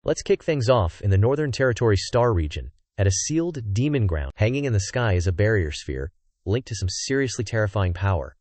Let's kick things off in the Northern Territory Star region. At a sealed demon ground, hanging in the sky is a barrier sphere, linked to some seriously terrifying power.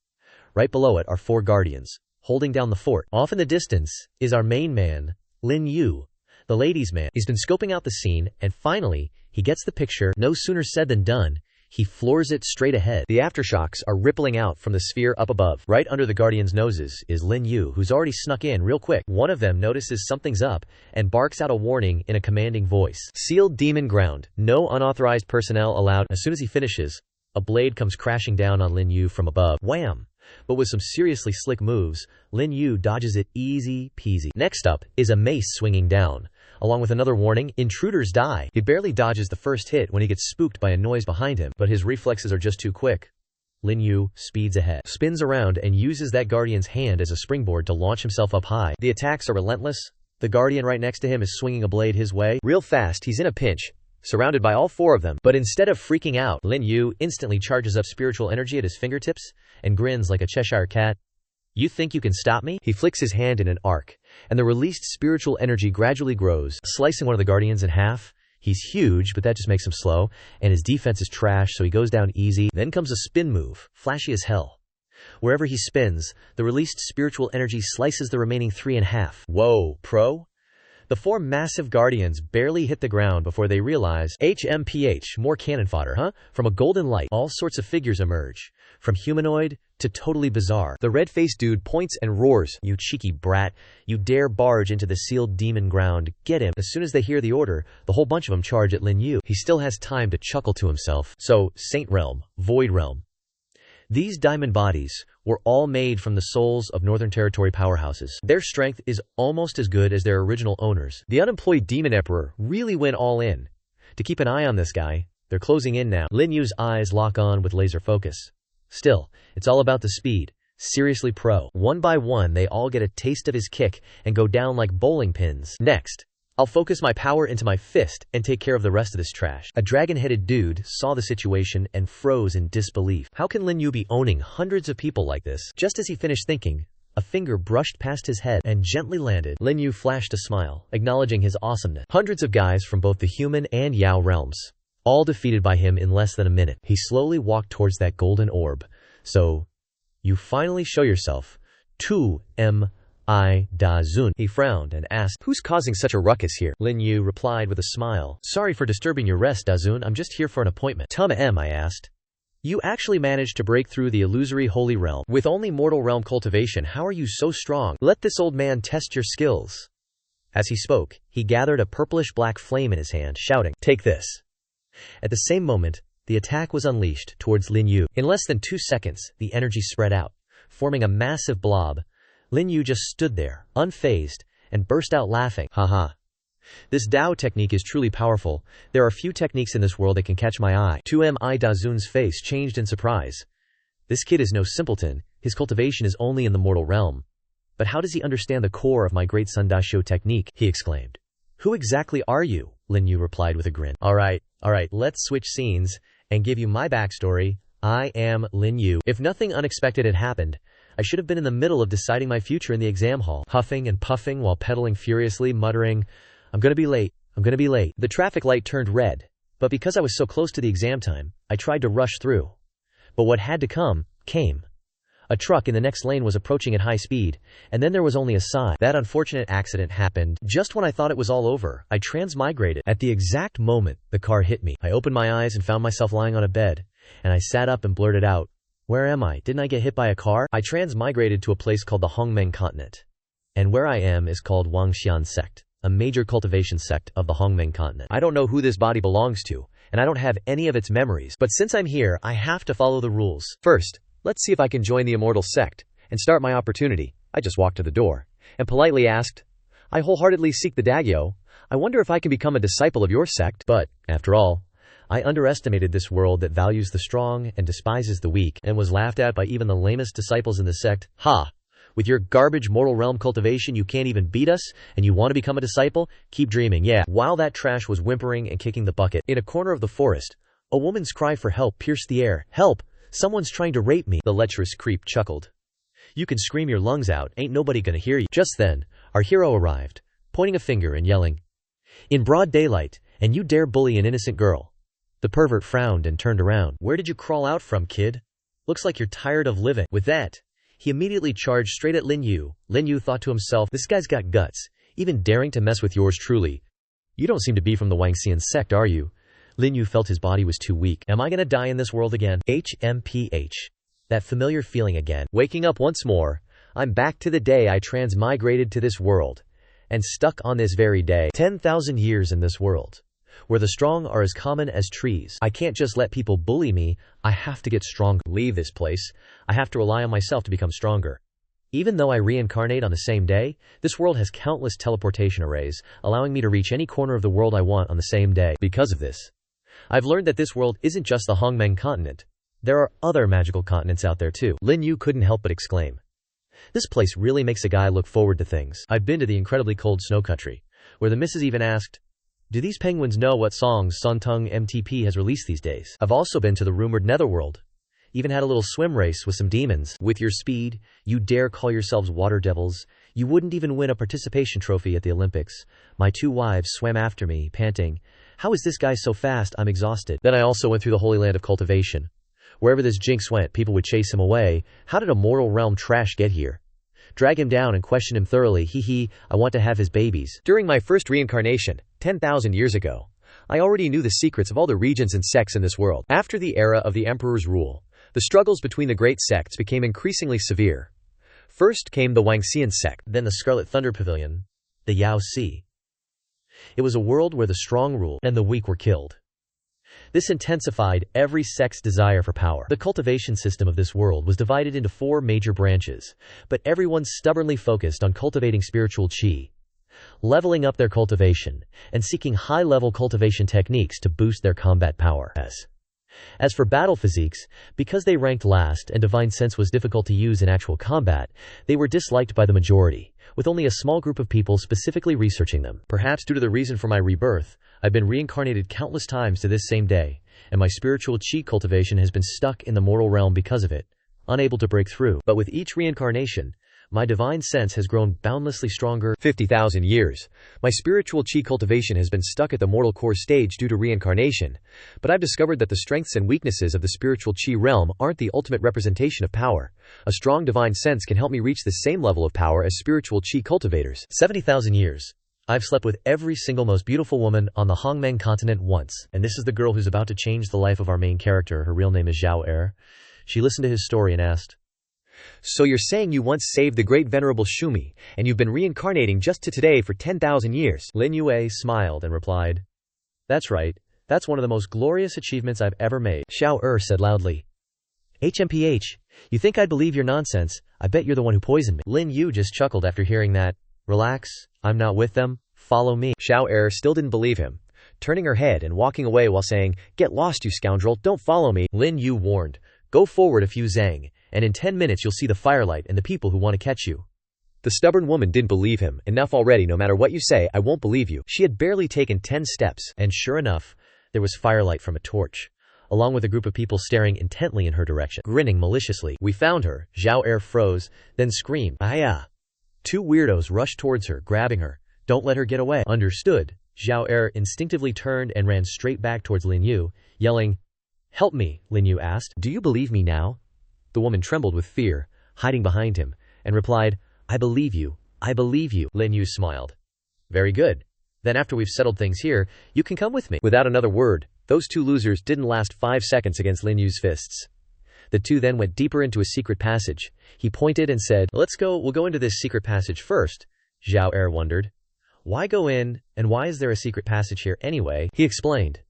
Right below it are 4 guardians, holding down the fort. Off in the distance is our main man, Lin Yue, the ladies' man. He's been scoping out the scene, and finally, he gets the picture. No sooner said than done. He floors it straight ahead. The aftershocks are rippling out from the sphere up above. Right under the guardians' noses is Lin Yue, who's already snuck in real quick. One of them notices something's up and barks out a warning in a commanding voice. Sealed demon ground. No unauthorized personnel allowed. As soon as he finishes, a blade comes crashing down on Lin Yue from above. Wham! But with some seriously slick moves, Lin Yue dodges it easy peasy. Next up is a mace swinging down, along with another warning, intruders die. He barely dodges the first hit when he gets spooked by a noise behind him, but his reflexes are just too quick. Lin Yue speeds ahead, spins around, and uses that guardian's hand as a springboard to launch himself up high. The attacks are relentless. The guardian right next to him is swinging a blade his way. Real fast, he's in a pinch, surrounded by all 4 of them. But instead of freaking out, Lin Yue instantly charges up spiritual energy at his fingertips and grins like a Cheshire cat. You think you can stop me? He flicks his hand in an arc, and the released spiritual energy gradually grows, slicing one of the guardians in half. He's huge, but that just makes him slow, and his defense is trash, so he goes down easy. Then comes a spin move, flashy as hell. Wherever he spins, the released spiritual energy slices the remaining 3 in half. Whoa, pro? The 4 massive guardians barely hit the ground before they realize, HMPH, more cannon fodder, huh? From a golden light, all sorts of figures emerge, from humanoid to totally bizarre. The red-faced dude points and roars, "You cheeky brat, you dare barge into the sealed demon ground, get him." As soon as they hear the order, the whole bunch of them charge at Lin Yue. He still has time to chuckle to himself. So, Saint Realm, Void Realm. These diamond bodies were all made from the souls of Northern Territory powerhouses. Their strength is almost as good as their original owners. The unemployed Demon Emperor really went all in to keep an eye on this guy. They're closing in now. Lin Yue's eyes lock on with laser focus. Still, it's all about the speed. Seriously pro. One by one, they all get a taste of his kick and go down like bowling pins. Next, I'll focus my power into my fist and take care of the rest of this trash. A dragon-headed dude saw the situation and froze in disbelief. How can Lin Yue be owning hundreds of people like this? Just as he finished thinking, a finger brushed past his head and gently landed. Lin Yue flashed a smile, acknowledging his awesomeness. Hundreds of guys from both the human and Yao realms, all defeated by him in less than a minute. He slowly walked towards that golden orb. So, you finally show yourself. 2M Da Zun. He frowned and asked, "Who's causing such a ruckus here?" Lin Yue replied with a smile, "Sorry for disturbing your rest, Da Zun. I'm just here for an appointment." I asked. "You actually managed to break through the illusory holy realm. With only mortal realm cultivation, how are you so strong? Let this old man test your skills." As he spoke, he gathered a purplish-black flame in his hand, shouting, "Take this." At the same moment, the attack was unleashed towards Lin Yue. In less than 2 seconds, the energy spread out, forming a massive blob. Lin Yue just stood there, unfazed, and burst out laughing. Haha. This Dao technique is truly powerful. There are few techniques in this world that can catch my eye. 2M Da Zun's face changed in surprise. This kid is no simpleton. His cultivation is only in the mortal realm. But how does he understand the core of my great Sun Daisho technique? He exclaimed. "Who exactly are you?" Lin Yue replied with a grin. All right, let's switch scenes and give you my backstory. I am Lin Yue. If nothing unexpected had happened, I should have been in the middle of deciding my future in the exam hall, huffing and puffing while pedaling furiously, muttering, I'm gonna be late. The traffic light turned red, but because I was so close to the exam time, I tried to rush through. But what had to come, came. A truck in the next lane was approaching at high speed, and then there was only a sigh. That unfortunate accident happened just when I thought it was all over. I transmigrated. At the exact moment the car hit me, I opened my eyes and found myself lying on a bed, and I sat up and blurted out, "Where am I? Didn't I get hit by a car?" I transmigrated to a place called the Hongmeng Continent, and where I am is called Wangxian Sect, a major cultivation sect of the Hongmeng Continent. I don't know who this body belongs to, and I don't have any of its memories, but since I'm here, I have to follow the rules. First, let's see if I can join the immortal sect and start my opportunity. I just walked to the door and politely asked, "I wholeheartedly seek the Dagyo. I wonder if I can become a disciple of your sect." But, after all, I underestimated this world that values the strong and despises the weak, and was laughed at by even the lamest disciples in the sect. Ha! With your garbage mortal realm cultivation, you can't even beat us, and you want to become a disciple? Keep dreaming, yeah. While that trash was whimpering and kicking the bucket, in a corner of the forest, a woman's cry for help pierced the air. "Help! Someone's trying to rape me." The lecherous creep chuckled. "You can scream your lungs out, ain't nobody gonna hear you." Just then, our hero arrived, pointing a finger and yelling, In broad daylight, and you dare bully an innocent girl." The pervert frowned and turned around. "Where did you crawl out from, kid? Looks like you're tired of living." With that, he immediately charged straight at Lin Yue. Lin Yue thought to himself, "This guy's got guts, even daring to mess with yours truly. You don't seem to be from the Wangxian sect, are you?" Lin Yue felt his body was too weak. "Am I gonna die in this world again?" HMPH. That familiar feeling again. Waking up once more. I'm back to the day I transmigrated to this world. And stuck on this very day. 10,000 years in this world, where the strong are as common as trees. I can't just let people bully me. I have to get stronger. Leave this place. I have to rely on myself to become stronger. Even though I reincarnate on the same day, this world has countless teleportation arrays, allowing me to reach any corner of the world I want on the same day. Because of this, I've learned that this world isn't just the Hongmeng Continent. There are other magical continents out there too. Lin Yue couldn't help but exclaim. This place really makes a guy look forward to things. I've been to the incredibly cold snow country, where the missus even asked, "Do these penguins know what songs Sun Tung MTP has released these days?" I've also been to the rumored netherworld. Even had a little swim race with some demons. With your speed, you dare call yourselves water devils. You wouldn't even win a participation trophy at the Olympics. My 2 wives swam after me, panting, "How is this guy so fast? I'm exhausted." Then I also went through the holy land of cultivation. Wherever this jinx went, people would chase him away. How did a mortal realm trash get here? Drag him down and question him thoroughly. I want to have his babies. During my first reincarnation, 10,000 years ago, I already knew the secrets of all the regions and sects in this world. After the era of the emperor's rule, the struggles between the great sects became increasingly severe. First came the Wangxian sect, then the Scarlet Thunder Pavilion, the Yao Si. It was a world where the strong ruled and the weak were killed. This intensified every sect's desire for power. The cultivation system of this world was divided into 4 major branches, but everyone stubbornly focused on cultivating spiritual qi, leveling up their cultivation, and seeking high-level cultivation techniques to boost their combat power. As for battle physiques, because they ranked last and divine sense was difficult to use in actual combat, they were disliked by the majority, with only a small group of people specifically researching them. Perhaps due to the reason for my rebirth, I've been reincarnated countless times to this same day, and my spiritual qi cultivation has been stuck in the mortal realm because of it, unable to break through. But with each reincarnation, my divine sense has grown boundlessly stronger. 50,000 years. My spiritual qi cultivation has been stuck at the mortal core stage due to reincarnation, but I've discovered that the strengths and weaknesses of the spiritual qi realm aren't the ultimate representation of power. A strong divine sense can help me reach the same level of power as spiritual qi cultivators. 70,000 years. I've slept with every single most beautiful woman on the Hongmeng Continent once, and this is the girl who's about to change the life of our main character. Her real name is Zhao Er. She listened to his story and asked, "So you're saying you once saved the great venerable Shumi, and you've been reincarnating just to today for 10,000 years? Lin Yue smiled and replied, "That's right. That's one of the most glorious achievements I've ever made." Zhao Er said loudly, "HMPH, you think I'd believe your nonsense? I bet you're the one who poisoned me." Lin Yue just chuckled after hearing that. "Relax, I'm not with them. Follow me." Zhao Er still didn't believe him, turning her head and walking away while saying, "Get lost, you scoundrel, don't follow me." Lin Yue warned, "Go forward a few zang, and in 10 minutes you'll see the firelight and the people who want to catch you." The stubborn woman didn't believe him. "Enough already, no matter what you say, I won't believe you." She had barely taken 10 steps, and sure enough, there was firelight from a torch, along with a group of people staring intently in her direction, grinning maliciously. "We found her." Zhao Er froze, then screamed, "Aya!" 2 weirdos rushed towards her, grabbing her. "Don't let her get away." "Understood." Zhao Er instinctively turned and ran straight back towards Lin Yue, yelling, "Help me," Lin Yue asked. "Do you believe me now?" The woman trembled with fear, hiding behind him, and replied, "I believe you. I believe you." Lin Yue smiled. "Very good. Then after we've settled things here, you can come with me." Without another word, those 2 losers didn't last 5 seconds against Lin Yue's fists. The 2 then went deeper into a secret passage. He pointed and said, "Let's go, we'll go into this secret passage first." Zhao Er wondered, "Why go in, and why is there a secret passage here anyway?" He explained,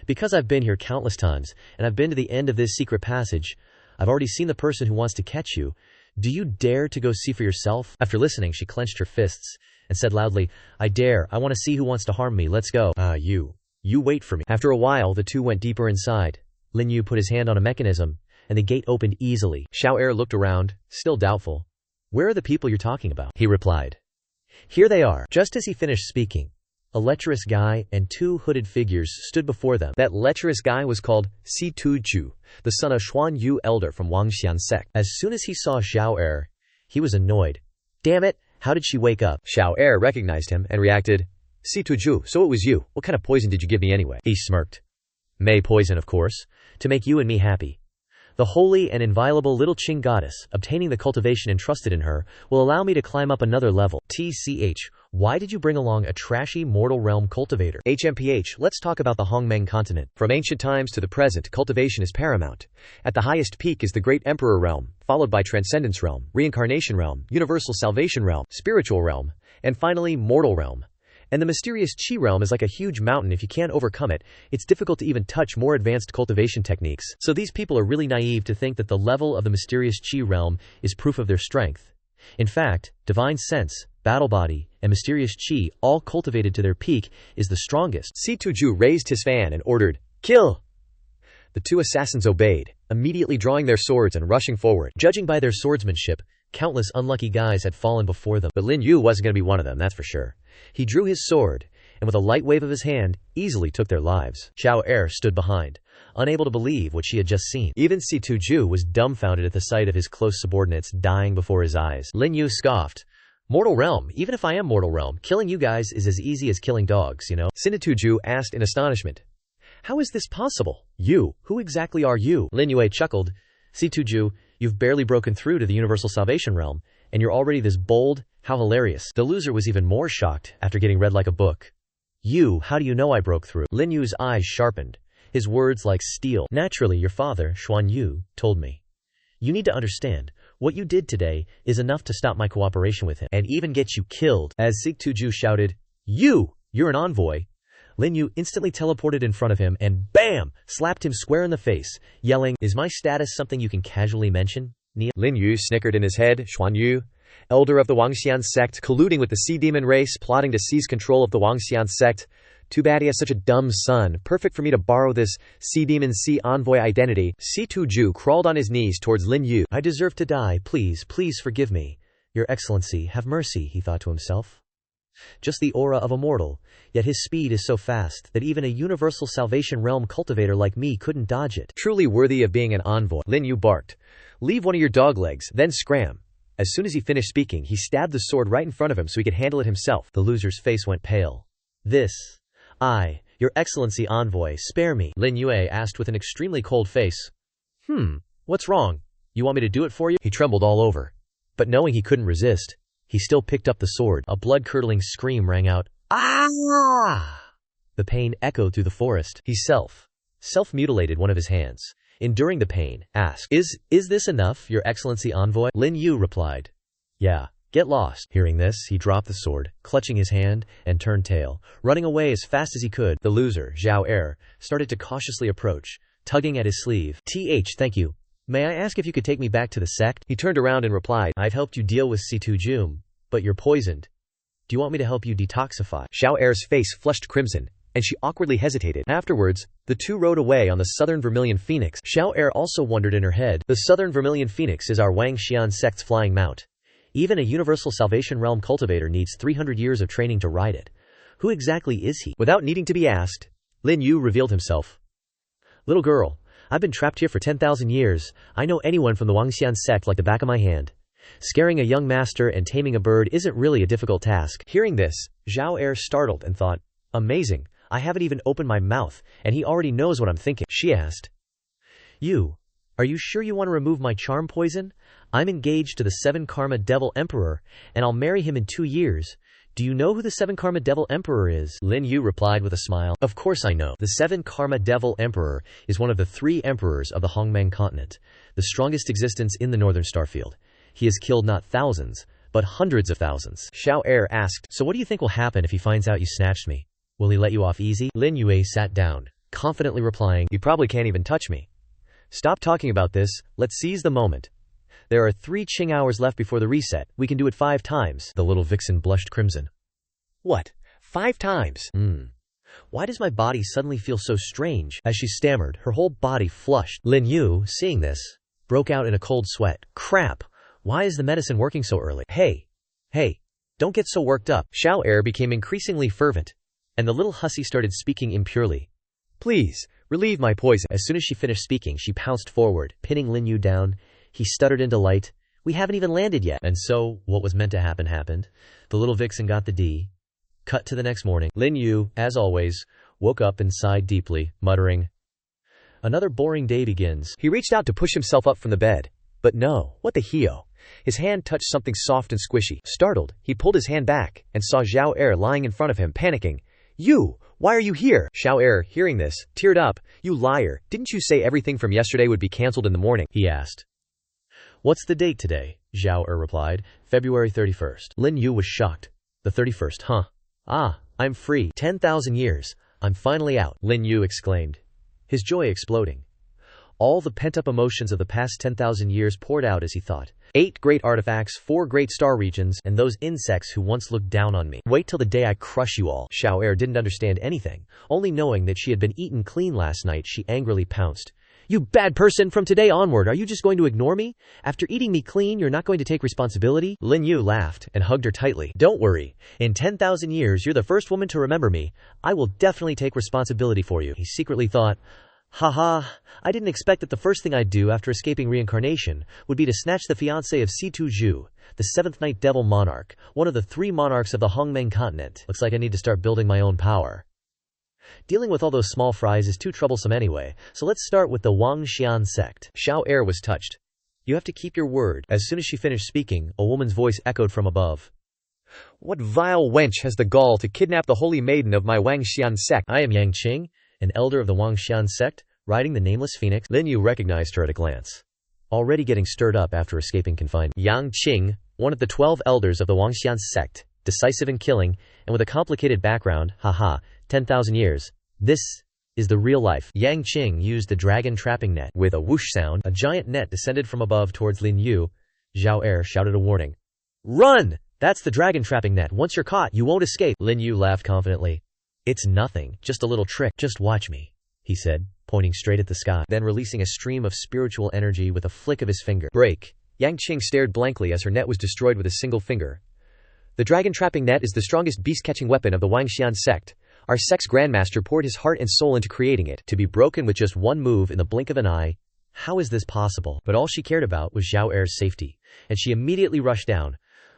"Because I've been here countless times, and I've been to the end of this secret passage. I've already seen the person who wants to catch you. Do you dare to go see for yourself?" After listening, she clenched her fists and said loudly, "I dare. I want to see who wants to harm me. Let's go." You wait for me." After a while, the 2 went deeper inside. Lin Yue put his hand on a mechanism, and the gate opened easily. Zhao Er looked around, still doubtful. "Where are the people you're talking about?" he replied. "Here they are." Just as he finished speaking, a lecherous guy and 2 hooded figures stood before them. That lecherous guy was called Si Tuju, the son of Xuan Yu elder from Wangxian sect. As soon as he saw Zhao Er, he was annoyed. "Damn it, how did she wake up?" Zhao Er recognized him and reacted, Si Tuju, so it was you. What kind of poison did you give me anyway? He smirked. May poison, of course. To make you and me happy. The holy and inviolable little Qing goddess, obtaining the cultivation entrusted in her, will allow me to climb up another level. TCH, why did you bring along a trashy mortal realm cultivator? HMPH, let's talk about the Hongmeng Continent. From ancient times to the present, cultivation is paramount. At the highest peak is the Great Emperor Realm, followed by Transcendence Realm, Reincarnation Realm, Universal Salvation Realm, Spiritual Realm, and finally Mortal Realm. And the mysterious Qi realm is like a huge mountain. If you can't overcome it, it's difficult to even touch more advanced cultivation techniques. So these people are really naive to think that the level of the mysterious Qi realm is proof of their strength. In fact, divine sense, battle body, and mysterious Qi, all cultivated to their peak, is the strongest. Si Tuju raised his fan and ordered, "Kill!" The two assassins obeyed, immediately drawing their swords and rushing forward. Judging by their swordsmanship, countless unlucky guys had fallen before them. But Lin Yue wasn't going to be one of them, that's for sure. He drew his sword, and with a light wave of his hand, easily took their lives. Xiao Er stood behind, unable to believe what she had just seen. Even Si Tuju was dumbfounded at the sight of his close subordinates dying before his eyes. Lin Yue scoffed. Mortal realm, even if I am mortal realm, killing you guys is as easy as killing dogs, you know? Si Tuju asked in astonishment. How is this possible? You, who exactly are you? Lin Yue chuckled. Si Tuju, you've barely broken through to the Universal Salvation Realm, and you're already this bold. How hilarious. The loser was even more shocked after getting read like a book. You, how do you know I broke through? Lin Yue's eyes sharpened, his words like steel. Naturally, your father, Xuan Yu, told me. You need to understand, what you did today is enough to stop my cooperation with him, and even get you killed. As Si Tuju shouted, you're an envoy. Lin Yue instantly teleported in front of him and BAM! Slapped him square in the face, yelling, is my status something you can casually mention? Lin Yue snickered in his head. Xuan Yu, elder of the Wangxian sect, colluding with the Sea Demon race, plotting to seize control of the Wangxian sect. Too bad he has such a dumb son. Perfect for me to borrow this Sea Demon Sea Envoy identity. Si Tuju crawled on his knees towards Lin Yue. I deserve to die. Please, please forgive me. Your Excellency, have mercy, he thought to himself. Just the aura of a mortal, yet his speed is so fast that even a Universal Salvation Realm cultivator like me couldn't dodge it. Truly worthy of being an envoy. Lin Yue barked. Leave one of your dog legs, then scram. As soon as he finished speaking, he stabbed the sword right in front of him so he could handle it himself. The loser's face went pale. Your Excellency envoy, spare me, Lin Yue asked with an extremely cold face. What's wrong? You want me to do it for you? He trembled all over. But knowing he couldn't resist, he still picked up the sword. A blood-curdling scream rang out. Ah! The pain echoed through the forest. He self-mutilated one of his hands. Enduring the pain, asked, Is this enough, Your Excellency envoy? Lin Yue replied, Yeah, get lost. Hearing this, he dropped the sword, clutching his hand, and turned tail, running away as fast as he could. The loser, Xiao Er, started to cautiously approach, tugging at his sleeve. Thank you. May I ask if you could take me back to the sect? He turned around and replied, I've helped you deal with Si Tuju, but you're poisoned. Do you want me to help you detoxify? Xiao Er's face flushed crimson, and she awkwardly hesitated. Afterwards, the two rode away on the Southern Vermilion Phoenix. Xiao Er also wondered in her head, the Southern Vermilion Phoenix is our Wangxian sect's flying mount. Even a Universal Salvation Realm cultivator needs 300 years of training to ride it. Who exactly is he? Without needing to be asked, Lin Yue revealed himself. Little girl, I've been trapped here for 10,000 years. I know anyone from the Wangxian sect like the back of my hand. Scaring a young master and taming a bird isn't really a difficult task. Hearing this, Xiao Er startled and thought, amazing, I haven't even opened my mouth, and he already knows what I'm thinking. She asked, are you sure you want to remove my charm poison? I'm engaged to the 7 Karma Devil Emperor, and I'll marry him in 2 years. Do you know who the 7 Karma Devil Emperor is? Lin Yue replied with a smile. Of course I know. The 7 Karma Devil Emperor is one of the 3 emperors of the Hongmeng Continent, the strongest existence in the Northern Starfield. He has killed not thousands, but hundreds of thousands. Xiao Er asked, so what do you think will happen if he finds out you snatched me? Will he let you off easy? Lin Yue sat down, confidently replying, you probably can't even touch me. Stop talking about this, let's seize the moment. There are 3 Qing hours left before the reset, we can do it 5 times. The little vixen blushed crimson. What? 5 times? Why does my body suddenly feel so strange? As she stammered, her whole body flushed. Lin Yue, seeing this, broke out in a cold sweat. Crap! Why is the medicine working so early? Hey, don't get so worked up. Xiao Er became increasingly fervent, and the little hussy started speaking impurely. Please, relieve my poison. As soon as she finished speaking, she pounced forward, pinning Lin Yue down. He stuttered in delight. We haven't even landed yet. And so, what was meant to happen happened. The little vixen got the Cut to the next morning. Lin Yue, as always, woke up and sighed deeply, muttering, "Another boring day begins." He reached out to push himself up from the bed. But no, what the hell? His hand touched something soft and squishy. Startled, he pulled his hand back and saw Zhao Er lying in front of him, panicking. "You! Why are you here?" Zhao Er, hearing this, teared up. "You liar! Didn't you say everything from yesterday would be cancelled in the morning?" he asked. "What's the date today?" Zhao Er replied. "February 31st. Lin Yue was shocked. "The 31st, huh? Ah, I'm free. 10,000 years. I'm finally out," Lin Yue exclaimed, his joy exploding. All the pent-up emotions of the past 10,000 years poured out as he thought. 8 great artifacts, 4 great star regions, and those insects who once looked down on me. Wait till the day I crush you all. Zhao Er didn't understand anything. Only knowing that she had been eaten clean last night, she angrily pounced. "You bad person, from today onward, are you just going to ignore me? After eating me clean, you're not going to take responsibility?" Lin Yue laughed and hugged her tightly. "Don't worry. In 10,000 years, you're the first woman to remember me. I will definitely take responsibility for you." He secretly thought, "Haha, I didn't expect that the first thing I'd do after escaping reincarnation would be to snatch the fiancée of Zhu, the Seventh Night Devil Monarch, one of the 3 monarchs of the Hongmeng Continent. Looks like I need to start building my own power. Dealing with all those small fries is too troublesome anyway, so let's start with the Wangxian sect." Zhao Er was touched. "You have to keep your word." As soon as she finished speaking, a woman's voice echoed from above. "What vile wench has the gall to kidnap the holy maiden of my Wangxian sect?" "I am Yang Qing, an elder of the Wangxian sect, riding the nameless phoenix." Lin Yue recognized her at a glance. Already getting stirred up after escaping confinement. Yang Qing, one of the 12 elders of the Wangxian sect, decisive in killing, and with a complicated background, haha, 10,000 years. This is the real life. Yang Qing used the dragon trapping net. With a whoosh sound, a giant net descended from above towards Lin Yue. Zhao Er shouted a warning. "Run! That's the dragon trapping net. Once you're caught, you won't escape." Lin Yue laughed confidently. "It's nothing, just a little trick. Just watch me," he said, pointing straight at the sky, then releasing a stream of spiritual energy with a flick of his finger. Break. Yang Qing stared blankly as her net was destroyed with a single finger. "The dragon trapping net is the strongest beast-catching weapon of the Wangxian sect. Our sect's grandmaster poured his heart and soul into creating it, to be broken with just one move in the blink of an eye. How is this possible?" But all she cared about was Zhao Er's safety, and she immediately rushed down.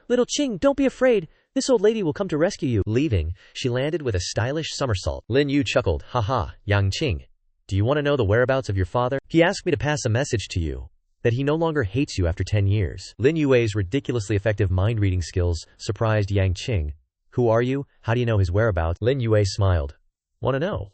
"Little Qing, don't be afraid. This old lady will come to rescue you." Leaving, she landed with a stylish somersault. Lin Yue chuckled. "Haha, Yang Qing. Do you want to know the whereabouts of your father? He asked me to pass a message to you, that he no longer hates you after 10 years. Lin Yue's ridiculously effective mind-reading skills surprised Yang Qing. "Who are you? How do you know his whereabouts?" Lin Yue smiled. "Want to know?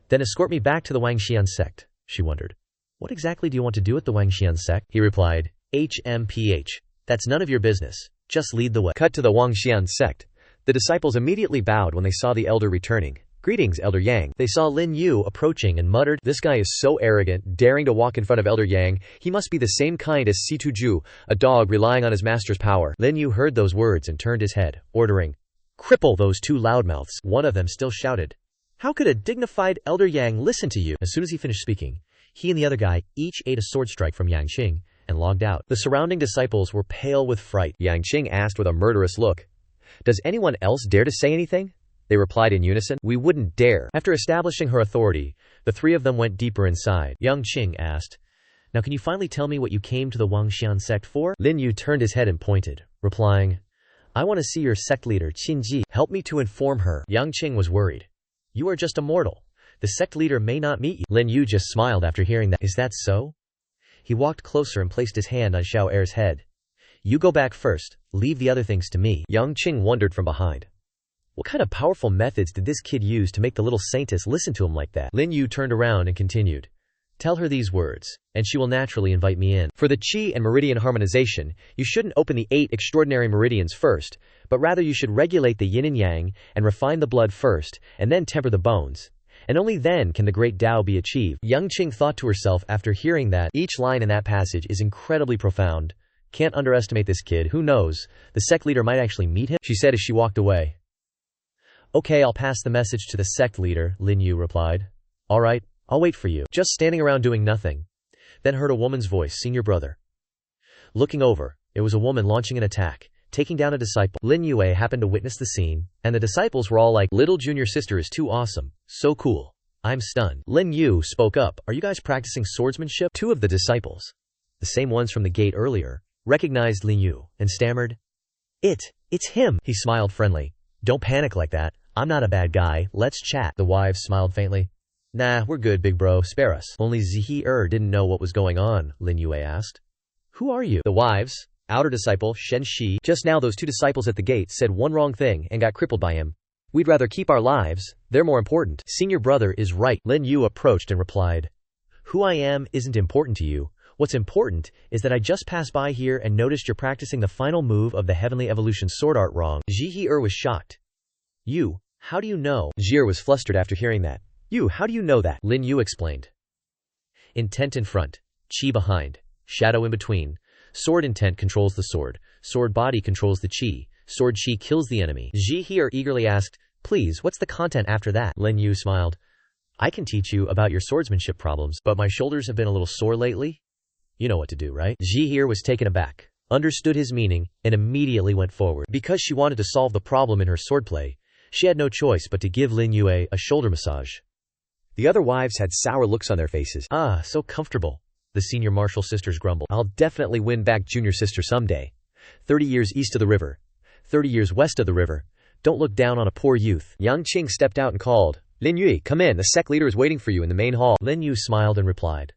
Then escort me back to the Wangxian sect," she wondered. "What exactly do you want to do at the Wangxian sect?" He replied, "HMPH. That's none of your business. Just lead the way." Cut to the Wangxian sect. The disciples immediately bowed when they saw the elder returning. "Greetings, Elder Yang." They saw Lin Yue approaching and muttered, "This guy is so arrogant, daring to walk in front of Elder Yang. He must be the same kind as Zhu, a dog relying on his master's power." Lin Yue heard those words and turned his head, ordering, "Cripple those 2 loudmouths." One of them still shouted, "How could a dignified Elder Yang listen to you?" As soon as he finished speaking, he and the other guy each ate a sword strike from Yang Qing and logged out. The surrounding disciples were pale with fright. Yang Qing asked with a murderous look, "Does anyone else dare to say anything?" They replied in unison, "We wouldn't dare." After establishing her authority, the 3 of them went deeper inside. Yang Qing asked, "Now can you finally tell me what you came to the Wangxian sect for?" Lin Yue turned his head and pointed, replying, "I want to see your sect leader, Qin Ji. Help me to inform her." Yang Qing was worried. "You are just a mortal. The sect leader may not meet you." Lin Yue just smiled after hearing that. "Is that so?" He walked closer and placed his hand on Zhao Er's head. "You go back first. Leave the other things to me." Yang Qing wondered from behind. What kind of powerful methods did this kid use to make the little saintess listen to him like that? Lin Yue turned around and continued. "Tell her these words, and she will naturally invite me in. For the qi and meridian harmonization, you shouldn't open the 8 extraordinary meridians first, but rather you should regulate the yin and yang, and refine the blood first, and then temper the bones. And only then can the great Tao be achieved." Yang Qing thought to herself after hearing that. Each line in that passage is incredibly profound. Can't underestimate this kid. Who knows? The sect leader might actually meet him, she said as she walked away. "Okay, I'll pass the message to the sect leader," Lin Yue replied. "All right, I'll wait for you." Just standing around doing nothing. Then heard a woman's voice, "Senior brother." Looking over, it was a woman launching an attack, taking down a disciple. Lin Yue happened to witness the scene, and the disciples were all like, "Little junior sister is too awesome. So cool. I'm stunned." Lin Yue spoke up, "Are you guys practicing swordsmanship?" 2 of the disciples, the same ones from the gate earlier, recognized Lin Yue, and stammered, It's him." He smiled friendly. Don't panic like that. I'm not a bad guy. Let's chat. The wives smiled faintly. Nah, we're good, big bro. Spare us. Only Zihi didn't know what was going on, Lin Yue asked. Who are you? The wives, outer disciple, Shen Shi. Just now those two disciples at the gate said one wrong thing and got crippled by him. We'd rather keep our lives. They're more important. Senior brother is right. Lin Yue approached and replied. Who I am isn't important to you. What's important is that I just passed by here and noticed you're practicing the final move of the Heavenly Evolution sword art wrong. Zihi was shocked. You, how do you know? Jir was flustered after hearing that. You, how do you know that? Lin Yue explained. Intent in front, chi behind, shadow in between. Sword intent controls the sword. Sword body controls the chi. Sword chi kills the enemy. Zihi eagerly asked, please, what's the content after that? Lin Yue smiled. I can teach you about your swordsmanship problems, but my shoulders have been a little sore lately. You know what to do, right? Zihi was taken aback, understood his meaning, and immediately went forward. Because she wanted to solve the problem in her swordplay, she had no choice but to give Lin Yue a shoulder massage. The other wives had sour looks on their faces. Ah, so comfortable. The senior martial sisters grumbled. I'll definitely win back junior sister someday. 30 years east of the river. 30 years west of the river. Don't look down on a poor youth. Yang Qing stepped out and called. Lin Yue, come in. The sect leader is waiting for you in the main hall. Lin Yue smiled and replied.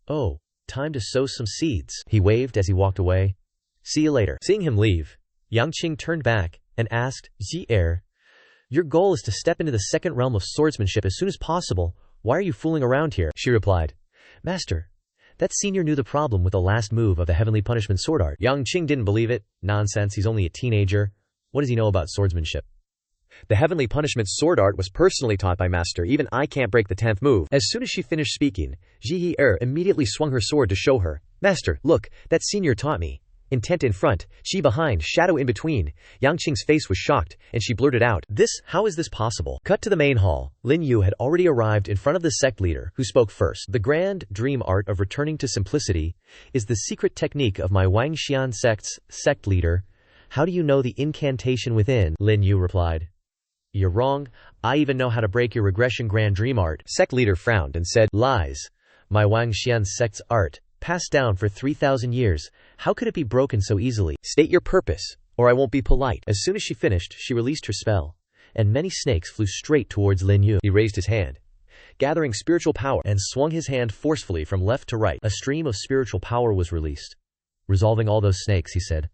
Oh, time to sow some seeds. He waved as he walked away. See you later. Seeing him leave, Yang Qing turned back and asked, Zi'er, your goal is to step into the second realm of swordsmanship as soon as possible. Why are you fooling around here? She replied. Master, that senior knew the problem with the last move of the heavenly punishment sword art. Yang Qing didn't believe it. Nonsense, he's only a teenager. What does he know about swordsmanship? The heavenly punishment sword art was personally taught by Master. Even I can't break the 10th move. As soon as she finished speaking, Zihi immediately swung her sword to show her. Master, look, that senior taught me. Intent in front, chi behind, shadow in between. Yang Qing's face was shocked, and she blurted out, how is this possible? Cut to the main hall. Lin Yue had already arrived in front of the sect leader, who spoke first. The grand dream art of returning to simplicity is the secret technique of my Wangxian sect's sect leader. How do you know the incantation within? Lin Yue replied. You're wrong. I even know how to break your regression grand dream art. Sect leader frowned and said, lies. My Wangxian sect's art, passed down for 3,000 years. How could it be broken so easily? State your purpose, or I won't be polite. As soon as she finished, she released her spell, and many snakes flew straight towards Lin Yue. He raised his hand, gathering spiritual power, and swung his hand forcefully from left to right. A stream of spiritual power was released. Resolving all those snakes, he said,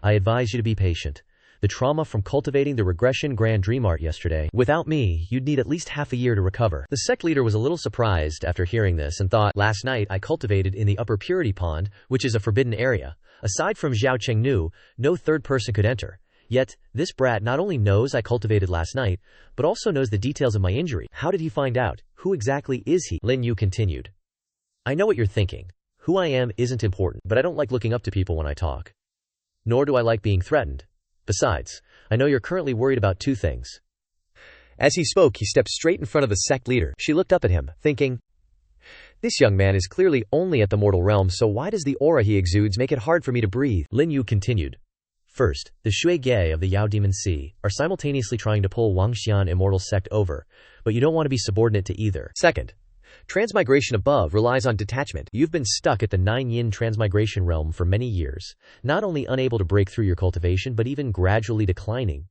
I advise you to be patient. The trauma from cultivating the regression grand dream art yesterday. Without me, you'd need at least half a year to recover. The sect leader was a little surprised after hearing this and thought, last night I cultivated in the upper purity pond, which is a forbidden area. Aside from Zhao Chengnu, no third person could enter. Yet, this brat not only knows I cultivated last night, but also knows the details of my injury. How did he find out? Who exactly is he? Lin Yue continued. I know what you're thinking. Who I am isn't important, but I don't like looking up to people when I talk. Nor do I like being threatened. Besides, I know you're currently worried about two things. As he spoke, he stepped straight in front of the sect leader. She looked up at him, thinking, this young man is clearly only at the mortal realm, so why does the aura he exudes make it hard for me to breathe? Lin Yue continued. First, the Shui Ge of the Yao Demon Sea are simultaneously trying to pull Wangxian immortal sect over, but you don't want to be subordinate to either. Second, transmigration above relies on detachment. You've been stuck at the 9-yin transmigration realm for many years, not only unable to break through your cultivation, but even gradually declining.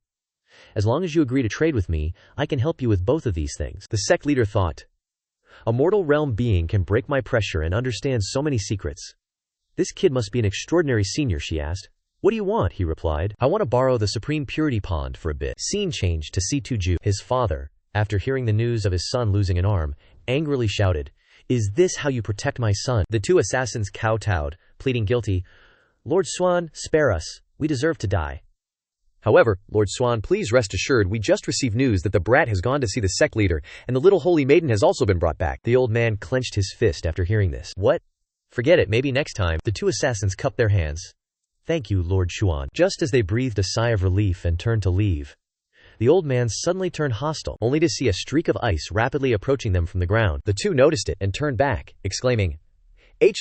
As long as you agree to trade with me, I can help you with both of these things. The sect leader thought, a mortal realm being can break my pressure and understand so many secrets. This kid must be an extraordinary senior, she asked. What do you want? He replied. I want to borrow the Supreme Purity Pond for a bit. Scene changed to C2Ju. His father, after hearing the news of his son losing an arm, angrily shouted, Is this how you protect my son? The two assassins kowtowed, pleading guilty. Lord Swan, spare us. We deserve to die. However, Lord Swan, please rest assured we just received news that the brat has gone to see the sect leader, and the little holy maiden has also been brought back. The old man clenched his fist after hearing this. What? Forget it, maybe next time. The two assassins cupped their hands. Thank you, Lord Xuan. Just as they breathed a sigh of relief and turned to leave, the old man suddenly turned hostile, only to see a streak of ice rapidly approaching them from the ground. The two noticed it and turned back, exclaiming,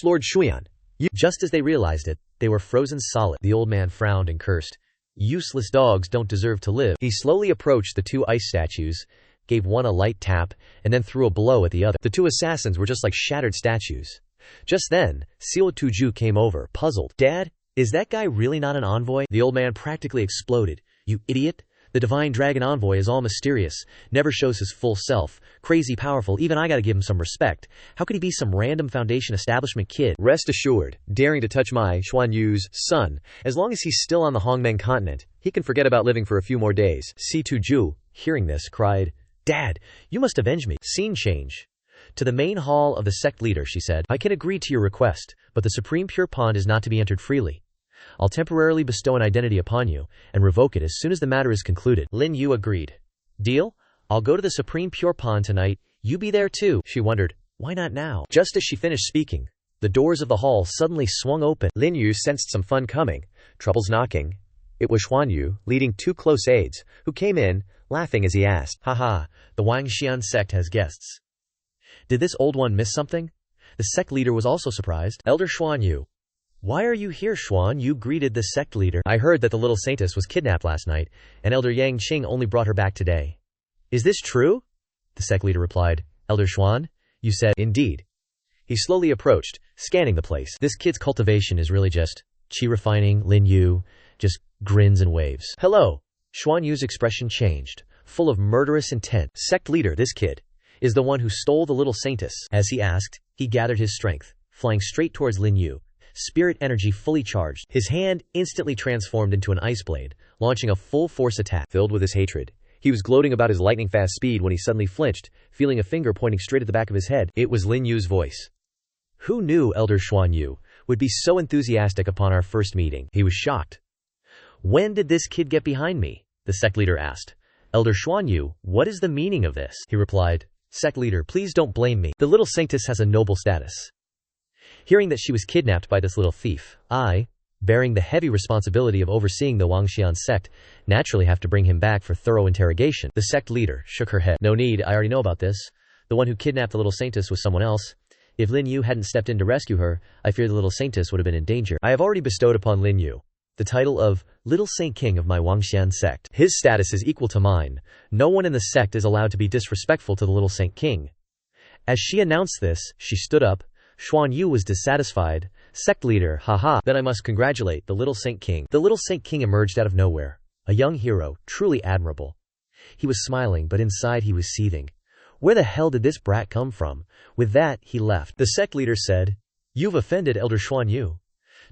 Lord Xuan, you. Just as they realized it, they were frozen solid. The old man frowned and cursed. Useless dogs don't deserve to live. He slowly approached the two ice statues, gave one a light tap, and then threw a blow at the other. The two assassins were just like shattered statues. Just then, Seal Tuju came over, puzzled. Dad, is that guy really not an envoy? The old man practically exploded. You idiot! The divine dragon envoy is all mysterious, never shows his full self, crazy powerful, even I gotta give him some respect. How could he be some random Foundation establishment kid? Rest assured, daring to touch my Xuan Yu's son, as long as he's still on the Hongmeng Continent, he can forget about living for a few more days. Si Tuju, hearing this, cried, Dad, you must avenge me. Scene change. To the main hall of the sect leader, she said, I can agree to your request, but the Supreme Pure Pond is not to be entered freely. I'll temporarily bestow an identity upon you, and revoke it as soon as the matter is concluded. Lin Yue agreed. Deal? I'll go to the Supreme Pure Pond tonight. You be there too. She wondered, why not now? Just as she finished speaking, the doors of the hall suddenly swung open. Lin Yue sensed some fun coming, troubles knocking. It was Xuan Yu, leading two close aides, who came in, laughing as he asked, Haha, the Wangxian sect has guests. Did this old one miss something? The sect leader was also surprised. Elder Xuan Yu. Why are you here, Xuan Yu? Greeted the sect leader. I heard that the little saintess was kidnapped last night, and Elder Yang Qing only brought her back today. Is this true? The sect leader replied. Elder Xuan? You said, indeed. He slowly approached, scanning the place. This kid's cultivation is really just qi refining. Lin Yu just grins and waves. Hello. Xuan Yu's expression changed, full of murderous intent. Sect leader, this kid is the one who stole the little saintess. As he asked, he gathered his strength, flying straight towards Lin Yu. Spirit energy fully charged. His hand instantly transformed into an ice blade, launching a full-force attack. Filled with his hatred, he was gloating about his lightning-fast speed when he suddenly flinched, feeling a finger pointing straight at the back of his head. It was Lin Yu's voice. Who knew Elder Xuan Yu would be so enthusiastic upon our first meeting? He was shocked. When did this kid get behind me? The sect leader asked. Elder Xuan Yu, what is the meaning of this? He replied. Sect leader, please don't blame me. The little saintess has a noble status. Hearing that she was kidnapped by this little thief, I, bearing the heavy responsibility of overseeing the Wangxian sect, naturally have to bring him back for thorough interrogation. The sect leader shook her head. No need, I already know about this. The one who kidnapped the little saintess was someone else. If Lin Yu hadn't stepped in to rescue her, I fear the little saintess would have been in danger. I have already bestowed upon Lin Yu the title of Little Saint King of my Wangxian sect. His status is equal to mine. No one in the sect is allowed to be disrespectful to the Little Saint King. As she announced this, she stood up. Xuan Yu was dissatisfied. Sect leader, haha, then I must congratulate the Little Saint King. The Little Saint King emerged out of nowhere. A young hero, truly admirable. He was smiling, but inside he was seething. Where the hell did this brat come from? With that, he left. The sect leader said, You've offended Elder Xuan Yu.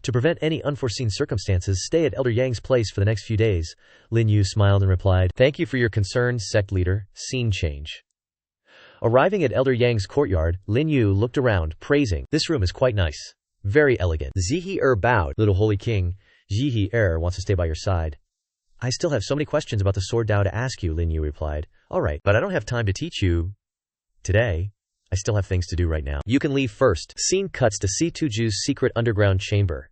To prevent any unforeseen circumstances, stay at Elder Yang's place for the next few days. Lin Yu smiled and replied, Thank you for your concern, sect leader. Scene change. Arriving at Elder Yang's courtyard, Lin Yu looked around, praising, This room is quite nice. Very elegant. Zihi bowed. Little Holy King, Zihi wants to stay by your side. I still have so many questions about the sword Dao to ask you, Lin Yu replied. Alright, but I don't have time to teach you today. I still have things to do right now. You can leave first. Scene cuts to Si Tuju's secret underground chamber.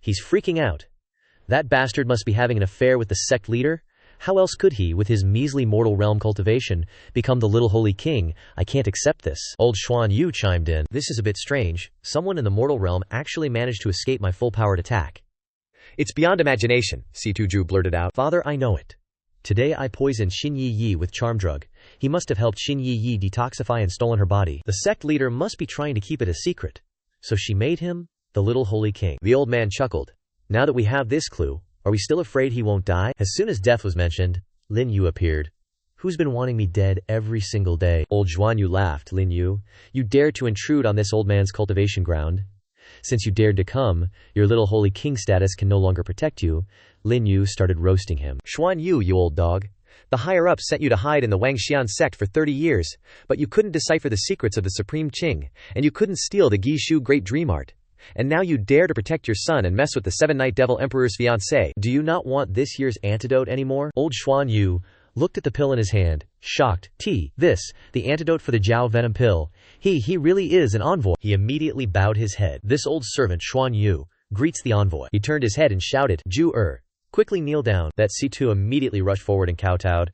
He's freaking out. That bastard must be having an affair with the sect leader? How else could he, with his measly mortal realm cultivation, become the little holy king? I can't accept this. Old Xuan Yu chimed in. This is a bit strange. Someone in the mortal realm actually managed to escape my full-powered attack. It's beyond imagination, Si Tuju blurted out. Father, I know it. Today I poisoned Xin Yi with charm drug. He must have helped Xin Yi detoxify and stolen her body. The sect leader must be trying to keep it a secret. So she made him the little holy king. The old man chuckled. Now that we have this clue, are we still afraid he won't die? As soon as death was mentioned, Lin Yu appeared. Who's been wanting me dead every single day? Old Xuan Yu laughed. Lin Yu, you dared to intrude on this old man's cultivation ground. Since you dared to come, your little holy king status can no longer protect you. Lin Yu started roasting him. Xuan Yu, you old dog. The higher-ups sent you to hide in the Wangxian sect for 30 years, but you couldn't decipher the secrets of the Supreme Qing, and you couldn't steal the Gishu Great Dream Art. And now you dare to protect your son and mess with the Seventh Night Devil Emperor's fiancée. Do you not want this year's antidote anymore? Old Xuan Yu looked at the pill in his hand, shocked. The antidote for the Jiao venom pill. He really is an envoy. He immediately bowed his head. This old servant Xuan Yu greets the envoy. He turned his head and shouted, Ju quickly kneel down. That C2 immediately rushed forward and kowtowed.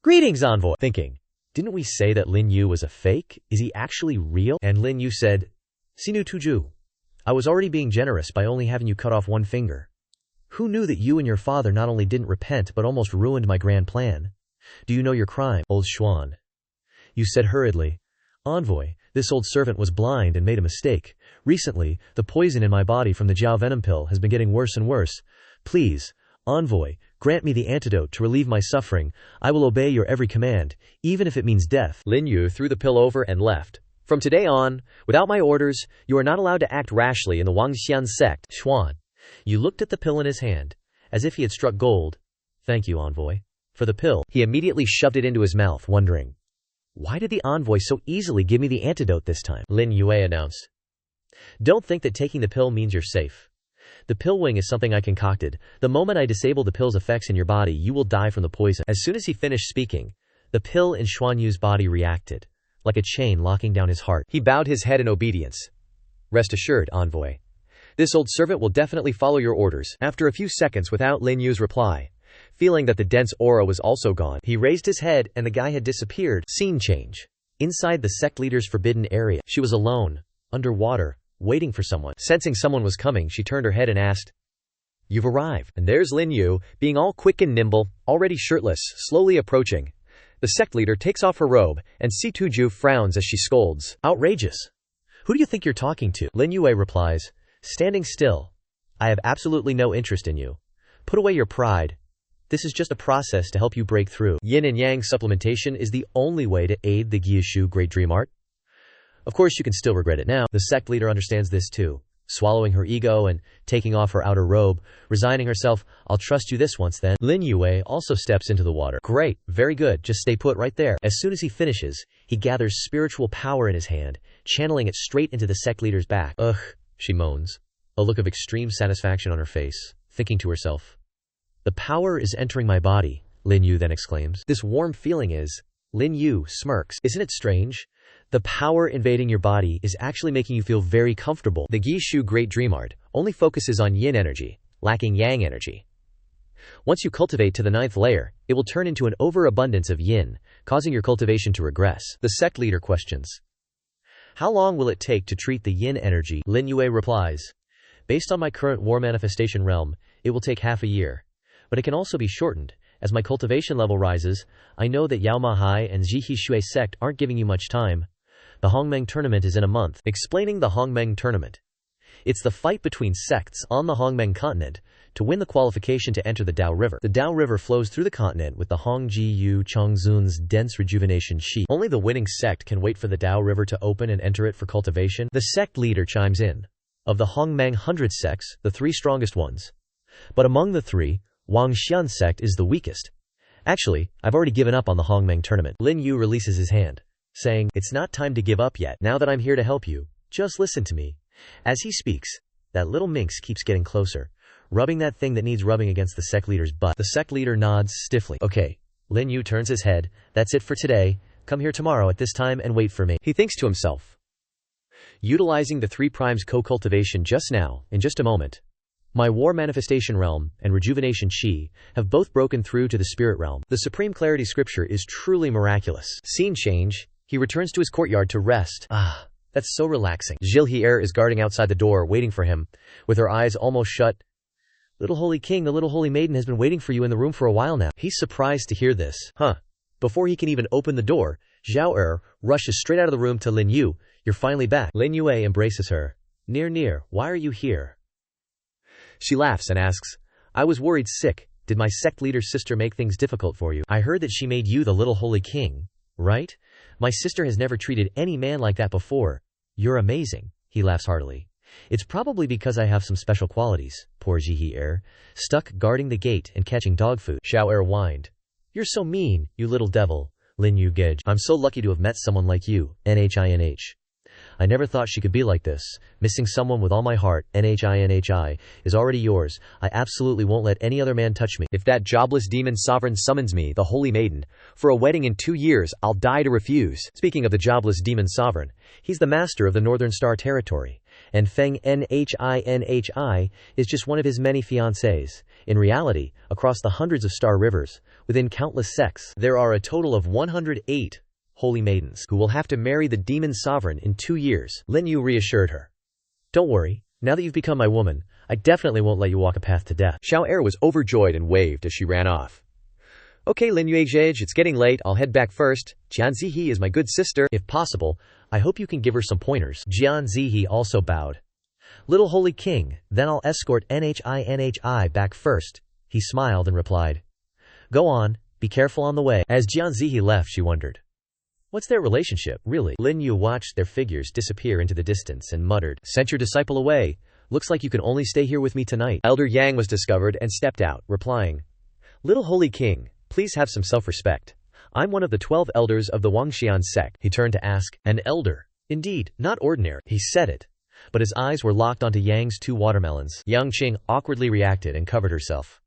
Greetings, envoy. Thinking, didn't we say that Lin Yu was a fake? Is he actually real? And Lin Yu said, Sinu Tuju, I was already being generous by only having you cut off one finger. Who knew that you and your father not only didn't repent but almost ruined my grand plan? Do you know your crime, old Xuan? You said hurriedly, Envoy, this old servant was blind and made a mistake. Recently, the poison in my body from the Jiao venom pill has been getting worse and worse. Please, Envoy, grant me the antidote to relieve my suffering. I will obey your every command, even if it means death. Lin Yue threw the pill over and left. From today on, without my orders, you are not allowed to act rashly in the Wangxian sect. Xuan. You looked at the pill in his hand, as if he had struck gold. Thank you, Envoy. For the pill, he immediately shoved it into his mouth, wondering, why did the Envoy so easily give me the antidote this time? Lin Yue announced. Don't think that taking the pill means you're safe. The pill wing is something I concocted. The moment I disable the pill's effects in your body, you will die from the poison. As soon as he finished speaking, the pill in Xuan Yu's body reacted, like a chain locking down his heart. He bowed his head in obedience. Rest assured, Envoy. This old servant will definitely follow your orders. After a few seconds without Lin Yu's reply, feeling that the dense aura was also gone, he raised his head and the guy had disappeared. Scene change. Inside the sect leader's forbidden area, she was alone, underwater, waiting for someone. Sensing someone was coming, she turned her head and asked, You've arrived. And there's Lin Yue, being all quick and nimble, already shirtless, slowly approaching. The sect leader takes off her robe, and Si Tuju frowns as she scolds. Outrageous. Who do you think you're talking to? Lin Yue replies, standing still. I have absolutely no interest in you. Put away your pride. This is just a process to help you break through. Yin and Yang supplementation is the only way to aid the Gyushu Great Dream Art. Of course, you can still regret it now. The sect leader understands this too. Swallowing her ego and taking off her outer robe, resigning herself, I'll trust you this once then. Lin Yue also steps into the water. Great, very good, just stay put right there. As soon as he finishes, he gathers spiritual power in his hand, channeling it straight into the sect leader's back. Ugh, she moans, a look of extreme satisfaction on her face, thinking to herself. The power is entering my body, Lin Yue then exclaims. This warm feeling is... Lin Yue smirks. Isn't it strange? The power invading your body is actually making you feel very comfortable. The Gyushu Great Dream Art only focuses on yin energy, lacking yang energy. Once you cultivate to the 9th layer, it will turn into an overabundance of yin, causing your cultivation to regress. The sect leader questions. How long will it take to treat the yin energy? Lin Yue replies. Based on my current war manifestation realm, it will take half a year. But it can also be shortened. As my cultivation level rises, I know that Yao Mahai and Zihi Shui sect aren't giving you much time. The Hongmeng Tournament is in a month. Explaining the Hongmeng Tournament. It's the fight between sects on the Hongmeng Continent to win the qualification to enter the Dao River. The Dao River flows through the continent with the Hongji Yu Chongzun's dense rejuvenation shi. Only the winning sect can wait for the Dao River to open and enter it for cultivation. The sect leader chimes in. Of the Hongmeng 100 sects, the 3 strongest ones. But among the 3, Wangxian sect is the weakest. Actually, I've already given up on the Hongmeng Tournament. Lin Yue releases his hand, saying, It's not time to give up yet. Now that I'm here to help you, just listen to me. As he speaks, that little minx keeps getting closer, rubbing that thing that needs rubbing against the sect leader's butt. The sect leader nods stiffly. Okay. Lin Yue turns his head. That's it for today. Come here tomorrow at this time and wait for me. He thinks to himself. Utilizing the 3 primes co-cultivation just now, in just a moment. My war manifestation realm and rejuvenation chi have both broken through to the spirit realm. The supreme clarity scripture is truly miraculous. Scene change. He returns to his courtyard to rest. Ah, that's so relaxing. Zhilhier is guarding outside the door, waiting for him, with her eyes almost shut. Little Holy King, the little Holy Maiden has been waiting for you in the room for a while now. He's surprised to hear this. Before he can even open the door, Zhao rushes straight out of the room to Lin Yue. You're finally back. Lin Yue embraces her. Near, why are you here? She laughs and asks, I was worried sick. Did my sect leader's sister make things difficult for you? I heard that she made you the little Holy King, right? My sister has never treated any man like that before. You're amazing. He laughs heartily. It's probably because I have some special qualities. Poor Zhihi stuck guarding the gate and catching dog food. Xiao whined. You're so mean, you little devil. Lin Yue giggled. I'm so lucky to have met someone like you. NHINH. I never thought she could be like this. Missing someone with all my heart, NHINHI, is already yours. I absolutely won't let any other man touch me. If that jobless demon sovereign summons me, the Holy Maiden, for a wedding in 2 years, I'll die to refuse. Speaking of the jobless demon sovereign, he's the master of the Northern Star Territory. And Feng NHINHI is just one of his many fiancés. In reality, across the hundreds of star rivers, within countless sects, there are a total of 108 Holy Maidens who will have to marry the demon sovereign in 2 years. Lin Yue reassured her. Don't worry, now that you've become my woman, I definitely won't let you walk a path to death. Xiao was overjoyed and waved as she ran off. Okay, Lin Yue, it's getting late, I'll head back first. Jian Zihi is my good sister. If possible, I hope you can give her some pointers. Jian Zihi also bowed. Little Holy King, then I'll escort NHINHI back first. He smiled and replied, "Go on, be careful on the way." As Jian Zihe left, she wondered, "What's their relationship, really?" Lin Yue watched their figures disappear into the distance and muttered, "Sent your disciple away. Looks like you can only stay here with me tonight." Elder Yang was discovered and stepped out, replying, "Little Holy King, please have some self-respect. I'm one of the 12 elders of the Wangxian sect." He turned to ask, "An elder? Indeed, not ordinary." He said it, but his eyes were locked onto Yang's 2 watermelons. Yang Qing awkwardly reacted and covered herself.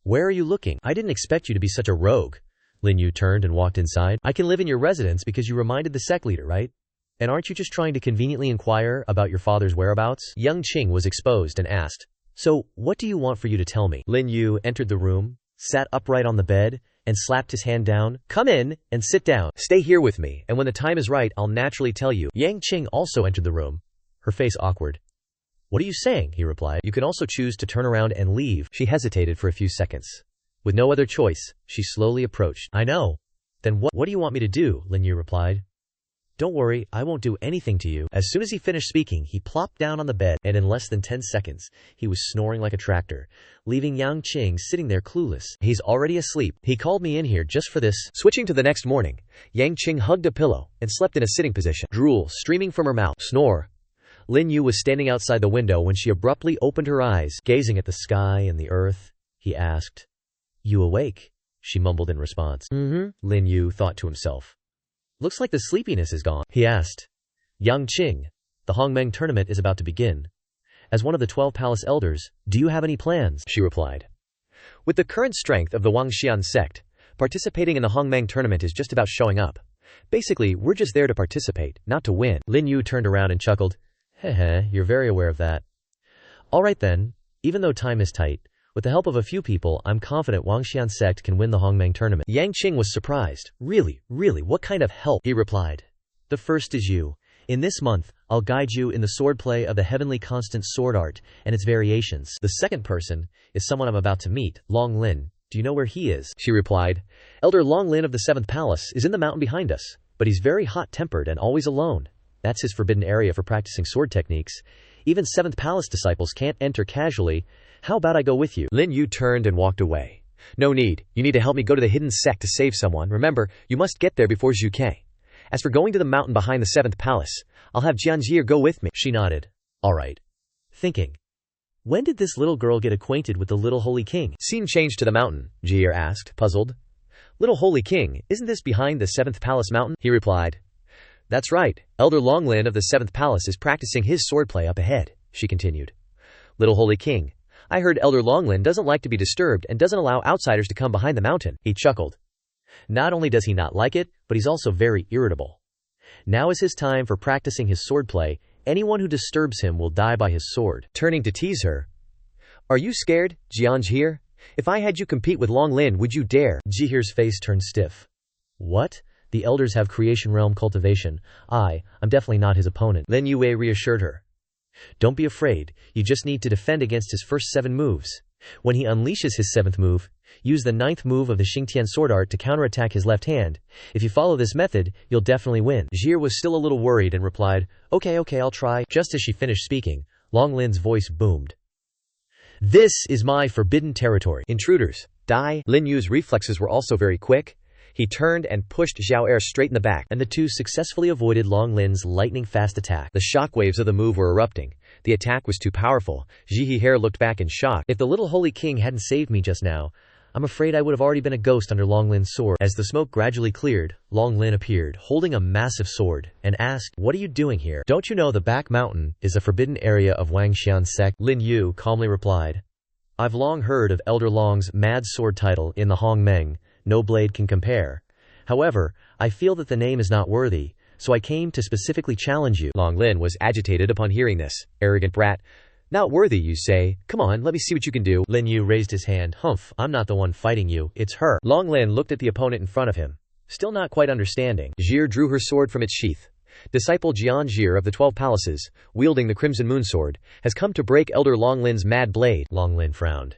"Where are you looking? I didn't expect you to be such a rogue." Lin Yue turned and walked inside. "I can live in your residence because you reminded the sect leader, right? And aren't you just trying to conveniently inquire about your father's whereabouts?" Yang Qing was exposed and asked, "So, what do you want for you to tell me?" Lin Yue entered the room, sat upright on the bed, and slapped his hand down. "Come in and sit down. Stay here with me, and when the time is right, I'll naturally tell you." Yang Qing also entered the room, her face awkward. "What are you saying?" he replied. "You can also choose to turn around and leave." She hesitated for a few seconds. With no other choice, she slowly approached. "I know. Then what do you want me to do?" Lin Yue replied. "Don't worry, I won't do anything to you." As soon as he finished speaking, he plopped down on the bed, and in less than 10 seconds, he was snoring like a tractor, leaving Yang Qing sitting there clueless. "He's already asleep. He called me in here just for this." Switching to the next morning, Yang Qing hugged a pillow and slept in a sitting position, drool streaming from her mouth. Snore. Lin Yue was standing outside the window when she abruptly opened her eyes, gazing at the sky and the earth. He asked, "You awake?" She mumbled in response. Lin Yue thought to himself. "Looks like the sleepiness is gone." He asked, "Yang Qing, the Hongmeng Tournament is about to begin. As one of the 12 palace elders, do you have any plans?" She replied, "With the current strength of the Wangxian sect, participating in the Hongmeng Tournament is just about showing up. Basically, we're just there to participate, not to win." Lin Yue turned around and chuckled, "Heh, you're very aware of that. Alright then, even though time is tight, with the help of a few people, I'm confident Wangxian sect can win the Hongmeng Tournament." Yang Qing was surprised. Really, what kind of help?" He replied, "The first is you. In this month, I'll guide you in the swordplay of the heavenly constant sword art and its variations. The second person is someone I'm about to meet, Long Lin. Do you know where he is?" She replied, "Elder Long Lin of the 7th Palace is in the mountain behind us, but he's very hot-tempered and always alone. That's his forbidden area for practicing sword techniques. Even 7th Palace disciples can't enter casually. How about I go with you?" Lin Yue turned and walked away. "No need. You need to help me go to the hidden sect to save someone. Remember, you must get there before Zhu Ke. As for going to the mountain behind the 7th Palace, I'll have Jianjie go with me." She nodded. "Alright." Thinking, when did this little girl get acquainted with the Little Holy King? Scene changed to the mountain, Jie asked, puzzled. "Little Holy King, isn't this behind the 7th Palace mountain?" He replied. "That's right. Elder Longlin of the 7th Palace is practicing his swordplay up ahead," she continued. "Little Holy King, I heard Elder Longlin doesn't like to be disturbed and doesn't allow outsiders to come behind the mountain." He chuckled. Not only does he not like it, but he's also very irritable. Now is his time for practicing his swordplay. Anyone who disturbs him will die by his sword. Turning to tease her, "Are you scared, Jianjie? If I had you compete with Long Lin, would you dare?" Jihere's face turned stiff. "What? The elders have creation realm cultivation. I'm definitely not his opponent." Lin Yue reassured her. "Don't be afraid, you just need to defend against his first 7 moves. When he unleashes his 7th move, use the 9th move of the Xingtian sword art to counterattack his left hand. If you follow this method, you'll definitely win." Jie was still a little worried and replied, Okay, I'll try." Just as she finished speaking, Long Lin's voice boomed. "This is my forbidden territory. Intruders, die." Lin Yue's reflexes were also very quick. He turned and pushed Zhao Er straight in the back, and the two successfully avoided Long Lin's lightning-fast attack. The shockwaves of the move were erupting. The attack was too powerful. Jihe looked back in shock. "If the Little Holy King hadn't saved me just now, I'm afraid I would have already been a ghost under Long Lin's sword." As the smoke gradually cleared, Long Lin appeared, holding a massive sword, and asked, "What are you doing here? Don't you know the back mountain is a forbidden area of Wangxian sect?" Lin Yue calmly replied, "I've long heard of Elder Long's mad sword title in the Hongmeng. No blade can compare. However, I feel that the name is not worthy, so I came to specifically challenge you." Long Lin was agitated upon hearing this. "Arrogant brat. Not worthy, you say? Come on, let me see what you can do." Lin Yue raised his hand. "Humph, I'm not the one fighting you, it's her." Long Lin looked at the opponent in front of him, still not quite understanding. Jie drew her sword from its sheath. Disciple Jianjie of the 12 Palaces, wielding the Crimson Moon Sword, has come to break Elder Long Lin's mad blade. Long Lin frowned.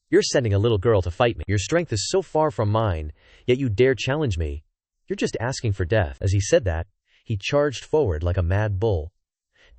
"You're sending a little girl to fight me. Your strength is so far from mine, yet you dare challenge me. You're just asking for death." As he said that, he charged forward like a mad bull,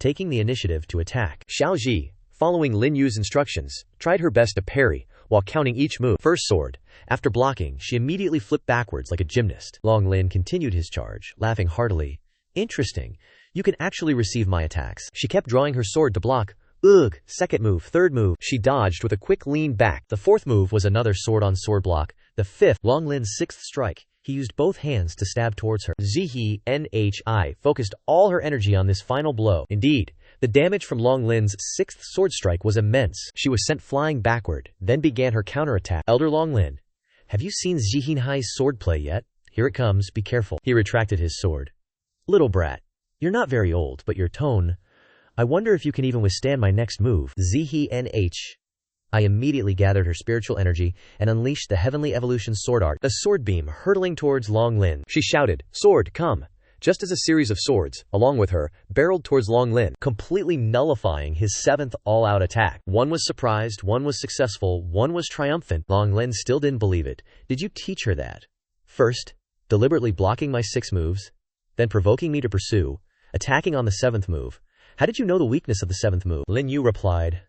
taking the initiative to attack. Xiao Ji, following Lin Yue's instructions, tried her best to parry, while counting each move. First sword. After blocking, she immediately flipped backwards like a gymnast. Long Lin continued his charge, laughing heartily. Interesting. You can actually receive my attacks. She kept drawing her sword to block. Ugh. Second move. Third move. She dodged with a quick lean back. The fourth move was another sword-on-sword block. The fifth, Long Lin's sixth strike. He used both hands to stab towards her. Zihe Nhi focused all her energy on this final blow. Indeed, the damage from Long Lin's sixth sword strike was immense. She was sent flying backward, then began her counterattack. Elder Long Lin, have you seen Zihe Nhi's swordplay yet? Here it comes, be careful. He retracted his sword. Little brat, you're not very old, but your tone. I wonder if you can even withstand my next move. Zihe Nh. I immediately gathered her spiritual energy and unleashed the Heavenly Evolution sword art, a sword beam hurtling towards Long Lin. She shouted, "Sword, come!" Just as a series of swords, along with her, barreled towards Long Lin, completely nullifying his seventh all-out attack. One was surprised, one was successful, one was triumphant. Long Lin still didn't believe it. Did you teach her that? First, deliberately blocking my 6 moves, then provoking me to pursue, attacking on the 7th move. How did you know the weakness of the 7th move? Lin Yue replied,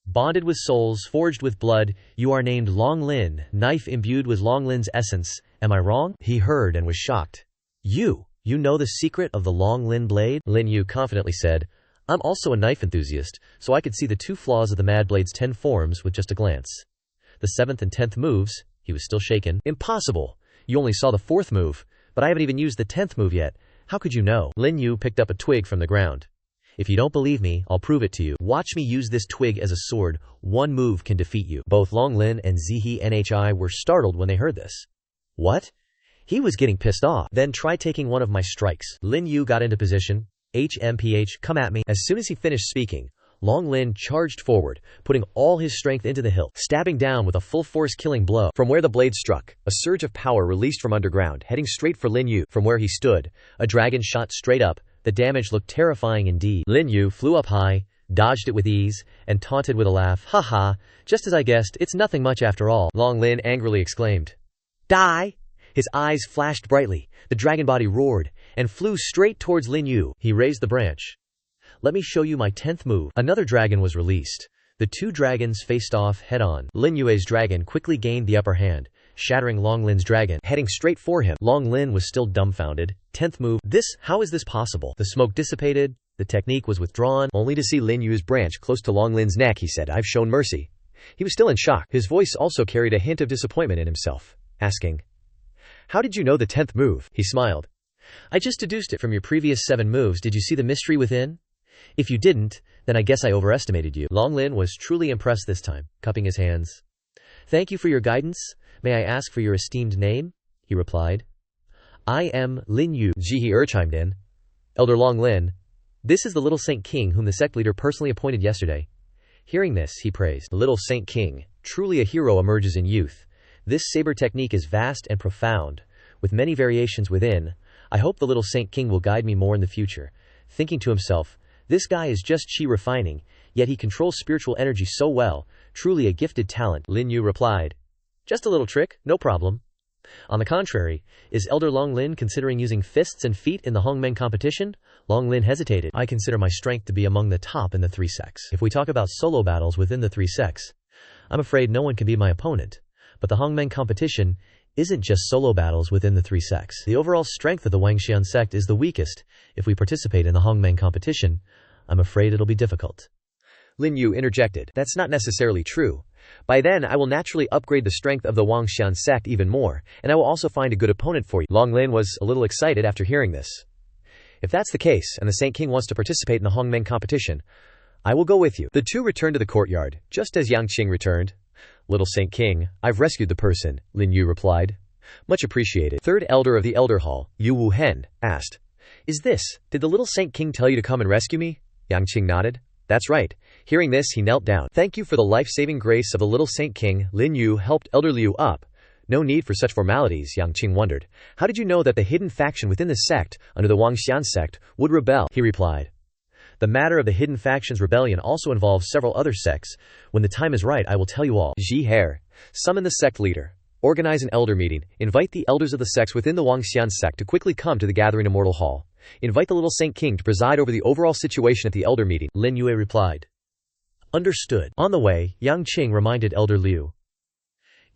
bonded with souls, forged with blood, you are named Long Lin, knife imbued with Long Lin's essence. Am I wrong? He heard and was shocked. You know the secret of the Long Lin blade? Lin Yue confidently said, I'm also a knife enthusiast, so I could see the 2 flaws of the Mad Blade's 10 forms with just a glance. The 7th and 10th moves, he was still shaken. Impossible! You only saw the 4th move, but I haven't even used the 10th move yet. How could you know? Lin Yue picked up a twig from the ground. If you don't believe me, I'll prove it to you. Watch me use this twig as a sword. 1 move can defeat you. Both Long Lin and Zihe Nhi were startled when they heard this. What? He was getting pissed off. Then try taking one of my strikes. Lin Yue got into position. HMPH, come at me. As soon as he finished speaking, Long Lin charged forward, putting all his strength into the hilt, stabbing down with a full-force killing blow. From where the blade struck, a surge of power released from underground, heading straight for Lin Yue. From where he stood, a dragon shot straight up. The damage looked terrifying indeed. Lin Yue flew up high, dodged it with ease, and taunted with a laugh. Ha ha, just as I guessed, it's nothing much after all. Long Lin angrily exclaimed. Die! His eyes flashed brightly, the dragon body roared, and flew straight towards Lin Yue. He raised the branch. Let me show you my 10th move. Another dragon was released. The 2 dragons faced off head-on. Lin Yue's dragon quickly gained the upper hand, shattering Long Lin's dragon, heading straight for him. Long Lin was still dumbfounded. 10th move. How is this possible? The smoke dissipated, the technique was withdrawn, only to see Lin Yue's branch close to Long Lin's neck. He said, I've shown mercy. He was still in shock. His voice also carried a hint of disappointment in himself, asking, how did you know the 10th move? He smiled. I just deduced it from your previous 7 moves. Did you see the mystery within? If you didn't, then I guess I overestimated you. Long Lin was truly impressed this time, cupping his hands. Thank you for your guidance. May I ask for your esteemed name? He replied. I am Lin Yue. Zihe chimed in. Elder Long Lin, this is the Little Saint King whom the sect leader personally appointed yesterday. Hearing this, he praised. The Little Saint King, truly a hero, emerges in youth. This saber technique is vast and profound, with many variations within. I hope the Little Saint King will guide me more in the future. Thinking to himself, this guy is just chi refining, yet he controls spiritual energy so well, truly a gifted talent. Lin Yue replied. Just a little trick, no problem. On the contrary, is Elder Long Lin considering using fists and feet in the Hongmeng competition? Long Lin hesitated. I consider my strength to be among the top in the 3 sects. If we talk about solo battles within the 3 sects, I'm afraid no one can be my opponent. But the Hongmeng competition isn't just solo battles within the 3 sects. The overall strength of the Wangxian sect is the weakest. If we participate in the Hongmeng competition, I'm afraid it'll be difficult. Lin Yue interjected. That's not necessarily true. By then, I will naturally upgrade the strength of the Wangxian sect even more, and I will also find a good opponent for you. Long Lin was a little excited after hearing this. If that's the case, and the Saint King wants to participate in the Hongmeng competition, I will go with you. The 2 returned to the courtyard, just as Yang Qing returned. Little Saint King, I've rescued the person, Lin Yue replied. Much appreciated. 3rd Elder of the Elder Hall, Yu Wu Hen, asked, did the Little Saint King tell you to come and rescue me? Yang Qing nodded. That's right. Hearing this, he knelt down. Thank you for the life-saving grace of the Little Saint King. Lin Yue helped Elder Liu up. No need for such formalities, Yang Qing wondered. How did you know that the hidden faction within the sect, under the Wangxian sect, would rebel? He replied. The matter of the hidden faction's rebellion also involves several other sects. When the time is right, I will tell you all. Zihe, summon the sect leader. Organize an elder meeting. Invite the elders of the sects within the Wangxian sect to quickly come to the Gathering Immortal Hall. Invite the Little Saint King to preside over the overall situation at the elder meeting, Lin Yue replied. Understood. On the way, Yang Qing reminded Elder Liu.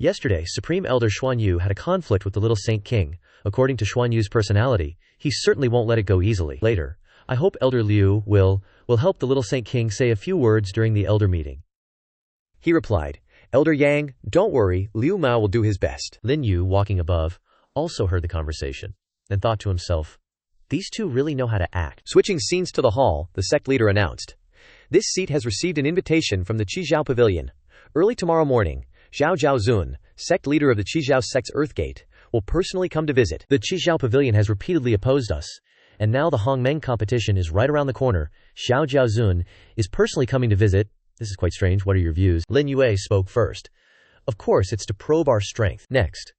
Yesterday, Supreme Elder Xuan Yu had a conflict with the Little Saint King. According to Xuan Yu's personality, he certainly won't let it go easily. Later, I hope Elder Liu will help the Little Saint King say a few words during the elder meeting. He replied, Elder Yang, don't worry, Liu Mao will do his best. Lin Yue, walking above, also heard the conversation, and thought to himself, these two really know how to act. Switching scenes to the hall, the sect leader announced, this seat has received an invitation from the Qizhao Pavilion. Early tomorrow morning, Zhao Zhaozun, sect leader of the Qizhao sect's Earthgate, will personally come to visit. The Qizhao Pavilion has repeatedly opposed us, and now the Hongmeng competition is right around the corner. Zhao Zhaozun is personally coming to visit. This is quite strange. What are your views? Lin Yue spoke first. Of course, it's to probe our strength. Next,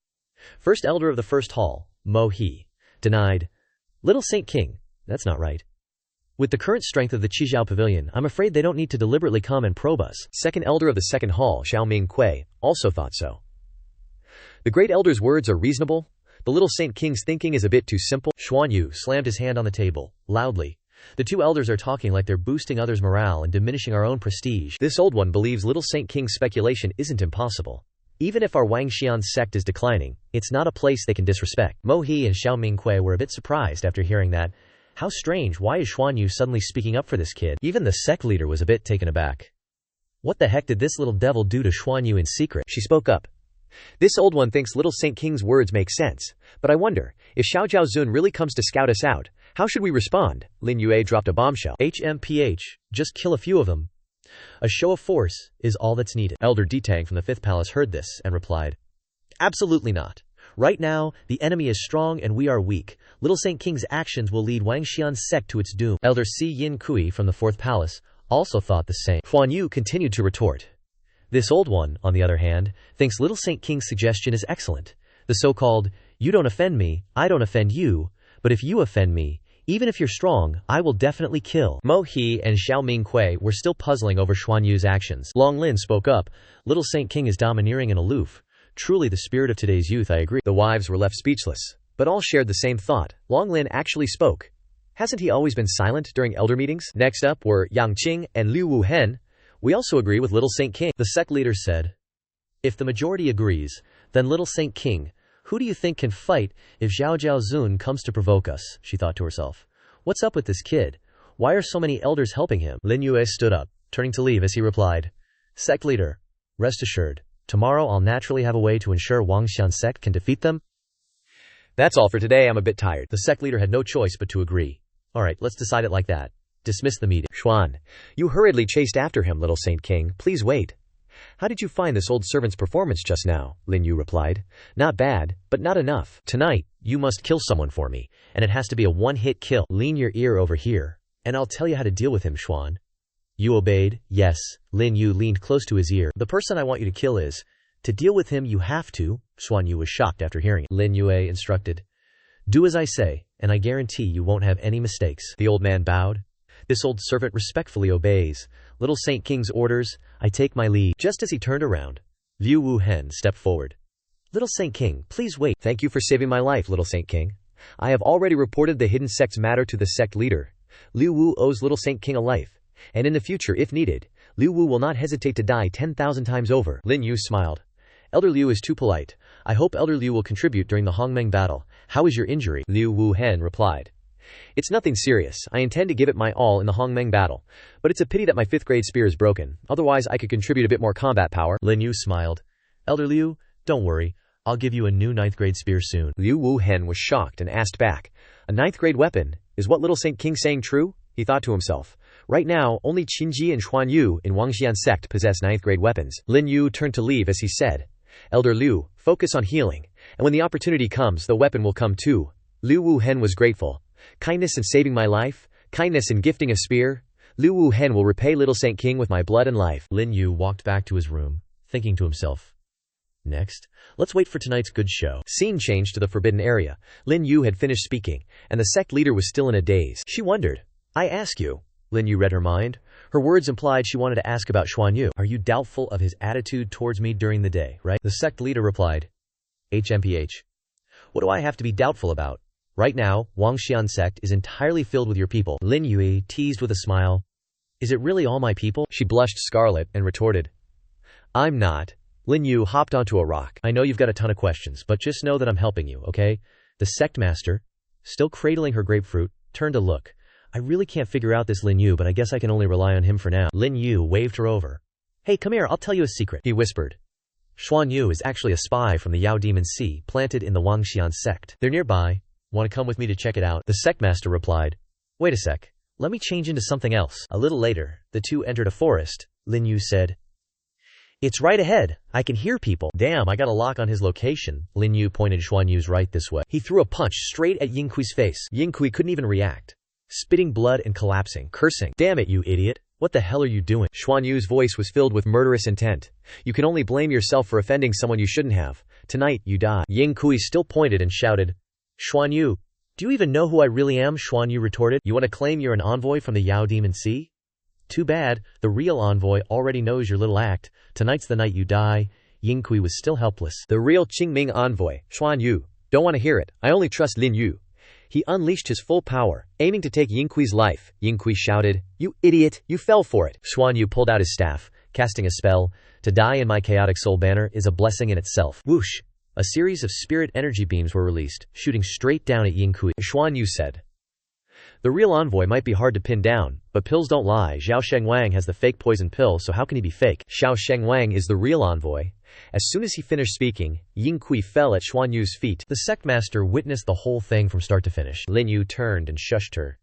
First Elder of the First Hall, Mo He, denied. Little Saint King, that's not right. With the current strength of the Qizhao Pavilion, I'm afraid they don't need to deliberately come and probe us. Second Elder of the Second Hall, Xiaoming Kui, also thought so. The Great Elder's words are reasonable. The Little Saint King's thinking is a bit too simple. Xuan Yu slammed his hand on the table, loudly. The two elders are talking like they're boosting others' morale and diminishing our own prestige. This old one believes Little Saint King's speculation isn't impossible. Even if our Wang Xian's sect is declining, it's not a place they can disrespect. Mo He and Xiaoming Kui were a bit surprised after hearing that. How strange, why is Xuan Yu suddenly speaking up for this kid? Even the sect leader was a bit taken aback. What the heck did this little devil do to Xuan Yu in secret? She spoke up. This old one thinks Little Saint King's words make sense, but I wonder, if Xiao Zhaozun really comes to scout us out, how should we respond? Lin Yue dropped a bombshell. HMPH, just kill a few of them. A show of force is all that's needed. Elder Ditang from the Fifth Palace heard this and replied, absolutely not. Right now, the enemy is strong and we are weak. Little Saint King's actions will lead Wang Xian's sect to its doom. Elder Si Yin Kui from the Fourth Palace also thought the same. Xuan Yu continued to retort. This old one, on the other hand, thinks Little Saint King's suggestion is excellent. The so-called, you don't offend me, I don't offend you, but if you offend me, even if you're strong, I will definitely kill. Mo He and Xiaoming Kui were still puzzling over Xuan Yu's actions. Long Lin spoke up. Little Saint King is domineering and aloof. Truly the spirit of today's youth, I agree. The wives were left speechless, but all shared the same thought. Long Lin actually spoke. Hasn't he always been silent during elder meetings? Next up were Yang Qing and Liu Wuhen. We also agree with Little Saint King. The sect leader said, if the majority agrees, then Little Saint King, who do you think can fight if Zhao Zhaozun comes to provoke us? She thought to herself. What's up with this kid? Why are so many elders helping him? Lin Yue stood up, turning to leave as he replied, sect leader, rest assured, tomorrow I'll naturally have a way to ensure Wang Xian's sect can defeat them. That's all for today, I'm a bit tired. The sect leader had no choice but to agree. Alright, let's decide it like that. Dismiss the meeting. Xuan, you hurriedly chased after him, Little Saint King. Please wait. How did you find this old servant's performance just now? Lin Yue replied. Not bad, but not enough. Tonight, you must kill someone for me, and it has to be a one-hit kill. Lean your ear over here, and I'll tell you how to deal with him, Xuan. You obeyed? Yes. Lin Yue leaned close to his ear. The person I want you to kill is, to deal with him you have to. Xuan Yu was shocked after hearing it. Lin Yue instructed. Do as I say, and I guarantee you won't have any mistakes. The old man bowed. This old servant respectfully obeys. Little Saint King's orders, I take my leave. Just as he turned around, Liu Wuhen stepped forward. Little Saint King, please wait. Thank you for saving my life, Little Saint King. I have already reported the hidden sect's matter to the sect leader. Liu Wu owes Little Saint King a life, and in the future, if needed, Liu Wu will not hesitate to die 10,000 times over. Lin Yue smiled. Elder Liu is too polite. I hope Elder Liu will contribute during the Hongmeng battle. How is your injury? Liu Wuhen replied. It's nothing serious. I intend to give it my all in the Hongmeng battle, but it's a pity that my 5th grade spear is broken. Otherwise, I could contribute a bit more combat power. Lin Yue smiled. Elder Liu, don't worry. I'll give you a new 9th grade spear soon. Liu Wuhen was shocked and asked back, a 9th grade weapon? Is what Little Saint King saying true? He thought to himself. Right now, only Qinji and Xuan Yu in Wang Xian's sect possess 9th grade weapons. Lin Yue turned to leave as he said, Elder Liu, focus on healing, and when the opportunity comes, the weapon will come too. Liu Wuhen was grateful. Kindness in saving my life, kindness in gifting a spear. Liu Wuhen will repay Little Saint King with my blood and life. Lin Yue walked back to his room, thinking to himself. Next, let's wait for tonight's good show. Scene changed to the forbidden area. Lin Yue had finished speaking, and the sect leader was still in a daze. She wondered. I ask you. Lin Yue read her mind. Her words implied she wanted to ask about Xuan Yu. Are you doubtful of his attitude towards me during the day, right? The sect leader replied. HMPH. What do I have to be doubtful about? Right now, Wang Xian sect is entirely filled with your people. Lin Yue teased with a smile. Is it really all my people? She blushed scarlet and retorted. I'm not. Lin Yue hopped onto a rock. I know you've got a ton of questions, but just know that I'm helping you, okay? The sect master, still cradling her grapefruit, turned to look. I really can't figure out this Lin Yue, but I guess I can only rely on him for now. Lin Yue waved her over. Hey, come here, I'll tell you a secret, he whispered. Xuan Yu is actually a spy from the Yao Demon Sea, planted in the Wangxian sect. They're nearby. Want to come with me to check it out? The sect master replied. Wait a sec. Let me change into something else. A little later, the two entered a forest. Lin Yue said, It's right ahead. I can hear people. Damn, I got a lock on his location. Lin Yue pointed Xuan Yu's right this way. He threw a punch straight at Ying Kui's face. Ying Kui couldn't even react. Spitting blood and collapsing, cursing. Damn it, you idiot. What the hell are you doing? Xuan Yu's voice was filled with murderous intent. You can only blame yourself for offending someone you shouldn't have. Tonight, you die. Ying Kui still pointed and shouted, Xuan Yu, do you even know who I really am? Xuan Yu retorted. You want to claim you're an envoy from the Yao Demon Sea? Too bad, the real envoy already knows your little act. Tonight's the night you die. Ying Kui was still helpless. The real Qingming envoy, Xuan Yu. Don't want to hear it. I only trust Lin Yue. He unleashed his full power, aiming to take Ying Kui's life. Ying Kui shouted, You idiot, you fell for it. Xuan Yu pulled out his staff, casting a spell. To die in my chaotic soul banner is a blessing in itself. Whoosh! A series of spirit energy beams were released, shooting straight down at Ying Kui. Xuan Yu said, The real envoy might be hard to pin down, but pills don't lie. Zhao Shengwang has the fake poison pill, so how can he be fake? Zhao Shengwang is the real envoy. As soon as he finished speaking, Ying Kui fell at Xuan Yu's feet. The sect master witnessed the whole thing from start to finish. Lin Yue turned and shushed her.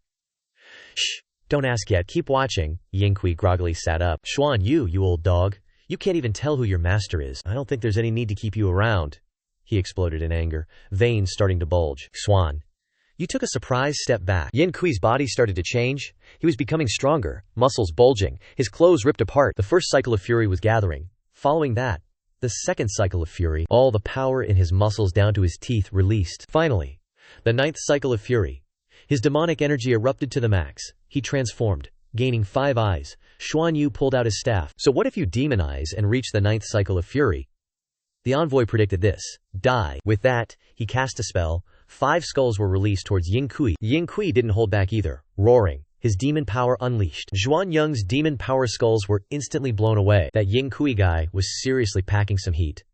Shh, don't ask yet, keep watching. Ying Kui groggily sat up. Xuan Yu, you old dog. You can't even tell who your master is. I don't think there's any need to keep you around. He exploded in anger, veins starting to bulge. Xuan, you took a surprise step back. Ying Kui's body started to change. He was becoming stronger, muscles bulging, his clothes ripped apart. The first cycle of fury was gathering. Following that, the second cycle of fury, all the power in his muscles down to his teeth released. Finally, the ninth cycle of fury. His demonic energy erupted to the max. He transformed, gaining 5 eyes. Xuan Yu pulled out his staff. So what if you demonize and reach the ninth cycle of fury? The envoy predicted this. Die. With that, he cast a spell. 5 skulls were released towards Ying Kui. Ying Kui didn't hold back either, roaring, his demon power unleashed. Zhuan Yang's demon power skulls were instantly blown away. That Ying Kui guy was seriously packing some heat,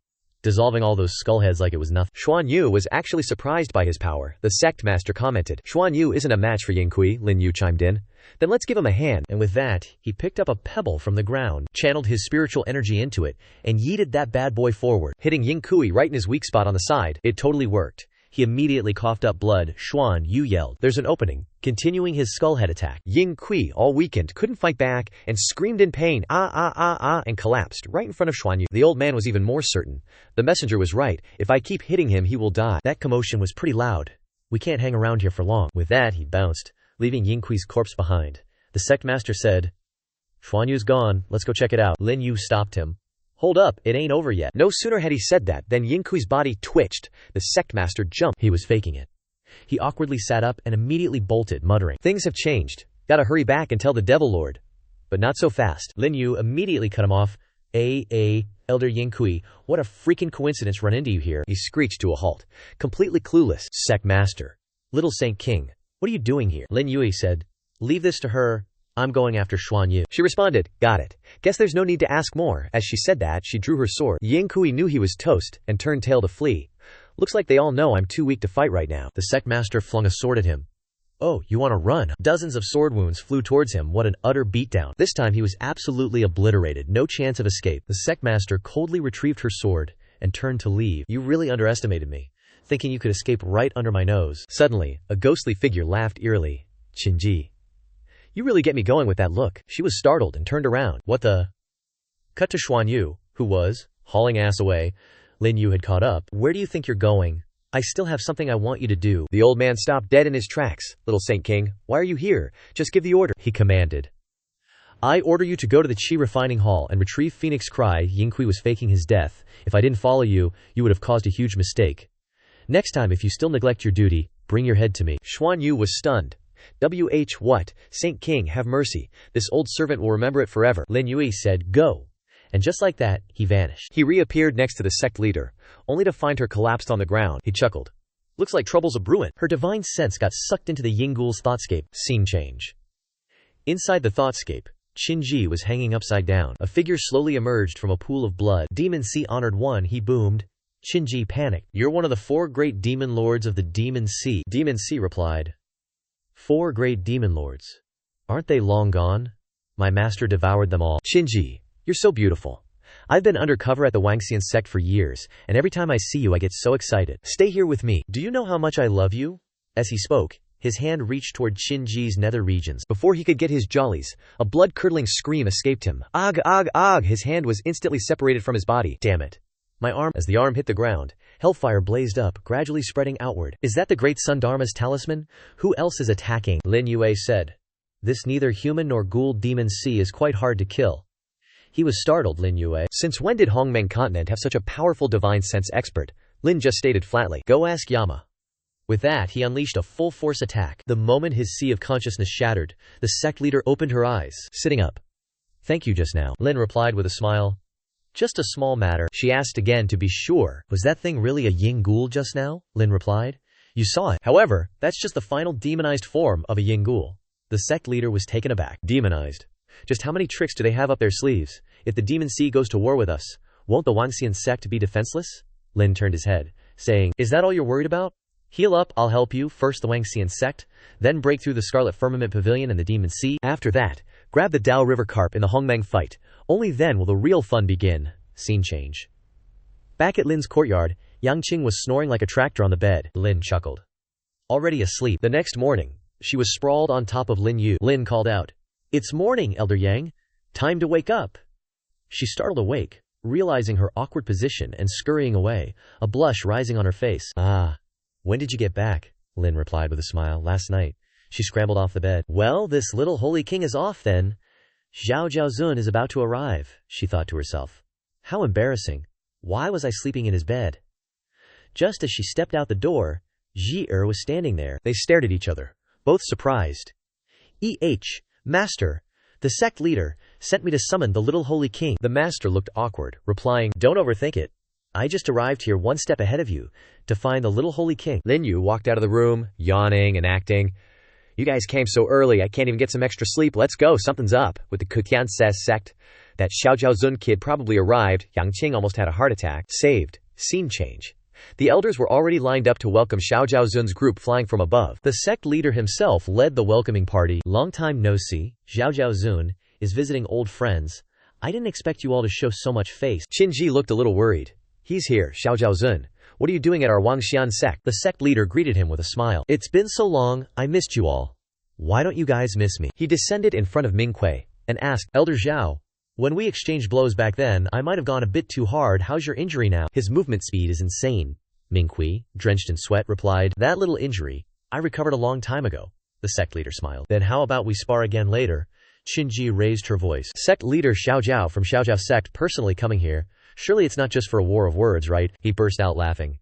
dissolving all those skull heads like it was nothing. Xuan Yu was actually surprised by his power. The sect master commented. Xuan Yu isn't a match for Ying Kui, Lin Yue chimed in. Then let's give him a hand. And with that, he picked up a pebble from the ground, channeled his spiritual energy into it, and yeeted that bad boy forward, hitting Ying Kui right in his weak spot on the side. It totally worked. He immediately coughed up blood. Xuan Yu yelled, There's an opening, continuing his skullhead attack. Ying Kui, all weakened, couldn't fight back, and screamed in pain, and collapsed right in front of Xuan Yu. The old man was even more certain. The messenger was right. If I keep hitting him, he will die. That commotion was pretty loud. We can't hang around here for long. With that, he bounced, leaving Ying Kui's corpse behind. The sect master said, Xuan Yu's gone, let's go check it out. Lin Yue stopped him. Hold up, it ain't over yet. No sooner had he said that than Ying Kui's body twitched. The sect master jumped. He was faking it. He awkwardly sat up and immediately bolted, muttering, Things have changed. Gotta hurry back and tell the Devil Lord. But not so fast. Lin Yue immediately cut him off. Elder Ying Kui, what a freaking coincidence run into you here. He screeched to a halt, completely clueless. Sect master. Little Saint King, what are you doing here? Lin Yue said, Leave this to her. I'm going after Xuan Yu. She responded, Got it. Guess there's no need to ask more. As she said that, she drew her sword. Ying Kui knew he was toast and turned tail to flee. Looks like they all know I'm too weak to fight right now. The sect master flung a sword at him. Oh, you want to run? Dozens of sword wounds flew towards him. What an utter beatdown. This time he was absolutely obliterated. No chance of escape. The sect master coldly retrieved her sword and turned to leave. You really underestimated me, thinking you could escape right under my nose. Suddenly, a ghostly figure laughed eerily. Qinji. You really get me going with that look. She was startled and turned around. What the? Cut to Xuan Yu, who was hauling ass away. Lin Yue had caught up. Where do you think you're going? I still have something I want you to do. The old man stopped dead in his tracks. Little Saint King, why are you here? Just give the order, he commanded. I order you to go to the Qi refining hall and retrieve Phoenix Cry. Ying Kui was faking his death. If I didn't follow you, you would have caused a huge mistake. Next time, if you still neglect your duty, bring your head to me. Xuan Yu was stunned. What? Saint King, have mercy. This old servant will remember it forever. Lin Yue said, Go. And just like that, he vanished. He reappeared next to the sect leader, only to find her collapsed on the ground. He chuckled. Looks like trouble's a brewing. Her divine sense got sucked into the Ying Gul's thoughtscape. Scene change. Inside the thoughtscape, Qinji was hanging upside down. A figure slowly emerged from a pool of blood. Demon Sea Honored One, he boomed. Qinji panicked. You're one of the 4 great demon lords of the Demon Sea. Demon Sea replied. 4 great demon lords. Aren't they long gone? My master devoured them all. Qinji, you're so beautiful. I've been undercover at the Wangxian sect for years, and every time I see you I get so excited. Stay here with me. Do you know how much I love you? As he spoke, his hand reached toward Qinji's nether regions. Before he could get his jollies, a blood-curdling scream escaped him. Ag, ag, ag! His hand was instantly separated from his body. Damn it. My arm. As the arm hit the ground, hellfire blazed up, gradually spreading outward. Is that the great Sun Dharma's talisman? Who else is attacking? Lin Yue said. This neither human nor ghoul demon sea is quite hard to kill. He was startled. Lin Yue. Since when did Hongmeng Continent have such a powerful divine sense expert? Lin just stated flatly. Go ask Yama. With that, he unleashed a full-force attack. The moment his sea of consciousness shattered, the sect leader opened her eyes. Sitting up. Thank you just now. Lin replied with a smile. Just a small matter. She asked again to be sure. Was that thing really a yin ghoul just now? Lin replied. You saw it. However, that's just the final demonized form of a yin ghoul. The sect leader was taken aback. Demonized. Just how many tricks do they have up their sleeves? If the demon sea goes to war with us, won't the Wangxian sect be defenseless? Lin turned his head, saying, Is that all you're worried about? Heal up, I'll help you. First the Wangxian sect, then break through the Scarlet Firmament Pavilion and the Demon Sea. After that, grab the Dao River Carp in the Hongmeng fight. Only then will the real fun begin. Scene change. Back at Lin's courtyard, Yang Qing was snoring like a tractor on the bed. Lin chuckled. Already asleep. The next morning, she was sprawled on top of Lin Yue. Lin called out, It's morning, Elder Yang. Time to wake up. She startled awake, realizing her awkward position and scurrying away, a blush rising on her face. Ah. When did you get back? Lin replied with a smile. Last night. She scrambled off the bed. Well, this little holy king is off then. Zhao Zhaozun is about to arrive, she thought to herself. How embarrassing. Why was I sleeping in his bed? Just as she stepped out the door, Ji was standing there. They stared at each other, both surprised. Master, the sect leader, sent me to summon the little holy king. The master looked awkward, replying, Don't overthink it. I just arrived here one step ahead of you, to find the little holy king. Lin Yue walked out of the room, yawning and acting. You guys came so early, I can't even get some extra sleep. Let's go, something's up. With the Kutian sect, that Xiao Zhaozun kid probably arrived. Yang Qing almost had a heart attack. Saved. Scene change. The elders were already lined up to welcome Xiao Zhaozun's group flying from above. The sect leader himself led the welcoming party. Long time no see, Xiao Zhaozun is visiting old friends. I didn't expect you all to show so much face. Qinji looked a little worried. He's here, Xiao Zhaozun. What are you doing at our Wangxian sect? The sect leader greeted him with a smile. It's been so long, I missed you all. Why don't you guys miss me? He descended in front of Ming Kui and asked, Elder Zhao, when we exchanged blows back then, I might have gone a bit too hard. How's your injury now? His movement speed is insane. Ming Kui, drenched in sweat, replied, That little injury, I recovered a long time ago. The sect leader smiled. Then how about we spar again later? Qinji raised her voice. Sect leader Xiao Zhao from Xiao Zhao sect personally coming here. Surely it's not just for a war of words, right? He burst out laughing.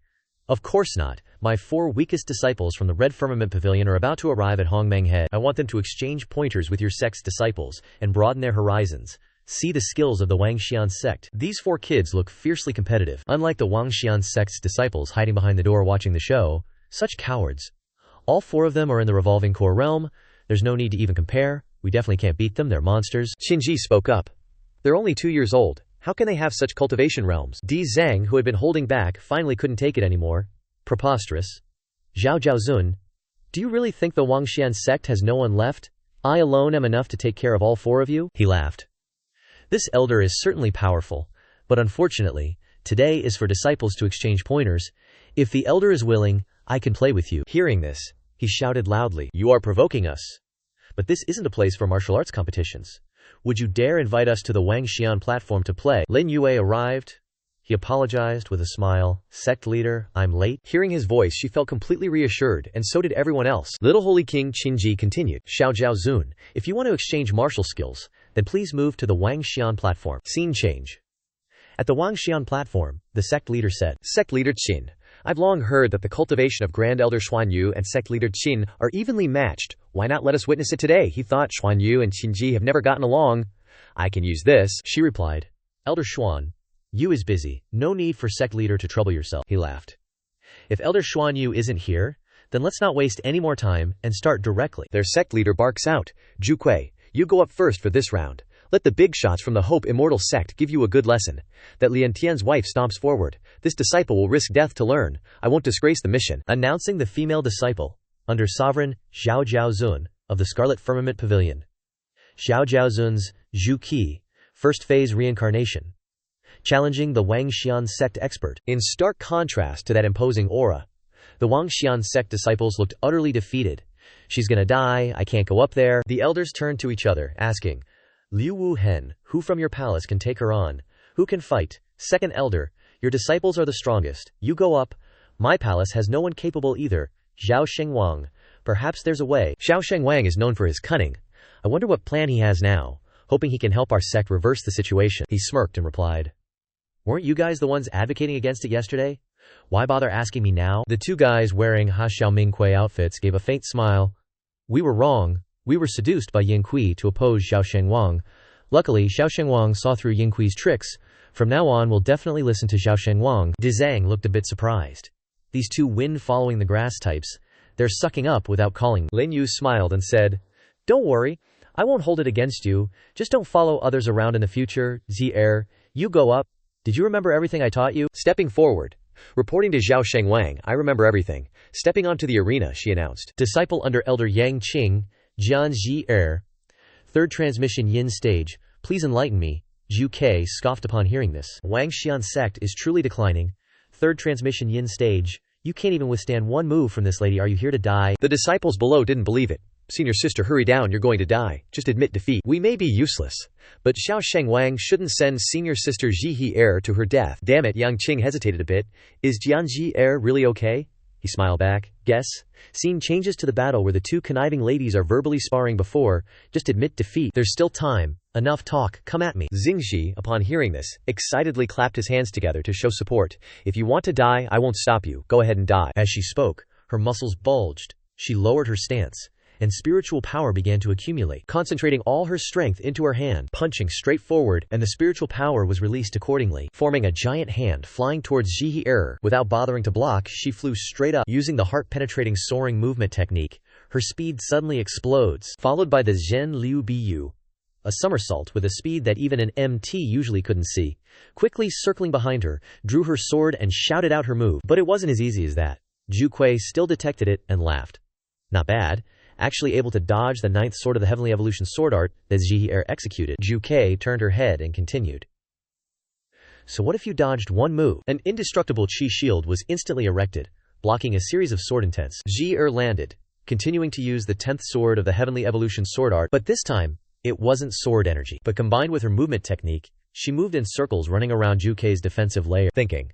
Of course not. My 4 weakest disciples from the Red Firmament Pavilion are about to arrive at Hongmeng Head. I want them to exchange pointers with your sect's disciples and broaden their horizons. See the skills of the Wangxian sect. These 4 kids look fiercely competitive. Unlike the Wangxian sect's disciples hiding behind the door watching the show, such cowards. All 4 of them are in the revolving core realm. There's no need to even compare. We definitely can't beat them. They're monsters. Qinji spoke up. They're only 2 years old. How can they have such cultivation realms? Di Zhang, who had been holding back, finally couldn't take it anymore. Preposterous. Zhao Zhaozun, do you really think the Wangxian sect has no one left? I alone am enough to take care of all 4 of you? He laughed. This elder is certainly powerful, but unfortunately, today is for disciples to exchange pointers. If the elder is willing, I can play with you. Hearing this, he shouted loudly, You are provoking us. But this isn't a place for martial arts competitions. Would you dare invite us to the Wangxian platform to play? Lin Yue arrived. He apologized with a smile. Sect leader, I'm late. Hearing his voice, she felt completely reassured, and so did everyone else. Little Holy King Qinji continued. Xiao Zhaozun, if you want to exchange martial skills, then please move to the Wangxian platform. Scene change. At the Wangxian platform, the sect leader said, Sect leader Qin, I've long heard that the cultivation of Grand Elder Xuanyu and Sect Leader Qin are evenly matched. Why not let us witness it today? He thought Xuanyu and Qinji have never gotten along. I can use this, she replied. Elder Xuan, Yu is busy. No need for Sect Leader to trouble yourself. He laughed. If Elder Xuanyu isn't here, then let's not waste any more time and start directly. Their Sect Leader barks out. Ju Kui, You go up first for this round. Let the big shots from the Hope Immortal sect give you a good lesson. That Lian Tian's wife stomps forward. This disciple will risk death to learn. I won't disgrace the mission. Announcing the female disciple, under Sovereign Zhao Zhaozun of the Scarlet Firmament Pavilion. Zhao Zhaozun's Zhu Qi, first phase reincarnation. Challenging the Wangxian sect expert. In stark contrast to that imposing aura, the Wangxian sect disciples looked utterly defeated. She's gonna die, I can't go up there. The elders turned to each other, asking, Liu Wu Hen, who from your palace can take her on? Who can fight? Second elder, your disciples are the strongest. You go up. My palace has no one capable either. Zhao Shengwang. Perhaps there's a way. Zhao Shengwang is known for his cunning. I wonder what plan he has now, hoping he can help our sect reverse the situation. He smirked and replied, Weren't you guys the ones advocating against it yesterday? Why bother asking me now? The two guys wearing Ha Xiaomingquei outfits gave a faint smile. We were wrong. We were seduced by Yin Kui to oppose Zhao Shengwang. Luckily, Zhao Shengwang saw through Yin Kui's tricks. From now on, we'll definitely listen to Zhao Shengwang. De Zhang looked a bit surprised. These two wind following the grass types, they're sucking up without calling. Lin Yue smiled and said, Don't worry. I won't hold it against you. Just don't follow others around in the future. Z-Air, you go up. Did you remember everything I taught you? Stepping forward. Reporting to Zhao Shengwang, I remember everything. Stepping onto the arena, she announced. Disciple under Elder Yang Qing, Jian Ji-Er. Third transmission Yin stage. Please enlighten me. Zhu Ke scoffed upon hearing this. Wangxian sect is truly declining. Third transmission Yin stage. You can't even withstand one move from this lady. Are you here to die? The disciples below didn't believe it. Senior sister, hurry down, you're going to die. Just admit defeat. We may be useless, but Zhao Shengwang shouldn't send senior sister Ji-Er to her death. Damn it, Yang Qing hesitated a bit. Is Jian Ji-Er really okay? He smiled back. Guess. Scene changes to the battle where the two conniving ladies are verbally sparring before. Just admit defeat. There's still time. Enough talk. Come at me. Xingxi, upon hearing this, excitedly clapped his hands together to show support. If you want to die, I won't stop you. Go ahead and die. As she spoke, her muscles bulged. She lowered her stance, and spiritual power began to accumulate, concentrating all her strength into her hand, punching straight forward, and the spiritual power was released accordingly, forming a giant hand flying towards Ji-Er. Without bothering to block, she flew straight up, using the heart-penetrating soaring movement technique. Her speed suddenly explodes, followed by the Zhen Liu Bu, a somersault with a speed that even an MT usually couldn't see. Quickly circling behind her, drew her sword and shouted out her move. But it wasn't as easy as that. Zhu Kui still detected it and laughed. Not bad. Actually able to dodge the ninth sword of the Heavenly Evolution sword art that Ji-Er executed. Zhu Kui turned her head and continued. So what if you dodged one move? An indestructible chi shield was instantly erected, blocking a series of sword intents. Ji-Er landed, continuing to use the 10th sword of the Heavenly Evolution sword art, but this time, it wasn't sword energy. But combined with her movement technique, she moved in circles running around Zhu Kui's defensive layer, thinking,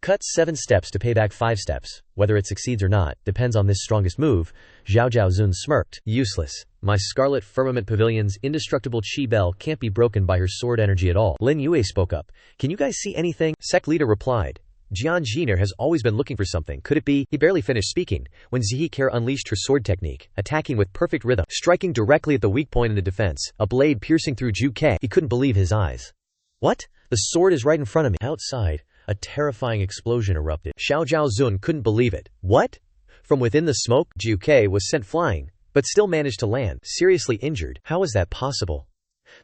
cut 7 steps to pay back 5 steps. Whether it succeeds or not, depends on this strongest move. Zhao Zhaozun smirked. Useless. My Scarlet Firmament Pavilion's indestructible chi bell can't be broken by her sword energy at all. Lin Yue spoke up. Can you guys see anything? Sect Leader replied. Jian Jiner has always been looking for something. Could it be? He barely finished speaking when Zihikar unleashed her sword technique, attacking with perfect rhythm, striking directly at the weak point in the defense, a blade piercing through Zhu Ke. He couldn't believe his eyes. What? The sword is right in front of me. Outside, a terrifying explosion erupted. Xiao Zhaozun couldn't believe it. What? From within the smoke, Zhu Ke was sent flying, but still managed to land, seriously injured. How is that possible?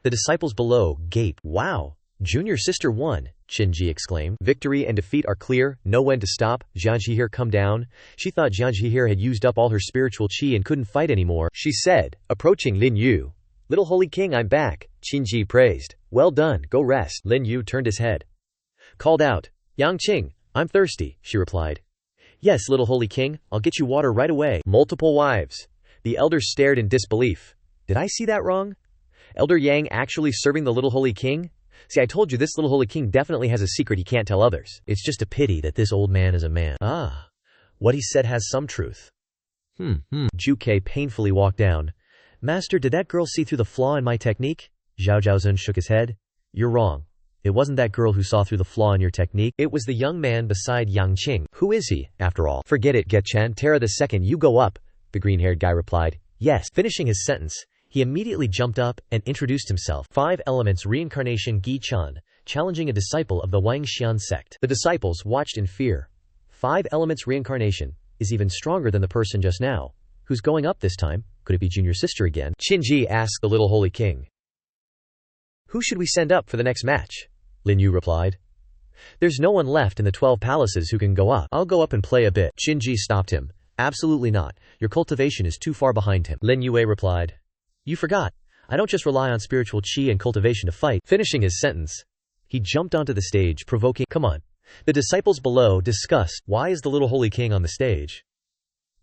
The disciples below gaped. Wow! Junior sister won, Qinji exclaimed. Victory and defeat are clear, know when to stop. Jian Jihir, come down. She thought Jian Jihir had used up all her spiritual chi and couldn't fight anymore. She said, approaching Lin Yue. Little Holy King, I'm back. Qinji praised. Well done, go rest. Lin Yue turned his head. Called out, Yang Qing, I'm thirsty, she replied. Yes, little Holy King, I'll get you water right away. Multiple wives. The elders stared in disbelief. Did I see that wrong? Elder Yang actually serving the little Holy King? See, I told you this little Holy King definitely has a secret he can't tell others. It's just a pity that this old man is a man. Ah, what he said has some truth. Zhu Ke painfully walked down. Master, did that girl see through the flaw in my technique? Zhao Zhaozun shook his head. You're wrong. It wasn't that girl who saw through the flaw in your technique. It was the young man beside Yang Qing. Who is he, after all? Forget it, Getchen. Terra the second, you go up, the green-haired guy replied. Yes. Finishing his sentence, he immediately jumped up and introduced himself. 5 elements reincarnation Gi Chan, challenging a disciple of the Wangxian sect. The disciples watched in fear. 5 elements reincarnation is even stronger than the person just now. Who's going up this time? Could it be junior sister again? Qinji asked the little holy king. Who should we send up for the next match? Lin Yue replied. There's no one left in the 12 palaces who can go up. I'll go up and play a bit. Qinji stopped him. Absolutely not. Your cultivation is too far behind him. Lin Yue replied. You forgot. I don't just rely on spiritual qi and cultivation to fight. Finishing his sentence, he jumped onto the stage, provoking, Come on. The disciples below discussed, why is the little holy king on the stage?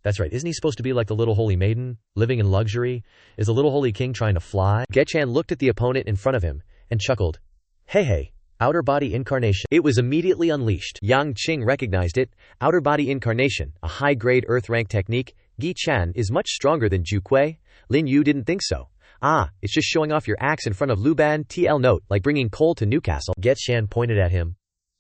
That's right, isn't he supposed to be like the little holy maiden, living in luxury? Is the little holy king trying to fly? Getchen looked at the opponent in front of him and chuckled. Hey, outer body incarnation. It was immediately unleashed. Yang Qing recognized it. Outer body incarnation, a high-grade earth rank technique. Gi Chan is much stronger than Ju Kui. Lin Yue didn't think so. It's just showing off your axe in front of Luban TL note, like bringing coal to Newcastle. Getchen pointed at him.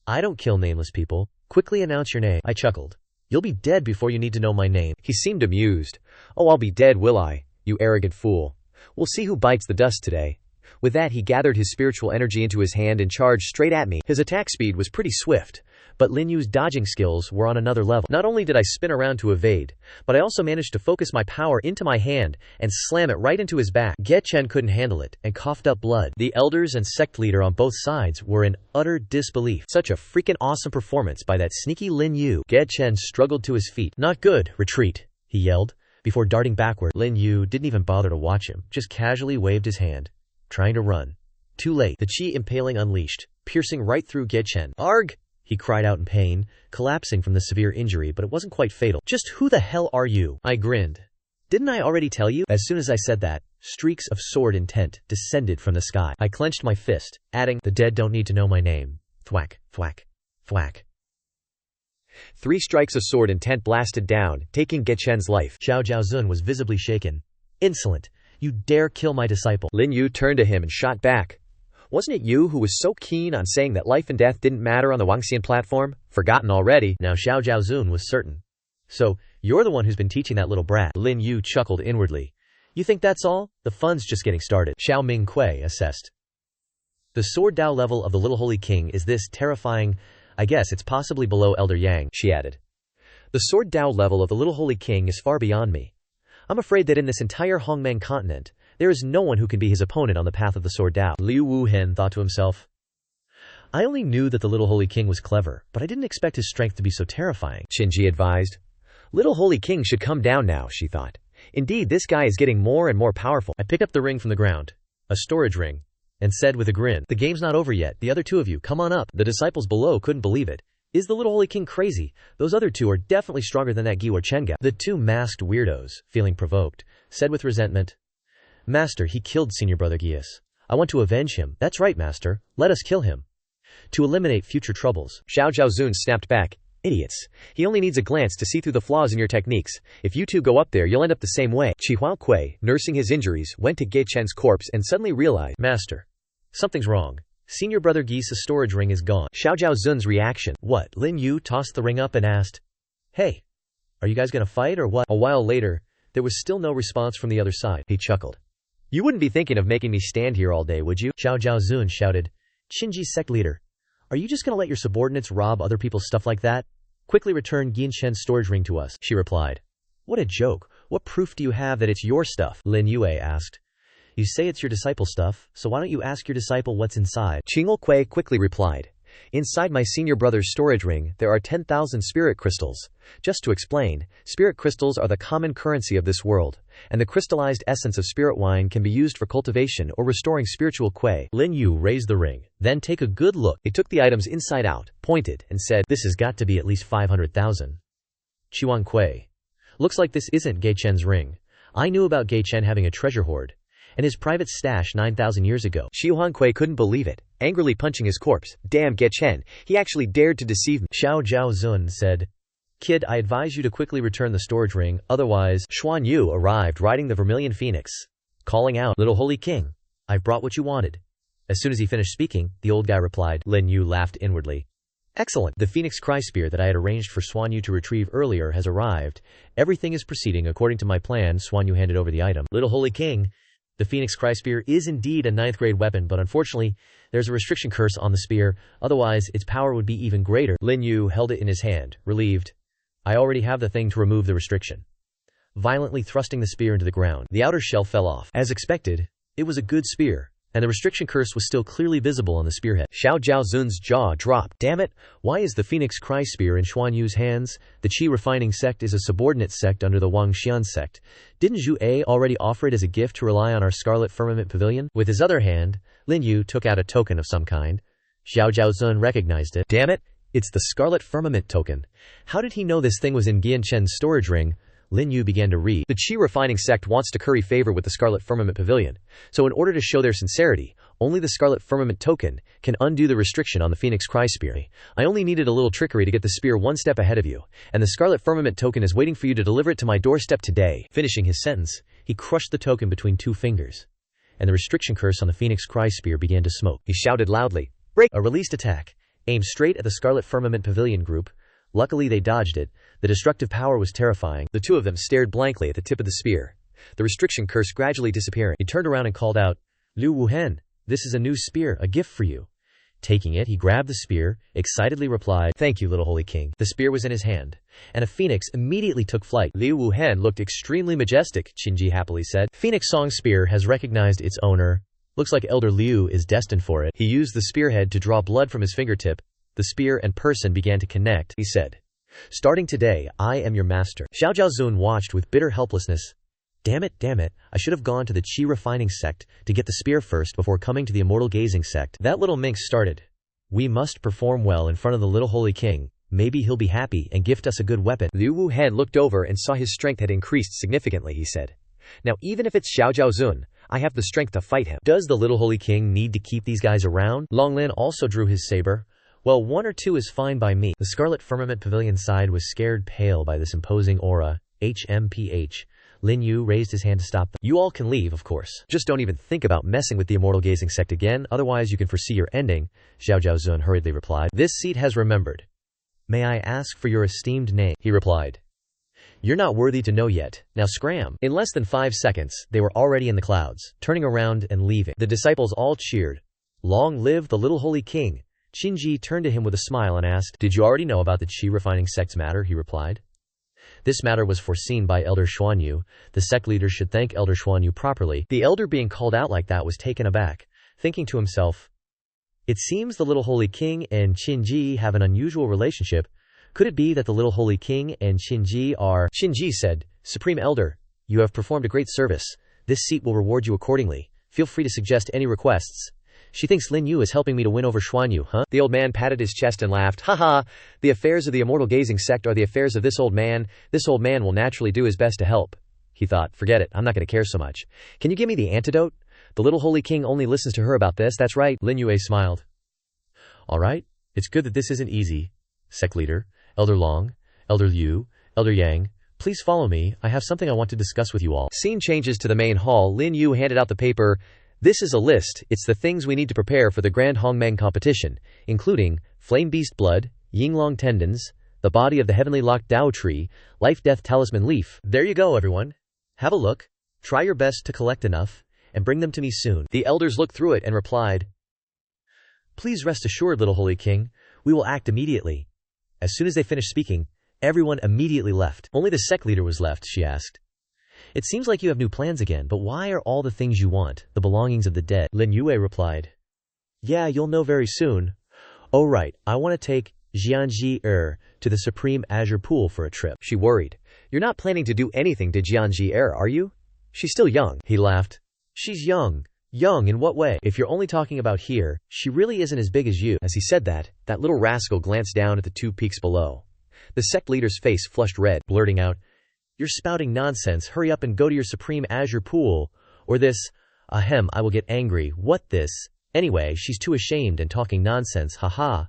I don't kill nameless people. Quickly announce your name. I chuckled. You'll be dead before you need to know my name. He seemed amused. Oh, I'll be dead, will I? You arrogant fool. We'll see who bites the dust today. With that, he gathered his spiritual energy into his hand and charged straight at me. His attack speed was pretty swift, but Lin Yue's dodging skills were on another level. Not only did I spin around to evade, but I also managed to focus my power into my hand and slam it right into his back. Getchen couldn't handle it and coughed up blood. The elders and sect leader on both sides were in utter disbelief. Such a freaking awesome performance by that sneaky Lin Yue. Getchen struggled to his feet. Not good. Retreat, he yelled, before darting backward. Lin Yue didn't even bother to watch him, just casually waved his hand, trying to run. Too late. The chi impaling unleashed, piercing right through Getchen. Arg! He cried out in pain, collapsing from the severe injury, but it wasn't quite fatal. Just who the hell are you? I grinned. Didn't I already tell you? As soon as I said that, streaks of sword intent descended from the sky. I clenched my fist, adding, the dead don't need to know my name. Thwack, thwack, thwack. 3 strikes of sword intent blasted down, taking Getchen's life. Zhao Zhaozun was visibly shaken. Insolent. You dare kill my disciple. Lin Yue turned to him and shot back. Wasn't it you who was so keen on saying that life and death didn't matter on the Wangxian platform? Forgotten already. Now Xiao Zhaozun was certain. So, you're the one who's been teaching that little brat. Lin Yue chuckled inwardly. You think that's all? The fun's just getting started. Xiao Mingkui assessed. The sword Dao level of the little holy king is this terrifying. I guess it's possibly below Elder Yang, she added. The sword Dao level of the little holy king is far beyond me. I'm afraid that in this entire Hongmeng Continent, there is no one who can be his opponent on the path of the sword Dao. Liu Wuhen thought to himself. I only knew that the little holy king was clever, but I didn't expect his strength to be so terrifying. Qinji advised. Little holy king should come down now, she thought. Indeed, this guy is getting more and more powerful. I picked up the ring from the ground, a storage ring, and said with a grin, the game's not over yet. The other two of you, come on up. The disciples below couldn't believe it. Is the little holy king crazy? Those other two are definitely stronger than that Giwa Chenga. The two masked weirdos, feeling provoked, said with resentment, Master, he killed senior brother Gius. I want to avenge him. That's right, Master. Let us kill him. To eliminate future troubles. Xiao Zhaozun snapped back. Idiots. He only needs a glance to see through the flaws in your techniques. If you two go up there, you'll end up the same way. Qi Huangkui, nursing his injuries, went to Ge Chen's corpse and suddenly realized, Master, something's wrong. Senior brother Gisa's storage ring is gone. Xiao Zhaozun's reaction. What? Lin Yue tossed the ring up and asked, Hey, are you guys gonna fight or what? A while later, there was still no response from the other side. He chuckled. You wouldn't be thinking of making me stand here all day, would you? Zhao Zhaozun shouted. Qinji Sect Leader, are you just gonna let your subordinates rob other people's stuff like that? Quickly return Ginshen's storage ring to us, she replied. What a joke. What proof do you have that it's your stuff? Lin Yue asked. You say it's your disciple stuff, so why don't you ask your disciple what's inside? Qing'e Kui quickly replied. Inside my senior brother's storage ring, there are 10,000 spirit crystals. Just to explain, spirit crystals are the common currency of this world, and the crystallized essence of spirit wine can be used for cultivation or restoring spiritual Kui. Lin Yue raised the ring, then take a good look. He took the items inside out, pointed, and said, This has got to be at least 500,000. Chuan Kui. Looks like this isn't Ge Chen's ring. I knew about Ge Chen having a treasure hoard, and his private stash 9,000 years ago. Xi Huangkui couldn't believe it, angrily punching his corpse. Damn Ge Chen, he actually dared to deceive me. Xiao Zhaozun said, Kid, I advise you to quickly return the storage ring, otherwise. Xuan Yu arrived riding the Vermilion Phoenix, calling out, Little Holy King, I've brought what you wanted. As soon as he finished speaking, the old guy replied. Lin Yue laughed inwardly. Excellent. The Phoenix Cry Spear that I had arranged for Xuan Yu to retrieve earlier has arrived. Everything is proceeding according to my plan. Xuan Yu handed over the item. Little Holy King, the Phoenix Cry Spear is indeed a 9th grade weapon, but unfortunately, there's a restriction curse on the spear, otherwise its power would be even greater. Lin Yue held it in his hand, relieved. I already have the thing to remove the restriction. violently thrusting the spear into the ground. The outer shell fell off. As expected, it was a good spear, and the restriction curse was still clearly visible on the spearhead. Xiao Zhaozun's jaw dropped. Damn it, why is the Phoenix Cry spear in Xuan Yu's hands? The Qi Refining Sect is a subordinate sect under the Wangxian sect. Didn't Zhu A already offer it as a gift to rely on our Scarlet Firmament Pavilion? With his other hand, Lin Yue took out a token of some kind. Xiao Zhaozun recognized it. Damn it, it's the Scarlet Firmament token. How did he know this thing was in Gian Chen's storage ring? Lin Yue began to read. The Qi Refining Sect wants to curry favor with the Scarlet Firmament Pavilion, so in order to show their sincerity, only the Scarlet Firmament token can undo the restriction on the Phoenix Cry spear. I only needed a little trickery to get the spear one step ahead of you, and the Scarlet Firmament token is waiting for you to deliver it to my doorstep today. Finishing his sentence, he crushed the token between 2 fingers, and the restriction curse on the Phoenix Cry spear began to smoke. He shouted loudly, "Break!" A released attack, aimed straight at the Scarlet Firmament Pavilion group. Luckily they dodged it. The destructive power was terrifying. The two of them stared blankly at the tip of the spear, the restriction curse gradually disappearing. He turned around and called out, "Liu Wuhen, this is a new spear, a gift for you." Taking it, he grabbed the spear, excitedly replied, "Thank you, little holy king." The spear was in his hand, and a phoenix immediately took flight. Liu Wuhen looked extremely majestic, Qinji happily said. Phoenix Song Spear has recognized its owner. Looks like Elder Liu is destined for it. He used the spearhead to draw blood from his fingertip. The spear and person began to connect. He said, "Starting today, I am your master." Xiao Zhaozun watched with bitter helplessness. Damn it, I should have gone to the Qi Refining Sect to get the spear first before coming to the Immortal Gazing Sect. That little minx started. We must perform well in front of the little holy king. Maybe he'll be happy and gift us a good weapon. Liu Wuhen looked over and saw his strength had increased significantly. He said, "Now even if it's Xiao Zhaozun, I have the strength to fight him." Does the little holy king need to keep these guys around? Long Lin also drew his saber. Well, 1 or 2 is fine by me. The Scarlet Firmament Pavilion side was scared pale by this imposing aura. HMPH. Lin Yue raised his hand to stop them. "You all can leave, of course. Just don't even think about messing with the Immortal Gazing Sect again, otherwise you can foresee your ending," Xiao Zhaozun hurriedly replied. "This seat has remembered." "May I ask for your esteemed name?" he replied. "You're not worthy to know yet. Now scram." In less than 5 seconds, they were already in the clouds, turning around and leaving. The disciples all cheered. "Long live the little holy king." Qinji turned to him with a smile and asked, "Did you already know about the Qi Refining Sect's matter?" He replied. This matter was foreseen by Elder Xuan Yu. The sect leaders should thank Elder Xuan Yu properly. The elder being called out like that was taken aback, thinking to himself, "It seems the little holy king and Qinji have an unusual relationship. Could it be that the little holy king and Qinji are—" Qinji said, "Supreme Elder, you have performed a great service. This seat will reward you accordingly. Feel free to suggest any requests." "She thinks Lin Yue is helping me to win over Xuan Yu, huh?" The old man patted his chest and laughed. "Ha! The affairs of the Immortal Gazing Sect are the affairs of this old man. This old man will naturally do his best to help." He thought, "Forget it, I'm not going to care so much. Can you give me the antidote? The little holy king only listens to her about this." "That's right," Lin Yue smiled. "All right, it's good that this isn't easy. Sect leader, Elder Long, Elder Liu, Elder Yang, please follow me. I have something I want to discuss with you all." Scene changes to the main hall. Lin Yue handed out the paper. "This is a list. It's the things we need to prepare for the Grand Hongmeng competition, including Flame Beast Blood, Yinglong Tendons, the body of the Heavenly Locked Dao Tree, Life-Death Talisman Leaf. There you go, everyone. Have a look. Try your best to collect enough, and bring them to me soon." The elders looked through it and replied, "Please rest assured, little holy king, we will act immediately." As soon as they finished speaking, everyone immediately left. Only the sect leader was left. She asked, "It seems like you have new plans again, but why are all the things you want the belongings of the dead?" Lin Yue replied, "Yeah, you'll know very soon. Oh right, I want to take Jianji to the Supreme Azure Pool for a trip." She worried. "You're not planning to do anything to Jianji, are you? She's still young." He laughed. "She's young. Young in what way? If you're only talking about here, she really isn't as big as you." As he said that little rascal glanced down at the 2 peaks below. The sect leader's face flushed red, blurting out, "You're spouting nonsense. Hurry up and go to your Supreme Azure Pool, or this, I will get angry. What this? Anyway, she's too ashamed and talking nonsense, haha."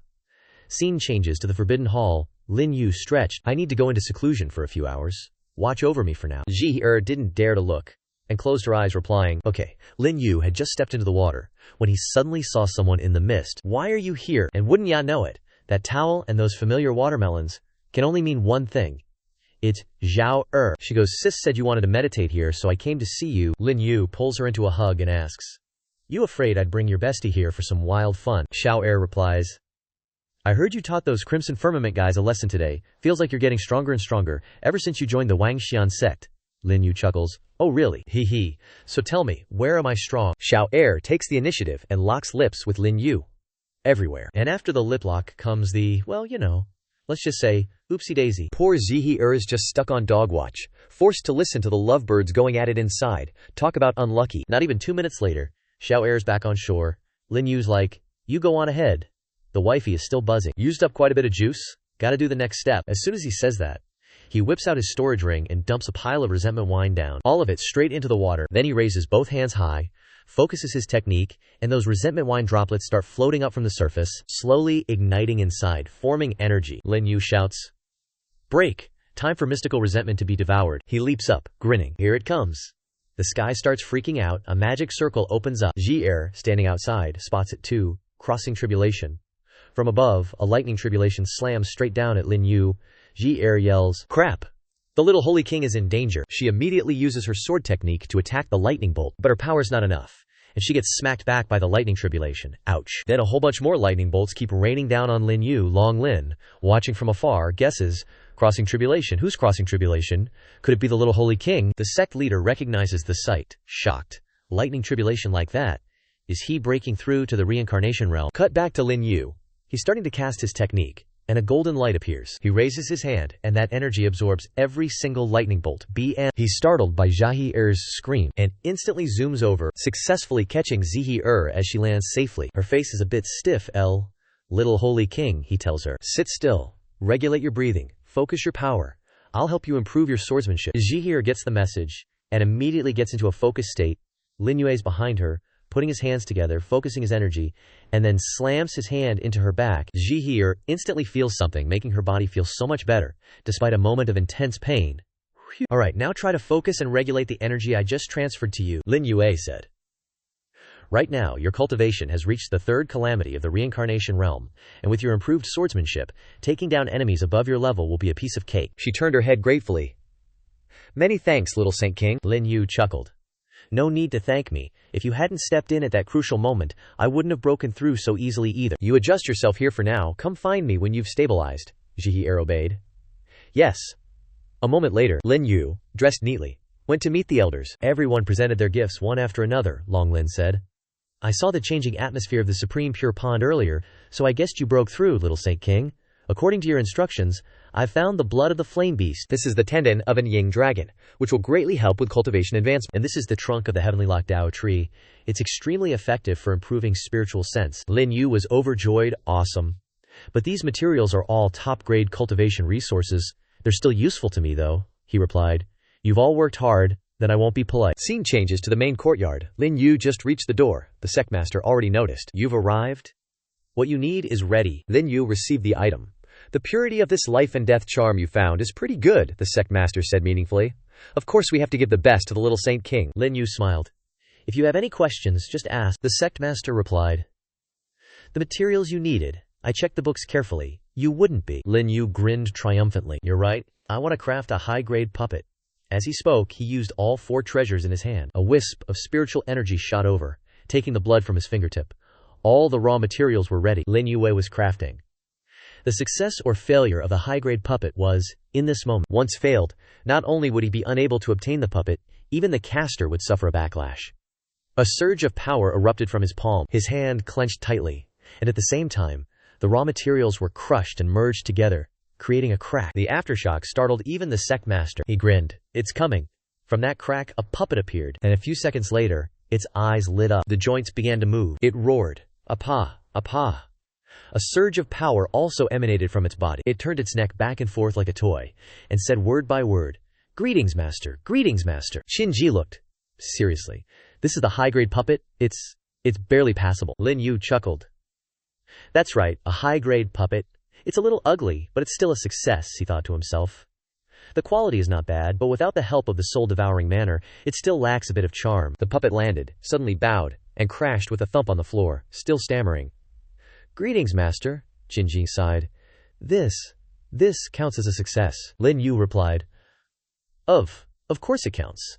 Scene changes to the Forbidden Hall. Lin Yue stretched. "I need to go into seclusion for a few hours. Watch over me for now." Ji didn't dare to look, and closed her eyes, replying, "Okay." Lin Yue had just stepped into the water, when he suddenly saw someone in the mist. "Why are you here?" And wouldn't ya know it, that towel and those familiar watermelons can only mean one thing. It's Zhao Er. She goes, "Sis said you wanted to meditate here, so I came to see you." Lin Yue pulls her into a hug and asks, "You afraid I'd bring your bestie here for some wild fun?" Zhao Er replies, "I heard you taught those Crimson Firmament guys a lesson today. Feels like you're getting stronger and stronger, ever since you joined the Wangxian sect." Lin Yue chuckles. Oh really? Hee hee. So tell me, where am I strong? Xiao Er takes the initiative and locks lips with Lin Yue. Everywhere. And after the lip lock comes the, well, let's just say, oopsie daisy. Poor Zihi is just stuck on dog watch, forced to listen to the lovebirds going at it inside. Talk about unlucky. Not even 2 minutes later, Xiao Er's back on shore. Lin Yu's like, you go on ahead. The wifey is still buzzing. Used up quite a bit of juice? Gotta do the next step. As soon as he says that, he whips out his storage ring and dumps a pile of resentment wine down, all of it straight into the water. Then he raises both hands high, focuses his technique, and those resentment wine droplets start floating up from the surface, slowly igniting inside, forming energy. Lin Yue shouts, break! Time for mystical resentment to be devoured. He leaps up, grinning. Here it comes. The sky starts freaking out, a magic circle opens up. Ji standing outside, spots it too, crossing tribulation. From above, a lightning tribulation slams straight down at Lin Yue. Ji yells, crap! The little holy king is in danger. She immediately uses her sword technique to attack the lightning bolt, but her power's not enough, and she gets smacked back by the lightning tribulation. Ouch. Then a whole bunch more lightning bolts keep raining down on Lin Yue. Long Lin, watching from afar, guesses, crossing tribulation. Who's crossing tribulation? Could it be the little holy king? The sect leader recognizes the sight, shocked. Lightning tribulation like that? Is he breaking through to the reincarnation realm? Cut back to Lin Yue. He's starting to cast his technique, and a golden light appears. He raises his hand, and that energy absorbs every single lightning bolt. He's startled by Zhahi Er's scream, and instantly zooms over, successfully catching Zihi as she lands safely. Her face is a bit stiff. Little holy king, he tells her. Sit still. Regulate your breathing. Focus your power. I'll help you improve your swordsmanship. Zihi gets the message, and immediately gets into a focused state. Lin Yue's behind her, putting his hands together, focusing his energy, and then slams his hand into her back. Ji instantly feels something, making her body feel so much better, despite a moment of intense pain. Alright, now try to focus and regulate the energy I just transferred to you, Lin Yue said. Right now, your cultivation has reached the third calamity of the reincarnation realm, and with your improved swordsmanship, taking down enemies above your level will be a piece of cake. She turned her head gratefully. Many thanks, little Saint King. Lin Yue chuckled. No need to thank me. If you hadn't stepped in at that crucial moment, I wouldn't have broken through so easily either. You adjust yourself here for now. Come find me when you've stabilized. Ji obeyed. Yes. A moment later, Lin Yue, dressed neatly, went to meet the elders. Everyone presented their gifts one after another, Long Lin said. I saw the changing atmosphere of the Supreme Pure Pond earlier, so I guessed you broke through, little Saint King. According to your instructions, I've found the blood of the flame beast. This is the tendon of an yin dragon, which will greatly help with cultivation advancement. And this is the trunk of the heavenly locked Dao tree. It's extremely effective for improving spiritual sense. Lin Yue was overjoyed. Awesome. But these materials are all top-grade cultivation resources. They're still useful to me, though, he replied. You've all worked hard, then I won't be polite. Scene changes to the main courtyard. Lin Yue just reached the door. The sect master already noticed. You've arrived? What you need is ready. Lin Yue received the item. The purity of this life and death charm you found is pretty good, the sect master said meaningfully. Of course we have to give the best to the little Saint King. Lin Yue smiled. If you have any questions, just ask, the sect master replied. The materials you needed. I checked the books carefully. You wouldn't be. Lin Yue grinned triumphantly. You're right. I want to craft a high-grade puppet. As he spoke, he used all 4 treasures in his hand. A wisp of spiritual energy shot over, taking the blood from his fingertip. All the raw materials were ready. Lin Yue was crafting. The success or failure of the high-grade puppet was, in this moment, once failed, not only would he be unable to obtain the puppet, even the caster would suffer a backlash. A surge of power erupted from his palm, his hand clenched tightly, and at the same time, the raw materials were crushed and merged together, creating a crack. The aftershock startled even the sect master. He grinned. It's coming. From that crack, a puppet appeared, and a few seconds later, its eyes lit up. The joints began to move. It roared. Apa, apa. A surge of power also emanated from its body. It turned its neck back and forth like a toy, and said word by word, Greetings, master. Greetings, master. Qin Ji looked. Seriously, this is the high-grade puppet? It's barely passable. Lin Yue chuckled. That's right, a high-grade puppet. It's a little ugly, but it's still a success, he thought to himself. The quality is not bad, but without the help of the soul-devouring manner, it still lacks a bit of charm. The puppet landed, suddenly bowed, and crashed with a thump on the floor, still stammering. Greetings, master, Qin Ji sighed. This counts as a success. Lin Yue replied. Of course it counts.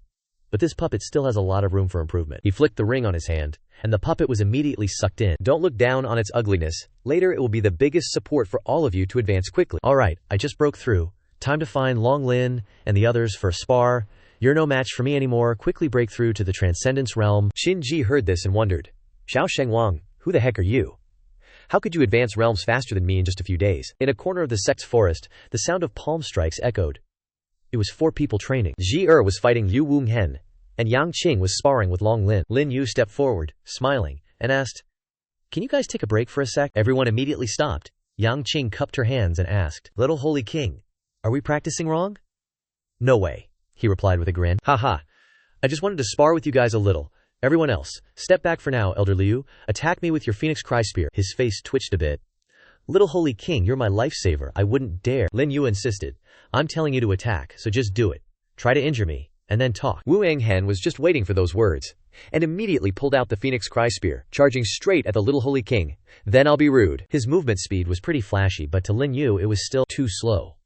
But this puppet still has a lot of room for improvement. He flicked the ring on his hand, and the puppet was immediately sucked in. Don't look down on its ugliness. Later it will be the biggest support for all of you to advance quickly. Alright, I just broke through. Time to find Long Lin and the others for a spar. You're no match for me anymore. Quickly break through to the transcendence realm. Qin Ji heard this and wondered. Xiao Shengwang, who the heck are you? How could you advance realms faster than me in just a few days? In a corner of the sect's forest, the sound of palm strikes echoed. It was 4 people training. Ji was fighting Liu Wunghen, and Yang Qing was sparring with Long Lin. Lin Yue stepped forward, smiling, and asked, "Can you guys take a break for a sec?" Everyone immediately stopped. Yang Qing cupped her hands and asked, "Little Holy King, are we practicing wrong?" "No way," he replied with a grin. "Haha, I just wanted to spar with you guys a little. Everyone else, step back for now. Elder Liu, attack me with your Phoenix Cry Spear." His face twitched a bit. "Little Holy King, you're my lifesaver. I wouldn't dare." Lin Yue insisted. "I'm telling you to attack, so just do it. Try to injure me, and then talk." Wu Anghen was just waiting for those words, and immediately pulled out the Phoenix Cry Spear, charging straight at the Little Holy King. "Then I'll be rude." His movement speed was pretty flashy, but to Lin Yue it was still too slow.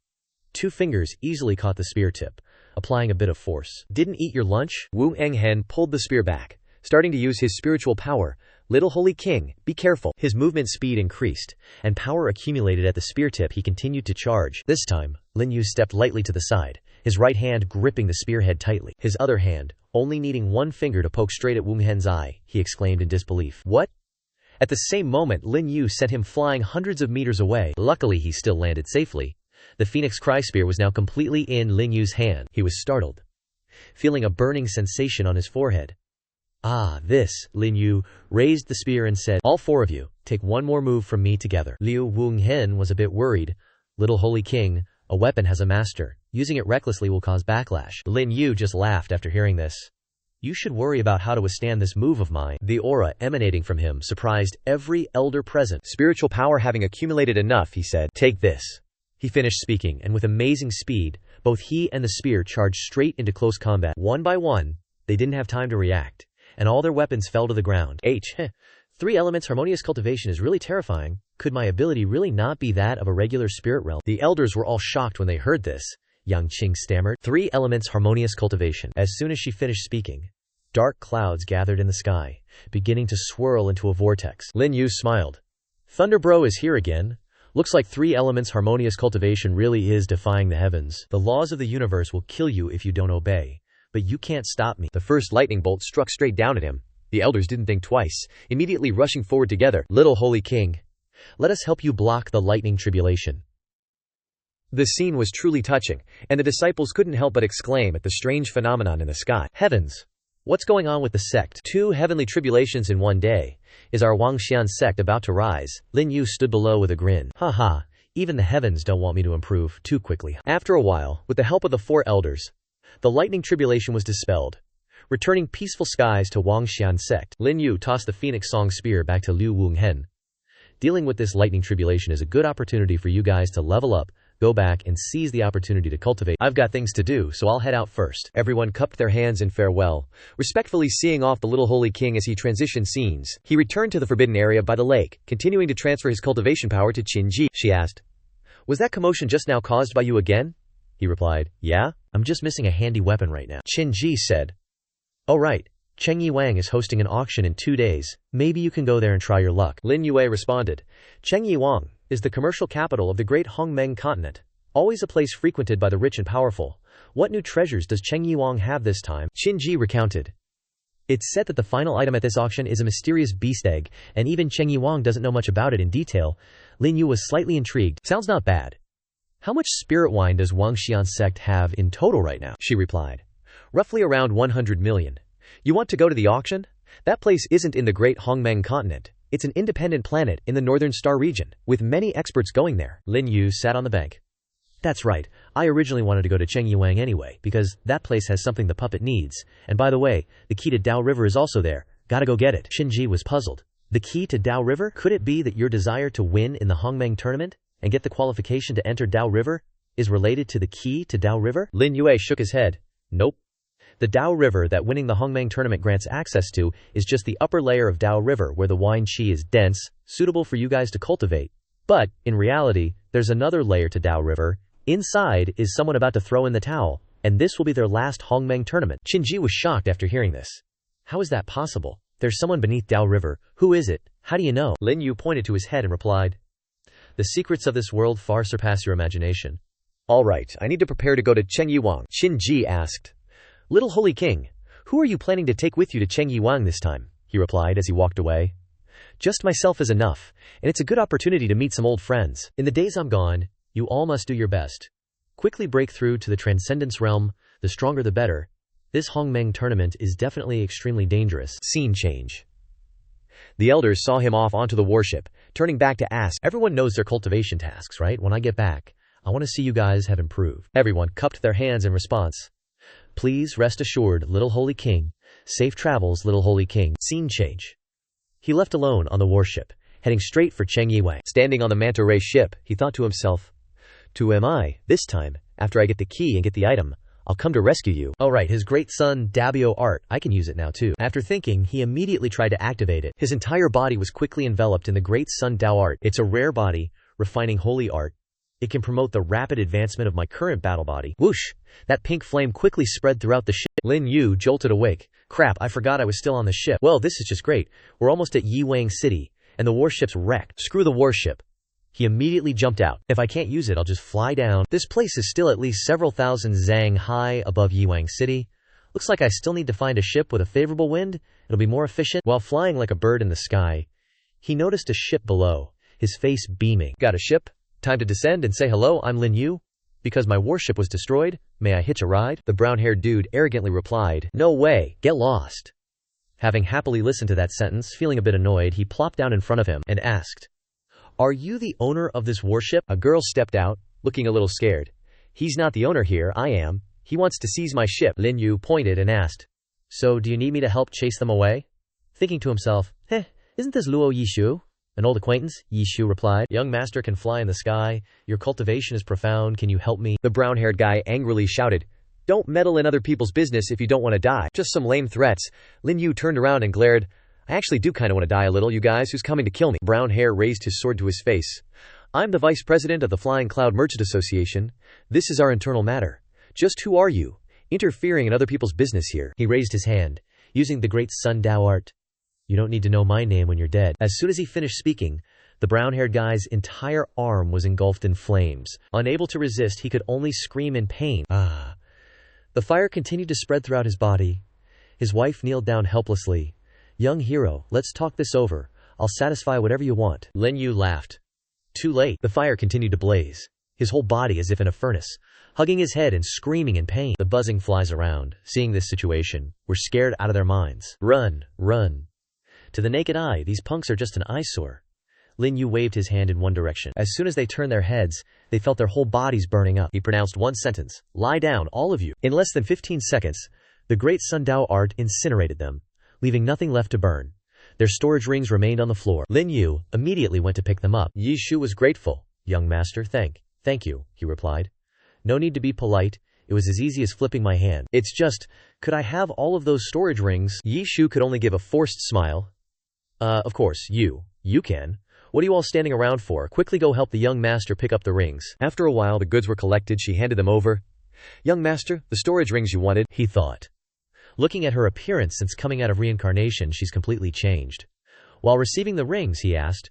2 fingers easily caught the spear tip, applying a bit of force. "Didn't eat your lunch?" Wu Anghen pulled the spear back, starting to use his spiritual power. "Little Holy King, be careful." His movement speed increased, and power accumulated at the spear tip. He continued to charge. This time, Lin Yue stepped lightly to the side, his right hand gripping the spearhead tightly. His other hand, only needing 1 finger to poke straight at Wu Anghen's eye, he exclaimed in disbelief. "What?" At the same moment, Lin Yue sent him flying hundreds of meters away. Luckily, he still landed safely. The Phoenix Cry Spear was now completely in Lin Yue's hand. He was startled, feeling a burning sensation on his forehead. "Ah, this." Lin Yue raised the spear and said, "All 4 of you, take 1 more move from me together." Liu Wunghen was a bit worried. "Little Holy King, a weapon has a master. Using it recklessly will cause backlash." Lin Yue just laughed after hearing this. "You should worry about how to withstand this move of mine." The aura emanating from him surprised every elder present. Spiritual power having accumulated enough, he said, "Take this." He finished speaking, and with amazing speed, both he and the spear charged straight into close combat. One by one, they didn't have time to react, and all their weapons fell to the ground. 3 elements harmonious cultivation is really terrifying. Could my ability really not be that of a regular spirit realm? The elders were all shocked when they heard this. Yang Qing stammered, 3 elements harmonious cultivation. As soon as she finished speaking, dark clouds gathered in the sky, beginning to swirl into a vortex. Lin Yue smiled. "Thunder Bro is here again. Looks like 3 elements harmonious cultivation really is defying the heavens. The laws of the universe will kill you if you don't obey. But you can't stop me." The first lightning bolt struck straight down at him. The elders didn't think twice, immediately rushing forward together. "Little Holy King, let us help you block the lightning tribulation." The scene was truly touching, and the disciples couldn't help but exclaim at the strange phenomenon in the sky. "Heavens! What's going on with the sect? 2 heavenly tribulations in one day. Is our Wangxian sect about to rise?" Lin Yue stood below with a grin. "Haha, even the heavens don't want me to improve too quickly." After a while, with the help of the 4 elders, the lightning tribulation was dispelled, returning peaceful skies to Wangxian sect. Lin Yue tossed the Phoenix Song Spear back to Liu Wunghen. "Dealing with this lightning tribulation is a good opportunity for you guys to level up. Go back and seize the opportunity to cultivate. I've got things to do, so I'll head out first." Everyone cupped their hands in farewell, respectfully seeing off the Little Holy King as he transitioned scenes. He returned to the forbidden area by the lake, continuing to transfer his cultivation power to Qin Ji. She asked, "Was that commotion just now caused by you again?" He replied, "Yeah, I'm just missing a handy weapon right now." Qin Ji said, "Oh right, Cheng Yiwang is hosting an auction in 2 days. Maybe you can go there and try your luck." Lin Yue responded, "Cheng Yiwang is the commercial capital of the great Hongmeng Continent, always a place frequented by the rich and powerful. What new treasures does Cheng Yiwang have this time?" Qin Ji recounted. "It's said that the final item at this auction is a mysterious beast egg, and even Cheng Yiwang doesn't know much about it in detail." Lin Yue was slightly intrigued. "Sounds not bad. How much spirit wine does Wangxian sect have in total right now?" She replied, "Roughly around 100 million. You want to go to the auction? That place isn't in the great Hongmeng Continent. It's an independent planet in the northern star region, with many experts going there." Lin Yue sat on the bank. "That's right. I originally wanted to go to Cheng Yiwang anyway, because that place has something the puppet needs. And by the way, the key to Dao River is also there. Gotta go get it." Qin Ji was puzzled. "The key to Dao River? Could it be that your desire to win in the Hongmeng tournament and get the qualification to enter Dao River is related to the key to Dao River?" Lin Yue shook his head. "Nope. The Dao River that winning the Hongmeng tournament grants access to is just the upper layer of Dao River where the wine qi is dense, suitable for you guys to cultivate. But, in reality, there's another layer to Dao River. Inside is someone about to throw in the towel, and this will be their last Hongmeng tournament." Qin Ji was shocked after hearing this. "How is that possible? There's someone beneath Dao River. Who is it? How do you know?" Lin Yue pointed to his head and replied, "The secrets of this world far surpass your imagination." "All right, I need to prepare to go to Cheng Yiwang." Qin Ji asked, "Little Holy King, who are you planning to take with you to Chengyi Wang this time?" he replied as he walked away. "Just myself is enough, and it's a good opportunity to meet some old friends. In the days I'm gone, you all must do your best. Quickly break through to the Transcendence realm, the stronger the better. This Hongmeng tournament is definitely extremely dangerous." Scene change. The elders saw him off onto the warship, turning back to ask, "Everyone knows their cultivation tasks, right? When I get back, I want to see you guys have improved." Everyone cupped their hands in response. "Please rest assured, Little Holy King. Safe travels, Little Holy King." Scene change. He left alone on the warship, heading straight for Chengyi Wang. Standing on the manta ray ship, he thought to himself, "To am I, this time, after I get the key and get the item, I'll come to rescue you." Oh right, his great son Dabio art, I can use it now too. After thinking, he immediately tried to activate it. His entire body was quickly enveloped in the great sun Dao art. It's a rare body, refining holy art. It can promote the rapid advancement of my current battle body. Whoosh! That pink flame quickly spread throughout the ship. Lin Yue jolted awake. Crap, I forgot I was still on the ship. Well, this is just great. We're almost at Yiwang City, and the warship's wrecked. Screw the warship. He immediately jumped out. If I can't use it, I'll just fly down. This place is still at least several thousand zhang high above Yiwang City. Looks like I still need to find a ship with a favorable wind. It'll be more efficient. While flying like a bird in the sky, he noticed a ship below, his face beaming. "Got a ship? Time to descend and say hello, I'm Lin Yue. Because my warship was destroyed, may I hitch a ride?" The brown-haired dude arrogantly replied, "No way, get lost." Having happily listened to that sentence, feeling a bit annoyed, he plopped down in front of him and asked, "Are you the owner of this warship?" A girl stepped out, looking a little scared. "He's not the owner here, I am. He wants to seize my ship." Lin Yue pointed and asked, "So do you need me to help chase them away?" Thinking to himself, isn't this Luo Yishu? An old acquaintance, Yishu replied. "Young master can fly in the sky. Your cultivation is profound. Can you help me?" The brown-haired guy angrily shouted, "Don't meddle in other people's business if you don't want to die." Just some lame threats. Lin Yue turned around and glared. "I actually do kind of want to die a little, you guys. Who's coming to kill me?" Brown hair raised his sword to his face. "I'm the vice president of the Flying Cloud Merchant Association. This is our internal matter. Just who are you, interfering in other people's business here?" He raised his hand, using the great sun Dao art. "You don't need to know my name when you're dead." As soon as he finished speaking, the brown-haired guy's entire arm was engulfed in flames. Unable to resist, he could only scream in pain. The fire continued to spread throughout his body. His wife kneeled down helplessly. "Young hero, let's talk this over. I'll satisfy whatever you want." Lin Yue laughed. Too late. The fire continued to blaze, his whole body as if in a furnace, hugging his head and screaming in pain. The buzzing flies around, seeing this situation, were scared out of their minds. "Run, run. To the naked eye, these punks are just an eyesore." Lin Yue waved his hand in one direction. As soon as they turned their heads, they felt their whole bodies burning up. He pronounced one sentence, "Lie down, all of you." In less than 15 seconds, the great sun Dao art incinerated them, leaving nothing left to burn. Their storage rings remained on the floor. Lin Yue immediately went to pick them up. Yishu was grateful. "Young master, thank you," he replied. "No need to be polite. It was as easy as flipping my hand. It's just, could I have all of those storage rings?" Yishu could only give a forced smile. Of course, you can. What are you all standing around for? Quickly go help the young master pick up the rings." After a while, the goods were collected. She handed them over. "Young master, the storage rings you wanted," he thought. Looking at her appearance since coming out of reincarnation, she's completely changed. While receiving the rings, he asked,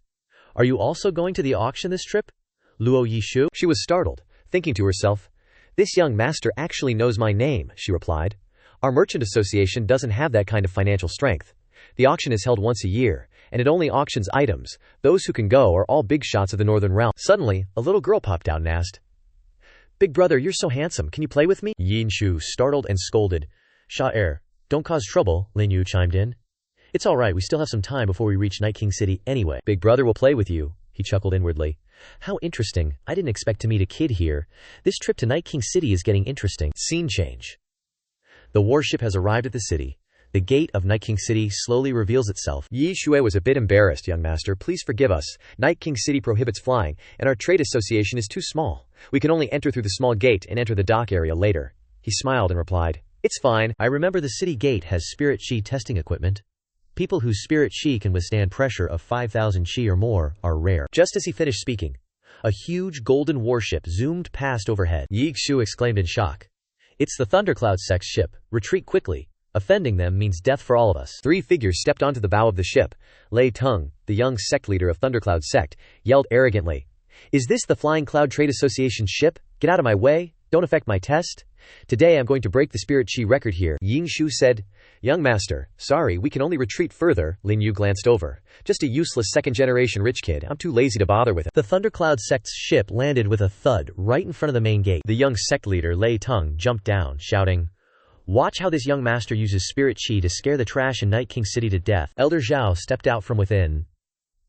"Are you also going to the auction this trip, Luo Yishu?" She was startled, thinking to herself, "This young master actually knows my name," she replied. "Our merchant association doesn't have that kind of financial strength. The auction is held once a year, and it only auctions items. Those who can go are all big shots of the northern realm." Suddenly, a little girl popped out and asked, "Big brother, you're so handsome. Can you play with me?" Yinshu startled and scolded. "Sha'er, don't cause trouble," Lin Yue chimed in. "It's all right. We still have some time before we reach Night King City anyway." "Big brother will play with you," he chuckled inwardly. "How interesting. I didn't expect to meet a kid here. This trip to Night King City is getting interesting." Scene change. The warship has arrived at the city. The gate of Night King City slowly reveals itself. Yi Shui was a bit embarrassed. "Young master, please forgive us. Night King City prohibits flying, and our trade association is too small. We can only enter through the small gate and enter the dock area later." He smiled and replied, "It's fine. I remember the city gate has spirit chi testing equipment. People whose spirit chi can withstand pressure of 5,000 chi or more are rare." Just as he finished speaking, a huge golden warship zoomed past overhead. Yi Shu exclaimed in shock, "It's the Thundercloud Sect's ship. Retreat quickly. Offending them means death for all of us." Three figures stepped onto the bow of the ship. Lei Tung, the young sect leader of Thundercloud Sect, yelled arrogantly, "Is this the Flying Cloud Trade Association ship? Get out of my way. Don't affect my test? Today I'm going to break the spirit chi record here, Ying Shu said. Young master, sorry, we can only retreat further. Lin Yue glanced over. Just a useless second-generation rich kid, I'm too lazy to bother with him. The Thundercloud sect's ship landed with a thud right in front of the main gate. The young sect leader Lei Teng jumped down, shouting, "Watch how this young master uses spirit chi to scare the trash in Night King City to death." Elder Zhao stepped out from within.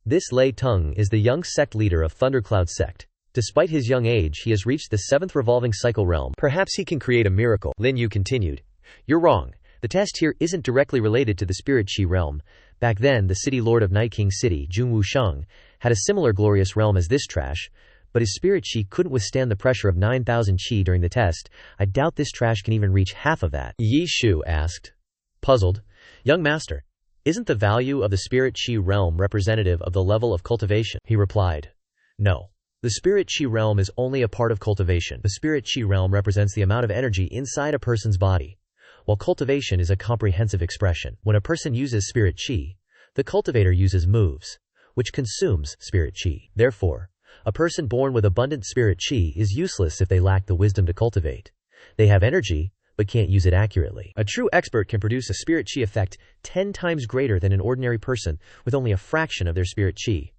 This Lei Teng is the young sect leader of Thundercloud sect. Despite his young age, he has reached the 7th revolving cycle realm. Perhaps he can create a miracle. Lin Yue continued. You're wrong. The test here isn't directly related to the spirit chi realm. Back then, the city lord of Night King City, Jun Wusheng, had a similar glorious realm as this trash, but his spirit chi couldn't withstand the pressure of 9,000 chi during the test. I doubt this trash can even reach half of that. Yi Shu asked, puzzled. Young master, isn't the value of the spirit chi realm representative of the level of cultivation? He replied. No. The spirit chi realm is only a part of cultivation. The spirit chi realm represents the amount of energy inside a person's body, while cultivation is a comprehensive expression. When a person uses spirit chi, the cultivator uses moves, which consumes spirit chi. Therefore, a person born with abundant spirit chi is useless if they lack the wisdom to cultivate. They have energy, but can't use it accurately. A true expert can produce a spirit chi effect 10 times greater than an ordinary person with only a fraction of their spirit chi.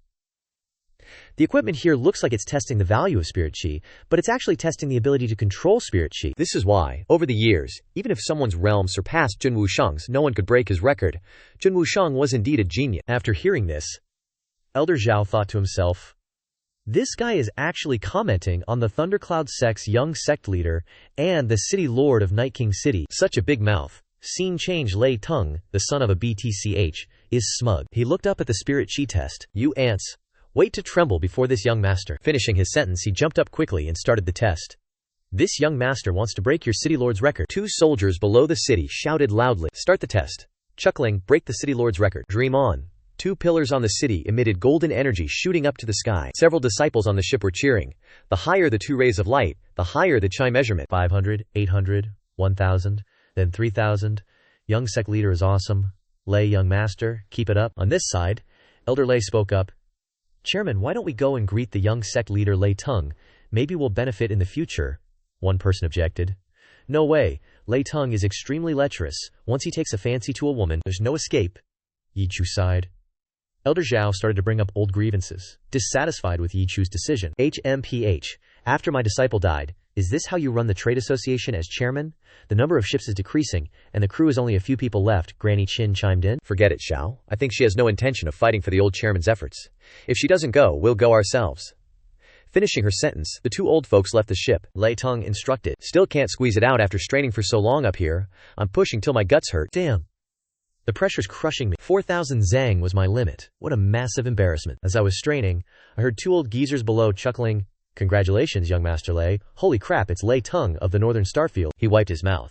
The equipment here looks like it's testing the value of spirit chi, but it's actually testing the ability to control spirit chi. This is why, over the years, even if someone's realm surpassed Jun Wusheng's, no one could break his record. Jun Wusheng was indeed a genius. After hearing this, Elder Zhao thought to himself, this guy is actually commenting on the Thundercloud sect's young sect leader and the city lord of Night King City. Such a big mouth. Scene change. Lei Teng, the son of a BTCH, is smug. He looked up at the spirit chi test. You ants. Wait to tremble before this young master. Finishing his sentence, he jumped up quickly and started the test. This young master wants to break your city lord's record. 2 soldiers below the city shouted loudly. Start the test. Chuckling, break the city lord's record. Dream on. 2 pillars on the city emitted golden energy shooting up to the sky. Several disciples on the ship were cheering. The higher the 2 rays of light, the higher the chi measurement. 500, 800, 1,000, then 3,000. Young sect leader is awesome. Lei young master, keep it up. On this side, Elder Lei spoke up. Chairman, why don't we go and greet the young sect leader Lei Teng? Maybe we'll benefit in the future. One person objected. No way. Lei Teng is extremely lecherous. Once he takes a fancy to a woman, there's no escape. Yi Chu sighed. Elder Zhao started to bring up old grievances, dissatisfied with Yi Chu's decision. HMPH. After my disciple died, is this how you run the trade association as chairman? The number of ships is decreasing, and the crew is only a few people left. Granny Qin chimed in. Forget it, Xiao. I think she has no intention of fighting for the old chairman's efforts. If she doesn't go, we'll go ourselves. Finishing her sentence, the 2 old folks left the ship. Lei Teng instructed. Still can't squeeze it out after straining for so long up here. I'm pushing till my guts hurt. Damn. The pressure's crushing me. 4,000 zhang was my limit. What a massive embarrassment. As I was straining, I heard 2 old geezers below chuckling. Congratulations, young Master Lei. Holy crap, it's Lei Teng of the Northern Starfield. He wiped his mouth.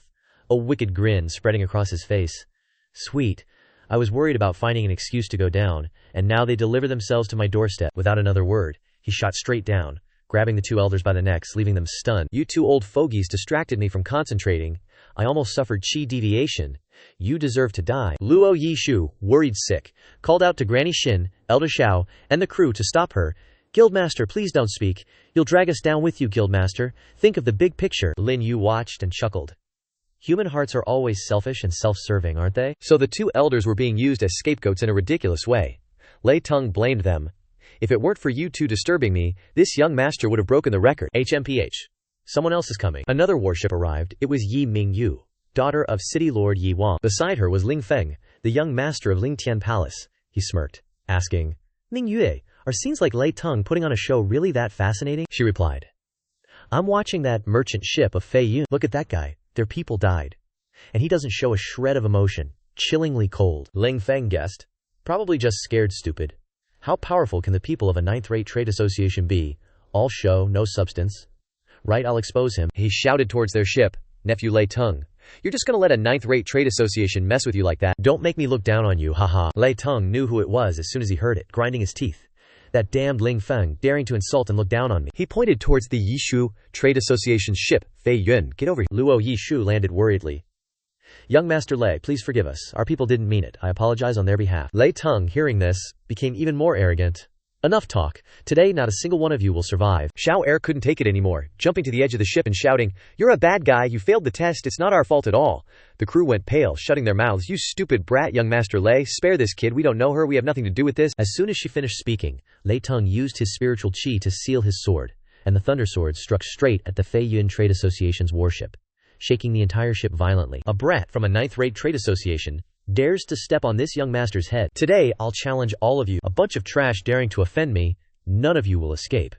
A wicked grin spreading across his face. Sweet. I was worried about finding an excuse to go down, and now they deliver themselves to my doorstep. Without another word, he shot straight down, grabbing the 2 elders by the necks, leaving them stunned. You 2 old fogies distracted me from concentrating. I almost suffered chi deviation. You deserve to die. Luo Yishu, worried sick, called out to Granny Xin, Elder Xiao, and the crew to stop her. Guildmaster, please don't speak. You'll drag us down with you, Guildmaster. Think of the big picture. Lin Yue watched and chuckled. Human hearts are always selfish and self-serving, aren't they? So the 2 elders were being used as scapegoats in a ridiculous way. Lei Teng blamed them. If it weren't for you 2 disturbing me, this young master would have broken the record. HMPH. Someone else is coming. Another warship arrived. It was Yi Mingyu, daughter of City Lord Yi Wang. Beside her was Ling Feng, the young master of Lingtian Palace. He smirked, asking, Lin Yue, are scenes like Lei Teng putting on a show really that fascinating? She replied, I'm watching that merchant ship of Fei Yun. Look at that guy. Their people died. And he doesn't show a shred of emotion. Chillingly cold. Ling Feng guessed. Probably just scared stupid. How powerful can the people of a 9th-rate trade association be? All show, no substance. Right, I'll expose him. He shouted towards their ship. Nephew Lei Teng. You're just gonna let a 9th-rate trade association mess with you like that? Don't make me look down on you, haha. Lei Teng knew who it was as soon as he heard it, grinding his teeth. That damned Ling Feng, daring to insult and look down on me. He pointed towards the Yishu Trade Association's ship. Fei Yun, get over here. Luo Yishu landed worriedly. Young Master Lei, please forgive us. Our people didn't mean it. I apologize on their behalf. Lei Teng, hearing this, became even more arrogant. Enough talk. Today not a single one of you will survive. Xiao Er couldn't take it anymore, jumping to the edge of the ship and shouting, "You're a bad guy, you failed the test, it's not our fault at all." The crew went pale, shutting their mouths. "You stupid brat, young Master Lei, spare this kid, we don't know her, we have nothing to do with this." As soon as she finished speaking, Lei Teng used his spiritual qi to seal his sword, and the thunder sword struck straight at the Fei Yun Trade Association's warship, shaking the entire ship violently. A brat from a ninth-rate trade association dares to step on this young master's head. Today, I'll challenge all of you. A bunch of trash daring to offend me, none of you will escape.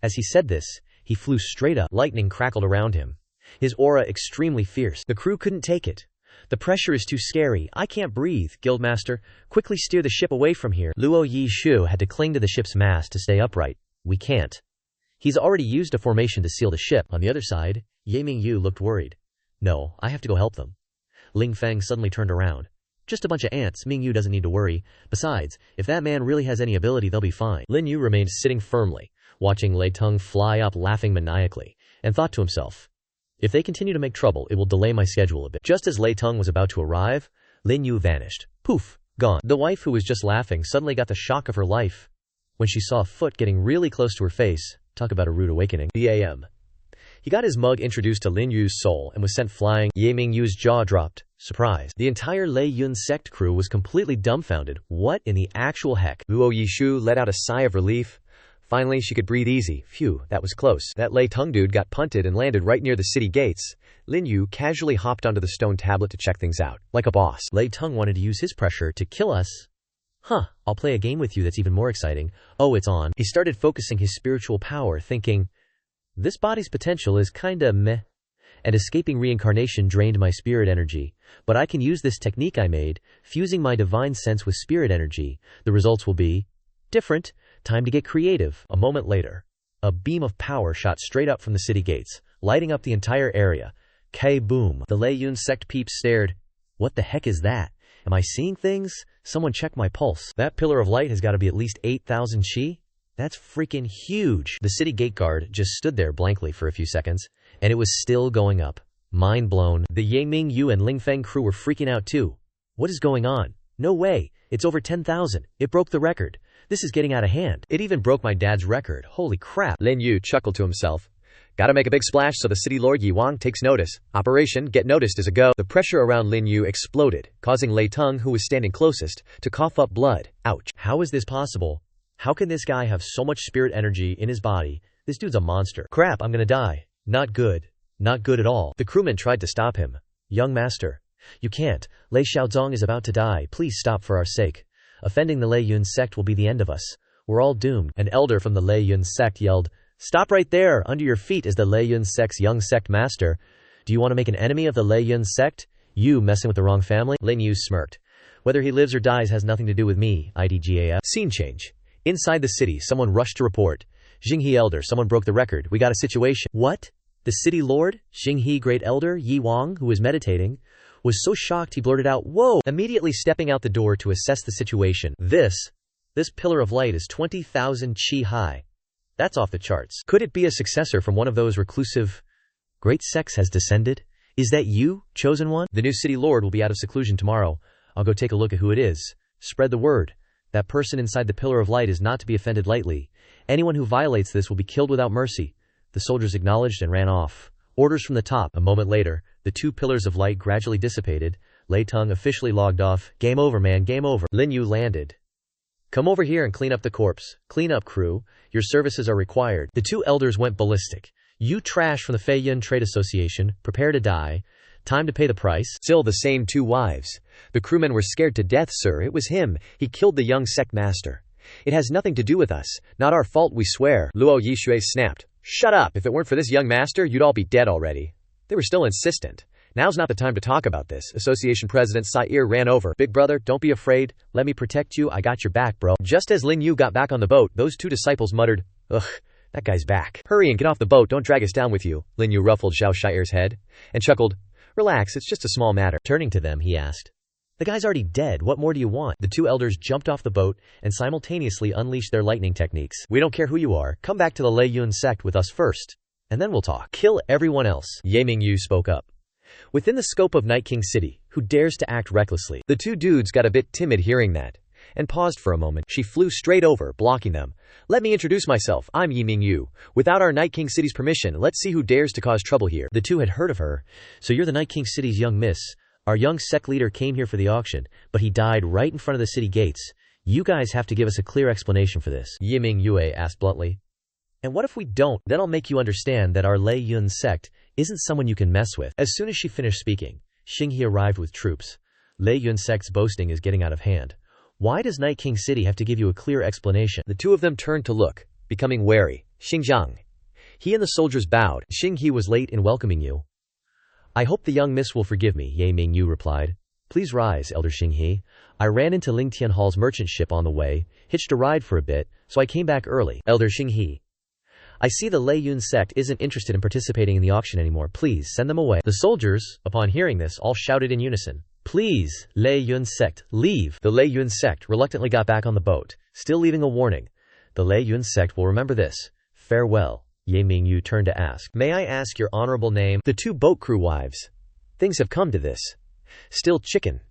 As he said this, he flew straight up. Lightning crackled around him, his aura extremely fierce. The crew couldn't take it. The pressure is too scary. I can't breathe. Guildmaster, quickly steer the ship away from here. Luo Yi Shu had to cling to the ship's mast to stay upright. We can't. He's already used a formation to seal the ship. On the other side, Ye Mingyu looked worried. No, I have to go help them. Ling Feng suddenly turned around. Just a bunch of ants, Mingyu doesn't need to worry. Besides, if that man really has any ability, they'll be fine. Lin Yue remained sitting firmly, watching Lei Teng fly up laughing maniacally, and thought to himself, if they continue to make trouble, it will delay my schedule a bit. Just as Lei Teng was about to arrive, Lin Yue vanished. Poof, gone. The wife who was just laughing suddenly got the shock of her life when she saw a foot getting really close to her face. Talk about a rude awakening. BAM. He got his mug introduced to Lin Yue's soul and was sent flying. Ye Mingyu's jaw dropped. Surprised. The entire Lei Yun sect crew was completely dumbfounded. What in the actual heck? Luo Yishu let out a sigh of relief. Finally, she could breathe easy. Phew, that was close. That Lei Teng dude got punted and landed right near the city gates. Lin Yue casually hopped onto the stone tablet to check things out, like a boss. Lei Teng wanted to use his pressure to kill us. Huh, I'll play a game with you that's even more exciting. Oh, it's on. He started focusing his spiritual power, thinking, this body's potential is kinda meh, and escaping reincarnation drained my spirit energy, but I can use this technique I made, fusing my divine sense with spirit energy. The results will be different. Time to get creative. A moment later, a beam of power shot straight up from the city gates, lighting up the entire area. K-boom. The Lei Yun sect peeps stared. What the heck is that? Am I seeing things? Someone check my pulse. That pillar of light has got to be at least 8,000 chi? That's freaking huge. The city gate guard just stood there blankly for a few seconds, and it was still going up. Mind blown. The Ye Mingyu and Ling Feng crew were freaking out too. What is going on? No way. It's over 10,000. It broke the record. This is getting out of hand. It even broke my dad's record. Holy crap. Lin Yue chuckled to himself. Gotta make a big splash so the city lord Yi Wang takes notice. Operation Get Noticed is a go. The pressure around Lin Yue exploded, causing Lei Teng, who was standing closest, to cough up blood. Ouch. How is this possible? How can this guy have so much spirit energy in his body? This dude's a monster. Crap, I'm gonna die. Not good. Not good at all. The crewman tried to stop him. Young master. You can't. Lei Xiaozong is about to die. Please stop for our sake. Offending the Lei Yun sect will be the end of us. We're all doomed. An elder from the Lei Yun sect yelled, "Stop right there, under your feet is the Lei Yun sect's young sect master. Do you want to make an enemy of the Lei Yun sect? You messing with the wrong family?" Lin Yue smirked. Whether he lives or dies has nothing to do with me. IDGAF. Scene change. Inside the city, someone rushed to report. Jinghe Elder, someone broke the record. We got a situation. What? The city lord? Jinghe Great Elder, Yi Wang, who was meditating, was so shocked he blurted out, "Whoa!" Immediately stepping out the door to assess the situation. This pillar of light is 20,000 chi high. That's off the charts. Could it be a successor from one of those reclusive great sects has descended? Is that you, chosen one? The new city lord will be out of seclusion tomorrow. I'll go take a look at who it is. Spread the word. That person inside the pillar of light is not to be offended lightly. Anyone who violates this will be killed without mercy. The soldiers acknowledged and ran off. Orders from the top. A moment later, the two pillars of light gradually dissipated. Lei Teng officially logged off. Game over, man, game over. Lin Yue landed. Come over here and clean up the corpse. Clean up, crew. Your services are required. The two elders went ballistic. You trash from the Fei Yun Trade Association. Prepare to die. Time to pay the price. Still the same two wives. The crewmen were scared to death, sir. It was him. He killed the young sect master. It has nothing to do with us. Not our fault, we swear. Luo Yishui snapped. Shut up. If it weren't for this young master, you'd all be dead already. They were still insistent. Now's not the time to talk about this. Association President Sair ran over. Big brother, don't be afraid. Let me protect you. I got your back, bro. Just as Lin Yue got back on the boat, those two disciples muttered, Ugh, that guy's back. Hurry and get off the boat. Don't drag us down with you. Lin Yue ruffled Xiao Shire's head and chuckled. Relax, it's just a small matter. Turning to them, he asked, the guy's already dead. What more do you want? The two elders jumped off the boat and simultaneously unleashed their lightning techniques. We don't care who you are. Come back to the Lei Yun sect with us first, and then we'll talk. Kill everyone else. Ye Mingyu spoke up. Within the scope of Night King City, who dares to act recklessly? The two dudes got a bit timid hearing that. and paused for a moment. She flew straight over, blocking them. "Let me introduce myself. I'm Yi Mingyu. Without our Night King City's permission, let's see who dares to cause trouble here." The two had heard of her. "So you're the Night King City's young miss. Our young sect leader came here for the auction, but he died right in front of the city gates. You guys have to give us a clear explanation for this," Yi Mingyue asked bluntly. "And what if we don't? Then I'll make you understand that our Lei Yun sect isn't someone you can mess with." As soon as she finished speaking, Xinghe arrived with troops. Lei Yun sect's boasting is getting out of hand. Why does Night King City have to give you a clear explanation? The two of them turned to look, becoming wary. "Xinjiang." He and the soldiers bowed. "Xinghe was late in welcoming you." "I hope the young miss will forgive me," Ye Mingyu replied. "Please rise, Elder Xinghe. I ran into Ling Tianhal's merchant ship on the way, hitched a ride for a bit, so I came back early." Elder Xinghe. "I see the Lei Yun sect isn't interested in participating in the auction anymore. Please send them away." The soldiers, upon hearing this, all shouted in unison, "Please, Lei Yun sect, leave." The Lei Yun sect reluctantly got back on the boat, still leaving a warning. "The Lei Yun sect will remember this. Farewell." Ye Mingyu turned to ask, "May I ask your honorable name?" The two boat crew wives. Things have come to this. Still chicken.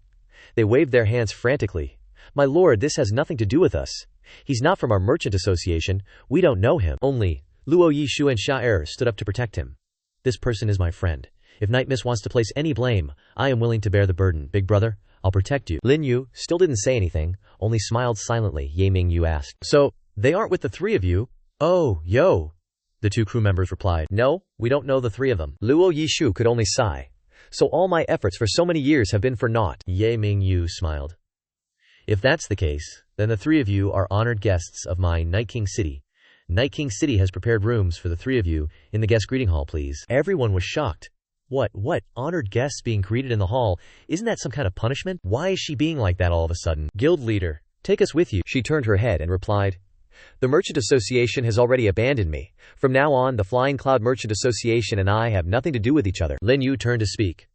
They waved their hands frantically. "My lord, this has nothing to do with us. He's not from our merchant association. We don't know him." Only Luo Yishu and Sha stood up to protect him. "This person is my friend. If Night Miss wants to place any blame, I am willing to bear the burden. Big brother, I'll protect you." Lin Yue still didn't say anything, only smiled silently. Ye Mingyu asked, "So, they aren't with the three of you?" "Oh, yo," the two crew members replied. "No, we don't know the three of them." Luo Yishu could only sigh. "So all my efforts for so many years have been for naught." Ye Mingyu smiled. "If that's the case, then the three of you are honored guests of my Night King City. Night King City has prepared rooms for the three of you in the guest greeting hall, please." Everyone was shocked. What? Honored guests being greeted in the hall? Isn't that some kind of punishment? Why is she being like that all of a sudden? "Guild leader, take us with you." She turned her head and replied, "The Merchant Association has already abandoned me. From now on, the Flying Cloud Merchant Association and I have nothing to do with each other." Lin Yue turned to speak.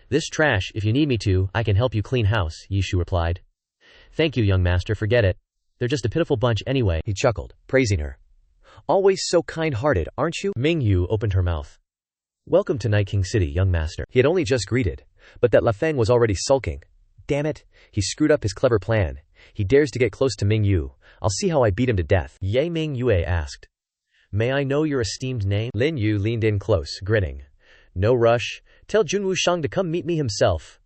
"This trash, if you need me to, I can help you clean house," Yishu replied. "Thank you, young master, forget it. They're just a pitiful bunch anyway." He chuckled, praising her. "Always so kind-hearted, aren't you?" Mingyu opened her mouth. "Welcome to Night King City, young master." He had only just greeted, but that La Feng was already sulking. Damn it, he screwed up his clever plan. He dares to get close to Mingyu. I'll see how I beat him to death. Ye Mingyue asked, "May I know your esteemed name?" Lin Yue leaned in close, grinning. "No rush. Tell Junwu Shang to come meet me himself.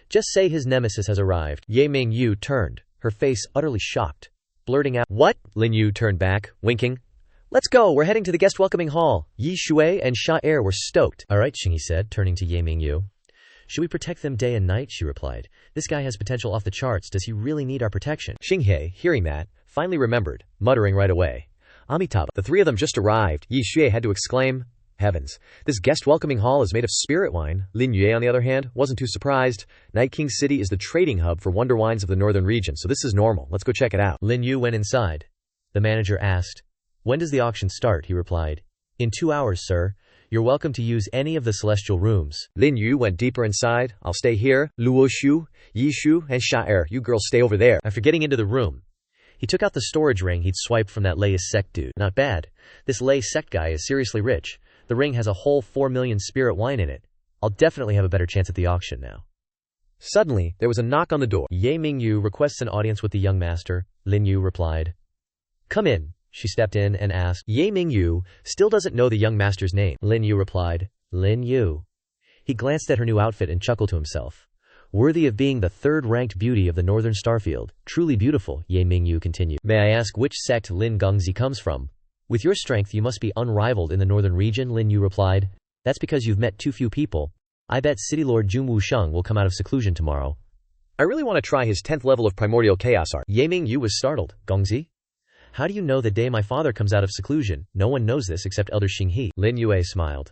Just say his nemesis has arrived." Ye Mingyu turned, her face utterly shocked, blurting out, "What?" Lin Yue turned back, winking. "Let's go, we're heading to the guest welcoming hall." Yi Shui and Sha were stoked. "All right," Xinghe said, turning to Ye Mingyu. "Should we protect them day and night?" she replied. "This guy has potential off the charts. Does he really need our protection?" Xinghe, hearing that, finally remembered, muttering right away, "Amitabha, the three of them just arrived." Yi Shui had to exclaim, "Heavens, this guest welcoming hall is made of spirit wine." Lin Yue, on the other hand, wasn't too surprised. Night King City is the trading hub for wonder wines of the northern region, so this is normal. Let's go check it out. Lin Yue went inside. The manager asked, "When does the auction start?" He replied, "In 2 hours, sir. You're welcome to use any of the celestial rooms." Lin Yue went deeper inside. "I'll stay here. Luo Shu, Yi Shu, and Sha you girls stay over there." After getting into the room, he took out the storage ring he'd swiped from that Lei sect dude. Not bad. This Lei sect guy is seriously rich. The ring has a whole 4 million spirit wine in it. I'll definitely have a better chance at the auction now. Suddenly, there was a knock on the door. Ye Mingyu requests an audience with the young master, Lin Yue replied. "Come in." She stepped in and asked. Ye Mingyu still doesn't know the young master's name. Lin Yue replied, "Lin Yue." He glanced at her new outfit and chuckled to himself. "Worthy of being the third-ranked beauty of the northern starfield. Truly beautiful," Ye Mingyu continued. "May I ask which sect Lin Gongzi comes from?" "With your strength you must be unrivaled in the northern region," Lin Yue replied. "That's because you've met too few people. I bet City Lord Junwu Sheng will come out of seclusion tomorrow." "I really want to try his 10th level of primordial chaos art." Ye Mingyu was startled. "Gongzi? How do you know the day my father comes out of seclusion? No one knows this except Elder Xinghe." Lin Yue smiled.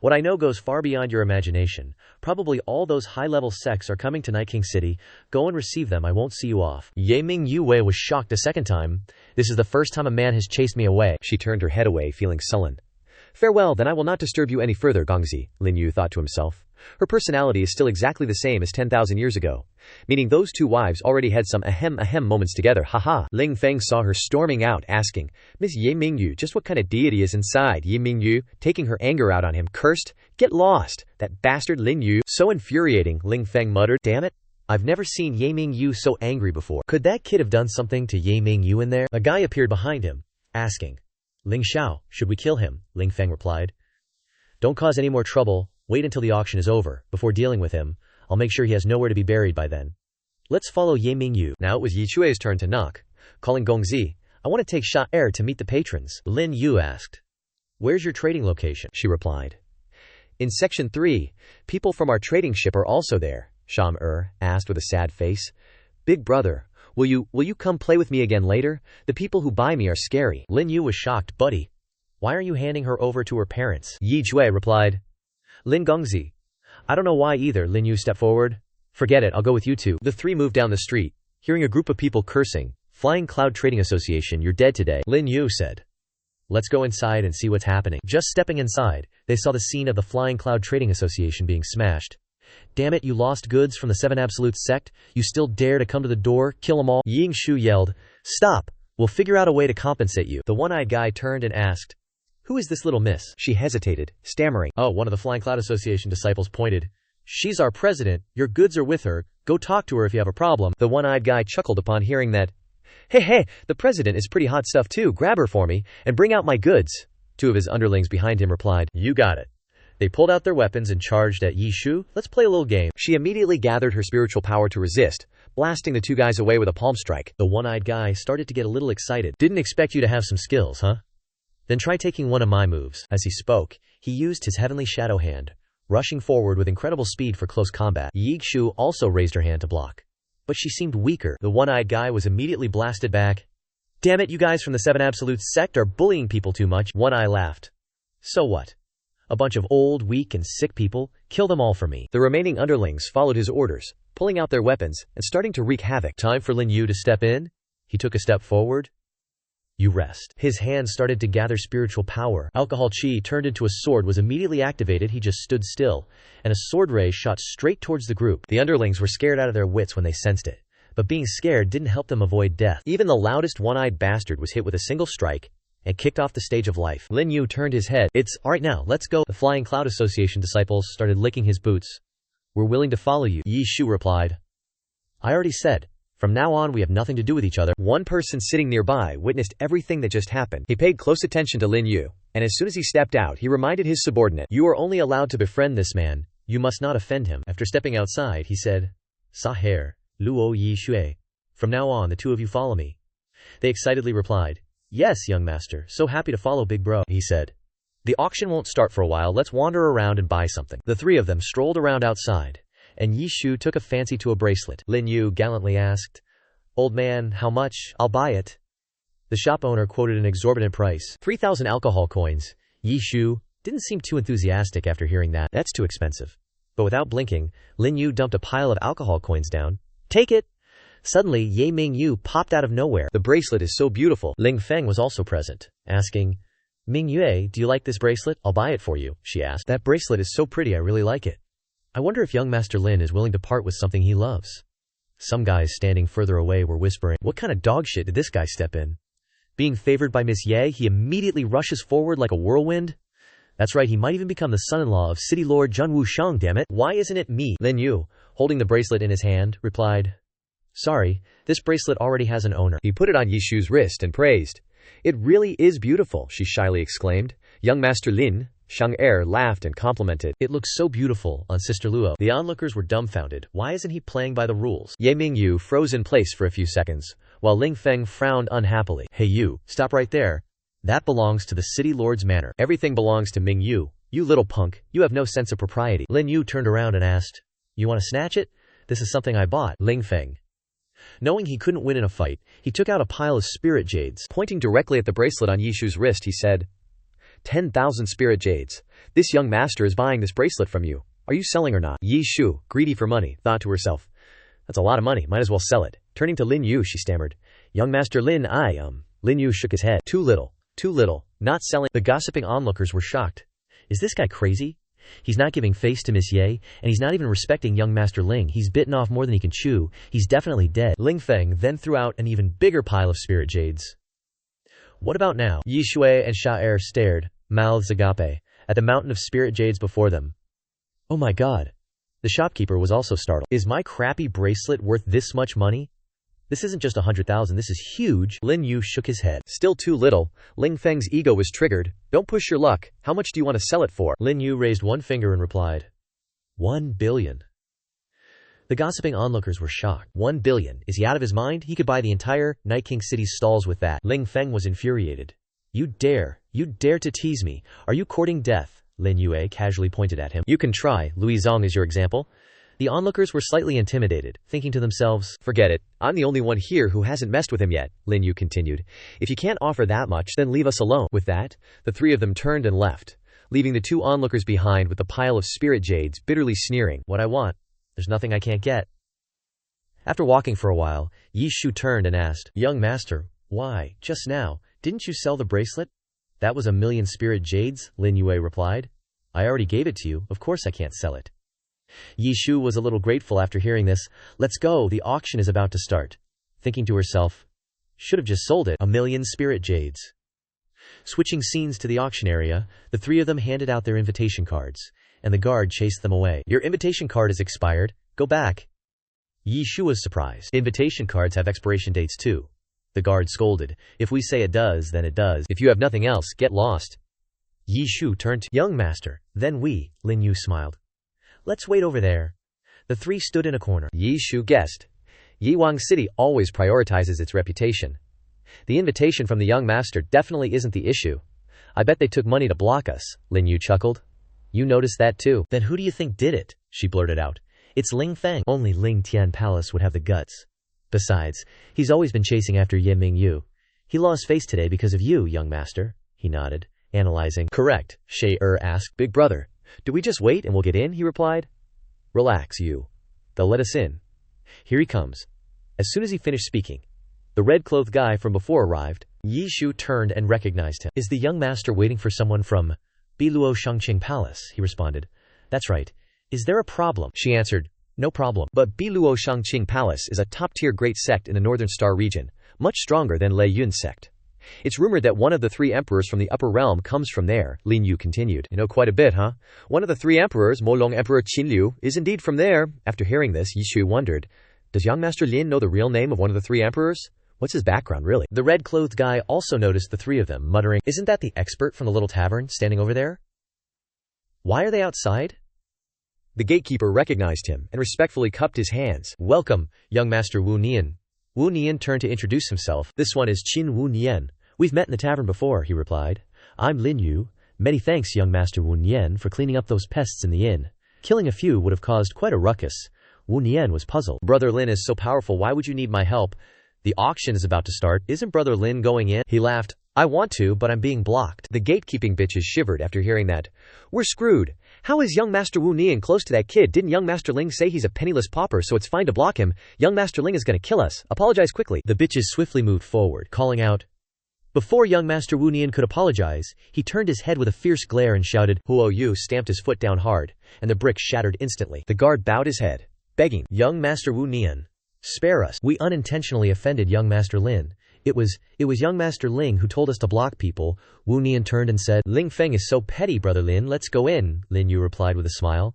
"What I know goes far beyond your imagination. Probably all those high-level sects are coming to Night King City. Go and receive them, I won't see you off." Ye Mingyu was shocked a second time. "This is the first time a man has chased me away." She turned her head away, feeling sullen. "Farewell, then I will not disturb you any further, Gongzi," Lin Yue thought to himself. Her personality is still exactly the same as 10,000 years ago. Meaning those two wives already had some ahem moments together, haha. Ling Feng saw her storming out, asking, "Miss Ye Mingyu, just what kind of deity is inside?" Ye Mingyu, taking her anger out on him, cursed, "Get lost! That bastard Lin Yue, so infuriating," Ling Feng muttered. "Damn it! I've never seen Ye Mingyu so angry before. Could that kid have done something to Ye Mingyu in there? A guy appeared behind him, asking. Ling Xiao, should we kill him? Ling Feng replied. Don't cause any more trouble, wait until the auction is over, before dealing with him. I'll make sure he has nowhere to be buried by then. Let's follow Ye Mingyu. Now it was Yi Chue's turn to knock. Calling Gongzi, I want to take Sha Er to meet the patrons. Lin Yue asked. Where's your trading location? She replied. In Section 3, people from our trading ship are also there, Sham asked with a sad face. Big brother, will you come play with me again later? The people who buy me are scary. Lin Yue was shocked. Buddy, why are you handing her over to her parents? Yi Chue replied. Lin Gongzi. I don't know why either. Lin Yue stepped forward. Forget it, I'll go with you two. The three moved down the street, hearing a group of people cursing. Flying Cloud Trading Association, you're dead today. Lin Yue said. Let's go inside and see what's happening. Just stepping inside, they saw the scene of the Flying Cloud Trading Association being smashed. Damn it, you lost goods from the Seven Absolute Sect? You still dare to come to the door? Kill them all? Ying Shu yelled. Stop! We'll figure out a way to compensate you. The one-eyed guy turned and asked. Who is this little miss? She hesitated, stammering. Oh, one of the Flying Cloud Association disciples pointed. She's our president. Your goods are with her. Go talk to her if you have a problem. The one-eyed guy chuckled upon hearing that. Hey, the president is pretty hot stuff too. Grab her for me, and bring out my goods. Two of his underlings behind him replied. You got it. They pulled out their weapons and charged at Yi Shu. Let's play a little game. She immediately gathered her spiritual power to resist, blasting the two guys away with a palm strike. The one-eyed guy started to get a little excited. Didn't expect you to have some skills, huh? Then try taking one of my moves. As he spoke, he used his heavenly shadow hand, rushing forward with incredible speed for close combat. Yi Shu also raised her hand to block, but she seemed weaker. The one-eyed guy was immediately blasted back. Damn it, you guys from the Seven Absolute Sect are bullying people too much. One Eye laughed. So what? A bunch of old, weak, and sick people? Kill them all for me. The remaining underlings followed his orders, pulling out their weapons and starting to wreak havoc. Time for Lin Yue to step in. He took a step forward. You rest. His hands started to gather spiritual power. Alcohol chi turned into a sword was immediately activated. He just stood still, and a sword ray shot straight towards the group. The underlings were scared out of their wits when they sensed it, but being scared didn't help them avoid death. Even the loudest one-eyed bastard was hit with a single strike and kicked off the stage of life. Lin Yue turned his head. It's alright now, let's go. The Flying Cloud Association disciples started licking his boots. We're willing to follow you, Yi Shu replied. I already said. From now on we have nothing to do with each other. One person sitting nearby witnessed everything that just happened. He paid close attention to Lin Yue, and as soon as he stepped out, he reminded his subordinate, you are only allowed to befriend this man. You must not offend him. After stepping outside, he said, Saher, Luo Yi Shui. From now on, the two of you follow me. They excitedly replied, Yes, young master, so happy to follow big bro, he said. The auction won't start for a while, let's wander around and buy something. The three of them strolled around outside, and Yi Shu took a fancy to a bracelet. Lin Yue gallantly asked, Old man, how much? I'll buy it. The shop owner quoted an exorbitant price, 3,000 alcohol coins. Yi Shu didn't seem too enthusiastic after hearing that. That's too expensive. But without blinking, Lin Yue dumped a pile of alcohol coins down. Take it! Suddenly, Ye Mingyu popped out of nowhere. The bracelet is so beautiful. Ling Feng was also present, asking, Mingyue, do you like this bracelet? I'll buy it for you, she asked. That bracelet is so pretty, I really like it. I wonder if young Master Lin is willing to part with something he loves. Some guys standing further away were whispering, what kind of dog shit did this guy step in? Being favored by Miss Ye, he immediately rushes forward like a whirlwind. That's right, he might even become the son-in-law of City Lord Zhen Wushang, damn it. Why isn't it me? Lin Yue, holding the bracelet in his hand, replied, Sorry, this bracelet already has an owner. He put it on Yi Shu's wrist and praised. It really is beautiful, she shyly exclaimed. Young Master Lin, Shang laughed and complimented. It looks so beautiful on Sister Luo. The onlookers were dumbfounded. Why isn't he playing by the rules? Ye Mingyu froze in place for a few seconds, while Ling Feng frowned unhappily. Hey you, stop right there. That belongs to the city lord's manor. Everything belongs to Mingyu. You little punk, you have no sense of propriety. Lin Yu turned around and asked, You want to snatch it? This is something I bought. Ling Feng, knowing he couldn't win in a fight, he took out a pile of spirit jades. Pointing directly at the bracelet on Yishu's wrist, he said, 10,000 spirit jades. This young master is buying this bracelet from you. Are you selling or not? Yi Shu, greedy for money, thought to herself, That's a lot of money, might as well sell it. Turning to Lin Yu, she stammered, Young Master Lin, Lin Yu shook his head. Too little, not selling. The gossiping onlookers were shocked. Is this guy crazy? He's not giving face to Miss Ye, and he's not even respecting young Master Ling. He's bitten off more than he can chew. He's definitely dead. Ling Feng then threw out an even bigger pile of spirit jades. What about now? Yi Shui and Sha stared, mouths agape, at the mountain of spirit jades before them. Oh my god. The shopkeeper was also startled. Is my crappy bracelet worth this much money? This isn't just 100,000, this is huge. Lin Yue shook his head. Still too little. Ling Feng's ego was triggered. Don't push your luck. How much do you want to sell it for? Lin Yue raised one finger and replied, 1 billion. The gossiping onlookers were shocked. 1 billion? Is he out of his mind? He could buy the entire Night King City's stalls with that. Ling Feng was infuriated. You dare to tease me. Are you courting death? Lin Yue casually pointed at him. You can try. Louis Zong is your example. The onlookers were slightly intimidated, thinking to themselves, forget it. I'm the only one here who hasn't messed with him yet, Lin Yue continued. If you can't offer that much, then leave us alone. With that, the three of them turned and left, leaving the two onlookers behind with a pile of spirit jades, bitterly sneering. What I want. There's nothing I can't get. After walking for a while, Yi Shu turned and asked, Young master, why, just now, didn't you sell the bracelet? That was 1,000,000 spirit jades, Lin Yue replied. I already gave it to you, of course I can't sell it. Yi Shu was a little grateful after hearing this. Let's go, the auction is about to start. Thinking to herself, should have just sold it. 1,000,000 spirit jades. Switching scenes to the auction area, the three of them handed out their invitation cards, and the guard chased them away. Your invitation card is expired. Go back. Yi Shu was surprised. Invitation cards have expiration dates too. The guard scolded. If we say it does, then it does. If you have nothing else, get lost. Yi Shu turned to Young master. Then we, Lin Yue smiled. Let's wait over there. The three stood in a corner. Yi Shu guessed. Yiwang City always prioritizes its reputation. The invitation from the young master definitely isn't the issue. I bet they took money to block us, Lin Yue chuckled. You noticed that too. Then who do you think did it? She blurted out. It's Ling Feng. Only Ling Tian Palace would have the guts. Besides, he's always been chasing after Ye Mingyu. He lost face today because of you, young master. He nodded, analyzing. Correct, She asked. Big brother, do we just wait and we'll get in? He replied. Relax, you. They'll let us in. Here he comes. As soon as he finished speaking, the red-clothed guy from before arrived. Yi Shu turned and recognized him. Is the young master waiting for someone from Biluo Shangqing Palace? He responded. That's right. Is there a problem? She answered. No problem. But Biluo Shangqing Palace is a top-tier great sect in the Northern Star region, much stronger than Lei Yun's sect. It's rumored that one of the three emperors from the upper realm comes from there, Lin Yue continued. You know quite a bit, huh? One of the three emperors, Molong Emperor Qinliu, is indeed from there. After hearing this, Yi Shu wondered, does young master Lin know the real name of one of the three emperors? What's his background, really? The red-clothed guy also noticed the three of them, muttering, Isn't that the expert from the little tavern standing over there? Why are they outside? The gatekeeper recognized him and respectfully cupped his hands. Welcome, young master Wu Nian. Wu Nian turned to introduce himself. This one is Qin Wu Nian. We've met in the tavern before, he replied. I'm Lin Yue. Many thanks, young master Wu Nian, for cleaning up those pests in the inn. Killing a few would have caused quite a ruckus. Wu Nian was puzzled. Brother Lin is so powerful, why would you need my help? The auction is about to start. Isn't Brother Lin going in? He laughed. I want to, but I'm being blocked. The gatekeeping bitches shivered after hearing that. We're screwed. How is young master Wu Nian close to that kid? Didn't young master Ling say he's a penniless pauper, so it's fine to block him? Young master Ling is gonna kill us. Apologize quickly. The bitches swiftly moved forward, calling out. Before young master Wu Nian could apologize, he turned his head with a fierce glare and shouted. Huo Yu stamped his foot down hard, and the brick shattered instantly. The guard bowed his head, begging, Young master Wu Nian, spare us. We unintentionally offended young master Lin. It was young master Ling who told us to block people. Wu Nian turned and said, Ling Feng is so petty, brother Lin. Let's go in, Lin Yue replied with a smile.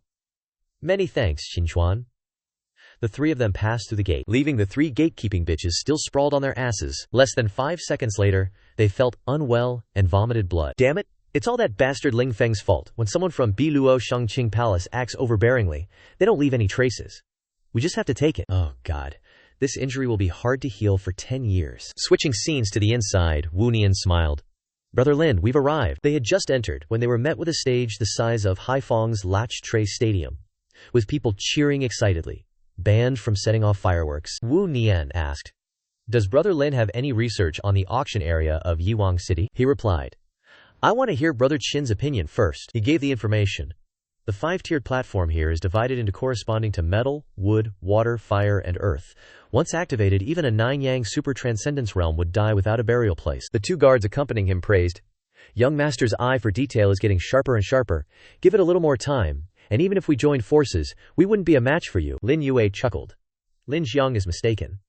Many thanks, Xinchuan. The three of them passed through the gate, leaving the three gatekeeping bitches still sprawled on their asses. Less than 5 seconds later, they felt unwell and vomited blood. Damn it! It's all that bastard Ling Feng's fault. When someone from Biluo Shangqing Palace acts overbearingly, they don't leave any traces. We just have to take it. Oh God. This injury will be hard to heal for 10 years. Switching scenes to the inside, Wu Nian smiled. Brother Lin, we've arrived. They had just entered when they were met with a stage the size of Haifeng's Latch Tray Stadium, with people cheering excitedly, banned from setting off fireworks. Wu Nian asked, Does Brother Lin have any research on the auction area of Yiwang City? He replied, I want to hear Brother Qin's opinion first. He gave the information. The 5-tiered platform here is divided into corresponding to metal, wood, water, fire, and earth. Once activated, even a 9-yang super transcendence realm would die without a burial place. The 2 guards accompanying him praised. Young master's eye for detail is getting sharper and sharper. Give it a little more time, and even if we joined forces, we wouldn't be a match for you. Lin Yue chuckled. Lin Xiang is mistaken.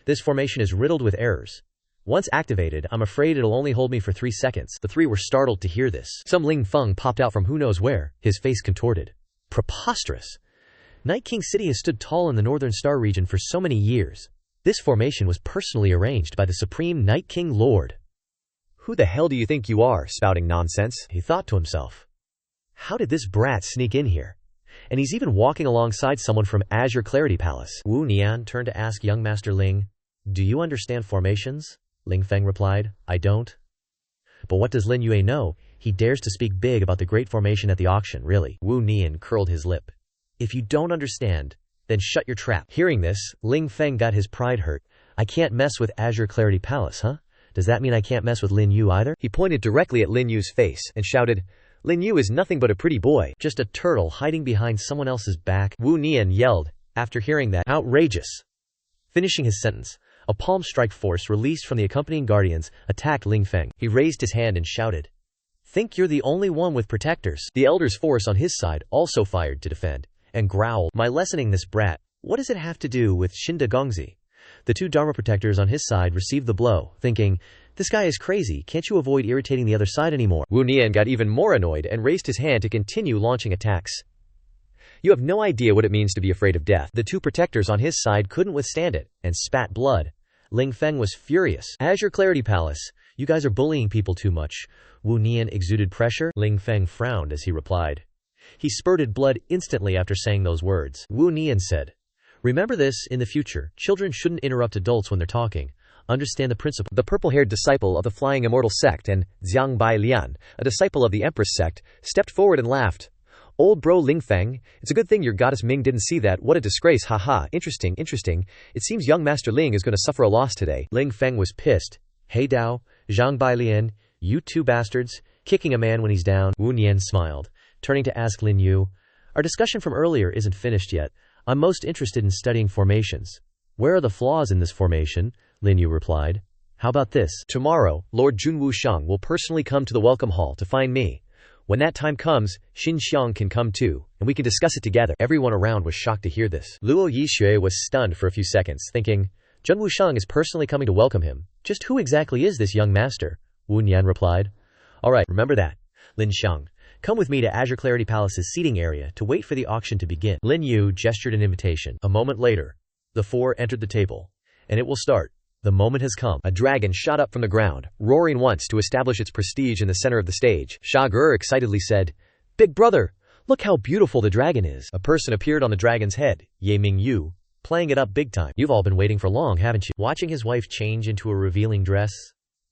This formation is riddled with errors. Once activated, I'm afraid it'll only hold me for 3 seconds. The 3 were startled to hear this. Some Ling Feng popped out from who knows where, his face contorted. Preposterous. Night King City has stood tall in the Northern Star region for so many years. This formation was personally arranged by the Supreme Night King Lord. Who the hell do you think you are, spouting nonsense? He thought to himself. How did this brat sneak in here? And he's even walking alongside someone from Azure Clarity Palace. Wu Nian turned to ask young Master Ling, "Do you understand formations?" Ling Feng replied, "I don't." But what does Lin Yue know? He dares to speak big about the great formation at the auction, really. Wu Nian curled his lip. "If you don't understand, then shut your trap." Hearing this, Ling Feng got his pride hurt. "I can't mess with Azure Clarity Palace, huh? Does that mean I can't mess with Lin Yue either?" He pointed directly at Lin Yue's face and shouted, "Lin Yue is nothing but a pretty boy. Just a turtle hiding behind someone else's back." Wu Nian yelled, after hearing that. "Outrageous!" Finishing his sentence, a palm strike force released from the accompanying guardians attacked Ling Feng. He raised his hand and shouted, "Think you're the only one with protectors?" The elder's force on his side also fired to defend, and growled, "My lessoning this brat, what does it have to do with Shinda Gongzi?" The two Dharma protectors on his side received the blow, thinking, "This guy is crazy, can't you avoid irritating the other side anymore?" Wu Nian got even more annoyed and raised his hand to continue launching attacks. "You have no idea what it means to be afraid of death." The two protectors on his side couldn't withstand it, and spat blood. Ling Feng was furious. "Azure Clarity Palace, you guys are bullying people too much." Wu Nian exuded pressure. Ling Feng frowned as he replied. He spurted blood instantly after saying those words. Wu Nian said, "Remember this, in the future, children shouldn't interrupt adults when they're talking. Understand the principle." The purple-haired disciple of the Flying Immortal Sect and Xiang Bai Lian, a disciple of the Empress Sect, stepped forward and laughed. "Old bro Ling Feng, it's a good thing your goddess Ming didn't see that. What a disgrace, haha, interesting. It seems young Master Ling is going to suffer a loss today." Ling Feng was pissed. "Hey Dao, Zhang Bai Lian, you two bastards, kicking a man when he's down." Wu Nian smiled, turning to ask Lin Yue, "Our discussion from earlier isn't finished yet. I'm most interested in studying formations. Where are the flaws in this formation?" Lin Yue replied. "How about this? Tomorrow, Lord Junwu Shang will personally come to the welcome hall to find me. When that time comes, Xin Xiang can come too, and we can discuss it together." Everyone around was shocked to hear this. Luo Yixue was stunned for a few seconds, thinking, Junwu Shang is personally coming to welcome him. Just who exactly is this young master? Wu Nian replied. "Alright, remember that. Lin Xiang, come with me to Azure Clarity Palace's seating area to wait for the auction to begin." Lin Yue gestured an invitation. A moment later, the four entered the table. "And it will start. The moment has come." A dragon shot up from the ground, roaring once to establish its prestige in the center of the stage. Sha Ge excitedly said, "Big brother, look how beautiful the dragon is." A person appeared on the dragon's head, Ye Mingyu, playing it up big time. "You've all been waiting for long, haven't you?" Watching his wife change into a revealing dress,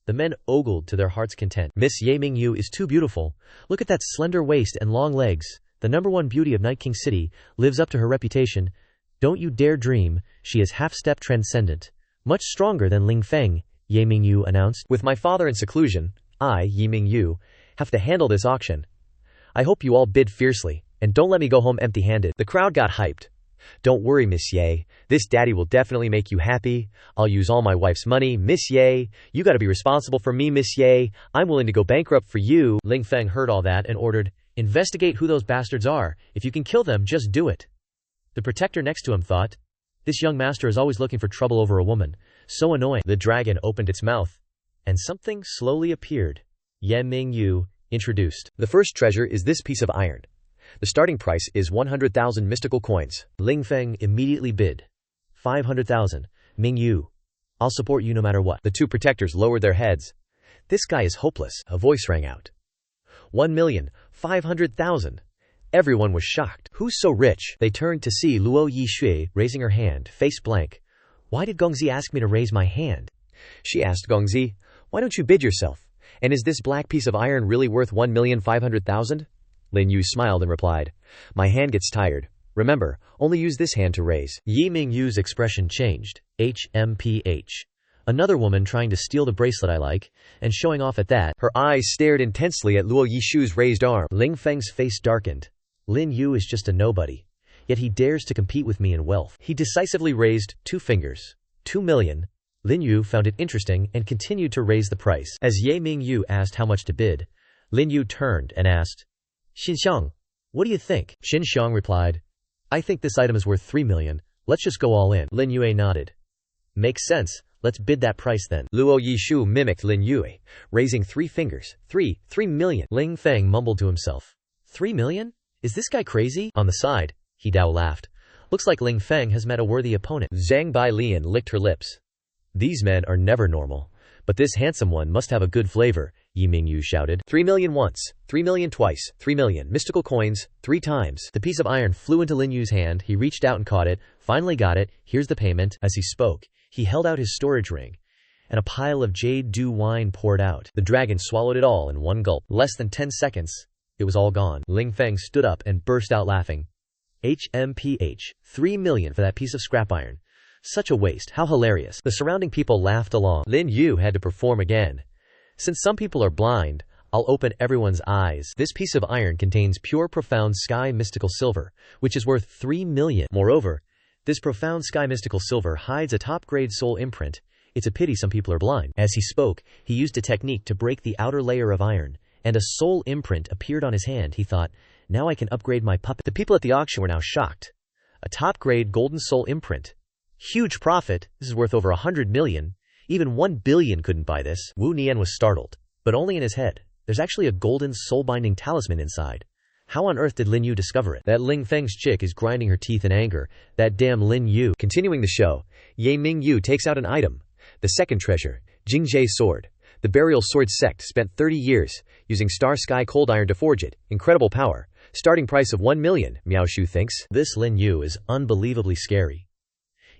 the men ogled to their heart's content. "Miss Ye Mingyu is too beautiful. Look at that slender waist and long legs. The #1 beauty of Night King City lives up to her reputation. Don't you dare dream, she is half-step transcendent. Much stronger than Ling Feng," Ye Mingyu announced. "With my father in seclusion, I, Ye Mingyu, have to handle this auction. I hope you all bid fiercely, and don't let me go home empty-handed." The crowd got hyped. "Don't worry, Miss Ye. This daddy will definitely make you happy. I'll use all my wife's money. Miss Ye, you gotta be responsible for me, Miss Ye. I'm willing to go bankrupt for you." Ling Feng heard all that and ordered, "Investigate who those bastards are. If you can kill them, just do it." The protector next to him thought, "This young master is always looking for trouble over a woman. So annoying." The dragon opened its mouth, and something slowly appeared. Ye Mingyu introduced. "The first treasure is this piece of iron. The starting price is 100,000 mystical coins." Ling Feng immediately bid. 500,000. "Mingyu, I'll support you no matter what." The two protectors lowered their heads. "This guy is hopeless." A voice rang out. 1,500,000. Everyone was shocked. "Who's so rich?" They turned to see Luo Yixue raising her hand, face blank. "Why did Gongzi ask me to raise my hand?" She asked Gongzi, "Why don't you bid yourself? And is this black piece of iron really worth 1,500,000? Lin Yue smiled and replied, "My hand gets tired. Remember, only use this hand to raise." Ye Mingyu's expression changed. HMPH. Another woman trying to steal the bracelet I like, and showing off at that. Her eyes stared intensely at Luo Yixue's raised arm. Ling Feng's face darkened. Lin Yue is just a nobody. Yet he dares to compete with me in wealth. He decisively raised 2 fingers. 2 million. Lin Yue found it interesting and continued to raise the price. As Ye Mingyu asked how much to bid, Lin Yue turned and asked, "Xin Xiang, what do you think?" Xin Xiang replied, "I think this item is worth 3 million. Let's just go all in." Lin Yue nodded. "Makes sense. Let's bid that price then." Luo Yixu mimicked Lin Yue, raising 3 fingers. 3 million. Ling Feng mumbled to himself. 3 million? Is this guy crazy? On the side, He Dao laughed. Looks like Ling Feng has met a worthy opponent. Zhang Bailian licked her lips. These men are never normal. But this handsome one must have a good flavor, Yi Mingyu shouted. 3 million once, 3 million twice, 3 million mystical coins, 3 times. The piece of iron flew into Lin Yu's hand. He reached out and caught it. Finally got it. Here's the payment. As he spoke, he held out his storage ring, and a pile of jade dew wine poured out. The dragon swallowed it all in one gulp. Less than 10 seconds, it was all gone. Ling Feng stood up and burst out laughing. HMPH, 3 million for that piece of scrap iron. Such a waste, how hilarious. The surrounding people laughed along. Lin Yue had to perform again. Since some people are blind, I'll open everyone's eyes. This piece of iron contains pure profound sky mystical silver, which is worth 3 million. Moreover, this profound sky mystical silver hides a top-grade soul imprint. It's a pity some people are blind. As he spoke, he used a technique to break the outer layer of iron, and a soul imprint appeared on his hand. He thought, now I can upgrade my puppet. The people at the auction were now shocked. A top-grade golden soul imprint. Huge profit. This is worth over 100 million. Even 1 billion couldn't buy this. Wu Nian was startled, but only in his head. There's actually a golden soul-binding talisman inside. How on earth did Lin Yue discover it? That Ling Feng's chick is grinding her teeth in anger. That damn Lin Yue. Continuing the show, Ye Mingyu takes out an item. The second treasure, Jingzhe's sword. The burial sword sect spent 30 years using star sky cold iron to forge it. Incredible power. Starting price of 1 million, Miao Shu thinks. This Lin Yue is unbelievably scary.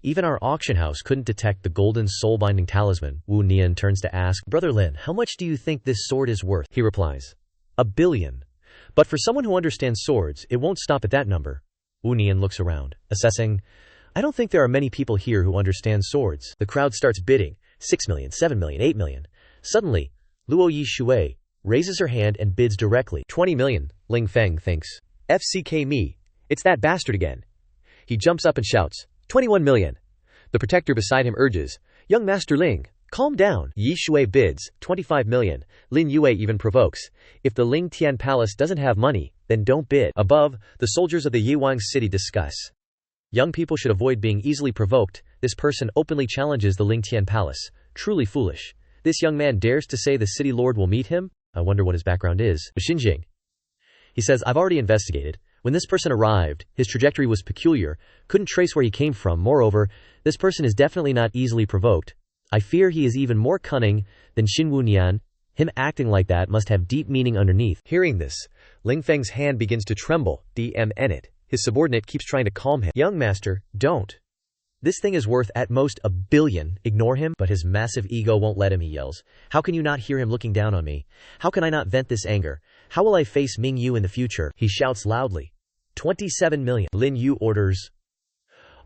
Even our auction house couldn't detect the golden soul-binding talisman. Wu Nian turns to ask, Brother Lin, how much do you think this sword is worth? He replies, 1 billion. But for someone who understands swords, it won't stop at that number. Wu Nian looks around, assessing, I don't think there are many people here who understand swords. The crowd starts bidding, 6 million, 7 million, 8 million. Suddenly, Luo Yi Shui raises her hand and bids directly. 20 million, Ling Feng thinks. FCK me, it's that bastard again. He jumps up and shouts, 21 million. The protector beside him urges, Young Master Ling, calm down. Yi Shui bids, 25 million. Lin Yue even provokes, if the Ling Tian Palace doesn't have money, then don't bid. Above, the soldiers of the Yiwang city discuss. Young people should avoid being easily provoked. This person openly challenges the Ling Tian Palace. Truly foolish. This young man dares to say the city lord will meet him? I wonder what his background is. Xinjing. He says, I've already investigated. When this person arrived, his trajectory was peculiar, couldn't trace where he came from. Moreover, this person is definitely not easily provoked. I fear he is even more cunning than Xin Wunian. Him acting like that must have deep meaning underneath. Hearing this, Ling Feng's hand begins to tremble. DMN. His subordinate keeps trying to calm him. Young master, don't. This thing is worth at most 1 billion. Ignore him. But his massive ego won't let him, he yells. How can you not hear him looking down on me? How can I not vent this anger? How will I face Ming Yu in the future? He shouts loudly. 27 million. Lin Yu orders.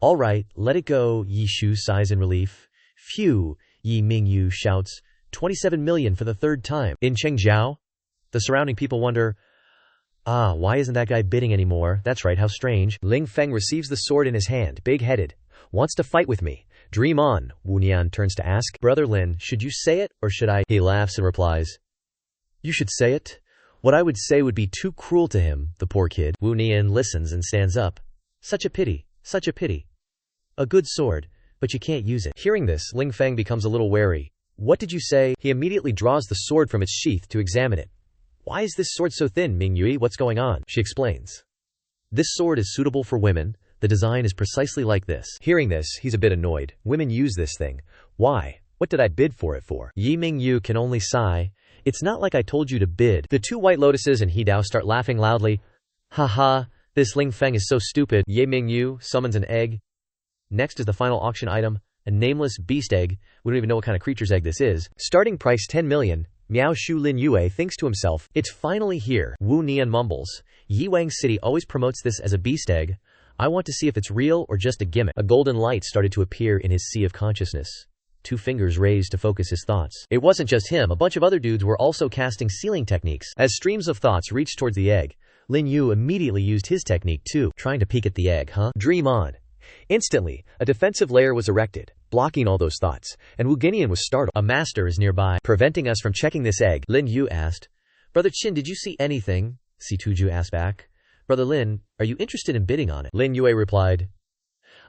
All right, let it go. Yi Shu sighs in relief. Phew, Yi Mingyu shouts. 27 million for the third time. In Chengzhou? The surrounding people wonder, why isn't that guy bidding anymore? That's right, how strange. Ling Feng receives the sword in his hand, big-headed. Wants to fight with me. Dream on. Wu Nian turns to ask, Brother Lin, should you say it or should I? He laughs and replies, you should say it. What I would say would be too cruel to him, the poor kid. Wu Nian listens and stands up. Such a pity, such a pity. A good sword, but you can't use it. Hearing this, Ling Feng becomes a little wary. What did you say? He immediately draws the sword from its sheath to examine it. Why is this sword so thin, Ming Yue? What's going on? She explains. This sword is suitable for women. The design is precisely like this. Hearing this, he's a bit annoyed. Women use this thing. Why? What did I bid for it for? Yi Mingyu can only sigh. It's not like I told you to bid. The two white lotuses and He Dao start laughing loudly. Haha, this Ling Feng is so stupid. Ye Mingyu summons an egg. Next is the final auction item, a nameless beast egg. We don't even know what kind of creature's egg this is. Starting price 10 million. Miao Shu Lin Yue thinks to himself, it's finally here. Wu Nian mumbles. Yiwang City always promotes this as a beast egg. I want to see if it's real or just a gimmick. A golden light started to appear in his sea of consciousness. 2 fingers raised to focus his thoughts. It wasn't just him, a bunch of other dudes were also casting sealing techniques. As streams of thoughts reached towards the egg, Lin Yue immediately used his technique too. Trying to peek at the egg, huh? Dream on. Instantly, a defensive layer was erected, blocking all those thoughts, and Wu Ginian was startled. A master is nearby, preventing us from checking this egg. Lin Yue asked, Brother Qin, did you see anything? Si Tuju asked back. Brother Lin, are you interested in bidding on it? Lin Yue replied,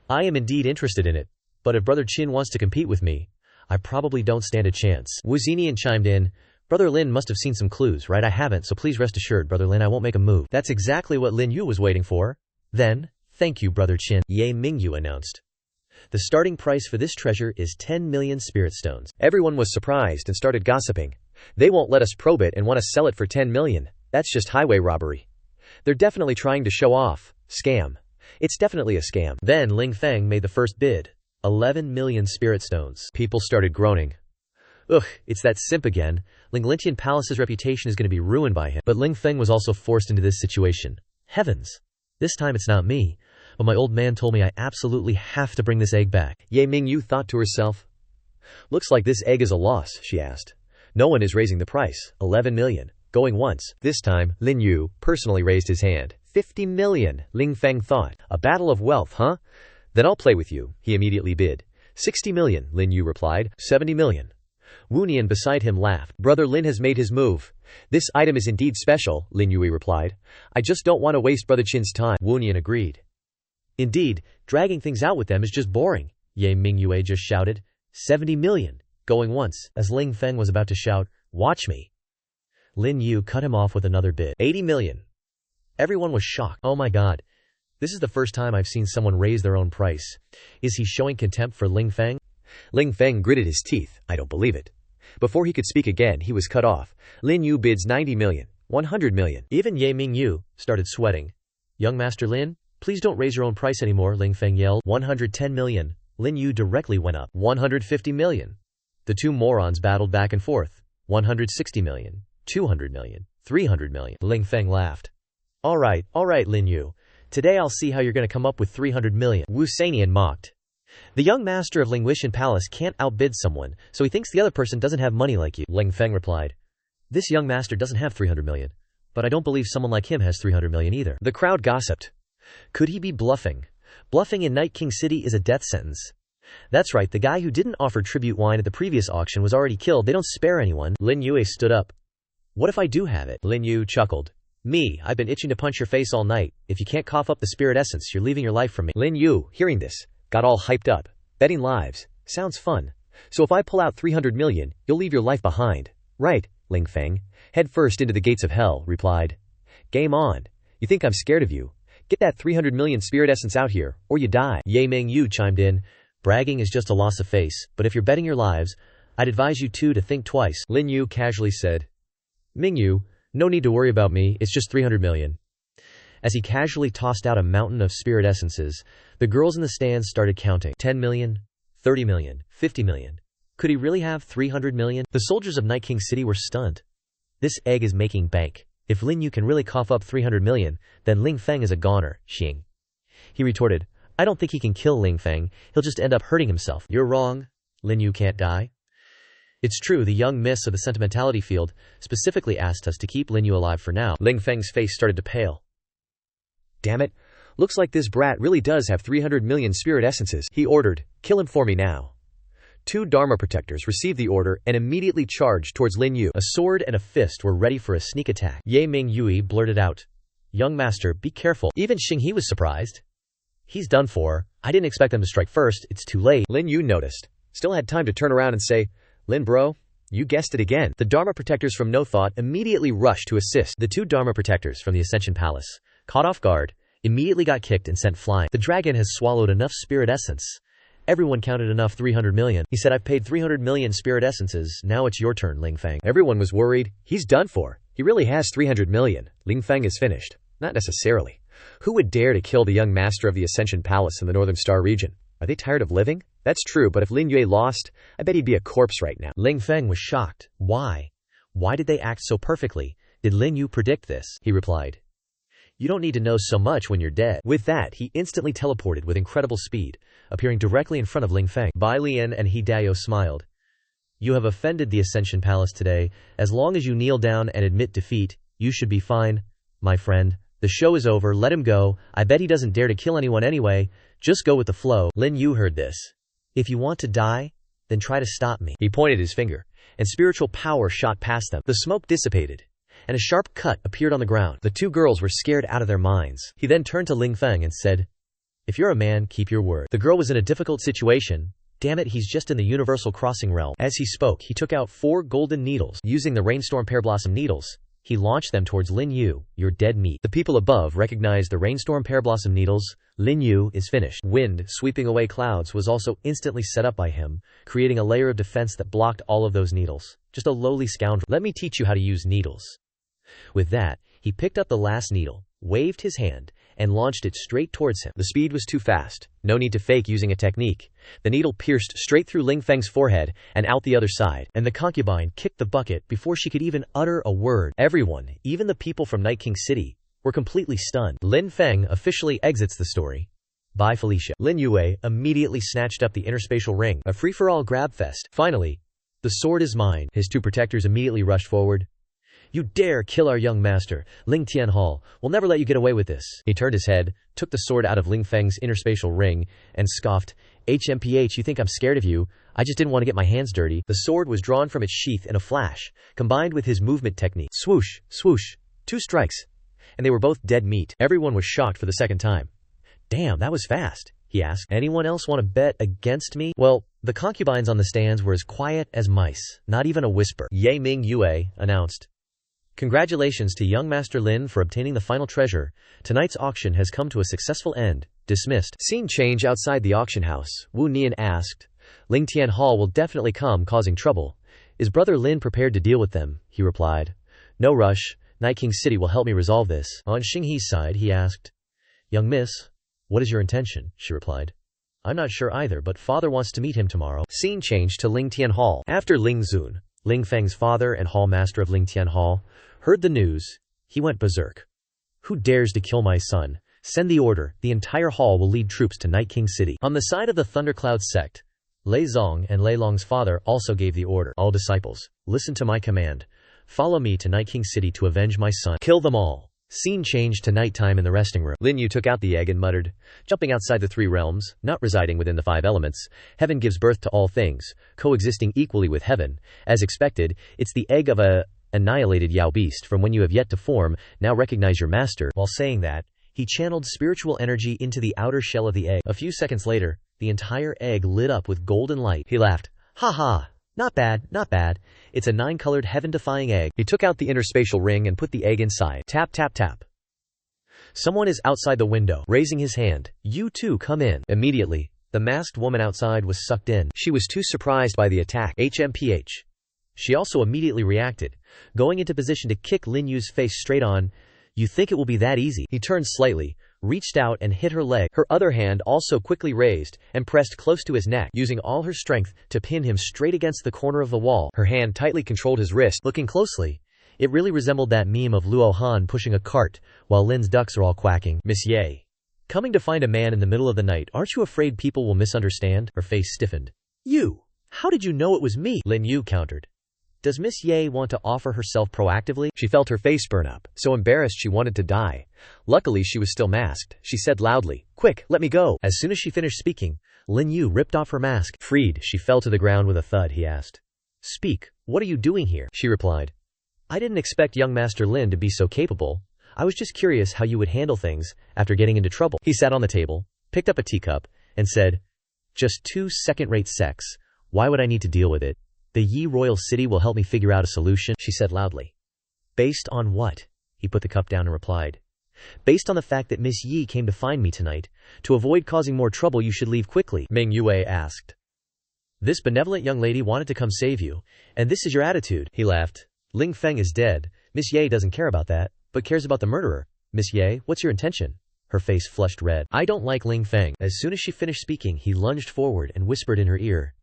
I am indeed interested in it, but if Brother Qin wants to compete with me, I probably don't stand a chance. Wu Xinian chimed in, Brother Lin must have seen some clues, right? I haven't, so please rest assured, Brother Lin, I won't make a move. That's exactly what Lin Yue was waiting for. Then, Thank you, Brother Qin, Ye Mingyue announced. The starting price for this treasure is 10 million spirit stones. Everyone was surprised and started gossiping. They won't let us probe it and want to sell it for 10 million. That's just highway robbery. They're definitely trying to show off. Scam. It's definitely a scam. Then Ling Feng made the first bid. 11 million spirit stones. People started groaning. Ugh, it's that simp again. Ling Lintian Palace's reputation is going to be ruined by him. But Ling Feng was also forced into this situation. Heavens. This time it's not me. But my old man told me I absolutely have to bring this egg back. Ye Mingyu thought to herself. Looks like this egg is a loss, she asked. No one is raising the price. 11 million. Going once. This time, Lin Yue personally raised his hand. 50 million, Ling Feng thought. A battle of wealth, huh? Then I'll play with you, he immediately bid. 60 million, Lin Yue replied. 70 million. Wu Nian beside him laughed. Brother Lin has made his move. This item is indeed special, Lin Yue replied. I just don't want to waste Brother Qin's time. Wu Nian agreed. Indeed, dragging things out with them is just boring, Ye Mingyue just shouted. 70 million. Going once, as Ling Feng was about to shout, watch me. Lin Yue cut him off with another bid. 80 million. Everyone was shocked. Oh my god. This is the first time I've seen someone raise their own price. Is he showing contempt for Ling Feng? Ling Feng gritted his teeth. I don't believe it. Before he could speak again, he was cut off. Lin Yue bids 90 million. 100 million. Even Ye Mingyue started sweating. Young Master Lin, please don't raise your own price anymore, Ling Feng yelled. 110 million. Lin Yue directly went up. 150 million. The two morons battled back and forth. 160 million. 200 million. 300 million. Ling Feng laughed. All right, Lin Yue. Today I'll see how you're going to come up with 300 million. Wu Sanian mocked. The young master of Linguishan Palace can't outbid someone, so he thinks the other person doesn't have money like you. Ling Feng replied. This young master doesn't have 300 million. But I don't believe someone like him has 300 million either. The crowd gossiped. Could he be bluffing? Bluffing in Night King City is a death sentence. That's right, the guy who didn't offer tribute wine at the previous auction was already killed. They don't spare anyone. Lin Yue stood up. What if I do have it? Lin Yue chuckled. Me, I've been itching to punch your face all night. If you can't cough up the spirit essence, you're leaving your life for me. Lin Yue, hearing this, got all hyped up. Betting lives. Sounds fun. So if I pull out 300 million, you'll leave your life behind. Right, Ling Feng. Head first into the gates of hell, replied. Game on. You think I'm scared of you? Get that 300 million spirit essence out here, or you die. Ye Mingyu chimed in. Bragging is just a loss of face, but if you're betting your lives, I'd advise you two to think twice. Lin Yue casually said. Mingyu, no need to worry about me, it's just 300 million. As he casually tossed out a mountain of spirit essences, the girls in the stands started counting. 10 million, 30 million, 50 million. Could he really have 300 million? The soldiers of Night King City were stunned. This egg is making bank. If Lin Yue can really cough up 300 million, then Ling Feng is a goner, Xing. He retorted, I don't think he can kill Ling Feng, he'll just end up hurting himself. You're wrong. Lin Yue can't die. It's true, the young miss of the sentimentality field specifically asked us to keep Lin Yue alive for now. Ling Feng's face started to pale. Damn it. Looks like this brat really does have 300 million spirit essences. He ordered, kill him for me now. Two Dharma protectors received the order and immediately charged towards Lin Yue. A sword and a fist were ready for a sneak attack. Ye Mingyue blurted out, Young master, be careful. Even Xing He was surprised. He's done for. I didn't expect them to strike first, it's too late. Lin Yue noticed. Still had time to turn around and say, Lin bro, you guessed it again. The Dharma protectors from No Thought immediately rushed to assist. The two Dharma protectors from the Ascension Palace, caught off guard, immediately got kicked and sent flying. The dragon has swallowed enough spirit essence. Everyone counted enough 300 million. He said, I've paid 300 million spirit essences, now it's your turn, Ling Feng. Everyone was worried. He's done for. He really has 300 million. Ling Feng is finished. Not necessarily. Who would dare to kill the young master of the Ascension Palace in the Northern Star region? Are they tired of living? That's true, but if Lin Yue lost, I bet he'd be a corpse right now. Ling Feng was shocked. Why? Why did they act so perfectly? Did Lin Yue predict this? He replied. You don't need to know so much when you're dead. With that, he instantly teleported with incredible speed, appearing directly in front of Ling Feng. Bai Lian and He Dao smiled. You have offended the Ascension Palace today. As long as you kneel down and admit defeat, you should be fine. My friend, the show is over, let him go. I bet he doesn't dare to kill anyone anyway. Just go with the flow. Lin Yue heard this. If you want to die, then try to stop me. He pointed his finger, and spiritual power shot past them. The smoke dissipated, and a sharp cut appeared on the ground. The two girls were scared out of their minds. He then turned to Ling Feng and said, If you're a man, keep your word. The girl was in a difficult situation. Damn it, he's just in the universal crossing realm. As he spoke, he took out 4 golden needles. Using the Rainstorm Pear Blossom needles, he launched them towards Lin Yue. You're dead meat. The people above recognized the Rainstorm Pear Blossom needles. Lin Yue is finished. Wind sweeping away clouds was also instantly set up by him, creating a layer of defense that blocked all of those needles. Just a lowly scoundrel. Let me teach you how to use needles. With that, he picked up the last needle, waved his hand, and launched it straight towards him. The speed was too fast. No need to fake using a technique. The needle pierced straight through Ling Feng's forehead and out the other side, and the concubine kicked the bucket before she could even utter a word. Everyone, even the people from Night King City, were completely stunned. Lin Feng officially exits the story. Bye Felicia. Lin Yue immediately snatched up the interspatial ring, a free-for-all grab fest. Finally, the sword is mine. His two protectors immediately rushed forward. You dare kill our young master, Ling Tianhao. We'll never let you get away with this. He turned his head, took the sword out of Ling Feng's interspatial ring, and scoffed. HMPH, you think I'm scared of you? I just didn't want to get my hands dirty. The sword was drawn from its sheath in a flash, combined with his movement technique. Swoosh, swoosh, 2 strikes. And they were both dead meat. Everyone was shocked for the second time. Damn, that was fast, he asked. Anyone else want to bet against me? Well, the concubines on the stands were as quiet as mice, not even a whisper. Ye Ming Yue announced. Congratulations to young Master Lin for obtaining the final treasure. Tonight's auction has come to a successful end. Dismissed. Scene change outside the auction house. Wu Nian asked. Ling Tianhao will definitely come causing trouble. Is brother Lin prepared to deal with them? He replied. No rush. Night King City will help me resolve this. On Xinghe's side, he asked. Young miss, what is your intention? She replied. I'm not sure either, but father wants to meet him tomorrow. Scene change to Ling Tianhao. After Ling Zun, Ling Feng's father and hall master of Ling Tianhao, heard the news, he went berserk. Who dares to kill my son? Send the order. The entire hall will lead troops to Night King City. On the side of the Thundercloud sect, Lei Zong and Lei Long's father also gave the order. All disciples, listen to my command. Follow me to Night King City to avenge my son. Kill them all. Scene changed to nighttime in the resting room. Lin Yue took out the egg and muttered, jumping outside the 3 realms, not residing within the 5 elements, heaven gives birth to all things, coexisting equally with heaven. As expected, it's the egg of a annihilated Yao beast from when you have yet to form. Now recognize your master. While saying that, he channeled spiritual energy into the outer shell of the egg. A few seconds later, the entire egg lit up with golden light. He laughed. Ha ha. Not bad, not bad. It's a 9-colored heaven-defying egg. He took out the interspatial ring and put the egg inside. Tap, tap, tap. Someone is outside the window, raising his hand. You too, come in. Immediately, the masked woman outside was sucked in. She was too surprised by the attack. HMPH. She also immediately reacted, going into position to kick Lin Yue's face straight on. You think it will be that easy? He turned slightly, reached out and hit her leg. Her other hand also quickly raised and pressed close to his neck, using all her strength to pin him straight against the corner of the wall. Her hand tightly controlled his wrist. Looking closely, it really resembled that meme of Luo Han pushing a cart while Lin's ducks are all quacking. Miss Ye. Coming to find a man in the middle of the night, aren't you afraid people will misunderstand? Her face stiffened. You! How did you know it was me? Lin Yue countered. Does Miss Ye want to offer herself proactively? She felt her face burn up, so embarrassed she wanted to die. Luckily she was still masked. She said loudly, Quick, let me go. As soon as she finished speaking, Lin Yue ripped off her mask. Freed, she fell to the ground with a thud. He asked. Speak, what are you doing here? She replied. I didn't expect young Master Lin to be so capable. I was just curious how you would handle things after getting into trouble. He sat on the table, picked up a teacup, and said, Just 2 second-rate sex. Why would I need to deal with it? The Yi Royal City will help me figure out a solution, she said loudly. Based on what? He put the cup down and replied. Based on the fact that Miss Yi came to find me tonight. To avoid causing more trouble, you should leave quickly, Ming Yue asked. This benevolent young lady wanted to come save you, and this is your attitude, he laughed. Ling Feng is dead. Miss Ye doesn't care about that, but cares about the murderer. Miss Ye, what's your intention? Her face flushed red. I don't like Ling Feng. As soon as she finished speaking, he lunged forward and whispered in her ear.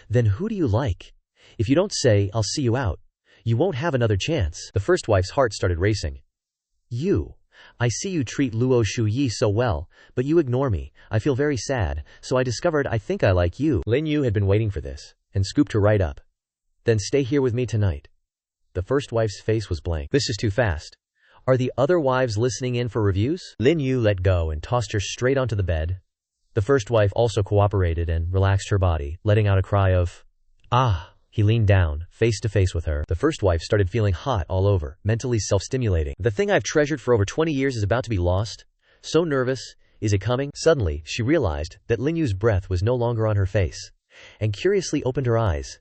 Then who do you like? If you don't say, I'll see you out. You won't have another chance. The first wife's heart started racing. You. I see you treat Luo Shuyi so well, but you ignore me. I feel very sad, so I discovered I think I like you. Lin Yue had been waiting for this, and scooped her right up. Then stay here with me tonight. The first wife's face was blank. This is too fast. Are the other wives listening in for reviews? Lin Yue let go and tossed her straight onto the bed. The first wife also cooperated and relaxed her body, letting out a cry of, Ah! He leaned down, face to face with her. The first wife started feeling hot all over, mentally self-stimulating. The thing I've treasured for over 20 years is about to be lost. So nervous. Is it coming? Suddenly, she realized that Lin Yue's breath was no longer on her face, and curiously opened her eyes.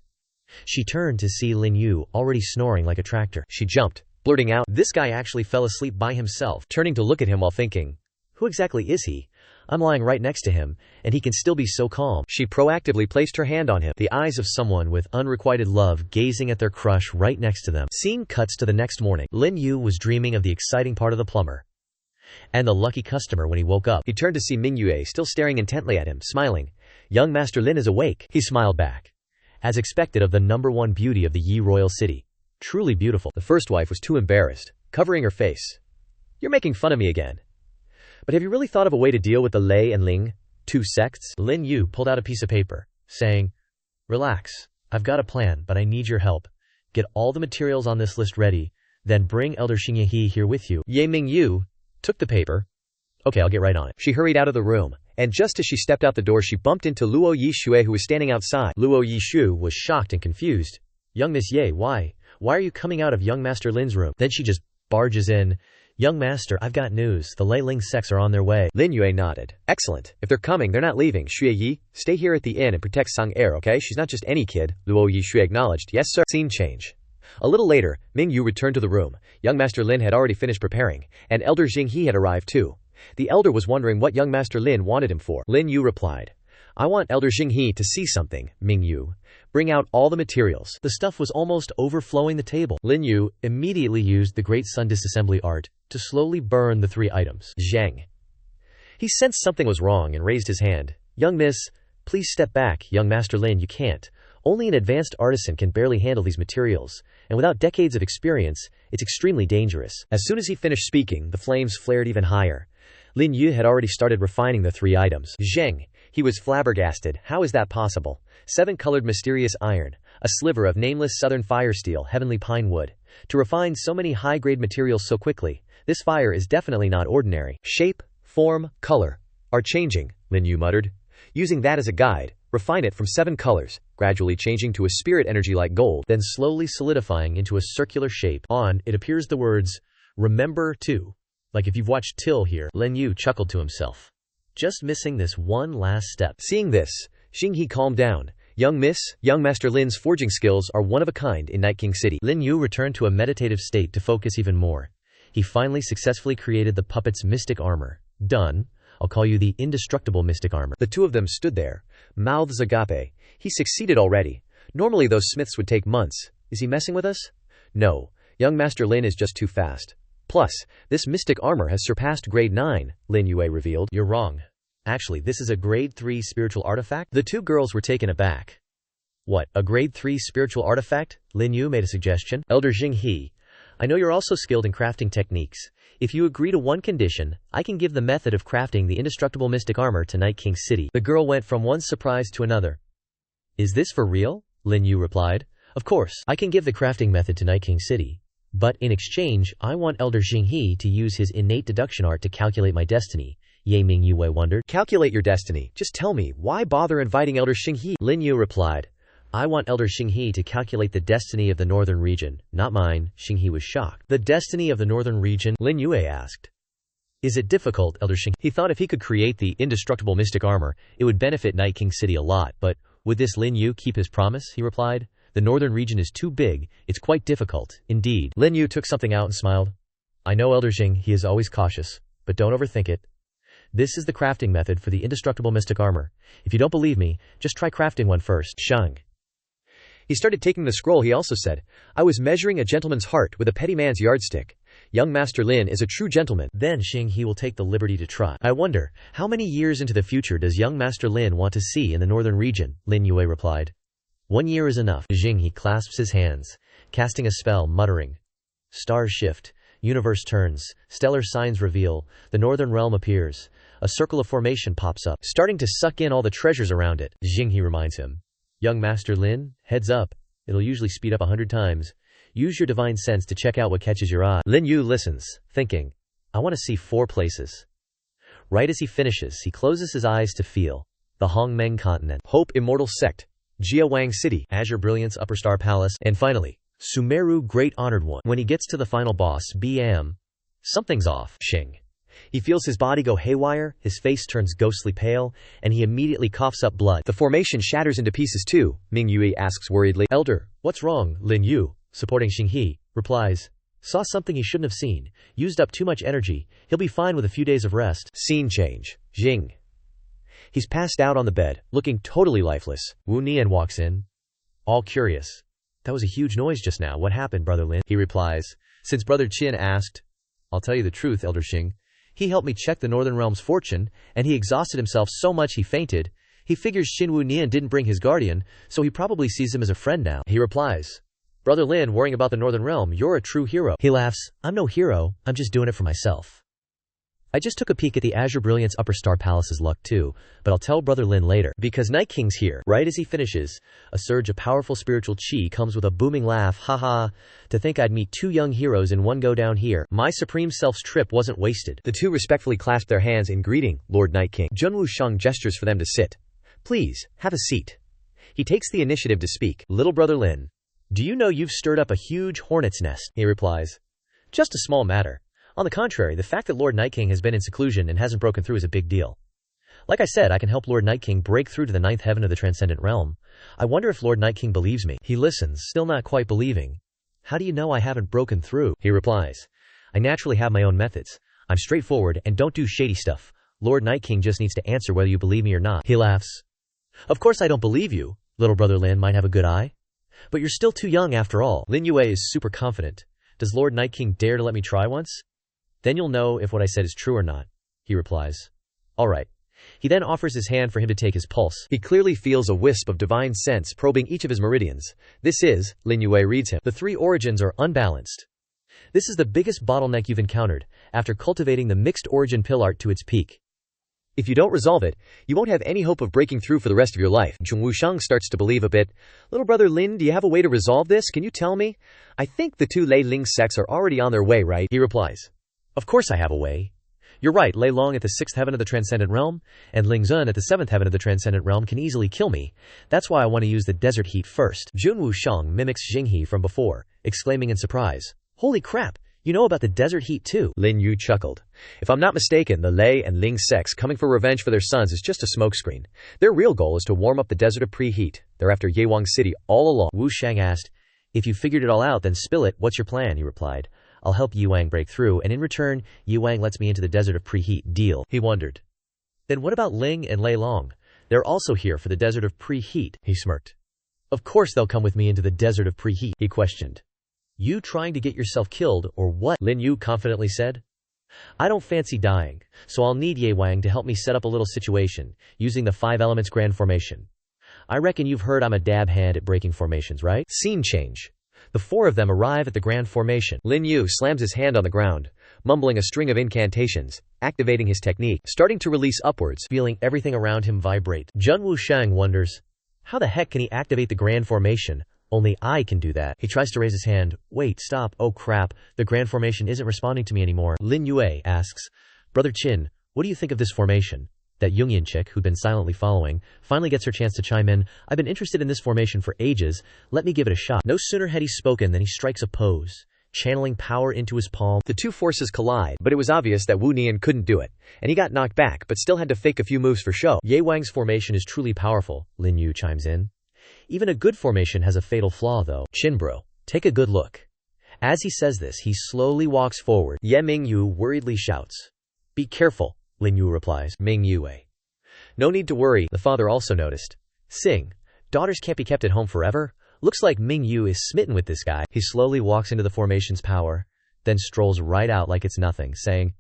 She turned to see Lin Yue already snoring like a tractor. She jumped, blurting out, This guy actually fell asleep by himself, turning to look at him while thinking, Who exactly is he? I'm lying right next to him, and he can still be so calm. She proactively placed her hand on him, The eyes of someone with unrequited love gazing at their crush right next to them. Scene cuts to the next morning. Lin Yue was dreaming of the exciting part of the plumber and the lucky customer when he woke up. He turned to see Ming Yue still staring intently at him, smiling. Young Master Lin is awake. He smiled back, as expected of the #1 beauty of the Yi royal city. Truly beautiful. The first wife was too embarrassed, covering her face. You're making fun of me again. But have you really thought of a way to deal with the Lei and Ling, 2 sects? Lin Yue pulled out a piece of paper, saying, Relax, I've got a plan, but I need your help. Get all the materials on this list ready, then bring Elder Xingyi here with you. Ye Mingyu took the paper. Okay, I'll get right on it. She hurried out of the room, and just as she stepped out the door she bumped into Luo Yixue who was standing outside. Luo Yixue was shocked and confused. Young Miss Ye, why are you coming out of young Master Lin's room? Then she just barges in. Young Master, I've got news. The Lei Ling sects are on their way. Lin Yue nodded. Excellent. If they're coming, they're not leaving. Xue Yi, stay here at the inn and protect Sang Er, okay? She's not just any kid. Luo Yixue acknowledged. Yes, sir. Scene change. A little later, Ming Yu returned to the room. Young Master Lin had already finished preparing, and Elder Xingyi had arrived too. The elder was wondering what young Master Lin wanted him for. Lin Yu replied, I want Elder Xingyi to see something, Ming Yu. Bring out all the materials. The stuff was almost overflowing the table. Lin Yu immediately used the Great Sun disassembly art to slowly burn the 3 items. Zhang. He sensed something was wrong and raised his hand. Young miss, please step back. Young Master Lin, you can't. Only an advanced artisan can barely handle these materials, and without decades of experience, it's extremely dangerous. As soon as he finished speaking, the flames flared even higher. Lin Yue had already started refining the 3 items. Zheng. He was flabbergasted. How is that possible? 7-colored mysterious iron, a sliver of nameless southern fire steel, heavenly pine wood. To refine so many high-grade materials so quickly, this fire is definitely not ordinary. Shape, form, color are changing, Lin Yue muttered. Using that as a guide, refine it from 7 colors, gradually changing to a spirit energy like gold, then slowly solidifying into a circular shape. On it appears the words, remember to. Like if you've watched Till here. Lin Yue chuckled to himself. Just missing this one last step. Seeing this, Xingyi calmed down. Young Master Lin's forging skills are one of a kind in Night King City. Lin Yue returned to a meditative state to focus even more. He finally successfully created the puppet's mystic armor. Done. I'll call you the indestructible mystic armor. The 2 of them stood there, mouths agape. He succeeded already. Normally those smiths would take months. Is he messing with us? No. Young Master Lin is just too fast. Plus, this mystic armor has surpassed grade 9, Lin Yue revealed. You're wrong. Actually, this is a grade 3 spiritual artifact? The 2 girls were taken aback. What, a grade 3 spiritual artifact? Lin Yue made a suggestion. Elder Xingyi, I know you're also skilled in crafting techniques. If you agree to one condition, I can give the method of crafting the indestructible mystic armor to Night King City. The girl went from one surprise to another. Is this for real? Lin Yue replied. Of course, I can give the crafting method to Night King City. But in exchange, I want Elder Xingyi to use his innate deduction art to calculate my destiny. Ye Ming Yue wondered. Calculate your destiny. Just tell me, why bother inviting Elder Xingyi? Lin Yue replied. I want Elder Xingyi to calculate the destiny of the northern region, not mine. Xingyi was shocked. The destiny of the northern region? Lin Yue asked. Is it difficult, Elder Xingyi? He thought if he could create the indestructible mystic armor, it would benefit Night King City a lot, but would this Lin Yue keep his promise? He replied. The northern region is too big, it's quite difficult, indeed. Lin Yue took something out and smiled. I know Elder Xingyi, he is always cautious, but don't overthink it. This is the crafting method for the indestructible mystic armor. If you don't believe me, just try crafting one first. Shang. He started taking the scroll. He also said, I was measuring a gentleman's heart with a petty man's yardstick. Young Master Lin is a true gentleman. Then Xingyi will take the liberty to try. I wonder, how many years into the future does young Master Lin want to see in the northern region? Lin Yue replied. 1 year is enough. Xingyi clasps his hands, casting a spell, muttering. Stars shift, universe turns, stellar signs reveal, the northern realm appears. A circle of formation pops up, starting to suck in all the treasures around it. Xingyi reminds him. Young Master Lin, heads up. It'll usually speed up 100 times. Use your divine sense to check out what catches your eye. Lin Yue listens, thinking. I want to see 4 places. Right as he finishes, he closes his eyes to feel. The Hongmeng Continent. Hope Immortal Sect. Jiawang City. Azure Brilliance Upper Star Palace. And finally, Sumeru Great Honored One. When he gets to the final boss, something's off. Xing. He feels his body go haywire, his face turns ghostly pale, and he immediately coughs up blood. The formation shatters into pieces too, Ming Yue asks worriedly. Elder, what's wrong? Lin Yue, supporting Xingyi, replies. Saw something he shouldn't have seen. Used up too much energy. He'll be fine with a few days of rest. Scene change. Jing. He's passed out on the bed, looking totally lifeless. Wu Nian walks in, all curious. That was a huge noise just now. What happened, Brother Lin? He replies. Since Brother Qin asked, I'll tell you the truth, Elder Xing. He helped me check the Northern Realm's fortune, and he exhausted himself so much he fainted. He figures Xin Wu Nian didn't bring his guardian, so he probably sees him as a friend now. He replies. Brother Lin, worrying about the Northern Realm, you're a true hero. He laughs. I'm no hero, I'm just doing it for myself. I just took a peek at the Azure Brilliance Upper Star Palace's luck too, but I'll tell Brother Lin later. Because Night King's here. Right as he finishes, a surge of powerful spiritual chi comes with a booming laugh. Haha, to think I'd meet two young heroes in one go down here. My Supreme Self's trip wasn't wasted. The two respectfully clasp their hands in greeting, Lord Night King. Junwu Shang gestures for them to sit. Please, have a seat. He takes the initiative to speak. Little Brother Lin, do you know you've stirred up a huge hornet's nest? He replies. Just a small matter. On the contrary, the fact that Lord Night King has been in seclusion and hasn't broken through is a big deal. Like I said, I can help Lord Night King break through to the ninth heaven of the transcendent realm. I wonder if Lord Night King believes me. He listens, still not quite believing. How do you know I haven't broken through? He replies. I naturally have my own methods. I'm straightforward and don't do shady stuff. Lord Night King just needs to answer whether you believe me or not. He laughs. Of course I don't believe you. Little Brother Lin might have a good eye. But you're still too young after all. Lin Yue is super confident. Does Lord Night King dare to let me try once? Then you'll know if what I said is true or not. He replies. All right. He then offers his hand for him to take his pulse. He clearly feels a wisp of divine sense probing each of his meridians. This is, Lin Yue reads him. The three origins are unbalanced. This is the biggest bottleneck you've encountered, after cultivating the mixed origin pill art to its peak. If you don't resolve it, you won't have any hope of breaking through for the rest of your life. Zhong Wushang starts to believe a bit. Little Brother Lin, do you have a way to resolve this? Can you tell me? I think the two Lei Ling sects are already on their way, right? He replies. Of course I have a way. You're right, Lei Long at the 6th heaven of the Transcendent Realm, and Ling Zun at the 7th heaven of the Transcendent Realm can easily kill me. That's why I want to use the desert heat first. Jun Wushang mimics Jinghe from before, exclaiming in surprise. Holy crap! You know about the desert heat too. Lin Yu chuckled. If I'm not mistaken, the Lei and Ling sects coming for revenge for their sons is just a smokescreen. Their real goal is to warm up the desert of preheat. They're after Yewang City all along. Wu Shang asked, If you figured it all out, then spill it. What's your plan? He replied. I'll help Yewang break through, and in return, Yewang lets me into the desert of preheat. Deal. He wondered. Then what about Ling and Lei Long? They're also here for the desert of preheat. He smirked. Of course they'll come with me into the desert of preheat. He questioned. You trying to get yourself killed, or what? Lin Yu confidently said. I don't fancy dying, so I'll need Yewang to help me set up a little situation, using the 5 elements grand formation. I reckon you've heard I'm a dab hand at breaking formations, right? Scene change. The 4 of them arrive at the grand formation. Lin Yu slams his hand on the ground, mumbling a string of incantations, activating his technique, starting to release upwards, feeling everything around him vibrate. Jun Wushang wonders, how the heck can he activate the grand formation? Only I can do that. He tries to raise his hand. Wait, stop. Oh crap, the grand formation isn't responding to me anymore. Lin Yue asks, Brother Qin, what do you think of this formation? That Jungian chick, who'd been silently following, finally gets her chance to chime in. I've been interested in this formation for ages. Let me give it a shot. No sooner had he spoken than he strikes a pose, channeling power into his palm. The two forces collide, but it was obvious that Wu Nian couldn't do it, and he got knocked back, but still had to fake a few moves for show. Yewang's formation is truly powerful, Lin Yu chimes in. Even a good formation has a fatal flaw though. Chinbro, take a good look. As he says this, he slowly walks forward. Ye Mingyu worriedly shouts. Be careful, Lin Yu replies. Ming Yue. No need to worry, the father also noticed. Sing, daughters can't be kept at home forever. Looks like Ming Yu is smitten with this guy. He slowly walks into the formation's power, then strolls right out like it's nothing, saying,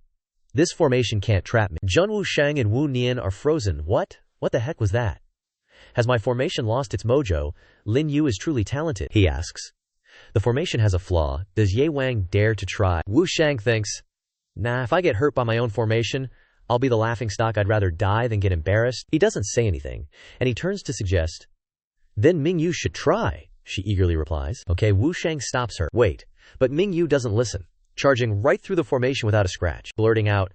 This formation can't trap me. Jun Wushang and Wu Nian are frozen. What? What the heck was that? Has my formation lost its mojo? Lin Yu is truly talented, he asks. The formation has a flaw. Does Yewang dare to try? Wu Shang thinks, Nah, if I get hurt by my own formation, I'll be the laughingstock. I'd rather die than get embarrassed. He doesn't say anything, and he turns to suggest, Then Ming Yu should try, she eagerly replies. Okay, Wu Shang stops her. Wait, but Ming Yu doesn't listen, charging right through the formation without a scratch, blurting out,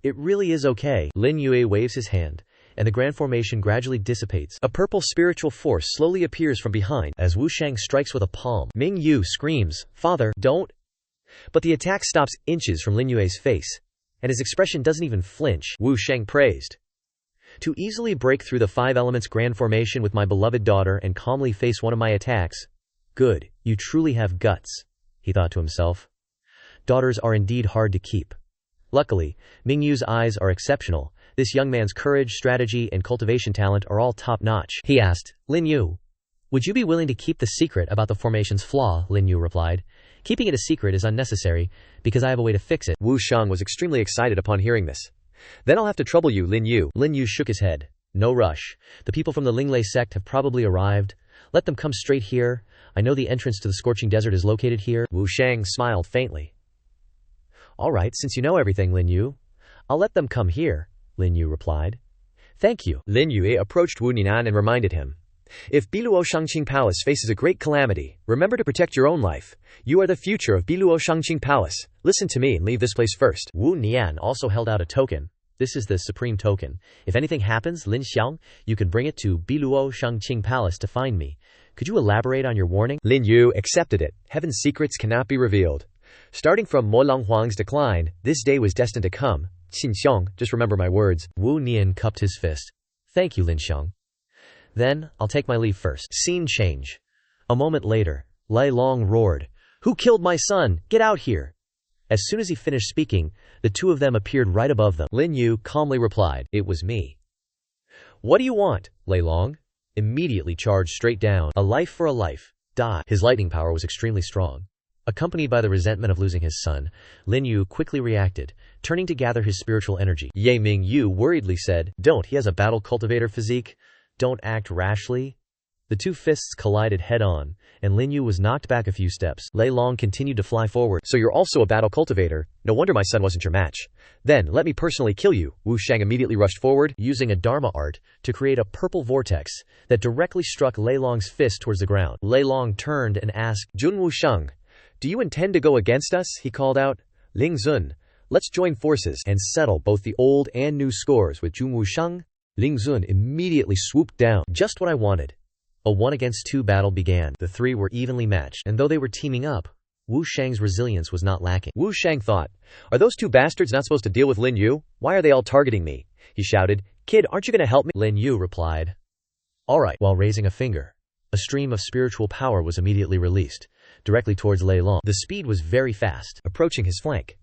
It really is okay. Lin Yue waves his hand, and the grand formation gradually dissipates. A purple spiritual force slowly appears from behind as Wu Shang strikes with a palm. Ming Yu screams, Father, don't. But the attack stops inches from Lin Yue's face, and his expression doesn't even flinch. Wu Shang praised. To easily break through the 5 elements grand formation with my beloved daughter and calmly face one of my attacks. Good, you truly have guts, he thought to himself. Daughters are indeed hard to keep. Luckily, Ming Yu's eyes are exceptional. This young man's courage, strategy, and cultivation talent are all top-notch. He asked, Lin Yue, would you be willing to keep the secret about the formation's flaw? Lin Yue replied. Keeping it a secret is unnecessary, because I have a way to fix it. Wu Shang was extremely excited upon hearing this. Then I'll have to trouble you, Lin Yue. Lin Yue shook his head. No rush. The people from the Linglei sect have probably arrived. Let them come straight here. I know the entrance to the scorching desert is located here. Wu Shang smiled faintly. All right, since you know everything, Lin Yue, I'll let them come here, Lin Yue replied. Thank you. Lin Yue approached Wu Ninan and reminded him. If Biluo Shangqing Palace faces a great calamity, remember to protect your own life. You are the future of Biluo Shangqing Palace. Listen to me and leave this place first. Wu Nian also held out a token. This is the supreme token. If anything happens, Lin Xiang, you can bring it to Biluo Shangqing Palace to find me. Could you elaborate on your warning? Lin Yue accepted it. Heaven's secrets cannot be revealed. Starting from Mo Lang Huang's decline, this day was destined to come. Qin Xiang, just remember my words. Wu Nian cupped his fist. Thank you, Lin Xiang. Then, I'll take my leave first. Scene change. A moment later, Lei Long roared, Who killed my son? Get out here! As soon as he finished speaking, the two of them appeared right above them. Lin Yue calmly replied, It was me. What do you want? Lei Long immediately charged straight down. A life for a life. Die. His lightning power was extremely strong. Accompanied by the resentment of losing his son, Lin Yue quickly reacted, turning to gather his spiritual energy. Ye Ming Yu worriedly said, Don't, he has a battle cultivator physique. Don't act rashly. The two fists collided head-on, and Lin Yue was knocked back a few steps. Lei Long continued to fly forward. So you're also a battle cultivator? No wonder my son wasn't your match. Then, let me personally kill you. Wu Shang immediately rushed forward, using a Dharma art to create a purple vortex that directly struck Lei Long's fist towards the ground. Lei Long turned and asked, Jun Wu Shang, do you intend to go against us? He called out. Ling Zun, let's join forces and settle both the old and new scores with Jun Wu Shang. Ling Zun immediately swooped down. Just what I wanted. A 1-against-2 battle began. The three were evenly matched, and though they were teaming up, Wu Shang's resilience was not lacking. Wu Shang thought, Are those two bastards not supposed to deal with Lin Yue? Why are they all targeting me? He shouted, Kid, aren't you going to help me? Lin Yue replied, All right, while raising a finger. A stream of spiritual power was immediately released, directly towards Lei Long. The speed was very fast, approaching his flank.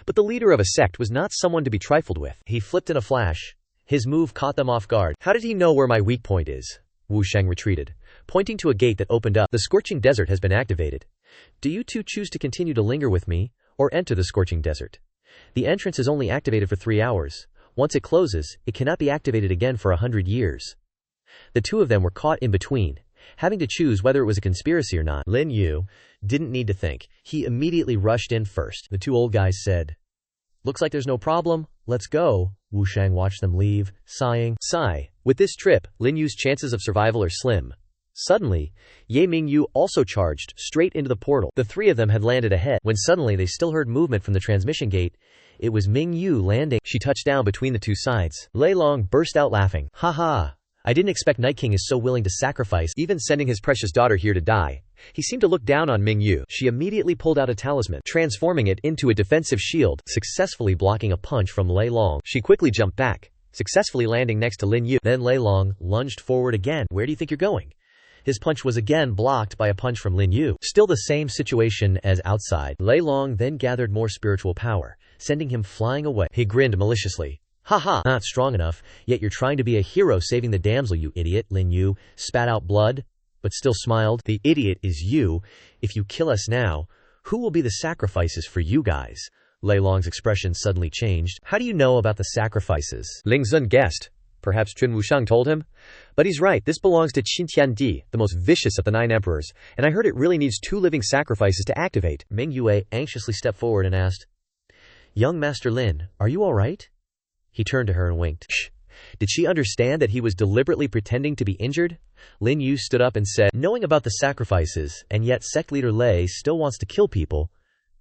But the leader of a sect was not someone to be trifled with. He flipped in a flash. His move caught them off guard. How did he know where my weak point is? Wu Shang retreated, pointing to a gate that opened up. The scorching desert has been activated. Do you two choose to continue to linger with me, or enter the scorching desert? The entrance is only activated for 3 hours. Once it closes, it cannot be activated again for 100 years. The two of them were caught in between, having to choose whether it was a conspiracy or not. Lin Yue didn't need to think. He immediately rushed in first. The two old guys said, Looks like there's no problem. Let's go. Wu Shang watched them leave, sighing. Sigh. With this trip, Lin Yue's chances of survival are slim. Suddenly, Ye Ming Yu also charged straight into the portal. The three of them had landed ahead, when suddenly they still heard movement from the transmission gate. It was Ming Yu landing. She touched down between the two sides. Lei Long burst out laughing. Ha ha. I didn't expect Night King is so willing to sacrifice, even sending his precious daughter here to die. He seemed to look down on Ming Yu. She immediately pulled out a talisman, transforming it into a defensive shield, successfully blocking a punch from Lei Long. She quickly jumped back, successfully landing next to Lin Yue. Then Lei Long lunged forward again. Where do you think you're going? His punch was again blocked by a punch from Lin Yue. Still the same situation as outside. Lei Long then gathered more spiritual power, sending him flying away. He grinned maliciously. Ha ha, not strong enough, yet you're trying to be a hero saving the damsel, you idiot. Lin Yue spat out blood, but still smiled. The idiot is you. If you kill us now, who will be the sacrifices for you guys? Lei Long's expression suddenly changed. How do you know about the sacrifices? Ling Zun guessed. Perhaps Chun Wushang told him? But he's right, this belongs to Qin Tiandi, the most vicious of the 9 emperors, and I heard it really needs 2 living sacrifices to activate. Ming Yue anxiously stepped forward and asked, Young Master Lin, are you all right? He turned to her and winked. Shh. Did she understand that he was deliberately pretending to be injured? Lin Yue stood up and said, Knowing about the sacrifices, and yet Sect Leader Lei still wants to kill people,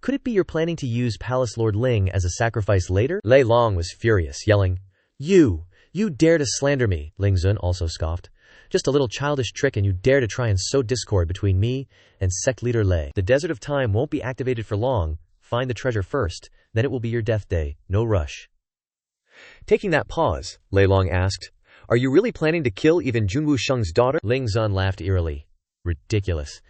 could it be you're planning to use Palace Lord Ling as a sacrifice later? Lei Long was furious, yelling, You dare to slander me. Ling Zun also scoffed. Just a little childish trick and you dare to try and sow discord between me and Sect Leader Lei. The Desert of Time won't be activated for long. Find the treasure first, then it will be your death day. No rush. Taking that pause, Lei Long asked, Are you really planning to kill even Junwu Sheng's daughter? Ling Zun laughed eerily. Ridiculous.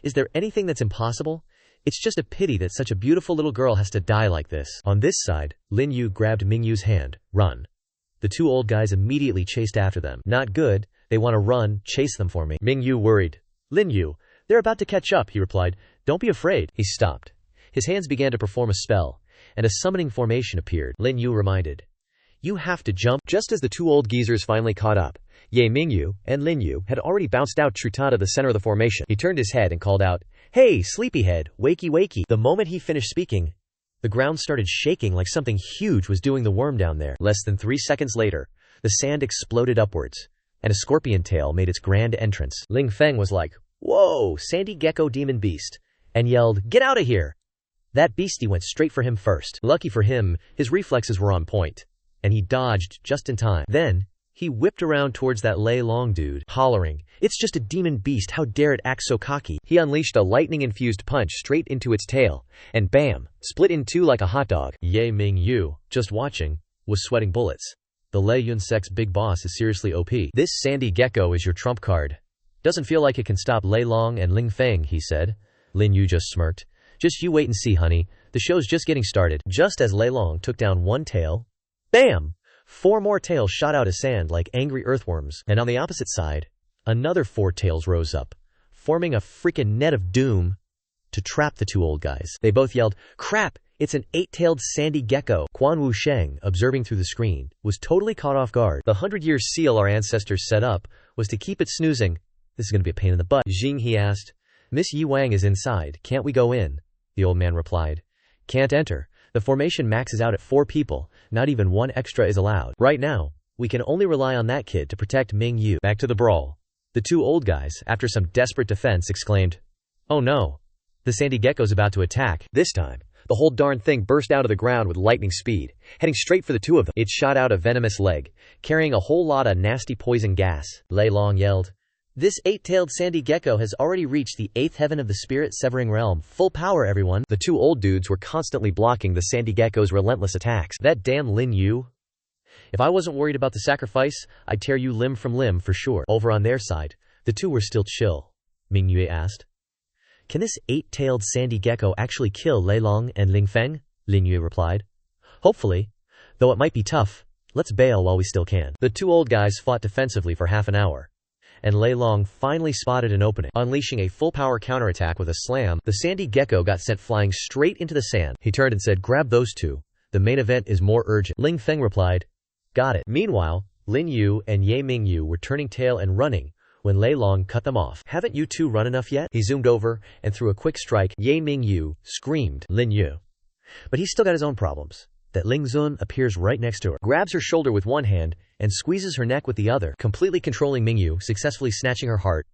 Is there anything that's impossible? It's just a pity that such a beautiful little girl has to die like this. On this side, Lin Yue grabbed Ming Yu's hand. Run. The two old guys immediately chased after them. Not good. They want to run. Chase them for me. Ming Yue worried. Lin Yue, they're about to catch up, he replied. Don't be afraid. He stopped. His hands began to perform a spell, and a summoning formation appeared. Lin Yue reminded. You have to jump. Just as the two old geezers finally caught up, Ye Mingyu and Lin Yue had already bounced out to the center of the formation. He turned his head and called out, Hey, sleepyhead, wakey wakey. The moment he finished speaking, the ground started shaking like something huge was doing the worm down there. Less than 3 seconds later, the sand exploded upwards, and a scorpion tail made its grand entrance. Ling Feng was like, Whoa, sandy gecko demon beast, and yelled, Get out of here! That beastie went straight for him first. Lucky for him, his reflexes were on point, and he dodged just in time. Then, he whipped around towards that Lei Long dude, hollering, It's just a demon beast, how dare it act so cocky. He unleashed a lightning-infused punch straight into its tail, and bam, split in two like a hot dog. Ye Ming Yu, just watching, was sweating bullets. The Lei Yun sect's big boss is seriously OP. This sandy gecko is your trump card. Doesn't feel like it can stop Lei Long and Ling Feng, he said. Lin Yu just smirked. Just you wait and see, honey. The show's just getting started. Just as Lei Long took down one tail, bam! 4 more tails shot out of sand like angry earthworms, and on the opposite side, another 4 tails rose up, forming a freaking net of doom to trap the two old guys. They both yelled, Crap! It's an 8-tailed sandy gecko. Quan Wu Sheng, observing through the screen, was totally caught off guard. The 100-year seal our ancestors set up was to keep it snoozing. This is going to be a pain in the butt. Jing, he asked. Miss Yi Wang is inside. Can't we go in? The old man replied. Can't enter. The formation maxes out at 4 people. Not even 1 extra is allowed. Right now, we can only rely on that kid to protect Ming Yu. Back to the brawl. The two old guys, after some desperate defense, exclaimed, Oh no. The sandy gecko's about to attack. This time, the whole darn thing burst out of the ground with lightning speed, heading straight for the two of them. It shot out a venomous leg, carrying a whole lot of nasty poison gas. Lei Long yelled, This 8-tailed sandy gecko has already reached the 8th heaven of the spirit-severing realm. Full power, everyone. The two old dudes were constantly blocking the sandy gecko's relentless attacks. That damn Lin Yu. If I wasn't worried about the sacrifice, I'd tear you limb from limb for sure. Over on their side, the two were still chill. Ming Yue asked. Can this 8-tailed sandy gecko actually kill Lei Long and Ling Feng? Lin Yue replied. Hopefully. Though it might be tough. Let's bail while we still can. The two old guys fought defensively for half an hour, and Lei Long finally spotted an opening. Unleashing a full-power counterattack with a slam, the sandy gecko got sent flying straight into the sand. He turned and said, Grab those two. The main event is more urgent. Ling Feng replied, Got it. Meanwhile, Lin Yu and Ye Ming Yu were turning tail and running when Lei Long cut them off. Haven't you two run enough yet? He zoomed over and threw a quick strike. Ye Ming Yu screamed, Lin Yu. But he's still got his own problems. That Ling Zun appears right next to her, grabs her shoulder with one hand, and squeezes her neck with the other, completely controlling Ming Yu, successfully snatching her heart,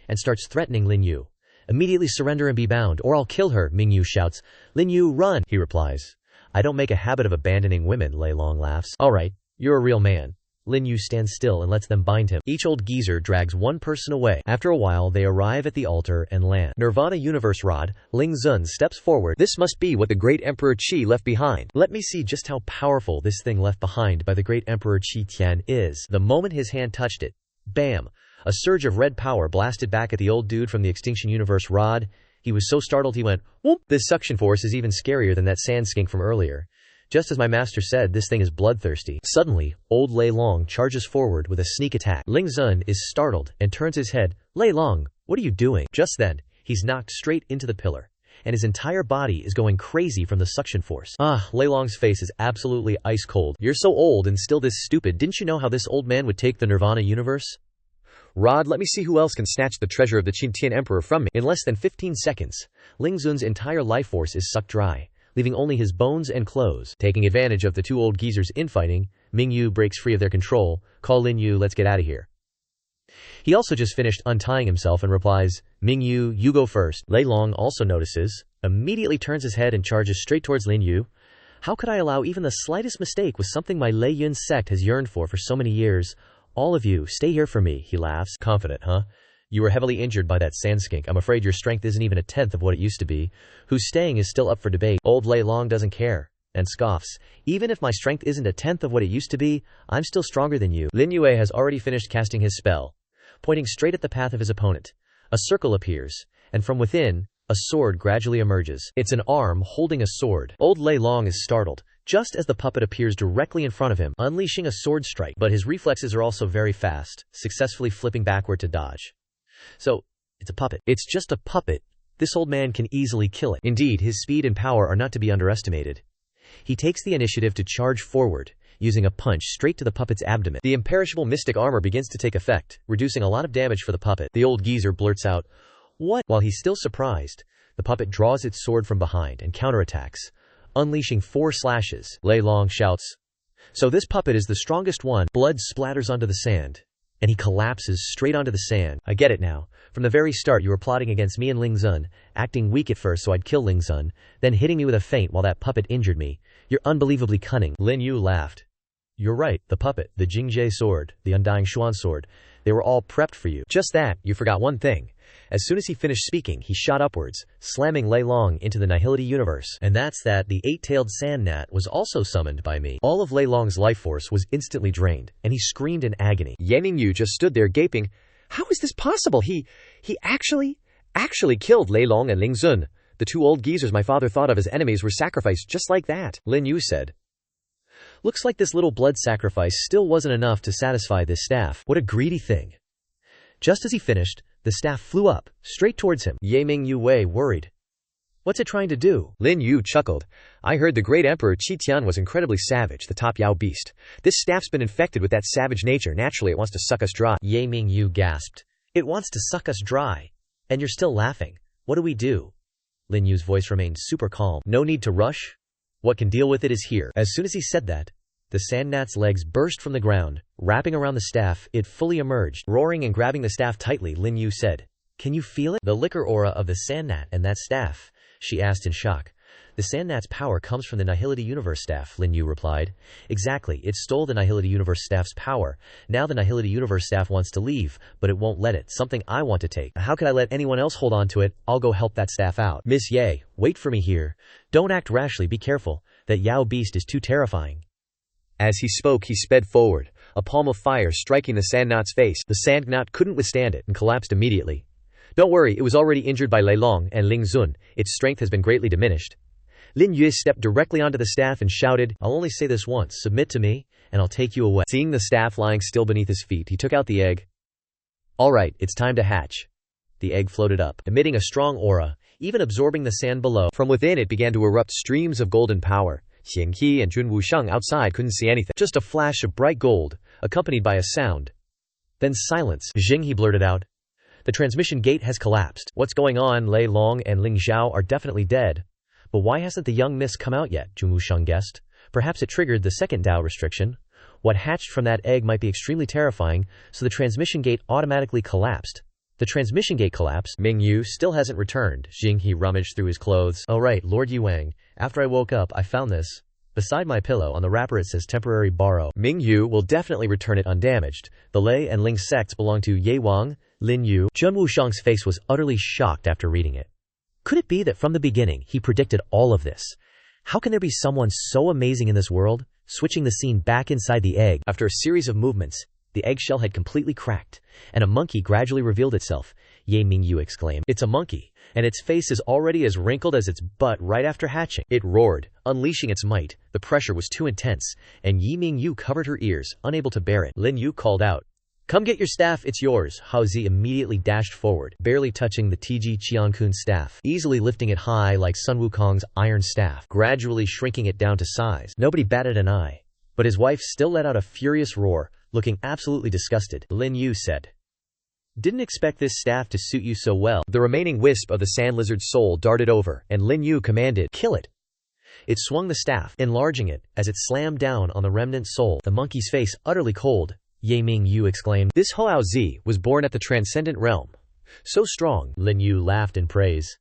and starts threatening Lin Yu. Immediately surrender and be bound, or I'll kill her, Ming Yu shouts. Lin Yu, run, he replies. I don't make a habit of abandoning women, Lei Long laughs. Alright, you're a real man. Lin Yu stands still and lets them bind him. Each old geezer drags one person away. After a while, they arrive at the altar and land. Nirvana Universe Rod, Ling Zun steps forward. This must be what the great Emperor Qi left behind. Let me see just how powerful this thing left behind by the great Emperor Qi Tian is. The moment his hand touched it, bam! A surge of red power blasted back at the old dude from the Extinction Universe Rod. He was so startled he went, whoop! This suction force is even scarier than that sand skink from earlier. Just as my master said, this thing is bloodthirsty. Suddenly, old Lei Long charges forward with a sneak attack. Ling Zun is startled and turns his head. Lei Long, what are you doing? Just then, he's knocked straight into the pillar, and his entire body is going crazy from the suction force. Lei Long's face is absolutely ice cold. You're so old and still this stupid. Didn't you know how this old man would take the Nirvana universe? Rod, let me see who else can snatch the treasure of the Qin Tian Emperor from me. In less than 15 seconds, Ling Zun's entire life force is sucked dry, leaving only his bones and clothes. Taking advantage of the two old geezers' infighting, Ming Yu breaks free of their control. Call Lin Yu, let's get out of here. He also just finished untying himself and replies, Ming Yu, you go first. Lei Long also notices, immediately turns his head and charges straight towards Lin Yu. How could I allow even the slightest mistake with something my Lei Yun sect has yearned for so many years? All of you, stay here for me, he laughs. Confident, huh? You were heavily injured by that sand skink. I'm afraid your strength isn't even a tenth of what it used to be. Who's staying is still up for debate. Old Lei Long doesn't care, and scoffs. Even if my strength isn't a tenth of what it used to be, I'm still stronger than you. Lin Yue has already finished casting his spell. Pointing straight at the path of his opponent, a circle appears, and from within, A sword gradually emerges. It's an arm holding a sword. Old Lei Long is startled, just as the puppet appears directly in front of him, unleashing a sword strike, but his reflexes are also very fast, successfully flipping backward to dodge. So, it's a puppet. It's just a puppet. This old man can easily kill it. Indeed, his speed and power are not to be underestimated. He takes the initiative to charge forward, using a punch straight to the puppet's abdomen. The imperishable mystic armor begins to take effect, reducing a lot of damage for the puppet. The old geezer blurts out, "What?" While he's still surprised, the puppet draws its sword from behind and counterattacks, unleashing 4 slashes. Lei Long shouts, "So this puppet is the strongest one." Blood splatters onto the sand, and he collapses straight onto the sand. "I get it now. From the very start you were plotting against me and Ling Zun, acting weak at first so I'd kill Ling Zun, then hitting me with a feint while that puppet injured me. You're unbelievably cunning." Lin Yue laughed. "You're right, the puppet, the Jingzhe sword, the Undying Xuan sword, they were all prepped for you. Just that, you forgot one thing." As soon as he finished speaking, he shot upwards, slamming Lei Long into the Nihility universe. And that's that. The 8-tailed sand gnat was also summoned by me. All of Lei Long's life force was instantly drained, and he screamed in agony. Yang Yu just stood there gaping. How is this possible? He actually killed Lei Long and Ling Zun. The 2 old geezers my father thought of as enemies were sacrificed just like that. Lin Yue said. Looks like this little blood sacrifice still wasn't enough to satisfy this staff. What a greedy thing. Just as he finished, the staff flew up, straight towards him. Yiming Yue worried. What's it trying to do? Lin Yue chuckled. I heard the great Emperor Qi Tian was incredibly savage, the top Yao beast. This staff's been infected with that savage nature. Naturally, it wants to suck us dry. Yiming Yue gasped. It wants to suck us dry. And you're still laughing. What do we do? Lin Yue's voice remained super calm. No need to rush. What can deal with it is here. As soon as he said that, the sand gnat's legs burst from the ground, wrapping around the staff. It fully emerged. Roaring and grabbing the staff tightly, Lin Yue said, Can you feel it? The liquor aura of the sand gnat and that staff? She asked in shock. The sand gnat's power comes from the Nihility Universe staff, Lin Yue replied. Exactly, it stole the Nihility Universe staff's power. Now the Nihility Universe staff wants to leave, but it won't let it. Something I want to take. How could I let anyone else hold on to it? I'll go help that staff out. Miss Ye, wait for me here. Don't act rashly, be careful. That Yao beast is too terrifying. As he spoke, he sped forward, a palm of fire striking the sand gnat's face. The sand gnat couldn't withstand it and collapsed immediately. Don't worry, it was already injured by Lei Long and Ling Zun. Its strength has been greatly diminished. Lin Yue stepped directly onto the staff and shouted, I'll only say this once, submit to me, and I'll take you away. Seeing the staff lying still beneath his feet, he took out the egg. All right, it's time to hatch. The egg floated up, emitting a strong aura, even absorbing the sand below. From within it began to erupt streams of golden power. Xiang He and Jun Wusheng outside couldn't see anything. Just a flash of bright gold, accompanied by a sound. Then silence. Jing He blurted out. The transmission gate has collapsed. What's going on? Lei Long and Ling Zhao are definitely dead. But why hasn't the young miss come out yet? Jun Wusheng guessed. Perhaps it triggered the second Dao restriction. What hatched from that egg might be extremely terrifying, so the transmission gate automatically collapsed. The transmission gate collapsed. Ming Yu still hasn't returned. Jing He rummaged through his clothes. Oh right, Lord Yuang. After I woke up, I found this. Beside my pillow on the wrapper it says temporary borrow. Ming Yu will definitely return it undamaged. The Lei and Ling sects belong to Ye Wang, Lin Yue. Jun Wusheng's face was utterly shocked after reading it. Could it be that from the beginning he predicted all of this? How can there be someone so amazing in this world? Switching the scene back inside the egg. After a series of movements, the eggshell had completely cracked, and a monkey gradually revealed itself. Ye Mingyu exclaimed. It's a monkey, and its face is already as wrinkled as its butt right after hatching. It roared, unleashing its might. The pressure was too intense, and Ye Mingyu covered her ears, unable to bear it. Lin Yu called out, Come get your staff, it's yours. Hao Zi immediately dashed forward, barely touching the TG Qiankun staff, easily lifting it high like Sun Wukong's iron staff, gradually shrinking it down to size. Nobody batted an eye, but his wife still let out a furious roar, looking absolutely disgusted. Lin Yu said, Didn't expect this staff to suit you so well. The remaining wisp of the sand lizard's soul darted over, and Lin Yu commanded, Kill it. It swung the staff, enlarging it, as it slammed down on the remnant soul, the monkey's face utterly cold. Ye Ming Yu exclaimed. This Hao Zi was born at the transcendent realm. So strong. Lin Yu laughed in praise.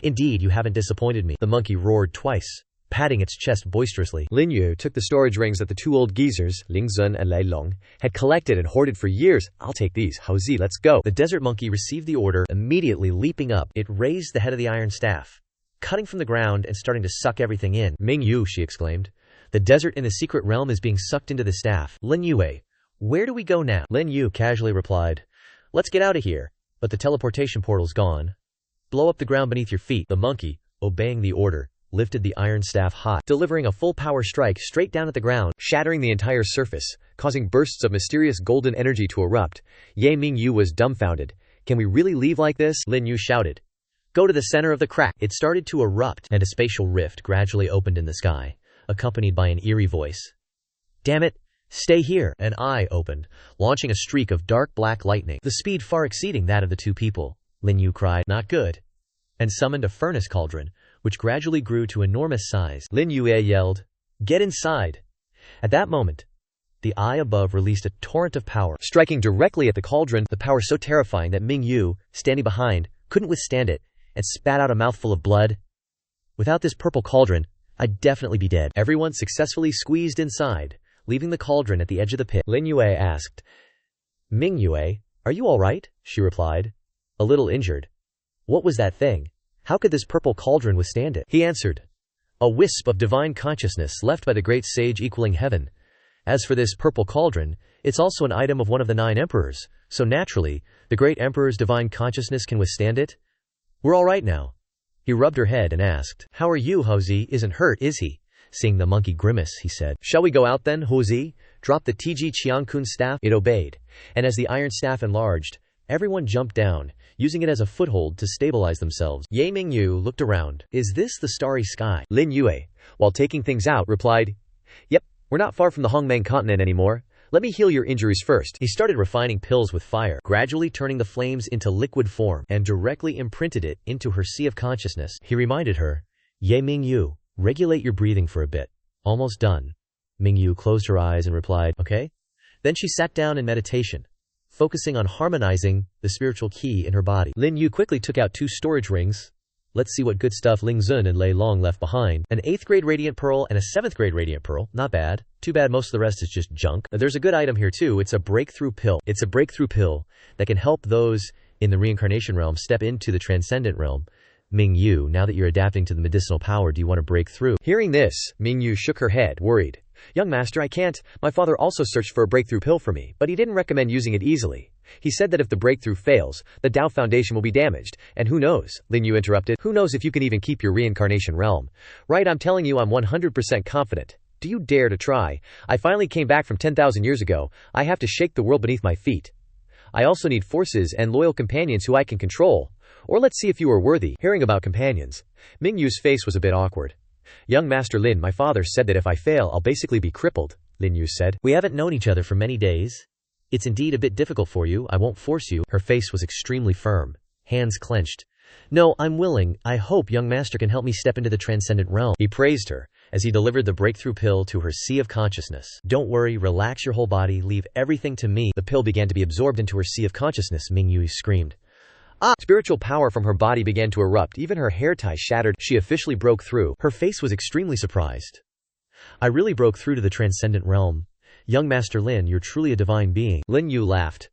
Indeed, you haven't disappointed me. The monkey roared twice, patting its chest boisterously. Lin Yu took the storage rings that the 2 old geezers, Ling Zun and Lei Long, had collected and hoarded for years. I'll take these. Hao Zi, let's go. The desert monkey received the order, immediately leaping up. It raised the head of the iron staff, cutting from the ground and starting to suck everything in. Ming Yu, she exclaimed. The desert in the secret realm is being sucked into the staff. Lin Yue, where do we go now? Lin Yu casually replied, Let's get out of here, but the teleportation portal's gone. blow up the ground beneath your feet. The monkey, obeying the order, lifted the iron staff high, delivering a full power strike straight down at the ground, shattering the entire surface, causing bursts of mysterious golden energy to erupt. Ye Mingyu was dumbfounded. Can we really leave like this? Lin Yue shouted. Go to the center of the crack. It started to erupt, and a spatial rift gradually opened in the sky, accompanied by an eerie voice. Damn it! Stay here! An eye opened, launching a streak of dark black lightning, the speed far exceeding that of the two people. Lin Yue cried, not good, and summoned a furnace cauldron, which gradually grew to enormous size. Lin Yue yelled, Get inside! At that moment, the eye above released a torrent of power, striking directly at the cauldron, the power so terrifying that Ming Yu, standing behind, couldn't withstand it, and spat out a mouthful of blood. Without this purple cauldron, I'd definitely be dead. Everyone successfully squeezed inside, leaving the cauldron at the edge of the pit. Lin Yue asked, Ming Yue, are you all right? She replied, a little injured. What was that thing? How could this purple cauldron withstand it? He answered, a wisp of divine consciousness left by the great sage equaling heaven. As for this purple cauldron, it's also an item of one of the 9 emperors, so naturally, the great emperor's divine consciousness can withstand it. We're all right now. He rubbed her head and asked, how are you, Hozi? Isn't hurt, is he? Seeing the monkey grimace, he said, shall we go out then, Hozi? Drop the TG Qiankun staff. It obeyed, and as the iron staff enlarged, everyone jumped down, using it as a foothold to stabilize themselves. Ye Mingyu looked around. Is this the starry sky? Lin Yue, while taking things out, replied, yep, we're not far from the Hongmeng Continent anymore. Let me heal your injuries first. He started refining pills with fire, gradually turning the flames into liquid form, and directly imprinted it into her sea of consciousness. He reminded her, Ye Mingyu, regulate your breathing for a bit. Almost done. Mingyu closed her eyes and replied, okay. Then she sat down in meditation, focusing on harmonizing the spiritual key in her body. Lin Yue quickly took out 2 storage rings. Let's see what good stuff Ling Zun and Lei Long left behind. An 8th grade Radiant Pearl and a 7th grade Radiant Pearl. Not bad. Too bad most of the rest is just junk. There's a good item here too. It's a breakthrough pill. It's a breakthrough pill that can help those in the reincarnation realm step into the transcendent realm. Ming Yu, now that you're adapting to the medicinal power, do you want to break through? Hearing this, Ming Yu shook her head, worried. Young master, I can't. My father also searched for a breakthrough pill for me, but he didn't recommend using it easily. He said that if the breakthrough fails, the Tao Foundation will be damaged. And who knows, Lin Yu interrupted, who knows if you can even keep your reincarnation realm? Right, I'm telling you, I'm 100% confident. Do you dare to try? I finally came back from 10,000 years ago. I have to shake the world beneath my feet. I also need forces and loyal companions who I can control. Or let's see if you are worthy. Hearing about companions, Ming Yu's face was a bit awkward. Young Master Lin, my father said that if I fail, I'll basically be crippled, Lin Yu said. We haven't known each other for many days. It's indeed a bit difficult for you. I won't force you. Her face was extremely firm, hands clenched. No, I'm willing. I hope young master can help me step into the transcendent realm. He praised her as he delivered the breakthrough pill to her sea of consciousness. Don't worry, relax your whole body, leave everything to me. The pill began to be absorbed into her sea of consciousness. Ming Yu screamed. Spiritual power from her body began to erupt. Even her hair tie shattered. She officially broke through. Her face was extremely surprised. I really broke through to the transcendent realm. Young Master Lin, you're truly a divine being. Lin Yu laughed.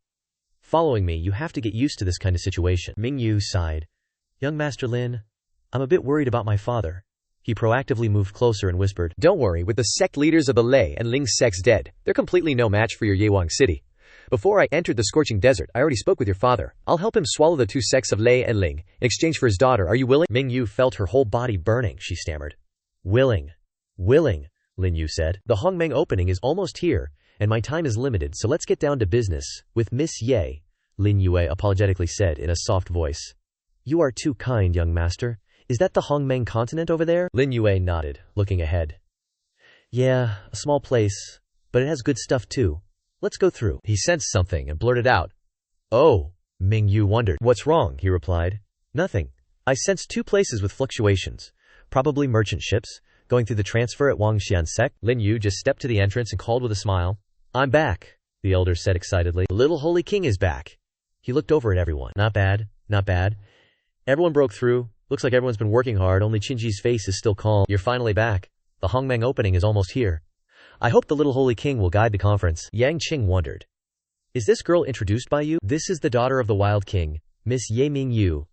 Following me, you have to get used to this kind of situation. Ming Yu sighed. Young Master Lin, I'm a bit worried about my father. He proactively moved closer and whispered, don't worry, with the sect leaders of the Lei and Ling sects dead, they're completely no match for your Yewang city. Before I entered the scorching desert, I already spoke with your father. I'll help him swallow the 2 sects of Lei and Ling in exchange for his daughter. Are you willing? Ming Yu felt her whole body burning. She stammered. Willing. Willing, Lin Yu said. The Hongmeng opening is almost here, and my time is limited, so let's get down to business. With Miss Ye, Lin Yue apologetically said in a soft voice. You are too kind, young master. Is that the Hongmeng Continent over there? Lin Yue nodded, looking ahead. Yeah, a small place, but it has good stuff too. Let's go through. He sensed something and blurted out. Oh, Ming Yu wondered. What's wrong? He replied. Nothing. I sensed 2 places with fluctuations. Probably merchant ships, going through the transfer at Wangxian Sect. Lin Yu just stepped to the entrance and called with a smile. I'm back, the elder said excitedly. The little holy king is back. He looked over at everyone. Not bad, not bad. Everyone broke through. Looks like everyone's been working hard, only Qinji's face is still calm. You're finally back. The Hongmeng opening is almost here. I hope the little holy king will guide the conference. Yang Qing wondered. Is this girl introduced by you? This is the daughter of the wild king, Miss Ye Mingyu.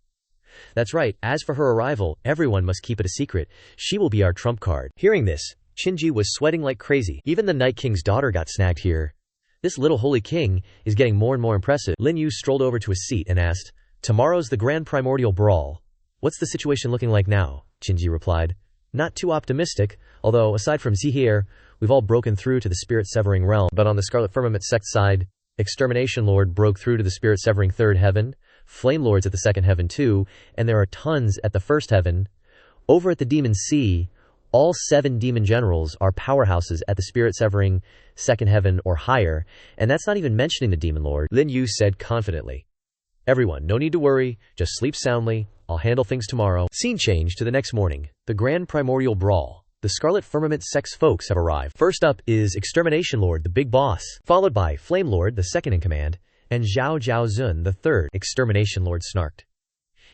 That's right. As for her arrival, everyone must keep it a secret. She will be our trump card. Hearing this, Qinji was sweating like crazy. Even the Night King's daughter got snagged here. This little holy king is getting more and more impressive. Lin Yu strolled over to his seat and asked, tomorrow's the grand primordial brawl. What's the situation looking like now? Qinji replied. Not too optimistic, although aside from Zihier, we've all broken through to the spirit-severing realm. But on the Scarlet Firmament sect side, Extermination Lord broke through to the spirit-severing third heaven, Flame Lords at the second heaven too, and there are tons at the first heaven. Over at the Demon Sea, all 7 demon generals are powerhouses at the spirit-severing second heaven or higher, and that's not even mentioning the Demon Lord, Lin Yue said confidently. Everyone, no need to worry, just sleep soundly, I'll handle things tomorrow. Scene change to the next morning. The Grand Primordial Brawl. The Scarlet Firmament sect's folks have arrived. First up is Extermination Lord, the big boss, followed by Flame Lord, the second in command, and Zhao Zun, the third. Extermination Lord snarked.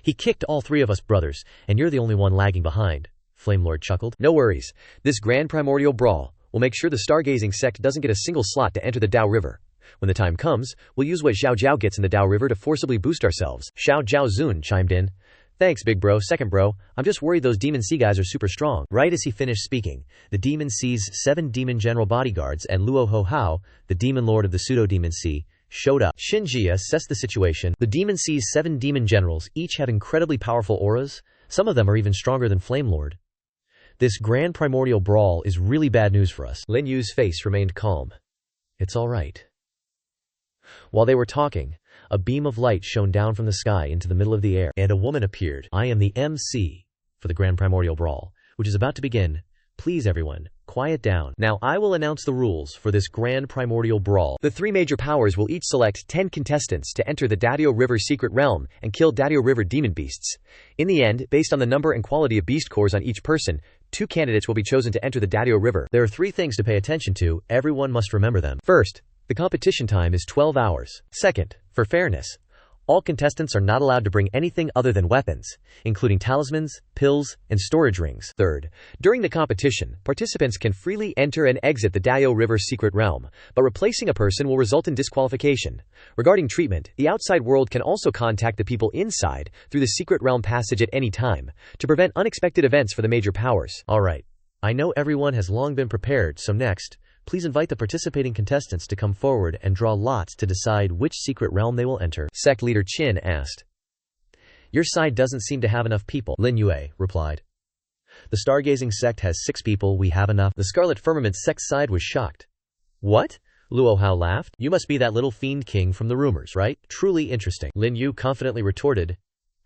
He kicked all 3 of us brothers, and you're the only one lagging behind. Flame Lord chuckled. No worries. This Grand Primordial Brawl will make sure the Stargazing sect doesn't get a single slot to enter the Dao River. When the time comes, we'll use what Zhao Zhao gets in the Dao River to forcibly boost ourselves. Zhao Zun chimed in. Thanks, big bro. Second bro, I'm just worried those Demon Sea guys are super strong. Right as he finished speaking, the Demon Sea's 7 demon general bodyguards and Luo Ho Hao, the Demon Lord of the Pseudo-Demon Sea, showed up. Xinji assessed the situation. The Demon Sea's 7 demon generals each have incredibly powerful auras. Some of them are even stronger than Flame Lord. This Grand Primordial Brawl is really bad news for us. Lin Yue's face remained calm. It's all right. While they were talking, a beam of light shone down from the sky into the middle of the air, and a woman appeared. I am the MC for the Grand Primordial Brawl, which is about to begin. Please everyone, quiet down. Now I will announce the rules for this Grand Primordial Brawl. The 3 major powers will each select 10 contestants to enter the Dadio River secret realm and kill Dadio River demon beasts. In the end, based on the number and quality of beast cores on each person, 2 candidates will be chosen to enter the Dadio River. There are 3 things to pay attention to. Everyone must remember them. First, the competition time is 12 hours. Second, for fairness, all contestants are not allowed to bring anything other than weapons, including talismans, pills, and storage rings. Third, during the competition, participants can freely enter and exit the Dayo River secret realm, but replacing a person will result in disqualification. Regarding treatment, the outside world can also contact the people inside through the secret realm passage at any time, to prevent unexpected events for the major powers. Alright, I know everyone has long been prepared, so next, please invite the participating contestants to come forward and draw lots to decide which secret realm they will enter. Sect Leader Qin asked. Your side doesn't seem to have enough people, Lin Yue replied. The Stargazing sect has 6 people, we have enough. The Scarlet Firmament sect side was shocked. What? Luo Hao laughed. You must be that little fiend king from the rumors, right? Truly interesting. Lin Yue confidently retorted.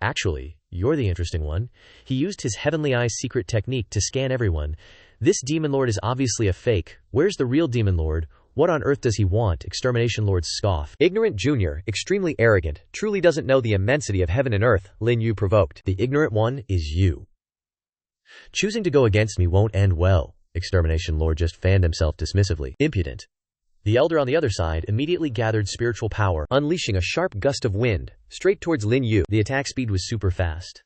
Actually, you're the interesting one. He used his Heavenly Eye secret technique to scan everyone. This Demon Lord is obviously a fake. Where's the real Demon Lord? What on earth does he want? Extermination Lord scoffed. Ignorant junior, extremely arrogant, truly doesn't know the immensity of heaven and earth, Lin Yue provoked. The ignorant one is you. Choosing to go against me won't end well. Extermination Lord just fanned himself dismissively. Impudent. The elder on the other side immediately gathered spiritual power, unleashing a sharp gust of wind, straight towards Lin Yue. The attack speed was super fast.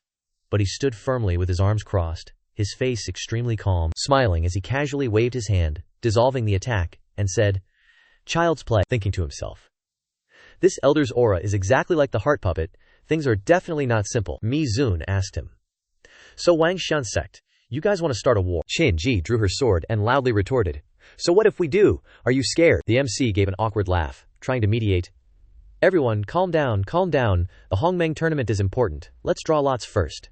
But he stood firmly with his arms crossed, his face extremely calm, smiling as he casually waved his hand, dissolving the attack, and said, Child's play, thinking to himself. This elder's aura is exactly like the heart puppet. Things are definitely not simple. Mi Zun asked him. So Wangshan sect, you guys want to start a war? Qin Ji drew her sword and loudly retorted. So what if we do? Are you scared? The MC gave an awkward laugh, trying to mediate. Everyone, calm down, calm down. The Hongmeng tournament is important. Let's draw lots first.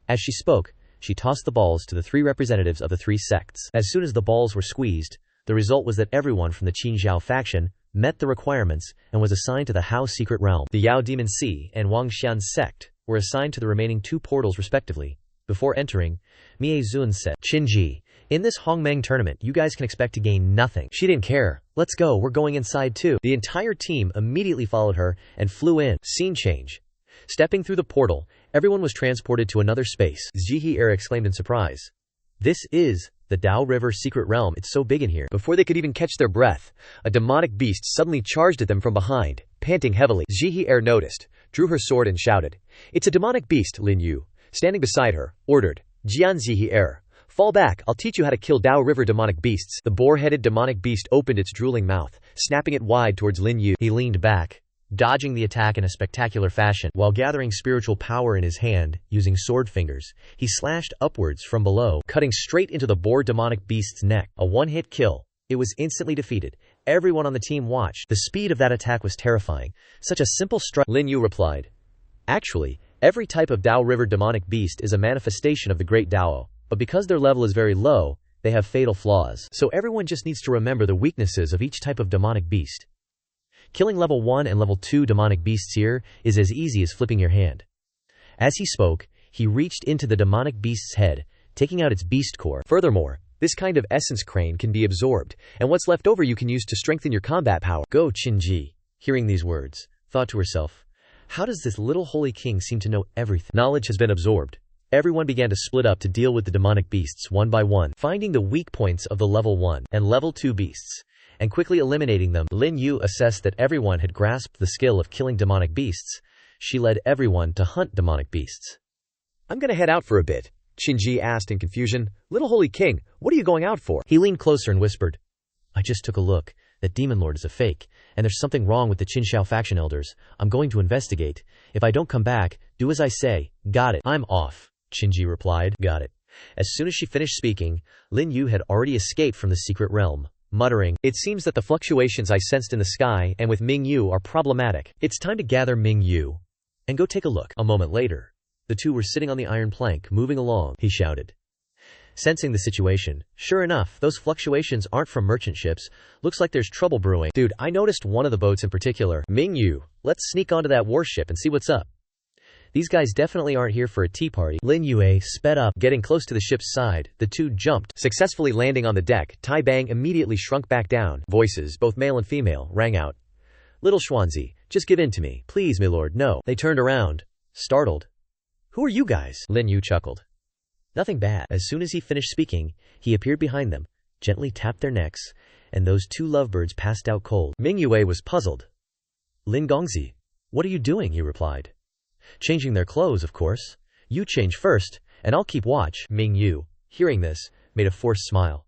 As she spoke, she tossed the balls to the 3 representatives of the 3 sects. As soon as the balls were squeezed, the result was that everyone from the Qinzhao faction met the requirements and was assigned to the Hao secret realm. The Yao Demon Sea and Wangshan sect were assigned to the remaining 2 portals respectively. Before entering, Mie Zun said, Qinji, in this Hongmeng tournament, you guys can expect to gain nothing. She didn't care. Let's go, we're going inside too. The entire team immediately followed her and flew in. Scene change. Stepping through the portal, everyone was transported to another space. Zihier exclaimed in surprise. This is the Dao River secret realm. It's so big in here. Before they could even catch their breath, a demonic beast suddenly charged at them from behind, panting heavily. Zihier noticed, drew her sword and shouted. It's a demonic beast, Lin Yue. Standing beside her, ordered, Jian Zihier. Fall back, I'll teach you how to kill Dao River demonic beasts. The boar-headed demonic beast opened its drooling mouth, snapping it wide towards Lin Yue. He leaned back, dodging the attack in a spectacular fashion. While gathering spiritual power in his hand, using sword fingers, he slashed upwards from below, cutting straight into the boar demonic beast's neck. A one-hit kill. It was instantly defeated. Everyone on the team watched. The speed of that attack was terrifying. Such a simple strike. Lin Yue replied. Actually, Every type of Dao River demonic beast is a manifestation of the great Dao, but because their level is very low, they have fatal flaws. So everyone just needs to remember the weaknesses of each type of demonic beast. Killing level 1 and level 2 demonic beasts here is as easy as flipping your hand. As he spoke, he reached into the demonic beast's head, taking out its beast core. Furthermore, this kind of essence crane can be absorbed, and what's left over you can use to strengthen your combat power. Go Qinji, hearing these words, thought to herself, how does this little holy king seem to know everything? Knowledge has been absorbed. Everyone began to split up to deal with the demonic beasts one by one, finding the weak points of the level 1 and level 2 beasts, and quickly eliminating them. Lin Yue assessed that everyone had grasped the skill of killing demonic beasts. She led everyone to hunt demonic beasts. I'm gonna head out for a bit, Qinji asked in confusion. Little holy king, what are you going out for? He leaned closer and whispered, I just took a look. That demon lord is a fake, and there's something wrong with the Qinxiao faction elders. I'm going to investigate. If I don't come back, do as I say. Got it. I'm off, Qinji replied. Got it. As soon as she finished speaking, Lin Yue had already escaped from the secret realm, muttering, it seems that the fluctuations I sensed in the sky and with Ming Yu are problematic. It's time to gather Ming Yu and go take a look. A moment later, the two were sitting on the iron plank, moving along, he shouted. Sensing the situation, sure enough, those fluctuations aren't from merchant ships. Looks like there's trouble brewing. Dude, I noticed one of the boats in particular. Ming Yu, let's sneak onto that warship and see what's up. These guys definitely aren't here for a tea party. Lin Yue sped up, getting close to the ship's side. The two jumped, successfully landing on the deck. Tai Bang immediately shrunk back down. Voices, both male and female, rang out. Little Xuanzi, just give in to me. Please, my lord, no. They turned around, startled. Who are you guys? Lin Yue chuckled. Nothing bad. As soon as he finished speaking, he appeared behind them, gently tapped their necks, and those two lovebirds passed out cold. Ming Yue was puzzled. Lin Gongzi, what are you doing? He replied. Changing their clothes, of course. You change first, and I'll keep watch. Ming Yu, hearing this, made a forced smile.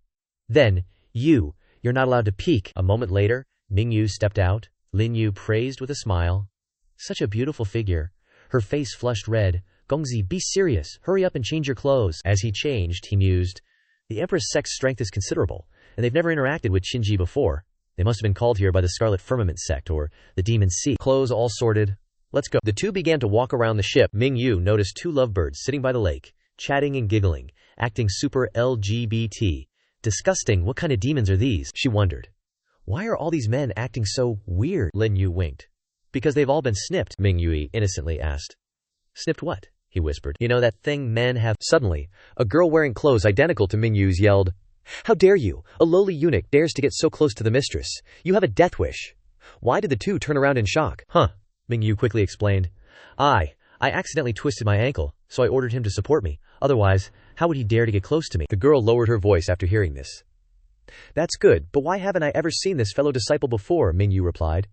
Then, you're not allowed to peek. A moment later, Ming Yu stepped out. Lin Yue praised with a smile. Such a beautiful figure. Her face flushed red. Gongzi, be serious. Hurry up and change your clothes. As he changed, he mused. The Empress sect's strength is considerable, and they've never interacted with Qinji before. They must have been called here by the Scarlet Firmament sect or the Demon Sea. Clothes all sorted. Let's go. The two began to walk around the ship. Ming Yu noticed two lovebirds sitting by the lake, chatting and giggling, acting super LGBT. Disgusting, what kind of demons are these? She wondered. Why are all these men acting so weird? Lin Yu winked. Because they've all been snipped, Ming Yue innocently asked. Snipped what? He whispered. You know that thing men have? Suddenly, a girl wearing clothes identical to Ming Yu's yelled, How dare you? A lowly eunuch dares to get so close to the mistress. You have a death wish. Why did the two turn around in shock? Huh, Ming Yu quickly explained. I accidentally twisted my ankle, so I ordered him to support me. Otherwise, how would he dare to get close to me? The girl lowered her voice after hearing this. That's good, but why haven't I ever seen this fellow disciple before? Ming Yu replied.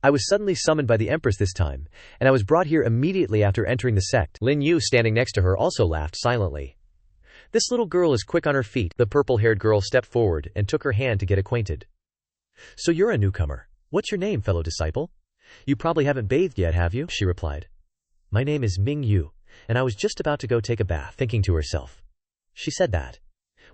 I was suddenly summoned by the Empress this time, and I was brought here immediately after entering the sect. Lin Yu, standing next to her, also laughed silently. This little girl is quick on her feet. The purple-haired girl stepped forward and took her hand to get acquainted. So you're a newcomer. What's your name, fellow disciple? You probably haven't bathed yet, have you? She replied. My name is Ming Yu, and I was just about to go take a bath, thinking to herself. She said that,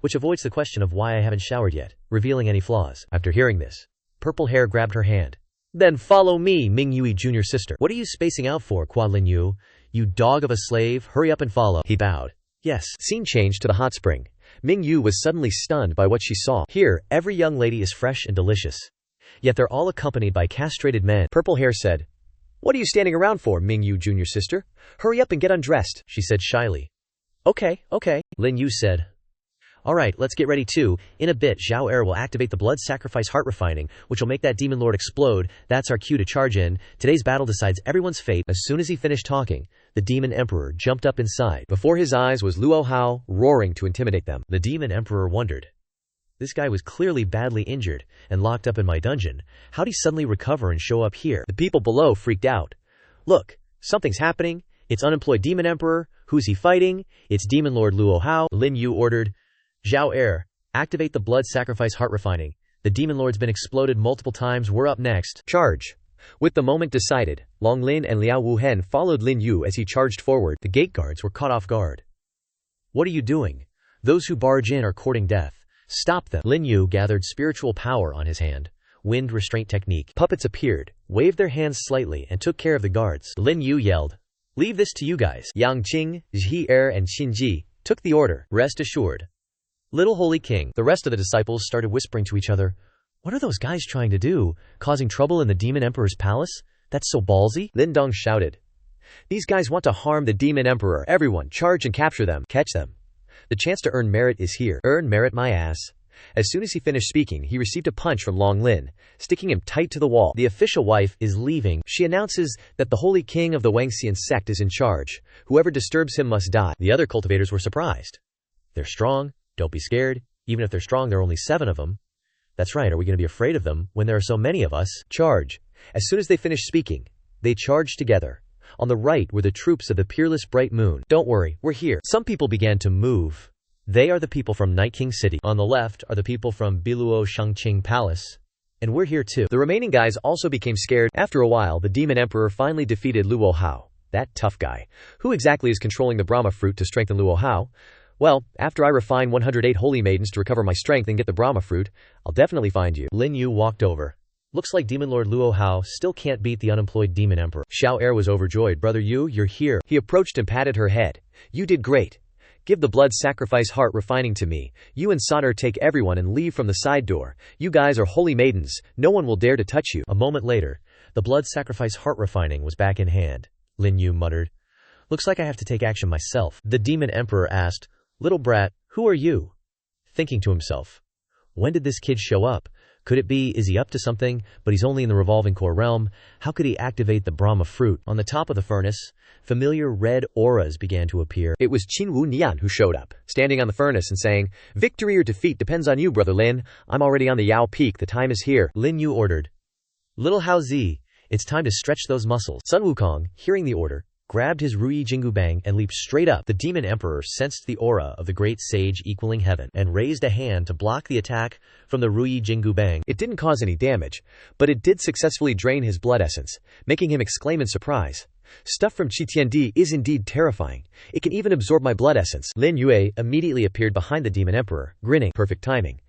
which avoids the question of why I haven't showered yet, revealing any flaws. After hearing this, Purple Hair grabbed her hand. Then follow me, Ming Yue junior sister. What are you spacing out for, Lin Yu? You dog of a slave, hurry up and follow. He bowed. Yes. Scene changed to the hot spring. Ming Yu was suddenly stunned by what she saw. Here, every young lady is fresh and delicious. Yet they're all accompanied by castrated men. Purple Hair said, What are you standing around for, Ming Yu junior sister? Hurry up and get undressed, she said shyly. Okay, Lin Yu said. Alright, let's get ready too. In a bit, Zhao Er will activate the blood sacrifice heart refining, which will make that demon lord explode. That's our cue to charge in. Today's battle decides everyone's fate. As soon as he finished talking, the demon emperor jumped up inside. Before his eyes was Luo Hao, roaring to intimidate them. The demon emperor wondered. This guy was clearly badly injured and locked up in my dungeon. How'd he suddenly recover and show up here? The people below freaked out. Look, something's happening. It's unemployed demon emperor. Who's he fighting? It's demon lord Luo Hao. Lin Yu ordered. Zhao Er, activate the blood sacrifice heart refining. The demon lord's been exploded multiple times. We're up next. Charge. With the moment decided, Long Lin and Liao Wuhen followed Lin Yu as he charged forward. The gate guards were caught off guard. What are you doing? Those who barge in are courting death. Stop them. Lin Yu gathered spiritual power on his hand. Wind restraint technique. Puppets appeared, waved their hands slightly and took care of the guards. Lin Yu yelled, Leave this to you guys. Yang Qing, Zhi Er and Qin Ji took the order. Rest assured. Little Holy King. The rest of the disciples started whispering to each other, "What are those guys trying to do? Causing trouble in the Demon Emperor's palace? That's so ballsy." Lin Dong shouted, "These guys want to harm the Demon Emperor. Everyone, charge and capture them. Catch them. The chance to earn merit is here." Earn merit my ass. As soon as he finished speaking, he received a punch from Long Lin, sticking him tight to the wall. The official wife is leaving. She announces that the Holy King of the Wangxian sect is in charge. Whoever disturbs him must die. The other cultivators were surprised. "They're strong. Don't be scared. Even if they're strong, there are only 7 of them." "That's right. Are we going to be afraid of them when there are so many of us?" Charge. As soon as they finished speaking, they charged together. On the right were the troops of the peerless bright moon. "Don't worry, we're here." Some people began to move. They are the people from Night King City. On the left are the people from Biluo Shangqing Palace. And we're here too. The remaining guys also became scared. After a while, the Demon Emperor finally defeated Luo Hao. That tough guy. Who exactly is controlling the Brahma fruit to strengthen Luo Hao? Well, after I refine 108 holy maidens to recover my strength and get the Brahma fruit, I'll definitely find you. Lin Yue walked over. Looks like Demon Lord Luo Hao still can't beat the unemployed Demon Emperor. Xiao Er was overjoyed. "Brother Yu, you're here." He approached and patted her head. "You did great. Give the blood sacrifice heart refining to me. You and Sadr take everyone and leave from the side door. You guys are holy maidens. No one will dare to touch you." A moment later, the blood sacrifice heart refining was back in hand. Lin Yue muttered, "Looks like I have to take action myself." The Demon Emperor asked, "Little brat, who are you?" Thinking to himself, when did this kid show up? Could it be, is he up to something, but he's only in the revolving core realm? How could he activate the Brahma fruit? On the top of the furnace, familiar red auras began to appear. It was Qin Wu Nian who showed up, standing on the furnace and saying, "Victory or defeat depends on you, Brother Lin. I'm already on the Yao Peak. The time is here." Lin Yue ordered, "Little Hao Zi, it's time to stretch those muscles." Sun Wukong, hearing the order, grabbed his Ruyi Jingu Bang and leaped straight up. The Demon Emperor sensed the aura of the great sage equaling heaven and raised a hand to block the attack from the Ruyi Jingu Bang. It didn't cause any damage, but it did successfully drain his blood essence, making him exclaim in surprise, "Stuff from Qitiandi is indeed terrifying. It can even absorb my blood essence." Lin Yue immediately appeared behind the Demon Emperor, grinning. Perfect timing.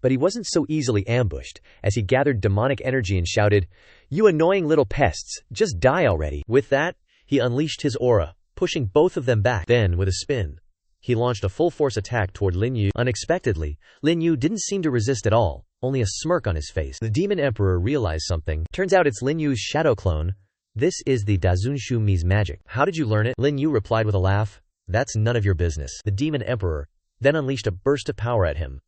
But he wasn't so easily ambushed, as he gathered demonic energy and shouted, "You annoying little pests, just die already." With that, he unleashed his aura, pushing both of them back. Then, with a spin, he launched a full-force attack toward Lin Yue. Unexpectedly, Lin Yue didn't seem to resist at all, only a smirk on his face. The Demon Emperor realized something. Turns out it's Lin Yue's shadow clone. This is the Dazunshu Mi's magic. "How did you learn it?" Lin Yue replied with a laugh. "That's none of your business." The Demon Emperor then unleashed a burst of power at him.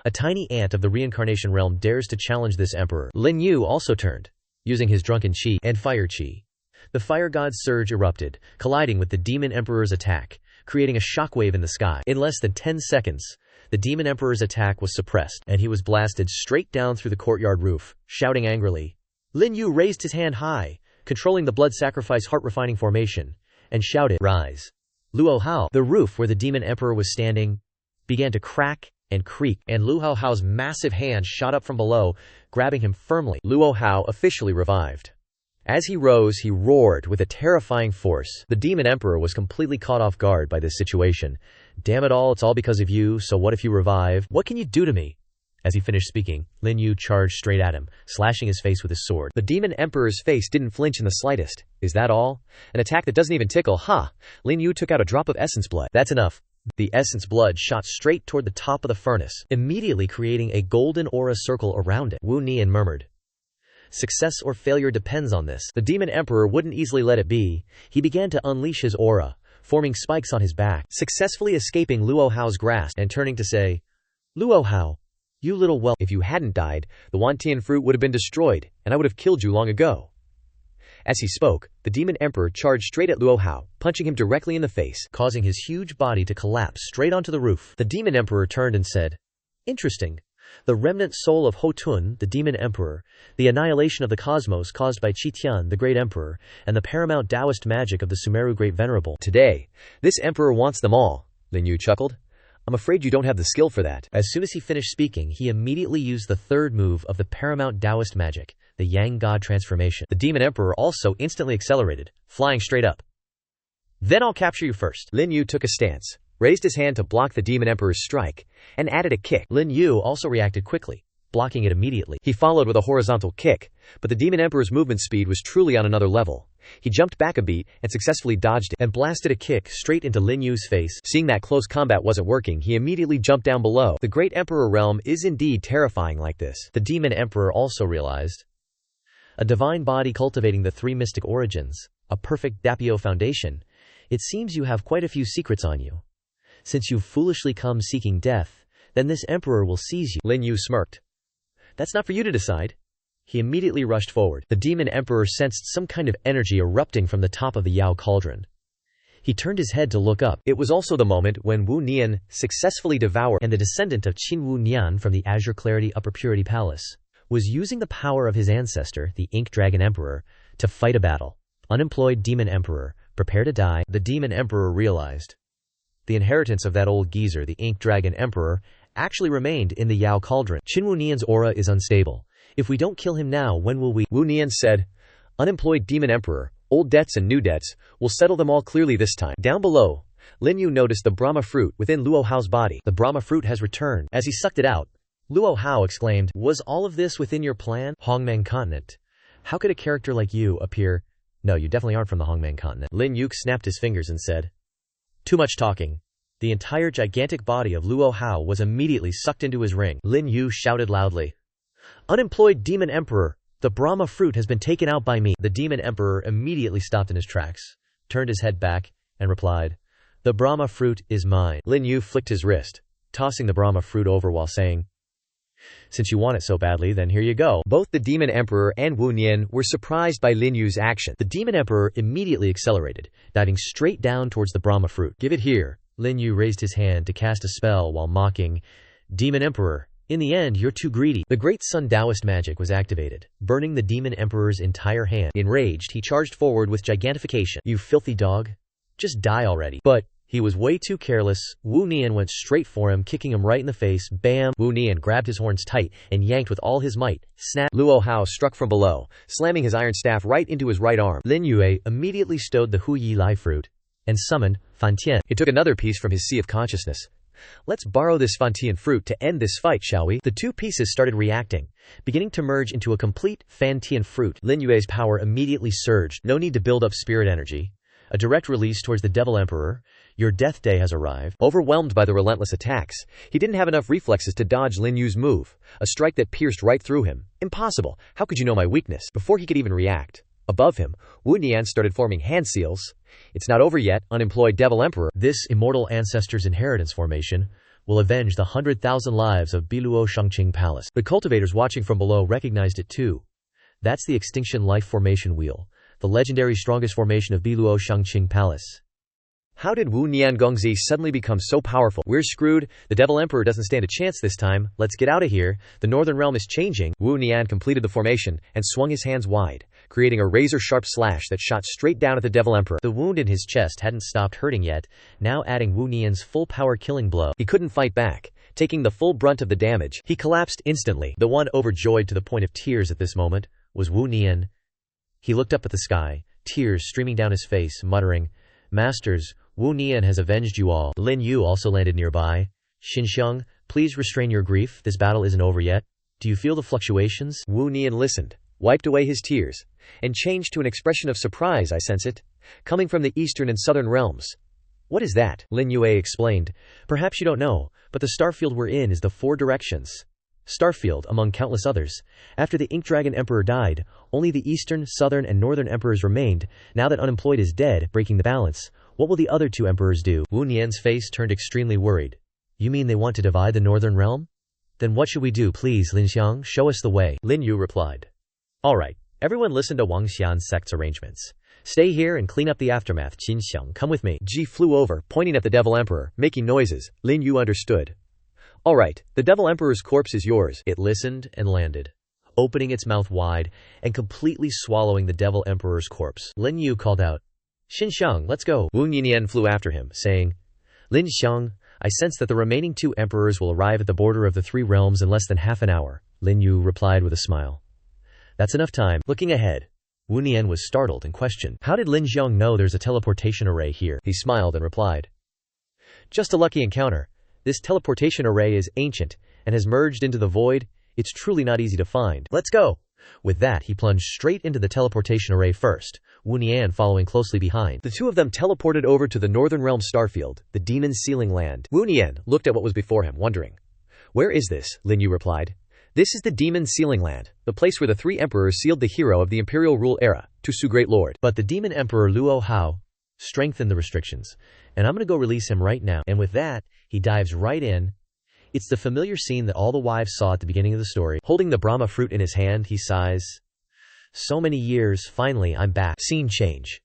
A tiny ant of the Reincarnation realm dares to challenge this emperor. Lin Yue also turned, using his drunken chi and fire chi. The fire god's surge erupted, colliding with the Demon Emperor's attack, creating a shockwave in the sky. In less than 10 seconds, the Demon Emperor's attack was suppressed, and he was blasted straight down through the courtyard roof, shouting angrily. Lin Yue raised his hand high, controlling the blood sacrifice heart-refining formation, and shouted, "Rise!" Luo Hao, the roof where the Demon Emperor was standing, began to crack and creak, and Luo Hao's massive hand shot up from below, grabbing him firmly. Luo Hao officially revived. As he rose, he roared with a terrifying force. The Demon Emperor was completely caught off guard by this situation. "Damn it all, it's all because of you, so what if you revive? What can you do to me?" As he finished speaking, Lin Yue charged straight at him, slashing his face with his sword. The Demon Emperor's face didn't flinch in the slightest. "Is that all? An attack that doesn't even tickle, ha!" Lin Yue took out a drop of essence blood. "That's enough." The essence blood shot straight toward the top of the furnace, immediately creating a golden aura circle around it. Wu Nian murmured, "Success or failure depends on this." The Demon Emperor wouldn't easily let it be. He began to unleash his aura, forming spikes on his back, successfully escaping Luo Hao's grasp and turning to say, "Luo Hao, you little whelp, if you hadn't died, the Wantian fruit would have been destroyed, and I would have killed you long ago." As he spoke, the Demon Emperor charged straight at Luo Hao, punching him directly in the face, causing his huge body to collapse straight onto the roof. The Demon Emperor turned and said, "Interesting. The remnant soul of Hotun, the Demon Emperor, the annihilation of the cosmos caused by Qitian, the Great Emperor, and the paramount Taoist magic of the Sumeru Great Venerable. Today, this emperor wants them all." Lin Yue chuckled. "I'm afraid you don't have the skill for that." As soon as he finished speaking, he immediately used the third move of the paramount Taoist magic, the Yang God transformation. The Demon Emperor also instantly accelerated, flying straight up. "Then I'll capture you first." Lin Yue took a stance, raised his hand to block the Demon Emperor's strike, and added a kick. Lin Yue also reacted quickly, blocking it immediately. He followed with a horizontal kick, but the Demon Emperor's movement speed was truly on another level. He jumped back a beat and successfully dodged it and blasted a kick straight into Lin Yue's face. Seeing that close combat wasn't working, he immediately jumped down below. The Great Emperor realm is indeed terrifying like this. The Demon Emperor also realized. A divine body cultivating the three mystic origins, a perfect Dapio foundation. It seems you have quite a few secrets on you. Since you've foolishly come seeking death, then this emperor will seize you. Lin Yue smirked. That's not for you to decide. He immediately rushed forward. The demon emperor sensed some kind of energy erupting from the top of the Yao cauldron. He turned his head to look up. It was also the moment when Wu Nian successfully devoured, and the descendant of Qin Wu Nian from the Azure Clarity Upper Purity Palace was using the power of his ancestor, the Ink Dragon Emperor, to fight a battle. Unemployed demon emperor, prepare to die. The demon emperor realized. The inheritance of that old geezer, the Ink Dragon Emperor, actually remained in the Yao cauldron. Qin Wu Nian's aura is unstable. If we don't kill him now, when will we? Wu Nian said. Unemployed demon emperor, old debts and new debts, we'll settle them all clearly this time. Down below, Lin Yue noticed the Brahma fruit within Luo Hao's body. The Brahma fruit has returned. As he sucked it out, Luo Hao exclaimed, was all of this within your plan? Hongmeng Continent. How could a character like you appear? No, you definitely aren't from the Hongmeng Continent. Lin Yue snapped his fingers and said. Too much talking. The entire gigantic body of Luo Hao was immediately sucked into his ring. Lin Yue shouted loudly. Unemployed demon emperor, the Brahma fruit has been taken out by me. The demon emperor immediately stopped in his tracks, turned his head back, and replied, the Brahma fruit is mine. Lin Yue flicked his wrist, tossing the Brahma fruit over while saying, since you want it so badly, then here you go. Both the demon emperor and Wu Nian were surprised by Lin Yue's action. The demon emperor immediately accelerated, diving straight down towards the Brahma fruit. Give it here. Lin Yue raised his hand to cast a spell while mocking, demon emperor, in the end you're too greedy. The great Sun Taoist magic was activated, burning the demon emperor's entire hand. Enraged, he charged forward with gigantification. You filthy dog. Just die already. But he was way too careless. Wu Nian went straight for him, kicking him right in the face. Bam! Wu Nian grabbed his horns tight and yanked with all his might. Snap! Luo Hao struck from below, slamming his iron staff right into his right arm. Lin Yue immediately stowed the Hu Yi Lai fruit and summoned Fan Tian. He took another piece from his sea of consciousness. Let's borrow this Fan Tian fruit to end this fight, shall we? The two pieces started reacting, beginning to merge into a complete Fan Tian fruit. Lin Yue's power immediately surged. No need to build up spirit energy. A direct release towards the Devil Emperor. Your death day has arrived. Overwhelmed by the relentless attacks, he didn't have enough reflexes to dodge Lin Yue's move, a strike that pierced right through him. Impossible. How could you know my weakness? Before he could even react, above him, Wu Nian started forming hand seals. It's not over yet, unemployed Devil Emperor. This immortal ancestor's inheritance formation will avenge the 100,000 lives of Biluo Shangqing Palace. The cultivators watching from below recognized it too. That's the Extinction Life Formation Wheel, the legendary strongest formation of Biluo Shangqing Palace. How did Wu Nian Gongzi suddenly become so powerful? We're screwed. The Devil Emperor doesn't stand a chance this time. Let's get out of here. The Northern Realm is changing. Wu Nian completed the formation and swung his hands wide, creating a razor-sharp slash that shot straight down at the Devil Emperor. The wound in his chest hadn't stopped hurting yet, now adding Wu Nian's full-power killing blow. He couldn't fight back, taking the full brunt of the damage. He collapsed instantly. The one overjoyed to the point of tears at this moment was Wu Nian. He looked up at the sky, tears streaming down his face, muttering, Masters, Wu Nian has avenged you all. Lin Yue also landed nearby. Xinxiang, please restrain your grief. This battle isn't over yet. Do you feel the fluctuations? Wu Nian listened, wiped away his tears, and changed to an expression of surprise. I sense it, coming from the eastern and southern realms. What is that? Lin Yue explained. Perhaps you don't know, but the starfield we're in is the Four Directions. Starfield, among countless others. After the Ink Dragon Emperor died, only the Eastern, Southern, and Northern Emperors remained. Now that Unemployed is dead, breaking the balance, what will the other two emperors do? Wu Nian's face turned extremely worried. You mean they want to divide the Northern Realm? Then what should we do? Please, Linxiang, show us the way. Lin Yue replied. All right, everyone listen to Wang Xian's sect's arrangements. Stay here and clean up the aftermath. Xinxiang, come with me. Ji flew over, pointing at the Devil Emperor, making noises. Lin Yue understood. All right, the Devil Emperor's corpse is yours. It listened and landed, opening its mouth wide and completely swallowing the Devil Emperor's corpse. Lin Yue called out, Xinxiang, let's go. Wu Nian flew after him, saying, Lin Xiang, I sense that the remaining two emperors will arrive at the border of the three realms in less than half an hour. Lin Yue replied with a smile. That's enough time. Looking ahead, Wu Nian was startled and questioned, how did Lin Xiang know there's a teleportation array here? He smiled and replied, just a lucky encounter. This teleportation array is ancient and has merged into the void. It's truly not easy to find. Let's go. With that, he plunged straight into the teleportation array first, Wu Nian following closely behind. The two of them teleported over to the Northern Realm starfield, the Demon Sealing Land. Wu Nian looked at what was before him, wondering. Where is this? Lin Yue replied. This is the Demon Sealing Land, the place where the three emperors sealed the hero of the imperial rule era, Tu Su Great Lord. But the demon emperor Luo Hao strengthened the restrictions, and I'm gonna go release him right now. And with that, he dives right in. It's the familiar scene that all the wives saw at the beginning of the story. Holding the Brahma fruit in his hand, he sighs. So many years, finally I'm back. Scene change.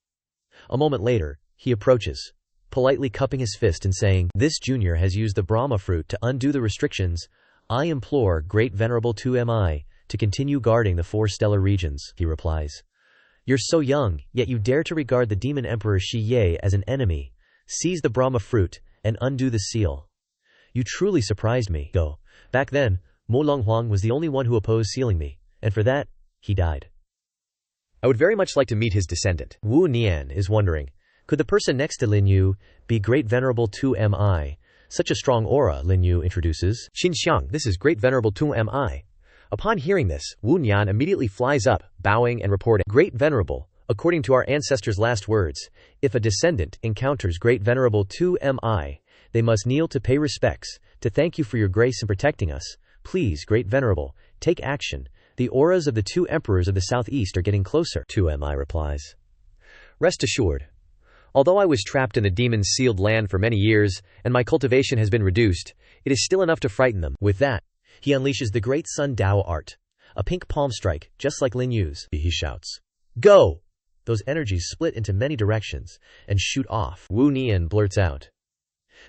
A moment later, he approaches, politely cupping his fist and saying, This junior has used the Brahma fruit to undo the restrictions. I implore, great venerable 2Mi, to continue guarding the 4 stellar regions, he replies. You're so young, yet you dare to regard the demon emperor Shi Ye as an enemy. Seize the Brahma fruit, and undo the seal. You truly surprised me. Go. Back then, Mo Longhuang was the only one who opposed sealing me, and for that, he died. I would very much like to meet his descendant. Wu Nian is wondering, could the person next to Lin Yue be great venerable 2Mi? Such a strong aura, Lin Yue introduces. Xin Xiang, this is great venerable 2Mi. Upon hearing this, Wu Nian immediately flies up, bowing and reporting, Great venerable, according to our ancestors' last words, if a descendant encounters great venerable 2Mi, they must kneel to pay respects, to thank you for your grace in protecting us. Please, great venerable, take action. The auras of the 2 emperors of the southeast are getting closer. 2Mi replies. Rest assured. Although I was trapped in the demon-sealed land for many years, and my cultivation has been reduced, it is still enough to frighten them. With that, he unleashes the great Sun Dao art. A pink palm strike, just like Lin Yue's. He shouts, Go! Those energies split into many directions, and shoot off. Wu Nian blurts out.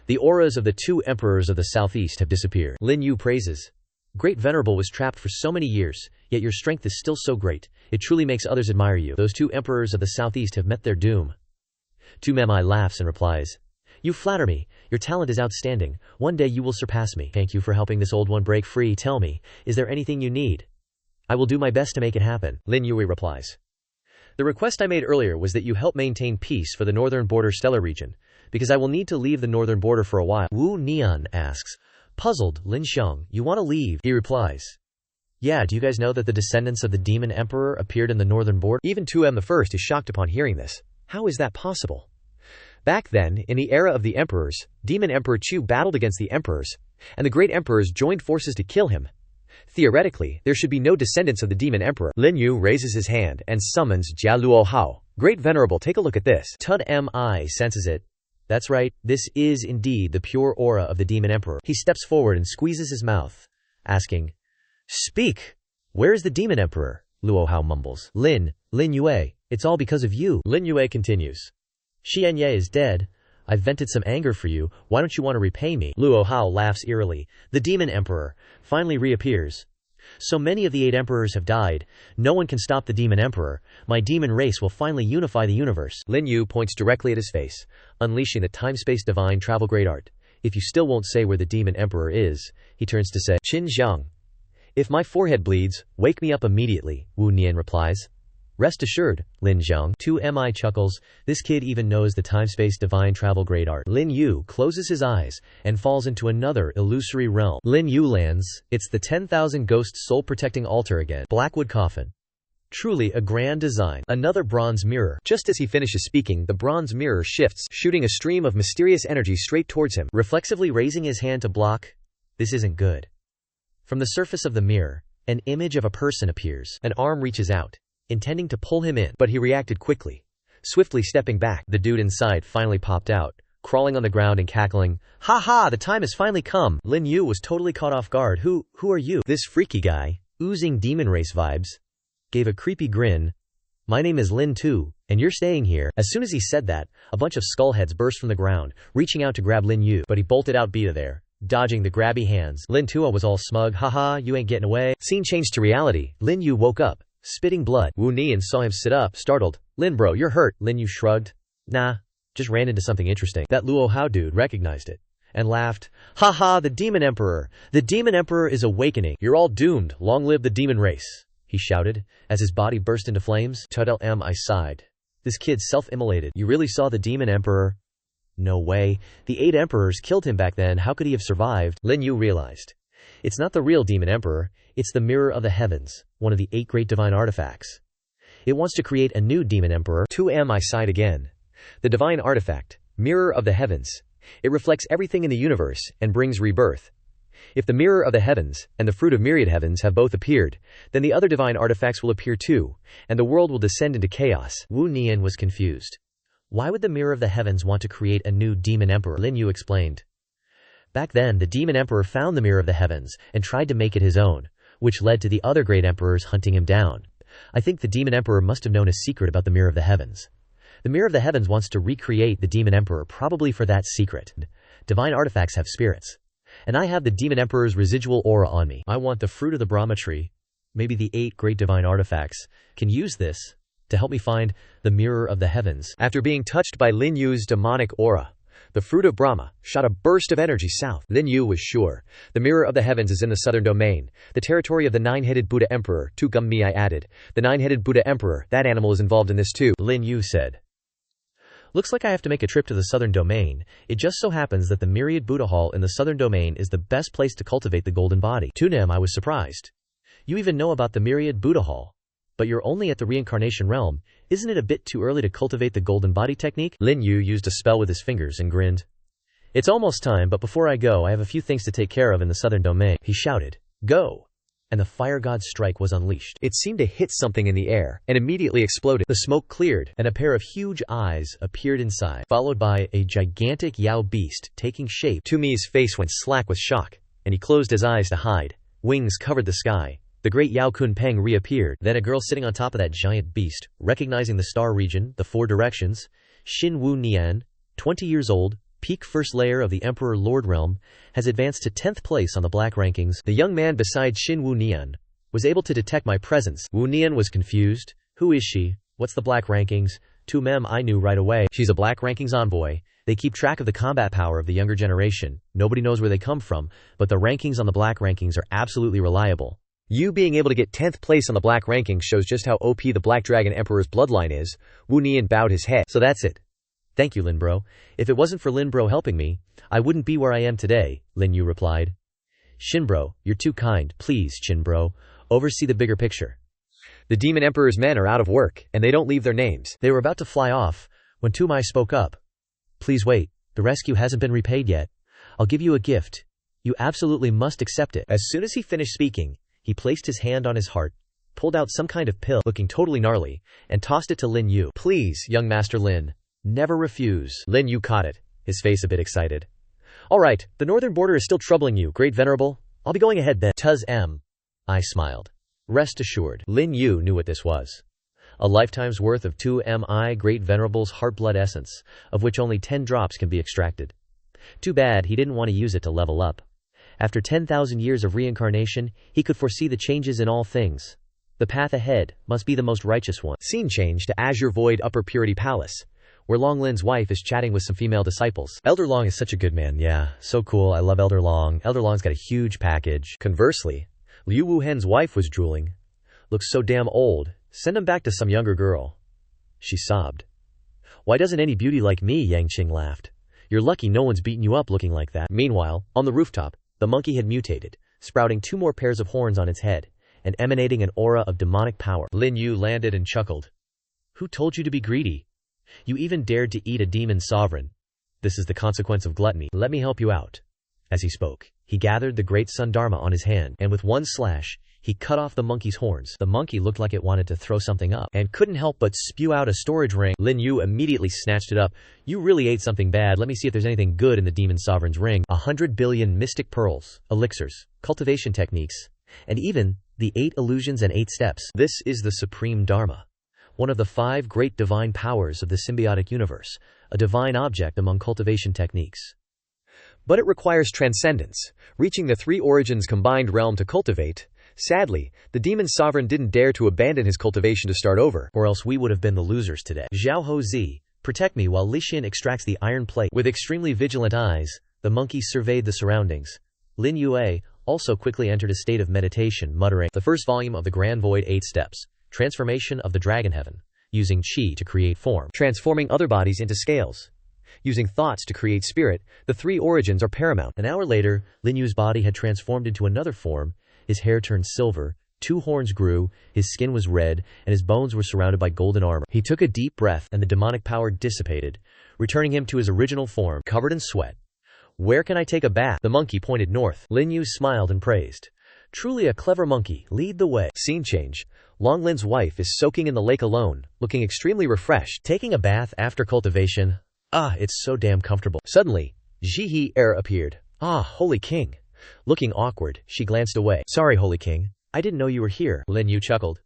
The auras of the 2 emperors of the southeast have disappeared. Lin Yue praises. Great venerable was trapped for so many years, yet your strength is still so great. It truly makes others admire you. Those 2 emperors of the southeast have met their doom. 2Mi laughs and replies. You flatter me. Your talent is outstanding. One day you will surpass me. Thank you for helping this old one break free. Tell me, is there anything you need? I will do my best to make it happen. Lin Yue replies. The request I made earlier was that you help maintain peace for the northern border stellar region, because I will need to leave the northern border for a while. Wu Nian asks, puzzled, Lin Xiang, you want to leave? He replies. Yeah, do you guys know that the descendants of the demon emperor appeared in the northern border? Even 2M the First is shocked upon hearing this. How is that possible? Back then, in the era of the emperors, Demon Emperor Chu battled against the emperors, and the great emperors joined forces to kill him. Theoretically, there should be no descendants of the demon emperor. Lin Yue raises his hand and summons Jia Luo Hao. Great venerable, take a look at this. Tud Mi senses it. That's right, this is indeed the pure aura of the demon emperor. He steps forward and squeezes his mouth, asking, Speak! Where is the demon emperor? Luo Hao mumbles. Lin Yue, it's all because of you. Lin Yue continues. Xian Ye is dead. I've vented some anger for you. Why don't you want to repay me? Luo Hao laughs eerily. The demon emperor finally reappears. So many of the 8 emperors have died. No one can stop the demon emperor. My demon race will finally unify the universe. Lin Yue points directly at his face, unleashing the time-space divine travel great art. If you still won't say where the demon emperor is, he turns to say, Qin Zhang. If my forehead bleeds, wake me up immediately, Wu Nian replies. Rest assured, Lin Zhang. 2Mi chuckles. This kid even knows the time-space divine travel great art. Lin Yue closes his eyes and falls into another illusory realm. Lin Yue lands. It's the 10,000 ghost soul-protecting altar again. Blackwood coffin. Truly a grand design. Another bronze mirror. Just as he finishes speaking, the bronze mirror shifts, shooting a stream of mysterious energy straight towards him. Reflexively raising his hand to block. This isn't good. From the surface of the mirror, an image of a person appears. An arm reaches out, intending to pull him in, but he reacted quickly. Swiftly stepping back, the dude inside finally popped out, crawling on the ground and cackling. Ha ha, the time has finally come. Lin Yue was totally caught off guard. Who are you? This freaky guy, oozing demon race vibes, gave a creepy grin. My name is Lin Tu, and you're staying here. As soon as he said that, a bunch of skullheads burst from the ground, reaching out to grab Lin Yue, but he bolted out Beta there, dodging the grabby hands. Lin Tu was all smug. Haha, you ain't getting away. Scene changed to reality. Lin Yue woke up, spitting blood. Wu Nian saw him sit up, startled. Lin bro, you're hurt. Lin Yue shrugged. Nah, just ran into something interesting. That Luo Hao dude recognized it and laughed. Ha ha, the demon emperor. The demon emperor is awakening. You're all doomed. Long live the demon race, he shouted as his body burst into flames. Tudel Mi sighed. This kid's self-immolated. You really saw the demon emperor? No way. The 8 emperors killed him back then. How could he have survived? Lin Yue realized. It's not the real Demon Emperor, it's the Mirror of the Heavens, one of the 8 great divine artifacts. It wants to create a new Demon Emperor. 2M I sighed again. The divine artifact, Mirror of the Heavens. It reflects everything in the universe and brings rebirth. If the Mirror of the Heavens and the Fruit of Myriad Heavens have both appeared, then the other divine artifacts will appear too, and the world will descend into chaos. Wu Nian was confused. Why would the Mirror of the Heavens want to create a new Demon Emperor? Lin Yue explained. Back then, the Demon Emperor found the Mirror of the Heavens and tried to make it his own, which led to the other great emperors hunting him down. I think the Demon Emperor must have known a secret about the Mirror of the Heavens. The Mirror of the Heavens wants to recreate the Demon Emperor probably for that secret. Divine artifacts have spirits. And I have the Demon Emperor's residual aura on me. I want the fruit of the Brahma tree. Maybe the 8 great divine artifacts can use this to help me find the Mirror of the Heavens. After being touched by Lin Yue's demonic aura, the fruit of Brahma shot a burst of energy south. Lin Yue was sure. The Mirror of the Heavens is in the southern domain, the territory of the 9-headed Buddha Emperor. To gum me I added. The 9-headed Buddha Emperor, that animal is involved in this too, Lin Yue said. Looks like I have to make a trip to the southern domain. It just so happens that the Myriad Buddha Hall in the southern domain is the best place to cultivate the golden body. Tunim, I was surprised. You even know about the Myriad Buddha Hall. But you're only at the Reincarnation realm. Isn't it a bit too early to cultivate the golden body technique? Lin Yue used a spell with his fingers and grinned. It's almost time, but before I go, I have a few things to take care of in the southern domain. He shouted, "Go!" And the fire god's strike was unleashed. It seemed to hit something in the air, and immediately exploded. The smoke cleared, and a pair of huge eyes appeared inside, followed by a gigantic Yao beast taking shape. Tumi's face went slack with shock, and he closed his eyes to hide. Wings covered the sky. The great Yao Kunpeng reappeared. Then a girl sitting on top of that giant beast, recognizing the star region, the 4 directions. Xin Wu Nian, 20 years old, peak first layer of the Emperor Lord Realm, has advanced to 10th place on the black rankings. The young man beside Xin Wu Nian was able to detect my presence. Wu Nian was confused. Who is she? What's the black rankings? To Mem, I knew right away. She's a black rankings envoy. They keep track of the combat power of the younger generation. Nobody knows where they come from, but the rankings on the black rankings are absolutely reliable. You being able to get 10th place on the black rankings shows just how OP the Black Dragon Emperor's bloodline is. Wu Nian bowed his head. So that's it. Thank you, Lin Bro. If it wasn't for Lin Bro helping me, I wouldn't be where I am today, Lin Yue replied. Shin Bro, you're too kind. Please, Chin Bro, oversee the bigger picture. The Demon Emperor's men are out of work, and they don't leave their names. They were about to fly off when Tumai spoke up. Please wait. The rescue hasn't been repaid yet. I'll give you a gift. You absolutely must accept it. As soon as he finished speaking, he placed his hand on his heart, pulled out some kind of pill looking totally gnarly, and tossed it to Lin Yue. Please, young Master Lin, never refuse. Lin Yue caught it, his face a bit excited. All right, the northern border is still troubling you, Great Venerable. I'll be going ahead then. Tuz M. I smiled. Rest assured. Lin Yue knew what this was. A lifetime's worth of 2Mi Great Venerable's heart-blood essence, of which only 10 drops can be extracted. Too bad he didn't want to use it to level up. After 10,000 years of reincarnation, he could foresee the changes in all things. The path ahead must be the most righteous one. Scene change to Azure Void Upper Purity Palace, where Long Lin's wife is chatting with some female disciples. Elder Long is such a good man, yeah, so cool, I love Elder Long. Elder Long's got a huge package. Conversely, Liu Wuhen's wife was drooling. Looks so damn old, send him back to some younger girl. She sobbed. Why doesn't any beauty like me, Yang Qing laughed. You're lucky no one's beaten you up looking like that. Meanwhile, on the rooftop, the monkey had mutated, sprouting 2 more pairs of horns on its head, and emanating an aura of demonic power. Lin Yue landed and chuckled. Who told you to be greedy? You even dared to eat a demon sovereign. This is the consequence of gluttony. Let me help you out. As he spoke, he gathered the great sun dharma on his hand, and with one slash, he cut off the monkey's horns. The monkey looked like it wanted to throw something up, and couldn't help but spew out a storage ring. Lin Yue immediately snatched it up. You really ate something bad. Let me see if there's anything good in the demon sovereign's ring. 100 billion mystic pearls, elixirs, cultivation techniques, and even the 8 illusions and 8 steps. This is the supreme dharma, one of the 5 great divine powers of the symbiotic universe, a divine object among cultivation techniques. But it requires transcendence, reaching the 3 origins combined realm to cultivate. Sadly, the demon sovereign didn't dare to abandon his cultivation to start over, or else we would have been the losers today. Zhao Ho Zi, protect me while Li Xin extracts the iron plate. With extremely vigilant eyes, the monkey surveyed the surroundings. Lin Yue also quickly entered a state of meditation, muttering, the first volume of the Grand Void 8 Steps, Transformation of the Dragon Heaven, using Qi to create form, transforming other bodies into scales. Using thoughts to create spirit, the three origins are paramount. An hour later, Lin Yue's body had transformed into another form. His hair turned silver, 2 horns grew, his skin was red, and his bones were surrounded by golden armor. He took a deep breath, and the demonic power dissipated, returning him to his original form, covered in sweat. "Where can I take a bath?" The monkey pointed north. Lin Yue smiled and praised. "Truly a clever monkey, lead the way." Scene change. Long Lin's wife is soaking in the lake alone, looking extremely refreshed. Taking a bath after cultivation? Ah, it's so damn comfortable. Suddenly, Zhihe Er appeared. "Ah, Holy King." Looking awkward, she glanced away. "Sorry, Holy King. I didn't know you were here." Lin Yue chuckled.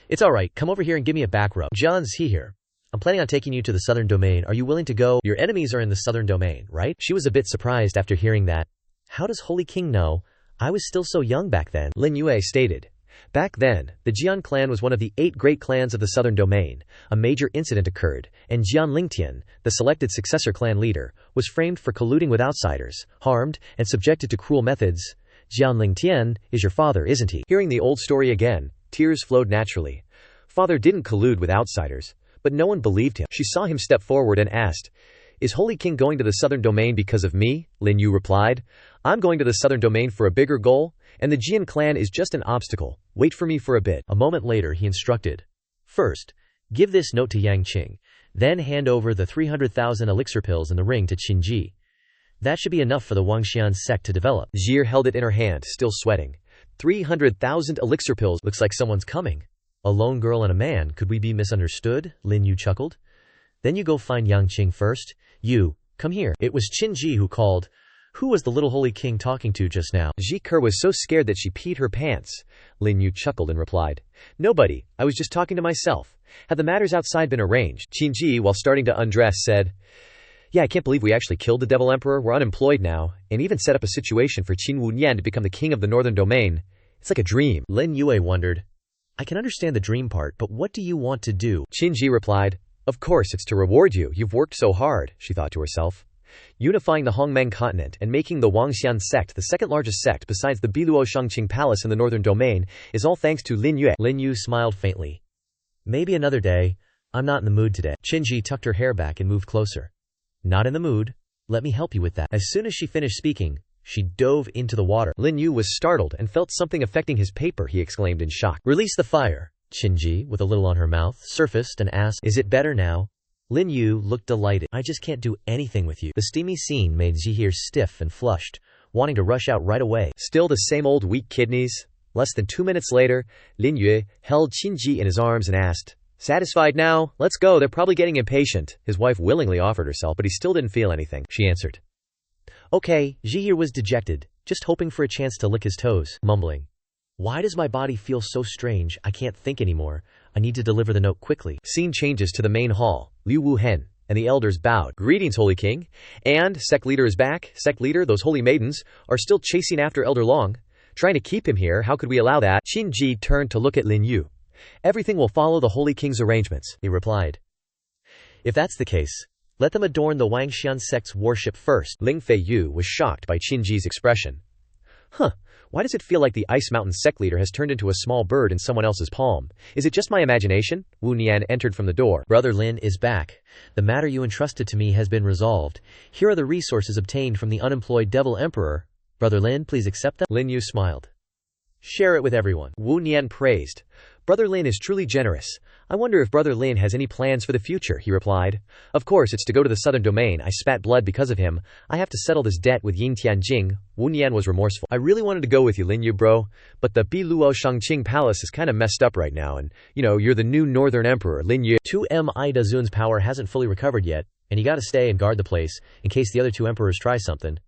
"It's alright, come over here and give me a back rub." "John's here. I'm planning on taking you to the southern domain. Are you willing to go? Your enemies are in the southern domain, right?" She was a bit surprised after hearing that. "How does Holy King know? I was still so young back then." Lin Yue stated. Back then, the Jian clan was one of the 8 great clans of the southern domain. A major incident occurred, and Jian Lingtian, the selected successor clan leader, was framed for colluding with outsiders, harmed, and subjected to cruel methods. "Jian Lingtian is your father, isn't he?" Hearing the old story again, tears flowed naturally. Father didn't collude with outsiders, but no one believed him. She saw him step forward and asked, "Is Holy King going to the southern domain because of me?" Lin Yue replied, "I'm going to the southern domain for a bigger goal, and the Jian clan is just an obstacle. Wait for me for a bit." A moment later he instructed, "First, give this note to Yang Qing, then hand over the 300,000 elixir pills in the ring to Qinji. That should be enough for the Wangxian sect to develop." Zhir held it in her hand, still sweating. 300,000 elixir pills. "Looks like someone's coming. A lone girl and a man, could we be misunderstood?" Lin Yue chuckled. "Then you go find Yang Qing first. You, come here." It was Qinji who called. Who was the little Holy King talking to just now? Zhiker was so scared that she peed her pants. Lin Yue chuckled and replied, "Nobody, I was just talking to myself. Had the matters outside been arranged?" Qinji, while starting to undress, said, "Yeah, I can't believe we actually killed the Devil Emperor. We're unemployed now, and even set up a situation for Qin Wunian to become the king of the northern domain. It's like a dream." Lin Yue wondered, "I can understand the dream part, but what do you want to do?" Qinji replied, "Of course, it's to reward you. You've worked so hard," she thought to herself. Unifying the Hongmeng Continent and making the Wangxian sect the second largest sect besides the Biluo Shangqing Palace in the northern domain is all thanks to Lin Yue. Lin Yue smiled faintly. "Maybe another day. I'm not in the mood today." Qinji tucked her hair back and moved closer. "Not in the mood? Let me help you with that." As soon as she finished speaking, she dove into the water. Lin Yue was startled and felt something affecting his paper. He exclaimed in shock. "Release the fire." Qinji, with a little on her mouth, surfaced and asked, "Is it better now?" Lin Yue looked delighted. "I just can't do anything with you." The steamy scene made Zihir stiff and flushed, wanting to rush out right away. Still the same old weak kidneys? Less than 2 minutes later, Lin Yue held Qinji in his arms and asked, "Satisfied now? Let's go, they're probably getting impatient." His wife willingly offered herself, but he still didn't feel anything. She answered. "Okay." Zihir was dejected, just hoping for a chance to lick his toes, mumbling, "Why does my body feel so strange? I can't think anymore. I need to deliver the note quickly." Scene changes to the main hall. Liu Wuhen and the elders bowed. "Greetings, Holy King. And Sect Leader is back. Sect Leader, those holy maidens are still chasing after Elder Long, trying to keep him here. How could we allow that?" Qinji turned to look at Lin Yue. "Everything will follow the Holy King's arrangements," he replied. "If that's the case, let them adorn the Wangxian sect's worship first." Ling Feiyu was shocked by Qinji's expression. Why does it feel like the Ice Mountain Sect Leader has turned into a small bird in someone else's palm? Is it just my imagination? Wu Nian entered from the door. "Brother Lin is back. The matter you entrusted to me has been resolved. Here are the resources obtained from the unemployed Devil Emperor. Brother Lin, please accept them." Lin Yue smiled. "Share it with everyone." Wu Nian praised. "Brother Lin is truly generous. I wonder if Brother Lin has any plans for the future," he replied. "Of course, it's to go to the southern domain. I spat blood because of him. I have to settle this debt with Yin Tianjing." Wu Nian was remorseful. "I really wanted to go with you, Lin Yue bro, but the Biluo Shangqing Palace is kinda messed up right now, and, you're the new northern emperor, Lin Yue." 2M Ida Zun's power hasn't fully recovered yet, and you gotta stay and guard the place, in case the other 2 emperors try something.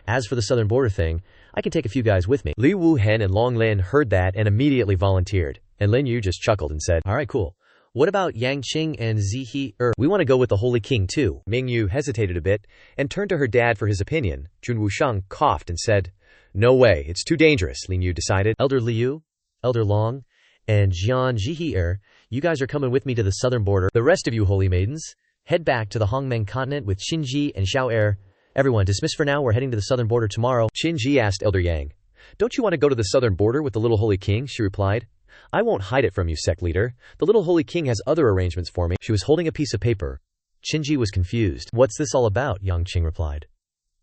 As for the southern border thing, I can take a few guys with me." Li Wuhen and Long Lin heard that and immediately volunteered, and Lin Yue just chuckled and said, "Alright, cool. What about Yang Qing and Zihi Er?" "We want to go with the Holy King too." Ming Yu hesitated a bit and turned to her dad for his opinion. Jun Wusheng coughed and said, "No way, it's too dangerous," Lin Yu decided. "Elder Liu, Elder Long, and Jian Zihi Er, you guys are coming with me to the southern border. The rest of you holy maidens, head back to the Hongmeng Continent with Qinji and Xiao Er. Everyone dismissed for now, we're heading to the southern border tomorrow." Qinji asked Elder Yang, "Don't you want to go to the southern border with the little Holy King?" She replied. "I won't hide it from you, Sect Leader. The little Holy King has other arrangements for me." She was holding a piece of paper. Qinji was confused. What's this all about? Yang Qing replied.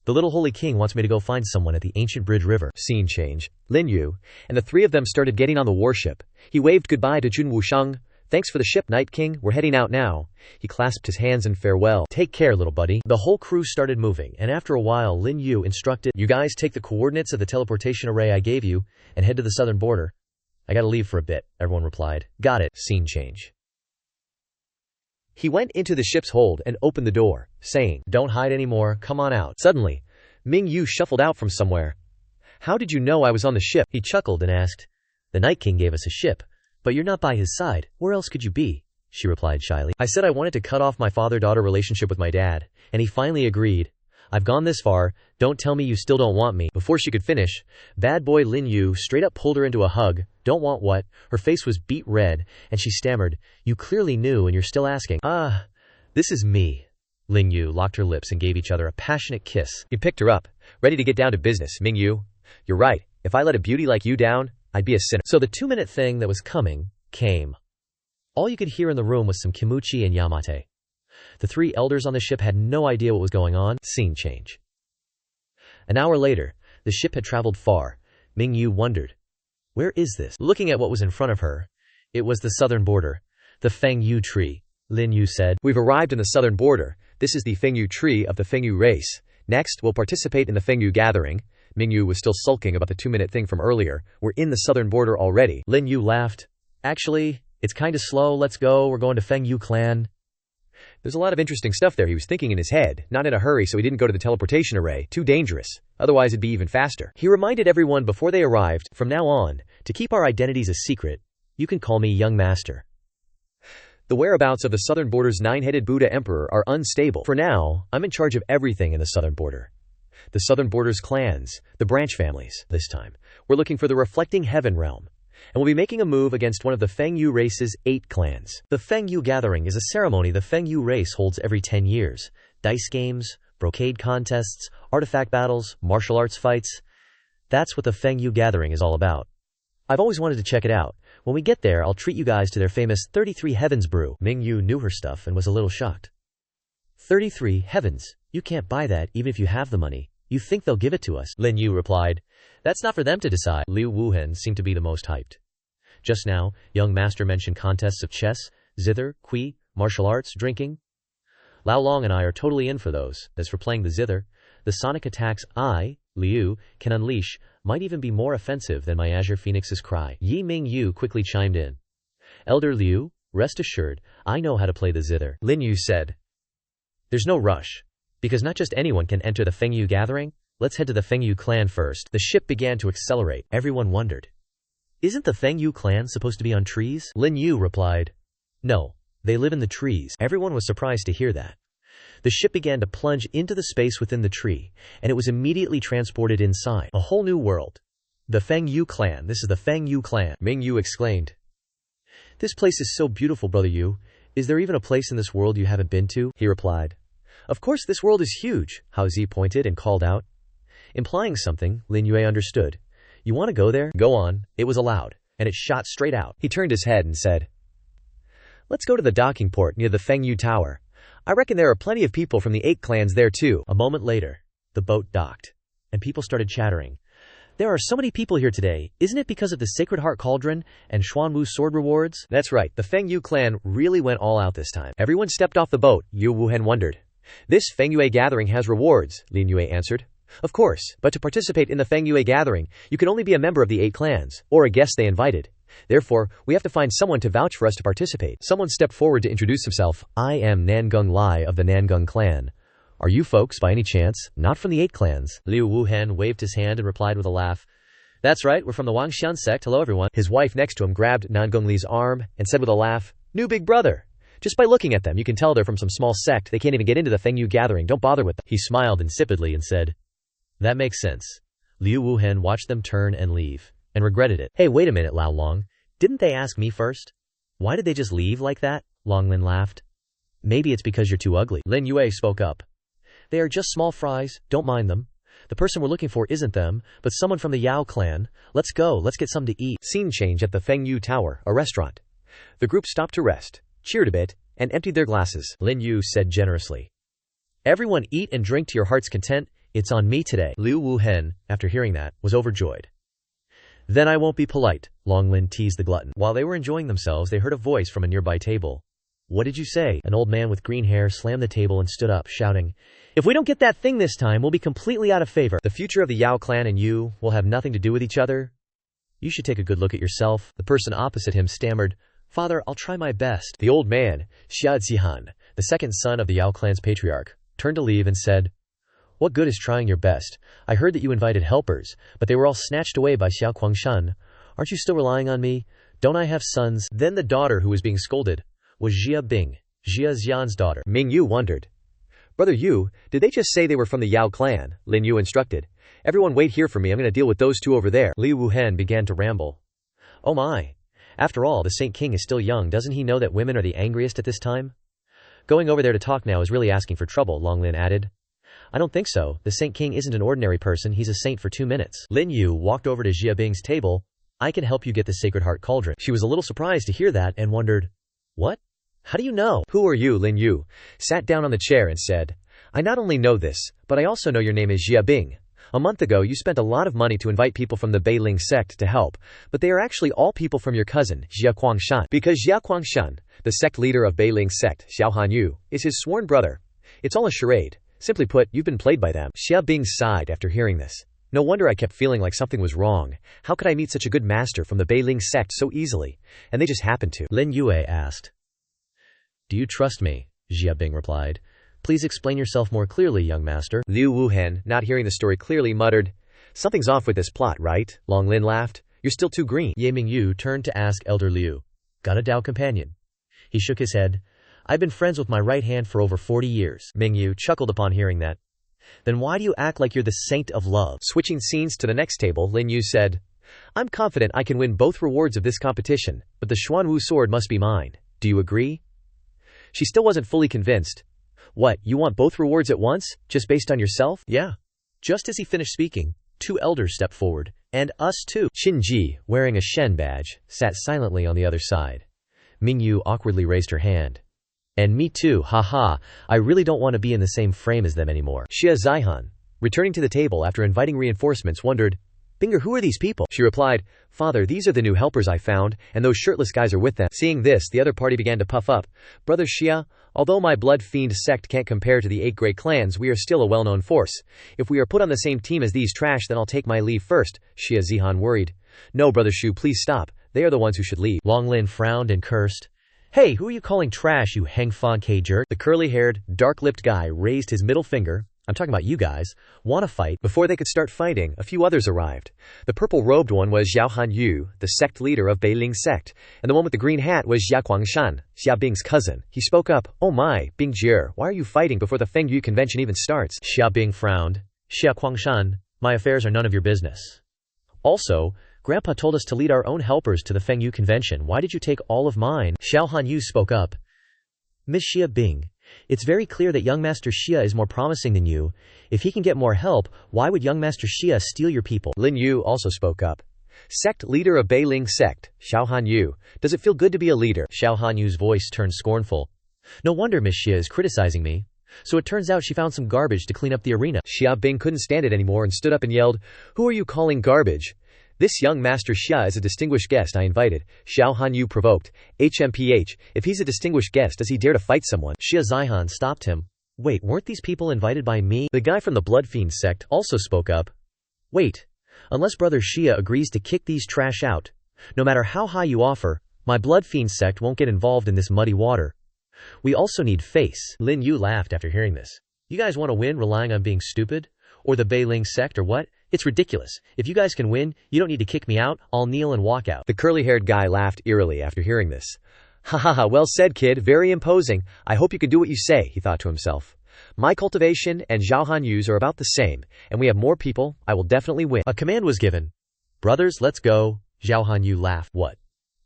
The little holy king wants me to go find someone at the ancient bridge river. Scene change. Lin Yue and the three of them started getting on the warship. He waved goodbye to Jun Wusheng. Thanks for the ship, Night King. We're heading out now. He clasped his hands in farewell. Take care, little buddy. The whole crew started moving, and after a while Lin Yue instructed, you guys take the coordinates of the teleportation array I gave you and head to the southern border. I gotta leave for a bit, everyone replied. Got it. Scene change. He went into the ship's hold and opened the door, saying, Don't hide anymore, come on out. Suddenly, Ming Yu shuffled out from somewhere. How did you know I was on the ship? He chuckled and asked, The Night King gave us a ship, but you're not by his side. Where else could you be? She replied shyly. I said I wanted to cut off my father-daughter relationship with my dad, and he finally agreed. I've gone this far, don't tell me you still don't want me. Before she could finish, bad boy Lin Yue straight up pulled her into a hug. Don't want what? Her face was beet red, and she stammered, You clearly knew and you're still asking. This is me. Lin Yue locked her lips and gave each other a passionate kiss. He picked her up, ready to get down to business. Ming Yu, you're right. If I let a beauty like you down, I'd be a sinner. So the 2-minute thing that was coming, came. All you could hear in the room was some Kimuchi and Yamate. The 3 elders on the ship had no idea what was going on. Scene change. An hour later, the ship had traveled far. Ming Yu wondered, where is this? Looking at what was in front of her, it was the southern border, the Fengyu tree. Lin Yue said, We've arrived in the southern border. This is the Fengyu tree of the Fengyu race. Next, we'll participate in the Fengyu gathering. Ming Yu was still sulking about the 2-minute thing from earlier. We're in the southern border already. Lin Yue laughed. Actually, it's kinda slow. Let's go. We're going to Fengyu clan. There's a lot of interesting stuff there, he was thinking in his head. Not in a hurry, so he didn't go to the teleportation array. Too dangerous. Otherwise it'd be even faster. He reminded everyone before they arrived, from now on, to keep our identities a secret, you can call me Young Master. The whereabouts of the southern border's 9-headed Buddha Emperor are unstable. For now, I'm in charge of everything in the southern border. The southern border's clans, the branch families. This time, we're looking for the Reflecting Heaven realm, and we'll be making a move against one of the Fengyu race's 8 clans. The Fengyu Gathering is a ceremony the Fengyu race holds every 10 years. Dice games, brocade contests, artifact battles, martial arts fights. That's what the Fengyu Gathering is all about. I've always wanted to check it out. When we get there, I'll treat you guys to their famous 33 Heavens brew. Ming Yu knew her stuff and was a little shocked. 33 Heavens? You can't buy that even if you have the money. You think they'll give it to us? Lin Yue replied. That's not for them to decide. Liu Wuhen seemed to be the most hyped. Just now, Young Master mentioned contests of chess, zither, kui, martial arts, drinking. Lao Long and I are totally in for those. As for playing the zither, the sonic attacks I, Liu, can unleash might even be more offensive than my Azure Phoenix's cry. Yi Ming Yu quickly chimed in. Elder Liu, rest assured, I know how to play the zither. Lin Yu said. There's no rush. Because not just anyone can enter the Fengyu Gathering. Let's head to the Fengyu clan first. The ship began to accelerate. Everyone wondered. Isn't the Fengyu clan supposed to be on trees? Lin Yu replied. No, they live in the trees. Everyone was surprised to hear that. The ship began to plunge into the space within the tree, and it was immediately transported inside. A whole new world. The Fengyu clan. This is the Fengyu clan. Ming Yu exclaimed. This place is so beautiful, Brother Yu. Is there even a place in this world you haven't been to? He replied. Of course this world is huge, Hao Zi pointed and called out. Implying something, Lin Yue understood. You want to go there? Go on. It was allowed, and it shot straight out. He turned his head and said, Let's go to the docking port near the Fengyu Tower. I reckon there are plenty of people from the 8 clans there too. A moment later, the boat docked, and people started chattering. There are so many people here today. Isn't it because of the Sacred Heart Cauldron and Xuanwu sword rewards? That's right. The Fengyu clan really went all out this time. Everyone stepped off the boat. Yu Wuhen wondered. This Fengyu gathering has rewards, Lin Yue answered. Of course, but to participate in the Fengyu gathering, you can only be a member of the 8 clans, or a guest they invited. Therefore, we have to find someone to vouch for us to participate. Someone stepped forward to introduce himself. I am Nangung Lai of the Nangung clan. Are you folks, by any chance, not from the 8 clans? Liu Wuhen waved his hand and replied with a laugh. That's right, we're from the Wangxian sect. Hello everyone. His wife next to him grabbed Nangung Li's arm and said with a laugh, New big brother. Just by looking at them, you can tell they're from some small sect. They can't even get into the Fengyu gathering. Don't bother with them. He smiled insipidly and said, That makes sense. Liu Wuhen watched them turn and leave, and regretted it. Hey, wait a minute, Lao Long. Didn't they ask me first? Why did they just leave like that? Long Lin laughed. Maybe it's because you're too ugly. Lin Yue spoke up. They are just small fries. Don't mind them. The person we're looking for isn't them, but someone from the Yao clan. Let's go. Let's get something to eat. Scene change at the Fengyu Tower, a restaurant. The group stopped to rest, cheered a bit, and emptied their glasses. Lin Yue said generously. Everyone eat and drink to your heart's content, it's on me today. Liu Wuhen, after hearing that, was overjoyed. Then I won't be polite, Long Lin teased the glutton. While they were enjoying themselves, they heard a voice from a nearby table. What did you say? An old man with green hair slammed the table and stood up, shouting, If we don't get that thing this time, we'll be completely out of favor. The future of the Yao clan and you will have nothing to do with each other. You should take a good look at yourself. The person opposite him stammered, Father, I'll try my best. The old man, Xia Zihan, the second son of the Yao clan's patriarch, turned to leave and said, What good is trying your best? I heard that you invited helpers, but they were all snatched away by Xiao Kuangshan. Aren't you still relying on me? Don't I have sons? Then the daughter who was being scolded was Jia Bing, Jia Xian's daughter. Ming Yu wondered. Brother Yu, did they just say they were from the Yao clan? Lin Yu instructed. Everyone wait here for me, I'm going to deal with those two over there. Liu Wuhen began to ramble. Oh my. After all, the Saint King is still young, doesn't he know that women are the angriest at this time? Going over there to talk now is really asking for trouble, Long Lin added. I don't think so, the Saint King isn't an ordinary person, he's a saint for 2 minutes. Lin Yu walked over to Jia Bing's table. I can help you get the Sacred Heart Cauldron. She was a little surprised to hear that and wondered, What? How do you know? Who are you? Lin Yu sat down on the chair and said, I not only know this, but I also know your name is Jia Bing. A month ago you spent a lot of money to invite people from the Beiling sect to help, but they are actually all people from your cousin, Jia Kuangshan. Because Jia Kuangshan, the sect leader of Beiling sect, Xiao Hanyu, is his sworn brother. It's all a charade. Simply put, you've been played by them. Xia Bing sighed after hearing this. No wonder I kept feeling like something was wrong. How could I meet such a good master from the Beiling sect so easily? And they just happened to. Lin Yue asked. Do you trust me? Jia Bing replied. Please explain yourself more clearly, young master. Liu Wuhen, not hearing the story clearly, muttered, Something's off with this plot, right? Long Lin laughed. You're still too green. Ye Mingyu turned to ask Elder Liu. Got a Dao companion? He shook his head. I've been friends with my right hand for over 40 years. Mingyu chuckled upon hearing that. Then why do you act like you're the saint of love? Switching scenes to the next table, Lin Yu said, I'm confident I can win both rewards of this competition, but the Xuanwu sword must be mine. Do you agree? She still wasn't fully convinced. What, you want both rewards at once, just based on yourself? Yeah. Just as he finished speaking, 2 elders stepped forward, and us too. Qin Ji, wearing a Shen badge, sat silently on the other side. Mingyu awkwardly raised her hand. And me too, haha, I really don't want to be in the same frame as them anymore. Xia Zihan, returning to the table after inviting reinforcements, wondered, Binger, who are these people? She replied, Father, these are the new helpers I found, and those shirtless guys are with them. Seeing this, the other party began to puff up. Brother Xia, although my blood fiend sect can't compare to the 8 great clans, we are still a well-known force. If we are put on the same team as these trash, then I'll take my leave first. Xia Zihan worried. No, Brother Shu, please stop. They are the ones who should leave. Long Lin frowned and cursed. Hey, who are you calling trash, you Hengfan K jerk? The curly-haired, dark-lipped guy raised his middle finger. I'm talking about you guys. Want to fight? Before they could start fighting, a few others arrived. The purple-robed one was Xiao Hanyu, the sect leader of Beiling sect, and the one with the green hat was Jia Kuangshan, Xia Bing's cousin. He spoke up, Oh my, Bing Jie, why are you fighting before the Feng Yu convention even starts? Xia Bing frowned. Xia Kuangshan, my affairs are none of your business. Also, Grandpa told us to lead our own helpers to the Feng Yu convention. Why did you take all of mine? Xiao Hanyu spoke up. Miss Xia Bing, it's very clear that young Master Xia is more promising than you. If he can get more help, why would young Master Xia steal your people? Lin Yue also spoke up. Sect leader of Beiling sect, Xiao Hanyu. Does it feel good to be a leader? Xiao Hanyu's voice turned scornful. No wonder Miss Xia is criticizing me. So it turns out she found some garbage to clean up the arena. Xia Bing couldn't stand it anymore and stood up and yelled, Who are you calling garbage? This young Master Xia is a distinguished guest I invited. Xiao Hanyu provoked. HMPH, if he's a distinguished guest, does he dare to fight someone? Xia Zihan stopped him. Wait, weren't these people invited by me? The guy from the Bloodfiend sect also spoke up. Wait, unless Brother Xia agrees to kick these trash out, no matter how high you offer, my Bloodfiend sect won't get involved in this muddy water. We also need face. Lin Yue laughed after hearing this. You guys want to win relying on being stupid? Or the Beiling sect or what? It's ridiculous. If you guys can win, you don't need to kick me out. I'll kneel and walk out. The curly-haired guy laughed eerily after hearing this. Ha ha ha, well said, kid. Very imposing. I hope you can do what you say, he thought to himself. My cultivation and Zhao Hanyu's are about the same, and we have more people. I will definitely win. A command was given. Brothers, let's go. Zhao Hanyu laughed. What?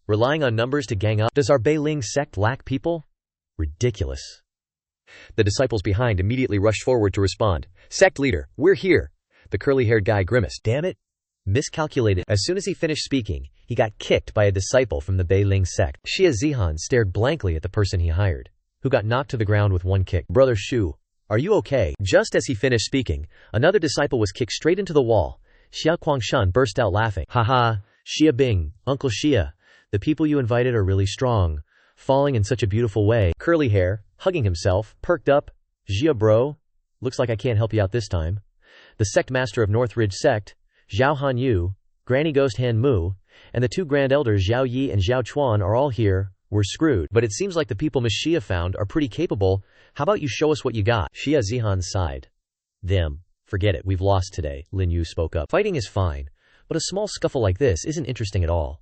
Relying on numbers to gang up? Does our Beiling sect lack people? Ridiculous. The disciples behind immediately rushed forward to respond. Sect leader, we're here. The curly-haired guy grimaced. Damn it. Miscalculated. As soon as he finished speaking, he got kicked by a disciple from the Beiling sect. Xia Zihan stared blankly at the person he hired. who got knocked to the ground with one kick. Brother Shu, are you okay? Just as he finished speaking, another disciple was kicked straight into the wall. Xia Guangshan burst out laughing. Haha, Xia Bing, Uncle Xia, the people you invited are really strong. Falling in such a beautiful way. Curly hair, hugging himself, perked up. Xia bro, looks like I can't help you out this time. The sect master of Northridge Sect, Zhao Hanyu, Granny Ghost Han Mu, and the two grand elders Zhao Yi and Zhao Chuan are all here. We're screwed. But it seems like the people Miss Xia found are pretty capable. How about you show us what you got? Xia Zihan sighed. Them. Forget it, we've lost today, Lin Yue spoke up. Fighting is fine, but a small scuffle like this isn't interesting at all.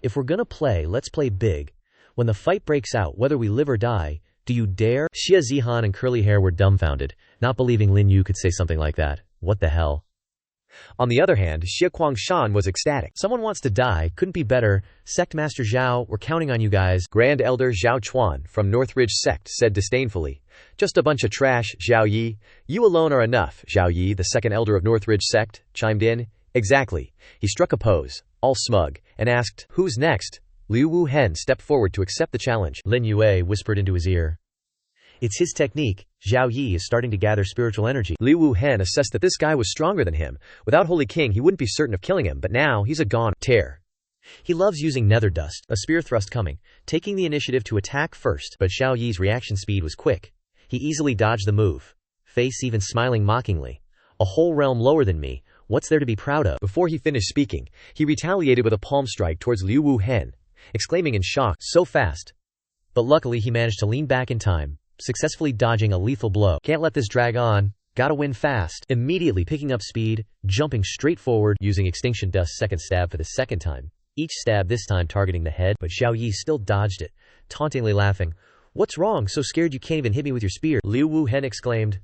If we're gonna play, let's play big. When the fight breaks out, whether we live or die, do you dare? Xia Zihan and Curly Hair were dumbfounded, not believing Lin Yue could say something like that. What the hell? On the other hand, Xia Guangshan was ecstatic. Someone wants to die, couldn't be better. Sect Master Zhao, we're counting on you guys. Grand Elder Zhao Chuan from Northridge Sect said disdainfully. Just a bunch of trash, Zhao Yi. You alone are enough. Zhao Yi, the second elder of Northridge Sect, chimed in. Exactly. He struck a pose, all smug, and asked, who's next? Liu Wu Hen stepped forward to accept the challenge. Lin Yue whispered into his ear. It's his technique. Zhao Yi is starting to gather spiritual energy. Liu Wu Hen assessed that this guy was stronger than him. Without Holy King, he wouldn't be certain of killing him, but now he's a gone tear. He loves using nether dust, a spear thrust coming, taking the initiative to attack first, but Zhao Yi's reaction speed was quick. He easily dodged the move. Face even smiling mockingly. A whole realm lower than me. What's there to be proud of? Before he finished speaking, he retaliated with a palm strike towards Liu Wu Hen, exclaiming in shock, so fast. But luckily he managed to lean back in time, successfully dodging a lethal blow. Can't let this drag on. Gotta win fast. Immediately picking up speed, jumping straight forward, using Extinction Dust's second stab for the second time. Each stab this time targeting the head, but Zhao Yi still dodged it, tauntingly laughing. What's wrong? So scared you can't even hit me with your spear? Liu Wu Hen exclaimed.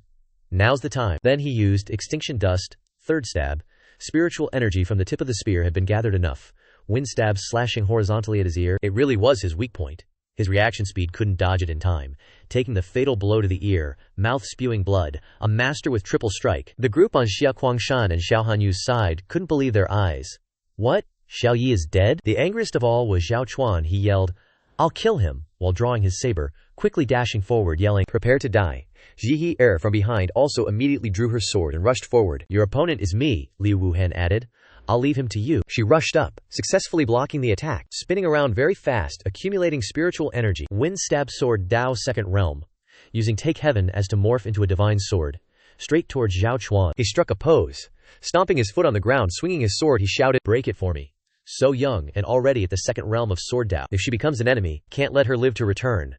Now's the time. Then he used Extinction Dust, third stab. Spiritual energy from the tip of the spear had been gathered enough. Wind stab slashing horizontally at his ear. It really was his weak point. His reaction speed couldn't dodge it in time, taking the fatal blow to the ear, mouth spewing blood, a master with triple strike. The group on Xia Guangshan and Zhao Hanyu's side couldn't believe their eyes. What? Xiao Yi is dead? The angriest of all was Zhao Chuan. He yelled, I'll kill him, while drawing his saber, quickly dashing forward yelling, prepare to die. Zihi Er from behind also immediately drew her sword and rushed forward. Your opponent is me, Liu Wu Hen added. I'll leave him to you. She rushed up, successfully blocking the attack, spinning around very fast, accumulating spiritual energy. Wind stab sword Dao second realm, using Take Heaven as to morph into a divine sword, straight towards Zhao Chuan. He struck a pose. Stomping his foot on the ground, swinging his sword, he shouted, break it for me. So young, and already at the second realm of sword Dao. If she becomes an enemy, can't let her live to return.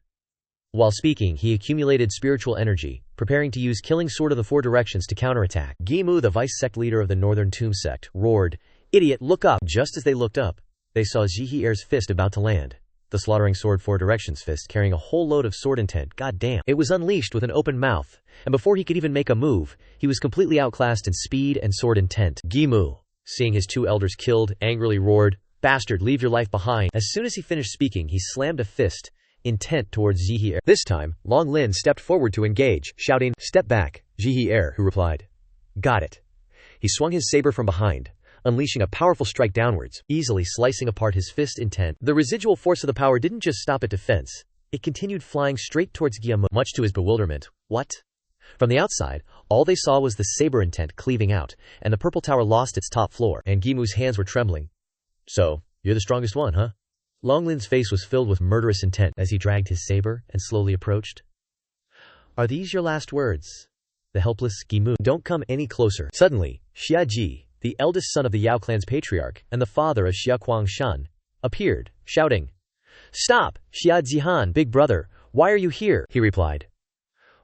While speaking, he accumulated spiritual energy, preparing to use Killing Sword of the Four Directions to counterattack. Gimu, the vice sect leader of the Northern Tomb sect, roared, Idiot, look up! Just as they looked up, they saw Zihi Er's fist about to land. The Slaughtering Sword Four Directions fist carrying a whole load of sword intent. God damn. It was unleashed with an open mouth, and before he could even make a move, he was completely outclassed in speed and sword intent. Gimu, seeing his two elders killed, angrily roared, Bastard, leave your life behind. As soon as he finished speaking, he slammed a fist, intent towards Zihi Er. This time, Long Lin stepped forward to engage, shouting, Step back, Zihi Er, who replied, Got it. He swung his saber from behind, unleashing a powerful strike downwards, easily slicing apart his fist intent. The residual force of the power didn't just stop at defense, it continued flying straight towards Gimu. Much to his bewilderment. What? From the outside, all they saw was the saber intent cleaving out, and the purple tower lost its top floor, and Gimu's hands were trembling. So, you're the strongest one, huh? Longlin's face was filled with murderous intent as he dragged his saber and slowly approached. Are these your last words? The helpless Gimu. Don't come any closer. Suddenly, Xia Ji, the eldest son of the Yao clan's patriarch and the father of Xia Guangshan, appeared, shouting, Stop, Xia Zihan, big brother, why are you here? He replied,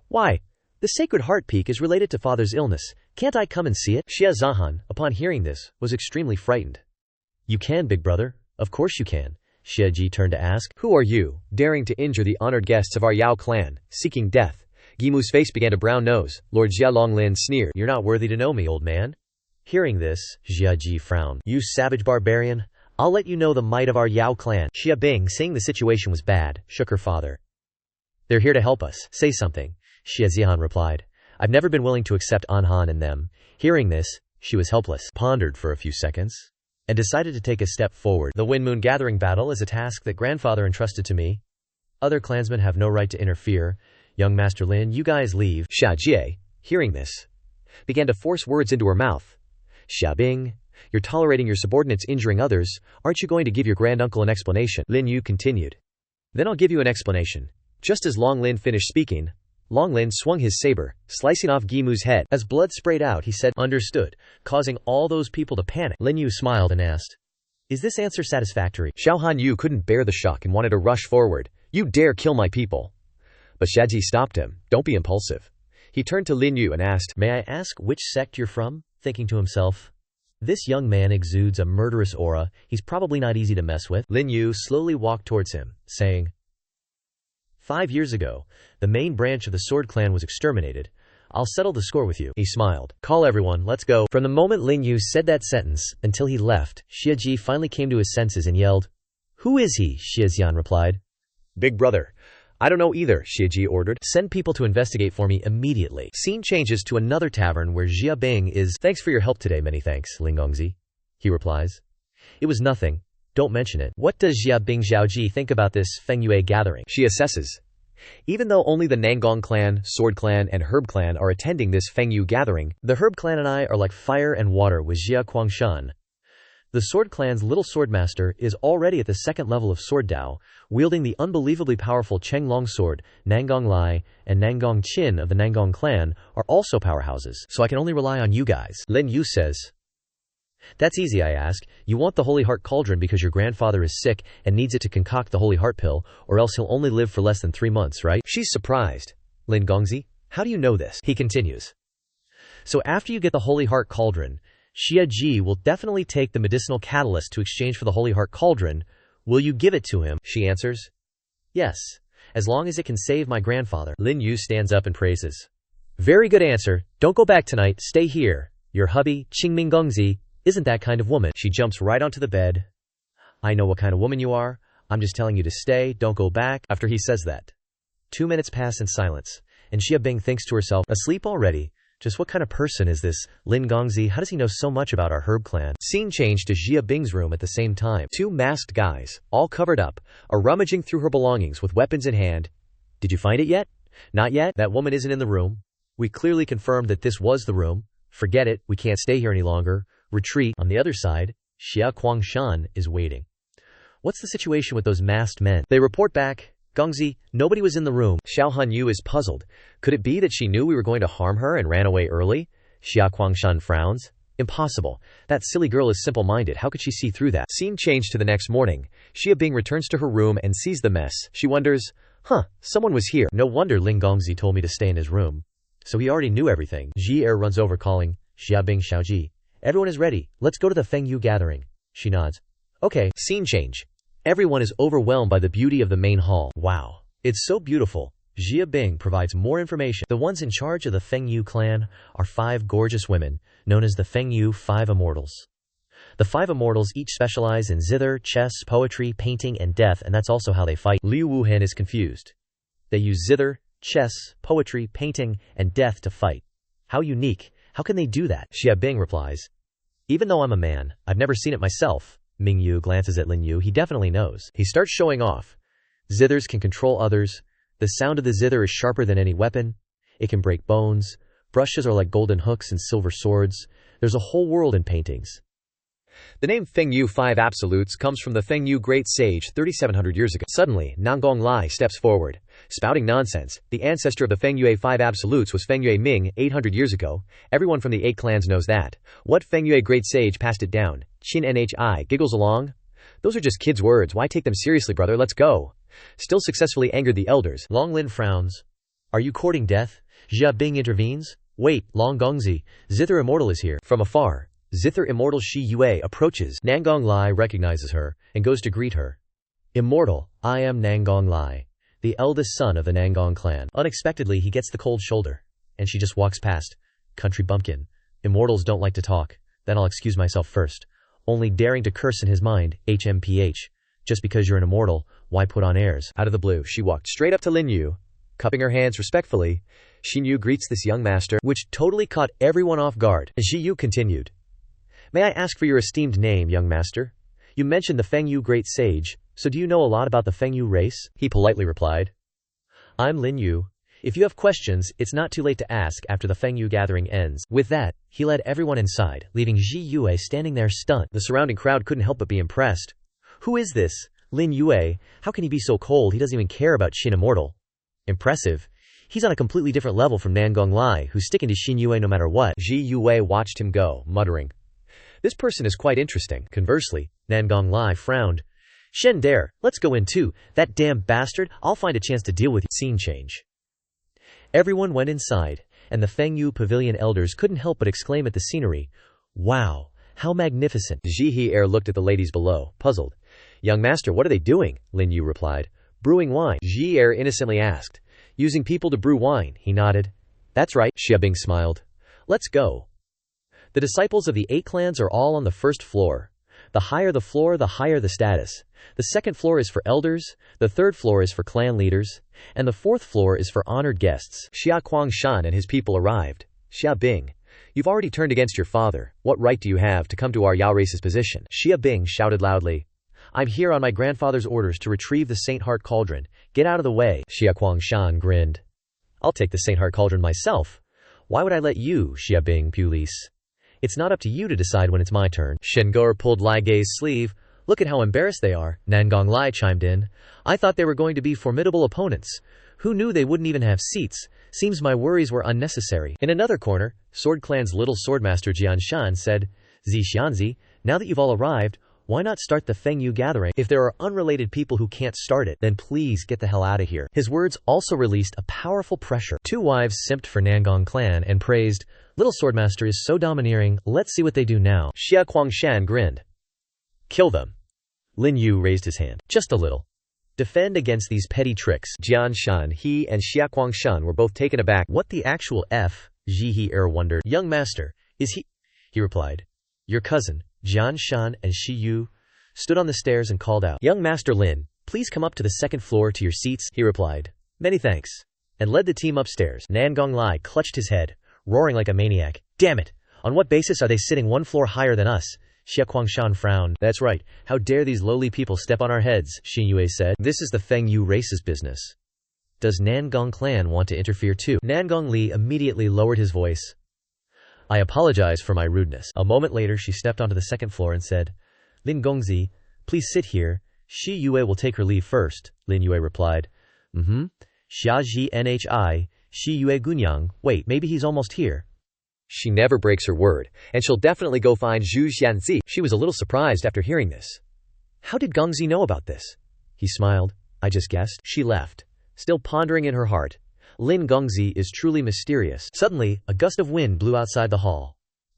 Why? The Sacred Heart Peak is related to father's illness. Can't I come and see it? Xia Zihan, upon hearing this, was extremely frightened. You can, big brother. Of course you can. Xia Ji turned to ask, Who are you, daring to injure the honored guests of our Yao clan, seeking death? Gimu's face began to brown nose. Lord Xia Longlin sneered, You're not worthy to know me, old man. Hearing this, Xia Ji frowned. You savage barbarian, I'll let you know the might of our Yao clan. Xia Bing, seeing the situation was bad, shook her father. They're here to help us. Say something, Xia Zihan replied. I've never been willing to accept Anhan and them. Hearing this, she was helpless, pondered for a few seconds, and decided to take a step forward. The Wind Moon Gathering battle is a task that grandfather entrusted to me. Other clansmen have no right to interfere. Young Master Lin, you guys leave. Xia Jie, hearing this, began to force words into her mouth. Xia Bing, you're tolerating your subordinates injuring others. Aren't you going to give your granduncle an explanation? Lin Yue continued. Then I'll give you an explanation. Just as Long Lin finished speaking, Long Lin swung his saber, slicing off Gimu's head. As blood sprayed out, he said, "Understood," causing all those people to panic. Lin Yue smiled and asked, "Is this answer satisfactory?" Xiao Han Yu couldn't bear the shock and wanted to rush forward. You dare kill my people. But Shaji stopped him. Don't be impulsive. He turned to Lin Yue and asked, "May I ask which sect you're from?" Thinking to himself, "This young man exudes a murderous aura. He's probably not easy to mess with." Lin Yue slowly walked towards him, saying, 5 years ago, the main branch of the Sword Clan was exterminated. I'll settle the score with you." He smiled. "Call everyone, let's go." From the moment Lin Yue said that sentence until he left, Xie Ji finally came to his senses and yelled, "Who is he?" Xie Xian replied, "Big brother." "I don't know either," Xie Ji ordered. "Send people to investigate for me immediately." Scene changes to another tavern where Jia Bing is. "Thanks for your help today." "Many thanks, Ling Gongzi," he replies. "It was nothing. Don't mention it." "What does Jia Bing Zhaoji think about this Feng Yue gathering?" She assesses. Even though only the Nangong clan, Sword clan, and Herb clan are attending this Feng Yue gathering, the Herb clan and I are like fire and water with Jia Quangshan. The Sword clan's little swordmaster is already at the second level of Sword Dao, wielding the unbelievably powerful Cheng Long sword. Nangong Lai and Nangong Qin of the Nangong clan are also powerhouses, so I can only rely on you guys. Lin Yue says. "That's easy," I ask. "You want the Holy Heart Cauldron because your grandfather is sick and needs it to concoct the Holy Heart pill, or else he'll only live for less than 3 months, right?" She's surprised. "Lin Gongzi, how do you know this?" He continues. "So after you get the Holy Heart Cauldron, Xia Ji will definitely take the medicinal catalyst to exchange for the Holy Heart Cauldron. Will you give it to him?" She answers, "Yes, as long as it can save my grandfather." Lin Yue stands up and praises. "Very good answer. Don't go back tonight. Stay here. Your hubby, Qingming Gongzi, isn't that kind of woman." She jumps right onto the bed. "I know what kind of woman you are. I'm just telling you to stay. Don't go back." After he says that, 2 minutes pass in silence, and Xia Bing thinks to herself, "Asleep already? Just what kind of person is this Lin Gongzi? How does he know so much about our Herb clan?" Scene changed to Xia Bing's room at the same time. 2 masked guys, all covered up, are rummaging through her belongings with weapons in hand. "Did you find it yet?" "Not yet. That woman isn't in the room. We clearly confirmed that this was the room. Forget it. We can't stay here any longer. Retreat." On the other side, Xia Quangshan is waiting. "What's the situation with those masked men?" They report back, "Gongzi, nobody was in the room." Xiao Han Yu is puzzled. Could it be that she knew we were going to harm her and ran away early? Xia Quangshan frowns. Impossible. That silly girl is simple-minded. How could she see through that? Scene changed to the next morning. Xia Bing returns to her room and sees the mess. She wonders, someone was here. No wonder Ling Gongzi told me to stay in his room. So he already knew everything. Ji Er runs over calling, "Xia Bing Xiaoji. Everyone is ready. Let's go to the Feng Yue gathering." She nods. "Okay." Scene change. Everyone is overwhelmed by the beauty of the main hall. "Wow. It's so beautiful." Xia Bing provides more information. The ones in charge of the Feng Yue clan are 5 gorgeous women, known as the Feng Yue 5 Immortals. The 5 Immortals each specialize in zither, chess, poetry, painting, and death, and that's also how they fight. Liu Wuhan is confused. They use zither, chess, poetry, painting, and death to fight. How unique. How can they do that? Xia Bing replies, "Even though I'm a man, I've never seen it myself." Ming Yu glances at Lin Yue. He definitely knows. He starts showing off. Zithers can control others. The sound of the zither is sharper than any weapon. It can break bones. Brushes are like golden hooks and silver swords. There's a whole world in paintings. The name Feng Yue 5 Absolutes comes from the Feng Yue Great Sage 3,700 years ago. Suddenly, Nangong Lai steps forward, spouting nonsense. The ancestor of the Feng Yue 5 Absolutes was Feng Yue Ming 800 years ago. Everyone from the 8 clans knows that. What Feng Yue Great Sage passed it down? Qin Nhi giggles along. "Those are just kids' words. Why take them seriously, brother? Let's go." Still successfully angered the elders. Long Lin frowns. "Are you courting death?" Xia Bing intervenes. "Wait, Long Gongzi, Zither Immortal is here." From afar, Zither Immortal Shi Yue approaches. Nangong Lai recognizes her and goes to greet her. "Immortal, I am Nangong Lai, the eldest son of the Nangong clan." Unexpectedly, he gets the cold shoulder, and she just walks past. "Country bumpkin. Immortals don't like to talk. Then I'll excuse myself first." Only daring to curse in his mind, HMPH. Just because you're an immortal, why put on airs? Out of the blue, she walked straight up to Lin Yue. Cupping her hands respectfully, Xin Yu greets this young master, which totally caught everyone off guard. Xi Yu continued. "May I ask for your esteemed name, young master? You mentioned the Feng Yue Great Sage. So do you know a lot about the Feng Yu race? He politely replied. I'm Lin Yue. If you have questions, it's not too late to ask after the Feng Yu gathering ends. With that, he led everyone inside, leaving Ji Yue standing there stunned. The surrounding crowd couldn't help but be impressed. Who is this? Lin Yue? How can he be so cold he doesn't even care about Qin Immortal? Impressive. He's on a completely different level from Nangong Lai, who's sticking to Xin Yue no matter what. Ji Yue watched him go, muttering. This person is quite interesting. Conversely, Nangong Lai frowned. Shen Dare, let's go in too. That damn bastard, I'll find a chance to deal with you. Scene change. Everyone went inside, and the Feng Yu Pavilion elders couldn't help but exclaim at the scenery. Wow, how magnificent. Ji He looked at the ladies below, puzzled. Young master, what are they doing? Lin Yu replied. Brewing wine. Ji innocently asked. Using people to brew wine, he nodded. That's right, Xia Bing smiled. Let's go. The disciples of the 8 clans are all on the first floor. The higher the floor, the higher the status. The second floor is for elders, the third floor is for clan leaders, and the fourth floor is for honored guests. Xia Kuangshan and his people arrived. Xia Bing, you've already turned against your father. What right do you have to come to our Yao race's position? Xia Bing shouted loudly. I'm here on my grandfather's orders to retrieve the Saint Heart Cauldron. Get out of the way. Xia Kuangshan grinned. I'll take the Saint Heart Cauldron myself. Why would I let you, Xia Bing Pulis? It's not up to you to decide when it's my turn. Shengur pulled Lai Gei's sleeve. Look at how embarrassed they are. Nangong Lai chimed in. I thought they were going to be formidable opponents. Who knew they wouldn't even have seats? Seems my worries were unnecessary. In another corner, Sword Clan's little swordmaster Jian Shan said, Xianzi, now that you've all arrived, why not start the Feng Yu gathering? If there are unrelated people who can't start it, then please get the hell out of here. His words also released a powerful pressure. 2 wives simped for Nangong clan and praised, Little Swordmaster is so domineering, let's see what they do now. Xia Kuangshan grinned. Kill them. Lin Yu raised his hand. Just a little. Defend against these petty tricks. Jian Shan, he and Xia Kuangshan were both taken aback. What the actual F? Ji He wondered. Young master, is he? He replied. Your cousin, Jian Shan and Shi Yu, stood on the stairs and called out. Young master Lin, please come up to the second floor to your seats, he replied. Many thanks. And led the team upstairs. Nangong Lai clutched his head, roaring like a maniac. Damn it! On what basis are they sitting 1 floor higher than us? Xia Kuangshan frowned. That's right. How dare these lowly people step on our heads, Xin Yue said. This is the Feng Yu race's business. Does Nangong clan want to interfere too? Nangong Li immediately lowered his voice. I apologize for my rudeness. A moment later she stepped onto the second floor and said, Lin Gongzi, please sit here. Shi Yue will take her leave first, Lin Yue replied. Xia Ji Nhi, Shi Yue Gunyang, wait, maybe he's almost here. She never breaks her word, and she'll definitely go find Zhu Xianzi. She was a little surprised after hearing this. How did Gongzi know about this? He smiled. I just guessed. She left, still pondering in her heart. Lin Gongzi is truly mysterious. Suddenly, a gust of wind blew outside the hall.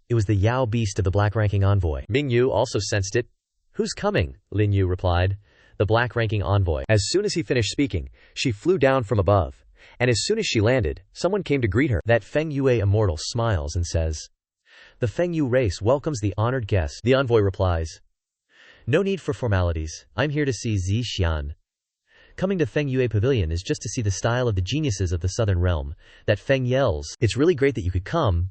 It was the Yao beast of the black-ranking envoy. Ming Yu also sensed it. Who's coming? Lin Yu replied. The black-ranking envoy. As soon as he finished speaking, she flew down from above. And as soon as she landed, someone came to greet her. That Feng Yue immortal smiles and says, The Feng Yu race welcomes the honored guest. The envoy replies, No need for formalities. I'm here to see Zi Xian. Coming to Feng Yue Pavilion is just to see the style of the geniuses of the Southern Realm. That Feng yells, It's really great that you could come.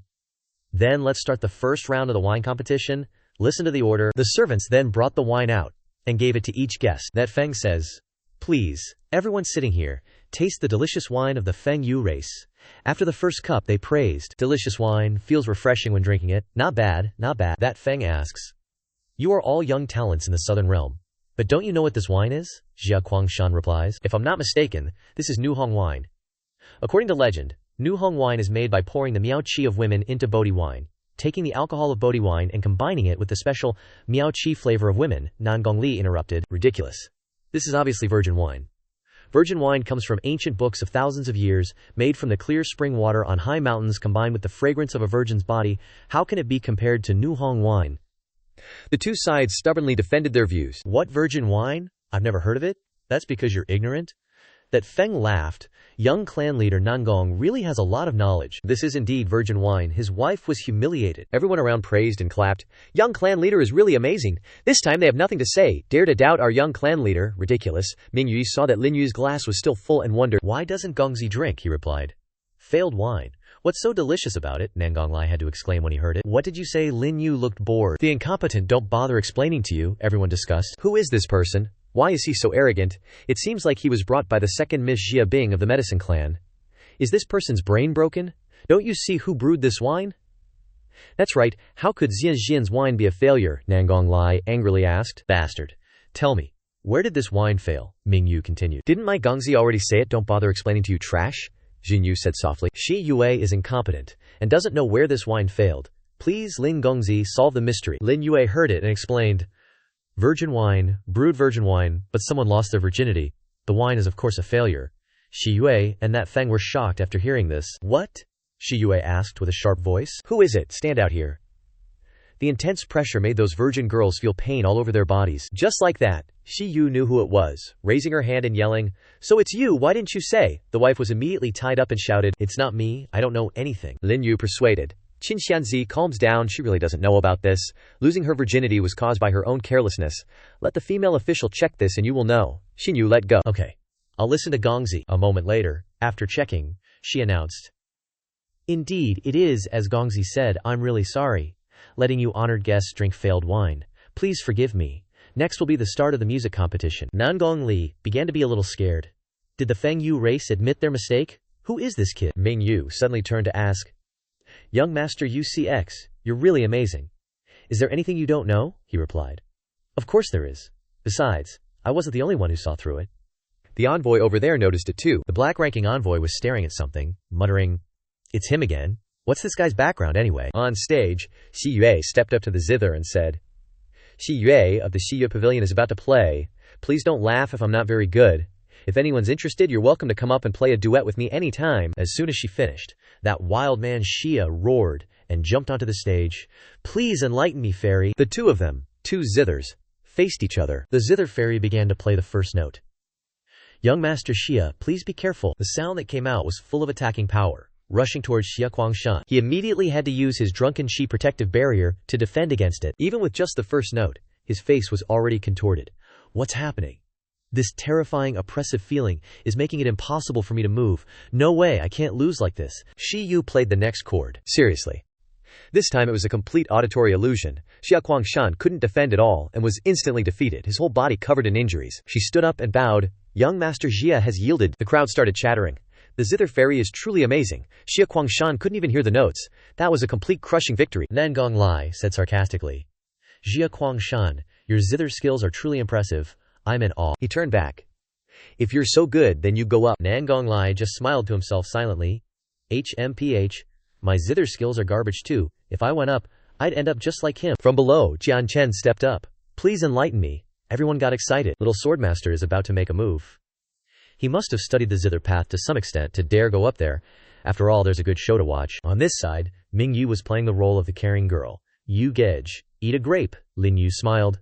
Then let's start the first round of the wine competition. Listen to the order. The servants then brought the wine out and gave it to each guest. That Feng says, Please, everyone sitting here, taste the delicious wine of the Feng Yu race. After the first cup they praised. Delicious wine, feels refreshing when drinking it. Not bad, not bad. That Feng asks, You are all young talents in the Southern Realm. But don't you know what this wine is? Xia Kuangshan replies. If I'm not mistaken, this is Nu Hong wine. According to legend, Nu Hong wine is made by pouring the Miao Qi of women into Bodhi wine, taking the alcohol of Bodhi wine and combining it with the special Miao Qi flavor of women. Nangong Li interrupted. Ridiculous. This is obviously virgin wine. Virgin wine comes from ancient books of thousands of years, made from the clear spring water on high mountains combined with the fragrance of a virgin's body. How can it be compared to Nu Hong wine? The two sides stubbornly defended their views. What virgin wine? I've never heard of it. That's because you're ignorant. That Feng laughed. Young clan leader Nangong really has a lot of knowledge. This is indeed virgin wine. His wife was humiliated. Everyone around praised and clapped. Young clan leader is really amazing. This time they have nothing to say. Dare to doubt our young clan leader. Ridiculous. Ming Yu saw that Lin Yu's glass was still full and wondered. Why doesn't Gongzi drink? He replied. Failed wine. What's so delicious about it? Nangong Lai had to exclaim when he heard it. What did you say? Lin Yu looked bored. The incompetent don't bother explaining to you, everyone discussed. Who is this person? Why is he so arrogant? It seems like he was brought by the second Miss Jia Bing of the medicine clan. Is this person's brain broken? Don't you see who brewed this wine? That's right, how could Xia Xian's wine be a failure? Nangong Lai angrily asked. Bastard. Tell me, where did this wine fail? Ming Yu continued. Didn't my Gongzi already say it? Don't bother explaining to you, trash. Jin Yu said softly. Shi Yue is incompetent and doesn't know where this wine failed. Please, Lin Gongzi, solve the mystery. Lin Yue heard it and explained. Virgin wine, brewed virgin wine, but someone lost their virginity. The wine is of course a failure. Shi Yue and that Feng were shocked after hearing this. What? Shi Yue asked with a sharp voice. Who is it? Stand out here. The intense pressure made those virgin girls feel pain all over their bodies. Just like that, Shi Yu knew who it was, raising her hand and yelling, "So it's you, why didn't you say?" The wife was immediately tied up and shouted, "It's not me, I don't know anything." Lin Yu persuaded. Qin Xianzi calms down, she really doesn't know about this. Losing her virginity was caused by her own carelessness. Let the female official check this and you will know. Xin Yu let go. Okay, I'll listen to Gongzi. A moment later, after checking, she announced. Indeed, it is as Gongzi said, I'm really sorry. Letting you honored guests drink failed wine. Please forgive me. Next will be the start of the music competition. Nangong Li began to be a little scared. Did the Feng Yu race admit their mistake? Who is this kid? Ming Yu suddenly turned to ask. Young Master UCX, you're really amazing. Is there anything you don't know? He replied. Of course there is. Besides, I wasn't the only one who saw through it. The envoy over there noticed it too. The black-ranking envoy was staring at something, muttering, It's him again. What's this guy's background anyway? On stage, Shi Yue stepped up to the zither and said, Shi Yue of the Shi Yue Pavilion is about to play. Please don't laugh if I'm not very good. If anyone's interested, you're welcome to come up and play a duet with me anytime. As soon as she finished, that wild man Xia roared and jumped onto the stage. Please enlighten me, fairy. The two of them, two zithers, faced each other. The zither fairy began to play the first note. Young Master Xia, please be careful. The sound that came out was full of attacking power. Rushing towards Xia Kuangshan. He immediately had to use his drunken Qi protective barrier to defend against it. Even with just the first note, his face was already contorted. What's happening? This terrifying, oppressive feeling is making it impossible for me to move. No way, I can't lose like this. Shi Yu played the next chord. Seriously. This time it was a complete auditory illusion. Xia Kuangshan couldn't defend at all and was instantly defeated, his whole body covered in injuries. She stood up and bowed. Young Master Xia has yielded. The crowd started chattering. The zither fairy is truly amazing. Xia Kuangshan couldn't even hear the notes. That was a complete crushing victory. Nangong Lai said sarcastically. Xia Kuangshan, your zither skills are truly impressive. I'm in awe. He turned back. If you're so good, then you go up. Nangong Lai just smiled to himself silently. HMPH, my zither skills are garbage too. If I went up, I'd end up just like him. From below, Jian Chen stepped up. Please enlighten me. Everyone got excited. Little Swordmaster is about to make a move. He must have studied the zither path to some extent to dare go up there. After all, there's a good show to watch. On this side, Ming Yu was playing the role of the caring girl. You Gej, eat a grape. Lin Yu smiled.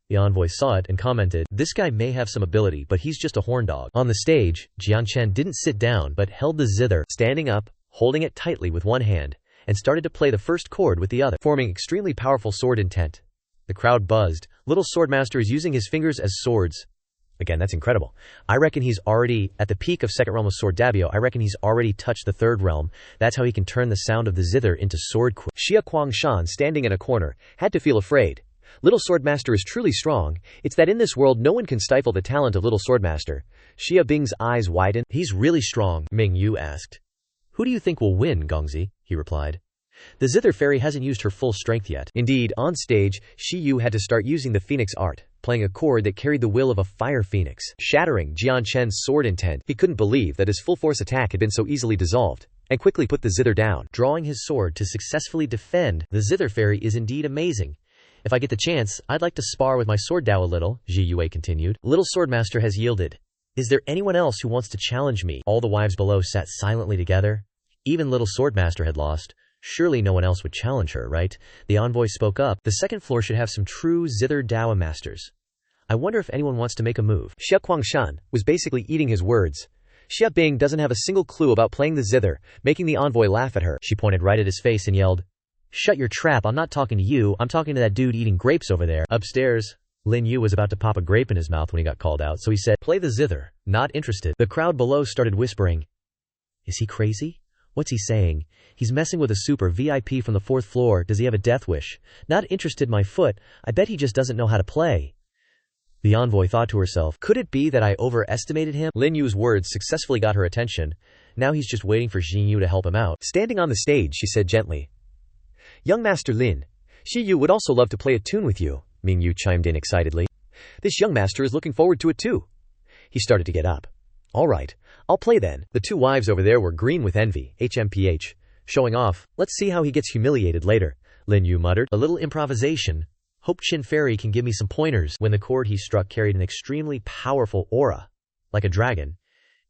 The envoy saw it and commented, this guy may have some ability, but he's just a horn dog. On the stage, Jian Chen didn't sit down but held the zither, standing up, holding it tightly with one hand, and started to play the first chord with the other, forming extremely powerful sword intent. The crowd buzzed. Little Swordmaster is using his fingers as swords. Again, that's incredible. I reckon he's already at the peak of second realm of sword Dabio. I reckon he's already touched the third realm. That's how he can turn the sound of the zither into sword. Xia Kuangshan, standing in a corner, had to feel afraid. Little Swordmaster is truly strong. It's that in this world no one can stifle the talent of Little Swordmaster. Xia Bing's eyes widened. He's really strong, Ming Yu asked. Who do you think will win, Gongzi? He replied. The zither fairy hasn't used her full strength yet. Indeed, on stage, Shi Yu had to start using the phoenix art, playing a chord that carried the will of a fire phoenix, shattering Jian Chen's sword intent. He couldn't believe that his full-force attack had been so easily dissolved, and quickly put the zither down. Drawing his sword to successfully defend, the zither fairy is indeed amazing. If I get the chance, I'd like to spar with my sword Dao a little, Ji Yue continued. Little Swordmaster has yielded. Is there anyone else who wants to challenge me? All the wives below sat silently together. Even Little Swordmaster had lost. Surely no one else would challenge her, right? The envoy spoke up. The second floor should have some true zither Dao masters. I wonder if anyone wants to make a move. Xia Kuangshan was basically eating his words. Xia Bing doesn't have a single clue about playing the zither, making the envoy laugh at her. She pointed right at his face and yelled, Shut your trap, I'm not talking to you, I'm talking to that dude eating grapes over there. Upstairs, Lin Yue was about to pop a grape in his mouth when he got called out, so he said, Play the zither, not interested. The crowd below started whispering, Is he crazy? What's he saying? He's messing with a super VIP from the 4th floor, does he have a death wish? Not interested my foot, I bet he just doesn't know how to play. The envoy thought to herself, could it be that I overestimated him? Lin Yue's words successfully got her attention. Now he's just waiting for Xi Yu to help him out. Standing on the stage, she said gently, "Young Master Lin, Xi Yu would also love to play a tune with you," Ming Yu chimed in excitedly. "This young master is looking forward to it too." He started to get up. "All right, I'll play then." The two wives over there were green with envy. HMPH. Showing off. Let's see how he gets humiliated later, Lin Yu muttered. A little improvisation. Hope Qin Fairy can give me some pointers. When the chord he struck carried an extremely powerful aura, like a dragon,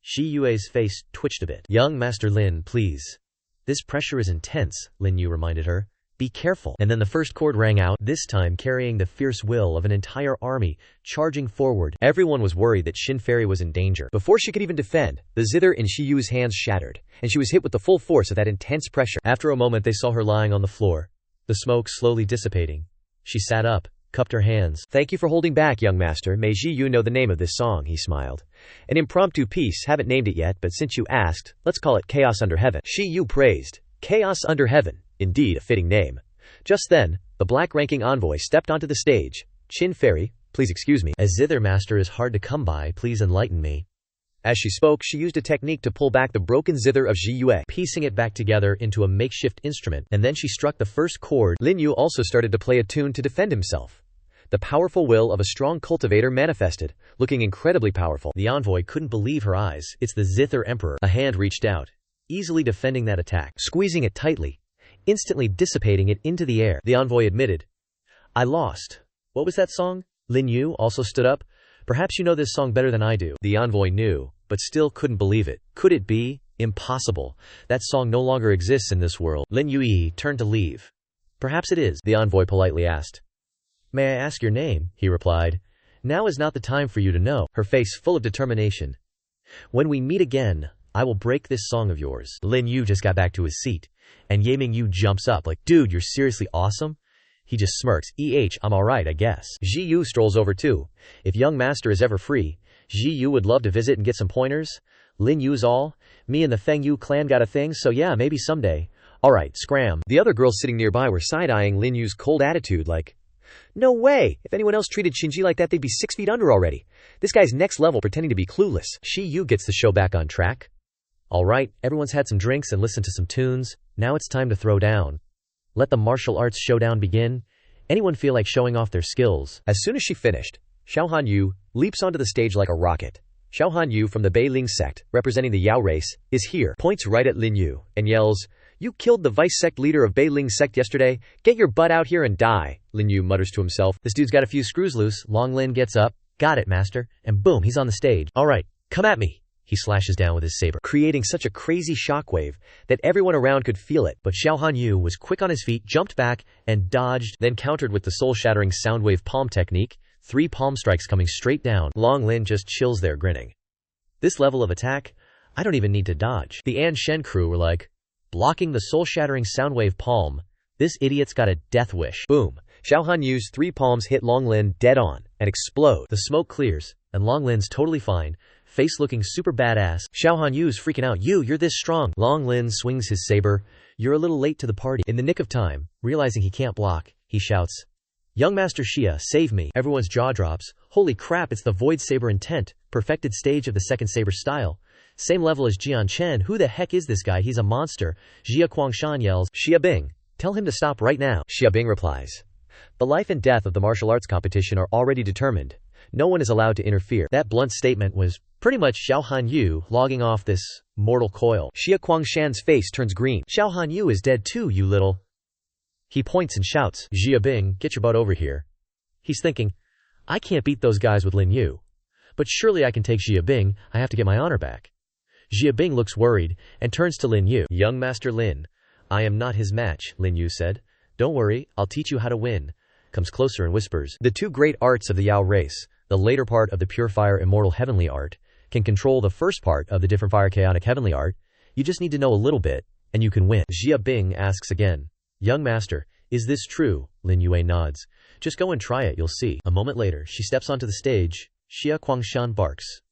Xi Yue's face twitched a bit. Young Master Lin, please. This pressure is intense, Lin Yu reminded her. Be careful. And then the first chord rang out, this time carrying the fierce will of an entire army, charging forward. Everyone was worried that Qin Fairy was in danger. Before she could even defend, the zither in Xi Yu's hands shattered, and she was hit with the full force of that intense pressure. After a moment they saw her lying on the floor, the smoke slowly dissipating. She sat up, cupped her hands. "Thank you for holding back, young master. May Xi Yu know the name of this song," he smiled. "An impromptu piece, haven't named it yet, but since you asked, let's call it Chaos Under Heaven." Xi Yu praised. Chaos Under Heaven, indeed a fitting name. Just then, the black-ranking envoy stepped onto the stage. "Qin Fairy, please excuse me. A zither master is hard to come by, please enlighten me." As she spoke, she used a technique to pull back the broken zither of Xi Yue, piecing it back together into a makeshift instrument, and then she struck the first chord. Lin Yue also started to play a tune to defend himself. The powerful will of a strong cultivator manifested, looking incredibly powerful. The envoy couldn't believe her eyes. It's the Zither Emperor. A hand reached out, easily defending that attack, squeezing it tightly, instantly dissipating it into the air. The envoy admitted, "I lost." "What was that song?" Lin Yue also stood up. "Perhaps you know this song better than I do." The envoy knew, but still couldn't believe it. Could it be? Impossible. That song no longer exists in this world. Lin Yue turned to leave. "Perhaps it is," the envoy politely asked. "May I ask your name?" he replied. "Now is not the time for you to know," her face full of determination. "When we meet again, I will break this song of yours." Lin Yue just got back to his seat, and Ye Ming Yu jumps up like, "Dude, you're seriously awesome?" He just smirks. I'm alright, I guess." Xi Yu strolls over too. "If young master is ever free, Xi Yu would love to visit and get some pointers. Lin Yu's all. Me and the Feng Yu clan got a thing, so yeah, maybe someday." "Alright, scram." The other girls sitting nearby were side-eyeing Lin Yu's cold attitude like, "No way! If anyone else treated Qinji like that, they'd be 6 feet under already. This guy's next level pretending to be clueless." Xi Yu gets the show back on track. "Alright, everyone's had some drinks and listened to some tunes. Now it's time to throw down. Let the martial arts showdown begin. Anyone feel like showing off their skills?" As soon as she finished, Xiaohan Yu leaps onto the stage like a rocket. Xiaohan Yu from the Beiling sect, representing the Yao race, is here, points right at Lin Yu, and yells, "You killed the vice sect leader of Beiling sect yesterday. Get your butt out here and die." Lin Yu mutters to himself, "This dude's got a few screws loose." Long Lin gets up, "Got it, master," and boom, he's on the stage. "Alright, come at me." He slashes down with his saber, creating such a crazy shockwave that everyone around could feel it. But Xiaohan Yu was quick on his feet, jumped back, and dodged, then countered with the soul-shattering soundwave palm technique, 3 palm strikes coming straight down. Long Lin just chills there grinning. This level of attack, I don't even need to dodge. The An Shen crew were like, blocking the soul-shattering soundwave palm. This idiot's got a death wish. Boom. Xiaohan Yu's 3 palms hit Long Lin dead on and explode. The smoke clears, and Long Lin's totally fine, face looking super badass. Xiaohan Yu's freaking out. You're this strong." Long Lin swings his saber. "You're a little late to the party." In the nick of time, realizing he can't block, he shouts, "Young Master Xia, save me." Everyone's jaw drops. Holy crap, it's the Void Saber Intent, perfected stage of the second saber style. Same level as Jian Chen. Who the heck is this guy? He's a monster. Jia Guangshan yells, "Xia Bing, tell him to stop right now." Xia Bing replies, "The life and death of the martial arts competition are already determined. No one is allowed to interfere." That blunt statement was pretty much Xiaohan Yu logging off this mortal coil. Xia Guangshan's face turns green. "Xiaohan Yu is dead too, you little..." He points and shouts, "Jia Bing, get your butt over here." He's thinking, I can't beat those guys with Lin Yu. But surely I can take Jia Bing, I have to get my honor back. Jia Bing looks worried, and turns to Lin Yu. "Young Master Lin, I am not his match," Lin Yu said. "Don't worry, I'll teach you how to win." Comes closer and whispers, "The 2 great arts of the Yao race, the later part of the pure fire immortal heavenly art, can control the first part of the different fire chaotic heavenly art. You just need to know a little bit, and you can win." Jia Bing asks again, "Young master, is this true?" Lin Yue nods. "Just go and try it, you'll see." A moment later, she steps onto the stage. Xia Guangshan barks,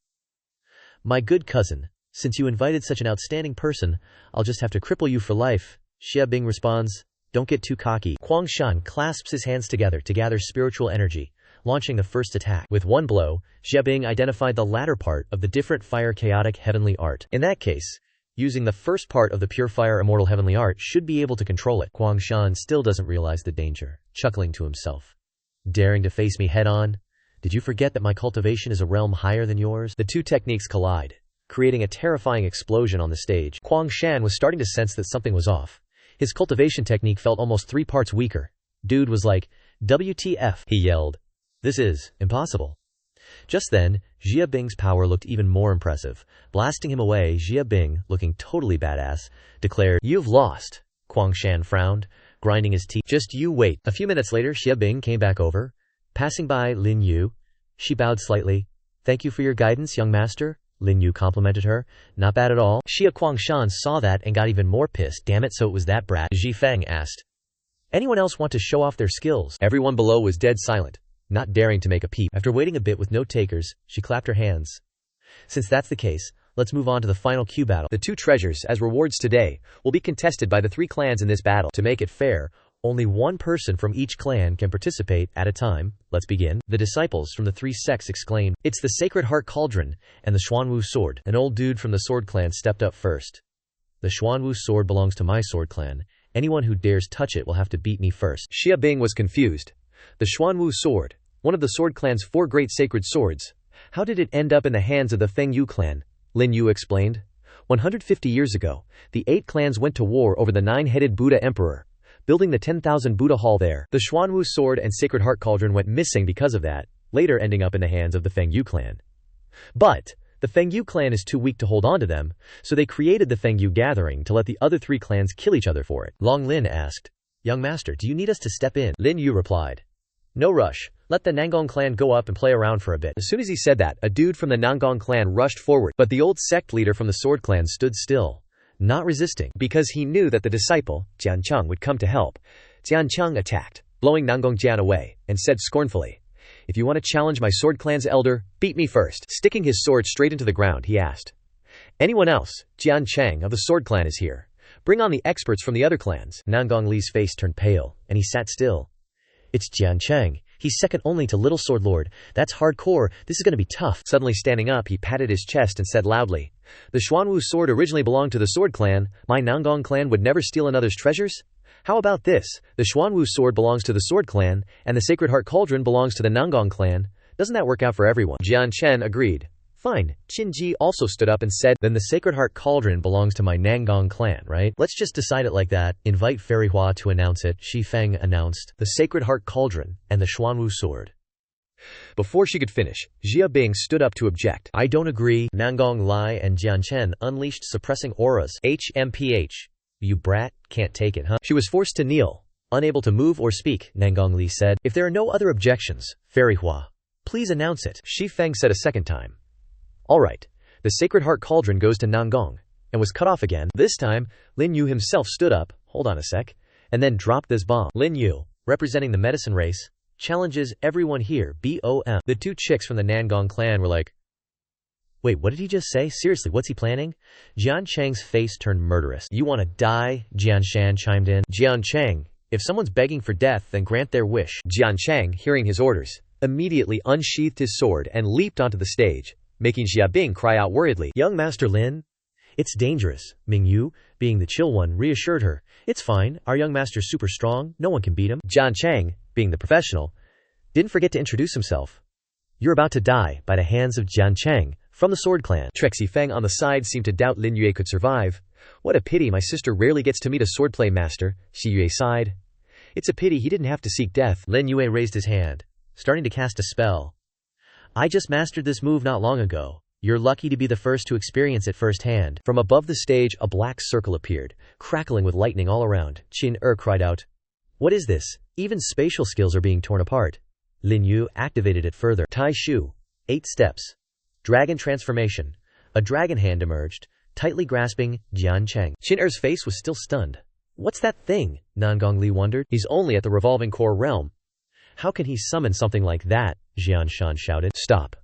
"My good cousin, since you invited such an outstanding person, I'll just have to cripple you for life." Xia Bing responds, "Don't get too cocky." Guangshan clasps his hands together to gather spiritual energy. launching the first attack. With one blow, Jia Bing identified the latter part of the different fire chaotic heavenly art. In that case, using the first part of the pure fire immortal heavenly art should be able to control it. Huang Shan still doesn't realize the danger, chuckling to himself. Daring to face me head-on? Did you forget that my cultivation is a realm higher than yours? The two techniques collide, creating a terrifying explosion on the stage. Huang Shan was starting to sense that something was off. His cultivation technique felt almost 3 parts weaker. Dude was like, WTF, he yelled. This is impossible. Just then, Jia Bing's power looked even more impressive. Blasting him away, Jia Bing, looking totally badass, declared, You've lost. Huang Shan frowned, grinding his teeth. Just you wait. A few minutes later, Jia Bing came back over. Passing by Lin Yue, she bowed slightly. Thank you for your guidance, young master. Lin Yue complimented her. Not bad at all. Xia Guangshan saw that and got even more pissed. Damn it, so it was that brat. Ji Feng asked. Anyone else want to show off their skills? Everyone below was dead silent, not daring to make a peep. After waiting a bit with no takers, she clapped her hands. Since that's the case, let's move on to the final Q battle. The 2 treasures as rewards today will be contested by the 3 clans in this battle. To make it fair, only one person from each clan can participate at a time. Let's begin. The disciples from the 3 sects exclaimed, It's the Sacred Heart Cauldron and the Xuanwu sword. An old dude from the sword clan stepped up first. The Xuanwu sword belongs to my sword clan. Anyone who dares touch it will have to beat me first. Xia Bing was confused. The Xuanwu sword, one of the sword clan's 4 great sacred swords. How did it end up in the hands of the Feng Yu clan? Lin Yue explained. 150 years ago, the 8 clans went to war over the 9-headed Buddha Emperor, building the 10,000 Buddha Hall there. The Xuanwu sword and Sacred Heart Cauldron went missing because of that, later ending up in the hands of the Feng Yu clan. But the Feng Yu clan is too weak to hold on to them, so they created the Feng Yu Gathering to let the other 3 clans kill each other for it. Long Lin asked, Young master, do you need us to step in? Lin Yu replied, No rush. Let the Nangong clan go up and play around for a bit. As soon as he said that, a dude from the Nangong clan rushed forward, but the old sect leader from the sword clan stood still, not resisting, because he knew that the disciple, Jiancheng, would come to help. Jiancheng attacked, blowing Nangong Jian away, and said scornfully, If you want to challenge my sword clan's elder, beat me first. Sticking his sword straight into the ground, he asked, Anyone else? Jiancheng of the sword clan is here. Bring on the experts from the other clans. Nangong Li's face turned pale, and he sat still. It's Jiancheng. He's second only to Little Sword Lord. That's hardcore. This is going to be tough. Suddenly standing up, he patted his chest and said loudly, The Xuanwu sword originally belonged to the sword clan. My Nangong clan would never steal another's treasures. How about this? The Xuanwu sword belongs to the sword clan, and the Sacred Heart Cauldron belongs to the Nangong clan. Doesn't that work out for everyone? Jian Chen agreed. Fine. Qin Ji also stood up and said, Then the Sacred Heart Cauldron belongs to my Nangong clan, right? Let's just decide it like that. Invite Fairy Hua to announce it. Shi Feng announced, The Sacred Heart Cauldron and the Xuanwu sword. Before she could finish, Jia Bing stood up to object. I don't agree. Nangong Li and Jian Chen unleashed suppressing auras. HMPH. You brat, can't take it, huh? She was forced to kneel, unable to move or speak. Nangong Li said, If there are no other objections, Fairy Hua, please announce it. Shi Feng said a second time. All right, the Sacred Heart Cauldron goes to Nangong, and was cut off again. This time, Lin Yue himself stood up, hold on a sec, and then dropped this bomb. Lin Yue, representing the medicine race, challenges everyone here, BOM. The 2 chicks from the Nangong clan were like, Wait, what did he just say? Seriously, what's he planning? Jian Cheng's face turned murderous. You want to die? Jian Shan chimed in. Jian Cheng, if someone's begging for death, then grant their wish. Jian Cheng, hearing his orders, immediately unsheathed his sword and leaped onto the stage, making Jia Bing cry out worriedly. Young Master Lin? It's dangerous. Ming Yu, being the chill one, reassured her. It's fine. Our young master's super strong. No one can beat him. Jian Cheng, being the professional, didn't forget to introduce himself. You're about to die by the hands of Jian Cheng from the sword clan. Trixie Feng on the side seemed to doubt Lin Yue could survive. What a pity my sister rarely gets to meet a swordplay master, Xi Yue sighed. It's a pity he didn't have to seek death. Lin Yue raised his hand, starting to cast a spell. I just mastered this move not long ago. You're lucky to be the first to experience it firsthand. From above the stage, a black circle appeared, crackling with lightning all around. Qin cried out, What is this? Even spatial skills are being torn apart. Lin Yue activated it further. Tai Shu. 8 steps. Dragon transformation. A dragon hand emerged, tightly grasping Jian Cheng. Qin face was still stunned. What's that thing? Nangong Li wondered. He's only at the revolving core realm. How can he summon something like that? Jian Shan shouted. Stop.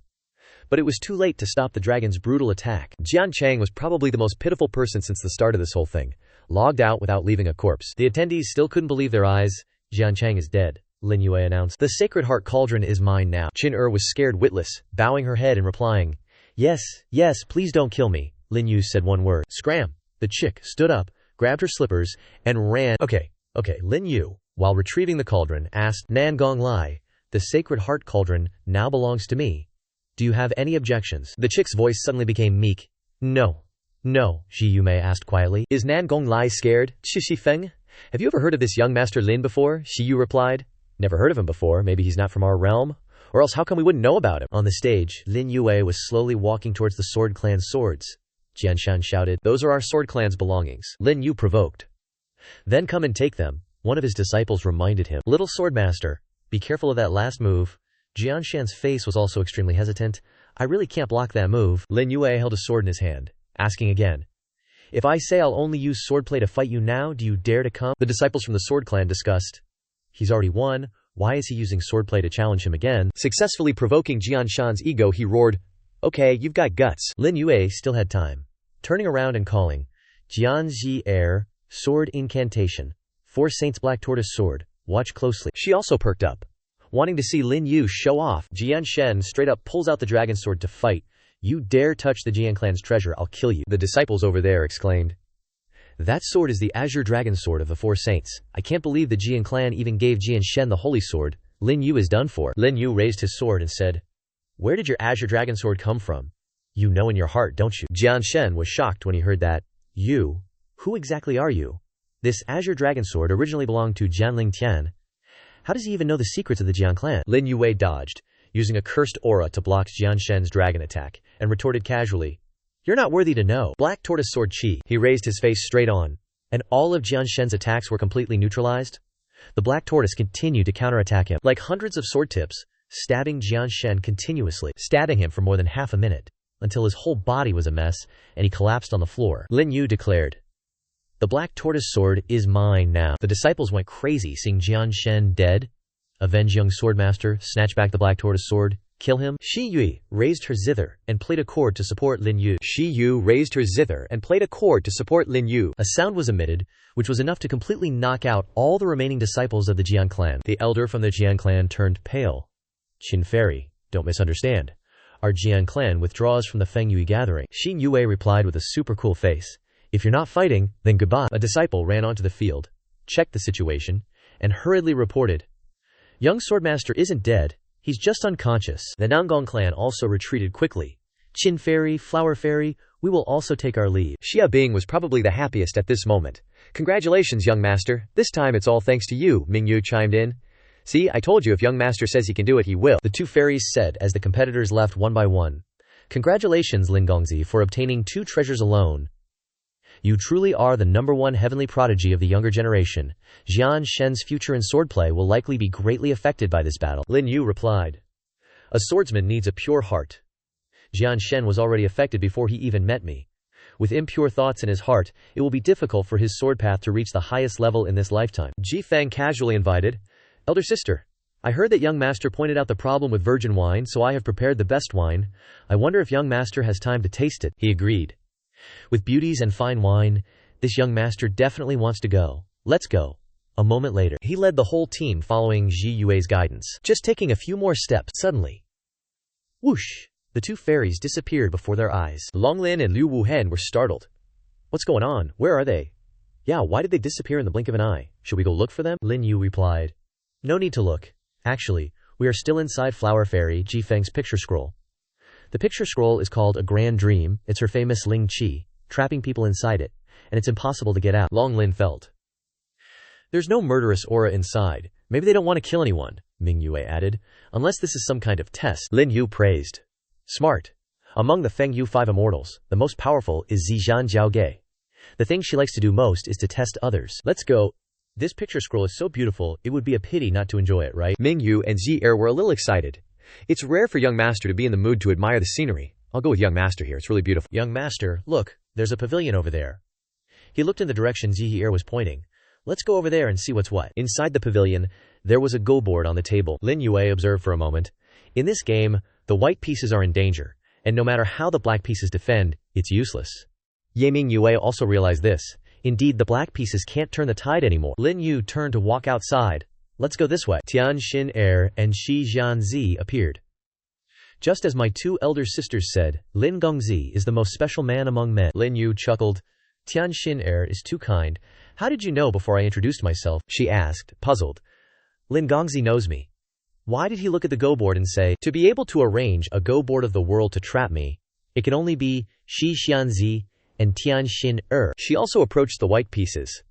But it was too late to stop the dragon's brutal attack. Jian Cheng was probably the most pitiful person since the start of this whole thing, logged out without leaving a corpse. The attendees still couldn't believe their eyes. Jian Cheng is dead. Lin Yue announced. The Sacred Heart Cauldron is mine now. Qin was scared witless, bowing her head and replying, Yes, yes, please don't kill me. Lin Yue said one word. Scram. The chick stood up, grabbed her slippers, and ran. Okay, Lin Yue, while retrieving the cauldron, asked, Nan Gong Lai, the Sacred Heart Cauldron now belongs to me. Do you have any objections? The chick's voice suddenly became meek. No, Zhi Yumei asked quietly. Is Nan Gong Lai scared? Shi Feng? Have you ever heard of this young master Lin before? Shi Yu replied. Never heard of him before. Maybe he's not from our realm? Or else how come we wouldn't know about him? On the stage, Lin Yue was slowly walking towards the Sword Clan's swords. Jianshan shouted, Those are our Sword Clan's belongings. Lin Yue provoked. Then come and take them, one of his disciples reminded him. Little Swordmaster, be careful of that last move. Jianshan's face was also extremely hesitant. I really can't block that move. Lin Yue held a sword in his hand, asking again, If I say I'll only use swordplay to fight you now, do you dare to come? The disciples from the Sword Clan discussed. He's already won. Why is he using swordplay to challenge him again? Successfully provoking Jianshan's ego, he roared, Okay, you've got guts. Lin Yue still had time. Turning around and calling, Jianzi Air, Sword Incantation. 4 Saints Black Tortoise Sword. Watch closely. She also perked up, wanting to see Lin Yue show off. Jianshan straight up pulls out the dragon sword to fight. You dare touch the Jian clan's treasure, I'll kill you. The disciples over there exclaimed. That sword is the Azure Dragon Sword of the 4 Saints. I can't believe the Jian clan even gave Jianshan the holy sword. Lin Yue is done for. Lin Yue raised his sword and said, Where did your Azure Dragon Sword come from? You know in your heart, don't you? Jianshan was shocked when he heard that. You? Who exactly are you? This Azure Dragon Sword originally belonged to Jianling Tian. How does he even know the secrets of the Jian clan? Lin Yue dodged, using a cursed aura to block Jianshan's dragon attack, and retorted casually, You're not worthy to know. Black Tortoise Sword Chi. He raised his face straight on. And all of Jianshan's attacks were completely neutralized? The Black Tortoise continued to counterattack him, like hundreds of sword tips, stabbing Jianshan continuously, stabbing him for more than half a minute, until his whole body was a mess, and he collapsed on the floor. Lin Yue declared, The Black Tortoise Sword is mine now. The disciples went crazy seeing Jianshan dead. Avenge young swordmaster, snatch back the Black Tortoise Sword, kill him. Shi Yue raised her zither and played a chord to support Lin Yue. A sound was emitted, which was enough to completely knock out all the remaining disciples of the Jian clan. The elder from the Jian clan turned pale. Qin Fairy, don't misunderstand. Our Jian clan withdraws from the Feng Yue gathering. Xin Yue replied with a super cool face. If you're not fighting, then goodbye. A disciple ran onto the field, checked the situation, and hurriedly reported, Young Swordmaster isn't dead, he's just unconscious. The Nangong clan also retreated quickly. Qin Fairy, Flower Fairy, we will also take our leave. Xia Bing was probably the happiest at this moment. Congratulations, young master. This time it's all thanks to you, Ming Yu chimed in. See, I told you if young master says he can do it, he will. The 2 fairies said as the competitors left one by one. Congratulations, Lin Gongzi, for obtaining 2 treasures alone. You truly are the #1 heavenly prodigy of the younger generation. Jian Shen's future in swordplay will likely be greatly affected by this battle. Lin Yue replied. A swordsman needs a pure heart. Jian Shen was already affected before he even met me. With impure thoughts in his heart, it will be difficult for his sword path to reach the highest level in this lifetime. Ji Feng casually invited, Elder sister, I heard that young master pointed out the problem with virgin wine, so I have prepared the best wine. I wonder if young master has time to taste it. He agreed. With beauties and fine wine, this young master definitely wants to go. Let's go. A moment later, he led the whole team following Zhi Yue's guidance. Just taking a few more steps, suddenly, whoosh, the 2 fairies disappeared before their eyes. Long Lin and Liu Wuhen were startled. What's going on? Where are they? Yeah, why did they disappear in the blink of an eye? Should we go look for them? Lin Yue replied. No need to look. Actually, we are still inside Flower Fairy Ji Feng's picture scroll. The picture scroll is called A Grand Dream. It's her famous Ling Qi, trapping people inside it, and it's impossible to get out. Long Lin felt. There's no murderous aura inside. Maybe they don't want to kill anyone, Ming Yue added, unless this is some kind of test. Lin Yue praised. Smart. Among the Feng Yu 5 immortals, the most powerful is Zizhan Jiaoge. The thing she likes to do most is to test others. Let's go. This picture scroll is so beautiful, it would be a pity not to enjoy it, right? Ming Yu and Zi Er were a little excited. It's rare for young master to be in the mood to admire the scenery. I'll go with young master here, it's really beautiful. Young master, look, there's a pavilion over there. He looked in the direction Zi Er was pointing. Let's go over there and see what's what. Inside the pavilion, there was a go board on the table. Lin Yue observed for a moment. In this game, the white pieces are in danger, and no matter how the black pieces defend, it's useless. Ming Yue also realized this. Indeed, the black pieces can't turn the tide anymore. Lin Yue turned to walk outside. Let's go this way. Tian Xin and Shi Jianzi appeared. Just as my two elder sisters said, Lin Gongzi is the most special man among men. Lin Yue chuckled. Tian Xin is too kind. How did you know before I introduced myself? She asked, puzzled. Lin Gongzi knows me. Why did he look at the go board and say, to be able to arrange a go board of the world to trap me, it can only be Shi Xianzi and Tian Xin. She also approached the white pieces.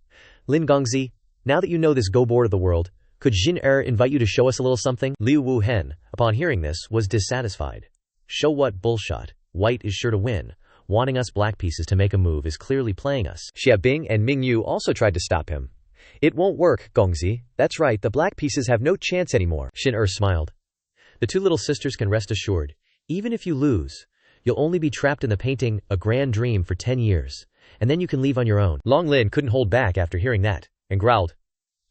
Lin Gongzi, now that you know this go board of the world, could Xin invite you to show us a little something? Liu Wuhen, upon hearing this, was dissatisfied. Show what bullshit. White is sure to win. Wanting us black pieces to make a move is clearly playing us. Xia Bing and Ming Yu also tried to stop him. It won't work, Gongzi. That's right, the black pieces have no chance anymore. Xin smiled. The two little sisters can rest assured. Even if you lose, you'll only be trapped in the painting A Grand Dream for 10 years. And then you can leave on your own. Long Lin couldn't hold back after hearing that, and growled.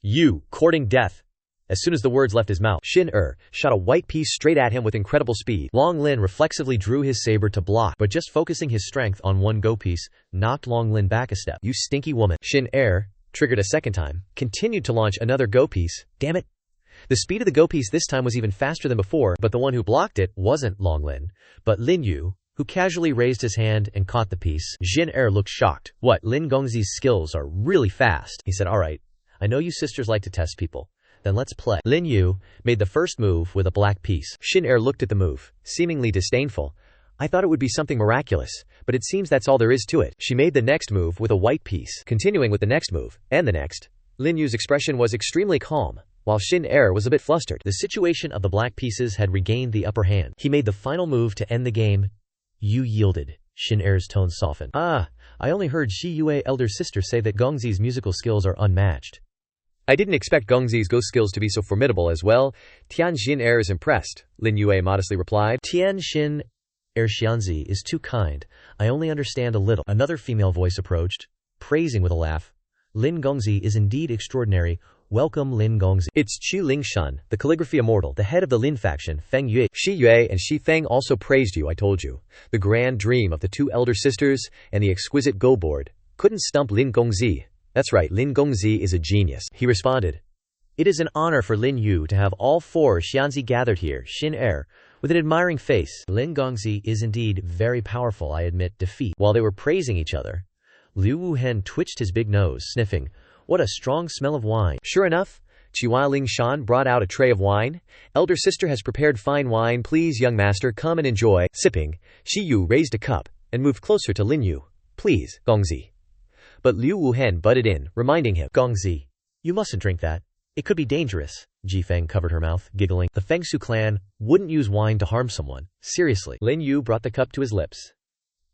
You, courting death. As soon as the words left his mouth, Xin shot a white piece straight at him with incredible speed. Long Lin reflexively drew his saber to block, but just focusing his strength on one go piece, knocked Long Lin back a step. You stinky woman. Xin triggered a second time, continued to launch another go piece. Damn it. The speed of the go piece this time was even faster than before, but the one who blocked it wasn't Long Lin, but Lin Yue, who casually raised his hand and caught the piece. Xin looked shocked. What, Lin Gongzi's skills are really fast. He said, alright, I know you sisters like to test people. Then let's play. Lin Yue made the first move with a black piece. Xin looked at the move, seemingly disdainful. I thought it would be something miraculous, but it seems that's all there is to it. She made the next move with a white piece, continuing with the next move, and the next. Lin Yue's expression was extremely calm, while Xin was a bit flustered. The situation of the black pieces had regained the upper hand. He made the final move to end the game. You yielded. Xin tone softened. I only heard Shi Yue elder sister say that Gongzi's musical skills are unmatched. I didn't expect Gongzi's ghost skills to be so formidable as well. Tian Xin is impressed, Lin Yue modestly replied. Tian Xin Xianzi is too kind. I only understand a little. Another female voice approached, praising with a laugh. Lin Gongzi is indeed extraordinary. Welcome Lin Gongzi. It's Qu Lingshan, the calligraphy immortal, the head of the Lin faction, Feng Yue. Shi Yue and Shi Feng also praised you, I told you. The grand dream of the two elder sisters and the exquisite go board couldn't stump Lin Gongzi. That's right, Lin Gongzi is a genius. He responded. It is an honor for Lin Yue to have all four Xianzi gathered here. Xin with an admiring face. Lin Gongzi is indeed very powerful, I admit defeat. While they were praising each other, Liu Wuhen twitched his big nose, sniffing. What a strong smell of wine. Sure enough, Qihua Lingshan brought out a tray of wine. Elder sister has prepared fine wine. Please, young master, come and enjoy. Sipping, Shi Yu raised a cup and moved closer to Lin Yue. Please, Gongzi. But Liu Wuhen butted in, reminding him. Gongzi, you mustn't drink that. It could be dangerous. Jifeng covered her mouth, giggling. The Fengsu clan wouldn't use wine to harm someone. Seriously. Lin Yue brought the cup to his lips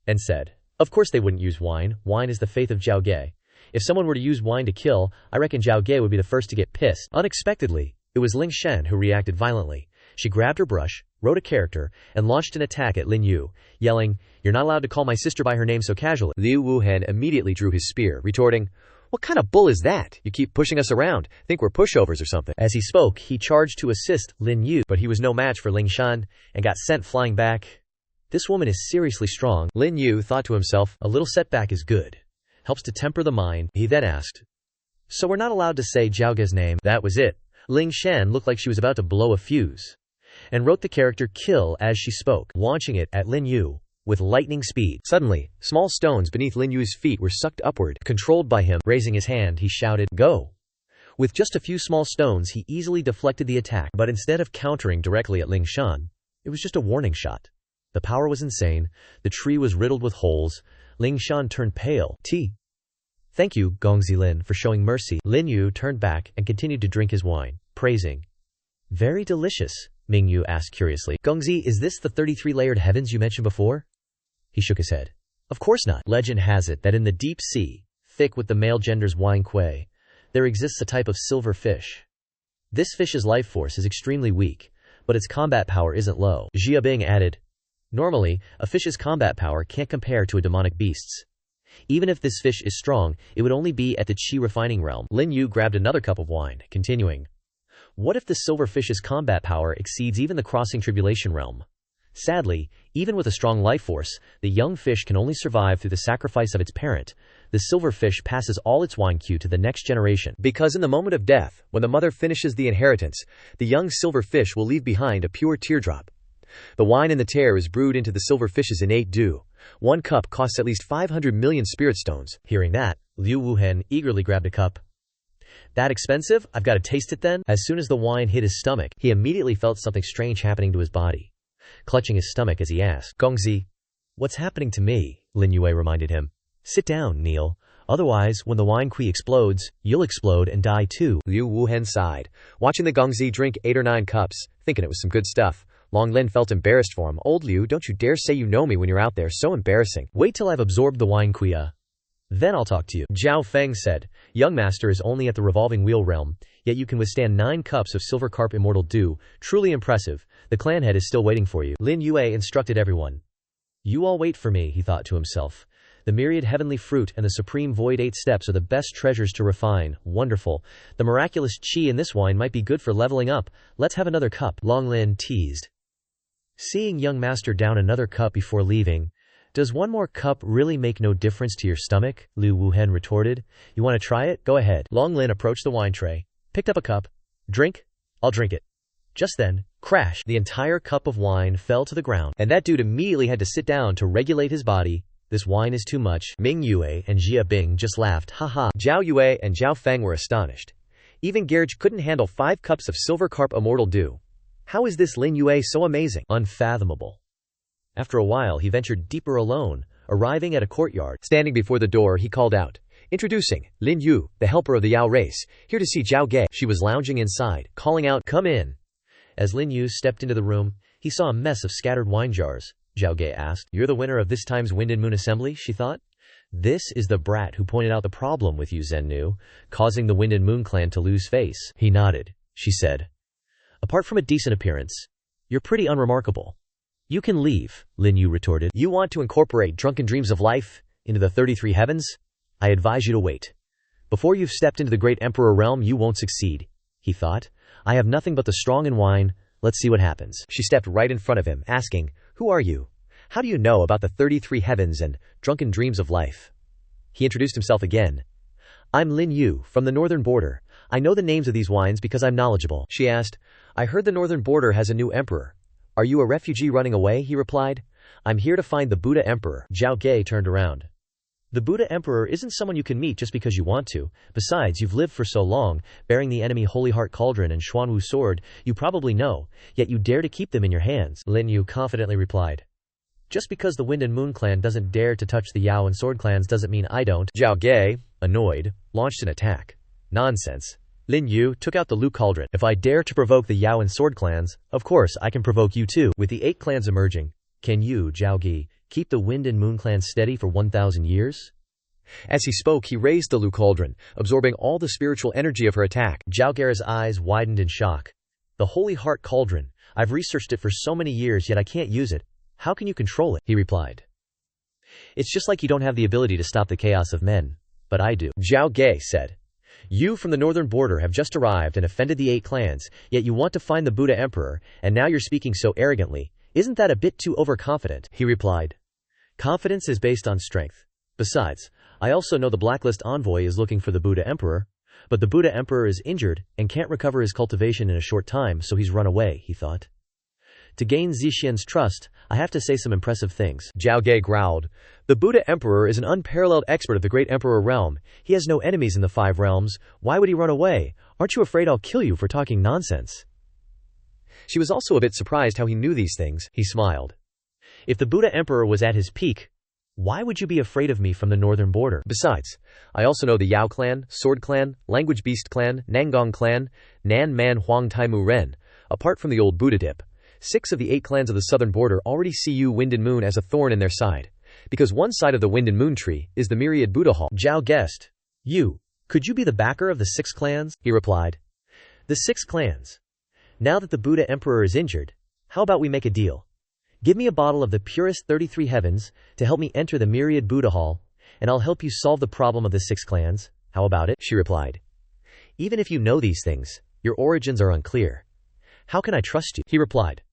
and said, of course they wouldn't use wine. Wine is the faith of Zhao Ge. If someone were to use wine to kill, I reckon Zhao Ge would be the first to get pissed. Unexpectedly, it was Ling Shen who reacted violently. She grabbed her brush, wrote a character, and launched an attack at Lin Yue, yelling, You're not allowed to call my sister by her name so casually. Liu Wuhen immediately drew his spear, retorting, What kind of bull is that? You keep pushing us around. Think we're pushovers or something. As he spoke, he charged to assist Lin Yue, but he was no match for Ling Shan, and got sent flying back. This woman is seriously strong. Lin Yue thought to himself, a little setback is good. Helps to temper the mind. He then asked, So we're not allowed to say Zhao Ge's name? That was it. Ling Shan looked like she was about to blow a fuse, and wrote the character kill as she spoke, launching it at Lin Yue with lightning speed. Suddenly, small stones beneath Lin Yue's feet were sucked upward. Controlled by him, raising his hand, he shouted, Go! With just a few small stones, he easily deflected the attack, but instead of countering directly at Ling Shan, it was just a warning shot. The power was insane. The tree was riddled with holes. Ling Shan turned pale. Thank you, Gongzi Lin, for showing mercy. Lin Yue turned back and continued to drink his wine, praising. Very delicious, Ming Yu asked curiously. Gongzi, is this the 33-layered heavens you mentioned before? He shook his head. Of course not. Legend has it that in the deep sea, thick with the male gender's wine quay, there exists a type of silver fish. This fish's life force is extremely weak, but its combat power isn't low. Jia Bing added. Normally, a fish's combat power can't compare to a demonic beast's. Even if this fish is strong, it would only be at the Qi refining realm. Lin Yue grabbed another cup of wine, continuing. What if the silver fish's combat power exceeds even the crossing tribulation realm? Sadly, even with a strong life force, the young fish can only survive through the sacrifice of its parent. The silver fish passes all its wine queue to the next generation. Because in the moment of death, when the mother finishes the inheritance, the young silver fish will leave behind a pure teardrop. The wine in the tear is brewed into the silver fish's innate dew. 1 cup costs at least 500 million spirit stones. Hearing that, Liu Wuhen eagerly grabbed a cup. That expensive? I've got to taste it then? As soon as the wine hit his stomach, he immediately felt something strange happening to his body. Clutching his stomach as he asked, Gongzi, what's happening to me? Lin Yue reminded him. Sit down, Neil. Otherwise, when the wine queue explodes, you'll explode and die too. Liu Wuhen sighed, watching the Gongzi drink 8 or 9 cups, thinking it was some good stuff. Long Lin felt embarrassed for him. Old Liu, don't you dare say you know me when you're out there, so embarrassing. Wait till I've absorbed the wine queue. Then I'll talk to you. Zhao Feng said, Young master is only at the revolving wheel realm, yet you can withstand 9 cups of silver carp immortal dew. Truly impressive. The clan head is still waiting for you. Lin Yue instructed everyone. You all wait for me, he thought to himself. The myriad heavenly fruit and the supreme void 8 steps are the best treasures to refine. Wonderful. The miraculous qi in this wine might be good for leveling up. Let's have another cup. Long Lin teased. Seeing young master down another cup before leaving, does one more cup really make no difference to your stomach? Liu Wuhen retorted. You want to try it? Go ahead. Long Lin approached the wine tray, picked up a cup. Drink? I'll drink it. Just then, crash, the entire cup of wine fell to the ground, and that dude immediately had to sit down to regulate his body. This wine is too much. Ming Yue and Jia Bing just laughed. Haha. Zhao Yue and Zhao Feng were astonished. Even Gerge couldn't handle 5 cups of silver carp immortal dew. How is this Lin Yue so amazing? Unfathomable. After a while he ventured deeper alone, arriving at a courtyard. Standing before the door he called out, Introducing, Lin Yue, the helper of the Yao race, here to see Zhao Ge. She was lounging inside, calling out, Come in. As Lin Yue stepped into the room, he saw a mess of scattered wine jars. Zhao Ge asked, You're the winner of this time's Wind and Moon Assembly, she thought. This is the brat who pointed out the problem with you, Zhennu, causing the Wind and Moon clan to lose face. He nodded. She said, Apart from a decent appearance, you're pretty unremarkable. You can leave, Lin Yue retorted. You want to incorporate drunken dreams of life into the 33 heavens? I advise you to wait. Before you've stepped into the great emperor realm, you won't succeed, he thought. I have nothing but the strong in wine. Let's see what happens. She stepped right in front of him, asking, Who are you? How do you know about the 33 heavens and drunken dreams of life? He introduced himself again. I'm Lin Yue, from the northern border. I know the names of these wines because I'm knowledgeable. She asked, I heard the northern border has a new emperor. Are you a refugee running away? He replied. I'm here to find the Buddha Emperor. Zhao Ge turned around. The Buddha Emperor isn't someone you can meet just because you want to. Besides, you've lived for so long, bearing the enemy Holy Heart Cauldron and Xuanwu sword, you probably know, yet you dare to keep them in your hands, Lin Yue confidently replied. Just because the Wind and Moon clan doesn't dare to touch the Yao and Sword clans doesn't mean I don't. Zhao Ge, annoyed, launched an attack. Nonsense. Lin Yue took out the Lu Cauldron. If I dare to provoke the Yao and Sword clans, of course I can provoke you too. With the 8 clans emerging, can you, Zhao Ge, keep the Wind and Moon clan steady for 1,000 years? As he spoke, he raised the Lu Cauldron, absorbing all the spiritual energy of her attack. Zhao Ge's eyes widened in shock. The Holy Heart Cauldron. I've researched it for so many years, yet I can't use it. How can you control it? He replied. It's just like you don't have the ability to stop the chaos of men. But I do. Zhao Ge said. You from the northern border have just arrived and offended the 8 clans, yet you want to find the Buddha Emperor, and now you're speaking so arrogantly. Isn't that a bit too overconfident? He replied. Confidence is based on strength. Besides, I also know the Blacklist envoy is looking for the Buddha Emperor, but the Buddha Emperor is injured and can't recover his cultivation in a short time, so he's run away, he thought. To gain Zixian's trust, I have to say some impressive things. Zhao Ge growled. The Buddha Emperor is an unparalleled expert of the great Emperor realm. He has no enemies in the 5 realms. Why would he run away? Aren't you afraid I'll kill you for talking nonsense? She was also a bit surprised how he knew these things. He smiled. If the Buddha Emperor was at his peak, why would you be afraid of me from the northern border? Besides, I also know the Yao clan, Sword clan, Language Beast clan, Nangong clan, Nan Man Huang Taimu Ren. Apart from the old Buddha dip, 6 of the 8 clans of the southern border already see you, Wind and Moon, as a thorn in their side. Because one side of the Wind and Moon tree is the myriad Buddha Hall. Zhao guessed. You, could you be the backer of the 6 clans? He replied. The 6 clans. Now that the Buddha Emperor is injured, how about we make a deal? Give me a bottle of the purest 33 heavens to help me enter the myriad Buddha Hall, and I'll help you solve the problem of the 6 clans. How about it? She replied. Even if you know these things, your origins are unclear. How can I trust you? He replied.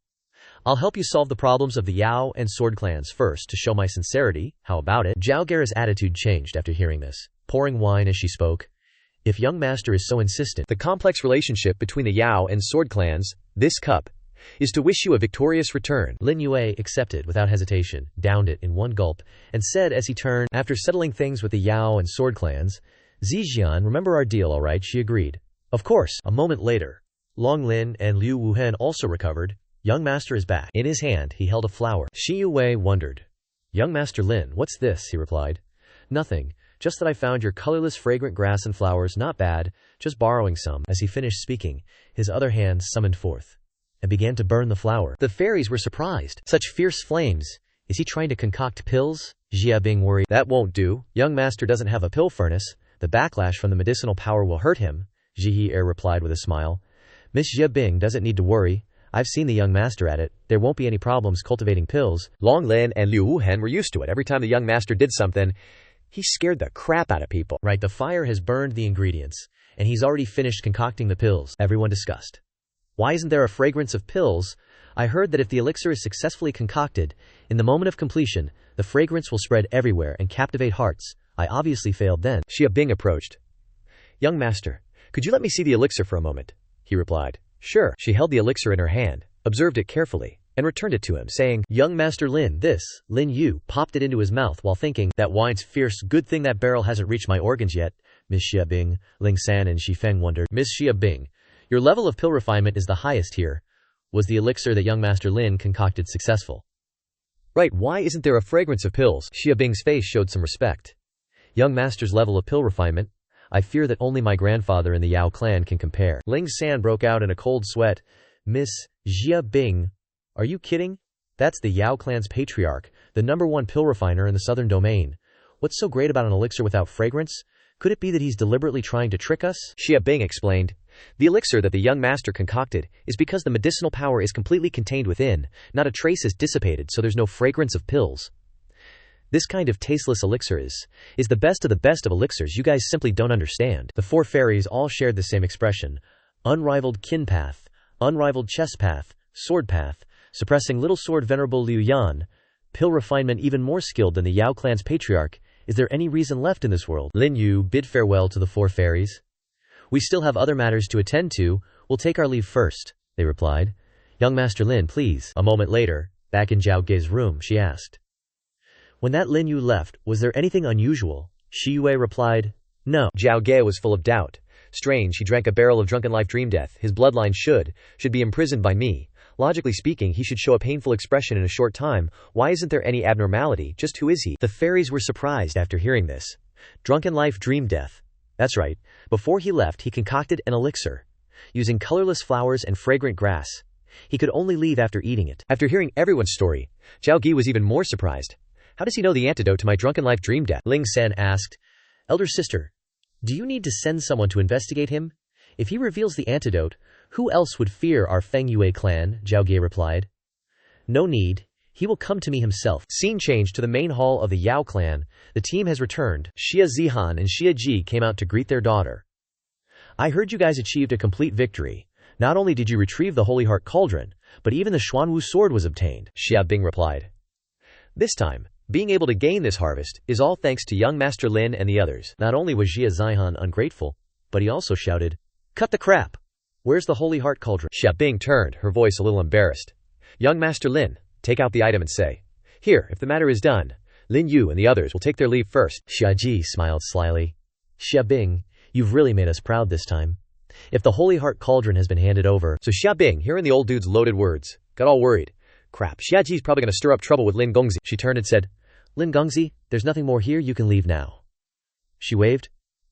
I'll help you solve the problems of the Yao and Sword clans first to show my sincerity. How about it? Zhao Gera's attitude changed after hearing this, pouring wine as she spoke. If young master is so insistent, the complex relationship between the Yao and Sword clans, this cup, is to wish you a victorious return. Lin Yue accepted without hesitation, downed it in one gulp, and said as he turned, after settling things with the Yao and Sword clans, Zijian, remember our deal, all right? She agreed. Of course. A moment later, Long Lin and Liu Wuhen also recovered. Young master is back. In his hand, he held a flower. Shi Yue wondered. Young master Lin, what's this? He replied. Nothing. Just that I found your colorless fragrant grass and flowers not bad, just borrowing some. As he finished speaking, his other hand summoned forth and began to burn the flower. The fairies were surprised. Such fierce flames. Is he trying to concoct pills? Jia Bing worried. That won't do. Young master doesn't have a pill furnace. The backlash from the medicinal power will hurt him, Ji He replied with a smile. Miss Jia Bing doesn't need to worry. I've seen the young master at it. There won't be any problems cultivating pills. Long Lin and Liu Wuhen were used to it. Every time the young master did something, he scared the crap out of people. Right, the fire has burned the ingredients, and he's already finished concocting the pills, everyone discussed. Why isn't there a fragrance of pills? I heard that if the elixir is successfully concocted, in the moment of completion, the fragrance will spread everywhere and captivate hearts. I obviously failed then. Xia Bing approached. Young master, could you let me see the elixir for a moment? He replied. Sure. She held the elixir in her hand, observed it carefully, and returned it to him, saying, Young master Lin, this. Lin Yue popped it into his mouth while thinking, that wine's fierce, good thing that barrel hasn't reached my organs yet. Miss Xia Bing, Ling San and Shi Feng wondered. Miss Xia Bing, your level of pill refinement is the highest here. Was the elixir that young master Lin concocted successful? Right, why isn't there a fragrance of pills? Xia Bing's face showed some respect. Young master's level of pill refinement? I fear that only my grandfather in the Yao clan can compare. Ling San broke out in a cold sweat. Miss Xia Bing, are you kidding? That's the Yao clan's patriarch, the #1 pill refiner in the southern domain. What's so great about an elixir without fragrance? Could it be that he's deliberately trying to trick us? Xia Bing explained. The elixir that the young master concocted is because the medicinal power is completely contained within, not a trace is dissipated, so there's no fragrance of pills. This kind of tasteless elixir is the best of elixirs. You guys simply don't understand. The 4 fairies all shared the same expression. Unrivaled kin path, unrivaled chess path, sword path, suppressing little sword venerable Liu Yan, pill refinement even more skilled than the Yao clan's patriarch. Is there any reason left in this world? Lin Yue bid farewell to the 4 fairies. We still have other matters to attend to. We'll take our leave first, they replied. Young master Lin, please. A moment later, back in Zhao Ge's room, she asked. When that Lin Yue left, was there anything unusual? Shi Yue replied, no. Zhao Ge was full of doubt. Strange, he drank a barrel of drunken life dream death. His bloodline should be imprisoned by me. Logically speaking, he should show a painful expression in a short time. Why isn't there any abnormality? Just who is he? The fairies were surprised after hearing this. Drunken life dream death. That's right. Before he left, he concocted an elixir. Using colorless flowers and fragrant grass. He could only leave after eating it. After hearing everyone's story, Zhao Ge was even more surprised. How does he know the antidote to my drunken life dream death? Ling San asked. Elder sister, do you need to send someone to investigate him? If he reveals the antidote, who else would fear our Feng Yue clan? Zhao Ge replied. No need. He will come to me himself. Scene changed to the main hall of the Yao clan. The team has returned. Xia Zihan and Xia Ji came out to greet their daughter. I heard you guys achieved a complete victory. Not only did you retrieve the Holy Heart Cauldron, but even the Xuanwu sword was obtained, Xia Bing replied. This time, being able to gain this harvest is all thanks to young Master Lin and the others. Not only was Xia Zihan ungrateful, but he also shouted, Cut the crap! Where's the Holy Heart Cauldron? Xia Bing turned, her voice a little embarrassed. Young Master Lin, take out the item and say, Here, if the matter is done, Lin Yue and the others will take their leave first. Xia Ji smiled slyly. Xia Bing, you've really made us proud this time. If the Holy Heart Cauldron has been handed over. So Xia Bing, hearing the old dude's loaded words, got all worried. Crap, Xia Ji's probably going to stir up trouble with Lin Gongzi. She turned and said, Lin Gongzi, there's nothing more here, you can leave now. She waved.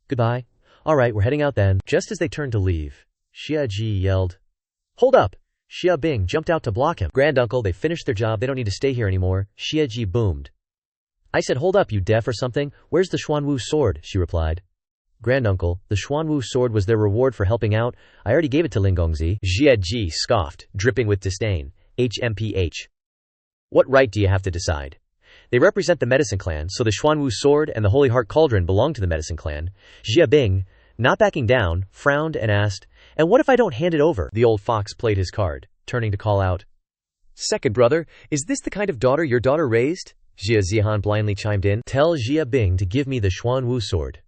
Goodbye. All right, we're heading out then. Just as they turned to leave, Xia Ji yelled, Hold up! Xia Bing jumped out to block him. Granduncle, they finished their job, they don't need to stay here anymore. Xia Ji boomed. I said hold up, you deaf or something? Where's the Xuanwu sword? She replied. Granduncle, the Xuanwu sword was their reward for helping out. I already gave it to Lin Gongzi. Xia Ji scoffed, dripping with disdain. HMPH. What right do you have to decide? They represent the medicine clan, so the Xuanwu sword and the Holy Heart Cauldron belong to the medicine clan. Xia Bing, not backing down, frowned and asked, And what if I don't hand it over? The old fox played his card, turning to call out, Second brother, is this the kind of daughter your daughter raised? Jia Zihan blindly chimed in. Tell Jia Bing to give me the Xuanwu sword.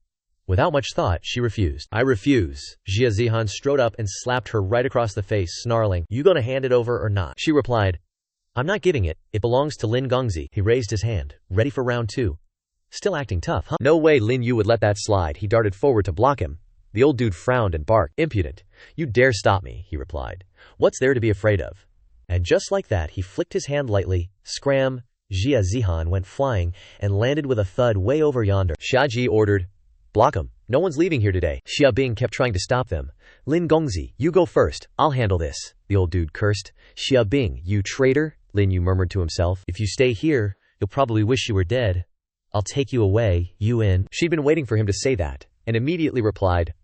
Without much thought, she refused. I refuse. Jia Zihan strode up and slapped her right across the face, snarling, You gonna hand it over or not? She replied, I'm not giving it. It belongs to Lin Gongzi. He raised his hand, ready for round 2. Still acting tough, huh? No way Lin Yue would let that slide. He darted forward to block him. The old dude frowned and barked. Impudent. You dare stop me, he replied. What's there to be afraid of? And just like that, he flicked his hand lightly. Scram! Jia Zihan went flying and landed with a thud way over yonder. Xiaji ordered, Block him. No one's leaving here today. Xia Bing kept trying to stop them. Lin Gongzi, you go first. I'll handle this. The old dude cursed. Xia Bing, you traitor, Lin Yue murmured to himself. If you stay here, you'll probably wish you were dead. I'll take you away, Yuan. She'd been waiting for him to say that, and immediately replied,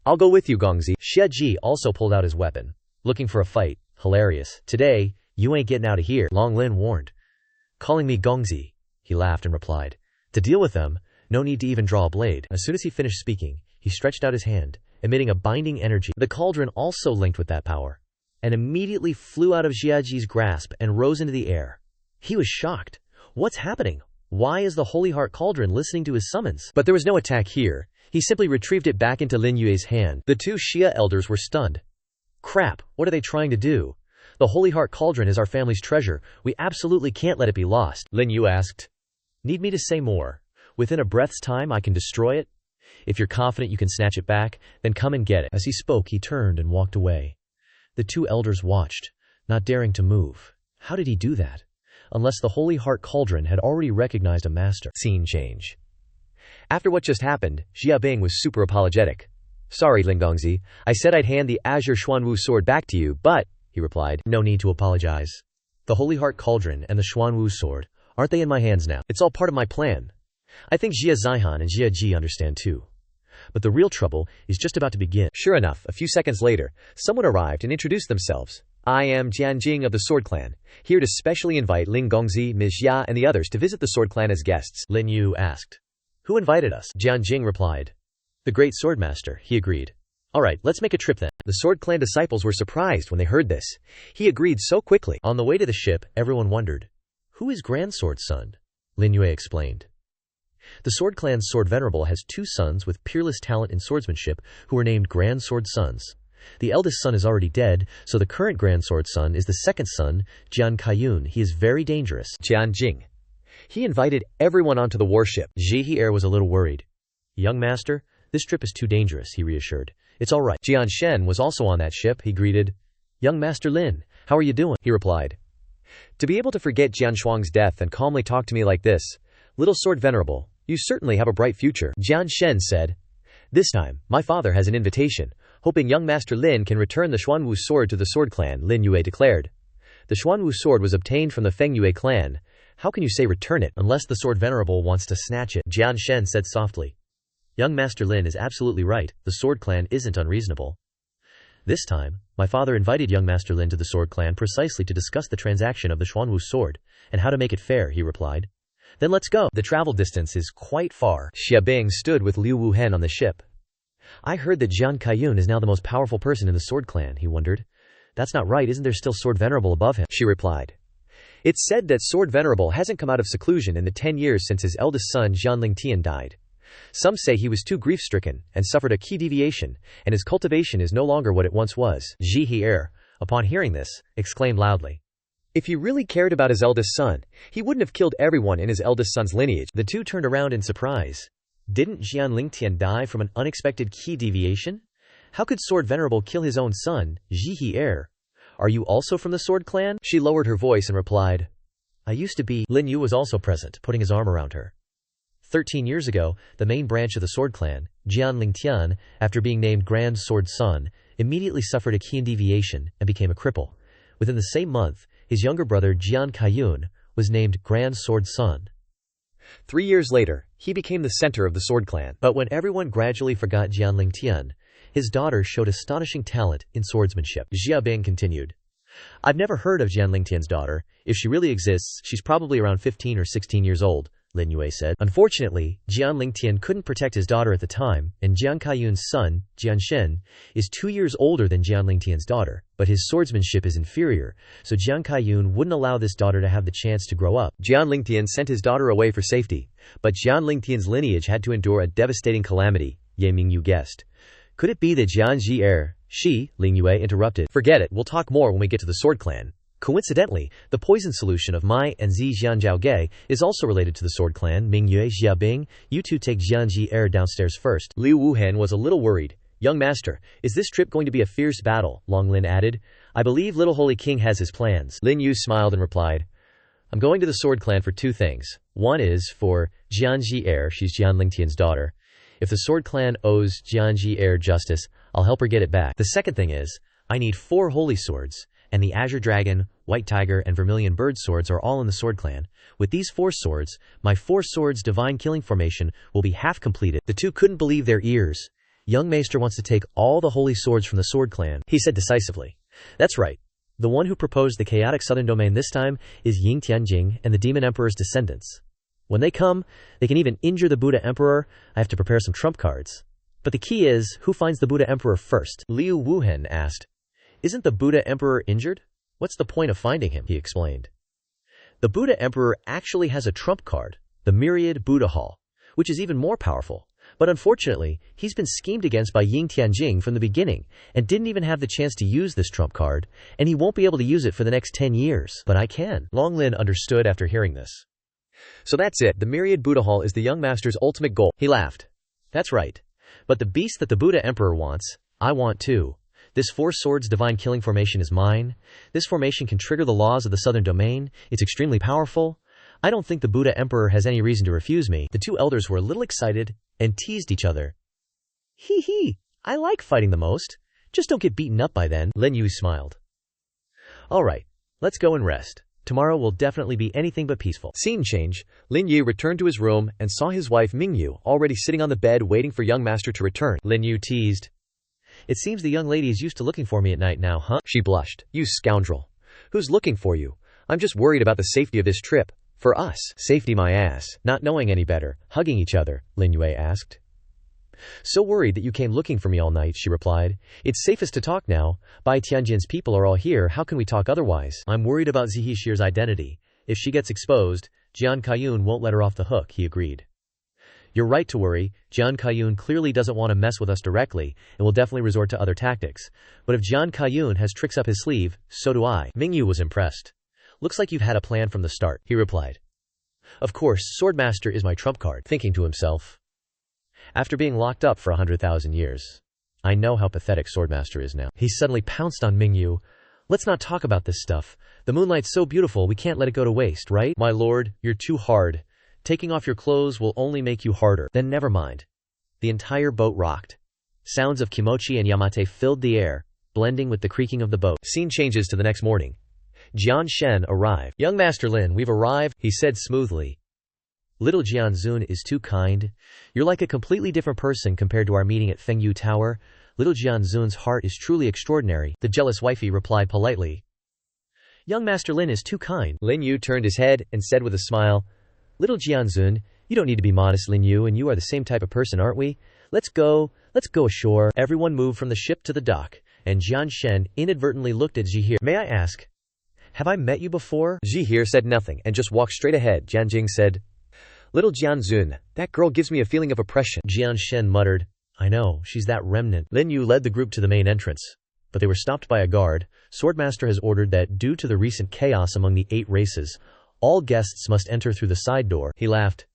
I'll go with you, Gongzi. Xia Ji also pulled out his weapon, looking for a fight. Hilarious. Today, you ain't getting out of here, Long Lin warned. Calling me Gongzi, he laughed and replied. To deal with them, no need to even draw a blade. As soon as he finished speaking, he stretched out his hand, emitting a binding energy. The cauldron also linked with that power, and immediately flew out of Jiaji's grasp and rose into the air. He was shocked. What's happening? Why is the Holy Heart Cauldron listening to his summons? But there was no attack here. He simply retrieved it back into Lin Yue's hand. The 2 Xia elders were stunned. Crap, what are they trying to do? The Holy Heart Cauldron is our family's treasure. We absolutely can't let it be lost. Lin Yue asked. Need me to say more? Within a breath's time I can destroy it? If you're confident you can snatch it back, then come and get it. As he spoke, he turned and walked away. The 2 elders watched, not daring to move. How did he do that? Unless the Holy Heart Cauldron had already recognized a master. Scene change. After what just happened, Jia Bing was super apologetic. Sorry, Lin Gongzi. I said I'd hand the Azure Xuanwu sword back to you, but, he replied, No need to apologize. The Holy Heart Cauldron and the Xuanwu sword, aren't they in my hands now? It's all part of my plan. I think Jia Zihan and Jia Ji understand too. But the real trouble is just about to begin. Sure enough, a few seconds later, someone arrived and introduced themselves. I am Jianjing of the Sword Clan, here to specially invite Lin Gongzi, Ms. Xia, and the others to visit the Sword Clan as guests. Lin Yue asked. Who invited us? Jianjing replied. The great swordmaster, he agreed. All right, let's make a trip then. The Sword Clan disciples were surprised when they heard this. He agreed so quickly. On the way to the ship, everyone wondered, Who is Grand Sword's son? Lin Yue explained. The Sword Clan's Sword Venerable has 2 sons with peerless talent in swordsmanship who were named Grand Sword sons. The eldest son is already dead, so the current Grand Sword son is the second son, Jian Kaiyun. He is very dangerous. Jianjing. He invited everyone onto the warship. Ji He was a little worried. Young master, this trip is too dangerous, he reassured. It's all right. Jian Shen was also on that ship. He greeted. Young Master Lin, how are you doing? He replied. To be able to forget Jian Shuang's death and calmly talk to me like this, little Sword Venerable, you certainly have a bright future. Jian Shen said. This time, my father has an invitation, hoping young Master Lin can return the Xuanwu sword to the Sword Clan, Lin Yue declared. The Xuanwu sword was obtained from the Feng Yue clan. How can you say return it? Unless the Sword Venerable wants to snatch it, Jian Shen said softly. Young Master Lin is absolutely right. The Sword Clan isn't unreasonable. This time, my father invited young Master Lin to the Sword Clan precisely to discuss the transaction of the Xuanwu sword, and how to make it fair, he replied. Then let's go. The travel distance is quite far. Xia Bing stood with Liu Wuhen on the ship. I heard that Jian Kaiyun is now the most powerful person in the Sword Clan, he wondered. That's not right, isn't there still Sword Venerable above him? She replied. It's said that Sword Venerable hasn't come out of seclusion in the 10 years since his eldest son Jian Lingtian died. Some say he was too grief-stricken and suffered a key deviation, and his cultivation is no longer what it once was. Ji He, upon hearing this, exclaimed loudly. If he really cared about his eldest son, he wouldn't have killed everyone in his eldest son's lineage. The 2 turned around in surprise. Didn't Jian Lingtian die from an unexpected key deviation? How could Sword Venerable kill his own son, Ji He? Are you also from the Sword Clan? She lowered her voice and replied. I used to be. Lin Yue was also present, putting his arm around her. 13 years ago, the main branch of the Sword Clan, Jian Lingtian, after being named Grand Sword Son, immediately suffered a key deviation and became a cripple. Within the same month, his younger brother Jian Kaiyun was named Grand Sword Son. 3 years later, he became the center of the Sword Clan. But when everyone gradually forgot Jian Lingtian, his daughter showed astonishing talent in swordsmanship. Xia Bing continued. I've never heard of Jian Lingtian's daughter. If she really exists, she's probably around 15 or 16 years old. Lin Yue said. Unfortunately, Jian Lingtian couldn't protect his daughter at the time, and Jian Kaiyun's son, Jian Shen, is 2 years older than Jian Lingtian's daughter, but his swordsmanship is inferior, so Jian Kaiyun wouldn't allow this daughter to have the chance to grow up. Jian Lingtian sent his daughter away for safety, but Jian Lingtian's lineage had to endure a devastating calamity, Ye Mingyu guessed. Could it be that Jian Ji she, Lin Yue interrupted. Forget it, we'll talk more when we get to the Sword Clan. Coincidentally, the poison solution of Mai and Zi Jianjiaoge is also related to the Sword Clan. Ming Yue Xiaobing, you two take Jianji downstairs first. Liu Wuhan was a little worried. Young master, is this trip going to be a fierce battle? Long Lin added. I believe Little Holy King has his plans. Lin Yu smiled and replied, I'm going to the Sword Clan for 2 things. One is for Jianji she's Jian Lingtian's daughter. If the Sword Clan owes Jianji justice, I'll help her get it back. The second thing is, I need 4 holy swords, and the Azure Dragon, White Tiger, and Vermilion Bird swords are all in the Sword Clan. With these 4 swords, my 4 swords divine killing formation will be half completed. The two couldn't believe their ears. Young Maester wants to take all the holy swords from the Sword Clan, he said decisively. That's right. The one who proposed the chaotic southern domain this time is Ying Tianjing and the Demon Emperor's descendants. When they come, they can even injure the Buddha Emperor. I have to prepare some trump cards. But the key is, who finds the Buddha Emperor first? Liu Wuhen asked. Isn't the Buddha Emperor injured? What's the point of finding him? He explained. The Buddha Emperor actually has a trump card, the Myriad Buddha Hall, which is even more powerful. But unfortunately, he's been schemed against by Ying Tianjing from the beginning and didn't even have the chance to use this trump card, and he won't be able to use it for the next 10 years. But I can. Long Lin understood after hearing this. So that's it. The Myriad Buddha Hall is the young master's ultimate goal. He laughed. That's right. But the beast that the Buddha Emperor wants, I want too. This 4 swords divine killing formation is mine. This formation can trigger the laws of the southern domain. It's extremely powerful. I don't think the Buddha Emperor has any reason to refuse me. The 2 elders were a little excited and teased each other. Hee hee, I like fighting the most. Just don't get beaten up by then. Lin Yu smiled. All right, let's go and rest. Tomorrow will definitely be anything but peaceful. Scene change. Lin Yu returned to his room and saw his wife Ming Yu already sitting on the bed waiting for young master to return. Lin Yu teased. It seems the young lady is used to looking for me at night now, huh? She blushed. You scoundrel. Who's looking for you? I'm just worried about the safety of this trip. For us. Safety my ass. Not knowing any better. Hugging each other, Lin Yue asked. So worried that you came looking for me all night, she replied. It's safest to talk now. Bai Tianjin's people are all here. How can we talk otherwise? I'm worried about Zihe Shir's identity. If she gets exposed, Jian Kaiyun won't let her off the hook, he agreed. You're right to worry. Jian Kaiyun clearly doesn't want to mess with us directly and will definitely resort to other tactics. But if Jian Kaiyun has tricks up his sleeve, so do I. Ming Yu was impressed. Looks like you've had a plan from the start, he replied. Of course, Swordmaster is my trump card, thinking to himself. After being locked up for 100,000 years, I know how pathetic Swordmaster is now. He suddenly pounced on Ming Yu. Let's not talk about this stuff. The moonlight's so beautiful we can't let it go to waste, right? My lord, you're too hard. Taking off your clothes will only make you harder. Then never mind. The entire boat rocked. Sounds of kimochi and yamate filled the air, blending with the creaking of the boat. Scene changes to the next morning. Jian Shen arrived. Young Master Lin, we've arrived, he said smoothly. Little Jian Zun is too kind. You're like a completely different person compared to our meeting at Fengyu Tower. Little Jian Zun's heart is truly extraordinary, the jealous wifey replied politely. Young Master Lin is too kind. Lin Yu turned his head and said with a smile, Little Jianzun, you don't need to be modest, Lin Yu, and you are the same type of person, aren't we? Let's go ashore. Everyone moved from the ship to the dock, and Jian Shen inadvertently looked at Zihir. May I ask, have I met you before? Zihir said nothing and just walked straight ahead. Jianjing said, Little Jianzun, that girl gives me a feeling of oppression. Jian Shen muttered, I know, she's that remnant. Lin Yu led the group to the main entrance, but they were stopped by a guard. Swordmaster has ordered that, due to the recent chaos among the 8 races, all guests must enter through the side door. He laughed.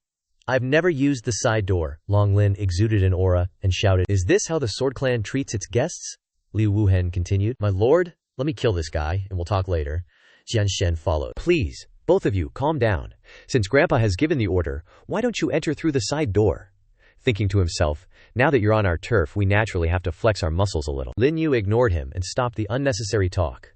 I've never used the side door. Long Lin exuded an aura and shouted, Is this how the Sword Clan treats its guests? Liu Wuhen continued, My lord, let me kill this guy, and we'll talk later. Jian Shen followed. Please, both of you, calm down. Since Grandpa has given the order, why don't you enter through the side door? Thinking to himself, now that you're on our turf, we naturally have to flex our muscles a little. Lin Yu ignored him and stopped the unnecessary talk.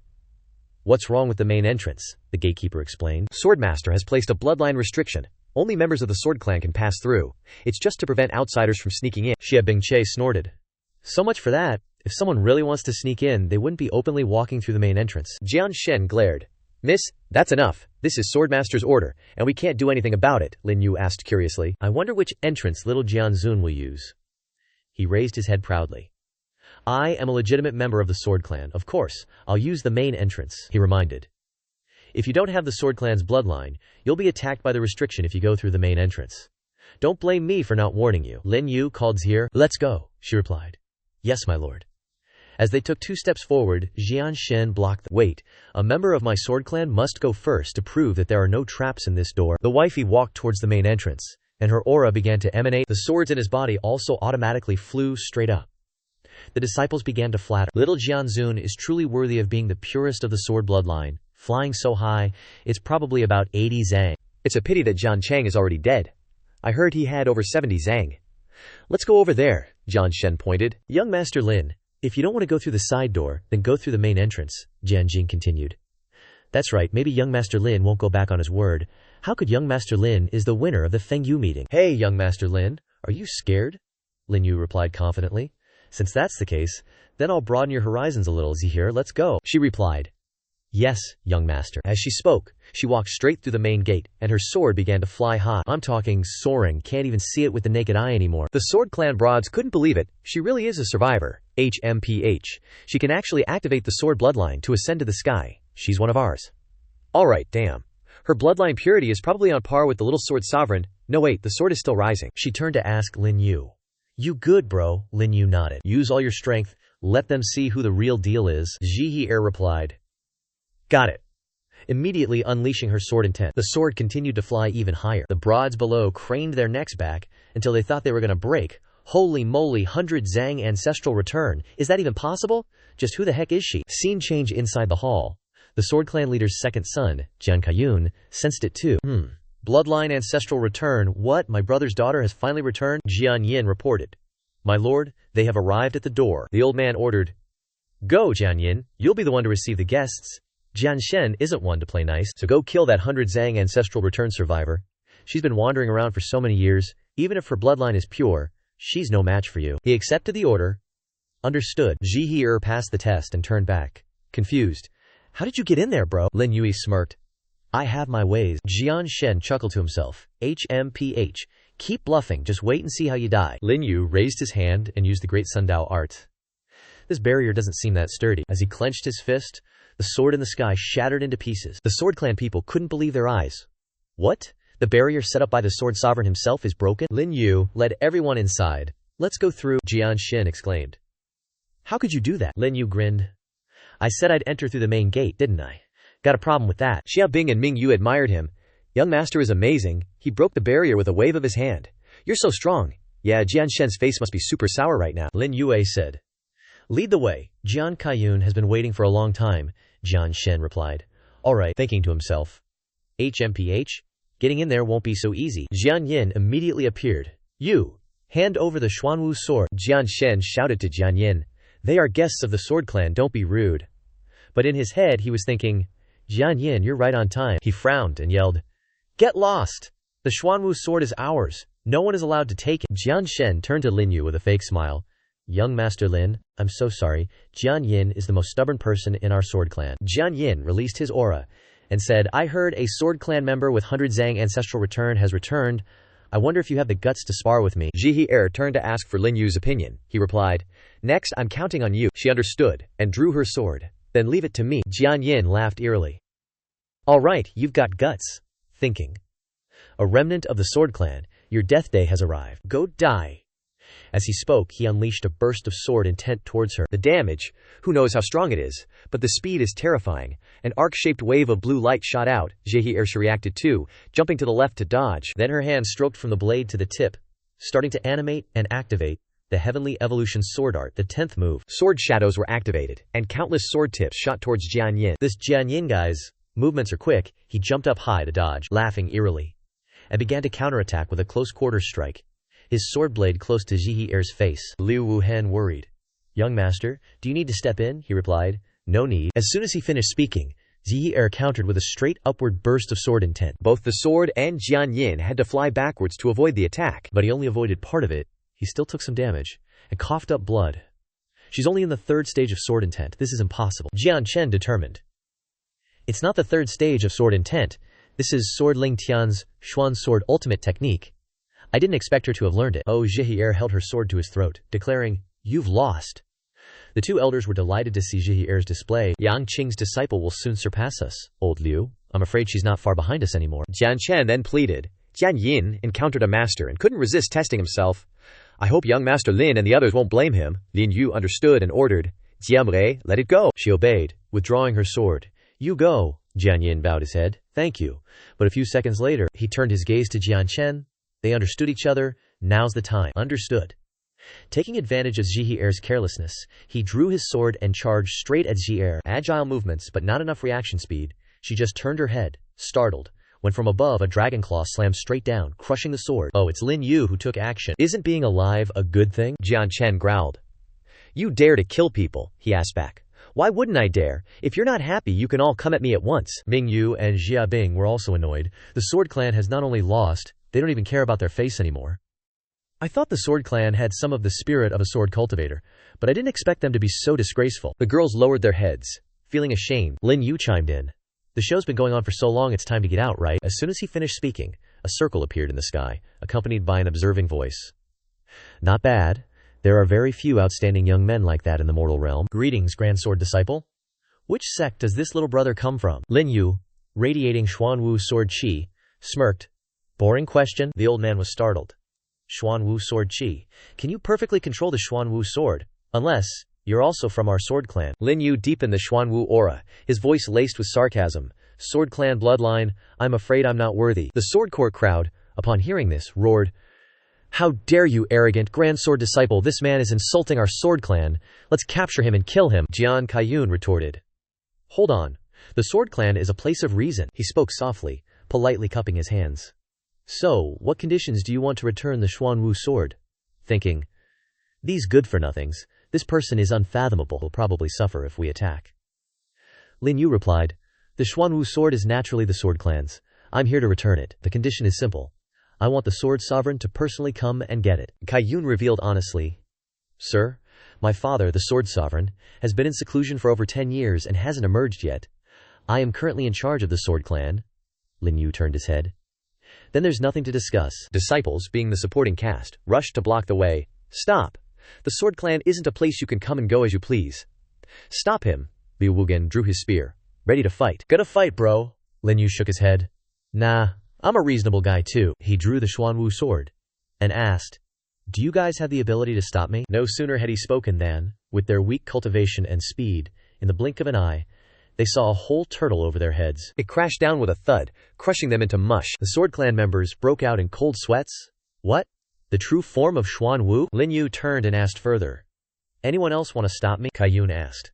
What's wrong with the main entrance? The gatekeeper explained. Swordmaster has placed a bloodline restriction. Only members of the Sword Clan can pass through. It's just to prevent outsiders from sneaking in. Xie Bingche snorted. So much for that. If someone really wants to sneak in, they wouldn't be openly walking through the main entrance. Jian Shen glared. Miss, that's enough. This is Swordmaster's order, and we can't do anything about it, Lin Yue asked curiously. I wonder which entrance little Jianzun will use. He raised his head proudly. I am a legitimate member of the Sword Clan. Of course, I'll use the main entrance, he reminded. If you don't have the Sword Clan's bloodline, you'll be attacked by the restriction if you go through the main entrance. Don't blame me for not warning you. Lin Yue called here. Let's go, she replied. Yes, my lord. As they took 2 steps forward, Jian Shen blocked the— Wait, a member of my Sword Clan must go first to prove that there are no traps in this door. The wifey walked towards the main entrance, and her aura began to emanate. The swords in his body also automatically flew straight up. The disciples began to flatter. Little Jianzun is truly worthy of being the purest of the sword bloodline, flying so high, it's probably about 80 zang. It's a pity that Jian Chang is already dead. I heard he had over 70 zang. Let's go over there, Jian Shen pointed. Young Master Lin, if you don't want to go through the side door, then go through the main entrance, Jian Jing continued. That's right, maybe young Master Lin won't go back on his word. How could young Master Lin is the winner of the Feng Yu meeting? Hey, young Master Lin, are you scared? Lin Yu replied confidently. Since that's the case, then I'll broaden your horizons a little, Zihir, let's go, she replied. Yes, young master. As she spoke, she walked straight through the main gate, and her sword began to fly high. I'm talking soaring, can't even see it with the naked eye anymore. The Sword Clan broads couldn't believe it. She really is a survivor. HMPH. She can actually activate the sword bloodline to ascend to the sky. She's one of ours. Alright, damn. Her bloodline purity is probably on par with the little sword sovereign. No wait, the sword is still rising. She turned to ask Lin Yue. You good, bro? Lin Yue nodded. Use all your strength. Let them see who the real deal is. Zihir replied. Got it. Immediately unleashing her sword intent, the sword continued to fly even higher. The broads below craned their necks back until they thought they were going to break. Holy moly, 100 Zhang ancestral return. Is that even possible? Just who the heck is she? Scene change inside the hall. The Sword Clan leader's second son, Jian Kaiyun, sensed it too. Bloodline ancestral return. What? My brother's daughter has finally returned? Jian Yin reported. My lord, they have arrived at the door. The old man ordered. Go, Jian Yin. You'll be the one to receive the guests. Jian Shen isn't one to play nice, so go kill that 100 Zhang ancestral return survivor. She's been wandering around for so many years. Even if her bloodline is pure, she's no match for you. He accepted the order. Understood. Zihir passed the test and turned back, confused. How did you get in there, bro? Lin Yue smirked. I have my ways. Jian Shen chuckled to himself. HMPH. Keep bluffing, just wait and see how you die. Lin Yue raised his hand and used the great Sundao art. This barrier doesn't seem that sturdy. As he clenched his fist, the sword in the sky shattered into pieces. The Sword Clan people couldn't believe their eyes. What? The barrier set up by the Sword Sovereign himself is broken? Lin Yue led everyone inside. Let's go through, Jian Shen exclaimed. How could you do that? Lin Yue grinned. I said I'd enter through the main gate, didn't I? Got a problem with that. Xia Bing and Ming Yu admired him. Young master is amazing. He broke the barrier with a wave of his hand. You're so strong. Yeah, Jian Shen's face must be super sour right now, Lin Yue said. Lead the way. Jian Kaiyun has been waiting for a long time, Jian Shen replied. Alright, thinking to himself. HMPH? Getting in there won't be so easy. Jian Yin immediately appeared. You, hand over the Xuanwu sword. Jian Shen shouted to Jian Yin. They are guests of the Sword Clan, don't be rude. But in his head he was thinking, Jian Yin, you're right on time. He frowned and yelled, Get lost! The Xuanwu sword is ours. No one is allowed to take it. Jian Shen turned to Lin Yue with a fake smile. Young Master Lin, I'm so sorry. Jian Yin is the most stubborn person in our Sword Clan. Jian Yin released his aura and said, I heard a Sword Clan member with 100 Zhang ancestral return has returned. I wonder if you have the guts to spar with me. Zihir turned to ask for Lin Yue's opinion. He replied, Next, I'm counting on you. She understood and drew her sword. Then leave it to me. Jian Yin laughed eerily. All right, you've got guts. Thinking. A remnant of the Sword Clan, your death day has arrived. Go die. As he spoke, he unleashed a burst of sword intent towards her. The damage, who knows how strong it is, but the speed is terrifying. An arc-shaped wave of blue light shot out. Zihir reacted too, jumping to the left to dodge. Then her hand stroked from the blade to the tip, starting to animate and activate the Heavenly Evolution Sword Art, the 10th move. Sword shadows were activated, and countless sword tips shot towards Jian Yin. This Jian Yin guy's movements are quick. He jumped up high to dodge, laughing eerily, and began to counterattack with a close-quarter strike, his sword blade close to Zihir's face. Liu Wuhan worried. Young master, do you need to step in? He replied. No need. As soon as he finished speaking, Zihir countered with a straight upward burst of sword intent. Both the sword and Jian Yin had to fly backwards to avoid the attack, but he only avoided part of it. He still took some damage and coughed up blood. She's only in the 3rd stage of sword intent. This is impossible. Jian Chen determined. It's not the third stage of sword intent. This is Sword Ling Tian's Xuan sword ultimate technique. I didn't expect her to have learned it. Oh, Zhihier held her sword to his throat, declaring, "You've lost." The two elders were delighted to see Zhihier's display. Yang Qing's disciple will soon surpass us, old Liu. I'm afraid she's not far behind us anymore. Jian Chen then pleaded. Jian Yin encountered a master and couldn't resist testing himself. I hope young Master Lin and the others won't blame him. Lin Yue understood and ordered. Jiamre, let it go. She obeyed, withdrawing her sword. You go. Jian Yin bowed his head. Thank you. But a few seconds later, he turned his gaze to Jian Chen. They understood each other. Now's the time. Understood. Taking advantage of Zhihier's carelessness, he drew his sword and charged straight at Zhihier. Agile movements, but not enough reaction speed. She just turned her head, startled, when from above a dragon claw slammed straight down, crushing the sword. Oh, it's Lin Yue who took action. Isn't being alive a good thing? Jian Chen growled. You dare to kill people, he asked back. Why wouldn't I dare? If you're not happy, you can all come at me at once. Ming Yu and Jia Bing were also annoyed. The Sword Clan has not only lost, they don't even care about their face anymore. I thought the Sword Clan had some of the spirit of a sword cultivator, but I didn't expect them to be so disgraceful. The girls lowered their heads, feeling ashamed. Lin Yue chimed in. The show's been going on for so long, it's time to get out, right? As soon as he finished speaking, a circle appeared in the sky, accompanied by an observing voice. Not bad. There are very few outstanding young men like that in the mortal realm. Greetings, Grand Sword Disciple. Which sect does this little brother come from? Lin Yue, radiating Xuanwu sword chi, smirked. Boring question. The old man was startled. Xuanwu sword chi. Can you perfectly control the Xuanwu sword? Unless, you're also from our sword clan. Lin Yue deepened the Xuanwu aura, his voice laced with sarcasm. Sword clan bloodline, I'm afraid I'm not worthy. The sword court crowd, upon hearing this, roared. How dare you, arrogant Grand Sword Disciple, this man is insulting our sword clan. Let's capture him and kill him. Jian Kaiyun retorted. Hold on. The sword clan is a place of reason. He spoke softly, politely cupping his hands. So, what conditions do you want to return the Xuanwu sword? Thinking, these good-for-nothings, this person is unfathomable, will probably suffer if we attack. Lin Yue replied, the Xuanwu sword is naturally the sword clan's. I'm here to return it. The condition is simple. I want the sword sovereign to personally come and get it. Kaiyun revealed honestly. Sir, my father, the sword sovereign, has been in seclusion for over 10 years and hasn't emerged yet. I am currently in charge of the sword clan. Lin Yue turned his head. Then there's nothing to discuss. Disciples, being the supporting cast, rushed to block the way. Stop! The sword clan isn't a place you can come and go as you please. Stop him. Liu Wugen drew his spear, ready to fight. Gonna fight, bro. Lin Yue shook his head. Nah, I'm a reasonable guy too. He drew the Xuanwu sword and asked, do you guys have the ability to stop me? No sooner had he spoken than, with their weak cultivation and speed, in the blink of an eye, they saw a whole turtle over their heads. It crashed down with a thud, crushing them into mush. The Sword Clan members broke out in cold sweats. What? The true form of Xuanwu? Lin Yue turned and asked further. Anyone else want to stop me? Kaiyun asked.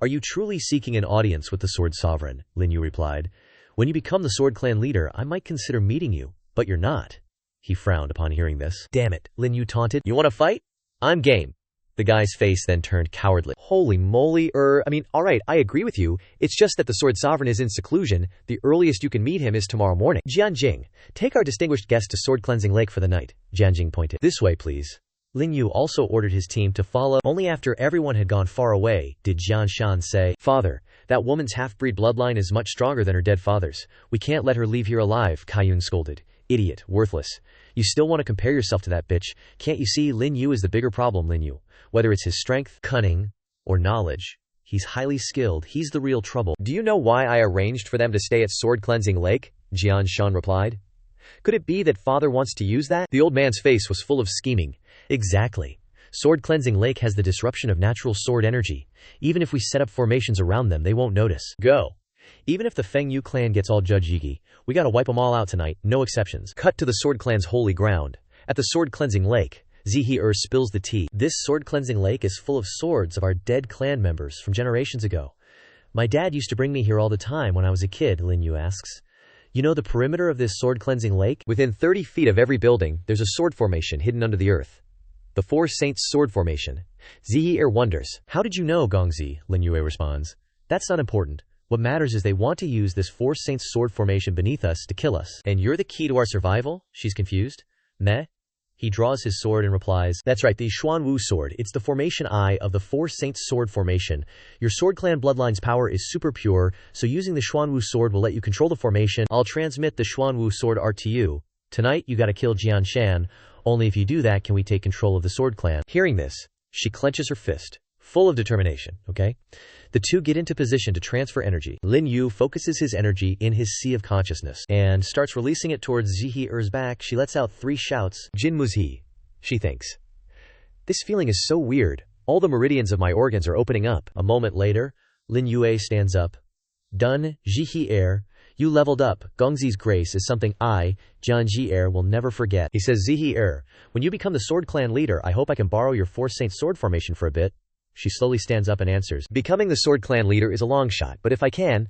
Are you truly seeking an audience with the Sword Sovereign? Lin Yue replied. When you become the Sword Clan leader, I might consider meeting you, but you're not. He frowned upon hearing this. Damn it, Lin Yue taunted. You want to fight? I'm game. The guy's face then turned cowardly. Holy moly, alright, I agree with you. It's just that the Sword Sovereign is in seclusion. The earliest you can meet him is tomorrow morning. Jianjing, take our distinguished guest to Sword Cleansing Lake for the night. Jianjing pointed. This way, please. Lin Yue also ordered his team to follow. Only after everyone had gone far away did Jian Shan say, Father, that woman's half-breed bloodline is much stronger than her dead father's. We can't let her leave here alive, Kaiyun scolded. Idiot, worthless. You still want to compare yourself to that bitch. Can't you see Lin Yue is the bigger problem, Lin Yue? Whether it's his strength, cunning, or knowledge, he's highly skilled. He's the real trouble. Do you know why I arranged for them to stay at Sword Cleansing Lake? Jian Shan replied. Could it be that father wants to use that? The old man's face was full of scheming. Exactly. Sword Cleansing Lake has the disruption of natural sword energy. Even if we set up formations around them, they won't notice. Go. Even if the Feng Yu clan gets all Judge Yigi, we gotta wipe them all out tonight, no exceptions. Cut to the Sword Clan's holy ground. At the Sword Cleansing Lake, Zihi spills the tea. This Sword Cleansing Lake is full of swords of our dead clan members from generations ago. My dad used to bring me here all the time when I was a kid, Lin Yue asks. You know the perimeter of this Sword Cleansing Lake? Within 30 feet of every building, there's a sword formation hidden under the earth. The Four Saints Sword Formation. Zihi wonders. How did you know, Gongzi? Lin Yue responds. That's not important. What matters is they want to use this Four Saints Sword Formation beneath us to kill us. And you're the key to our survival? She's confused. Meh? He draws his sword and replies, "That's right, the Xuanwu sword. It's the formation I of the Four Saints sword formation. Your sword clan bloodline's power is super pure, so using the Xuanwu sword will let you control the formation. I'll transmit the Xuanwu sword art to you. Tonight, you gotta kill Jian Shan. Only if you do that can we take control of the sword clan." Hearing this, she clenches her fist, full of determination, okay? The two get into position to transfer energy. Lin Yue focuses his energy in his sea of consciousness and starts releasing it towards Zihe Er's back. She lets out 3 shouts. "Jin Muzhi," she thinks. "This feeling is so weird. All the meridians of my organs are opening up." A moment later, Lin Yue stands up. "Done, Zihe Er. You leveled up. Gongzi's grace is something I, Jian Er, will never forget." He says, "Zihe Er, when you become the sword clan leader, I hope I can borrow your Four Saints sword formation for a bit." She slowly stands up and answers, "Becoming the sword clan leader is a long shot, but if I can,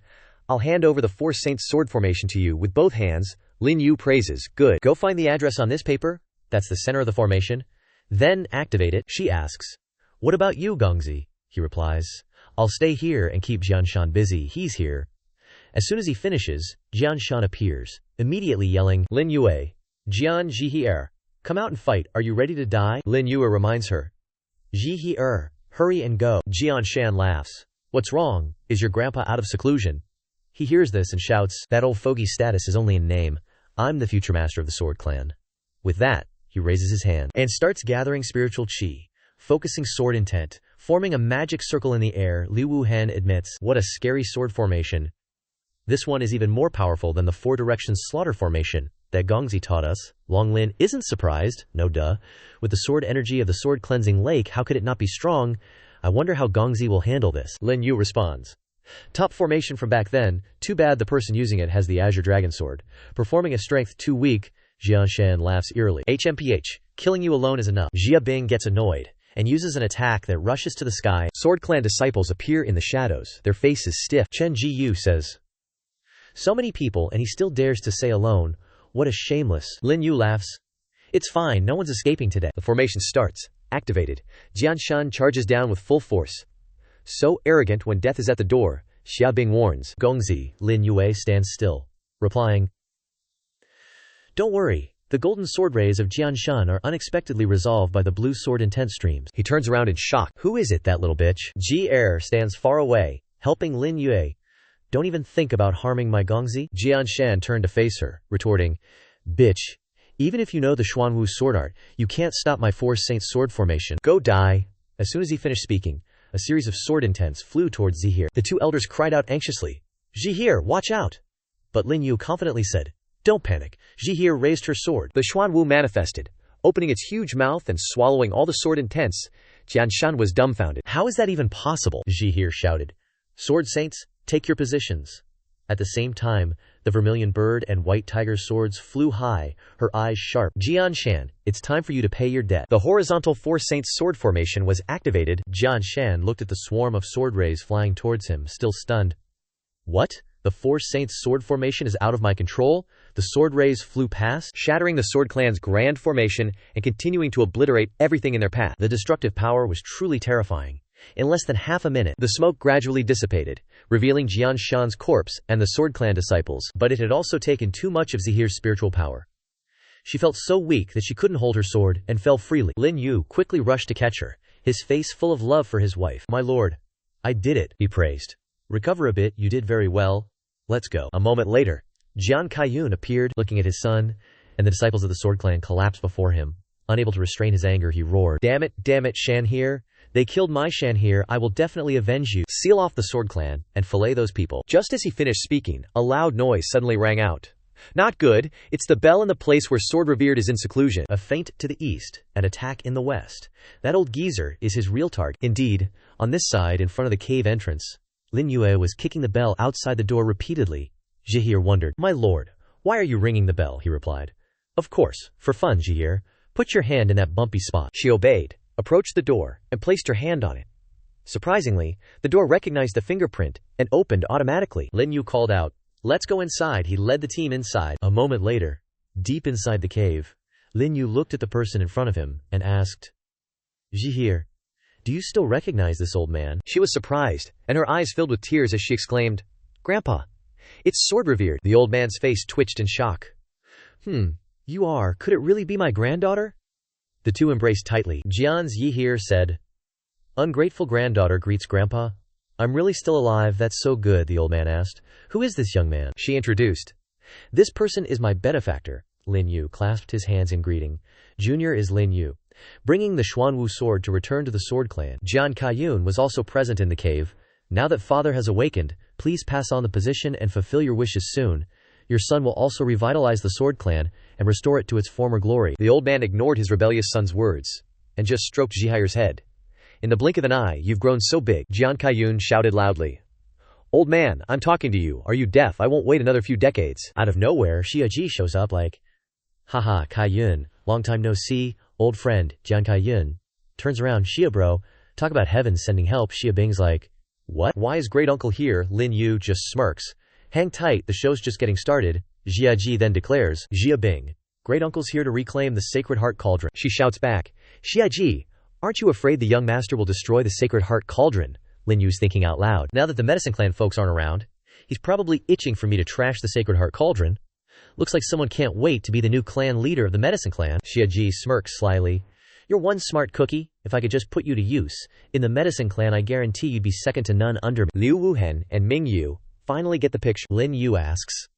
I'll hand over the Four Saints sword formation to you with both hands." Lin Yue praises, "Good. Go find the address on this paper. That's the center of the formation. Then activate it." She asks, "What about you, Gongzi?" He replies, "I'll stay here and keep Jianshan busy. He's here." As soon as he finishes, Jianshan appears, immediately yelling, "Lin Yue, Jian Zihe, come out and fight. Are you ready to die?" Lin Yue reminds her, "Zihe, hurry and go." Jianshan laughs. "What's wrong? Is your grandpa out of seclusion?" He hears this and shouts, "That old fogey's status is only in name. I'm the future master of the sword clan." With that, he raises his hand and starts gathering spiritual qi, focusing sword intent, forming a magic circle in the air. Li Wuhen admits, "What a scary sword formation. This one is even more powerful than the Four Directions slaughter formation that Gongzi taught us." Long Lin isn't surprised, no duh. With the sword energy of the sword cleansing lake, how could it not be strong? I wonder how Gongzi will handle this. Lin Yue responds, "Top formation from back then, too bad the person using it has the Azure Dragon Sword. Performing a strength too weak." Jianshan laughs eerily. "HMPH, killing you alone is enough." Jia Bing gets annoyed and uses an attack that rushes to the sky. Sword clan disciples appear in the shadows, their faces stiff. Chen Jiyu says, "So many people and he still dares to say alone. What a shameless." Lin Yue laughs. "It's fine, no one's escaping today." The formation starts. Activated. Jianshan charges down with full force. So arrogant when death is at the door, Xia Bing warns. Gongzi, Lin Yue stands still, replying, "Don't worry, the golden sword rays of Jianshan are unexpectedly resolved by the blue sword intent streams." He turns around in shock. "Who is it, that little bitch?" Ji Er stands far away, helping Lin Yue. "Don't even think about harming my Gongzi." Jianshan turned to face her, retorting, "Bitch, even if you know the Xuanwu sword art, you can't stop my Four Saints sword formation. Go die." As soon as he finished speaking, a series of sword intents flew towards Zihe. The two elders cried out anxiously, "Zihe, watch out!" But Lin Yue confidently said, "Don't panic." Zihe raised her sword. The Xuanwu manifested, opening its huge mouth and swallowing all the sword intents. Jianshan was dumbfounded. "How is that even possible?" Zihe shouted. "Sword Saints, take your positions." At the same time, the vermilion bird and white tiger swords flew high, her eyes sharp. "Jianshan, it's time for you to pay your debt." The horizontal Four Saints sword formation was activated. Jianshan looked at the swarm of sword rays flying towards him, still stunned. "What? The Four Saints sword formation is out of my control?" The sword rays flew past, shattering the sword clan's grand formation and continuing to obliterate everything in their path. The destructive power was truly terrifying. In less than half a minute, the smoke gradually dissipated, revealing Jianshan's corpse and the sword clan disciples, but it had also taken too much of Zihe's spiritual power. She felt so weak that she couldn't hold her sword, and fell freely. Lin Yue quickly rushed to catch her, his face full of love for his wife. "My lord, I did it," he praised. "Recover a bit, you did very well. Let's go." A moment later, Jian Kaiyun appeared, looking at his son, and the disciples of the sword clan collapsed before him. Unable to restrain his anger, he roared, damn it, Shan here. They killed my Shan here. I will definitely avenge you. Seal off the sword clan, and fillet those people." Just as he finished speaking, a loud noise suddenly rang out. "Not good. It's the bell in the place where Sword Revered is in seclusion." A feint to the east, an attack in the west. That old geezer is his real target. Indeed, on this side, in front of the cave entrance, Lin Yue was kicking the bell outside the door repeatedly. Zihir wondered. "My lord, why are you ringing the bell?" he replied. "Of course, for fun, Zihir. Put your hand in that bumpy spot." She obeyed, approached the door, and placed her hand on it. Surprisingly, the door recognized the fingerprint and opened automatically. Lin Yue called out, "Let's go inside." He led the team inside. A moment later, deep inside the cave, Lin Yue looked at the person in front of him and asked, "Zihir, do you still recognize this old man?" She was surprised, and her eyes filled with tears as she exclaimed, "Grandpa, it's Sword Revered." The old man's face twitched in shock. You are. Could it really be my granddaughter?" The two embraced tightly. Jian's Yihir said, "Ungrateful granddaughter greets grandpa. I'm really still alive, that's so good," the old man asked. "Who is this young man?" She introduced. "This person is my benefactor." Lin Yue clasped his hands in greeting. "Junior is Lin Yue, bringing the Xuanwu sword to return to the Sword Clan." Jian Kaiyun was also present in the cave. "Now that father has awakened, please pass on the position and fulfill your wishes soon. Your son will also revitalize the Sword Clan and restore it to its former glory." The old man ignored his rebellious son's words and just stroked Jihir's head. "In the blink of an eye, you've grown so big," Jian Kaiyun shouted loudly. "Old man, I'm talking to you. Are you deaf? I won't wait another few decades." Out of nowhere, Xia Ji shows up like, "Haha, Kaiyun, long time no see, old friend." Jian Kaiyun turns around. "Xia bro, talk about heaven sending help." Xia Bing's like, "What? Why is great uncle here?" Lin Yue just smirks. "Hang tight, the show's just getting started." Xia Ji then declares, "Xia Bing, great uncle's here to reclaim the Sacred Heart Cauldron." She shouts back, "Xia Ji, aren't you afraid the young master will destroy the Sacred Heart Cauldron?" Lin Yue's thinking out loud. Now that the Medicine Clan folks aren't around, he's probably itching for me to trash the Sacred Heart Cauldron. Looks like someone can't wait to be the new clan leader of the Medicine Clan. Xia Ji smirks slyly. "You're one smart cookie. If I could just put you to use in the Medicine Clan, I guarantee you'd be second to none under me." Liu Wuhen and Ming Yu finally get the picture. Lin Yue asks,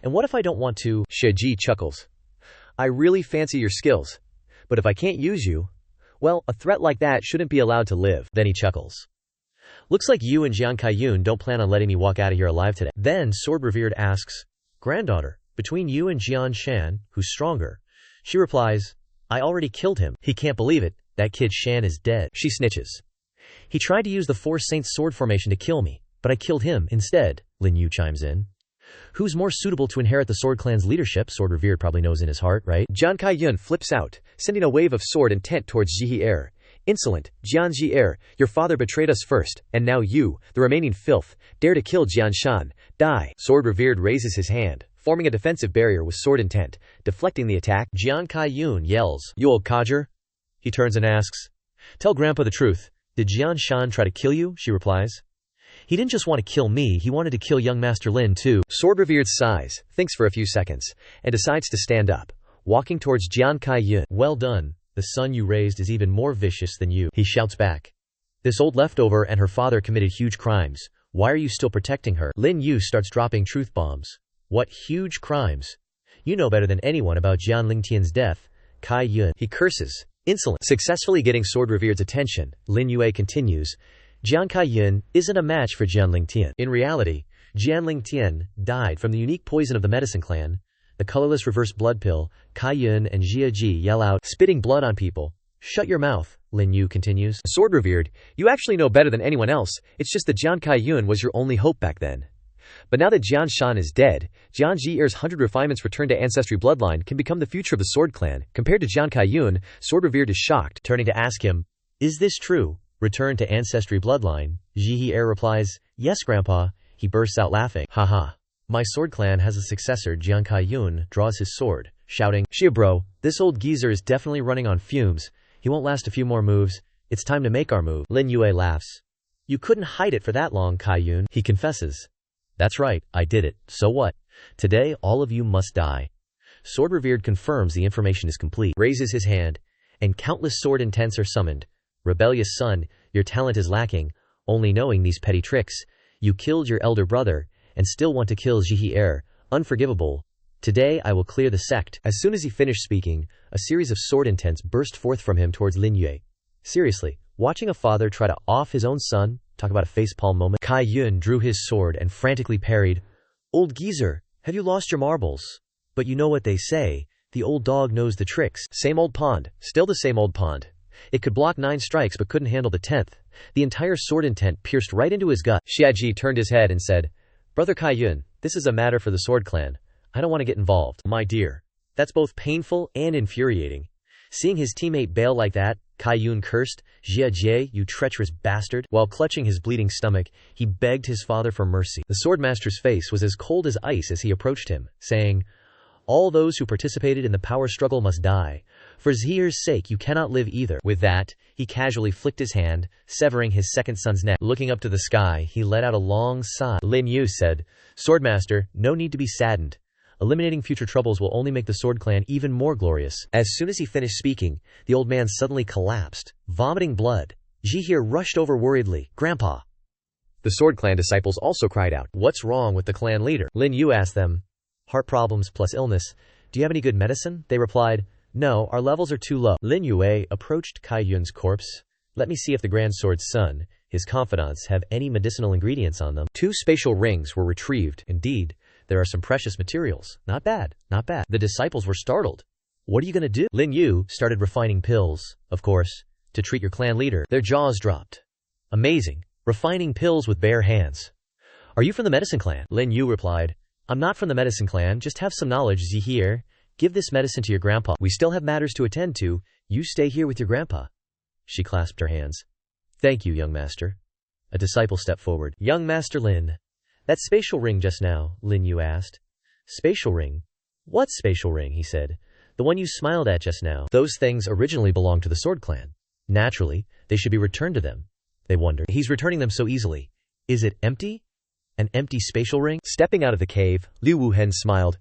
"And what if I don't want to?" Xia Ji chuckles. "I really fancy your skills, but if I can't use you, well, a threat like that shouldn't be allowed to live." Then he chuckles. "Looks like you and Jian Kaiyun don't plan on letting me walk out of here alive today." Then Sword Revered asks, "Granddaughter, between you and Jian Shan, who's stronger?" She replies, "I already killed him." He can't believe it. "That kid Shan is dead." She snitches. "He tried to use the Four Saints sword formation to kill me, but I killed him instead." Lin Yue chimes in. "Who's more suitable to inherit the Sword Clan's leadership?" Sword Revered probably knows in his heart, right? Jian Kaiyun flips out, sending a wave of sword intent towards Jihir. "Insolent, Jian Jihir, your father betrayed us first, and now you, the remaining filth, dare to kill Jian Shan. Die!" Sword Revered raises his hand, forming a defensive barrier with sword intent, deflecting the attack. Jian Kaiyun yells, "You old codger!" He turns and asks, "Tell Grandpa the truth. Did Jian Shan try to kill you?" She replies, "He didn't just want to kill me, he wanted to kill young Master Lin too." Sword Revered sighs, thinks for a few seconds, and decides to stand up, walking towards Jian Kaiyun. "Well done. The son you raised is even more vicious than you," he shouts back. "This old leftover and her father committed huge crimes. Why are you still protecting her?" Lin Yue starts dropping truth bombs. "What huge crimes? You know better than anyone about Jian Lingtian's death." Kaiyun, he curses. Insolent. Successfully getting Sword Revered's attention, Lin Yue continues, "Jian Kaiyun isn't a match for Jian Lingtian. In reality, Jian Lingtian died from the unique poison of the Medicine Clan, the colorless reverse blood pill." Kaiyun and Xia Ji yell out, "Spitting blood on people." "Shut your mouth," Lin Yue continues. "Sword Revered, you actually know better than anyone else. It's just that Jian Kaiyun was your only hope back then. But now that Jian Shan is dead, Jian Jihir's 100 refinements return to ancestry bloodline can become the future of the Sword Clan." Compared to Jian Kaiyun, Sword Revered is shocked, turning to ask him, "Is this true? Return to ancestry bloodline?" Jihir replies, "Yes, Grandpa." He bursts out laughing. "Haha. My Sword Clan has a successor." Jian Kaiyun draws his sword, shouting, "Xia bro, this old geezer is definitely running on fumes. He won't last a few more moves. It's time to make our move." Lin Yue laughs. "You couldn't hide it for that long, Kaiyun." He confesses, "That's right, I did it. So what? Today all of you must die." Sword Revered confirms the information is complete, raises his hand, and countless sword intents are summoned. "Rebellious son, your talent is lacking, only knowing these petty tricks. You killed your elder brother, and still want to kill Jihir. Unforgivable. Today I will clear the sect." As soon as he finished speaking, a series of sword intents burst forth from him towards Lin Yue. Seriously, watching a father try to off his own son, talk about a facepalm moment. Kaiyun drew his sword and frantically parried. "Old geezer, have you lost your marbles? But you know what they say, the old dog knows the tricks." Same old pond, still the same old pond. It could block 9 strikes but couldn't handle the 10th. The entire sword intent pierced right into his gut. Xia Ji turned his head and said, "Brother Kaiyun, this is a matter for the Sword Clan. I don't want to get involved." "My dear, that's both painful and infuriating." Seeing his teammate bail like that, Kaiyun cursed, "Xia Jie, you treacherous bastard." While clutching his bleeding stomach, he begged his father for mercy. The Swordmaster's face was as cold as ice as he approached him, saying, "All those who participated in the power struggle must die. For Zhir's sake you cannot live either." With that, he casually flicked his hand, severing his second son's neck. Looking up to the sky, he let out a long sigh. Lin Yue said, "Swordmaster, no need to be saddened. Eliminating future troubles will only make the Sword Clan even more glorious. As soon as he finished speaking, the old man suddenly collapsed, vomiting blood. Zhihe rushed over worriedly. Grandpa! The Sword Clan disciples also cried out. What's wrong with the clan leader? Lin Yue asked them. Heart problems plus illness. Do you have any good medicine? They replied. No, our levels are too low. Lin Yue approached Kai Yun's corpse. Let me see if the Grand Sword's son, his confidants, have any medicinal ingredients on them. 2 spatial rings were retrieved. Indeed, there are some precious materials. Not bad, not bad. The disciples were startled. What are you going to do? Lin Yue started refining pills, of course, to treat your clan leader. Their jaws dropped. Amazing. Refining pills with bare hands. Are you from the medicine clan? Lin Yue replied. I'm not from the medicine clan, just have some knowledge, Zhihe. Give this medicine to your grandpa. We still have matters to attend to. You stay here with your grandpa. She clasped her hands. Thank you, young master. A disciple stepped forward. Young Master Lin. That spatial ring just now, Lin Yue asked. Spatial ring? What spatial ring? He said. The one you smiled at just now. Those things originally belonged to the Sword Clan. Naturally, they should be returned to them. They wondered. He's returning them so easily. Is it empty? An empty spatial ring? Stepping out of the cave, Liu Wuhen smiled.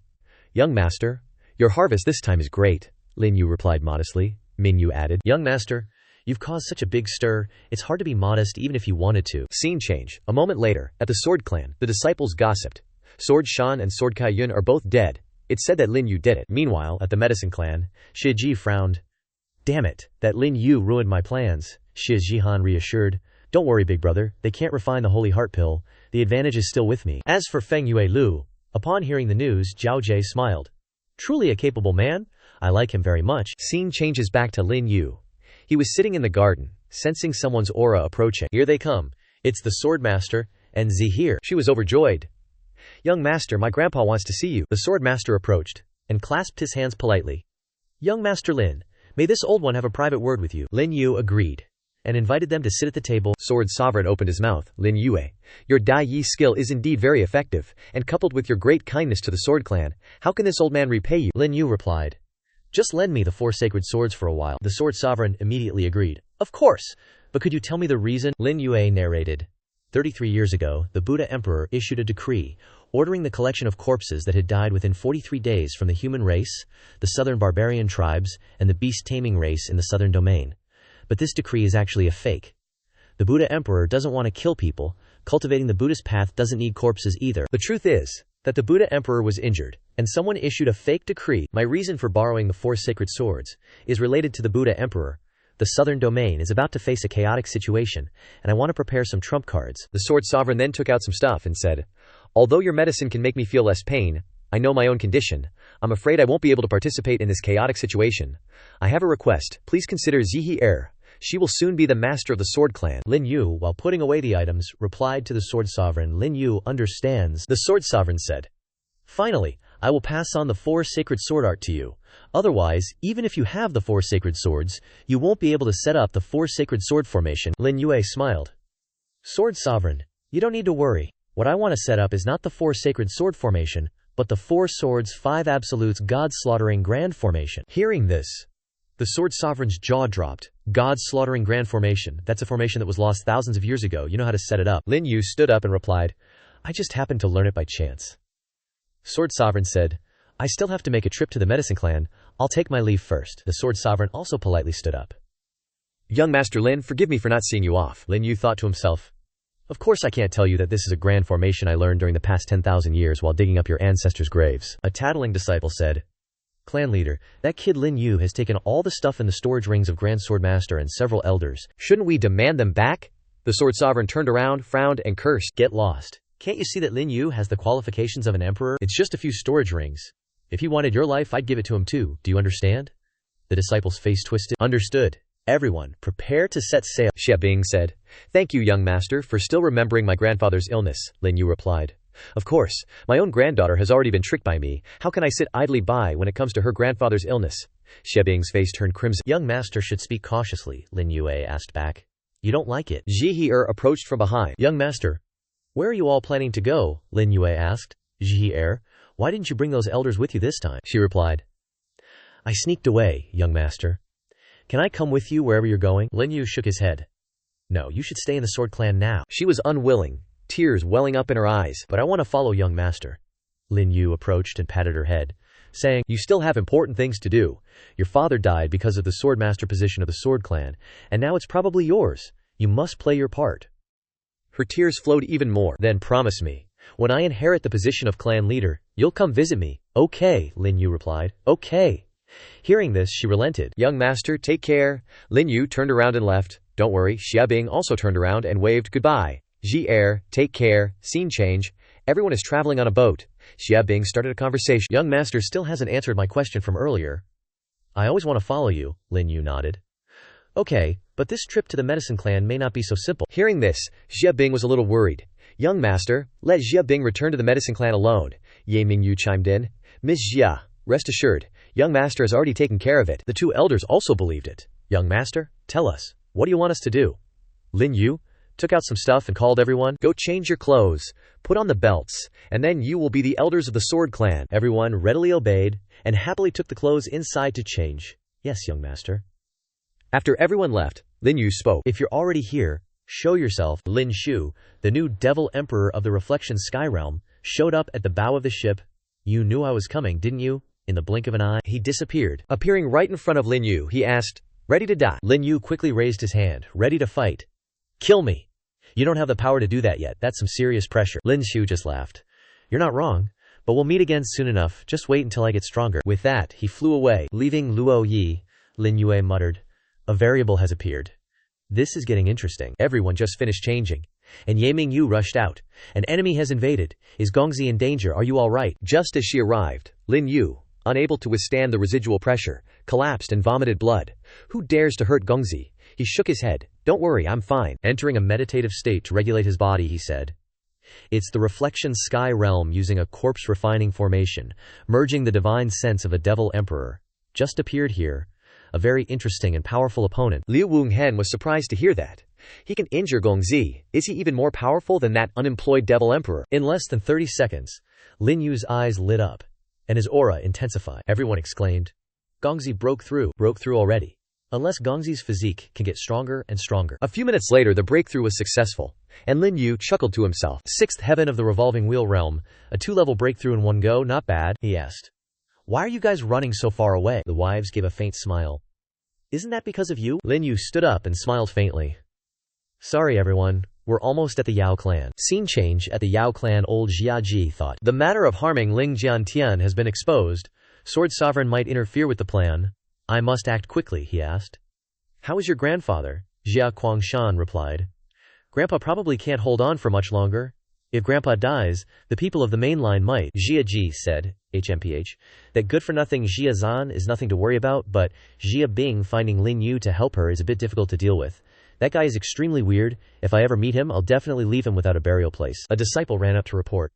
Young master, your harvest this time is great, Lin Yue replied modestly. Min Yu added. Young master, you've caused such a big stir, it's hard to be modest even if you wanted to. Scene change. A moment later, at the Sword Clan, the disciples gossiped. Sword Shan and Sword Kai Yun are both dead. It's said that Lin Yue did it. Meanwhile, at the Medicine Clan, Shi Ji frowned. Damn it, that Lin Yue ruined my plans, Shi Jihan reassured. Don't worry, big brother, they can't refine the Holy Heart Pill. The advantage is still with me. As for Feng Yue Lu, upon hearing the news, Zhao Jie smiled. Truly a capable man. I like him very much. Scene changes back to Lin Yue. He was sitting in the garden, sensing someone's aura approaching. Here they come. It's the Sword Master, and Zhihe. She was overjoyed. Young master, my grandpa wants to see you. The Sword Master approached, and clasped his hands politely. Young Master Lin, may this old one have a private word with you. Lin Yue agreed, and invited them to sit at the table. Sword Sovereign opened his mouth. Lin Yue, your Dai Yi skill is indeed very effective, and coupled with your great kindness to the Sword Clan, how can this old man repay you? Lin Yue replied. Just lend me the 4 sacred swords for a while. The Sword Sovereign immediately agreed. Of course, but could you tell me the reason? Lin Yue narrated. 33 years ago, the Buddha Emperor issued a decree ordering the collection of corpses that had died within 43 days from the human race, the southern barbarian tribes, and the beast-taming race in the southern domain. But this decree is actually a fake. The Buddha Emperor doesn't want to kill people. Cultivating the Buddhist path doesn't need corpses either. The truth is that the Buddha Emperor was injured, and someone issued a fake decree. My reason for borrowing the 4 sacred swords is related to the Buddha Emperor. The southern domain is about to face a chaotic situation, and I want to prepare some trump cards. The Sword Sovereign then took out some stuff and said, although your medicine can make me feel less pain, I know my own condition. I'm afraid I won't be able to participate in this chaotic situation. I have a request. Please consider Zhihe. She will soon be the master of the Sword Clan. Lin Yue, while putting away the items, replied to the Sword Sovereign. Lin Yue understands. The Sword Sovereign said, finally, I will pass on the 4 sacred sword art to you. Otherwise, even if you have the 4 sacred swords, you won't be able to set up the 4 sacred sword formation. Lin Yue smiled. Sword Sovereign, you don't need to worry. What I want to set up is not the 4 sacred sword formation, but the 4 swords 5 absolutes God-slaughtering grand formation. Hearing this, the Sword Sovereign's jaw dropped. God-slaughtering grand formation. That's a formation that was lost thousands of years ago. You know how to set it up. Lin Yue stood up and replied, I just happened to learn it by chance. Sword Sovereign said, I still have to make a trip to the Medicine Clan. I'll take my leave first. The Sword Sovereign also politely stood up. Young Master Lin, forgive me for not seeing you off. Lin Yue thought to himself, of course I can't tell you that this is a grand formation I learned during the past 10,000 years while digging up your ancestors' graves. A tattling disciple said, Clan leader, that kid Lin Yue has taken all the stuff in the storage rings of Grand Sword Master and several elders. Shouldn't we demand them back? The Sword Sovereign turned around, frowned, and cursed. Get lost. Can't you see that Lin Yue has the qualifications of an emperor? It's just a few storage rings. If he wanted your life, I'd give it to him too. Do you understand? The disciple's face twisted. Understood. Everyone, prepare to set sail. Xia Bing said. Thank you, young master, for still remembering my grandfather's illness, Lin Yue replied. Of course, my own granddaughter has already been tricked by me. How can I sit idly by when it comes to her grandfather's illness? Xia Bing's face turned crimson. Young master should speak cautiously, Lin Yue asked back. You don't like it. Zhihe approached from behind. Young master, where are you all planning to go? Lin Yue asked. Zhihe, why didn't you bring those elders with you this time? She replied. I sneaked away, young master. Can I come with you wherever you're going? Lin Yue shook his head. No, you should stay in the Sword Clan now. She was unwilling, tears welling up in her eyes. But I want to follow young master. Lin Yue approached and patted her head, saying, "You still have important things to do. Your father died because of the swordmaster position of the Sword Clan, and now it's probably yours. You must play your part." Her tears flowed even more. "Then promise me, when I inherit the position of clan leader, you'll come visit me." "Okay," Lin Yue replied. "Okay." Hearing this, she relented. "Young master, take care." Lin Yue turned around and left. "Don't worry." Xia Bing also turned around and waved goodbye. "Ji Air, take care." Scene change. Everyone is traveling on a boat. Xia Bing started a conversation. "Young master still hasn't answered my question from earlier." "I always want to follow you," Lin Yue nodded. "Okay, but this trip to the medicine clan may not be so simple." Hearing this, Xia Bing was a little worried. "Young master, let Xia Bing return to the medicine clan alone." Ye Mingyu chimed in. "Miss Xia, rest assured, young master has already taken care of it." The two elders also believed it. "Young master, tell us, what do you want us to do?" Lin Yue took out some stuff and called everyone, "Go change your clothes, put on the belts, and then you will be the elders of the Sword Clan." Everyone readily obeyed, and happily took the clothes inside to change. "Yes, young master." After everyone left, Lin Yue spoke. "If you're already here, show yourself." Lin Shu, the new Devil Emperor of the Reflection Sky Realm, showed up at the bow of the ship. "You knew I was coming, didn't you?" In the blink of an eye, he disappeared. Appearing right in front of Lin Yue, he asked, "Ready to die?" Lin Yue quickly raised his hand, ready to fight. "Kill me." "You don't have the power to do that yet. That's some serious pressure." Lin Shu just laughed. "You're not wrong, but we'll meet again soon enough. Just wait until I get stronger." With that, he flew away, leaving Luo Yi. Lin Yue muttered, "A variable has appeared. This is getting interesting." Everyone just finished changing, and Ye Mingyu rushed out. "An enemy has invaded. Is Gongzi in danger? Are you all right?" Just as she arrived, Lin Yue, unable to withstand the residual pressure, collapsed and vomited blood. "Who dares to hurt Gongzi?" He shook his head. "Don't worry, I'm fine." Entering a meditative state to regulate his body, he said, "It's the Reflection Sky Realm using a corpse refining formation, merging the divine sense of a Devil Emperor. Just appeared here. A very interesting and powerful opponent." Liu Wunghen was surprised to hear that. He can injure Gongzi. Is he even more powerful than that unemployed Devil Emperor? In less than 30 seconds, Lin Yu's eyes lit up, and his aura intensified. Everyone exclaimed, "Gongzi broke through already." Unless Gongzi's physique can get stronger and stronger. A few minutes later, the breakthrough was successful, and Lin Yue chuckled to himself. "Sixth heaven of the revolving wheel realm, a 2-level breakthrough in one go, not bad," he asked. "Why are you guys running so far away?" The wives gave a faint smile. "Isn't that because of you?" Lin Yue stood up and smiled faintly. "Sorry everyone, we're almost at the Yao clan." Scene change at the Yao clan. Old Jiaji thought, "The matter of harming Ling Jiantian has been exposed. Sword Sovereign might interfere with the plan. I must act quickly," he asked. "How is your grandfather?" Jia Guangshan replied. "Grandpa probably can't hold on for much longer. If Grandpa dies, the people of the main line might." Jia Ji said, HMPH, that good-for-nothing Jia Zan is nothing to worry about, but Jia Bing finding Lin Yue to help her is a bit difficult to deal with. "That guy is extremely weird. If I ever meet him, I'll definitely leave him without a burial place." A disciple ran up to report.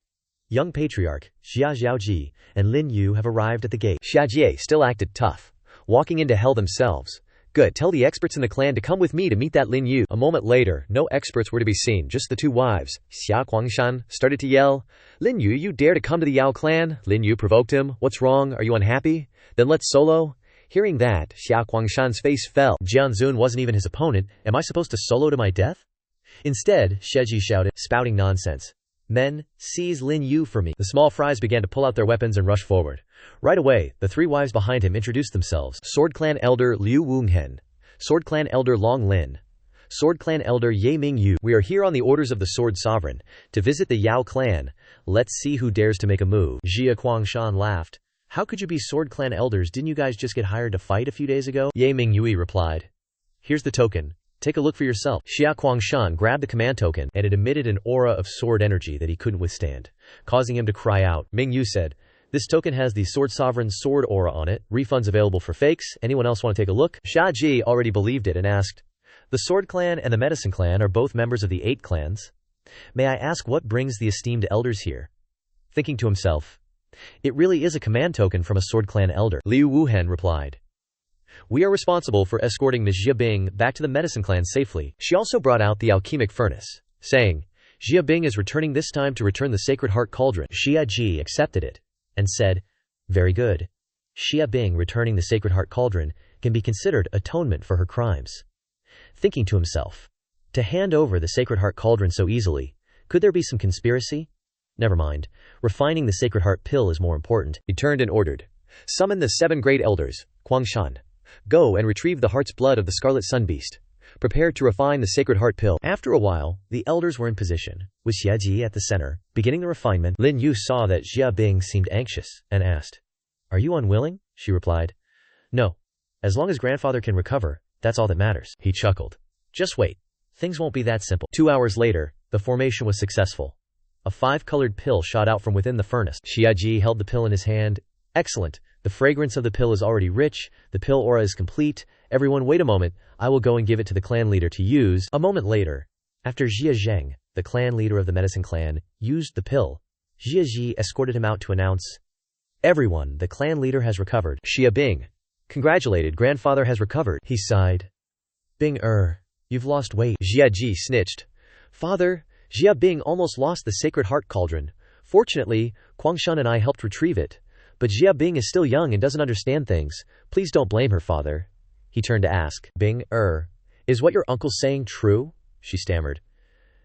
Young Patriarch, Xia Zhaoji, and Lin Yue have arrived at the gate. Xia Jie still acted tough, walking into hell themselves. "Good, tell the experts in the clan to come with me to meet that Lin Yue." A moment later, no experts were to be seen, just the two wives. Xia Guangshan started to yell, "Lin Yue, you dare to come to the Yao clan?" Lin Yue provoked him. "What's wrong? Are you unhappy? Then let's solo." Hearing that, Xia Guangshan's face fell. Jianzun wasn't even his opponent. Am I supposed to solo to my death? Instead, Sheji shouted, spouting nonsense. "Men, seize Lin Yue for me." The small fries began to pull out their weapons and rush forward. Right away, the three wives behind him introduced themselves. Sword Clan Elder Liu Wunghen. Sword Clan Elder Long Lin. Sword Clan Elder Ye Mingyu. "We are here on the orders of the Sword Sovereign, to visit the Yao clan. Let's see who dares to make a move." Jia Guangshan laughed. "How could you be Sword Clan Elders? Didn't you guys just get hired to fight a few days ago?" Ye Mingyue replied. "Here's the token. Take a look for yourself." Xia Guangshan grabbed the command token, and it emitted an aura of sword energy that he couldn't withstand, causing him to cry out. Mingyu said, "This token has the Sword Sovereign's sword aura on it. Refunds available for fakes. Anyone else want to take a look?" Xia Ji already believed it and asked, "The Sword Clan and the Medicine Clan are both members of the 8 clans. May I ask what brings the esteemed elders here?" Thinking to himself, "It really is a command token from a Sword Clan elder." Liu Wuhen replied, "We are responsible for escorting Ms. Jia Bing back to the Medicine Clan safely." She also brought out the alchemic furnace, saying, "Jia Bing is returning this time to return the Sacred Heart Cauldron." Xia Ji accepted it and said, "Very good. Xia Bing returning the Sacred Heart Cauldron can be considered atonement for her crimes." Thinking to himself, to hand over the Sacred Heart Cauldron so easily, could there be some conspiracy? Never mind. Refining the Sacred Heart pill is more important. He turned and ordered, "Summon the 7 great elders, Guangshan. Go and retrieve the heart's blood of the Scarlet Sun Beast. Prepare to refine the Sacred Heart pill." After a while, the elders were in position, with Xiaji at the center, beginning the refinement. Lin Yue saw that Xia Bing seemed anxious, and asked, "Are you unwilling?" She replied, "No. As long as grandfather can recover, that's all that matters." He chuckled. "Just wait. Things won't be that simple." 2 hours later, the formation was successful. A 5-colored pill shot out from within the furnace. Xiaji held the pill in his hand. "Excellent. The fragrance of the pill is already rich. The pill aura is complete. Everyone wait a moment. I will go and give it to the clan leader to use." A moment later, after Jia Zheng, the clan leader of the medicine clan, used the pill, Jia Ji escorted him out to announce, "Everyone, the clan leader has recovered." Xia Bing congratulated, "Grandfather has recovered." He sighed. "Bing you've lost weight." Jia Ji snitched. "Father, Xia Bing almost lost the Sacred Heart Cauldron. Fortunately, Guangshan and I helped retrieve it. But Xia Bing is still young and doesn't understand things. Please don't blame her, father." He turned to ask, "Bing is what your uncle's saying true?" She stammered.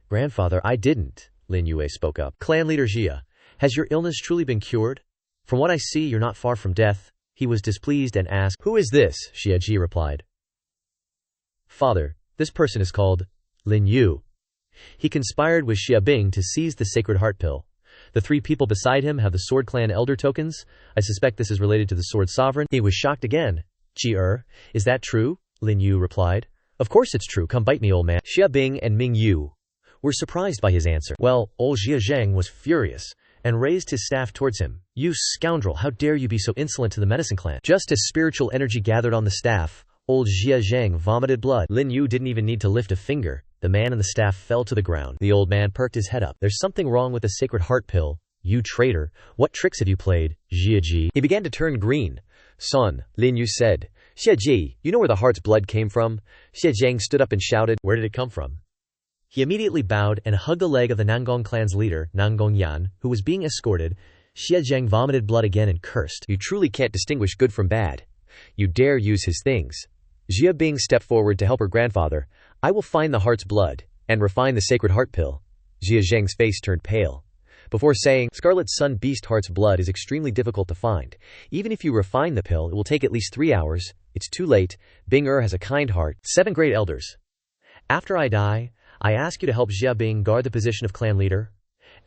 "Grandfather, I didn't." Lin Yue spoke up. "Clan leader Xia, has your illness truly been cured? From what I see, you're not far from death." He was displeased and asked, "Who is this?" Xia Ji replied, "Father, this person is called Lin Yue. He conspired with Xia Bing to seize the Sacred Heart pill. The 3 people beside him have the Sword Clan Elder tokens. I suspect this is related to the Sword Sovereign." He was shocked again. "Ji is that true?" Lin Yue replied. "Of course it's true, come bite me, old man." Xia Bing and Ming Yu were surprised by his answer. Well, old Jia Zheng was furious and raised his staff towards him. "You scoundrel, how dare you be so insolent to the medicine clan?" Just as spiritual energy gathered on the staff, old Jia Zheng vomited blood. Lin Yue didn't even need to lift a finger. The man and the staff fell to the ground. The old man perked his head up. "There's something wrong with the Sacred Heart pill. You traitor, what tricks have you played, Jia Ji?" He began to turn green. "Son," Lin Yue said, "Xia Ji, you know where the heart's blood came from?" Xia Zheng stood up and shouted, "Where did it come from?" He immediately bowed and hugged the leg of the Nangong clan's leader, Nangong Yan, who was being escorted. Xia Zheng vomited blood again and cursed, "You truly can't distinguish good from bad. You dare use his things." Xia Bing stepped forward to help her grandfather. "I will find the heart's blood and refine the Sacred Heart pill." Xia Zheng's face turned pale. Before saying, "Scarlet Sun Beast heart's blood is extremely difficult to find. Even if you refine the pill, it will take at least 3 hours. It's too late. Bing has a kind heart." 7 great elders. "After I die, I ask you to help Xia Bing guard the position of clan leader."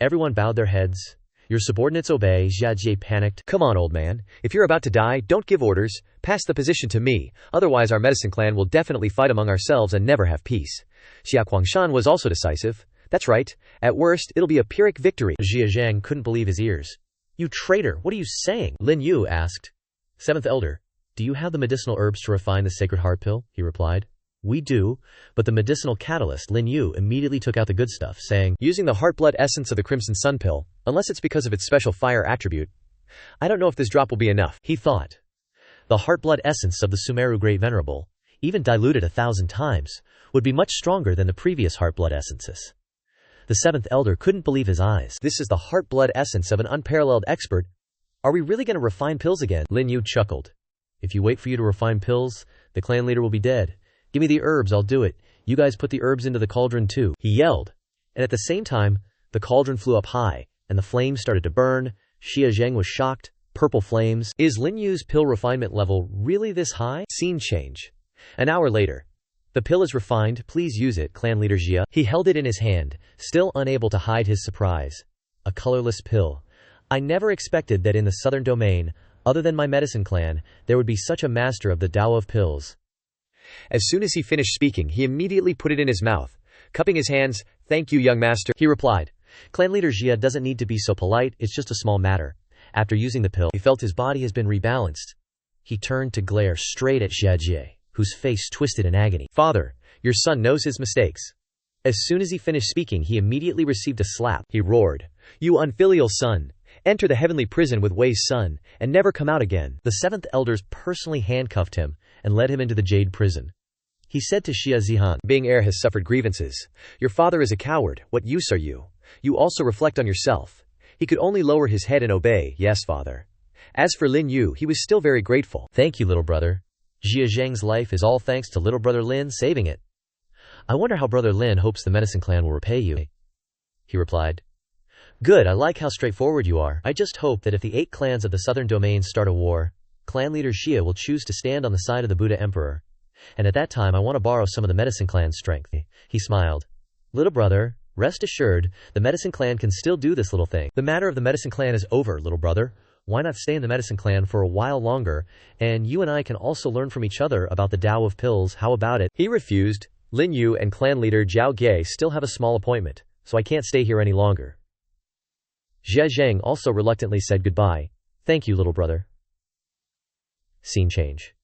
Everyone bowed their heads. "Your subordinates obey." Xia Ji panicked. "Come on, old man. If you're about to die, don't give orders. Pass the position to me. Otherwise our medicine clan will definitely fight among ourselves and never have peace." Xia Guangshan was also decisive. "That's right. At worst, it'll be a Pyrrhic victory." Jia Zheng couldn't believe his ears. "You traitor, what are you saying?" Lin Yue asked. "7th Elder, do you have the medicinal herbs to refine the Sacred Heart pill?" He replied. "We do, but the medicinal catalyst." Lin Yue immediately took out the good stuff, saying, "Using the heart blood essence of the Crimson Sun pill, unless it's because of its special fire attribute. I don't know if this drop will be enough." He thought. The heart blood essence of the Sumeru Great Venerable, even diluted 1,000 times, would be much stronger than the previous heart blood essences. The 7th Elder couldn't believe his eyes. "This is the heart blood essence of an unparalleled expert. Are we really going to refine pills again?" Lin Yue chuckled. "If you wait for you to refine pills, the clan leader will be dead. Give me the herbs, I'll do it. You guys put the herbs into the cauldron too," he yelled. And at the same time, the cauldron flew up high, and the flames started to burn. Xia Zheng was shocked. Purple flames. Is Lin Yue's pill refinement level really this high? Scene change. An hour later. "The pill is refined, please use it, clan leader Xia." He held it in his hand, still unable to hide his surprise. A colorless pill. "I never expected that in the southern domain, other than my medicine clan, there would be such a master of the Tao of pills." As soon as he finished speaking, he immediately put it in his mouth. Cupping his hands, "Thank you, young master," he replied. Clan leader Xia doesn't need to be so polite, it's just a small matter. After using the pill, he felt his body has been rebalanced. He turned to glare straight at Xia Jie, whose face twisted in agony. "Father, your son knows his mistakes." As soon as he finished speaking, he immediately received a slap. He roared, "You unfilial son! Enter the heavenly prison with Wei's son, and never come out again." The 7th Elders personally handcuffed him and led him into the Jade prison. He said to Xia Zihan, "Bing has suffered grievances. Your father is a coward, what use are you? You also reflect on yourself." He could only lower his head and obey, "Yes, father." As for Lin Yue, he was still very grateful. "Thank you, little brother. Jia Zheng's life is all thanks to little brother Lin saving it. I wonder how brother Lin hopes the medicine clan will repay you." He replied, Good, I like how straightforward you are. I just hope that if the 8 clans of the southern domains start a war, clan leader Xia will choose to stand on the side of the Buddha Emperor. And at that time I want to borrow some of the medicine clan's strength. He smiled. Little brother, rest assured, the medicine clan can still do this little thing. The matter of the medicine clan is over, little brother. Why not stay in the medicine clan for a while longer, and you and I can also learn from each other about the Tao of pills, how about it? He refused. Lin Yue and clan leader Zhao Ge still have a small appointment, so I can't stay here any longer. Jie Zheng also reluctantly said goodbye. Thank you, little brother. Scene change.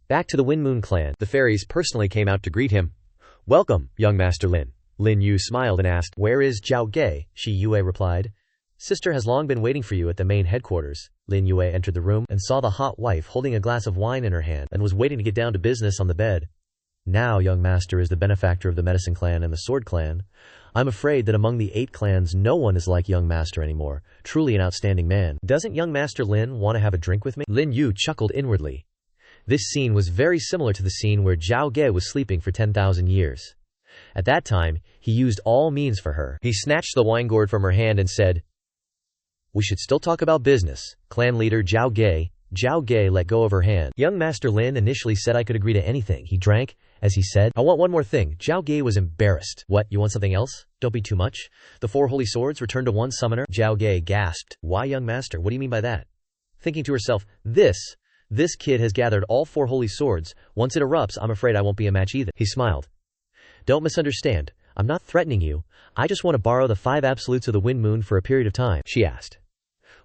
Back to the Wind Moon clan. The fairies personally came out to greet him. Welcome, young Master Lin. Lin Yue smiled and asked, Where is Zhao Ge? Shi Yue replied. Sister has long been waiting for you at the main headquarters. Lin Yue entered the room and saw the hot wife holding a glass of wine in her hand and was waiting to get down to business on the bed. Now young master is the benefactor of the medicine clan and the sword clan. I'm afraid that among the 8 clans no one is like young master anymore. Truly an outstanding man. Doesn't young master Lin want to have a drink with me? Lin Yue chuckled inwardly. This scene was very similar to the scene where Zhao Ge was sleeping for 10,000 years. At that time, he used all means for her. He snatched the wine gourd from her hand and said, We should still talk about business. Clan leader Zhao Ge let go of her hand. Young Master Lin initially said I could agree to anything. He drank. As he said, I want one more thing. Zhao Ge was embarrassed. What, you want something else? Don't be too much. The 4 holy swords returned to 1 summoner? Zhao Ge gasped. Why, young master? What do you mean by that? Thinking to herself, this kid has gathered all 4 holy swords. Once it erupts, I'm afraid I won't be a match either. He smiled. Don't misunderstand. I'm not threatening you. I just want to borrow the 5 absolutes of the Wind Moon for a period of time, she asked.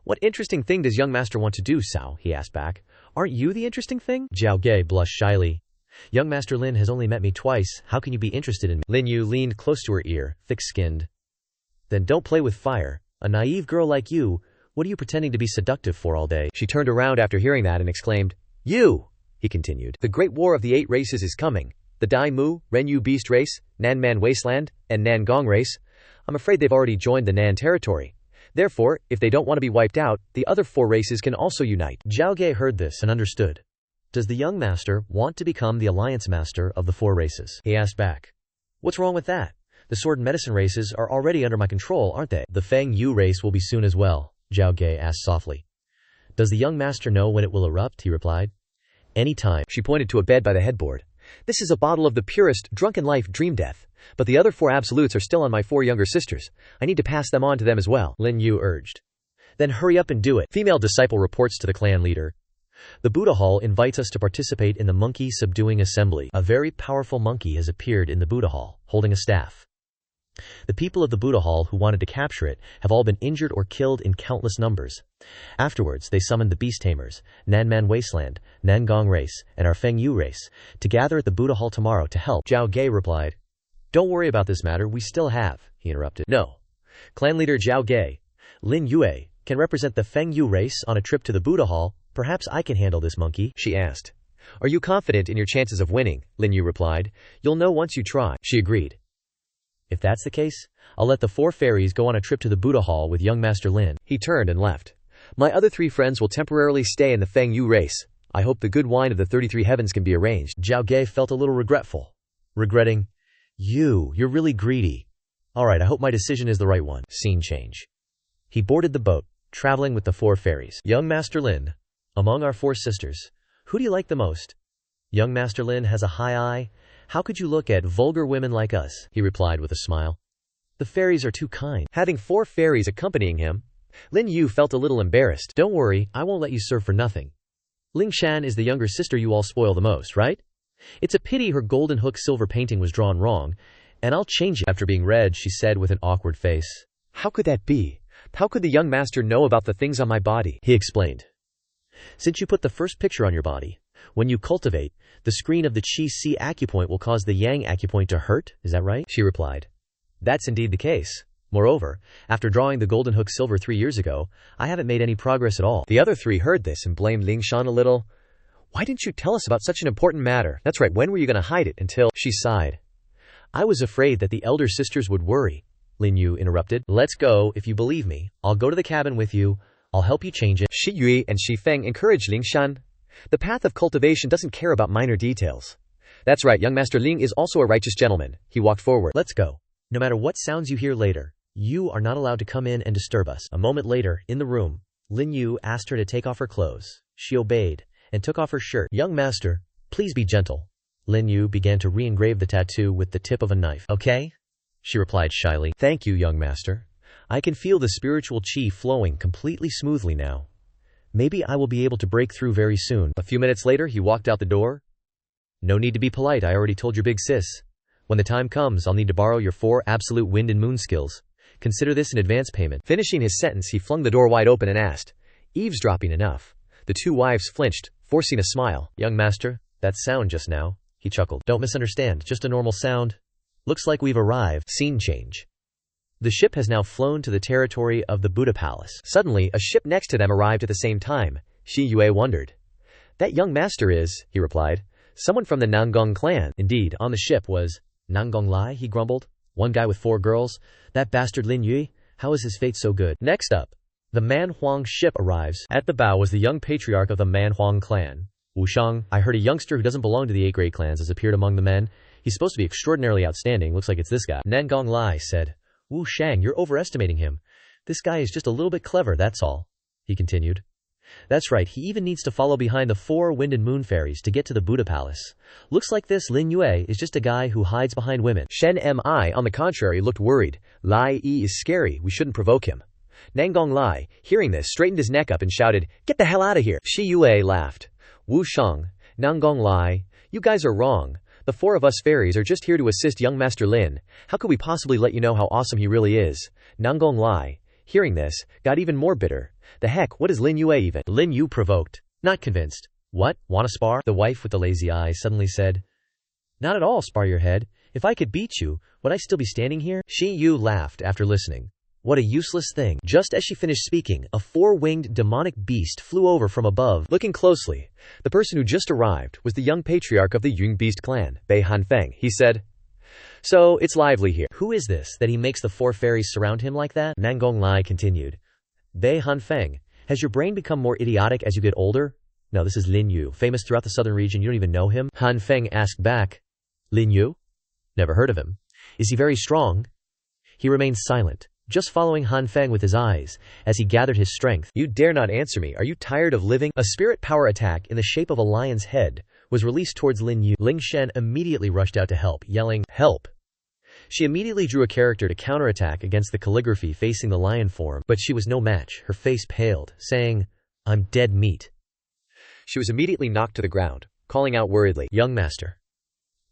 What interesting thing does young master want to do, Sao? He asked back. Aren't you the interesting thing? Zhao Ge blushed shyly. Young Master Lin has only met me twice. How can you be interested in me? Lin Yue leaned close to her ear, thick-skinned. Then don't play with fire. A naive girl like you, what are you pretending to be seductive for all day? She turned around after hearing that and exclaimed, You! He continued. The great war of the 8 races is coming. The Dai Mu, Renyu Beast race, Nanman Wasteland, and Nan Gong race. I'm afraid they've already joined the Nan territory. Therefore, if they don't want to be wiped out, the other 4 races can also unite. Zhao Ge heard this and understood. Does the young master want to become the alliance master of the 4 races? He asked back. What's wrong with that? The sword and medicine races are already under my control, aren't they? The Feng Yu race will be soon as well, Zhao Ge asked softly. Does the young master know when it will erupt? He replied. Any time. She pointed to a bed by the headboard. This is a bottle of the purest, drunken life dream death. But the other 4 absolutes are still on my 4 younger sisters. I need to pass them on to them as well, Lin Yue urged. Then hurry up and do it. Female disciple reports to the clan leader. The Buddha Hall invites us to participate in the monkey subduing assembly. A very powerful monkey has appeared in the Buddha Hall, holding a staff. The people of the Buddha Hall who wanted to capture it have all been injured or killed in countless numbers. Afterwards, they summoned the beast tamers, Nanman Wasteland, Nangong race, and our Feng Yu race, to gather at the Buddha Hall tomorrow to help. Zhao Ge replied. Don't worry about this matter, we still have, he interrupted. No. Clan leader Zhao Ge, Lin Yue, can represent the Feng Yu race on a trip to the Buddha Hall. Perhaps I can handle this monkey, she asked. Are you confident in your chances of winning? Lin Yue replied. You'll know once you try, she agreed. If that's the case, I'll let the 4 fairies go on a trip to the Buddha Hall with young Master Lin. He turned and left. My other 3 friends will temporarily stay in the Feng Yu race. I hope the good wine of the 33 heavens can be arranged. Zhao Ge felt a little regretful. Regretting, you're really greedy. Alright, I hope my decision is the right one. Scene change. He boarded the boat, traveling with the 4 fairies. Young Master Lin, among our 4 sisters, who do you like the most? Young Master Lin has a high eye. How could you look at vulgar women like us? He replied with a smile. The fairies are too kind. Having 4 fairies accompanying him, Lin Yue felt a little embarrassed. Don't worry, I won't let you serve for nothing. Ling Shan is the younger sister you all spoil the most, right? It's a pity her golden hook silver painting was drawn wrong, and I'll change it. After being read, she said with an awkward face. How could that be? How could the young master know about the things on my body? He explained. Since you put the first picture on your body, when you cultivate, the screen of the Qi-Si acupoint will cause the Yang acupoint to hurt, is that right? She replied. That's indeed the case. Moreover, after drawing the golden hook silver 3 years ago, I haven't made any progress at all. The other 3 heard this and blamed Ling Shan a little. Why didn't you tell us about such an important matter? That's right, when were you going to hide it until... She sighed. I was afraid that the elder sisters would worry, Lin Yue interrupted. Let's go, if you believe me. I'll go to the cabin with you. I'll help you change it. Shi Yue and Shi Feng encouraged Ling Shan. The path of cultivation doesn't care about minor details. That's right, young Master Ling is also a righteous gentleman. He walked forward. Let's go. No matter what sounds you hear later, you are not allowed to come in and disturb us. A moment later, in the room, Lin Yue asked her to take off her clothes. She obeyed, and took off her shirt. Young master, please be gentle. Lin Yue began to re-engrave the tattoo with the tip of a knife. Okay? She replied shyly. Thank you, young master. I can feel the spiritual chi flowing completely smoothly now. Maybe I will be able to break through very soon. A few minutes later, he walked out the door. No need to be polite, I already told your big sis. When the time comes, I'll need to borrow your 4 absolute wind and moon skills. Consider this an advance payment. Finishing his sentence, he flung the door wide open and asked, eavesdropping enough. The 2 wives flinched, forcing a smile. Young master, that sound just now, he chuckled. Don't misunderstand, just a normal sound. Looks like we've arrived. Scene change. The ship has now flown to the territory of the Buddha Palace. Suddenly, a ship next to them arrived at the same time. Lin Yue wondered. That young master is, he replied, someone from the Nangong clan. Indeed, on the ship was Nangong Lai, he grumbled. One guy with 4 girls. That bastard Lin Yue, how is his fate so good? Next up, the Manhuang ship arrives. At the bow was the young patriarch of the Manhuang clan. Wu Shang, I heard a youngster who doesn't belong to the 8 grade clans has appeared among the men. He's supposed to be extraordinarily outstanding. Looks like it's this guy. Nangong Lai said. Wu Shang, you're overestimating him. This guy is just a little bit clever, that's all. He continued. That's right, he even needs to follow behind the 4 wind and moon fairies to get to the Buddha Palace. Looks like this Lin Yue is just a guy who hides behind women. Shen Mi, on the contrary, looked worried. Lai Yi is scary, we shouldn't provoke him. Nangong Lai, hearing this, straightened his neck up and shouted, Get the hell out of here! Shi Yue laughed. Wu Shang, Nangong Lai, you guys are wrong. The 4 of us fairies are just here to assist young Master Lin. How could we possibly let you know how awesome he really is? Nangong Lai, hearing this, got even more bitter. The heck, what is Lin Yue even? Lin Yue provoked. Not convinced. What? Wanna spar? The wife with the lazy eye suddenly said. Not at all, spar your head. If I could beat you, would I still be standing here? Shi Yu laughed after listening. What a useless thing. Just as she finished speaking, a 4-winged demonic beast flew over from above. Looking closely, the person who just arrived was the young patriarch of the Yun Beast clan, Bei Hanfeng. He said, So, it's lively here. Who is this, that he makes the 4 fairies surround him like that? Nangong Lai continued. Bei Hanfeng, has your brain become more idiotic as you get older? No, this is Lin Yue, famous throughout the southern region. You don't even know him? Hanfeng asked back. Lin Yue? Never heard of him. Is he very strong? He remained silent, just following Hanfeng with his eyes, as he gathered his strength. You dare not answer me, are you tired of living? A spirit power attack in the shape of a lion's head was released towards Lin Yue. Ling Shen immediately rushed out to help, yelling, Help! She immediately drew a character to counterattack against the calligraphy facing the lion form, but she was no match. Her face paled, saying, I'm dead meat. She was immediately knocked to the ground, calling out worriedly, Young master.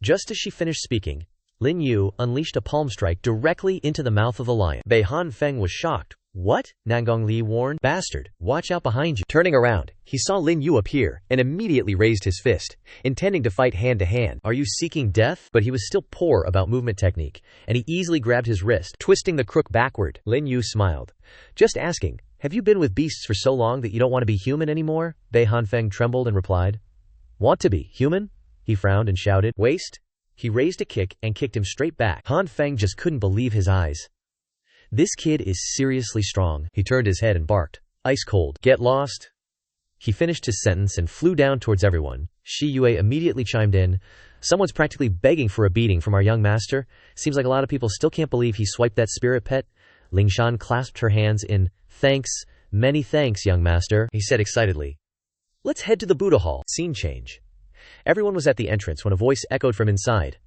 Just as she finished speaking, Lin Yue unleashed a palm strike directly into the mouth of the lion. Bei Hanfeng was shocked. What? Nangong Li warned. Bastard, watch out behind you. Turning around, he saw Lin Yue appear, and immediately raised his fist, intending to fight hand to hand. Are you seeking death? But he was still poor about movement technique, and he easily grabbed his wrist, twisting the crook backward. Lin Yue smiled. Just asking, have you been with beasts for so long that you don't want to be human anymore? Bei Hanfeng trembled and replied. Want to be human? He frowned and shouted. Waste? He raised a kick and kicked him straight back. Hanfeng just couldn't believe his eyes. This kid is seriously strong. He turned his head and barked. Ice cold. Get lost. He finished his sentence and flew down towards everyone. Shi Yue immediately chimed in. Someone's practically begging for a beating from our young master. Seems like a lot of people still can't believe he swiped that spirit pet. Ling Shan clasped her hands in, Thanks, many thanks, young master, he said excitedly. Let's head to the Buddha Hall. Scene change. Everyone was at the entrance when a voice echoed from inside.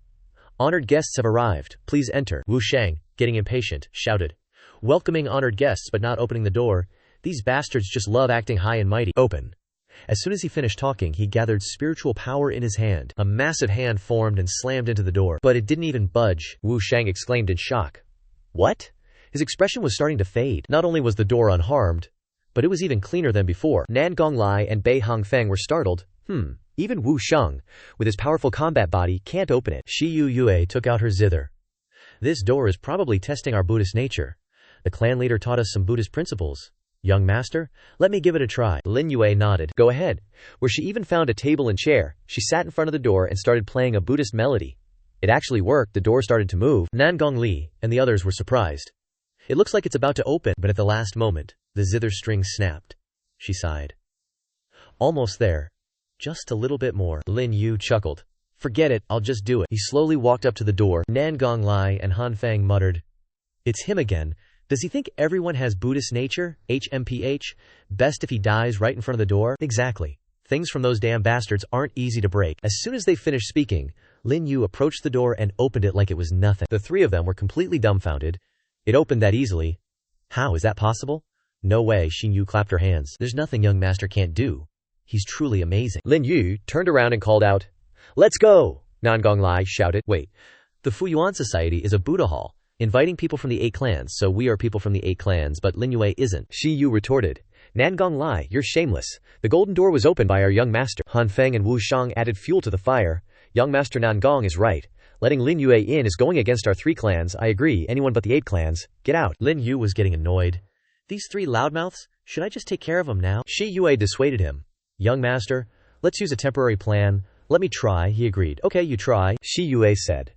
Honored guests have arrived. Please enter. Wu Shang, getting impatient, shouted. Welcoming honored guests but not opening the door. These bastards just love acting high and mighty. Open. As soon as he finished talking, he gathered spiritual power in his hand. A massive hand formed and slammed into the door, but it didn't even budge. Wu Shang exclaimed in shock. What? His expression was starting to fade. Not only was the door unharmed, but it was even cleaner than before. Nangong Lai and Bei Hanfeng were startled. Even Wu Shang, with his powerful combat body, can't open it. Shi Yue took out her zither. This door is probably testing our Buddhist nature. The clan leader taught us some Buddhist principles. Young master, let me give it a try. Lin Yue nodded. Go ahead. Where she even found a table and chair, she sat in front of the door and started playing a Buddhist melody. It actually worked. The door started to move. Nangong Li and the others were surprised. It looks like it's about to open, but at the last moment, the zither string snapped. She sighed. Almost there. Just a little bit more. Lin Yue chuckled. Forget it, I'll just do it. He slowly walked up to the door. Nan Gonglai and Han Feng muttered, "It's him again. Does he think everyone has Buddhist nature? HMPH? Best if he dies right in front of the door?" Exactly. Things from those damn bastards aren't easy to break. As soon as they finished speaking, Lin Yue approached the door and opened it like it was nothing. The three of them were completely dumbfounded. It opened that easily. How is that possible? No way. Xin Yu clapped her hands. There's nothing young master can't do. He's truly amazing. Lin Yue turned around and called out, "Let's go!" Nan Gonglai shouted, "Wait, the Fuyuan Society is a Buddha hall, inviting people from the 8 clans, so we are people from the 8 clans, but Lin Yue isn't." Shi Yu retorted, "Nan Gonglai, you're shameless. The golden door was opened by our young master." Han Feng and Wu Shang added fuel to the fire. Young master Nan Gong is right. Letting Lin Yue in is going against our 3 clans. I agree, anyone but the 8 clans, get out. Lin Yue was getting annoyed. These 3 loudmouths, should I just take care of them now? Shi Yue dissuaded him. Young master, let's use a temporary plan. Let me try, he agreed. Okay, you try, Shi Yue said.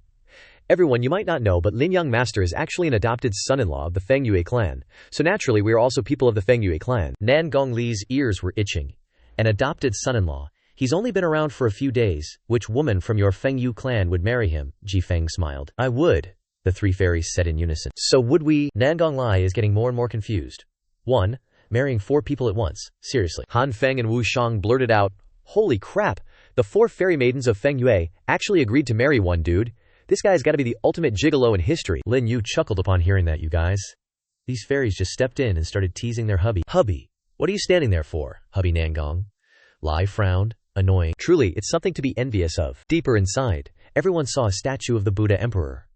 Everyone, you might not know, but Lin Young Master is actually an adopted son-in-law of the Feng Yue clan. So naturally, we are also people of the Feng Yue clan. Nan Gongli's ears were itching. An adopted son-in-law. He's only been around for a few days. Which woman from your Feng Yue clan would marry him? Ji Feng smiled. I would, the 3 fairies said in unison. So would we? Nan Gonglai is getting more and more confused. 1. Marrying 4 people at once. Seriously. Han Feng and Wu Shang blurted out, "Holy crap! The 4 fairy maidens of Feng Yue actually agreed to marry one dude. This guy's gotta be the ultimate gigolo in history." Lin Yue chuckled upon hearing that, you guys. These fairies just stepped in and started teasing their hubby. Hubby, what are you standing there for? Hubby Nangong. Lai frowned, annoying. Truly, it's something to be envious of. Deeper inside, everyone saw a statue of the Buddha Emperor.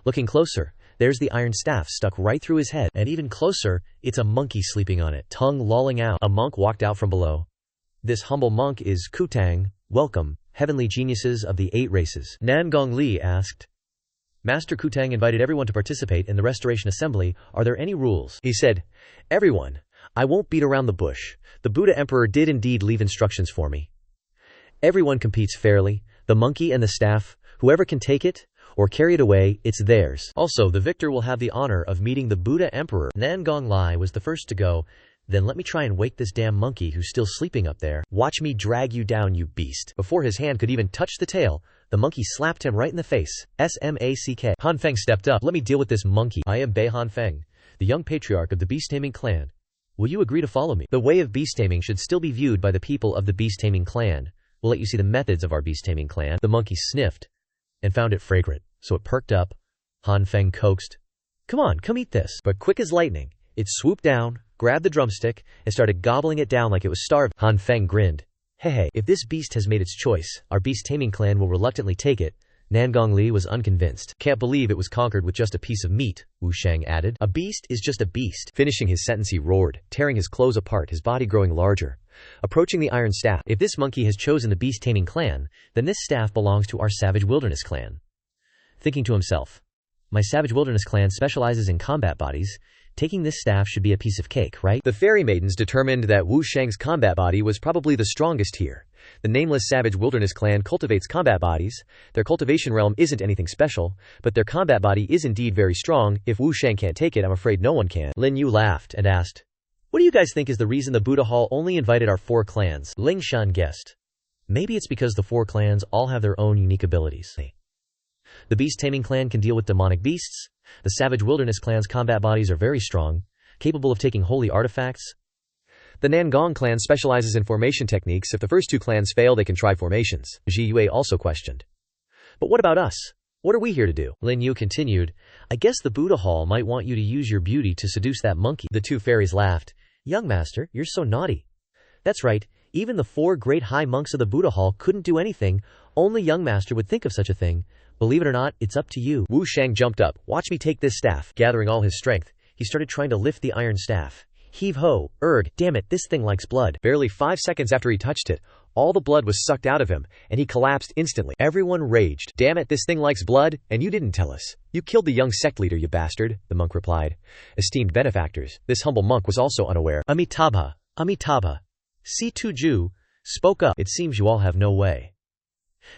Looking closer, there's the iron staff stuck right through his head. And even closer, it's a monkey sleeping on it, tongue lolling out. A monk walked out from below. This humble monk is Kutang. Welcome, heavenly geniuses of the 8 races. Nan Gongli asked. Master Kutang invited everyone to participate in the Restoration Assembly. Are there any rules? He said, "Everyone, I won't beat around the bush. The Buddha Emperor did indeed leave instructions for me. Everyone competes fairly. The monkey and the staff, whoever can take it or carry it away, it's theirs. Also, the victor will have the honor of meeting the Buddha Emperor." Nan Gonglai was the first to go. Then let me try and wake this damn monkey who's still sleeping up there. Watch me drag you down, you beast. Before his hand could even touch the tail, the monkey slapped him right in the face. Smack. Han Feng stepped up. Let me deal with this monkey. I am Bei Han Feng, the young patriarch of the beast-taming clan. Will you agree to follow me? The way of beast-taming should still be viewed by the people of the beast-taming clan. We'll let you see the methods of our beast-taming clan. The monkey sniffed and found it fragrant, so it perked up. Han Feng coaxed. Come on, come eat this. But quick as lightning, it swooped down, grabbed the drumstick, and started gobbling it down like it was starved. Han Feng grinned. Hey, if this beast has made its choice, our beast-taming clan will reluctantly take it. Nan Gongli was unconvinced. Can't believe it was conquered with just a piece of meat, Wu Shang added. A beast is just a beast. Finishing his sentence, he roared, tearing his clothes apart, his body growing larger. Approaching the iron staff. If this monkey has chosen the beast-taming clan, then this staff belongs to our Savage Wilderness clan. Thinking to himself, my Savage Wilderness clan specializes in combat bodies. Taking this staff should be a piece of cake, right? The fairy maidens determined that Wu Shang's combat body was probably the strongest here. The nameless Savage Wilderness clan cultivates combat bodies. Their cultivation realm isn't anything special, but their combat body is indeed very strong. If Wu Shang can't take it, I'm afraid no one can. Lin Yue laughed and asked, what do you guys think is the reason the Buddha Hall only invited our 4 clans? Ling Shan guessed. Maybe it's because the 4 clans all have their own unique abilities. The beast-taming clan can deal with demonic beasts. The Savage Wilderness clan's combat bodies are very strong, capable of taking holy artifacts. The Nangong clan specializes in formation techniques. If the first 2 clans fail, they can try formations. Ji Yue also questioned. But what about us? What are we here to do? Lin Yue continued. I guess the Buddha Hall might want you to use your beauty to seduce that monkey. The 2 fairies laughed. Young master, you're so naughty. That's right. Even the 4 great high monks of the Buddha Hall couldn't do anything. Only young master would think of such a thing. Believe it or not, it's up to you. Wu Shang jumped up. Watch me take this staff. Gathering all his strength, he started trying to lift the iron staff. Heave ho, erg, damn it, this thing likes blood. Barely 5 seconds after he touched it, all the blood was sucked out of him, and he collapsed instantly. Everyone raged. Damn it, this thing likes blood, and you didn't tell us. You killed the young sect leader, you bastard, the monk replied. Esteemed benefactors, this humble monk was also unaware. Amitabha, Amitabha. Si Tuju spoke up. It seems you all have no way.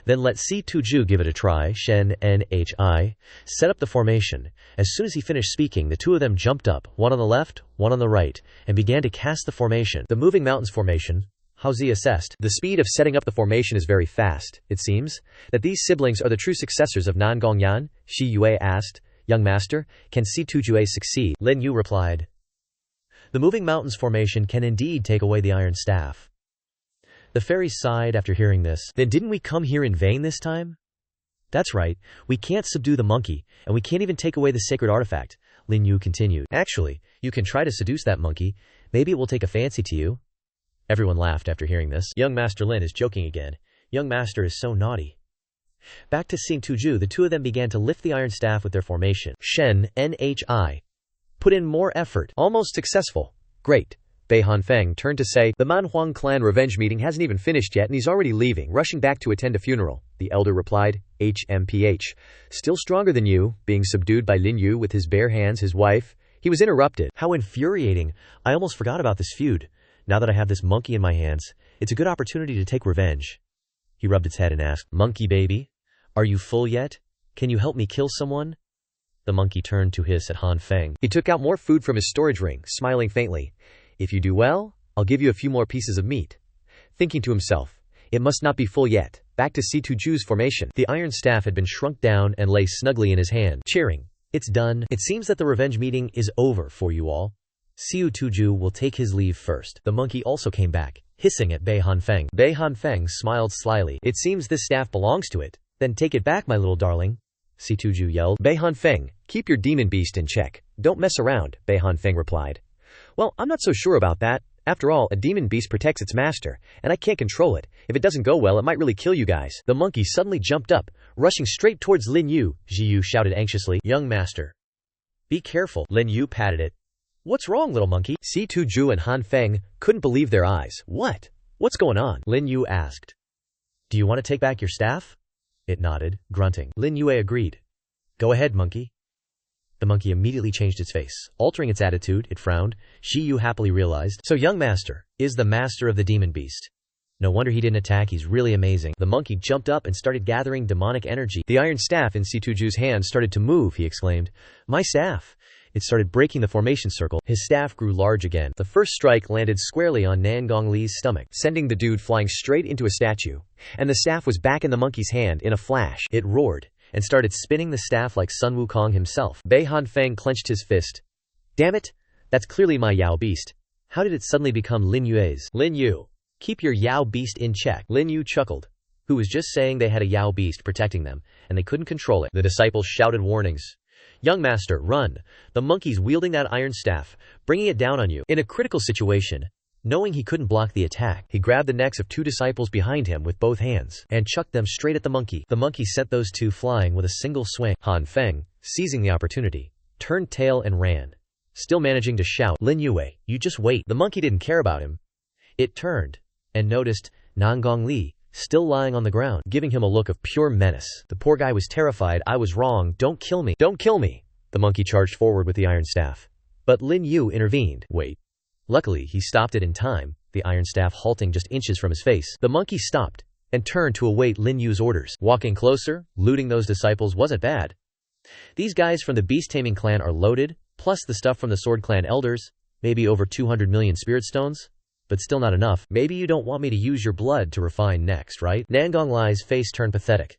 Then let Si Tuju give it a try. Shen Nhi set up the formation. As soon as he finished speaking, the 2 of them jumped up, one on the left, one on the right, and began to cast the formation. The Moving Mountains formation. Haozi assessed. The speed of setting up the formation is very fast. It seems that these siblings are the true successors of Nangongyan. Shi Yue asked, young master, can C2Jue succeed? Lin Yue replied, the moving mountains formation can indeed take away the iron staff. The fairies sighed after hearing this. Then didn't we come here in vain this time? That's right, we can't subdue the monkey, and we can't even take away the sacred artifact, Lin Yue continued. Actually, you can try to seduce that monkey. Maybe it will take a fancy to you. Everyone laughed after hearing this. Young Master Lin is joking again. Young Master is so naughty. Back to Sing Tuju, the two of them began to lift the iron staff with their formation. Shen, NHI. Put in more effort. Almost successful. Great. Bei Hanfeng turned to say, the Manhua clan revenge meeting hasn't even finished yet and he's already leaving, rushing back to attend a funeral. The elder replied, HMPH. Still stronger than you, being subdued by Lin Yue with his bare hands, his wife. He was interrupted. How infuriating. I almost forgot about this feud. Now that I have this monkey in my hands, it's a good opportunity to take revenge. He rubbed its head and asked, monkey baby, are you full yet? Can you help me kill someone? The monkey turned to hiss at Han Feng. He took out more food from his storage ring, smiling faintly. If you do well, I'll give you a few more pieces of meat. Thinking to himself, it must not be full yet. Back to C2Ju's formation. The iron staff had been shrunk down and lay snugly in his hand, cheering. It's done. It seems that the revenge meeting is over for you all. C2Ju will take his leave first. The monkey also came back, hissing at Bei Hanfeng. Bei Hanfeng smiled slyly. It seems this staff belongs to it. Then take it back, my little darling. C2Ju yelled. Bei Hanfeng, keep your demon beast in check. Don't mess around, Bei Hanfeng replied. Well, I'm not so sure about that. After all, a demon beast protects its master, and I can't control it. If it doesn't go well, it might really kill you guys. The monkey suddenly jumped up, rushing straight towards Lin Yue. Ji shouted anxiously, young master, be careful. Lin Yue patted it. What's wrong, little monkey? C2Ju and Han Feng couldn't believe their eyes. What? What's going on? Lin Yue asked. Do you want to take back your staff? It nodded, grunting. Lin Yue agreed. Go ahead, monkey. The monkey immediately changed its face. Altering its attitude, it frowned. Shi Yu happily realized. So young master is the master of the demon beast. No wonder he didn't attack, he's really amazing. The monkey jumped up and started gathering demonic energy. The iron staff in C2Ju's hand started to move, he exclaimed. My staff! It started breaking the formation circle. His staff grew large again. The first strike landed squarely on Nangong Li's stomach, sending the dude flying straight into a statue. And the staff was back in the monkey's hand in a flash. It roared and started spinning the staff like Sun Wukong himself. Bei Hanfeng clenched his fist. Damn it! That's clearly my Yao beast. How did it suddenly become Lin Yue's? Lin Yue, keep your Yao beast in check. Lin Yue chuckled. Who was just saying they had a Yao beast protecting them, and they couldn't control it. The disciples shouted warnings. Young master, run. The monkey's wielding that iron staff, bringing it down on you. In a critical situation, knowing he couldn't block the attack, he grabbed the necks of two disciples behind him with both hands and chucked them straight at the monkey. The monkey sent those two flying with a single swing. Han Feng, seizing the opportunity, turned tail and ran, still managing to shout, Lin Yue, you just wait. The monkey didn't care about him. It turned and noticed Nangong Li still lying on the ground, giving him a look of pure menace. The poor guy was terrified. I was wrong. Don't kill me. Don't kill me. The monkey charged forward with the iron staff. But Lin Yue intervened. Wait. Luckily, he stopped it in time, the iron staff halting just inches from his face. The monkey stopped and turned to await Lin Yue's orders. Walking closer, looting those disciples wasn't bad. These guys from the beast taming clan are loaded, plus the stuff from the sword clan elders, maybe over 200 million spirit stones. But still not enough. Maybe you don't want me to use your blood to refine next, right? Nangong Li's face turned pathetic.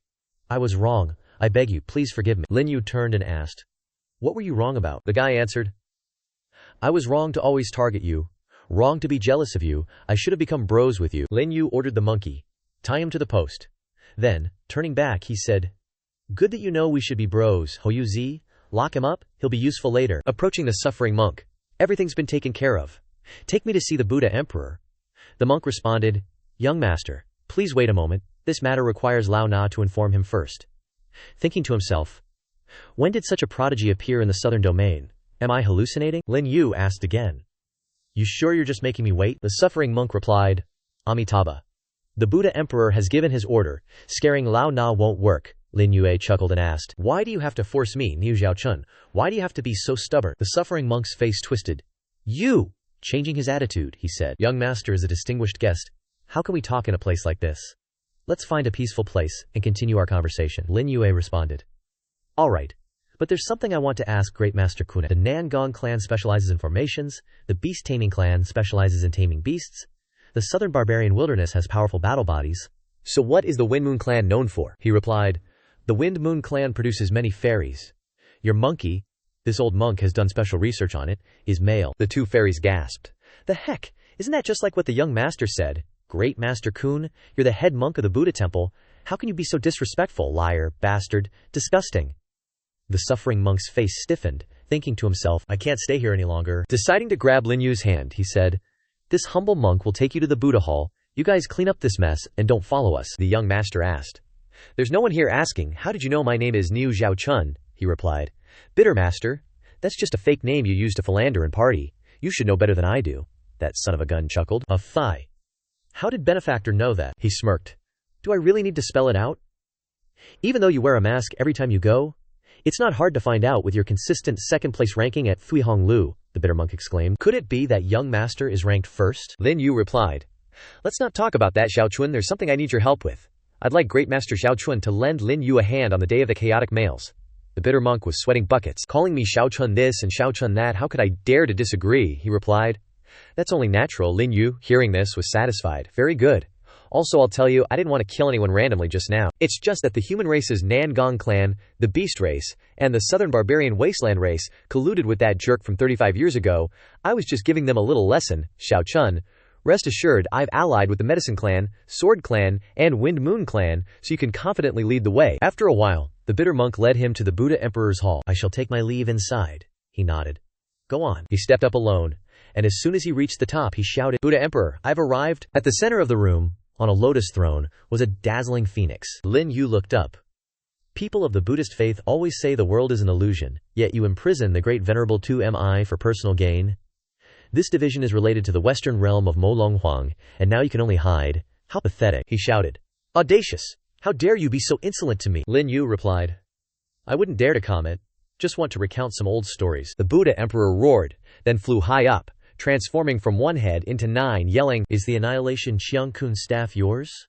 I was wrong. I beg you, please forgive me. Lin Yue turned and asked, what were you wrong about? The guy answered, I was wrong to always target you. Wrong to be jealous of you. I should have become bros with you. Lin Yue ordered the monkey. Tie him to the post. Then, turning back, he said, good that you know we should be bros, Hou Yu Zi. Lock him up, he'll be useful later. Approaching the suffering monk. Everything's been taken care of. Take me to see the Buddha Emperor. The monk responded, young master, please wait a moment. This matter requires Lao Na to inform him first. Thinking to himself, when did such a prodigy appear in the southern domain? Am I hallucinating? Lin Yue asked again. You sure you're just making me wait? The suffering monk replied, Amitabha. The Buddha Emperor has given his order. Scaring Lao Na won't work. Lin Yue chuckled and asked, why do you have to force me, Niu Zhaochun? Why do you have to be so stubborn? The suffering monk's face twisted. You! Changing his attitude, he said, young master is a distinguished guest. How can we talk in a place like this? Let's find a peaceful place and continue our conversation. Lin Yue responded. All right. But there's something I want to ask Great Master Kuna. The Nangong clan specializes in formations. The beast taming clan specializes in taming beasts. The southern barbarian wilderness has powerful battle bodies. So what is the Wind Moon clan known for? He replied, the Wind Moon clan produces many fairies. Your monkey, this old monk has done special research on it, is male. The two fairies gasped. The heck, isn't that just like what the young master said? Great Master Kun, you're the head monk of the Buddha temple. How can you be so disrespectful, liar, bastard, disgusting? The suffering monk's face stiffened, thinking to himself, I can't stay here any longer. Deciding to grab Lin Yue's hand, he said, this humble monk will take you to the Buddha hall. You guys clean up this mess and don't follow us. The young master asked. There's no one here asking, how did you know my name is Niu Zhaochun? He replied. Bitter master, that's just a fake name you use to philander and party. You should know better than I do. That son of a gun chuckled. A thigh. How did benefactor know that? He smirked. Do I really need to spell it out? Even though you wear a mask every time you go, it's not hard to find out with your consistent second-place ranking at Fui Hong Lu, the bitter monk exclaimed. Could it be that young master is ranked first? Lin Yue replied. Let's not talk about that, Xiaochun. There's something I need your help with. I'd like Great Master Xiaochun to lend Lin Yue a hand on the day of the chaotic males. The bitter monk was sweating buckets. Calling me Xiaochun this and Xiaochun that, how could I dare to disagree? He replied. That's only natural. Lin Yue, hearing this, was satisfied. Very good. Also, I'll tell you, I didn't want to kill anyone randomly just now. It's just that the human race's Nangong clan, the beast race, and the southern barbarian wasteland race colluded with that jerk from 35 years ago. I was just giving them a little lesson, Xiaochun. Rest assured, I've allied with the Medicine Clan, Sword Clan, and Wind Moon Clan, so you can confidently lead the way. After a while, the bitter monk led him to the Buddha Emperor's hall. I shall take my leave inside, he nodded. Go on. He stepped up alone, and as soon as he reached the top, he shouted, Buddha Emperor, I've arrived. At the center of the room, on a lotus throne, was a dazzling phoenix. Lin Yue looked up. People of the Buddhist faith always say the world is an illusion, yet you imprison the great venerable 2Mi for personal gain. This division is related to the western realm of Molonghuang, and now you can only hide. How pathetic, he shouted. Audacious! How dare you be so insolent to me? Lin Yue replied. I wouldn't dare to comment. Just want to recount some old stories. The Buddha Emperor roared, then flew high up, transforming from one head into 9, yelling, Is the Annihilation Qiangkun staff yours?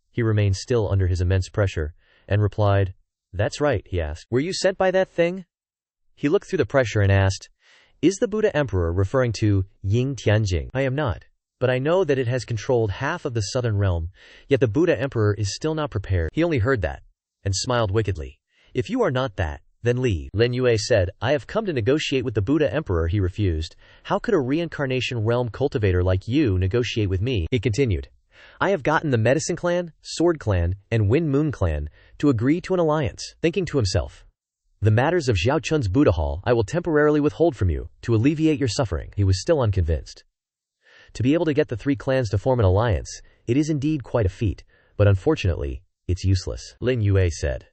He remained still under his immense pressure, and replied, That's right, he asked. Were you sent by that thing? He looked through the pressure and asked, Is the Buddha Emperor referring to Ying Tianjing? I am not, but I know that it has controlled half of the southern realm, yet the Buddha Emperor is still not prepared. He only heard that, and smiled wickedly. If you are not that, then leave. Lin Yue said, I have come to negotiate with the Buddha Emperor. He refused. How could a reincarnation realm cultivator like you negotiate with me? He continued. I have gotten the Medicine Clan, Sword Clan, and Wind Moon Clan to agree to an alliance. Thinking to himself, the matters of Xiaochun's Buddha Hall I will temporarily withhold from you, to alleviate your suffering. He was still unconvinced. To be able to get the 3 clans to form an alliance, it is indeed quite a feat, but unfortunately, it's useless. Lin Yue said.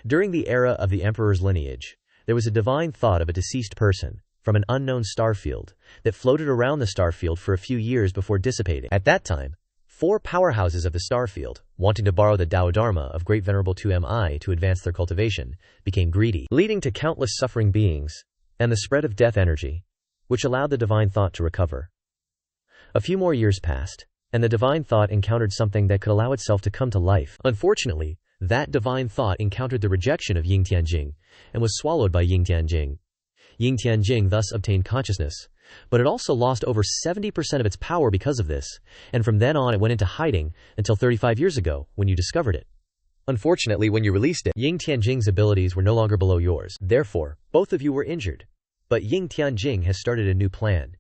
During the era of the emperor's lineage, there was a divine thought of a deceased person, from an unknown starfield, that floated around the starfield for a few years before dissipating. At that time, 4 powerhouses of the starfield, wanting to borrow the Tao Dharma of Great Venerable 2Mi to advance their cultivation, became greedy, leading to countless suffering beings, and the spread of death energy, which allowed the divine thought to recover. A few more years passed, and the divine thought encountered something that could allow itself to come to life. Unfortunately, that divine thought encountered the rejection of Ying Tianjing, and was swallowed by Ying Tianjing. Ying Tianjing thus obtained consciousness, but it also lost over 70% of its power because of this, and from then on it went into hiding, until 35 years ago, when you discovered it. Unfortunately, when you released it, Ying Tianjing's abilities were no longer below yours. Therefore, both of you were injured. But Ying Tianjing has started a new plan.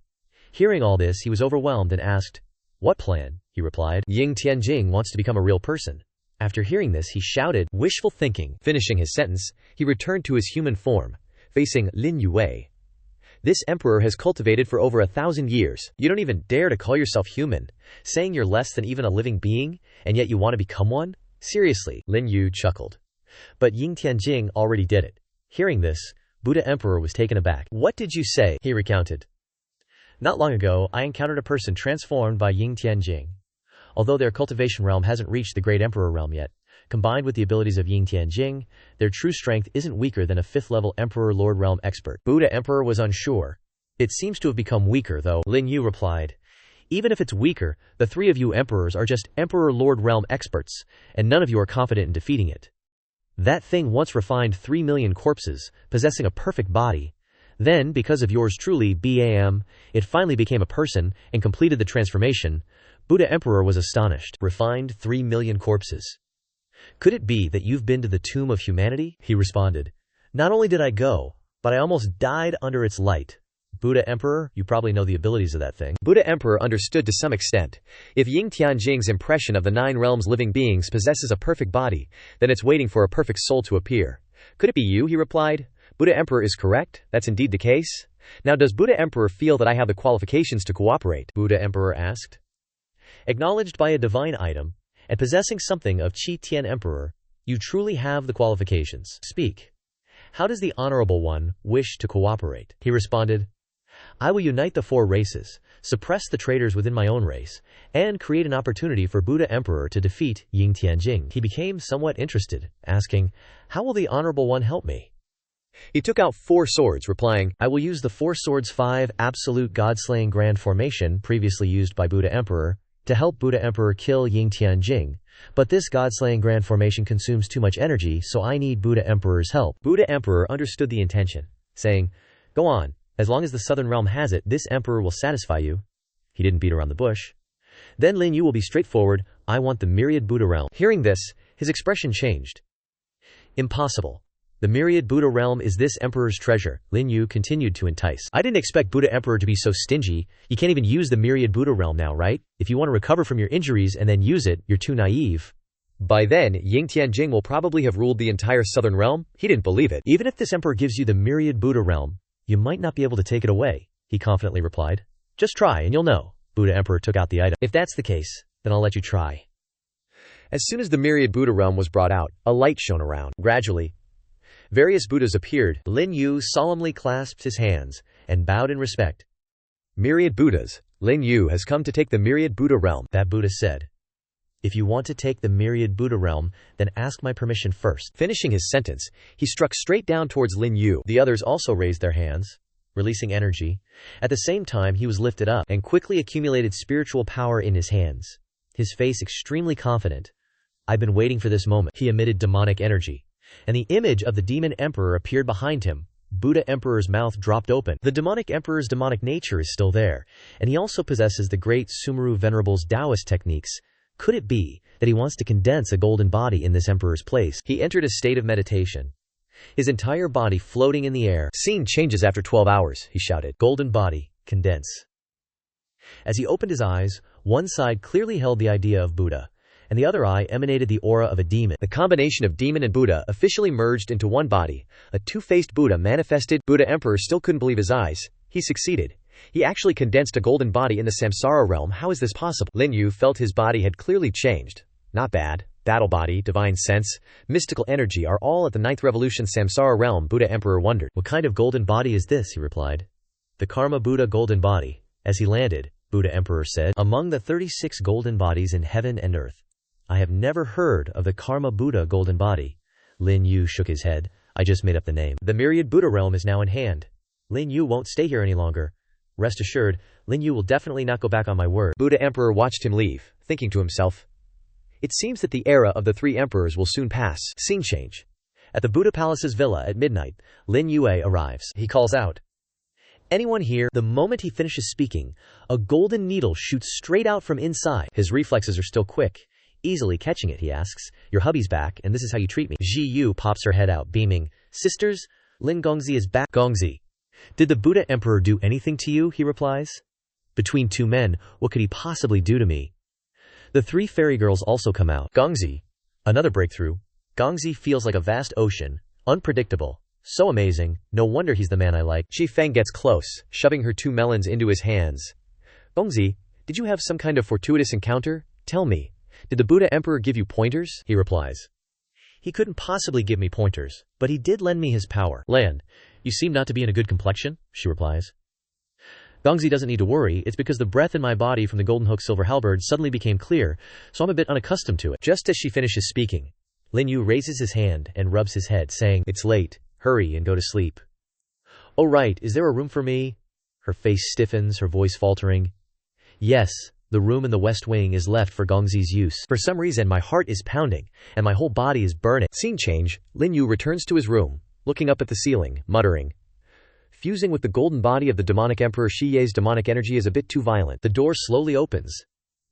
Hearing all this, he was overwhelmed and asked, What plan? He replied, Ying Tianjing wants to become a real person. After hearing this, he shouted, wishful thinking. Finishing his sentence, he returned to his human form, facing Lin Yue. This emperor has cultivated for over 1,000 years. You don't even dare to call yourself human, saying you're less than even a living being, and yet you want to become one? Seriously, Lin Yue chuckled. But Ying Tianjing already did it. Hearing this, Buddha Emperor was taken aback. What did you say? He recounted. Not long ago, I encountered a person transformed by Ying Tianjing. Although their cultivation realm hasn't reached the Great Emperor realm yet, combined with the abilities of Ying Tianjing, their true strength isn't weaker than a 5th-level Emperor Lord Realm expert. Buddha Emperor was unsure. It seems to have become weaker, though. Lin Yue replied. Even if it's weaker, the 3 of you emperors are just Emperor Lord Realm experts, and none of you are confident in defeating it. That thing once refined 3 million corpses, possessing a perfect body. Then, because of yours truly, BAM, it finally became a person and completed the transformation. Buddha Emperor was astonished. Refined 3 million corpses. Could it be that you've been to the tomb of humanity? He responded. Not only did I go, but I almost died under its light. Buddha Emperor, you probably know the abilities of that thing. Buddha Emperor understood to some extent. If Ying Tianjing's impression of the 9 realms living beings possesses a perfect body, then it's waiting for a perfect soul to appear. Could it be you? He replied. Buddha Emperor is correct. That's indeed the case. Now does Buddha Emperor feel that I have the qualifications to cooperate? Buddha Emperor asked. Acknowledged by a divine item, and possessing something of Qi Tian Emperor, you truly have the qualifications. Speak. How does the Honorable One wish to cooperate? He responded. I will unite the 4 races, suppress the traitors within my own race, and create an opportunity for Buddha Emperor to defeat Ying Tianjing. He became somewhat interested, asking, how will the Honorable One help me? He took out 4 swords, replying, I will use the 4 swords 5 absolute god-slaying grand formation previously used by Buddha Emperor to help Buddha Emperor kill Ying Tianjing, but this god-slaying grand formation consumes too much energy, so I need Buddha Emperor's help. Buddha Emperor understood the intention, saying, go on. As long as the southern realm has it, this emperor will satisfy you. He didn't beat around the bush. Then Lin Yue will be straightforward. I want the myriad Buddha realm. Hearing this, his expression changed. Impossible. The myriad Buddha realm is this emperor's treasure. Lin Yue continued to entice. I didn't expect Buddha Emperor to be so stingy. You can't even use the myriad Buddha realm now, right? If you want to recover from your injuries and then use it, you're too naive. By then, Ying Tianjing will probably have ruled the entire southern realm. He didn't believe it. Even if this emperor gives you the myriad Buddha realm, you might not be able to take it away, he confidently replied. Just try and you'll know. Buddha Emperor took out the item. If that's the case, then I'll let you try. As soon as the myriad Buddha realm was brought out, a light shone around. Gradually, various Buddhas appeared. Lin Yue solemnly clasped his hands and bowed in respect. Myriad Buddhas, Lin Yue has come to take the myriad Buddha realm, that Buddha said. If you want to take the myriad Buddha realm, then ask my permission first. Finishing his sentence, he struck straight down towards Lin Yue. The others also raised their hands, releasing energy. At the same time, he was lifted up and quickly accumulated spiritual power in his hands. His face extremely confident. I've been waiting for this moment. He emitted demonic energy, and the image of the demon emperor appeared behind him. Buddha Emperor's mouth dropped open. The demonic emperor's demonic nature is still there, and he also possesses the great Sumeru Venerable's Taoist techniques. Could it be that he wants to condense a golden body in this emperor's place? He entered a state of meditation, his entire body floating in the air. Scene changes after 12 hours, he shouted. Golden body, condense. As he opened his eyes, one side clearly held the idea of Buddha, and the other eye emanated the aura of a demon. The combination of demon and Buddha officially merged into one body. A two-faced Buddha manifested. Buddha Emperor still couldn't believe his eyes. He succeeded. He actually condensed a golden body in the samsara realm. How is this possible? Lin Yue felt his body had clearly changed. Not bad. Battle body, divine sense, mystical energy are all at the 9th revolution samsara realm. Buddha Emperor wondered. What kind of golden body is this? He replied. The Karma Buddha golden body. As he landed, Buddha Emperor said, among the 36 golden bodies in heaven and earth, I have never heard of the Karma Buddha golden body. Lin Yue shook his head. I just made up the name. The myriad Buddha realm is now in hand. Lin Yue won't stay here any longer. Rest assured, Lin Yue will definitely not go back on my word. Buddha Emperor watched him leave, thinking to himself, it seems that the era of the 3 emperors will soon pass. Scene change. At the Buddha Palace's villa at midnight, Lin Yue arrives. He calls out, anyone here? The moment he finishes speaking, a golden needle shoots straight out from inside. His reflexes are still quick. Easily catching it, he asks, your hubby's back, and this is how you treat me. Ji Yu pops her head out, beaming, sisters, Lin Gongzi is back. Gongzi. Did the Buddha Emperor do anything to you? He replies. Between 2 men, what could he possibly do to me? The 3 fairy girls also come out. Gongzi. Another breakthrough. Gongzi feels like a vast ocean. Unpredictable. So amazing. No wonder he's the man I like. Chi Feng gets close, shoving her 2 melons into his hands. Gongzi, did you have some kind of fortuitous encounter? Tell me. Did the Buddha Emperor give you pointers? He replies. He couldn't possibly give me pointers, but he did lend me his power. Lan, you seem not to be in a good complexion, she replies. Gongzi doesn't need to worry, it's because the breath in my body from the golden hook silver halberd suddenly became clear, so I'm a bit unaccustomed to it. Just as she finishes speaking, Lin Yue raises his hand and rubs his head, saying, it's late, hurry and go to sleep. Oh right, is there a room for me? Her face stiffens, her voice faltering. Yes. The room in the west wing is left for Gongzi's use. For some reason my heart is pounding, and my whole body is burning. Scene change, Lin Yue returns to his room, looking up at the ceiling, muttering, fusing with the golden body of the demonic Emperor Shi Ye's demonic energy is a bit too violent. The door slowly opens,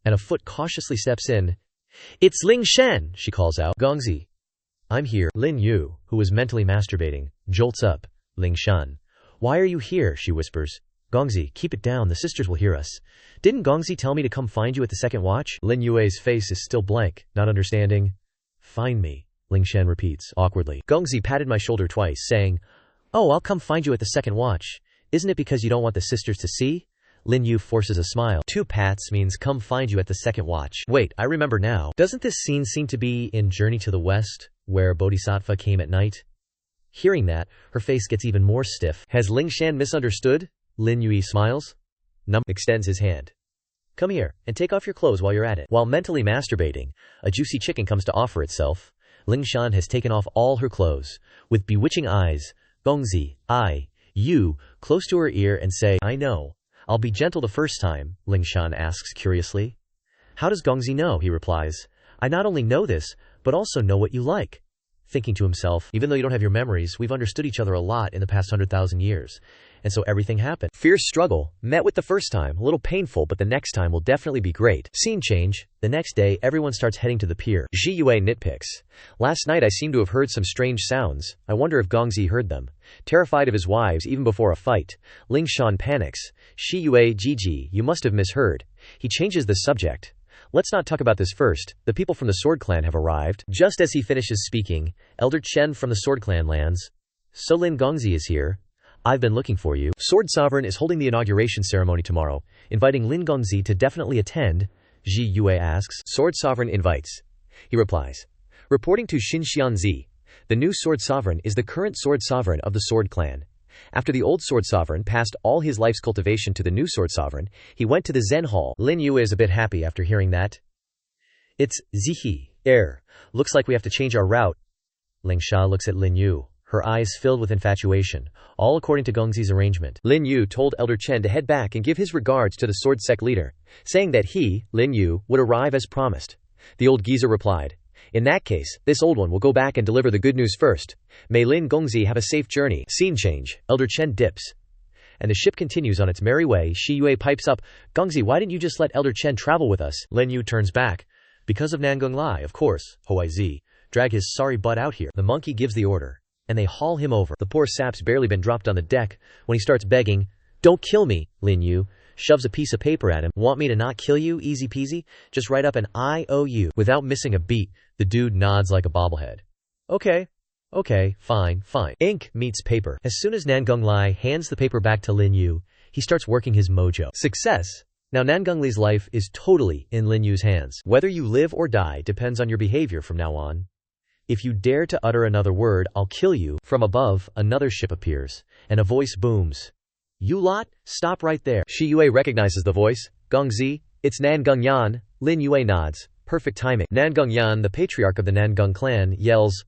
and a foot cautiously steps in. "It's Ling Shen," she calls out. "Gongzi, I'm here." Lin Yue, who was mentally masturbating, jolts up. "Ling Shan, why are you here?" she whispers. "Gongzi, keep it down, the sisters will hear us. Didn't Gongzi tell me to come find you at the second watch?" Lin Yue's face is still blank, not understanding. "Find me," Ling Shen repeats, awkwardly. Gongzi patted my shoulder twice, saying, "Oh, I'll come find you at the second watch. Isn't it because you don't want the sisters to see?" Lin Yue forces a smile. 2 pats means come find you at the second watch. Wait, I remember now. Doesn't this scene seem to be in Journey to the West, where Bodhisattva came at night? Hearing that, her face gets even more stiff. Has Ling Shan misunderstood? Lin Yue smiles. Extends his hand. "Come here, and take off your clothes while you're at it." While mentally masturbating, a juicy chicken comes to offer itself. Ling Shan has taken off all her clothes. With bewitching eyes, Gongzi, you, close to her ear and say, "I know. I'll be gentle the first time," Ling Shan asks curiously. "How does Gongzi know?" he replies. "I not only know this, but also know what you like." Thinking to himself, even though you don't have your memories, we've understood each other a lot in the past 100,000 years. And so everything happened. Fierce struggle, met with the first time, a little painful, but the next time will definitely be great. Scene change. The next day, everyone starts heading to the pier. Ji Yue nitpicks. "Last night I seem to have heard some strange sounds. I wonder if Gongzi heard them." Terrified of his wives even before a fight, Ling Shan panics. "Shi Yue, Gigi, you must have misheard." He changes the subject. "Let's not talk about this first. The people from the Sword Clan have arrived." Just as he finishes speaking, Elder Chen from the Sword Clan lands. "So Lin Gongzi is here. I've been looking for you." Sword Sovereign is holding the inauguration ceremony tomorrow, inviting Lin Gongzi to definitely attend. Ji Yue asks. Sword Sovereign invites. He replies. Reporting to Xinxianzi, the new Sword Sovereign is the current Sword Sovereign of the Sword Clan. After the old Sword Sovereign passed all his life's cultivation to the new Sword Sovereign, he went to the Zen Hall. Lin Yue is a bit happy after hearing that. "It's Zihi, looks like we have to change our route." Ling Sha looks at Lin Yue, her eyes filled with infatuation, all according to Gongzi's arrangement. Lin Yue told Elder Chen to head back and give his regards to the Sword Sect leader, saying that he, Lin Yue, would arrive as promised. The old geezer replied, "In that case, this old one will go back and deliver the good news first. May Lin Gongzi have a safe journey." Scene change. Elder Chen dips, and the ship continues on its merry way. Shi Yue pipes up, "Gongzi, why didn't you just let Elder Chen travel with us?" Lin Yue turns back. "Because of Nangung Lai, of course. Hoizi, drag his sorry butt out here." The monkey gives the order, and they haul him over. The poor sap's barely been dropped on the deck when he starts begging, "Don't kill me." Lin Yue shoves a piece of paper at him. "Want me to not kill you? Easy peasy. Just write up an IOU." Without missing a beat, the dude nods like a bobblehead. Okay, fine. Ink meets paper. As soon as Nangung Lai hands the paper back to Lin Yue, he starts working his mojo. Success! Now Nangung Li's life is totally in Lin Yue's hands. Whether you live or die depends on your behavior from now on. If you dare to utter another word, I'll kill you. From above, another ship appears, and a voice booms. "You lot, stop right there." Shi Yue recognizes the voice. "Gongzi, it's Nangung Yan." Lin Yue nods. Perfect timing. Nangung Yan, the patriarch of the Nangung clan, yells,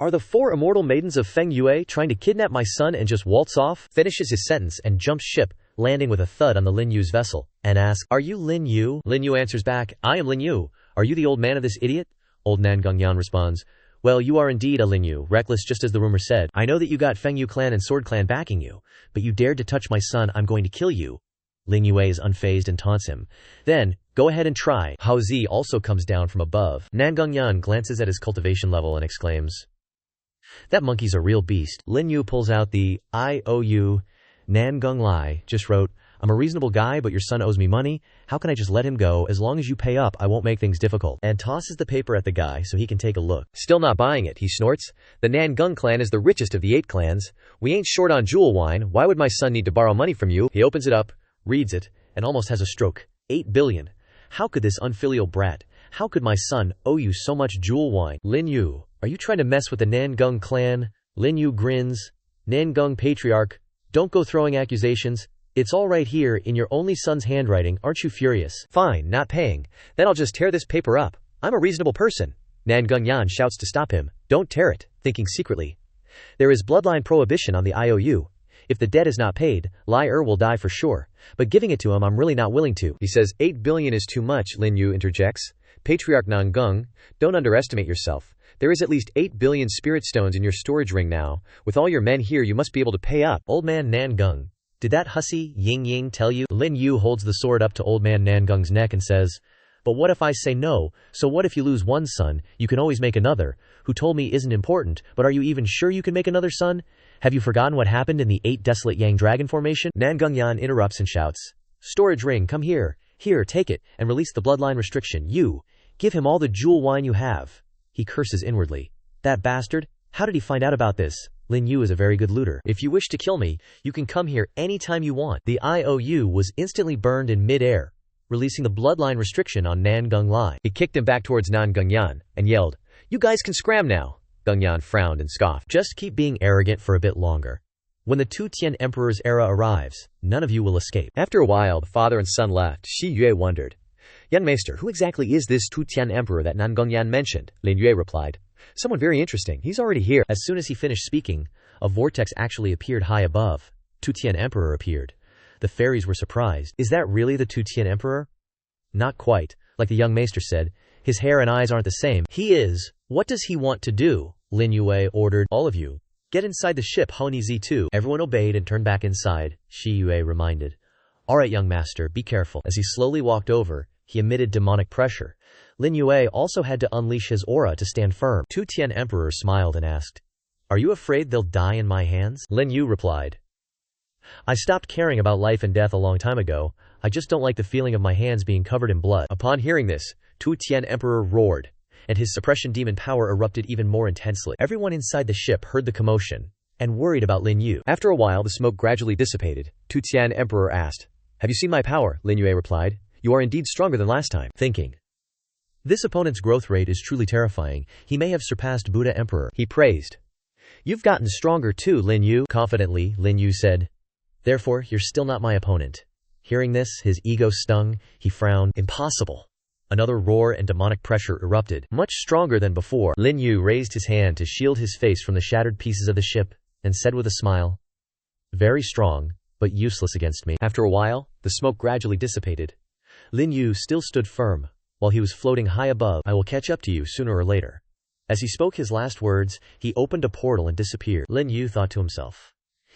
"Are the 4 immortal maidens of Feng Yue trying to kidnap my son and just waltz off?" Finishes his sentence and jumps ship, landing with a thud on the Lin Yue's vessel, and asks, "Are you Lin Yue?" Lin Yue answers back, "I am Lin Yue. Are you the old man of this idiot?" Old Nangung Yan responds, "Well, you are indeed a Lin Yue, reckless just as the rumor said. I know that you got Feng Yue clan and Sword Clan backing you, but you dared to touch my son, I'm going to kill you." Lin Yue is unfazed and taunts him. "Then, go ahead and try." Hao Zi also comes down from above. Nangung Yan glances at his cultivation level and exclaims, "That monkey's a real beast." Lin Yue pulls out the IOU. Nangung Lai just wrote, "I'm a reasonable guy, but your son owes me money. How can I just let him go? As long as you pay up, I won't make things difficult." And tosses the paper at the guy so he can take a look. Still not buying it, he snorts. "The Nangung clan is the richest of the 8 clans. We ain't short on jewel wine. Why would my son need to borrow money from you?" He opens it up, reads it, and almost has a stroke. 8 billion. How could this unfilial brat, how could my son owe you so much jewel wine? Lin Yue, are you trying to mess with the Nangung clan? Lin Yue grins. Nangung patriarch, don't go throwing accusations. It's all right here in your only son's handwriting, aren't you furious? Fine, not paying. Then I'll just tear this paper up. I'm a reasonable person. Nangung Yan shouts to stop him. Don't tear it, thinking secretly. There is bloodline prohibition on the IOU. If the debt is not paid, Lai will die for sure. But giving it to him I'm really not willing to. He says 8 billion is too much, Lin Yue interjects. Patriarch Nangung, don't underestimate yourself. There is at least 8 billion spirit stones in your storage ring now. With all your men here, you must be able to pay up. Old man Nangung, did that hussy Ying Ying tell you? Lin Yue holds the sword up to old man Nangung's neck and says, but what if I say no? So what if you lose one son? You can always make another. Who told me isn't important, but are you even sure you can make another son? Have you forgotten what happened in the 8 desolate Yang Dragon formation? Nangung Yan interrupts and shouts, storage ring, come here. Here, take it, and release the bloodline restriction. You, give him all the jewel wine you have. He curses inwardly. That bastard? How did he find out about this? Lin Yue is a very good looter. If you wish to kill me, you can come here anytime you want. The IOU was instantly burned in mid-air, releasing the bloodline restriction on Nangung Lai. He kicked him back towards Nangung Yan and yelled, you guys can scram now. Gung Yan frowned and scoffed. Just keep being arrogant for a bit longer. When the Tu Tian Emperor's era arrives, none of you will escape. After a while, the father and son left. Shi Yue wondered, Young Maester, who exactly is this Tu Tian Emperor that Nangung Yan mentioned? Lin Yue replied, someone very interesting. He's already here. As soon as he finished speaking, a vortex actually appeared high above. Tu Tian Emperor appeared. The fairies were surprised. Is that really the Tu Tian Emperor? Not quite. Like the young maester said, his hair and eyes aren't the same. He is. What does he want to do? Lin Yue ordered. All of you, get inside the ship Honi Z2. Everyone obeyed and turned back inside. Shi Yue reminded. Alright young master, be careful. As he slowly walked over, he emitted demonic pressure. Lin Yue also had to unleash his aura to stand firm. Tu Tian Emperor smiled and asked, are you afraid they'll die in my hands? Lin Yue replied, I stopped caring about life and death a long time ago. I just don't like the feeling of my hands being covered in blood. Upon hearing this, Tu Tian Emperor roared, and his suppression demon power erupted even more intensely. Everyone inside the ship heard the commotion and worried about Lin Yue. After a while, the smoke gradually dissipated. Tu Tian Emperor asked, have you seen my power? Lin Yue replied, you are indeed stronger than last time. Thinking, this opponent's growth rate is truly terrifying. He may have surpassed Buddha Emperor. He praised. You've gotten stronger too, Lin Yue. Confidently, Lin Yue said, therefore, you're still not my opponent. Hearing this, his ego stung. He frowned. Impossible. Another roar and demonic pressure erupted, much stronger than before. Lin Yue raised his hand to shield his face from the shattered pieces of the ship, and said with a smile, very strong, but useless against me. After a while, the smoke gradually dissipated. Lin Yue still stood firm, while he was floating high above. I will catch up to you sooner or later. As he spoke his last words, he opened a portal and disappeared. Lin Yue thought to himself,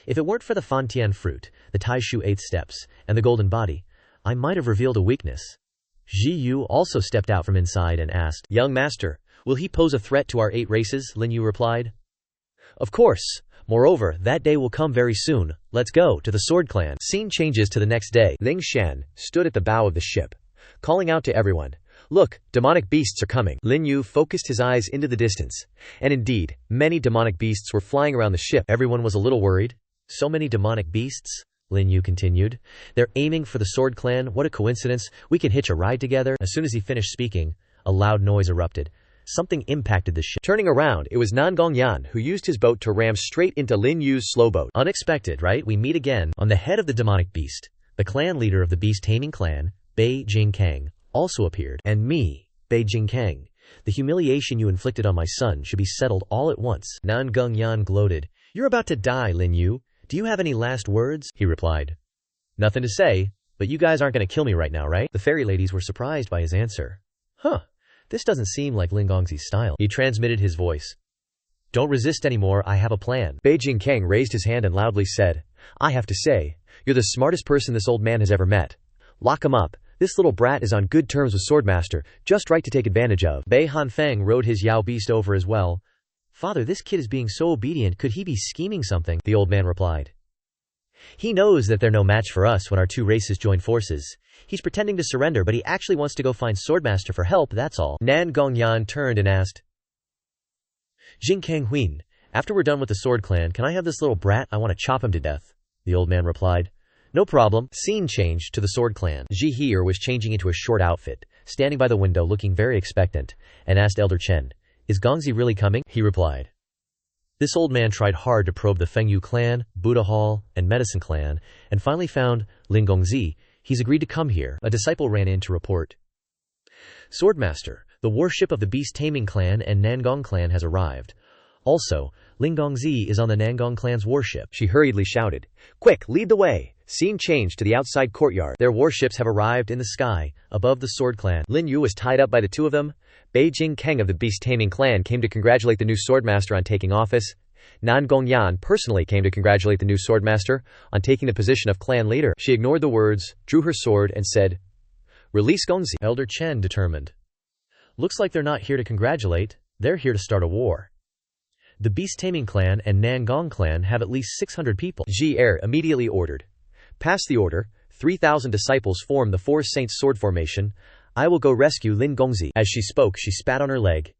if it weren't for the Fantian fruit, the Taishu 8 steps, and the golden body, I might have revealed a weakness. Ji Yu also stepped out from inside and asked, young master, will he pose a threat to our 8 races? Lin Yue replied, of course. Moreover, that day will come very soon. Let's go to the Sword Clan. Scene changes to the next day. Ling Shan stood at the bow of the ship, calling out to everyone, look, demonic beasts are coming. Lin Yue focused his eyes into the distance, and indeed, many demonic beasts were flying around the ship. Everyone was a little worried. So many demonic beasts? Lin Yue continued. They're aiming for the Sword Clan. What a coincidence. We can hitch a ride together. As soon as he finished speaking, a loud noise erupted. Something impacted the ship. Turning around, it was Nangung Yan who used his boat to ram straight into Lin Yue's slow boat. Unexpected, right? We meet again. On the head of the demonic beast, the clan leader of the beast taming clan, Bei Jingkang, also appeared. And me, Bei Jingkang. The humiliation you inflicted on my son should be settled all at once. Nangung Yan gloated. You're about to die, Lin Yue. Do you have any last words? He replied. Nothing to say, but you guys aren't going to kill me right now, right? The fairy ladies were surprised by his answer. Huh, this doesn't seem like Lin Gongzi's style. He transmitted his voice. Don't resist anymore, I have a plan. Bei Jingkang raised his hand and loudly said, I have to say, you're the smartest person this old man has ever met. Lock him up. This little brat is on good terms with Swordmaster, just right to take advantage of. Bei Hanfeng rode his Yao beast over as well. Father, this kid is being so obedient, could he be scheming something? The old man replied. He knows that they're no match for us when our 2 races join forces. He's pretending to surrender, but he actually wants to go find Swordmaster for help, that's all. Nangung Yan turned and asked, Jingkang Huin, after we're done with the Sword Clan, can I have this little brat? I want to chop him to death. The old man replied, no problem. Scene changed to the Sword Clan. Ji Heer was changing into a short outfit, standing by the window looking very expectant, and asked Elder Chen, is Gongzi really coming? He replied. This old man tried hard to probe the Fengyu clan, Buddha Hall, and Medicine clan, and finally found Lin Gongzi. He's agreed to come here. A disciple ran in to report. Swordmaster, the warship of the beast taming clan and Nangong clan has arrived. Also, Ling Gongzi is on the Nangong clan's warship. She hurriedly shouted. Quick, lead the way. Scene changed to the outside courtyard. Their warships have arrived in the sky, above the Sword Clan. Lin Yue was tied up by the two of them. Bei Jingkeng of the beast-taming clan came to congratulate the new swordmaster on taking office. Nan Gongyan personally came to congratulate the new swordmaster on taking the position of clan leader. She ignored the words, drew her sword, and said, Release Gongzi. Elder Chen determined. Looks like they're not here to congratulate, they're here to start a war. The beast-taming clan and Nangong clan have at least 600 people. Ji Er immediately ordered. Pass the order. 3,000 disciples form the Four Saints sword formation. I will go rescue Lin Gongzi. As she spoke, she spat on her leg.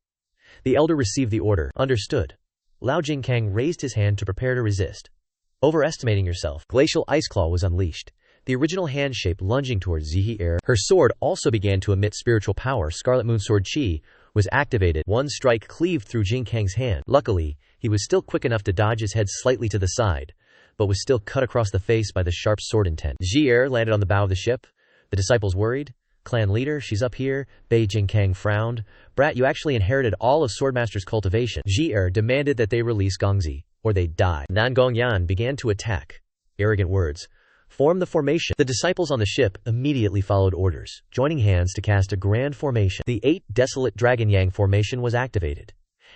The elder received the order. Understood. Lao Jingkang raised his hand to prepare to resist. Overestimating yourself. Glacial Ice Claw was unleashed. The original hand shape lunging towards Zihi Er. Her sword also began to emit spiritual power. Scarlet Moon Sword Chi was activated. One strike cleaved through Jingkang's hand. Luckily, he was still quick enough to dodge his head slightly to the side, but was still cut across the face by the sharp sword intent. Ji Er landed on the bow of the ship. The disciples worried. Clan leader, she's up here. Bei Jingkang frowned. Brat, you actually inherited all of Swordmaster's cultivation. Ji Er demanded that they release Gongzi, or they'd die. Nan Gongyan began to attack. Arrogant words. Form the formation. The disciples on the ship immediately followed orders, joining hands to cast a grand formation. The 8 desolate Dragon Yang formation was activated,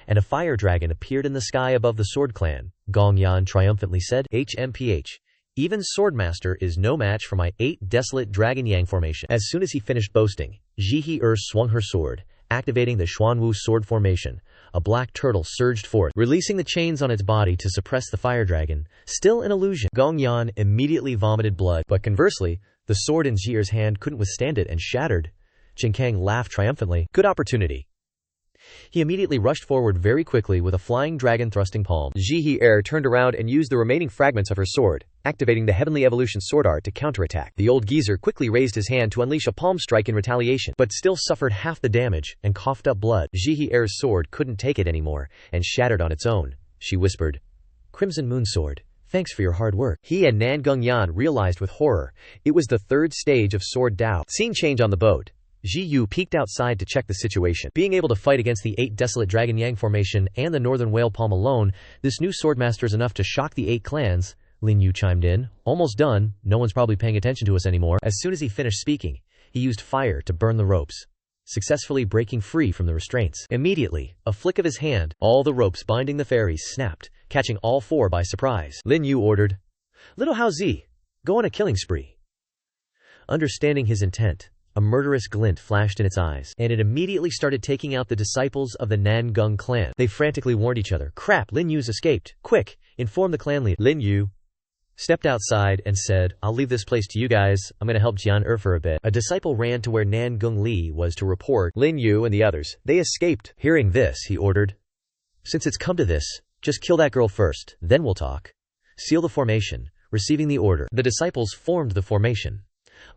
and a fire dragon appeared in the sky above the Sword Clan. Gongyan triumphantly said, HMPH. Even Swordmaster is no match for my 8 desolate Dragon Yang formation. As soon as he finished boasting, Zihi Er swung her sword, activating the Xuanwu sword formation. A black turtle surged forth, releasing the chains on its body to suppress the fire dragon. Still an illusion. Gongyan immediately vomited blood, but conversely, the sword in Ji Er's hand couldn't withstand it and shattered. Jingkang laughed triumphantly. Good opportunity. He immediately rushed forward very quickly with a flying dragon thrusting palm. Zihi Er turned around and used the remaining fragments of her sword, activating the Heavenly Evolution sword art to counterattack. The old geezer quickly raised his hand to unleash a palm strike in retaliation, but still suffered half the damage and coughed up blood. Zihi Er's sword couldn't take it anymore and shattered on its own. She whispered, Crimson Moon Sword, thanks for your hard work. He and Nan Gongyan realized with horror. It was the 3rd stage of Sword Dao. Scene change on the boat. Ji Yu peeked outside to check the situation. Being able to fight against the 8 desolate Dragon Yang formation and the Northern Whale Palm alone, this new swordmaster is enough to shock the 8 clans. Lin Yue chimed in. Almost done. No one's probably paying attention to us anymore. As soon as he finished speaking, he used fire to burn the ropes, successfully breaking free from the restraints. Immediately, a flick of his hand, all the ropes binding the fairies snapped, catching all 4 by surprise. Lin Yue ordered, Little Hao Zi, go on a killing spree. Understanding his intent, a murderous glint flashed in its eyes, and it immediately started taking out the disciples of the Nangong clan. They frantically warned each other. Crap, Lin Yue's escaped. Quick, inform the clan leader. Lin Yue stepped outside and said, I'll leave this place to you guys. I'm gonna help Jian Er for a bit. A disciple ran to where Nan Gong Li was to report Lin Yue and the others. They escaped. Hearing this, he ordered, Since it's come to this, just kill that girl first, then we'll talk. Seal the formation. Receiving the order, the disciples formed the formation,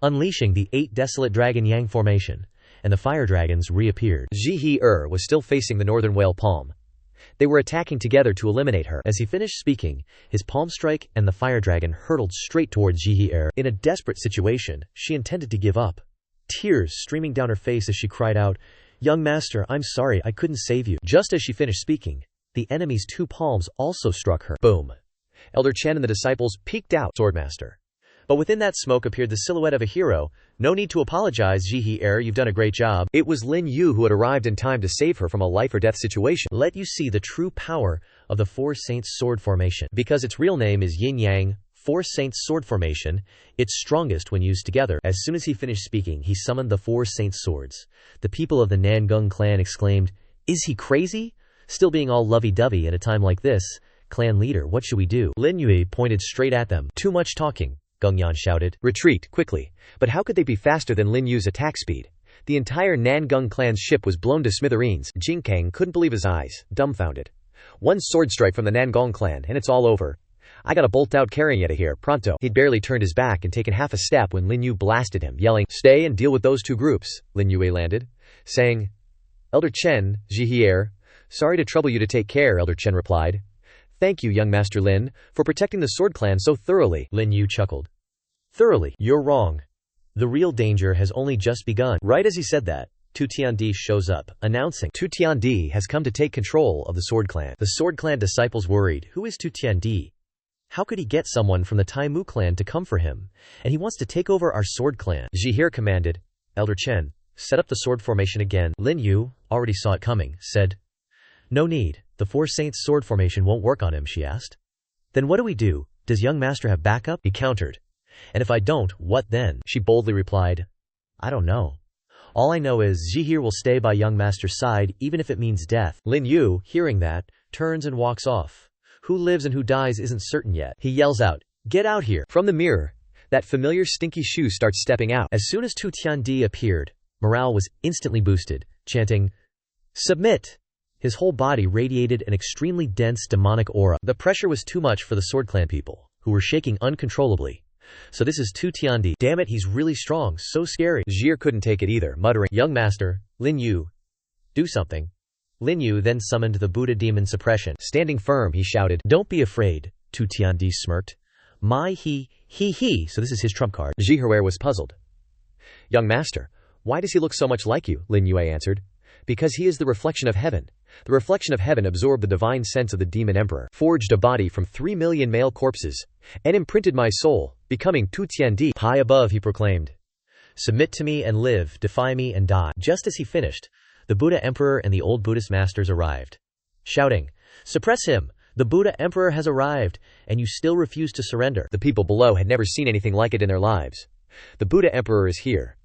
unleashing the 8 desolate Dragon Yang formation, and the fire dragons reappeared. Zihi Er was still facing the Northern Whale Palm. They were attacking together to eliminate her. As he finished speaking, his palm strike and the fire dragon hurtled straight towards Zihi Er. In a desperate situation, she intended to give up, tears streaming down her face as she cried out, Young master, I'm sorry, I couldn't save you. Just as she finished speaking, the enemy's 2 palms also struck her. Boom. Elder Chen and the disciples peeked out. Swordmaster. But within that smoke appeared the silhouette of a hero. No need to apologize, Zihi Er, you've done a great job. It was Lin Yue who had arrived in time to save her from a life-or-death situation. Let you see the true power of the Four Saints sword formation. Because its real name is Yin Yang, Four Saints sword formation, it's strongest when used together. As soon as he finished speaking, he summoned the Four Saints swords. The people of the Nangong clan exclaimed, Is he crazy? Still being all lovey-dovey at a time like this. Clan leader, what should we do? Lin Yue pointed straight at them. Too much talking, Gongyan shouted. Retreat, quickly. But how could they be faster than Lin Yue's attack speed? The entire Nangong clan's ship was blown to smithereens. Jingkang couldn't believe his eyes, dumbfounded. One sword strike from the Nangong clan, and it's all over. I gotta bolt out carrying it here, pronto. He'd barely turned his back and taken half a step when Lin Yue blasted him, yelling, Stay and deal with those 2 groups. Lin Yue landed, saying, Elder Chen, Zihi Er, sorry to trouble you to take care, Elder Chen replied. Thank you, young Master Lin, for protecting the Sword Clan so thoroughly. Lin Yue chuckled. Thoroughly? You're wrong. The real danger has only just begun. Right as he said that, Tu Tiandi shows up, announcing, Tu Tiandi has come to take control of the Sword Clan. The Sword Clan disciples worried, who is Tu Tiandi? How could he get someone from the Taimu clan to come for him? And he wants to take over our Sword Clan. Zhihir commanded, Elder Chen, set up the sword formation again. Lin Yue already saw it coming, said, No need, the Four Saints sword formation won't work on him, she asked. Then what do we do? Does young master have backup? He countered. And if I don't, what then? She boldly replied, I don't know. All I know is Zhihir will stay by young master's side even if it means death. Lin Yue, hearing that, turns and walks off. Who lives and who dies isn't certain yet. He yells out, Get out here! From the mirror, that familiar stinky shoe starts stepping out. As soon as Tu Tiandi appeared, morale was instantly boosted, chanting, Submit! His whole body radiated an extremely dense demonic aura. The pressure was too much for the Sword Clan people, who were shaking uncontrollably. So this is Tu Tiandi. Damn it, he's really strong, so scary. Zhihir couldn't take it either, muttering, Young master, Lin Yue, do something. Lin Yue then summoned the Buddha demon suppression. Standing firm, he shouted, Don't be afraid, Tu Tiandi smirked. So this is his trump card. Zhihir was puzzled. Young master, why does he look so much like you? Lin Yue answered. Because he is the reflection of heaven. The reflection of heaven absorbed the divine sense of the demon emperor, forged a body from 3 million male corpses, and imprinted my soul, becoming Tu Tiandi. High above, he proclaimed. Submit to me and live, defy me and die. Just as he finished, the Buddha emperor and the old Buddhist masters arrived, shouting, Suppress him! The Buddha emperor has arrived, and you still refuse to surrender. The people below had never seen anything like it in their lives. The Buddha emperor is here.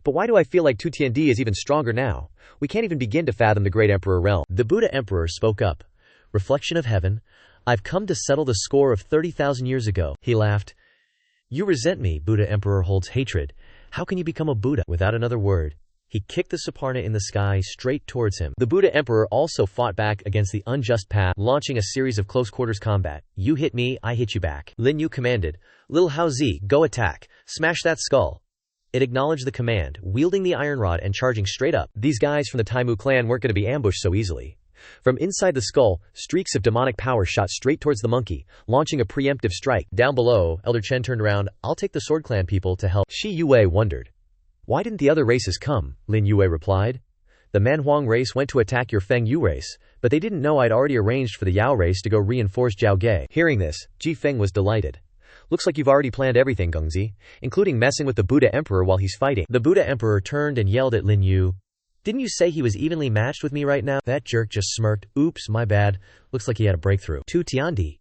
But why do I feel like Tu Tiandi is even stronger now? We can't even begin to fathom the great emperor realm. The Buddha emperor spoke up. Reflection of heaven, I've come to settle the score of 30,000 years ago. He laughed. You resent me, Buddha emperor holds hatred. How can you become a Buddha? Without another word, he kicked the Suparna in the sky straight towards him. The Buddha emperor also fought back against the unjust path, launching a series of close-quarters combat. You hit me, I hit you back. Lin Yue commanded, Lil Haozi, go attack. Smash that skull. It acknowledged the command, wielding the iron rod and charging straight up. These guys from the Taimu clan weren't going to be ambushed so easily. From inside the skull, streaks of demonic power shot straight towards the monkey, launching a preemptive strike. Down below, Elder Chen turned around. I'll take the Sword Clan people to help. Shi Yue wondered. Why didn't the other races come? Lin Yue replied. The Manhua race went to attack your Feng Yu race, but they didn't know I'd already arranged for the Yao race to go reinforce Jiao Ge. Hearing this, Ji Feng was delighted. Looks like you've already planned everything, Gengzi, including messing with the Buddha Emperor while he's fighting. The Buddha Emperor turned and yelled at Lin Yue. Didn't you say he was evenly matched with me right now? That jerk just smirked. Oops, my bad. Looks like he had a breakthrough. Tu Tiandi.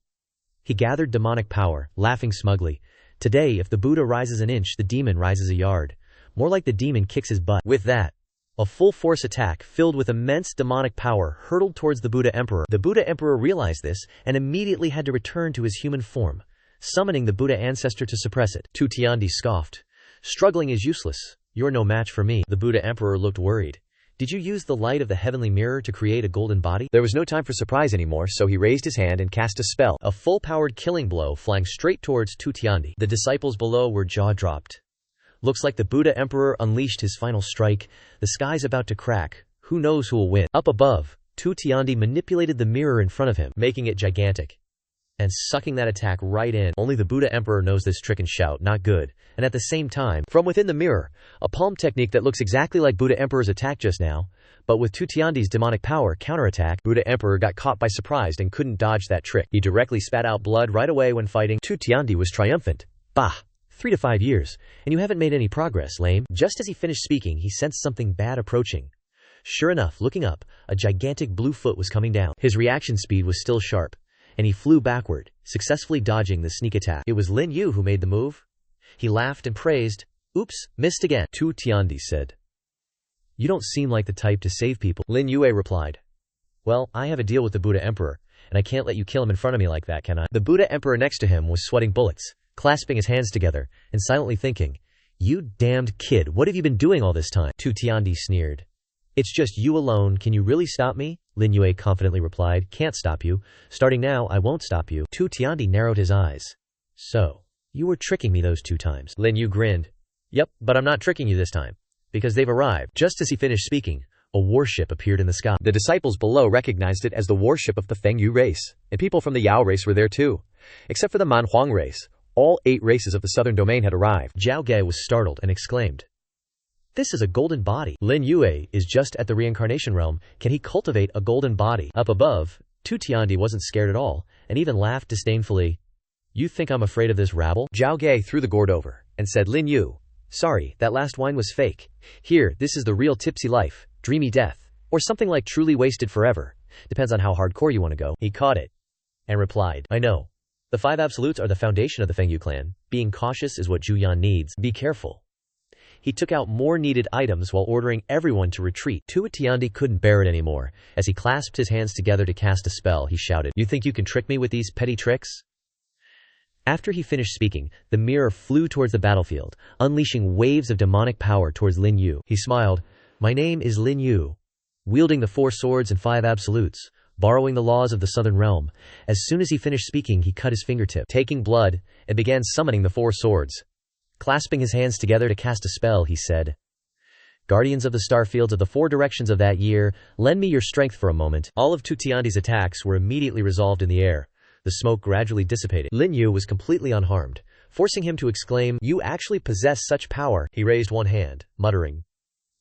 He gathered demonic power, laughing smugly. Today, if the Buddha rises an inch, the demon rises a yard. More like the demon kicks his butt. With that, a full-force attack filled with immense demonic power hurtled towards the Buddha Emperor. The Buddha Emperor realized this and immediately had to return to his human form, summoning the Buddha ancestor to suppress it. Tu Tiandi scoffed. Struggling is useless. You're no match for me. The Buddha Emperor looked worried. Did you use the light of the heavenly mirror to create a golden body? There was no time for surprise anymore, so he raised his hand and cast a spell. A full-powered killing blow flying straight towards Tu Tiandi. The disciples below were jaw-dropped. Looks like the Buddha Emperor unleashed his final strike. The sky's about to crack. Who knows who will win? Up above, Tu Tiandi manipulated the mirror in front of him, making it gigantic, and sucking that attack right in. Only the Buddha Emperor knows this trick and shout, not good. And at the same time, from within the mirror, a palm technique that looks exactly like Buddha Emperor's attack just now, but with Tu Tiandi's demonic power counterattack. Buddha Emperor got caught by surprise and couldn't dodge that trick. He directly spat out blood right away when fighting. Tu Tiandi was triumphant. Bah! 3 to 5 years, and you haven't made any progress, lame. Just as he finished speaking, he sensed something bad approaching. Sure enough, looking up, a gigantic blue foot was coming down. His reaction speed was still sharp, and he flew backward, successfully dodging the sneak attack. It was Lin Yue who made the move. He laughed and praised. Oops, missed again. Tu Tiandi said. You don't seem like the type to save people. Lin Yue replied. Well, I have a deal with the Buddha Emperor, and I can't let you kill him in front of me like that, can I? The Buddha Emperor next to him was sweating bullets, clasping his hands together, and silently thinking, You damned kid, what have you been doing all this time? Tu Tiandi sneered. It's just you alone, can you really stop me? Lin Yue confidently replied, Can't stop you. Starting now, I won't stop you. Tu Tiandi narrowed his eyes. So, you were tricking me those 2 times. Lin Yue grinned. Yep, but I'm not tricking you this time, because they've arrived. Just as he finished speaking, a warship appeared in the sky. The disciples below recognized it as the warship of the Feng Yu race, and people from the Yao race were there too. Except for the Manhua race, all 8 races of the southern domain had arrived. Jiao Ge was startled and exclaimed, This is a golden body. Lin Yue is just at the reincarnation realm. Can he cultivate a golden body? Up above, Tu Tiandi wasn't scared at all, and even laughed disdainfully. You think I'm afraid of this rabble? Zhao Ge threw the gourd over, and said, Lin Yue, sorry, that last wine was fake. Here, this is the real tipsy life, dreamy death, or something like truly wasted forever. Depends on how hardcore you want to go. He caught it, and replied, I know. The 5 absolutes are the foundation of the Fengyu clan. Being cautious is what Zhu Yan needs. Be careful. He took out more needed items while ordering everyone to retreat. Tu Tiandi couldn't bear it anymore. As he clasped his hands together to cast a spell, he shouted, You think you can trick me with these petty tricks? After he finished speaking, the mirror flew towards the battlefield, unleashing waves of demonic power towards Lin Yue. He smiled, My name is Lin Yue. Wielding the 4 swords and 5 absolutes, borrowing the laws of the southern realm. As soon as he finished speaking, he cut his fingertip, taking blood, and began summoning the 4 swords. Clasping his hands together to cast a spell, he said, Guardians of the star fields of the 4 directions of that year, lend me your strength for a moment. All of Tu Tiandi's attacks were immediately resolved in the air. The smoke gradually dissipated. Lin Yue was completely unharmed, forcing him to exclaim, You actually possess such power. He raised one hand, muttering,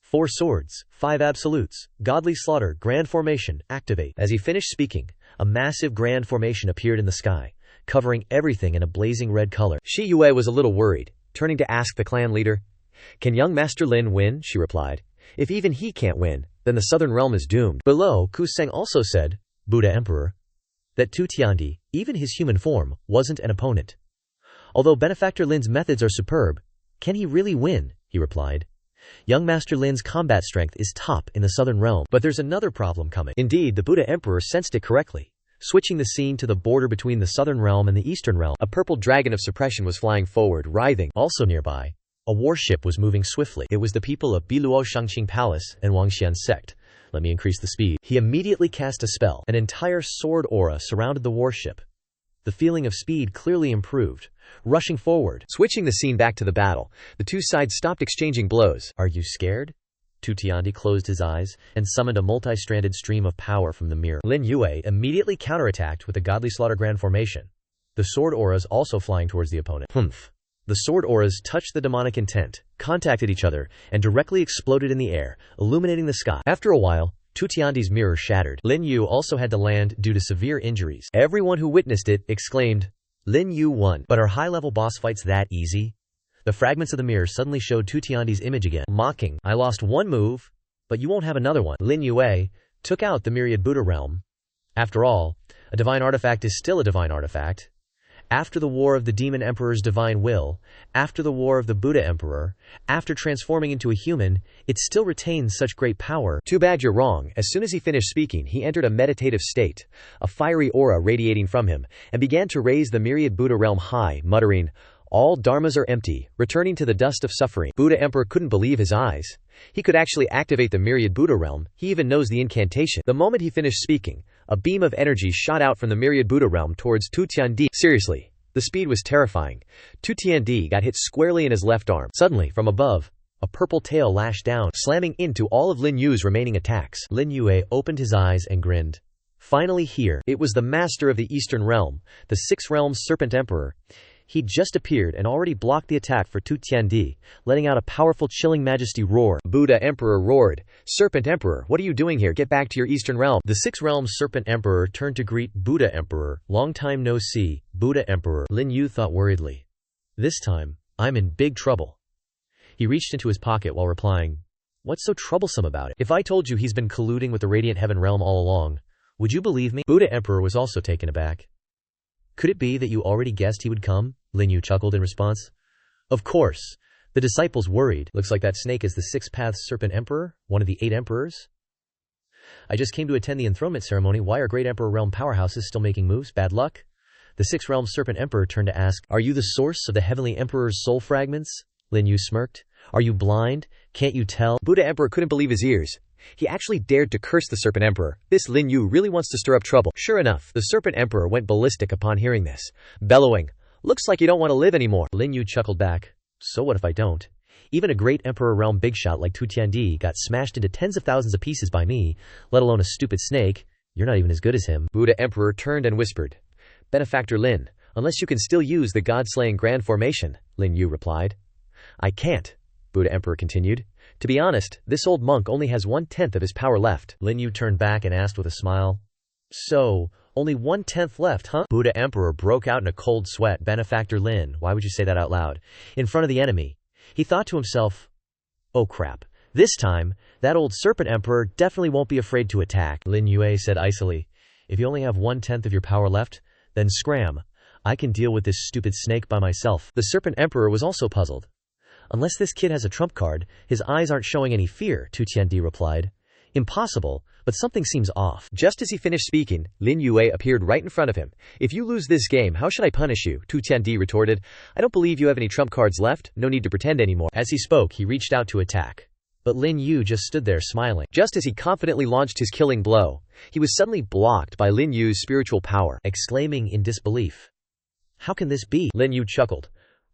4 swords, 5 absolutes, godly slaughter, grand formation, activate. As he finished speaking, a massive grand formation appeared in the sky, covering everything in a blazing red color. Shi Yue was a little worried, turning to ask the clan leader, Can young Master Lin win? She replied. If even he can't win, then the southern realm is doomed. Below, Ku Seng also said, Buddha Emperor, that Tu Tiandi, even his human form, wasn't an opponent. Although Benefactor Lin's methods are superb, can he really win? He replied. Young Master Lin's combat strength is top in the southern realm, but there's another problem coming. Indeed, the Buddha Emperor sensed it correctly. Switching the scene to the border between the southern realm and the eastern realm, a purple dragon of suppression was flying forward, writhing. Also nearby, a warship was moving swiftly. It was the people of Biluo Shangqing Palace and Wangxian Sect. Let me increase the speed. He immediately cast a spell. An entire sword aura surrounded the warship. The feeling of speed clearly improved. Rushing forward, switching the scene back to the battle, the 2 sides stopped exchanging blows. Are you scared? Tu Tiandi closed his eyes and summoned a multi-stranded stream of power from the mirror. Lin Yue immediately counterattacked with a godly slaughter grand formation. The sword auras also flying towards the opponent. Humph. The sword auras touched the demonic intent, contacted each other, and directly exploded in the air, illuminating the sky. After a while, Tu Tiandi's mirror shattered. Lin Yue also had to land due to severe injuries. Everyone who witnessed it exclaimed, Lin Yue won. But are high-level boss fights that easy? The fragments of the mirror suddenly showed Tu Tiandi's image again, mocking, I lost 1 move, but you won't have another one. Lin Yue took out the myriad Buddha realm. After all, a divine artifact is still a divine artifact. After the war of the demon emperor's divine will, after the war of the Buddha emperor, after transforming into a human, it still retains such great power. Too bad you're wrong. As soon as he finished speaking, he entered a meditative state, a fiery aura radiating from him, and began to raise the myriad Buddha realm high, muttering, All dharmas are empty, returning to the dust of suffering. Buddha Emperor couldn't believe his eyes. He could actually activate the myriad Buddha realm. He even knows the incantation. The moment he finished speaking, a beam of energy shot out from the myriad Buddha realm towards Tu Tiandi. Seriously, the speed was terrifying. Tu Tiandi got hit squarely in his left arm. Suddenly, from above, a purple tail lashed down, slamming into all of Lin Yue's remaining attacks. Lin Yue opened his eyes and grinned. Finally here, it was the master of the Eastern Realm, the 6 Realms Serpent Emperor. He'd just appeared and already blocked the attack for Tu Tiandi, letting out a powerful chilling majesty roar. Buddha Emperor roared, Serpent Emperor, what are you doing here? Get back to your Eastern Realm. The 6 Realms Serpent Emperor turned to greet Buddha Emperor. Long time no see, Buddha Emperor. Lin Yue thought worriedly. This time, I'm in big trouble. He reached into his pocket while replying, What's so troublesome about it? If I told you he's been colluding with the Radiant Heaven Realm all along, would you believe me? Buddha Emperor was also taken aback. Could it be that you already guessed he would come? Lin Yue chuckled in response. Of course. The disciples worried. Looks like that snake is the 6-Path Serpent Emperor, one of the 8 emperors. I just came to attend the enthronement ceremony. Why are Great Emperor Realm powerhouses still making moves? Bad luck? The 6 Realm Serpent Emperor turned to ask, Are you the source of the Heavenly Emperor's soul fragments? Lin Yue smirked. Are you blind? Can't you tell? Buddha Emperor couldn't believe his ears. He actually dared to curse the Serpent Emperor. This Lin Yue really wants to stir up trouble. Sure enough, the Serpent Emperor went ballistic upon hearing this, bellowing, Looks like you don't want to live anymore. Lin Yue chuckled back. So what if I don't? Even a great Emperor Realm big shot like Tu Tiandi got smashed into tens of thousands of pieces by me, let alone a stupid snake. You're not even as good as him. Buddha Emperor turned and whispered, Benefactor Lin, unless you can still use the God-slaying grand formation, Lin Yue replied. I can't, Buddha Emperor continued. To be honest, this old monk only has 1/10 of his power left. Lin Yue turned back and asked with a smile. So, only 1/10 left, huh? Buddha Emperor broke out in a cold sweat. Benefactor Lin, why would you say that out loud? In front of the enemy. He thought to himself, oh crap. This time, that old serpent emperor definitely won't be afraid to attack. Lin Yue said icily, if you only have 1/10 of your power left, then scram. I can deal with this stupid snake by myself. The serpent emperor was also puzzled. Unless this kid has a trump card, his eyes aren't showing any fear, Tu Tiandi replied. Impossible, but something seems off. Just as he finished speaking, Lin Yue appeared right in front of him. If you lose this game, how should I punish you? Tu Tiandi retorted. I don't believe you have any trump cards left, no need to pretend anymore. As he spoke, he reached out to attack. But Lin Yue just stood there smiling. Just as he confidently launched his killing blow, he was suddenly blocked by Lin Yue's spiritual power. Exclaiming in disbelief. How can this be? Lin Yue chuckled.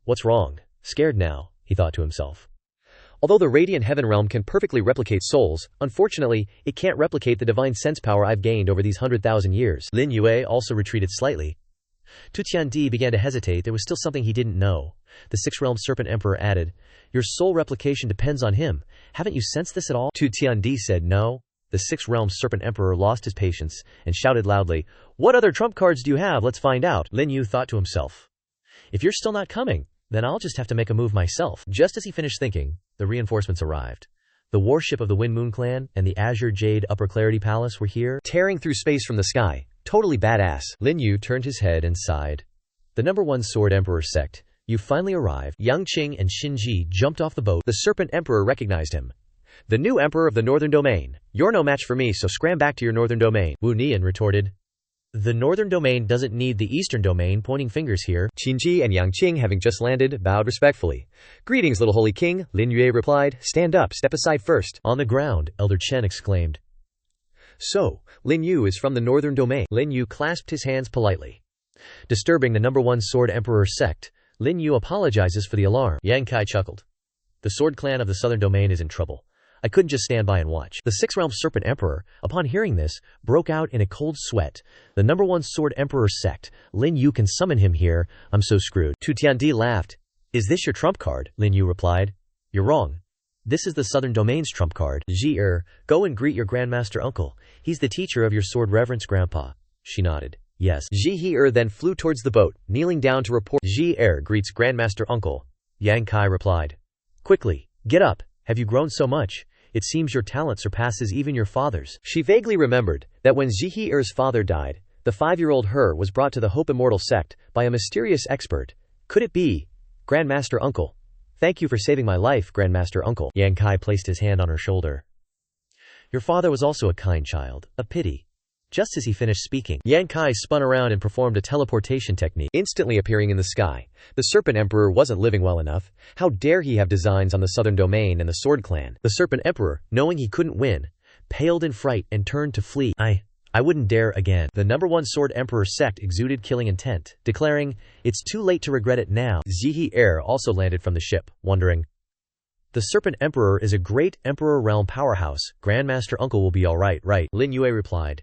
What's wrong? Scared now, he thought to himself. Although the radiant heaven realm can perfectly replicate souls, unfortunately, it can't replicate the divine sense power I've gained over these 100,000 years. Lin Yue also retreated slightly. Tu Tiandi began to hesitate. There was still something he didn't know. The six-realm serpent emperor added, your soul replication depends on him. Haven't you sensed this at all? Tu Tiandi said no. The six-realm serpent emperor lost his patience and shouted loudly, what other trump cards do you have? Let's find out. Lin Yue thought to himself, if you're still not coming, then I'll just have to make a move myself. Just as he finished thinking, the reinforcements arrived. The warship of the Wind Moon clan and the Azure Jade Upper Clarity Palace were here, tearing through space from the sky. Totally badass. Lin Yue turned his head and sighed. The number 1 Sword Emperor sect, you finally arrived. Yang Qing and Xin Ji jumped off the boat. The serpent emperor recognized him. The new emperor of the northern domain. You're no match for me, so scram back to your northern domain. Wu Nian retorted. The northern domain doesn't need the eastern domain, pointing fingers here. Xin Ji and Yang Qing, having just landed, bowed respectfully. Greetings, little holy king, Lin Yue replied. Stand up, step aside first. On the ground, Elder Chen exclaimed. So, Lin Yue is from the northern domain. Lin Yue clasped his hands politely. Disturbing the number 1 Sword Emperor sect, Lin Yue apologizes for the alarm. Yang Kai chuckled. The Sword Clan of the southern domain is in trouble. I couldn't just stand by and watch. The six-realm serpent emperor, upon hearing this, broke out in a cold sweat. The number 1 Sword Emperor sect, Lin Yue can summon him here. I'm so screwed. Tu Tiandi laughed. Is this your trump card? Lin Yue replied. You're wrong. This is the southern domain's trump card. Ji go and greet your grandmaster uncle. He's the teacher of your sword reverence grandpa. She nodded. Yes. Ji then flew towards the boat, kneeling down to report. Ji greets grandmaster uncle. Yang Kai replied. Quickly, get up. Have you grown so much? It seems your talent surpasses even your father's. She vaguely remembered that when Zihi father died, the 5-year-old her was brought to the Hope Immortal sect by a mysterious expert. Could it be? Grandmaster uncle. Thank you for saving my life, Grandmaster uncle. Yang Kai placed his hand on her shoulder. Your father was also a kind child, a pity. Just as he finished speaking, Yang Kai spun around and performed a teleportation technique, instantly appearing in the sky. The Serpent Emperor wasn't living well enough. How dare he have designs on the Southern Domain and the Sword Clan? The Serpent Emperor, knowing he couldn't win, paled in fright and turned to flee. I wouldn't dare again. The number 1 Sword Emperor sect exuded killing intent, declaring, it's too late to regret it now. Zihi also landed from the ship, wondering. The Serpent Emperor is a great Emperor realm powerhouse. Grandmaster uncle will be alright, right? Lin Yue replied.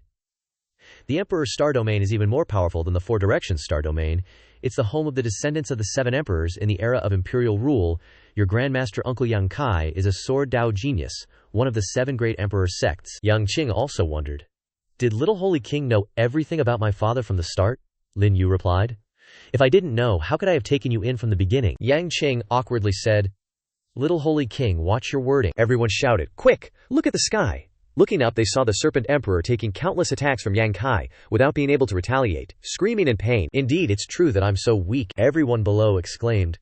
The Emperor's star domain is even more powerful than the 4 Directions star domain. It's the home of the descendants of the 7 emperors in the era of imperial rule. Your Grandmaster Uncle Yang Kai is a sword Dao genius, one of the 7 great emperor sects. Yang Qing also wondered. Did Little Holy King know everything about my father from the start? Lin Yue replied. If I didn't know, how could I have taken you in from the beginning? Yang Qing awkwardly said. Little Holy King, watch your wording. Everyone shouted, quick, look at the sky. Looking up, they saw the Serpent Emperor taking countless attacks from Yang Kai without being able to retaliate, screaming in pain. Indeed, it's true that I'm so weak, everyone below exclaimed.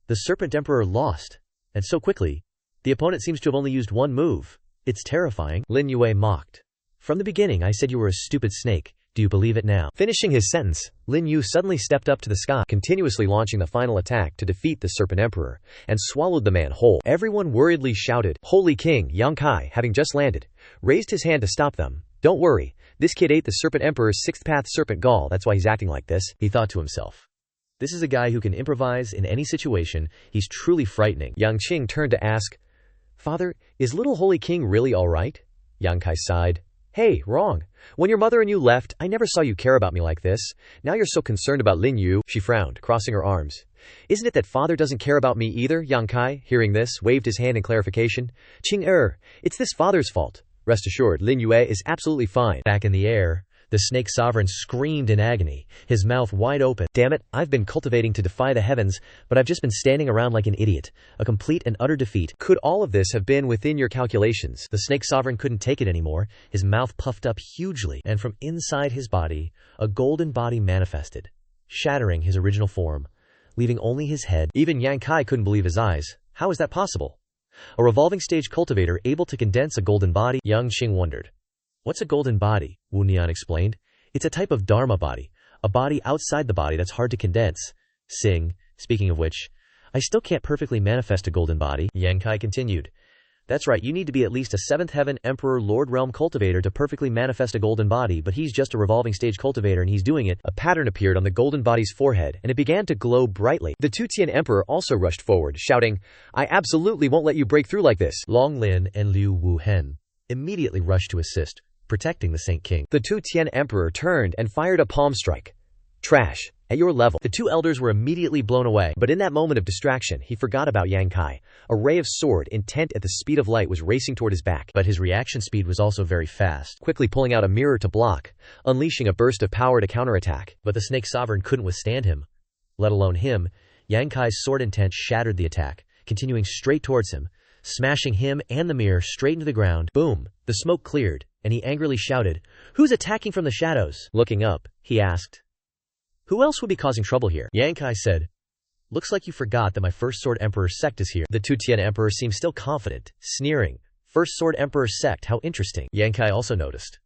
The Serpent Emperor lost. And so quickly. The opponent seems to have only used one move. It's terrifying. Lin Yue mocked. From the beginning I said you were a stupid snake. Do you believe it now? Finishing his sentence, Lin Yue suddenly stepped up to the sky, continuously launching the final attack to defeat the Serpent Emperor, and swallowed the man whole. Everyone worriedly shouted, Holy King, Yang Kai, having just landed, raised his hand to stop them. Don't worry, this kid ate the Serpent Emperor's 6th path serpent gall, that's why he's acting like this, he thought to himself. This is a guy who can improvise in any situation. He's truly frightening. Yang Qing turned to ask, Father, is Little Holy King really alright? Yang Kai sighed. Hey, wrong. When your mother and you left, I never saw you care about me like this. Now you're so concerned about Lin Yue. She frowned, crossing her arms. Isn't it that father doesn't care about me either? Yang Kai, hearing this, waved his hand in clarification. Qing it's this father's fault. Rest assured, Lin Yue is absolutely fine. Back in the air, the snake sovereign screamed in agony, his mouth wide open. Damn it, I've been cultivating to defy the heavens, but I've just been standing around like an idiot. A complete and utter defeat. Could all of this have been within your calculations? The snake sovereign couldn't take it anymore, his mouth puffed up hugely, and from inside his body, a golden body manifested, shattering his original form, leaving only his head. Even Yang Kai couldn't believe his eyes. How is that possible? A revolving stage cultivator able to condense a golden body? Yang Qing wondered. What's a golden body? Wu Nian explained. It's a type of dharma body, a body outside the body that's hard to condense. Speaking of which, I still can't perfectly manifest a golden body. Yang Kai continued. That's right, you need to be at least a 7th heaven emperor lord realm cultivator to perfectly manifest a golden body, but he's just a revolving stage cultivator and he's doing it. A pattern appeared on the golden body's forehead and it began to glow brightly. The Tutian emperor also rushed forward, shouting, I absolutely won't let you break through like this. Long Lin and Liu Wuhen immediately rushed to assist, protecting the Saint King. The Tutian emperor turned and fired a palm strike. Trash. At your level. The two elders were immediately blown away, but in that moment of distraction, he forgot about Yang Kai. A ray of sword, intent at the speed of light, was racing toward his back. But his reaction speed was also very fast, quickly pulling out a mirror to block, unleashing a burst of power to counterattack. But the snake sovereign couldn't withstand him. Let alone him. Yang Kai's sword intent shattered the attack, continuing straight towards him, smashing him and the mirror straight into the ground. Boom! The smoke cleared, and he angrily shouted, Who's attacking from the shadows? Looking up, he asked, Who else would be causing trouble here? Yang Kai said, Looks like you forgot that my First Sword Emperor Sect is here. The Tutian Emperor seemed still confident, sneering. First Sword Emperor Sect, how interesting. Yang Kai also noticed.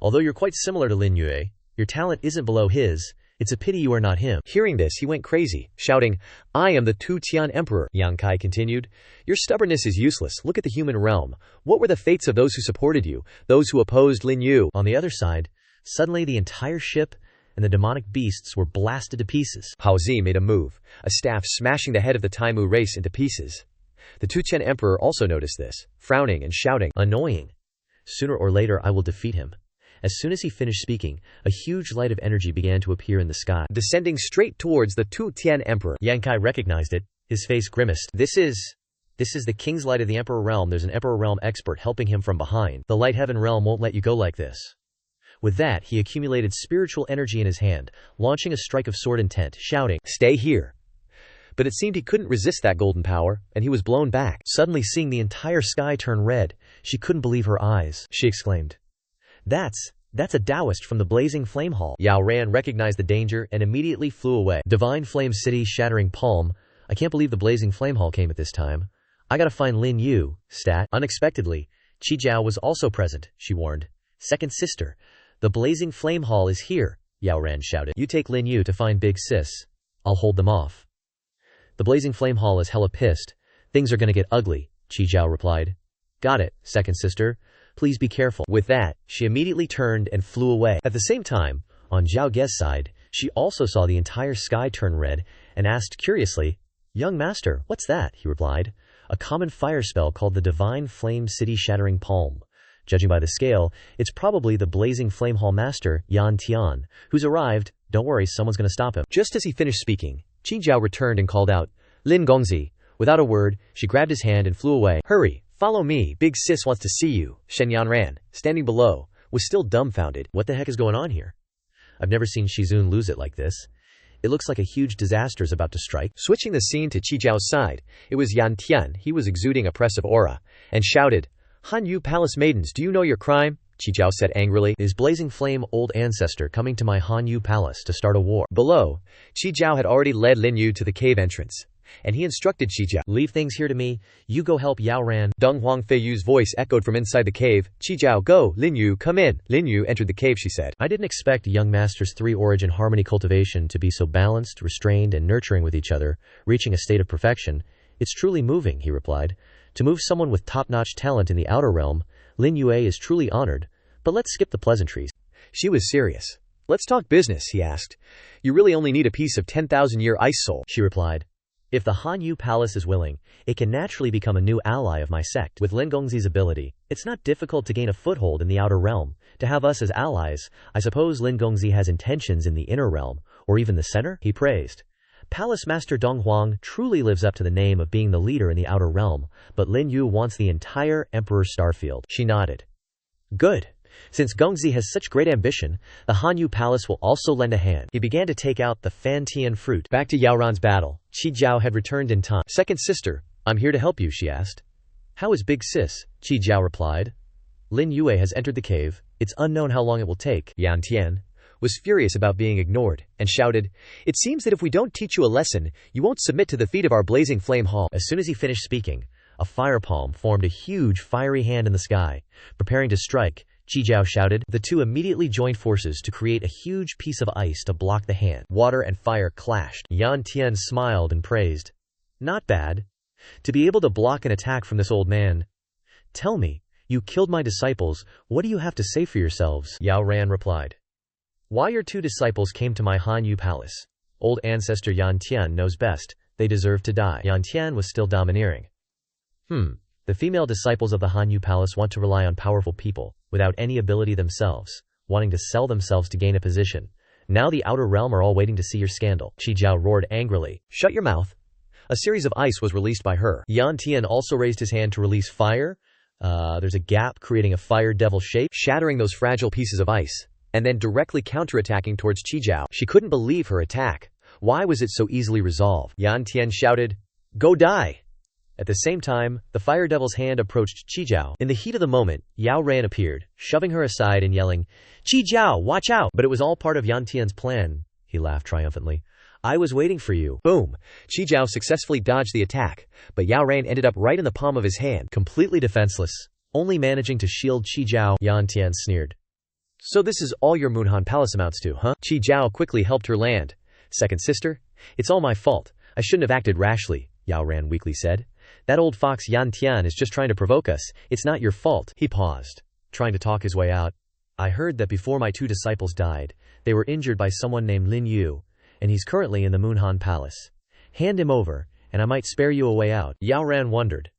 Although you're quite similar to Lin Yue, your talent isn't below his. It's a pity you are not him. Hearing this, he went crazy, shouting, I am the Tutian Emperor. Yang Kai continued, Your stubbornness is useless. Look at the human realm. What were the fates of those who supported you, those who opposed Lin Yue? On the other side, suddenly the entire ship and the demonic beasts were blasted to pieces. Hao Zi made a move, a staff smashing the head of the Taimu race into pieces. The Tutian Emperor also noticed this, frowning and shouting, Annoying. Sooner or later I will defeat him. As soon as he finished speaking, a huge light of energy began to appear in the sky, descending straight towards the Tutian Emperor. Yang Kai recognized it. His face grimaced. This is the King's Light of the Emperor Realm. There's an Emperor Realm expert helping him from behind. The Light Heaven Realm won't let you go like this. With that, he accumulated spiritual energy in his hand, launching a strike of sword intent, shouting, Stay here. But it seemed he couldn't resist that golden power, and he was blown back. Suddenly seeing the entire sky turn red, she couldn't believe her eyes. She exclaimed, That's a Taoist from the Blazing Flame Hall. Yao Ran recognized the danger and immediately flew away. Divine Flame City, Shattering Palm. I can't believe the Blazing Flame Hall came at this time. I gotta find Lin Yue, stat. Unexpectedly, Qi Jiao was also present, she warned. Second sister, the Blazing Flame Hall is here, Yao Ran shouted. You take Lin Yue to find Big Sis. I'll hold them off. The Blazing Flame Hall is hella pissed. Things are gonna get ugly, Qi Jiao replied. Got it, second sister. Please be careful. With that, she immediately turned and flew away. At the same time, on Zhao Ge's side, she also saw the entire sky turn red and asked curiously, Young master, what's that? He replied, A common fire spell called the Divine Flame City Shattering Palm. Judging by the scale, it's probably the Blazing Flame Hall master, Yan Tian, who's arrived. Don't worry, someone's gonna stop him. Just as he finished speaking, Qi Jiao returned and called out, Lin Gongzi. Without a word, she grabbed his hand and flew away. Hurry! Follow me, Big Sis wants to see you. Shen Yanran, standing below, was still dumbfounded. What the heck is going on here? I've never seen Shizun lose it like this. It looks like a huge disaster is about to strike. Switching the scene to Qi Jiao's side, it was Yan Tian. He was exuding oppressive aura, and shouted, Han Yu Palace maidens, do you know your crime? Qi Jiao said angrily. Is Blazing Flame old ancestor coming to my Han Yu Palace to start a war? Below, Qi Jiao had already led Lin Yue to the cave entrance, and he instructed Qi Jiao, Leave things here to me, you go help Yao Ran. Deng Huangfeiyu's voice echoed from inside the cave. Qi Jiao, go, Lin Yue, come in. Lin Yue entered the cave, she said. I didn't expect young master's 3 origin harmony cultivation to be so balanced, restrained, and nurturing with each other, reaching a state of perfection. It's truly moving, he replied. To move someone with top-notch talent in the outer realm, Lin Yue is truly honored. But let's skip the pleasantries. She was serious. Let's talk business, he asked. You really only need a piece of 10,000-year ice soul, she replied. If the Hanyu Palace is willing, it can naturally become a new ally of my sect. With Lin Gongzi's ability, it's not difficult to gain a foothold in the outer realm. To have us as allies, I suppose Lin Gongzi has intentions in the inner realm, or even the center, he praised. Palace Master Dong Huang truly lives up to the name of being the leader in the outer realm, but Lin Yue wants the entire Emperor Starfield. She nodded. Good. Since Gongzi has such great ambition, the Hanyu Palace will also lend a hand. He began to take out the Fantian fruit. Back to Yaoran's battle, Qi Jiao had returned in time. Second sister, I'm here to help you, she asked. How is Big Sis? Qi Jiao replied. Lin Yue has entered the cave. It's unknown how long it will take. Yan Tian was furious about being ignored, and shouted, It seems that if we don't teach you a lesson, you won't submit to the feet of our blazing flame hall. As soon as he finished speaking, a fire palm formed a huge fiery hand in the sky. Preparing to strike, Qi Jiao shouted. The two immediately joined forces to create a huge piece of ice to block the hand. Water and fire clashed. Yan Tian smiled and praised. Not bad. To be able to block an attack from this old man. Tell me, you killed my disciples, what do you have to say for yourselves? Yao Ran replied. Why your two disciples came to my Hanyu Palace? Old ancestor Yan Tian knows best. They deserve to die. Yan Tian was still domineering. The female disciples of the Hanyu Palace want to rely on powerful people, without any ability themselves, wanting to sell themselves to gain a position. Now the outer realm are all waiting to see your scandal. Qi Jiao roared angrily. Shut your mouth. A series of ice was released by her. Yan Tian also raised his hand to release fire. There's a gap creating a fire devil shape, shattering those fragile pieces of ice, and then directly counterattacking towards Qi Jiao. She couldn't believe her attack. Why was it so easily resolved? Yan Tian shouted, Go die! At the same time, the fire devil's hand approached Qi Jiao. In the heat of the moment, Yao Ran appeared, shoving her aside and yelling, Qi Jiao, watch out! But it was all part of Yan Tian's plan, he laughed triumphantly. I was waiting for you. Boom! Qi Jiao successfully dodged the attack, but Yao Ran ended up right in the palm of his hand, completely defenseless, only managing to shield Qi Jiao. Yan Tian sneered. So this is all your Munhan Palace amounts to, huh? Qi Jiao quickly helped her land. Second sister? It's all my fault. I shouldn't have acted rashly, Yao Ran weakly said. That old fox Yan Tian is just trying to provoke us. It's not your fault. He paused, trying to talk his way out. I heard that before my two disciples died, they were injured by someone named Lin Yue, and he's currently in the Munhan Palace. Hand him over, and I might spare you a way out. Yao Ran wondered.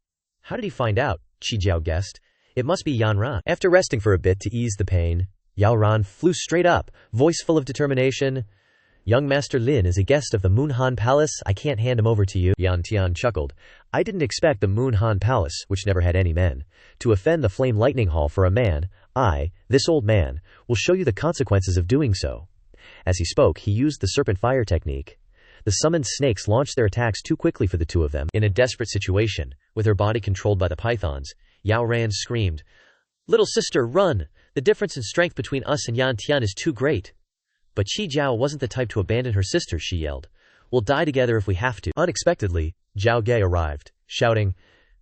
How did he find out? Qi Jiao guessed. It must be Yan Ran. After resting for a bit to ease the pain, Yao Ran flew straight up, voice full of determination. Young Master Lin is a guest of the Munhan Palace. I can't hand him over to you. Yan Tian chuckled. I didn't expect the Munhan Palace, which never had any men, to offend the Flame Lightning Hall for a man. This old man, will show you the consequences of doing so. As he spoke, he used the serpent fire technique. The summoned snakes launched their attacks too quickly for the two of them. In a desperate situation, with her body controlled by the pythons, Yao Ran screamed, Little sister, run! The difference in strength between us and Yan Tian is too great. But Qi Jiao wasn't the type to abandon her sister, she yelled. We'll die together if we have to. Unexpectedly, Zhao Ge arrived, shouting,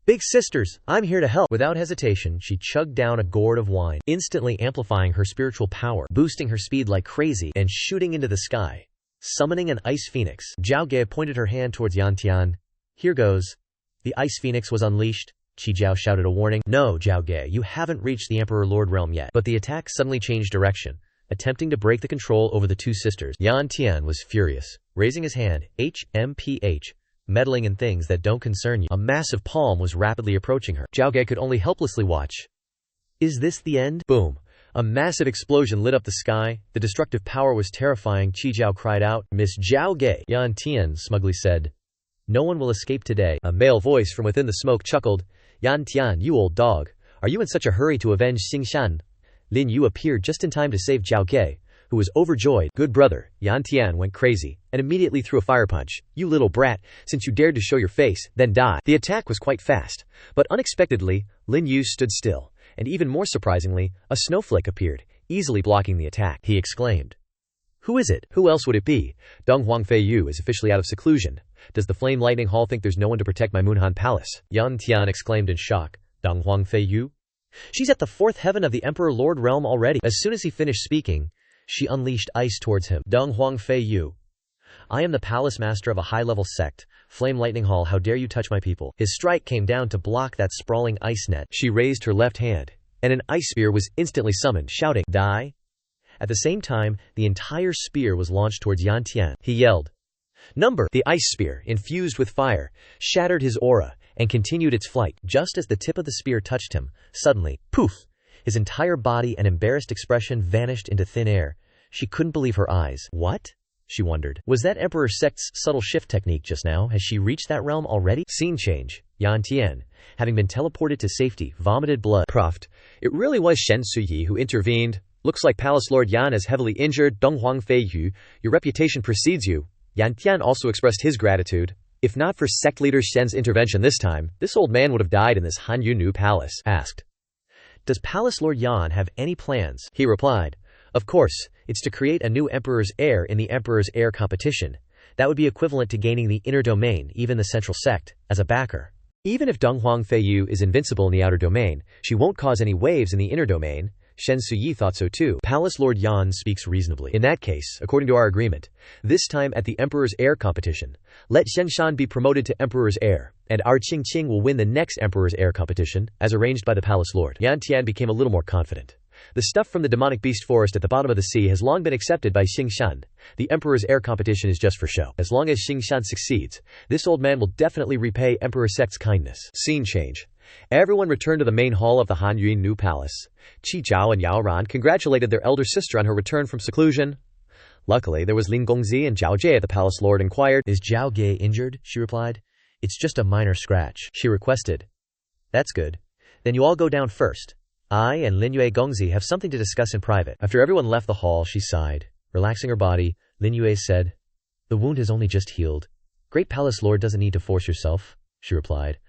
Big sisters, I'm here to help. Without hesitation, she chugged down a gourd of wine, instantly amplifying her spiritual power, boosting her speed like crazy, and shooting into the sky, summoning an ice phoenix. Zhao Ge pointed her hand towards Yan Tian. Here goes. The ice phoenix was unleashed. Qi Jiao shouted a warning. No, Zhao Ge, you haven't reached the Emperor Lord realm yet. But the attack suddenly changed direction, attempting to break the control over the two sisters. Yan Tian was furious, raising his hand, HMPH, meddling in things that don't concern you. A massive palm was rapidly approaching her. Zhao Ge could only helplessly watch. Is this the end? Boom. A massive explosion lit up the sky. The destructive power was terrifying. Qi Jiao cried out, Miss Zhao Ge. Yan Tian smugly said, No one will escape today. A male voice from within the smoke chuckled, Yan Tian, you old dog. Are you in such a hurry to avenge Xingshan? Lin Yue appeared just in time to save Zhao Ge, who was overjoyed. Good brother, Yan Tian went crazy, and immediately threw a fire punch. You little brat, since you dared to show your face, then die. The attack was quite fast, but unexpectedly, Lin Yue stood still, and even more surprisingly, a snowflake appeared, easily blocking the attack. He exclaimed, Who is it? Who else would it be? Dong Huangfei Yu is officially out of seclusion. Does the Flame Lightning Hall think there's no one to protect my Munhan Palace? Yan Tian exclaimed in shock. Dong Huangfei Yu? She's at the fourth heaven of the Emperor Lord realm already. As soon as he finished speaking, she unleashed ice towards him. Dong Huangfei Yu. I am the palace master of a high-level sect. Flame Lightning Hall, how dare you touch my people? His strike came down to block that sprawling ice net. She raised her left hand, and an ice spear was instantly summoned, shouting, Die! At the same time, the entire spear was launched towards Yan Tian. He yelled, The ice spear, infused with fire, shattered his aura and continued its flight. Just as the tip of the spear touched him, suddenly, poof! His entire body and embarrassed expression vanished into thin air. She couldn't believe her eyes. What? She wondered. Was that Emperor Sect's subtle shift technique just now? Has she reached that realm already? Scene change. Yan Tian, having been teleported to safety, vomited blood. Proft. It really was Shen Suyi who intervened. Looks like Palace Lord Yan is heavily injured. Dong Huang Fei Yu, your reputation precedes you. Yan Tian also expressed his gratitude. If not for Sect Leader Shen's intervention this time, this old man would have died in this Han Yu Nu palace. Asked. Does Palace Lord Yan have any plans? He replied. Of course, it's to create a new Emperor's Heir in the Emperor's Heir competition. That would be equivalent to gaining the inner domain, even the central sect, as a backer. Even if Dong Huang Fei Yu is invincible in the outer domain, she won't cause any waves in the inner domain. Shen Suyi thought so too. Palace Lord Yan speaks reasonably. In that case, according to our agreement, this time at the Emperor's Heir competition, let Shen Shan be promoted to Emperor's Heir, and our Qing Qing will win the next Emperor's Heir competition, as arranged by the Palace Lord. Yan Tian became a little more confident. The stuff from the demonic beast forest at the bottom of the sea has long been accepted by Xing Shan. The Emperor's Heir competition is just for show. As long as Xing Shan succeeds, this old man will definitely repay Emperor Sect's kindness. Scene change. Everyone returned to the main hall of the Han Yun Nu Palace. Qi Zhao and Yao Ran congratulated their elder sister on her return from seclusion. Luckily, there was Lin Gongzi and Zhao Jie at the palace. Lord inquired. Is Zhao Ge injured? She replied. It's just a minor scratch. She requested. That's good. Then you all go down first. I and Lin Yue Gongzi have something to discuss in private. After everyone left the hall, she sighed. Relaxing her body, Lin Yue said, The wound has only just healed. Great Palace Lord doesn't need to force yourself, she replied.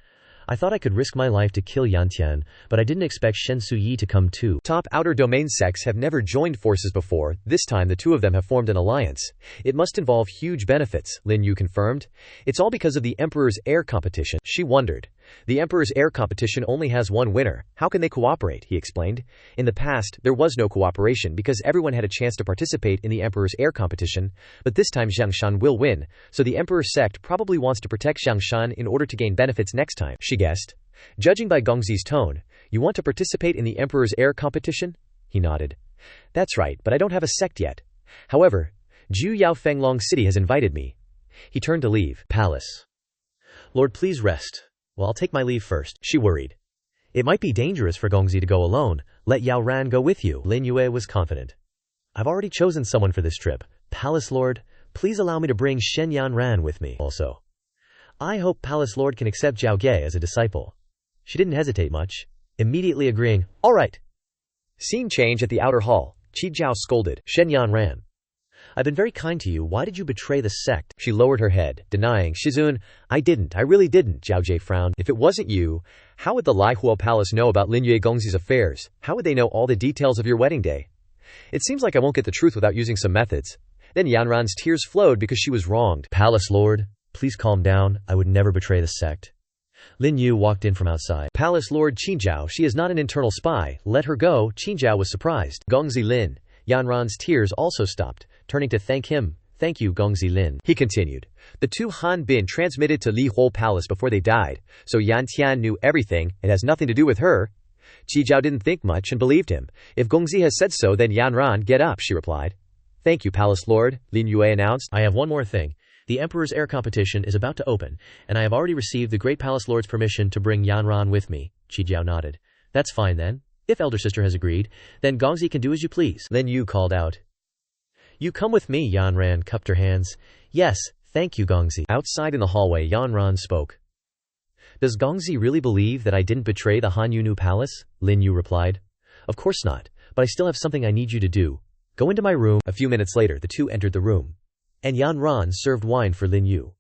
I thought I could risk my life to kill Yan Tian, but I didn't expect Shen Suyi to come too. Top outer domain sects have never joined forces before. This time the two of them have formed an alliance. It must involve huge benefits, Lin Yu confirmed. It's all because of the Emperor's Heir competition. She wondered. The Emperor's Heir competition only has one winner. How can they cooperate? He explained. In the past, there was no cooperation because everyone had a chance to participate in the Emperor's Heir competition, but this time Zhang Shan will win, so the Emperor's sect probably wants to protect Zhang Shan in order to gain benefits next time, she guessed. Judging by Gongzi's tone, you want to participate in the Emperor's Heir competition? He nodded. That's right, but I don't have a sect yet. However, Ju Yao Fenglong City has invited me. He turned to leave. Palace. Lord, please rest. Well, I'll take my leave first, she worried. It might be dangerous for Gongzi to go alone. Let Yao Ran go with you. Lin Yue was confident. I've already chosen someone for this trip. Palace Lord, please allow me to bring Shen Yan Ran with me. Also, I hope Palace Lord can accept Zhao Ge as a disciple. She didn't hesitate much, immediately agreeing, all right. Scene change at the outer hall. Qi Zhao scolded. Shen Yan Ran. I've been very kind to you. Why did you betray the sect? She lowered her head, denying. Shizun, I really didn't. Zhao Jie frowned. If it wasn't you, how would the Laihuo Palace know about Lin Yue Gongzi's affairs? How would they know all the details of your wedding day? It seems like I won't get the truth without using some methods. Then Yanran's tears flowed because she was wronged. Palace Lord, please calm down. I would never betray the sect. Lin Yue walked in from outside. Palace Lord Qinzhao, she is not an internal spy. Let her go. Qinzhao was surprised. Gongzi Lin. Yanran's tears also stopped. Turning to thank him. Thank you, Gongzi Lin. He continued. The two Han Bin transmitted to Li Huo Palace before they died, so Yan Tian knew everything. It has nothing to do with her. Qi Zhao didn't think much and believed him. If Gongzi has said so, then Yan Ran, get up, she replied. Thank you, Palace Lord, Lin Yue announced. I have one more thing. The Emperor's Heir competition is about to open, and I have already received the Great Palace Lord's permission to bring Yan Ran with me. Qi Zhao nodded. That's fine then. If Elder Sister has agreed, then Gongzi can do as you please. Lin Yu called out. You come with me, Yan Ran cupped her hands. Yes, thank you, Gongzi. Outside in the hallway, Yan Ran spoke. Does Gongzi really believe that I didn't betray the Han Yunu Palace? Lin Yu replied. Of course not, but I still have something I need you to do. Go into my room. A few minutes later, the two entered the room. And Yan Ran served wine for Lin Yu.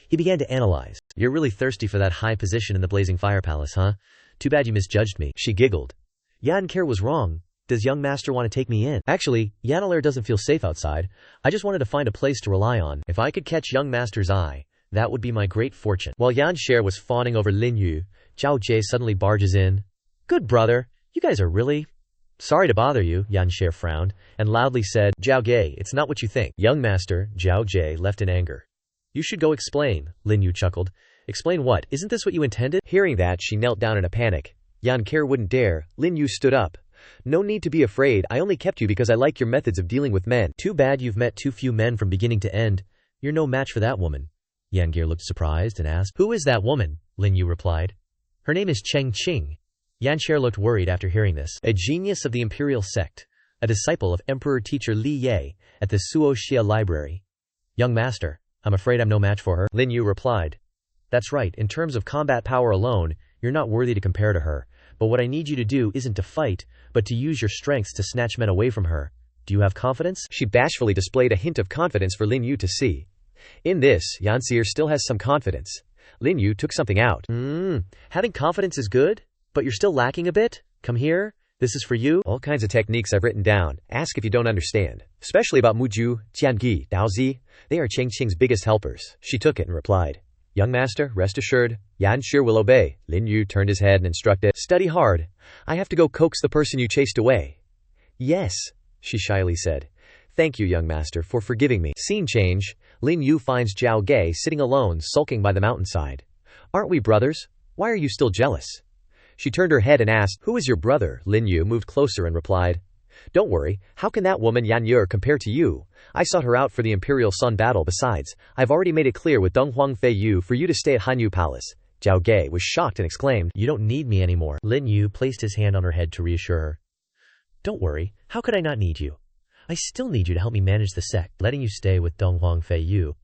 He began to analyze. You're really thirsty for that high position in the Blazing Fire Palace, huh? Too bad you misjudged me. She giggled. Yan Care was wrong. Does young master want to take me in? Actually, Yanalair doesn't feel safe outside. I just wanted to find a place to rely on. If I could catch young master's eye, that would be my great fortune. While Yan Sher was fawning over Lin Yu, Zhao Jie suddenly barges in. Good brother, you guys are really... Sorry to bother you, Yan Sher frowned, and loudly said, Zhao Ge, it's not what you think. Young master, Zhao Jie left in anger. You should go explain, Lin Yu chuckled. Explain what? Isn't this what you intended? Hearing that, she knelt down in a panic. Yan Care wouldn't dare. Lin Yu stood up. No need to be afraid. I only kept you because I like your methods of dealing with men. Too bad you've met too few men from beginning to end. You're no match for that woman. Yan Ge looked surprised and asked, "Who is that woman?" Lin Yue replied. "Her name is Cheng Qing." Yan Shi looked worried after hearing this. A genius of the imperial sect, a disciple of Emperor-teacher Li Yue at the Suo Xia Library. "Young master, I'm afraid I'm no match for her," Lin Yue replied. "That's right, in terms of combat power alone, you're not worthy to compare to her. But what I need you to do isn't to fight, but to use your strengths to snatch men away from her. Do you have confidence?" She bashfully displayed a hint of confidence for Lin Yue to see. In this, Yan Seer still has some confidence. Lin Yue took something out. Having confidence is good, but you're still lacking a bit? Come here. This is for you. All kinds of techniques I've written down. Ask if you don't understand. Especially about Muju, Tiangi, Daozi. They are Cheng Qing's biggest helpers. She took it and replied, "Young master, rest assured, Yan Shi will obey." Lin Yue turned his head and instructed, "Study hard. I have to go coax the person you chased away." "Yes," she shyly said. "Thank you, young master, for forgiving me." Scene change. Lin Yue finds Zhao Ge sitting alone, sulking by the mountainside. "Aren't we brothers? Why are you still jealous?" She turned her head and asked, "Who is your brother?" Lin Yue moved closer and replied, "Don't worry, how can that woman Yan Yue compare to you? I sought her out for the Imperial Sun battle. Besides, I've already made it clear with Deng Huangfei Yu for you to stay at Hanyu Palace." Zhao Ge was shocked and exclaimed, "You don't need me anymore." Lin Yue placed his hand on her head to reassure her. "Don't worry, how could I not need you? I still need you to help me manage the sect. Letting you stay with Deng Huangfei Yu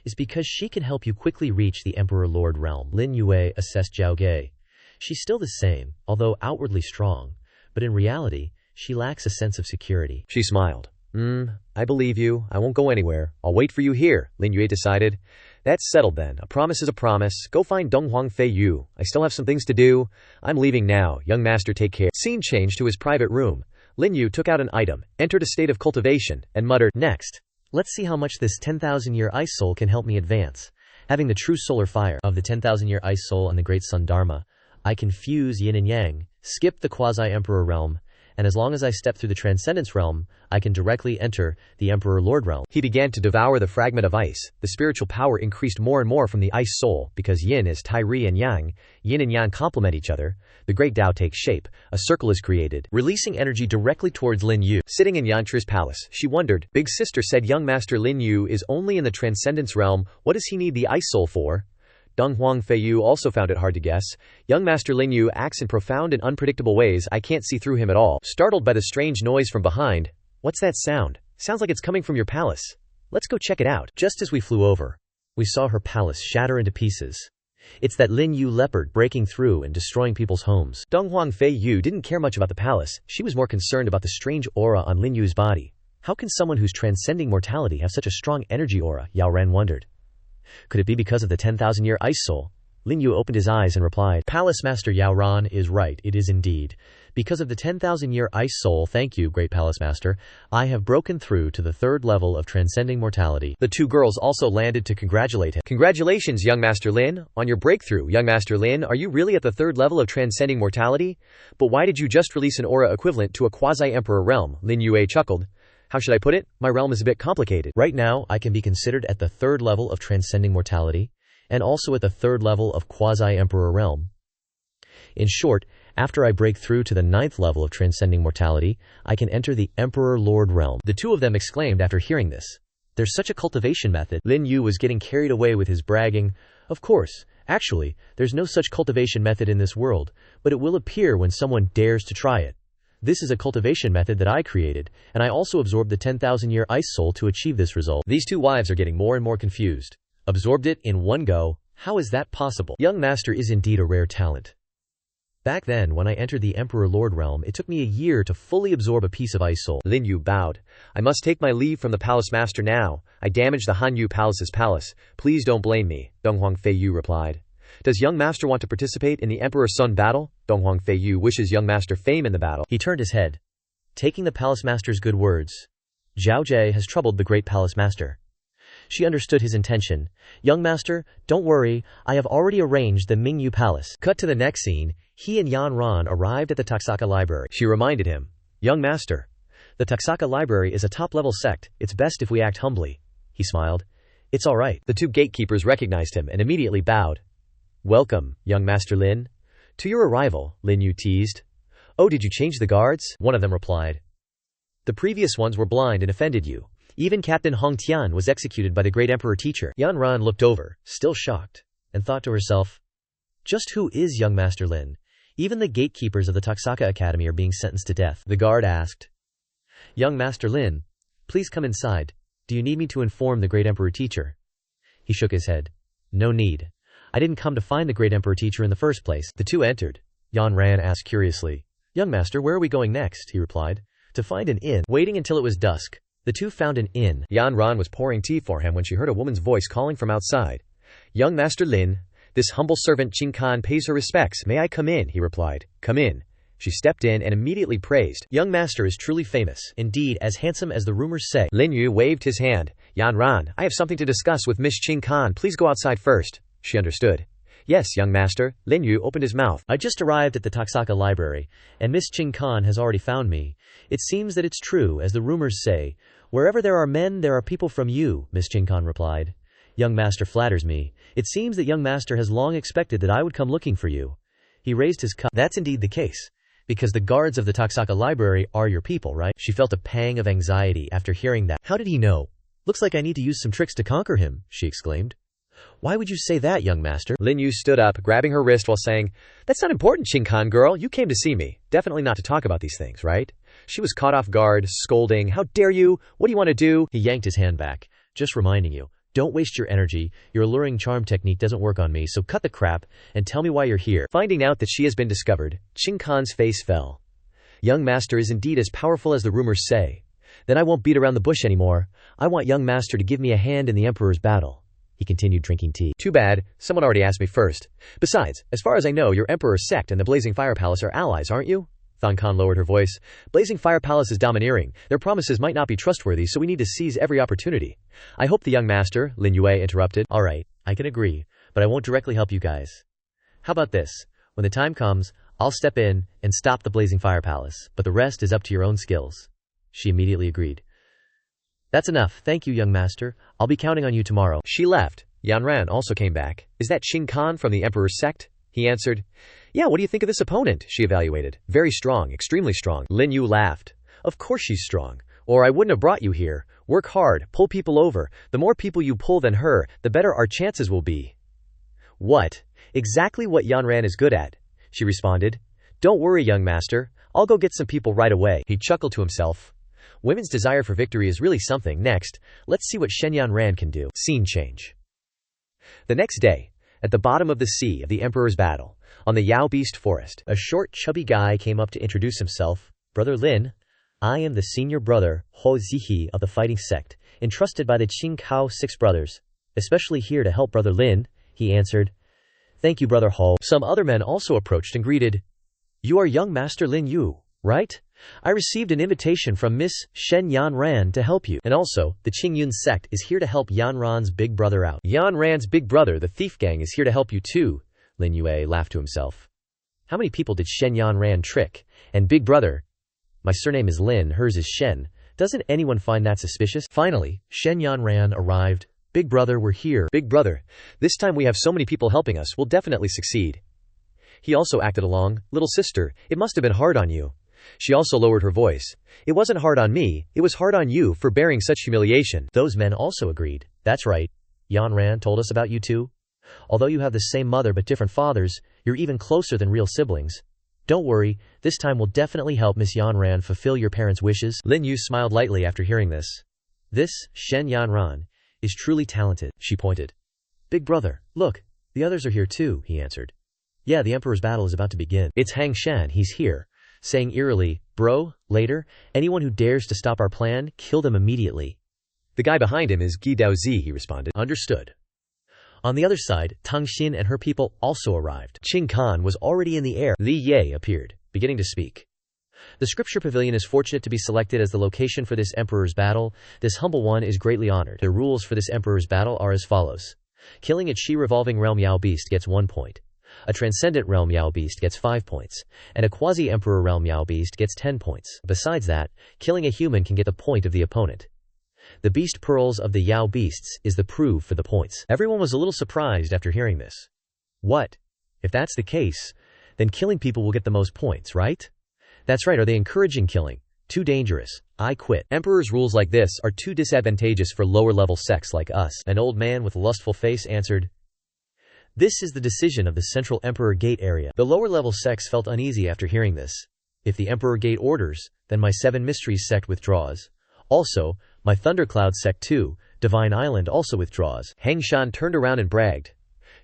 is because she can help you quickly reach the Emperor Lord realm." Lin Yue assessed Zhao Ge. She's still the same, although outwardly strong, but in reality, she lacks a sense of security. She smiled. I believe you. I won't go anywhere. I'll wait for you here," Lin Yue decided. "That's settled then. A promise is a promise. Go find Deng Huangfei Yu. I still have some things to do. I'm leaving now. Young master, take care." Scene changed to his private room. Lin Yue took out an item, entered a state of cultivation, and muttered, "Next. Let's see how much this 10,000-year ice soul can help me advance. Having the true solar fire of the 10,000-year ice soul and the great sun dharma, I can fuse yin and yang, skip the quasi-emperor realm, and as long as I step through the transcendence realm, I can directly enter the Emperor Lord realm." He began to devour the fragment of ice. The spiritual power increased more and more from the ice soul, because yin is Tairi and yang. Yin and yang complement each other. The great Tao takes shape. A circle is created, releasing energy directly towards Lin Yue. Sitting in Yantri's palace, she wondered. Big sister said young master Lin Yue is only in the transcendence realm. What does he need the ice soul for? Deng Huangfei Yu also found it hard to guess. Young master Lin Yue acts in profound and unpredictable ways. I can't see through him at all. Startled by the strange noise from behind. "What's that sound? Sounds like it's coming from your palace. Let's go check it out." Just as we flew over, we saw her palace shatter into pieces. It's that Lin Yue leopard breaking through and destroying people's homes. Deng Huangfei Yu didn't care much about the palace. She was more concerned about the strange aura on Lin Yue's body. How can someone who's transcending mortality have such a strong energy aura? Yao Ren wondered. Could it be because of the 10,000-year ice soul? Lin Yue opened his eyes and replied, "Palace Master Yao Ran is right, it is indeed. Because of the 10,000-year ice soul, thank you, great Palace Master, I have broken through to the 3rd level of transcending mortality." The two girls also landed to congratulate him. "Congratulations, young Master Lin, on your breakthrough. Young Master Lin, are you really at the 3rd level of transcending mortality? But why did you just release an aura equivalent to a quasi-emperor realm?" Lin Yue chuckled. "How should I put it? My realm is a bit complicated. Right now, I can be considered at the 3rd level of transcending mortality, and also at the 3rd level of quasi-emperor realm. In short, after I break through to the 9th level of transcending mortality, I can enter the Emperor Lord realm." The two of them exclaimed after hearing this. There's such a cultivation method. Lin Yue was getting carried away with his bragging. Of course, actually, there's no such cultivation method in this world, but it will appear when someone dares to try it. This is a cultivation method that I created, and I also absorbed the 10,000-year ice soul to achieve this result. These two wives are getting more and more confused. Absorbed it in one go? How is that possible? Young master is indeed a rare talent. Back then, when I entered the Emperor Lord realm, it took me a year to fully absorb a piece of ice soul. Lin Yue bowed. "I must take my leave from the palace master now. I damaged the Hanyu Palace's palace. Please don't blame me," Deng Huangfei Yu replied. "Does young master want to participate in the Emperor Sun battle?" Deng Huangfei Yu wishes young master fame in the battle. He turned his head, taking the palace master's good words. Zhao Jie has troubled the great palace master. She understood his intention. "Young master, don't worry, I have already arranged the Mingyu Palace." Cut to the next scene. He and Yan Ran arrived at the Taksaka Library. She reminded him, "Young master, the Taksaka Library is a top-level sect. It's best if we act humbly." He smiled. "It's all right." The two gatekeepers recognized him and immediately bowed. "Welcome, young master Lin." "To your arrival," Lin Yue teased. "Oh, did you change the guards?" one of them replied. "The previous ones were blind and offended you. Even Captain Hong Tian was executed by the great emperor teacher. Yan Ran looked over, still shocked, and thought to herself, just who is young Master Lin? Even the gatekeepers of the Taksaka Academy are being sentenced to death. The guard asked, Young Master Lin, please come inside. Do you need me to inform the great emperor teacher? He shook his head. No need. I didn't come to find the great emperor teacher in the first place. The two entered. Yan Ran asked curiously, Young master, where are we going next? He replied, To find an inn. Waiting until it was dusk, the two found an inn. Yan Ran was pouring tea for him when she heard a woman's voice calling from outside. Young Master Lin, this humble servant Qing Kan pays her respects. May I come in? He replied. Come in. She stepped in and immediately praised. Young master is truly famous, indeed as handsome as the rumors say. Lin Yue waved his hand. Yan Ran, I have something to discuss with Miss Qing Kan. Please go outside first. She understood. Yes, young master. Lin Yue opened his mouth. I just arrived at the Taksaka library, and Miss Qing Kan has already found me. It seems that it's true, as the rumors say. Wherever there are men, there are people from you, Miss Qing Kan replied. Young master flatters me. It seems that young master has long expected that I would come looking for you. He raised his cup. That's indeed the case. Because the guards of the Taksaka library are your people, right? She felt a pang of anxiety after hearing that. How did he know? Looks like I need to use some tricks to conquer him, she exclaimed. Why would you say that, young master? Lin Yue stood up, grabbing her wrist while saying, That's not important, Qing Kan girl. You came to see me. Definitely not to talk about these things, right? She was caught off guard, scolding, How dare you? What do you want to do? He yanked his hand back, just reminding you. Don't waste your energy. Your alluring charm technique doesn't work on me, so cut the crap and tell me why you're here. Finding out that she has been discovered, Qing Kan's face fell. Young master is indeed as powerful as the rumors say. Then I won't beat around the bush anymore. I want young master to give me a hand in the emperor's battle. He continued drinking tea. Too bad, someone already asked me first. Besides, as far as I know, your emperor's sect and the Blazing Fire Palace are allies, aren't you? Thong Kan lowered her voice. Blazing Fire Palace is domineering. Their promises might not be trustworthy, so we need to seize every opportunity. I hope the young master, Lin Yue interrupted. All right, I can agree, but I won't directly help you guys. How about this? When the time comes, I'll step in and stop the Blazing Fire Palace, but the rest is up to your own skills. She immediately agreed. That's enough. Thank you, young master. I'll be counting on you tomorrow. She left. Yan Ran also came back. Is that Qing Kan from the emperor's sect? He answered. Yeah, what do you think of this opponent? She evaluated. Very strong, extremely strong. Lin Yue laughed. Of course she's strong. Or I wouldn't have brought you here. Work hard, pull people over. The more people you pull than her, the better our chances will be. What? Exactly what Yan Ran is good at, she responded. Don't worry, young master. I'll go get some people right away. He chuckled to himself. Women's desire for victory is really something. Next, let's see what Shen Yan Ran can do. Scene change. The next day, at the bottom of the sea of the Emperor's Battle, on the Yao Beast Forest, a short, chubby guy came up to introduce himself. Brother Lin, I am the senior brother, Ho Zihi of the fighting sect, entrusted by the Qing Kao 6 brothers. Especially here to help Brother Lin, he answered. Thank you, Brother Ho. Some other men also approached and greeted. You are young Master Lin Yue, right? I received an invitation from Miss Shen Yan Ran to help you. And also, the Qing Yun sect is here to help Yan Ran's big brother out. Yan Ran's big brother, the thief gang, is here to help you too. Lin Yue laughed to himself. How many people did Shen Yan Ran trick? And big brother? My surname is Lin, hers is Shen. Doesn't anyone find that suspicious? Finally, Shen Yan Ran arrived. Big brother, we're here. Big brother, this time we have so many people helping us, we'll definitely succeed. He also acted along. Little sister, it must have been hard on you. She also lowered her voice. It wasn't hard on me, it was hard on you for bearing such humiliation. Those men also agreed. That's right. Yan Ran told us about you too. Although you have the same mother but different fathers, you're even closer than real siblings. Don't worry, this time we'll definitely help Miss Yan Ran fulfill your parents' wishes. Lin Yue smiled lightly after hearing this. This, Shen Yan Ran, is truly talented, she pointed. Big brother, look, the others are here too, he answered. Yeah, the Emperor's battle is about to begin. It's Hang Shan, he's here. Saying eerily, bro, later, anyone who dares to stop our plan, kill them immediately. The guy behind him is Gi Daozi, he responded. Understood. On the other side, Tang Xin and her people also arrived. Qing Kan was already in the air. Li Ye appeared, beginning to speak. The scripture pavilion is fortunate to be selected as the location for this emperor's battle. This humble one is greatly honored. The rules for this emperor's battle are as follows. Killing a Qi revolving realm Yao beast gets 1 point. A transcendent realm Yao beast gets 5 points, and a quasi-emperor realm Yao beast gets 10 points. Besides that, killing a human can get the point of the opponent. The beast pearls of the Yao beasts is the proof for the points. Everyone was a little surprised after hearing this. What? If that's the case, then killing people will get the most points, right? That's right, are they encouraging killing? Too dangerous. I quit. Emperor's rules like this are too disadvantageous for lower-level sects like us. An old man with a lustful face answered. This is the decision of the Central Emperor Gate area. The lower-level sects felt uneasy after hearing this. If the Emperor Gate orders, then my Seven Mysteries sect withdraws. Also, my Thundercloud sect too, Divine Island also withdraws. Hangshan turned around and bragged.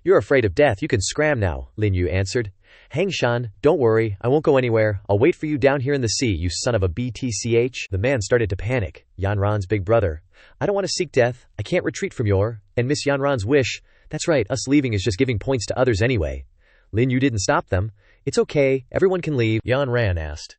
You're afraid of death, you can scram now, Lin Yue answered. Hangshan, don't worry, I won't go anywhere. I'll wait for you down here in the sea, you son of a BTCH. The man started to panic. Yanran's big brother. I don't want to seek death. I can't retreat from your and Miss Yanran's wish. That's right, us leaving is just giving points to others anyway. Lin Yue didn't stop them. It's okay, everyone can leave. Yanran asked.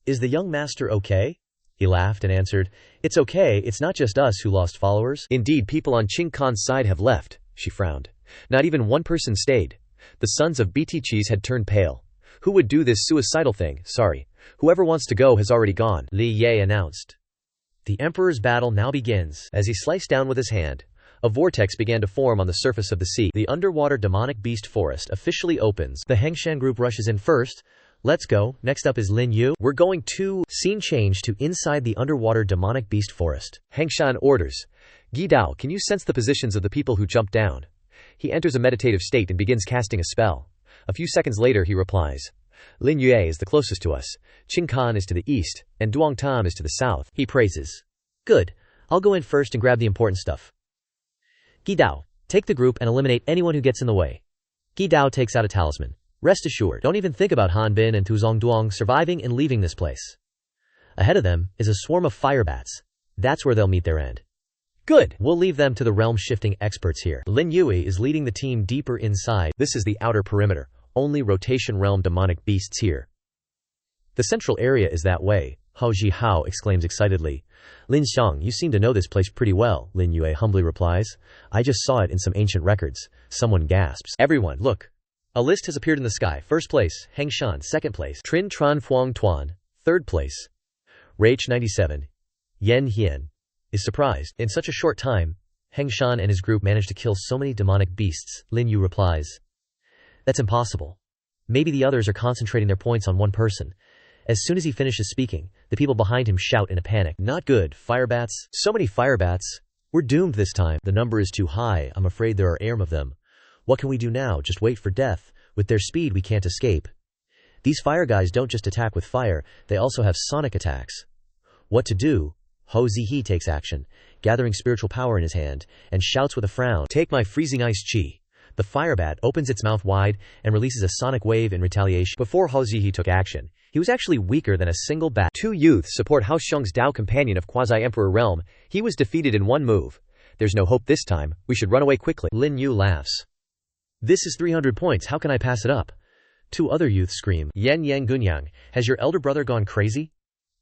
Is the young master okay? He laughed and answered, It's okay, it's not just us who lost followers. Indeed, people on Qing Khan's side have left, she frowned. Not even one person stayed. The sons of BT Cheese had turned pale. Who would do this suicidal thing? Sorry. Whoever wants to go has already gone, Li Yue announced. The Emperor's battle now begins. As he sliced down with his hand, a vortex began to form on the surface of the sea. The underwater demonic beast forest officially opens. The Hengshan group rushes in first. Let's go. Next up is Lin Yue. We're going to... Scene change to inside the underwater demonic beast forest. Hengshan orders. Gi Dao, can you sense the positions of the people who jumped down? He enters a meditative state and begins casting a spell. A few seconds later he replies. Lin Yue is the closest to us. Qing Khan is to the east, and Duong Tam is to the south. He praises. Good. I'll go in first and grab the important stuff. Gi Dao, take the group and eliminate anyone who gets in the way. Gi Dao takes out a talisman. Rest assured, don't even think about Han Bin and Tuzong Duong surviving and leaving this place. Ahead of them is a swarm of fire bats. That's where they'll meet their end. Good. We'll leave them to the realm-shifting experts here. Lin Yue is leading the team deeper inside. This is the outer perimeter. Only rotation realm demonic beasts here. The central area is that way, Hao Ji Hao exclaims excitedly. Lin Xiang, you seem to know this place pretty well, Lin Yue humbly replies. I just saw it in some ancient records. Someone gasps. Everyone, look. A list has appeared in the sky. First place, Hengshan. Second place, Trin Tran Fuang Tuan. Third place, Rach 97. Yen Hien is surprised. In such a short time, Hengshan and his group managed to kill so many demonic beasts. Lin Yue replies. That's impossible. Maybe the others are concentrating their points on one person. As soon as he finishes speaking, the people behind him shout in a panic. Not good, firebats. So many firebats. We're doomed this time. The number is too high. I'm afraid there are arm of them. What can we do now? Just wait for death. With their speed we can't escape. These fire guys don't just attack with fire, they also have sonic attacks. What to do? Ho Zihe takes action, gathering spiritual power in his hand, and shouts with a frown, Take my freezing ice chi. The firebat opens its mouth wide and releases a sonic wave in retaliation. Before Ho Zihe took action, he was actually weaker than a single bat. Two youths support Hao Xiong's Dao companion of Quasi-Emperor Realm. He was defeated in one move. There's no hope this time. We should run away quickly. Lin Yue laughs. This is 300 points. How can I pass it up? Two other youths scream. Yen Yang Gunyang, has your elder brother gone crazy?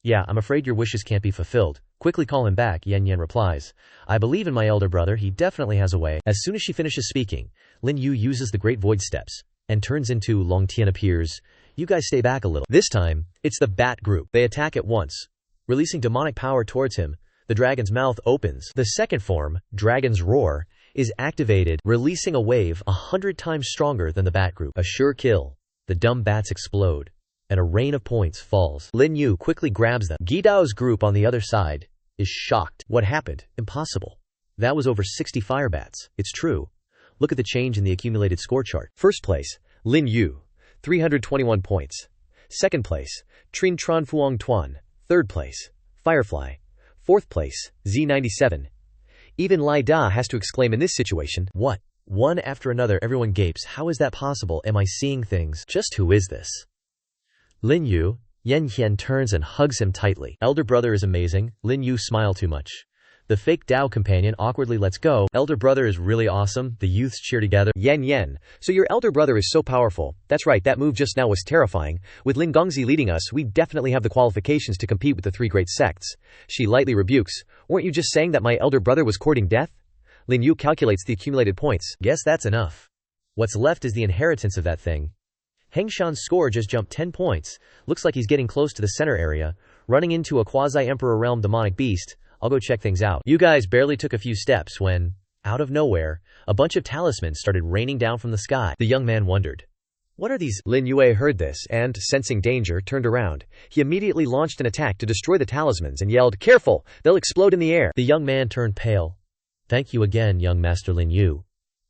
Yeah, I'm afraid your wishes can't be fulfilled. Quickly call him back, Yen Yen replies. I believe in my elder brother, he definitely has a way. As soon as she finishes speaking, Lin Yue uses the Great Void Steps, and turns into Long Tian appears. You guys stay back a little. This time, it's the Bat group. They attack at once. Releasing demonic power towards him, the dragon's mouth opens. The second form, Dragon's Roar, is activated, releasing a wave 100 times stronger than the Bat group. A sure kill. The dumb bats explode, and a rain of points falls. Lin Yue quickly grabs them. Gi Dao's group on the other side is shocked. What happened? Impossible. That was over 60 firebats. It's true. Look at the change in the accumulated score chart. First place, Lin Yue, 321 points. Second place, Trin Tran Fuang Tuan. Third place, Firefly. Fourth place, Z97. Even Lai Da has to exclaim in this situation, What? One after another everyone gapes. How is that possible? Am I seeing things? Just who is this? Lin Yue, Yen Hien turns and hugs him tightly. Elder brother is amazing. Lin Yue smile too much. The fake Dao companion awkwardly lets go. Elder brother is really awesome. The youths cheer together. Yen Yen, so your elder brother is so powerful. That's right, that move just now was terrifying. With Lin Gongzi leading us, we definitely have the qualifications to compete with the three great sects. She lightly rebukes. Weren't you just saying that my elder brother was courting death? Lin Yue calculates the accumulated points. Guess that's enough. What's left is the inheritance of that thing. Hengshan's score just jumped 10 points. Looks like he's getting close to the center area, running into a quasi-emperor realm demonic beast. I'll go check things out. You guys barely took a few steps when, out of nowhere, a bunch of talismans started raining down from the sky. The young man wondered. What are these? Lin Yue heard this and, sensing danger, turned around. He immediately launched an attack to destroy the talismans and yelled, "Careful! They'll explode in the air!" The young man turned pale. "Thank you again, young Master Lin Yue.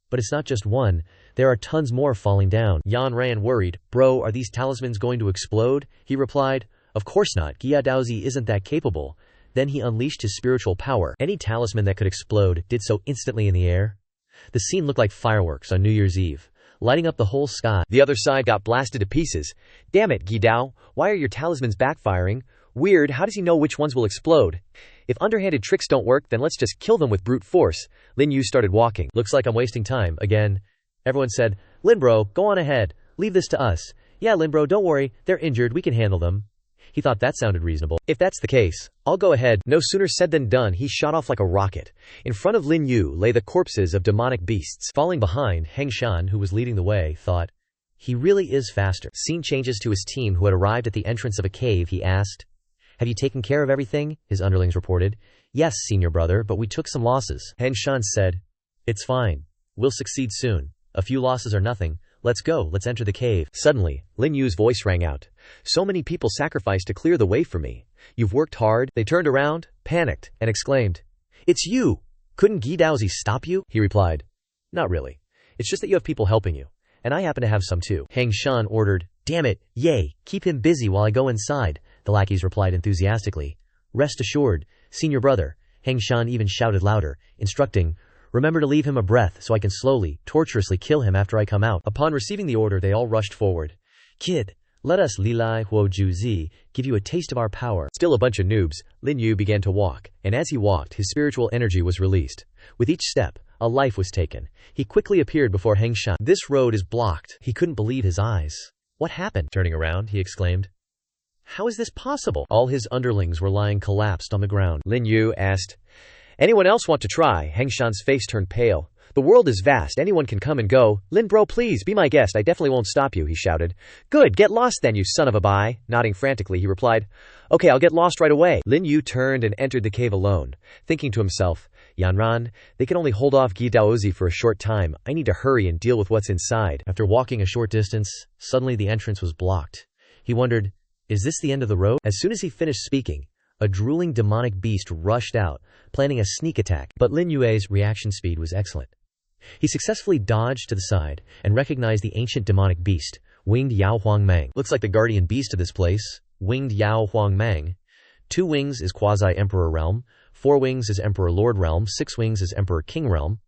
But it's not just one. There are tons more falling down." Yan ran worried. "Bro, are these talismans going to explode?" He replied. "Of course not. Gia Daozi isn't that capable." Then he unleashed his spiritual power. Any talisman that could explode did so instantly in the air. The scene looked like fireworks on New Year's Eve, lighting up the whole sky. The other side got blasted to pieces. "Damn it, Gidao, why are your talismans backfiring? Weird, how does he know which ones will explode? If underhanded tricks don't work, then let's just kill them with brute force." Lin Yue started walking. "Looks like I'm wasting time again." Everyone said, "Lin bro, go on ahead. Leave this to us." "Yeah, Lin bro, don't worry. They're injured. We can handle them." He thought that sounded reasonable. "If that's the case, I'll go ahead." No sooner said than done, he shot off like a rocket. In front of Lin Yue lay the corpses of demonic beasts. Falling behind, Heng Shan, who was leading the way, thought, "He really is faster." Scene changes to his team who had arrived at the entrance of a cave. He asked, "Have you taken care of everything?" His underlings reported. "Yes, senior brother, but we took some losses." Heng Shan said, "It's fine. We'll succeed soon. A few losses are nothing. Let's go, let's enter the cave." Suddenly, Lin Yue's voice rang out. "So many people sacrificed to clear the way for me. You've worked hard." They turned around, panicked, and exclaimed, "It's you! Couldn't Gi Daozi stop you?" He replied, "Not really. It's just that you have people helping you, and I happen to have some too." Heng Shan ordered, "Damn it, Ye, keep him busy while I go inside." The lackeys replied enthusiastically, "Rest assured, senior brother." Heng Shan even shouted louder, instructing, "Remember to leave him a breath so I can slowly, torturously kill him after I come out." Upon receiving the order, they all rushed forward. "Kid, let us Lilai Huo Juzi give you a taste of our power." Still a bunch of noobs, Lin Yue began to walk, and as he walked, his spiritual energy was released. With each step, a life was taken. He quickly appeared before Heng Shan. "This road is blocked." He couldn't believe his eyes. "What happened?" Turning around, he exclaimed, "How is this possible?" All his underlings were lying collapsed on the ground. Lin Yue asked, "Anyone else want to try?" Heng Shan's face turned pale. "The world is vast, anyone can come and go. Lin bro, please, be my guest, I definitely won't stop you," he shouted. "Good, get lost then, you son of a bai." Nodding frantically, he replied, "Okay, I'll get lost right away." Lin Yue turned and entered the cave alone, thinking to himself, "Yanran, they can only hold off Gi Daozi for a short time. I need to hurry and deal with what's inside." After walking a short distance, suddenly the entrance was blocked. He wondered, is this the end of the road? As soon as he finished speaking, a drooling demonic beast rushed out, planning a sneak attack, but Lin Yue's reaction speed was excellent. He successfully dodged to the side and recognized the ancient demonic beast, Winged Yao Hongmeng. "Looks like the guardian beast of this place, Winged Yao Hongmeng. 2 wings is Quasi-Emperor Realm, 4 wings is Emperor Lord Realm, 6 wings is Emperor King Realm.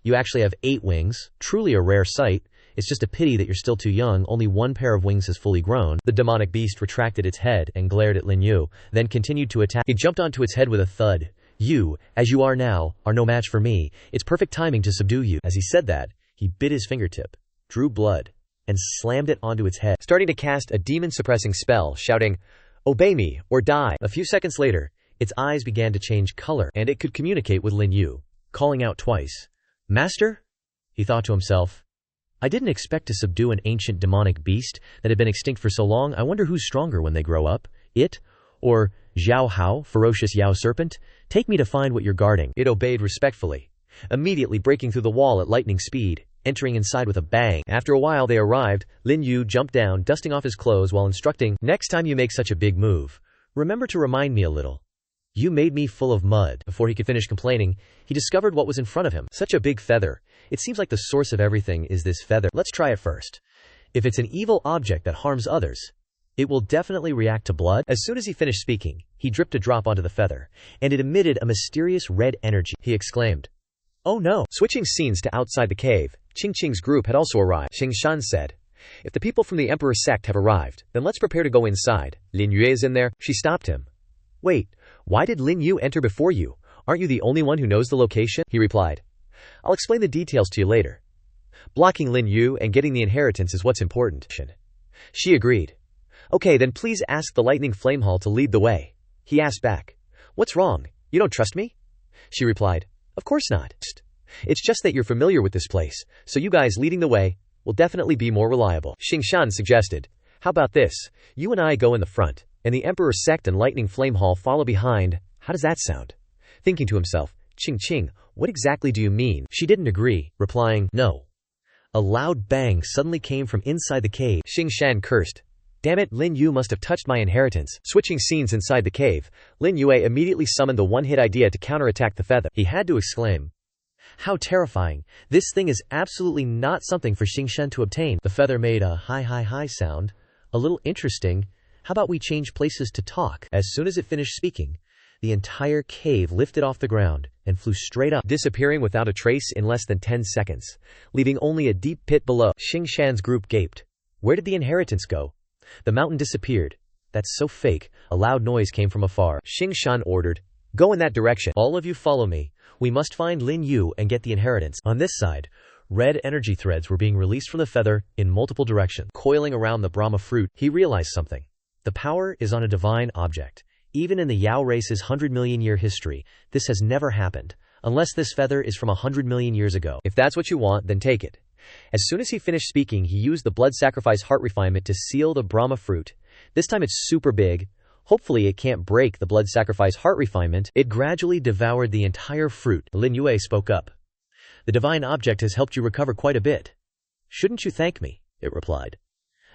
You actually have 8 wings, truly a rare sight. It's just a pity that you're still too young, only 1 pair of wings has fully grown." The demonic beast retracted its head and glared at Lin Yue, then continued to attack. He jumped onto its head with a thud. "You, as you are now, are no match for me. It's perfect timing to subdue you." As he said that, he bit his fingertip, drew blood, and slammed it onto its head, starting to cast a demon-suppressing spell, shouting, "Obey me, or die." A few seconds later, its eyes began to change color, and it could communicate with Lin Yue, calling out twice. "Master?" He thought to himself, "I didn't expect to subdue an ancient demonic beast that had been extinct for so long. I wonder who's stronger when they grow up, it or Zhao Hao, ferocious Yao serpent? Take me to find what you're guarding." It obeyed respectfully, immediately breaking through the wall at lightning speed, entering inside with a bang. After a while they arrived. Lin Yue jumped down, dusting off his clothes while instructing, "Next time you make such a big move, remember to remind me a little. You made me full of mud." Before he could finish complaining, he discovered what was in front of him. Such a big feather. It seems like the source of everything is this feather. Let's try it first. If it's an evil object that harms others, it will definitely react to blood. As soon as he finished speaking, he dripped a drop onto the feather, and it emitted a mysterious red energy. He exclaimed, "Oh no!" Switching scenes to outside the cave, Qingqing's group had also arrived. Heng Shan said, "If the people from the Emperor's sect have arrived, then let's prepare to go inside. Lin Yue is in there." She stopped him. "Wait, why did Lin Yue enter before you? Aren't you the only one who knows the location?" He replied, "I'll explain the details to you later. Blocking Lin Yue and getting the inheritance is what's important." She agreed. "Okay, then please ask the Lightning Flame Hall to lead the way." He asked back, "What's wrong? You don't trust me?" She replied, "Of course not. It's just that you're familiar with this place, so you guys leading the way will definitely be more reliable." Xing Shan suggested, "How about this? You and I go in the front, and the Emperor's sect and Lightning Flame Hall follow behind. How does that sound?" Thinking to himself, "Qing, what exactly do you mean?" She didn't agree, replying, "No. A loud bang suddenly came from inside the cave. Xing Shan cursed. Damn it, Lin Yue must have touched my inheritance. Switching scenes inside the cave, Lin Yue immediately summoned the one-hit idea to counterattack the feather. He had to exclaim, "How terrifying. This thing is absolutely not something for Xing Shan to obtain." The feather made a hi sound. "A little interesting. How about we change places to talk?" As soon as it finished speaking, the entire cave lifted off the ground and flew straight up, disappearing without a trace in less than 10 seconds, leaving only a deep pit below. Xing Shan's group gaped. Where did the inheritance go? The mountain disappeared. That's so fake. A loud noise came from afar. Xing Shan ordered, "Go in that direction. All of you follow me. We must find Lin Yue and get the inheritance." On this side, red energy threads were being released from the feather in multiple directions. Coiling around the Brahma fruit, he realized something. The power is on a divine object. Even in the Yao race's 100 million year history, this has never happened, unless this feather is from 100 million years ago. If that's what you want, then take it. As soon as he finished speaking, he used the blood sacrifice heart refinement to seal the Brahma fruit. This time it's super big. Hopefully it can't break the blood sacrifice heart refinement. It gradually devoured the entire fruit. Lin Yue spoke up. "The divine object has helped you recover quite a bit. Shouldn't you thank me?" it replied.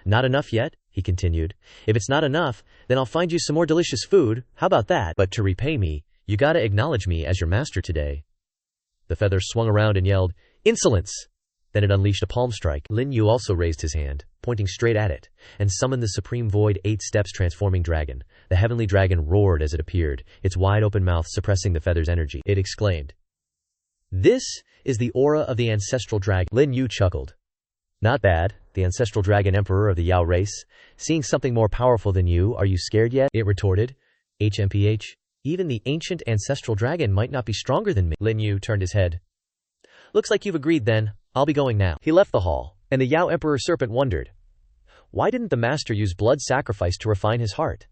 "Not enough yet," he continued. "If it's not enough, then I'll find you some more delicious food. How about that? But to repay me, you gotta acknowledge me as your master today." The feather swung around and yelled, "Insolence!" Then it unleashed a palm strike. Lin Yue also raised his hand, pointing straight at it, and summoned the Supreme Void 8 steps transforming dragon. The heavenly dragon roared as it appeared, its wide-open mouth suppressing the feather's energy. It exclaimed, "This is the aura of the ancestral dragon." Lin Yue chuckled. "Not bad, the ancestral dragon emperor of the Yao race. Seeing something more powerful than you, are you scared yet?" it retorted. "HMPH, even the ancient ancestral dragon might not be stronger than me." Lin Yue turned his head. "Looks like you've agreed then. I'll be going now." He left the hall, and the Yao Emperor Serpent wondered, why didn't the master use blood sacrifice to refine his heart?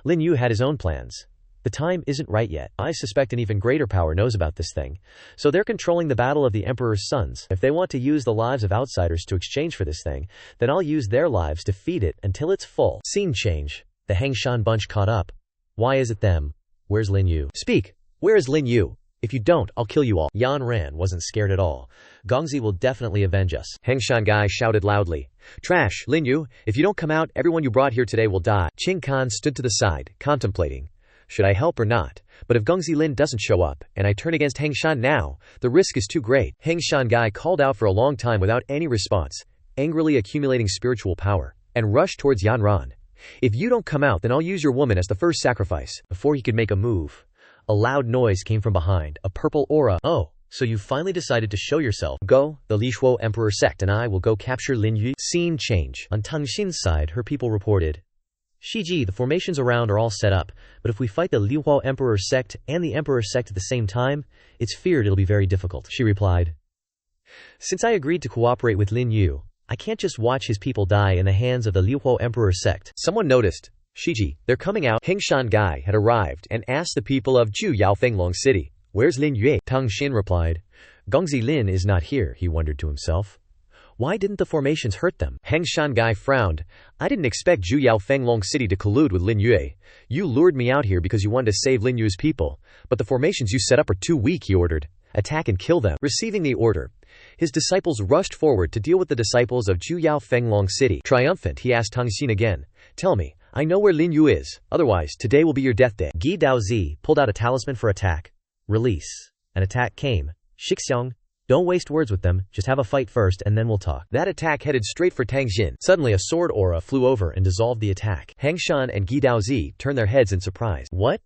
Lin Yue had his own plans. The time isn't right yet. I suspect an even greater power knows about this thing. So they're controlling the battle of the Emperor's sons. If they want to use the lives of outsiders to exchange for this thing, then I'll use their lives to feed it until it's full. Scene change. The Hangshan bunch caught up. "Why is it them? Where's Lin Yue? Speak! Where is Lin Yue? If you don't, I'll kill you all." Yan Ran wasn't scared at all. "Gongzi will definitely avenge us." Hangshan guy shouted loudly, "Trash, Lin Yue, if you don't come out, everyone you brought here today will die." Qing Kan stood to the side, contemplating. Should I help or not? But if Gongzi Lin doesn't show up, and I turn against Hangshan now, the risk is too great. Hangshan guy called out for a long time without any response, angrily accumulating spiritual power, and rushed towards Yan Ran. "If you don't come out, then I'll use your woman as the first sacrifice." Before he could make a move, a loud noise came from behind, a purple aura. "Oh, so you finally decided to show yourself. Go, the Lishuo Emperor Sect and I will go capture Lin Yue." Scene change. On Tangxin's side, her people reported, "Shiji, the formations around are all set up, but if we fight the Lihuo Emperor Sect and the Emperor Sect at the same time, it's feared it'll be very difficult." She replied, "Since I agreed to cooperate with Lin Yue, I can't just watch his people die in the hands of the Lihuo Emperor Sect." Someone noticed, "Shiji, they're coming out." Hangshan guy had arrived and asked the people of Ju Yao Fenglong City, "Where's Lin Yue?" Tang Xin replied, "Gongzi Lin is not here," he wondered to himself. Why didn't the formations hurt them? Hangshan guy frowned. "I didn't expect Ju Yao Fenglong City to collude with Lin Yue. You lured me out here because you wanted to save Lin Yue's people. But the formations you set up are too weak," he ordered. "Attack and kill them." Receiving the order, his disciples rushed forward to deal with the disciples of Ju Yao Fenglong City. Triumphant, he asked Tang Xin again, "Tell me, I know where Lin Yue is, otherwise today will be your death day." Gi Daozi pulled out a talisman for attack. Release. An attack came. "Shixiang, don't waste words with them, just have a fight first and then we'll talk." That attack headed straight for Tang Xin. Suddenly a sword aura flew over and dissolved the attack. Hangshan and Gi Daozi turned their heads in surprise. "What?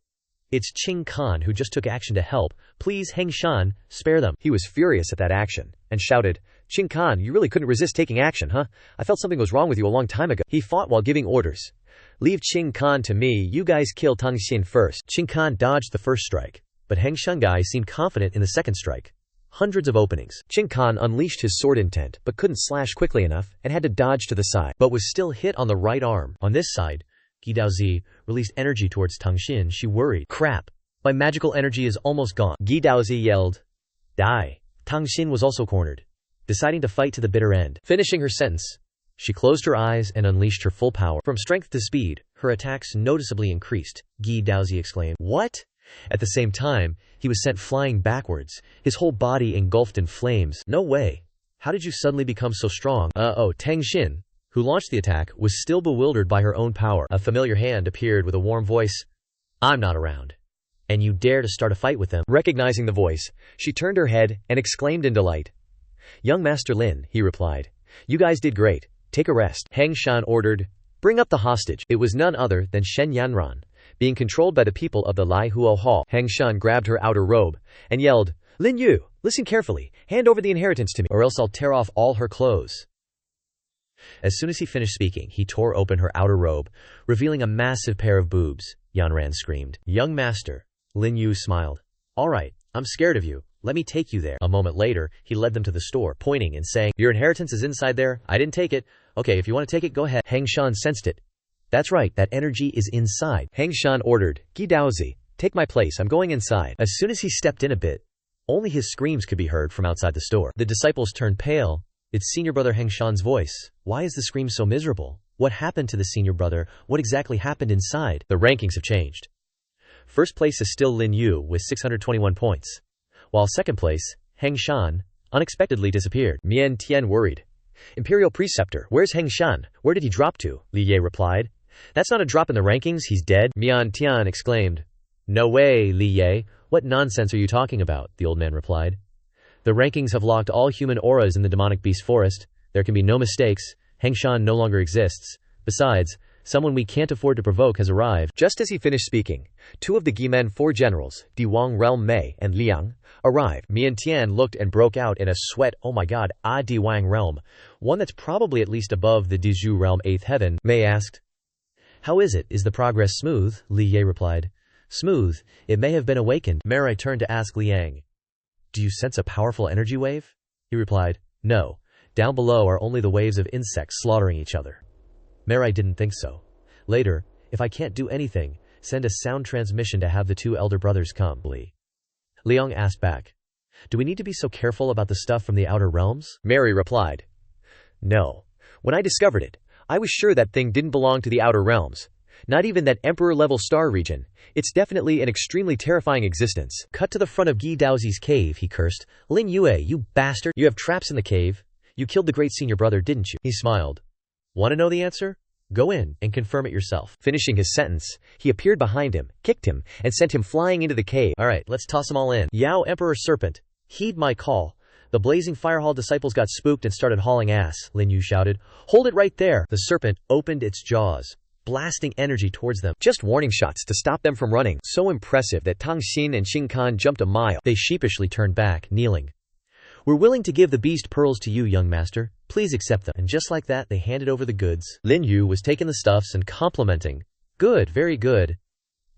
It's Qing Kan who just took action to help. Please, Hangshan, spare them." He was furious at that action and shouted, "Qing Kan, you really couldn't resist taking action, huh? I felt something was wrong with you a long time ago." He fought while giving orders. "Leave Qing Kan to me, you guys kill Tang Xin first." Qing Kan dodged the first strike, but Hangshan guy seemed confident in the second strike. Hundreds of openings. Qing Kan unleashed his sword intent but couldn't slash quickly enough and had to dodge to the side, but was still hit on the right arm. On this side, Gi Daozi released energy towards Tang Xin. She worried. "Crap, my magical energy is almost gone." Gi Daozi yelled, "Die." Tang Xin was also cornered, deciding to fight to the bitter end. Finishing her sentence, she closed her eyes and unleashed her full power. From strength to speed, her attacks noticeably increased. Gi Daozi exclaimed, "What?" At the same time, he was sent flying backwards, his whole body engulfed in flames. "No way. How did you suddenly become so strong? Tang Xin, who launched the attack, was still bewildered by her own power. A familiar hand appeared with a warm voice. I'm not around. And you dare to start a fight with them? Recognizing the voice, she turned her head and exclaimed in delight. Young Master Lin, he replied. You guys did great. Take a rest. Heng Shan ordered. Bring up the hostage. It was none other than Shen Yanran. Being controlled by the people of the Lai Huo Hall, Heng Shan grabbed her outer robe and yelled, Lin Yue, listen carefully. Hand over the inheritance to me, or else I'll tear off all her clothes. As soon as he finished speaking, he tore open her outer robe, revealing a massive pair of boobs. Yanran screamed. Young master. Lin Yue smiled. All right, I'm scared of you. Let me take you there. A moment later, he led them to the store, pointing and saying, Your inheritance is inside there. I didn't take it. Okay, if you want to take it, go ahead. Heng Shan sensed it. That's right, that energy is inside. Heng Shan ordered, Gi Daozi, take my place, I'm going inside. As soon as he stepped in a bit, only his screams could be heard from outside the store. The disciples turned pale. It's senior brother Heng Shan's voice. Why is the scream so miserable? What happened to the senior brother? What exactly happened inside? The rankings have changed. First place is still Lin Yue with 621 points, while second place, Heng Shan, unexpectedly disappeared. Mian Tian worried. Imperial Preceptor, where's Heng Shan? Where did he drop to? Li Ye replied. That's not a drop in the rankings, he's dead. Mian Tian exclaimed. No way, Li Ye. What nonsense are you talking about? The old man replied. The rankings have locked all human auras in the demonic beast forest. There can be no mistakes. Heng Shan no longer exists. Besides, someone we can't afford to provoke has arrived. Just as he finished speaking, two of the Gimen 4 generals, Diwang Realm Mei and Liang, arrived. Mian Tian looked and broke out in a sweat. Oh my god, Diwang Realm. One that's probably at least above the Dizhu Realm 8th heaven. Mei asked. How is it? Is the progress smooth? Li Ye replied. Smooth. It may have been awakened. Mirai turned to ask Liang. Do you sense a powerful energy wave? He replied. No. Down below are only the waves of insects slaughtering each other. Mirai didn't think so. Later, if I can't do anything, send a sound transmission to have the two elder brothers come. Liang asked back. Do we need to be so careful about the stuff from the outer realms? Mary replied. No. When I discovered it, I was sure that thing didn't belong to the outer realms. Not even that emperor-level star region. It's definitely an extremely terrifying existence. Cut to the front of Gi Daozi's cave, he cursed. Lin Yue, you bastard. You have traps in the cave. You killed the great senior brother, didn't you? He smiled. Want to know the answer? Go in and confirm it yourself. Finishing his sentence, he appeared behind him, kicked him, and sent him flying into the cave. All right, let's toss them all in. Yao Emperor Serpent, heed my call. The blazing fire hall disciples got spooked and started hauling ass, Lin Yue shouted. Hold it right there. The serpent opened its jaws, blasting energy towards them. Just warning shots to stop them from running. So impressive that Tang Xin and Xing Kan jumped a mile. They sheepishly turned back, kneeling. We're willing to give the beast pearls to you, young master. Please accept them. And just like that, they handed over the goods. Lin Yue was taking the stuffs and complimenting. Good, very good.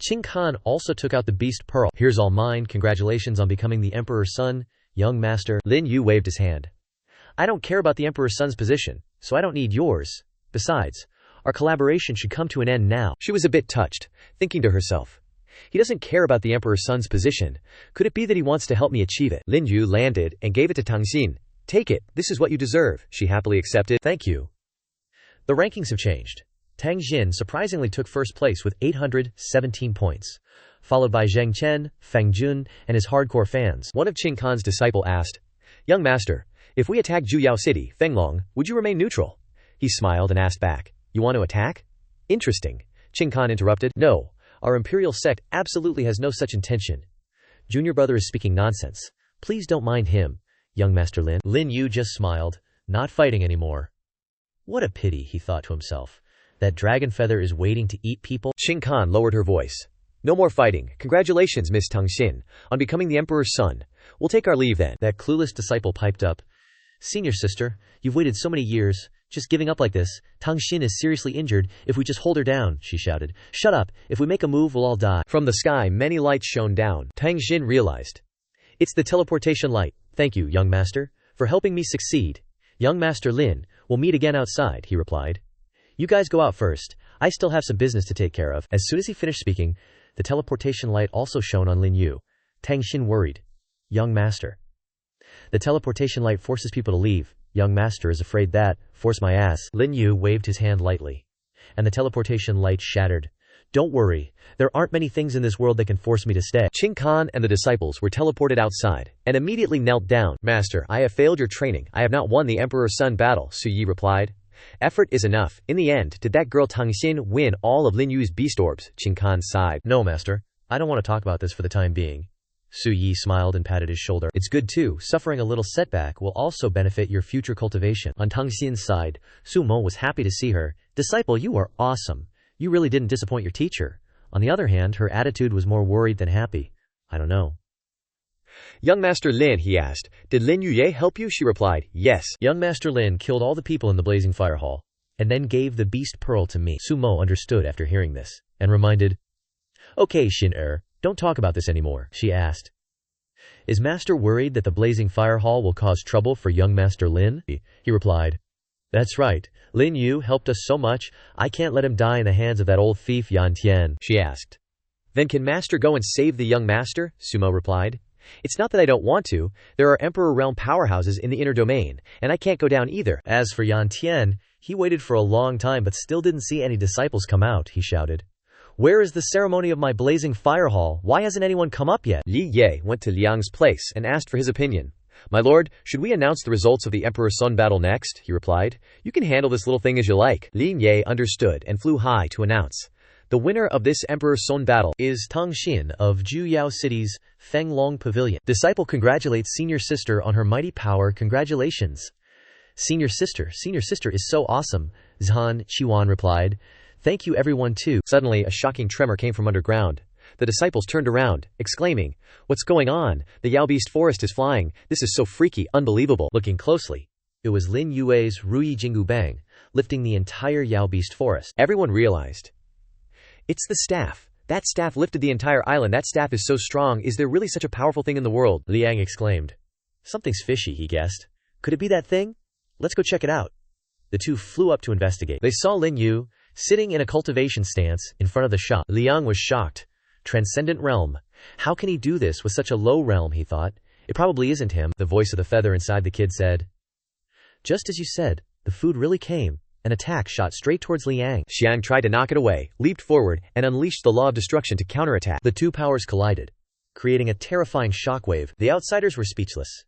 Xing Kan also took out the beast pearl. Here's all mine. Congratulations on becoming the emperor's son, young master. Lin Yue waved his hand. I don't care about the emperor's son's position, so I don't need yours. Besides, our collaboration should come to an end now. She was a bit touched, thinking to herself. He doesn't care about the emperor's son's position. Could it be that he wants to help me achieve it? Lin Yue landed and gave it to Tang Xin. Take it. This is what you deserve. She happily accepted. Thank you. The rankings have changed. Tang Xin surprisingly took first place with 817 points, followed by Zheng Chen, Feng Jun, and his hardcore fans. One of Qing Kan's disciple asked, Young master, if we attack Juyao City, Fenglong, would you remain neutral? He smiled and asked back, You want to attack? Interesting. Qing Kan interrupted. No. Our imperial sect absolutely has no such intention. Junior brother is speaking nonsense. Please don't mind him, young master Lin. Lin Yue just smiled, not fighting anymore. What a pity, he thought to himself. That dragon feather is waiting to eat people. Qing Kan lowered her voice. No more fighting. Congratulations, Miss Tang Xin, on becoming the emperor's son. We'll take our leave then. That clueless disciple piped up. Senior sister, you've waited so many years. Just giving up like this. Tang Xin is seriously injured. If we just hold her down, she shouted. Shut up. If we make a move, we'll all die. From the sky, many lights shone down. Tang Xin realized. It's the teleportation light. Thank you, young master, for helping me succeed. Young master Lin, we'll meet again outside, he replied. You guys go out first. I still have some business to take care of. As soon as he finished speaking, the teleportation light also shone on Lin Yue. Tang Xin worried. Young master. The teleportation light forces people to leave. Young master is afraid that, force my ass. Lin Yue waved his hand lightly, and the teleportation light shattered. Don't worry, there aren't many things in this world that can force me to stay. Qing Kan and the disciples were teleported outside, and immediately knelt down. Master, I have failed your training. I have not won the Emperor's Son battle, Su Yi replied. Effort is enough. In the end, did that girl Tang Xin win all of Lin Yue's beast orbs? Qing Kan sighed. No, master. I don't want to talk about this for the time being. Su Yi smiled and patted his shoulder. It's good too. Suffering a little setback will also benefit your future cultivation. On Tang Xin's side, Su Mo was happy to see her. Disciple, you are awesome. You really didn't disappoint your teacher. On the other hand, her attitude was more worried than happy. I don't know. Young Master Lin, he asked. Did Lin Yue help you? She replied, yes. Young Master Lin killed all the people in the blazing fire hall, and then gave the beast pearl to me. Su Mo understood after hearing this, and reminded, Okay, Xin don't talk about this anymore, she asked. Is Master worried that the blazing fire hall will cause trouble for young Master Lin? He replied, That's right. Lin Yue helped us so much, I can't let him die in the hands of that old thief Yan Tian, she asked. Then can Master go and save the young master? Su Mo replied. It's not that I don't want to. There are Emperor Realm powerhouses in the inner domain, and I can't go down either. As for Yan Tian, he waited for a long time but still didn't see any disciples come out, he shouted. Where is the ceremony of my blazing fire hall? Why hasn't anyone come up yet? Li Ye went to Liang's place and asked for his opinion. My lord, should we announce the results of the Emperor's Son battle next? He replied. You can handle this little thing as you like. Lin Ye understood and flew high to announce. The winner of this Emperor's Son battle is Tang Xin of Juyao City's Fenglong Pavilion. Disciple congratulates senior sister on her mighty power. Congratulations. Senior sister is so awesome, Zhan Qiwan replied. Thank you everyone too. Suddenly a shocking tremor came from underground. The disciples turned around, exclaiming, What's going on? The Yao Beast Forest is flying. This is so freaky, unbelievable. Looking closely, it was Lin Yue's Ruyi Jingu Bang, lifting the entire Yao Beast Forest. Everyone realized. It's the staff. That staff lifted the entire island. That staff is so strong. Is there really such a powerful thing in the world? Liang exclaimed. Something's fishy, he guessed. Could it be that thing? Let's go check it out. The two flew up to investigate. They saw Lin Yue sitting in a cultivation stance in front of the shop. Liang was shocked. Transcendent realm. How can he do this with such a low realm, he thought. It probably isn't him. The voice of the feather inside the kid said. Just as you said, the food really came. An attack shot straight towards Liang. Xiang tried to knock it away, leaped forward, and unleashed the law of destruction to counterattack. The two powers collided, creating a terrifying shockwave. The outsiders were speechless.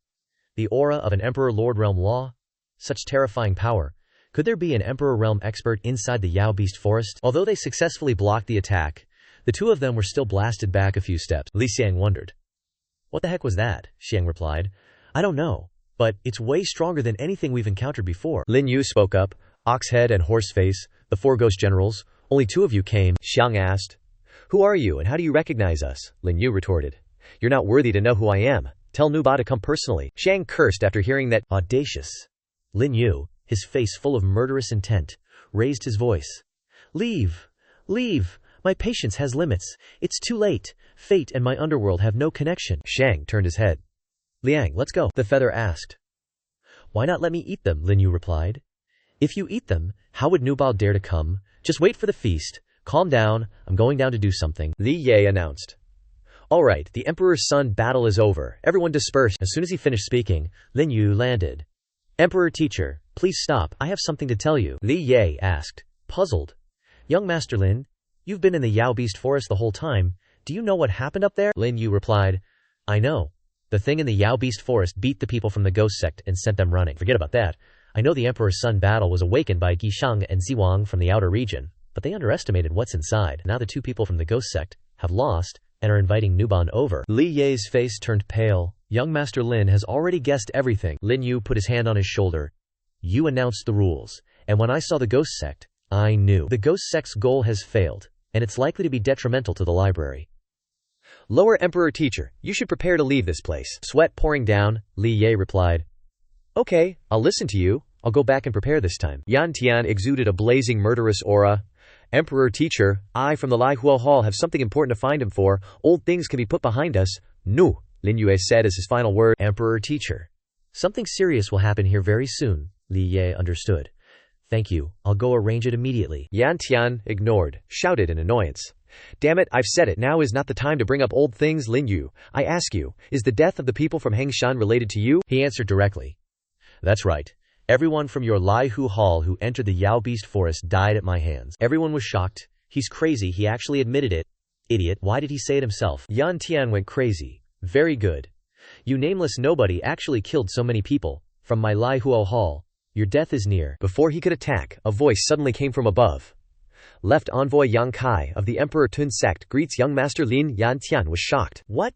The aura of an Emperor Lord Realm Law? Such terrifying power. Could there be an Emperor Realm expert inside the Yao Beast Forest? Although they successfully blocked the attack, the two of them were still blasted back a few steps. Li Xiang wondered. What the heck was that? Xiang replied. I don't know, but it's way stronger than anything we've encountered before. Lin Yue spoke up. Oxhead and Horseface, the four ghost generals, only two of you came. Xiang asked. Who are you and how do you recognize us? Lin Yue retorted. You're not worthy to know who I am. Tell Nuba to come personally. Xiang cursed after hearing that. Audacious. Lin Yue, his face full of murderous intent, raised his voice. Leave. Leave. My patience has limits. It's too late. Fate and my underworld have no connection. Xiang turned his head. Liang, let's go. The feather asked. Why not let me eat them? Lin Yue replied. If you eat them, how would Nubal dare to come? Just wait for the feast. Calm down, I'm going down to do something. Li Ye announced. Alright, the Emperor's Son battle is over. Everyone dispersed. As soon as he finished speaking, Lin Yue landed. Emperor teacher, please stop. I have something to tell you. Li Ye asked, puzzled. Young Master Lin, you've been in the Yao Beast Forest the whole time. Do you know what happened up there? Lin Yue replied. I know. The thing in the Yao Beast Forest beat the people from the Ghost Sect and sent them running. Forget about that. I know the Emperor's Son battle was awakened by Guishang and Ziwang from the outer region, but they underestimated what's inside. Now the two people from the Ghost Sect have lost and are inviting Nuban over. Li Ye's face turned pale. Young Master Lin has already guessed everything. Lin Yue put his hand on his shoulder. You announced the rules, and when I saw the Ghost Sect, I knew. The Ghost Sect's goal has failed, and it's likely to be detrimental to the library. Lower Emperor Teacher, you should prepare to leave this place. Sweat pouring down, Li Ye replied. Okay, I'll listen to you. I'll go back and prepare this time. Yan Tian exuded a blazing murderous aura. Emperor Teacher, I from the Laihuo Hall have something important to find him for. Old things can be put behind us. Nu, Lin Yue said as his final word. Emperor Teacher. Something serious will happen here very soon, Li Ye understood. Thank you, I'll go arrange it immediately. Yan Tian, ignored, shouted in annoyance. Damn it, I've said it, now is not the time to bring up old things. Lin Yue, I ask you, is the death of the people from Hengshan related to you? He answered directly. That's right. Everyone from your Laihu Hall who entered the Yao Beast Forest died at my hands. Everyone was shocked. He's crazy, he actually admitted it. Idiot, why did he say it himself? Yan Tian went crazy. Very good. You nameless nobody actually killed so many people. From my Lai Huo Hall. Your death is near. Before he could attack, a voice suddenly came from above. Left envoy Yang Kai of the Emperor Tun sect greets young master Lin. Yan Tian was shocked. What?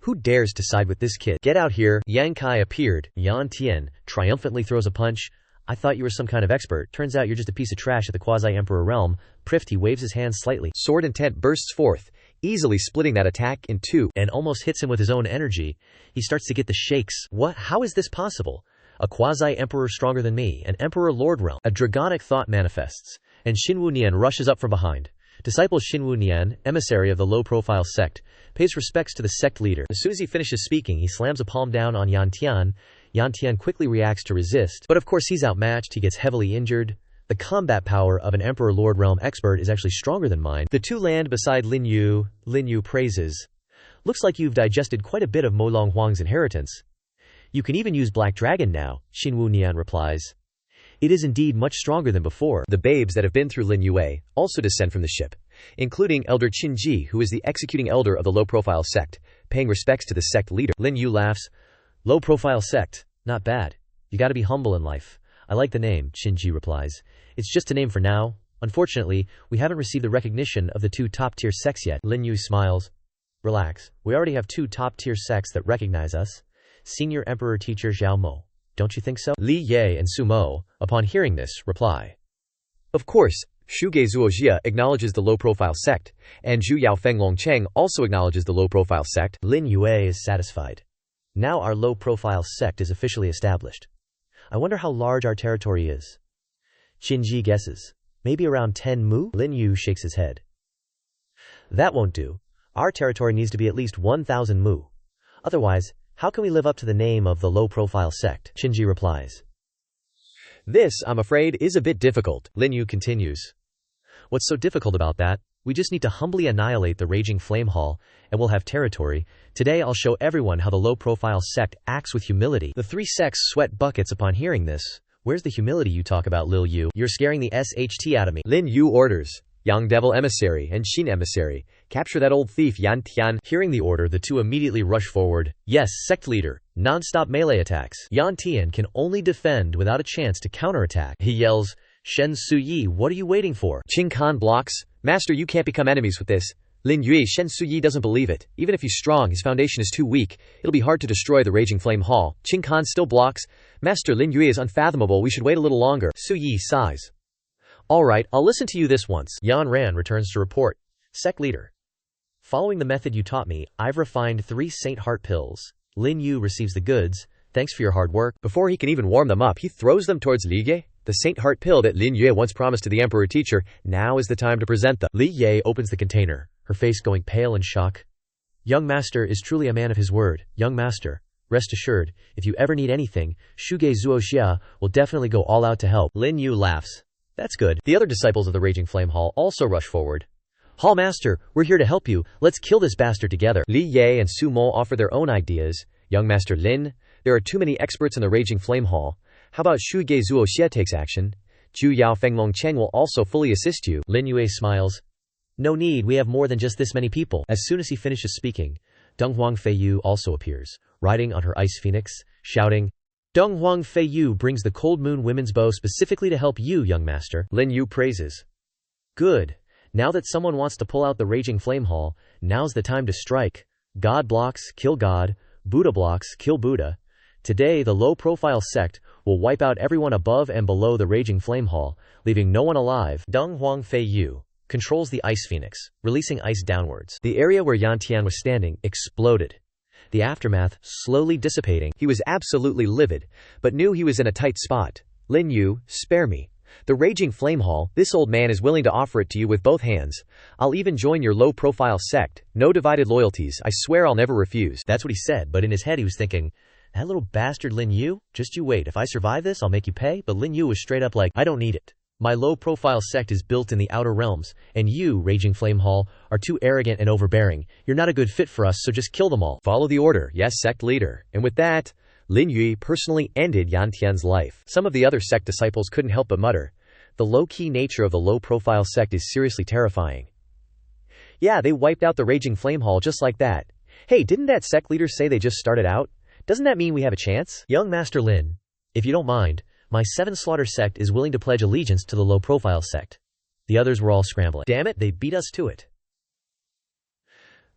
Who dares to side with this kid? Get out here. Yang Kai appeared. Yan Tian triumphantly throws a punch. I thought you were some kind of expert. Turns out you're just a piece of trash at the quasi-emperor realm. Prift, he waves his hands slightly. Sword intent bursts forth, easily splitting that attack in two, and almost hits him with his own energy. He starts to get the shakes. What? How is this possible? A quasi-emperor stronger than me, an emperor lord realm. A dragonic thought manifests, and Xinwu Nian rushes up from behind. Disciple Xinwu Nian, emissary of the low-profile sect, pays respects to the sect leader. As soon as he finishes speaking, he slams a palm down on Yan Tian. Yan Tian quickly reacts to resist, but of course he's outmatched. He gets heavily injured. The combat power of an Emperor Lord Realm expert is actually stronger than mine. The two land beside Lin Yue. Lin Yue praises. Looks like you've digested quite a bit of Mo Long Huang's inheritance. You can even use Black Dragon now, Xinwu Nian replies. It is indeed much stronger than before. The babes that have been through Lin Yue also descend from the ship, including Elder Qin Ji, who is the executing elder of the low-profile sect, paying respects to the sect leader. Lin Yue laughs. Low-profile sect. Not bad. You gotta be humble in life. I like the name, Qin Ji replies. It's just a name for now. Unfortunately, we haven't received the recognition of the two top-tier sects yet. Lin Yue smiles. Relax. We already have two top-tier sects that recognize us. Senior Emperor Teacher Zhao Mo. Don't you think so? Li Ye and Su Mo, upon hearing this, reply. Of course. Shuge Zuojia acknowledges the low-profile sect, and Zhu Yao Feng Longcheng also acknowledges the low-profile sect. Lin Yue is satisfied. Now our low-profile sect is officially established. I wonder how large our territory is. Qin Ji guesses. Maybe around 10 mu? Lin Yue shakes his head. That won't do. Our territory needs to be at least 1,000 mu. Otherwise, how can we live up to the name of the low-profile sect? Qin Ji replies. This, I'm afraid, is a bit difficult. Lin Yue continues. What's so difficult about that? We just need to humbly annihilate the Raging Flame Hall, and we'll have territory. Today I'll show everyone how the low-profile sect acts with humility. The three sects sweat buckets upon hearing this. Where's the humility you talk about, Lil Yu? You're scaring the SHT out of me. Lin Yue orders. Young Devil Emissary and Xin Emissary, capture that old thief Yan Tian. Hearing the order, the two immediately rush forward. Yes, sect leader. Non-stop melee attacks. Yan Tian can only defend without a chance to counterattack. He yells, Shen Su Yi, what are you waiting for? Qing Kan blocks. Master, you can't become enemies with this. Lin Yue, Shen Su Yi doesn't believe it. Even if he's strong, his foundation is too weak. It'll be hard to destroy the Raging Flame Hall. Qing Kan still blocks. Master, Lin Yue is unfathomable. We should wait a little longer. Su Yi sighs. All right, I'll listen to you this once. Yan Ran returns to report. Sect leader. Following the method you taught me, I've refined 3 Saint Heart pills. Lin Yue receives the goods. Thanks for your hard work. Before he can even warm them up, he throws them towards Li Ye. The Saint Heart pill that Lin Yue once promised to the Emperor teacher. Now is the time to present them. Li Ye opens the container, her face going pale in shock. Young master is truly a man of his word. Young master, rest assured, if you ever need anything, Shuge Zuoxia will definitely go all out to help. Lin Yue laughs. That's good. The other disciples of the Raging Flame Hall also rush forward. Hall master, we're here to help you. Let's kill this bastard together. Li Ye and Su Mo offer their own ideas. Young master Lin, there are too many experts in the Raging Flame Hall. How about Shu Ge Zuoxia takes action? Zhu Yao Feng Longcheng will also fully assist you. Lin Yue smiles. No need, we have more than just this many people. As soon as he finishes speaking, Deng Huang Feiyu also appears, riding on her ice phoenix, shouting, Deng Huang Feiyu brings the Cold Moon Women's Bow specifically to help you, young master. Lin Yue praises. Good. Now that someone wants to pull out the Raging Flame Hall, now's the time to strike. God blocks, kill God. Buddha blocks, kill Buddha. Today, the low-profile sect will wipe out everyone above and below the Raging Flame Hall, leaving no one alive. Deng Huang Feiyu controls the ice phoenix, releasing ice downwards. The area where Yan Tian was standing exploded. The aftermath slowly dissipating. He was absolutely livid, but knew he was in a tight spot. Lin Yue, spare me. The Raging Flame Hall, this old man is willing to offer it to you with both hands. I'll even join your low-profile sect. No divided loyalties. I swear I'll never refuse. That's what he said, but in his head he was thinking, that little bastard Lin Yue? Just you wait. If I survive this, I'll make you pay. But Lin Yue was straight up like, I don't need it. My low-profile sect is built in the outer realms, and you, Raging Flame Hall, are too arrogant and overbearing. You're not a good fit for us, so just kill them all. Follow the order. Yes, sect leader. And with that, Lin Yue personally ended Yan Tian's life. Some of the other sect disciples couldn't help but mutter, The low-key nature of the low-profile sect is seriously terrifying. Yeah, they wiped out the Raging Flame Hall just like that. Hey, didn't that sect leader say they just started out? Doesn't that mean we have a chance? Young Master Lin, if you don't mind, my 7 Slaughter sect is willing to pledge allegiance to the low-profile sect. The others were all scrambling. Damn it, they beat us to it.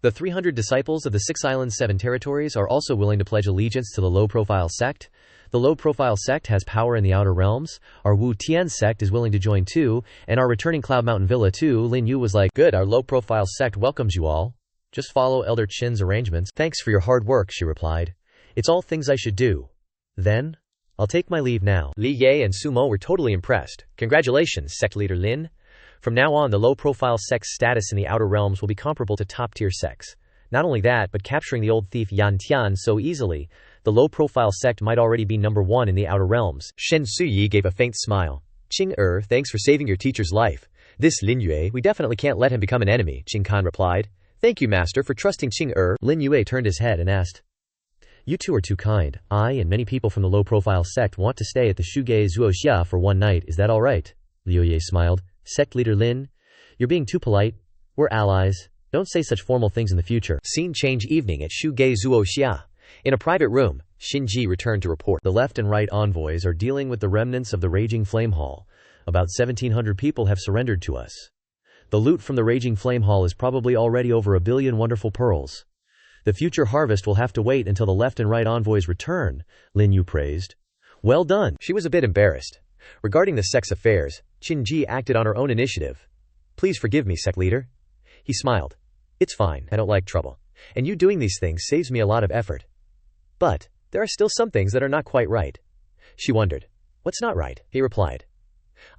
The 300 disciples of the 6 Islands 7 territories are also willing to pledge allegiance to the low-profile sect. The low-profile sect has power in the outer realms. Our Wu Tian sect is willing to join too, and our returning Cloud Mountain Villa too. Lin Yue was like, good, our low-profile sect welcomes you all. Just follow Elder Qin's arrangements. Thanks for your hard work, she replied. It's all things I should do. Then, I'll take my leave now. Li Yue and Sumo were totally impressed. Congratulations, Sect Leader Lin. From now on, the low-profile sect's status in the outer realms will be comparable to top-tier sects. Not only that, but capturing the old thief Yan Tian so easily, the low-profile sect might already be number 1 in the outer realms. Shen Suyi gave a faint smile. Qing thanks for saving your teacher's life. This Lin Yue, we definitely can't let him become an enemy, Qing Kan replied. Thank you, master, for trusting Qing Lin Yue turned his head and asked, you two are too kind. I and many people from the low-profile sect want to stay at the Shuge Zuoxia for one night. Is that all right? Liu Ye smiled. Sect Leader Lin, you're being too polite. We're allies. Don't say such formal things in the future. Scene change evening at Shuge Zuoxia. In a private room, Xinji returned to report. The left and right envoys are dealing with the remnants of the Raging Flame Hall. About 1,700 people have surrendered to us. The loot from the Raging Flame Hall is probably already over 1 billion wonderful pearls. The future harvest will have to wait until the left and right envoys return, Lin Yue praised. Well done. She was a bit embarrassed. Regarding the sect's affairs, Qinji acted on her own initiative. Please forgive me, sect leader. He smiled. It's fine, I don't like trouble. And you doing these things saves me a lot of effort. But, there are still some things that are not quite right. She wondered. What's not right? He replied.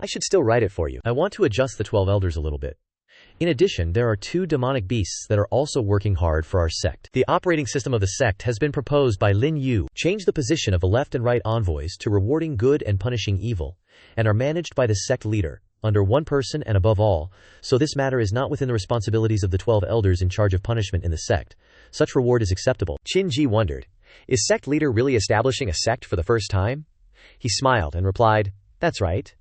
I should still write it for you. I want to adjust the 12 elders a little bit. In addition, there are 2 demonic beasts that are also working hard for our sect. The operating system of the sect has been proposed by Lin Yue. Change the position of the left and right envoys to rewarding good and punishing evil, and are managed by the sect leader, under one person and above all, so this matter is not within the responsibilities of the 12 elders in charge of punishment in the sect. Such reward is acceptable. Qinji wondered, is sect leader really establishing a sect for the first time? He smiled and replied, that's right.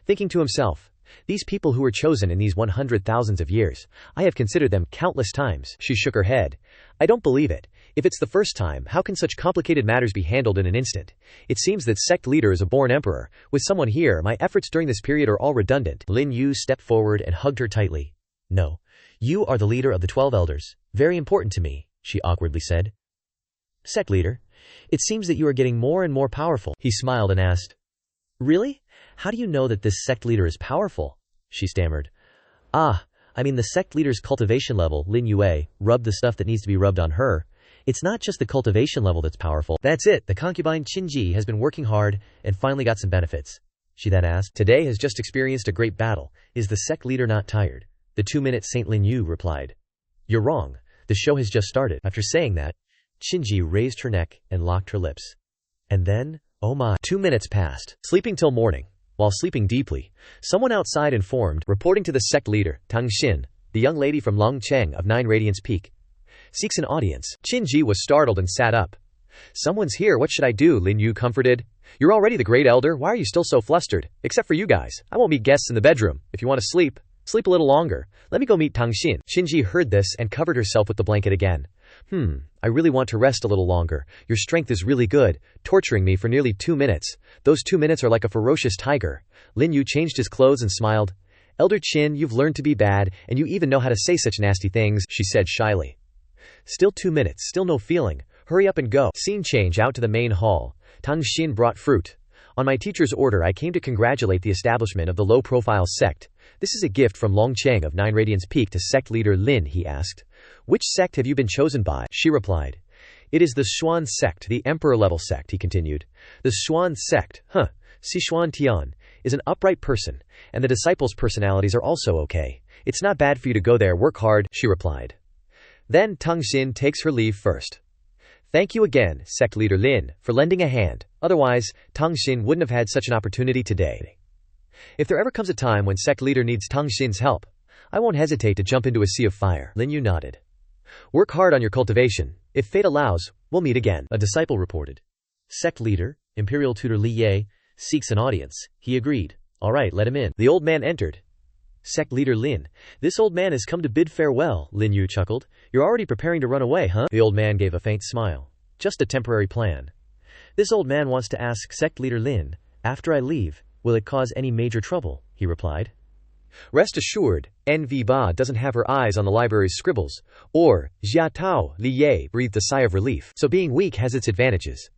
Thinking to himself, these people who were chosen in these 100,000s of years, I have considered them countless times. She shook her head. I don't believe it. If it's the first time, how can such complicated matters be handled in an instant? It seems that sect leader is a born emperor. With someone here, my efforts during this period are all redundant. Lin Yue stepped forward and hugged her tightly. No. You are the leader of the 12 elders. Very important to me, she awkwardly said. Sect leader, it seems that you are getting more and more powerful. He smiled and asked. Really? How do you know that this sect leader is powerful? She stammered. I mean the sect leader's cultivation level. Lin Yue rubbed the stuff that needs to be rubbed on her. It's not just the cultivation level that's powerful. That's it. The concubine Qinji has been working hard and finally got some benefits. She then asked. Today has just experienced a great battle. Is the sect leader not tired? The 2-minute Saint Lin Yue replied. You're wrong. The show has just started. After saying that, Qinji raised her neck and locked her lips. And then, oh my. 2 minutes passed. Sleeping till morning. While sleeping deeply, someone outside informed, reporting to the sect leader, Tang Xin, the young lady from Longcheng of 9 Radiance Peak. Seeks an audience. Qinji was startled and sat up. Someone's here, what should I do? Lin Yue comforted. You're already the great elder, why are you still so flustered? Except for you guys, I won't meet guests in the bedroom. If you want to sleep, sleep a little longer. Let me go meet Tang Xin. Qinji heard this and covered herself with the blanket again. I really want to rest a little longer. Your strength is really good, torturing me for nearly 2 minutes. Those 2 minutes are like a ferocious tiger. Lin Yue changed his clothes and smiled. Elder Qin, you've learned to be bad, and you even know how to say such nasty things, she said shyly. Still 2 minutes, still no feeling. Hurry up and go. Scene change out to the main hall. Tang Xin brought fruit. On my teacher's order, I came to congratulate the establishment of the low-profile sect. This is a gift from Longcheng of 9 Radiance Peak to sect leader Lin, he asked. Which sect have you been chosen by? She replied. It is the Xuan sect, the emperor-level sect, he continued. The Xuan sect, Si Xuan Tian, is an upright person, and the disciples' personalities are also okay. It's not bad for you to go there, work hard, she replied. Then Tang Xin takes her leave first. Thank you again, sect leader Lin, for lending a hand. Otherwise, Tang Xin wouldn't have had such an opportunity today. If there ever comes a time when sect leader needs Tang Xin's help, I won't hesitate to jump into a sea of fire. Lin Yue nodded. Work hard on your cultivation. If fate allows, we'll meet again. A disciple reported. Sect leader, Imperial tutor Li Yue, seeks an audience. He agreed. All right, let him in. The old man entered. Sect leader Lin. This old man has come to bid farewell, Lin Yue chuckled. You're already preparing to run away, huh? The old man gave a faint smile. Just a temporary plan. This old man wants to ask Sect leader Lin, after I leave, will it cause any major trouble? He replied. Rest assured, NV Ba doesn't have her eyes on the library's scribbles. Or, Jia Tao, Li Ye breathed a sigh of relief. So being weak has its advantages.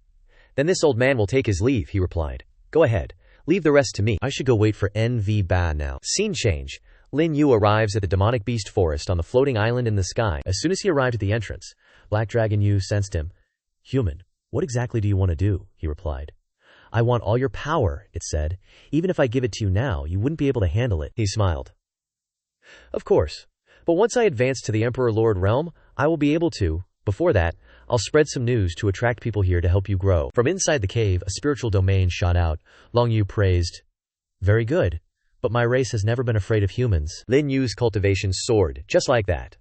Then this old man will take his leave, he replied. Go ahead. Leave the rest to me. I should go wait for NV Ba now. Scene change. Lin Yue arrives at the demonic beast forest on the floating island in the sky. As soon as he arrived at the entrance, Black Dragon Yu sensed him. Human, what exactly do you want to do? He replied. I want all your power, it said. Even if I give it to you now, you wouldn't be able to handle it. He smiled. Of course. But once I advance to the Emperor Lord realm, I will be able to. Before that, I'll spread some news to attract people here to help you grow. From inside the cave, a spiritual domain shot out. Long Yu praised. Very good. But my race has never been afraid of humans. Lin Yu's cultivation soared, just like that.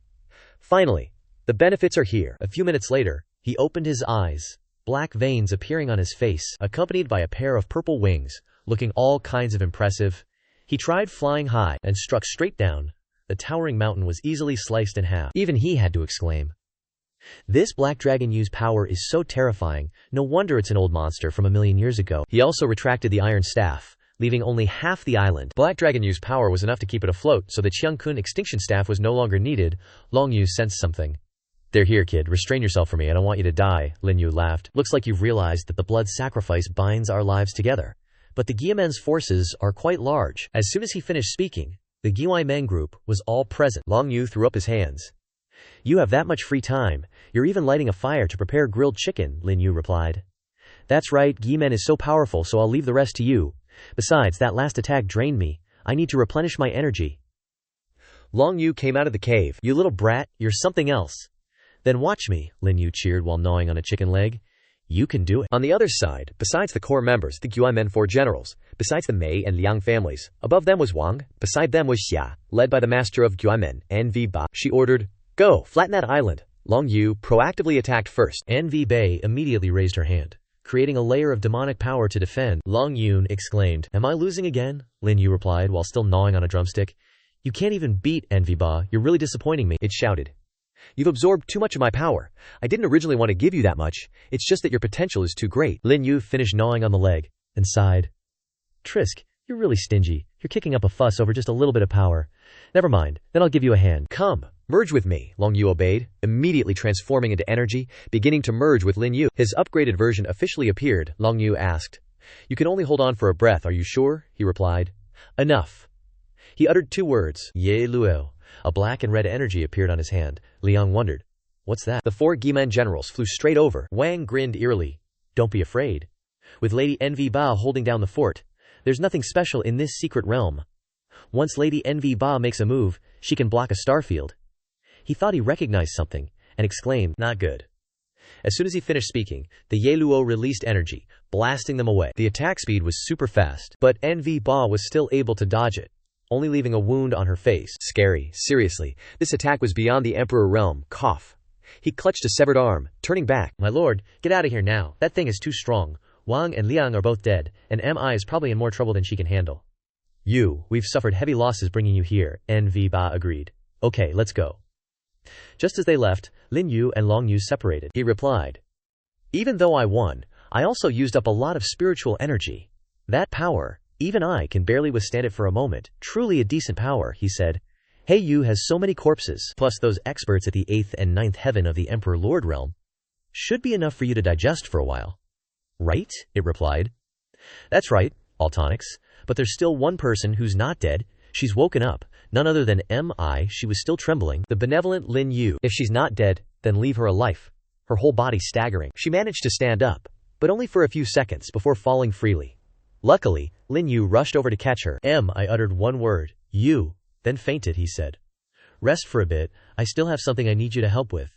Finally, the benefits are here. A few minutes later, he opened his eyes, black veins appearing on his face, accompanied by a pair of purple wings, looking all kinds of impressive. He tried flying high and struck straight down. The towering mountain was easily sliced in half. Even he had to exclaim. This Black Dragon Yu's power is so terrifying, no wonder it's an old monster from 1,000,000 years ago. He also retracted the iron staff, leaving only half the island. Black Dragon Yu's power was enough to keep it afloat, so the Qiangkun extinction staff was no longer needed. Long Yu sensed something. They're here, kid. Restrain yourself for me. I don't want you to die. Lin Yue laughed. Looks like you've realized that the blood sacrifice binds our lives together. But the Guillemen's forces are quite large. As soon as he finished speaking, the Guillemen group was all present. Long Yu threw up his hands. You have that much free time. You're even lighting a fire to prepare grilled chicken, Lin Yue replied. That's right, Guillemen is so powerful, so I'll leave the rest to you. Besides, that last attack drained me. I need to replenish my energy. Long Yu came out of the cave. You little brat, you're something else. Then watch me, Lin Yue cheered while gnawing on a chicken leg. You can do it. On the other side, besides the core members, the Guillemen 4 generals, besides the Mei and Liang families, above them was Wang, beside them was Xia, led by the master of Guillemen, NV Ba. She ordered, go, flatten that island. Long Yu proactively attacked first. NV Bei immediately raised her hand, creating a layer of demonic power to defend. Long Yun exclaimed, Am I losing again? Lin Yue replied while still gnawing on a drumstick. You can't even beat NV Ba. You're really disappointing me. It shouted. You've absorbed too much of my power. I didn't originally want to give you that much. It's just that your potential is too great. Lin Yue finished gnawing on the leg and sighed. Trisk, you're really stingy. You're kicking up a fuss over just a little bit of power. Never mind, then I'll give you a hand. Come, merge with me, Long Yu obeyed, immediately transforming into energy, beginning to merge with Lin Yue. His upgraded version officially appeared. Long Yu asked. You can only hold on for a breath, are you sure? He replied. Enough. He uttered 2 words. Ye Luo. A black and red energy appeared on his hand. Liang wondered. What's that? The 4 Guillemen generals flew straight over. Wang grinned eerily. Don't be afraid. With Lady NV Ba holding down the fort, there's nothing special in this secret realm. Once Lady NV Ba makes a move, she can block a starfield. He thought he recognized something, and exclaimed, not good. As soon as he finished speaking, the Yeluo released energy, blasting them away. The attack speed was super fast, but NV Ba was still able to dodge it, only leaving a wound on her face. Scary, seriously. This attack was beyond the Emperor realm. Cough. He clutched a severed arm, turning back. My lord, get out of here now. That thing is too strong. Wang and Liang are both dead, and MI is probably in more trouble than she can handle. We've suffered heavy losses bringing you here, NV Ba agreed. Okay, let's go. Just as they left, Lin Yue and Long Yu separated. He replied, even though I won, I also used up a lot of spiritual energy. That power, even I can barely withstand it for a moment. Truly a decent power, he said. Hey, Yu has so many corpses, plus those experts at the 8th and 9th heaven of the Emperor Lord realm. Should be enough for you to digest for a while. Right? It replied. That's right, Altonix. But there's still one person who's not dead. She's woken up. None other than M.I. She was still trembling. The benevolent Lin Yue. If she's not dead, then leave her alive. Her whole body staggering. She managed to stand up, but only for a few seconds before falling freely. Luckily, Lin Yue rushed over to catch her. I uttered one word. You. Then fainted, he said. Rest for a bit. I still have something I need you to help with.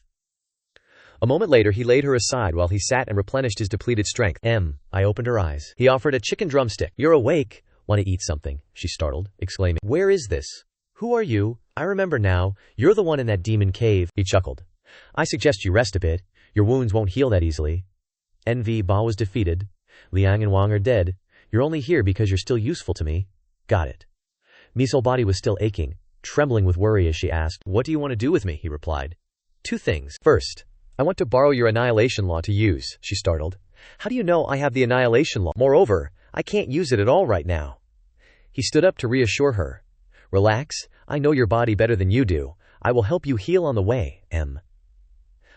A moment later, he laid her aside while he sat and replenished his depleted strength. I opened her eyes. He offered a chicken drumstick. You're awake. Want to eat something? She startled, exclaiming. Where is this? Who are you? I remember now. You're the one in that demon cave. He chuckled. I suggest you rest a bit. Your wounds won't heal that easily. NV Ba was defeated. Liang and Wang are dead. You're only here because you're still useful to me. Got it. Mi's whole body was still aching, trembling with worry as she asked, "What do you want to do with me?" He replied. "Two things. First, I want to borrow your annihilation law to use," she startled. "How do you know I have the annihilation law? Moreover, I can't use it at all right now." He stood up to reassure her. "Relax, I know your body better than you do. I will help you heal on the way,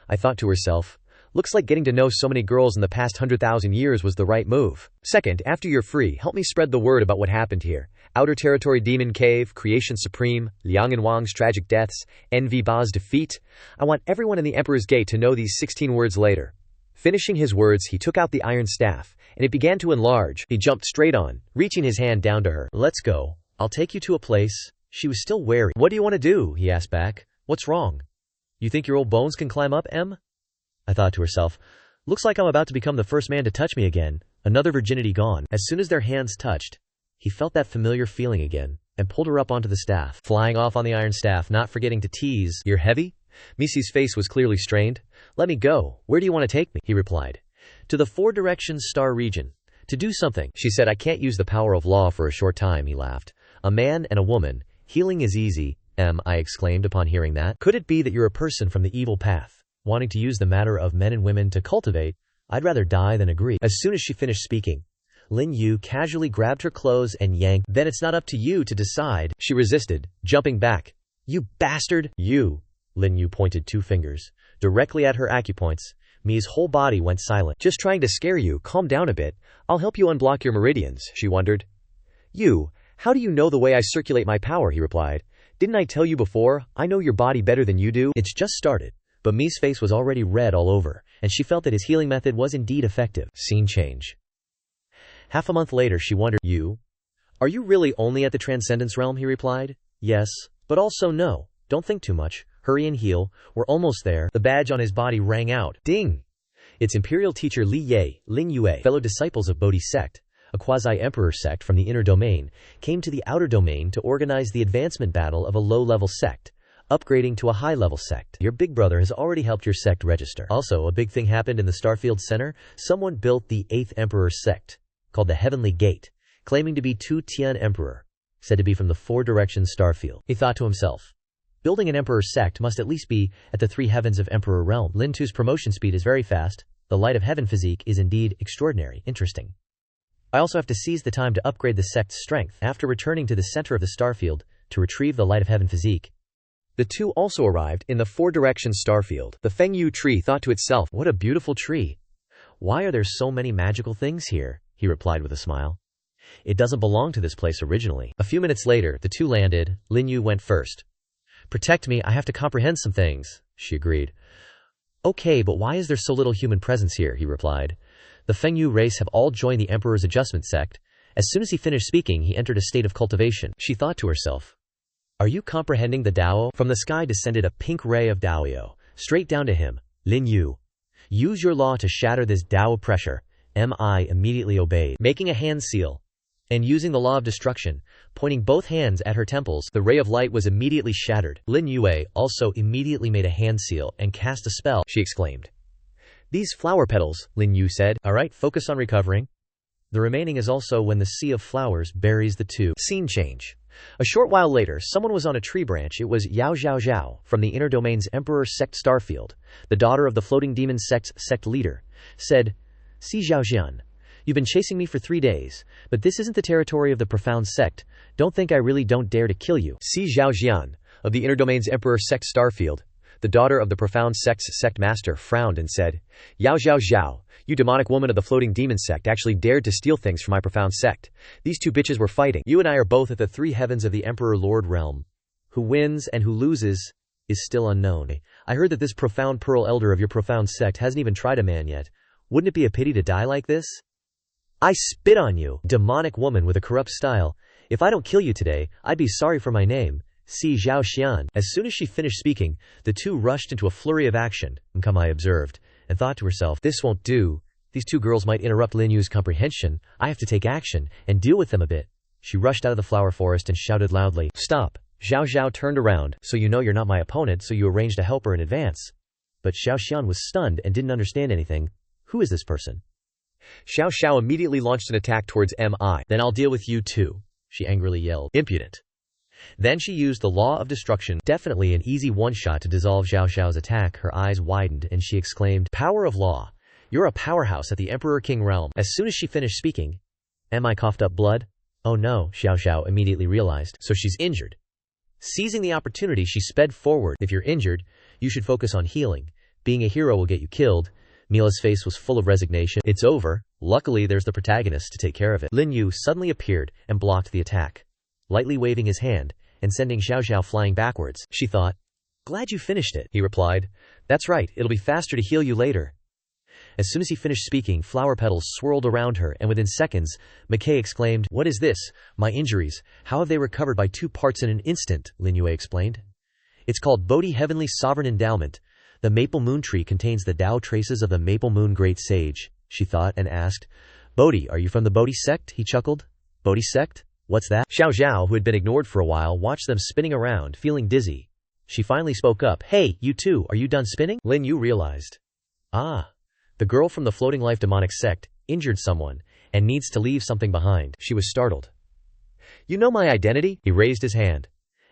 I thought to herself, looks like getting to know so many girls in the past 100,000 years was the right move. Second, after you're free, help me spread the word about what happened here. Outer Territory Demon Cave, Creation Supreme, Liang and Wang's tragic deaths, Envy Ba's defeat. I want everyone in the Emperor's Gate to know these 16 words later." Finishing his words, he took out the iron staff, and it began to enlarge. He jumped straight on, reaching his hand down to her. "Let's go. I'll take you to a place." She was still wary. "What do you want to do?" he asked back. "What's wrong? You think your old bones can climb up, I thought to herself, looks like I'm about to become the first man to touch me again. Another virginity gone. As soon as their hands touched, he felt that familiar feeling again, and pulled her up onto the staff, flying off on the iron staff, not forgetting to tease. "You're heavy?" Misi's face was clearly strained. "Let me go. Where do you want to take me?" he replied. "To the Four Directions Star region. To do something." She said, "I can't use the power of law for a short time," he laughed. "A man and a woman. Healing is easy, I exclaimed upon hearing that. "Could it be that you're a person from the evil path, wanting to use the matter of men and women to cultivate? I'd rather die than agree." As soon as she finished speaking, Lin Yue casually grabbed her clothes and yanked. "Then it's not up to you to decide." She resisted, jumping back. "You bastard!" "You." Lin Yue pointed 2 fingers directly at her acupoints. Mi's whole body went silent. "Just trying to scare you. Calm down a bit. I'll help you unblock your meridians," she wondered. "You, how do you know the way I circulate my power?" he replied. "Didn't I tell you before? I know your body better than you do." It's just started, but Mi's face was already red all over, and she felt that his healing method was indeed effective. Scene change. Half a month later she wondered, "You? Are you really only at the Transcendence Realm?" he replied. "Yes, but also no. Don't think too much. Hurry and heal. We're almost there." The badge on his body rang out. Ding! It's Imperial Teacher Lin Yue, fellow disciples of Bodhi Sect, a quasi-emperor sect from the inner domain, came to the outer domain to organize the advancement battle of a low-level sect, upgrading to a high-level sect. Your big brother has already helped your sect register. Also, a big thing happened in the Starfield Center. Someone built the 8th Emperor sect, called the Heavenly Gate, claiming to be Tu Tian Emperor, said to be from the Four Directions Starfield. He thought to himself, building an Emperor sect must at least be at the 3 heavens of Emperor realm. Lin Tu's promotion speed is very fast. The Light of Heaven physique is indeed extraordinary. Interesting. I also have to seize the time to upgrade the sect's strength after returning to the center of the starfield to retrieve the Light of Heaven physique. The two also arrived in the Four Directions starfield. The Fengyu tree thought to itself, "What a beautiful tree. Why are there so many magical things here?" he replied with a smile. "It doesn't belong to this place originally." A few minutes later, the two landed. Lin Yue went first. "Protect me, I have to comprehend some things," she agreed. "Okay, but why is there so little human presence here?" he replied. The Fengyu race have all joined the Emperor's adjustment sect. As soon as he finished speaking, he entered a state of cultivation. She thought to herself, "Are you comprehending the Dao?" From the sky descended a pink ray of Daoyo, straight down to him. "Lin Yue, use your law to shatter this Dao pressure." Mi immediately obeyed, making a hand seal, and using the law of destruction, pointing both hands at her temples. The ray of light was immediately shattered. Lin Yue also immediately made a hand seal and cast a spell. She exclaimed, "These flower petals," Lin Yue said. "All right, focus on recovering. The remaining is also when the sea of flowers buries the two." Scene change. A short while later, someone was on a tree branch. It was Yao Zhao Zhao from the Inner Domain's Emperor Sect Starfield. The daughter of the Floating Demon Sect's Sect Leader said, "Si Zhaoxian, you've been chasing me for 3 days, but this isn't the territory of the Profound Sect. Don't think I really don't dare to kill you." Si Zhaoxian of the Inner Domain's Emperor Sect Starfield, the daughter of the Profound Sect's Sect Master, frowned and said, "Yao Zhao Zhao, you demonic woman of the Floating Demon Sect actually dared to steal things from my Profound Sect. These two bitches were fighting. You and I are both at the 3 heavens of the Emperor Lord realm. Who wins and who loses is still unknown. I heard that this Profound Pearl Elder of your Profound Sect hasn't even tried a man yet. Wouldn't it be a pity to die like this? I spit on you, demonic woman with a corrupt style. If I don't kill you today, I'd be sorry for my name. Si Zhaoxian." As soon as she finished speaking, the two rushed into a flurry of action, Nkamai observed, and thought to herself, "This won't do. These two girls might interrupt Lin Yue's comprehension. I have to take action and deal with them a bit." She rushed out of the flower forest and shouted loudly, "Stop." Zhao Zhao turned around. "So you know you're not my opponent, so you arranged to help her in advance." But Zhaoxian was stunned and didn't understand anything. Who is this person? Xiao Xiao immediately launched an attack towards Mi. "Then I'll deal with you too." she angrily yelled. Impudent. Then she used the law of destruction, definitely an easy one-shot to dissolve Xiao Xiao's attack. Her eyes widened and she exclaimed, "Power of law! You're a powerhouse at the Emperor King realm." As soon as she finished speaking, "Am I coughed up blood?" "Oh no," Xiao Xiao immediately realized. So she's injured. Seizing the opportunity, she sped forward. "If you're injured, you should focus on healing. Being a hero will get you killed." Mila's face was full of resignation. "It's over. Luckily, there's the protagonist to take care of it." Lin Yue suddenly appeared and blocked the attack, lightly waving his hand and sending Xiao Xiao flying backwards. She thought. "Glad you finished it," he replied. "That's right, it'll be faster to heal you later." As soon as he finished speaking, flower petals swirled around her, and within seconds, McKay exclaimed, "What is this? My injuries. How have they recovered by 2 parts in an instant?" Lin Yue explained. "It's called Bodhi Heavenly Sovereign Endowment. The maple moon tree contains the Tao traces of the maple moon great sage," she thought and asked. "Bodhi, are you from the Bodhi sect?" He chuckled. "Bodhi sect? What's that?" Xiao Xiao, who had been ignored for a while, watched them spinning around, feeling dizzy. She finally spoke up. "Hey, you two, are you done spinning?" Lin Yue realized. The girl from the Floating Life Demonic sect injured someone and needs to leave something behind. She was startled. "You know my identity?" He raised his hand,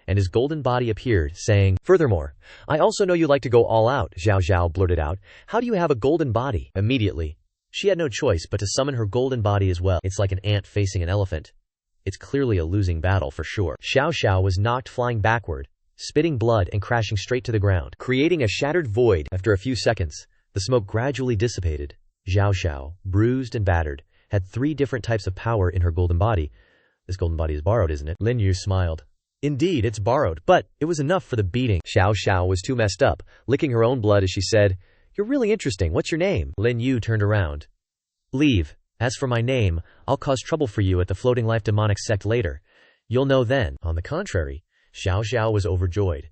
and his golden body appeared, saying, "Furthermore, I also know you like to go all out." Xiao Xiao blurted out, "How do you have a golden body?" Immediately, she had no choice but to summon her golden body as well. It's like an ant facing an elephant. It's clearly a losing battle for sure. Xiao Xiao was knocked flying backward, spitting blood and crashing straight to the ground, creating a shattered void. After a few seconds, the smoke gradually dissipated. Xiao Xiao, bruised and battered, had 3 different types of power in her golden body. This golden body is borrowed, isn't it? Lin Yue smiled. "Indeed, it's borrowed, but it was enough for the beating." Xiao Xiao was too messed up, licking her own blood as she said, "You're really interesting. What's your name?" Lin Yue turned around. "Leave. As for my name, I'll cause trouble for you at the Floating Life Demonic sect later. You'll know then." On the contrary, Xiao Xiao was overjoyed.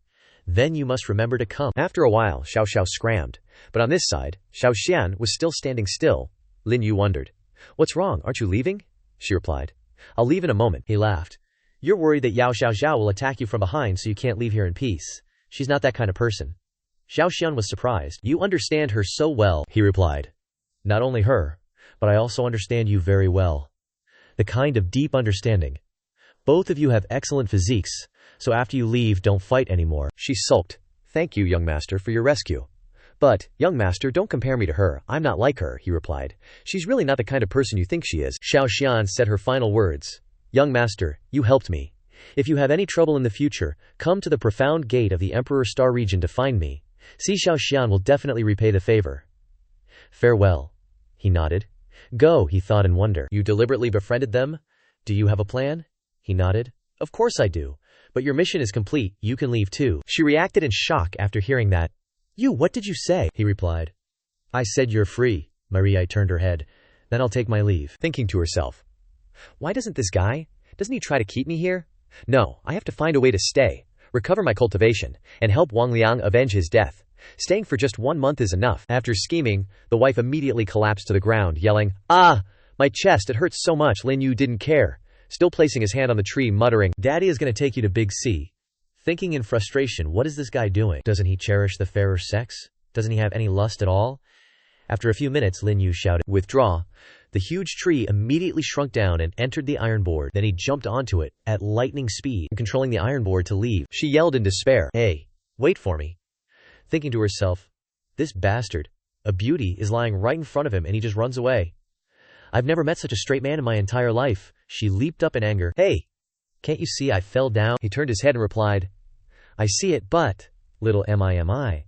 "Then you must remember to come." After a while, Xiao Xiao scrammed. But on this side, Xiao Xian was still standing still. Lin Yue wondered. "What's wrong? Aren't you leaving?" She replied. "I'll leave in a moment." He laughed. "You're worried that Yao Xiao Xiao will attack you from behind so you can't leave here in peace. She's not that kind of person." Xiao Xian was surprised. "You understand her so well," he replied. "Not only her, but I also understand you very well. The kind of deep understanding. Both of you have excellent physiques, so after you leave, don't fight anymore." She sulked. "Thank you, young master, for your rescue. But, young master, don't compare me to her. I'm not like her," he replied. "She's really not the kind of person you think she is." Xiao Xian said her final words. "Young master, you helped me. If you have any trouble in the future, come to the profound gate of the Emperor Star region to find me. See, Xiao Xian will definitely repay the favor." "Farewell." He nodded. "Go," he thought in wonder. "You deliberately befriended them? Do you have a plan?" He nodded. "Of course I do. But your mission is complete, you can leave too." She reacted in shock after hearing that. What did you say?" he replied. "I said you're free." Marie turned her head. "Then I'll take my leave." Thinking to herself, "Why doesn't he try to keep me here? No, I have to find a way to stay, recover my cultivation, and help Wang Liang avenge his death. Staying for just 1 month is enough." After scheming, the wife immediately collapsed to the ground, yelling, "Ah! My chest, it hurts so much." Lin Yue didn't care, still placing his hand on the tree, muttering, "Daddy is going to take you to Big C." Thinking in frustration, what is this guy doing? Doesn't he cherish the fairer sex? Doesn't he have any lust at all? After a few minutes, Lin Yue shouted, "Withdraw." The huge tree immediately shrunk down and entered the iron board. Then he jumped onto it at lightning speed, controlling the iron board to leave. She yelled in despair, "Hey, wait for me." Thinking to herself, this bastard, a beauty, is lying right in front of him and he just runs away. I've never met such a straight man in my entire life. She leaped up in anger. "Hey, can't you see I fell down?" He turned his head and replied, "I see it, but, little mi,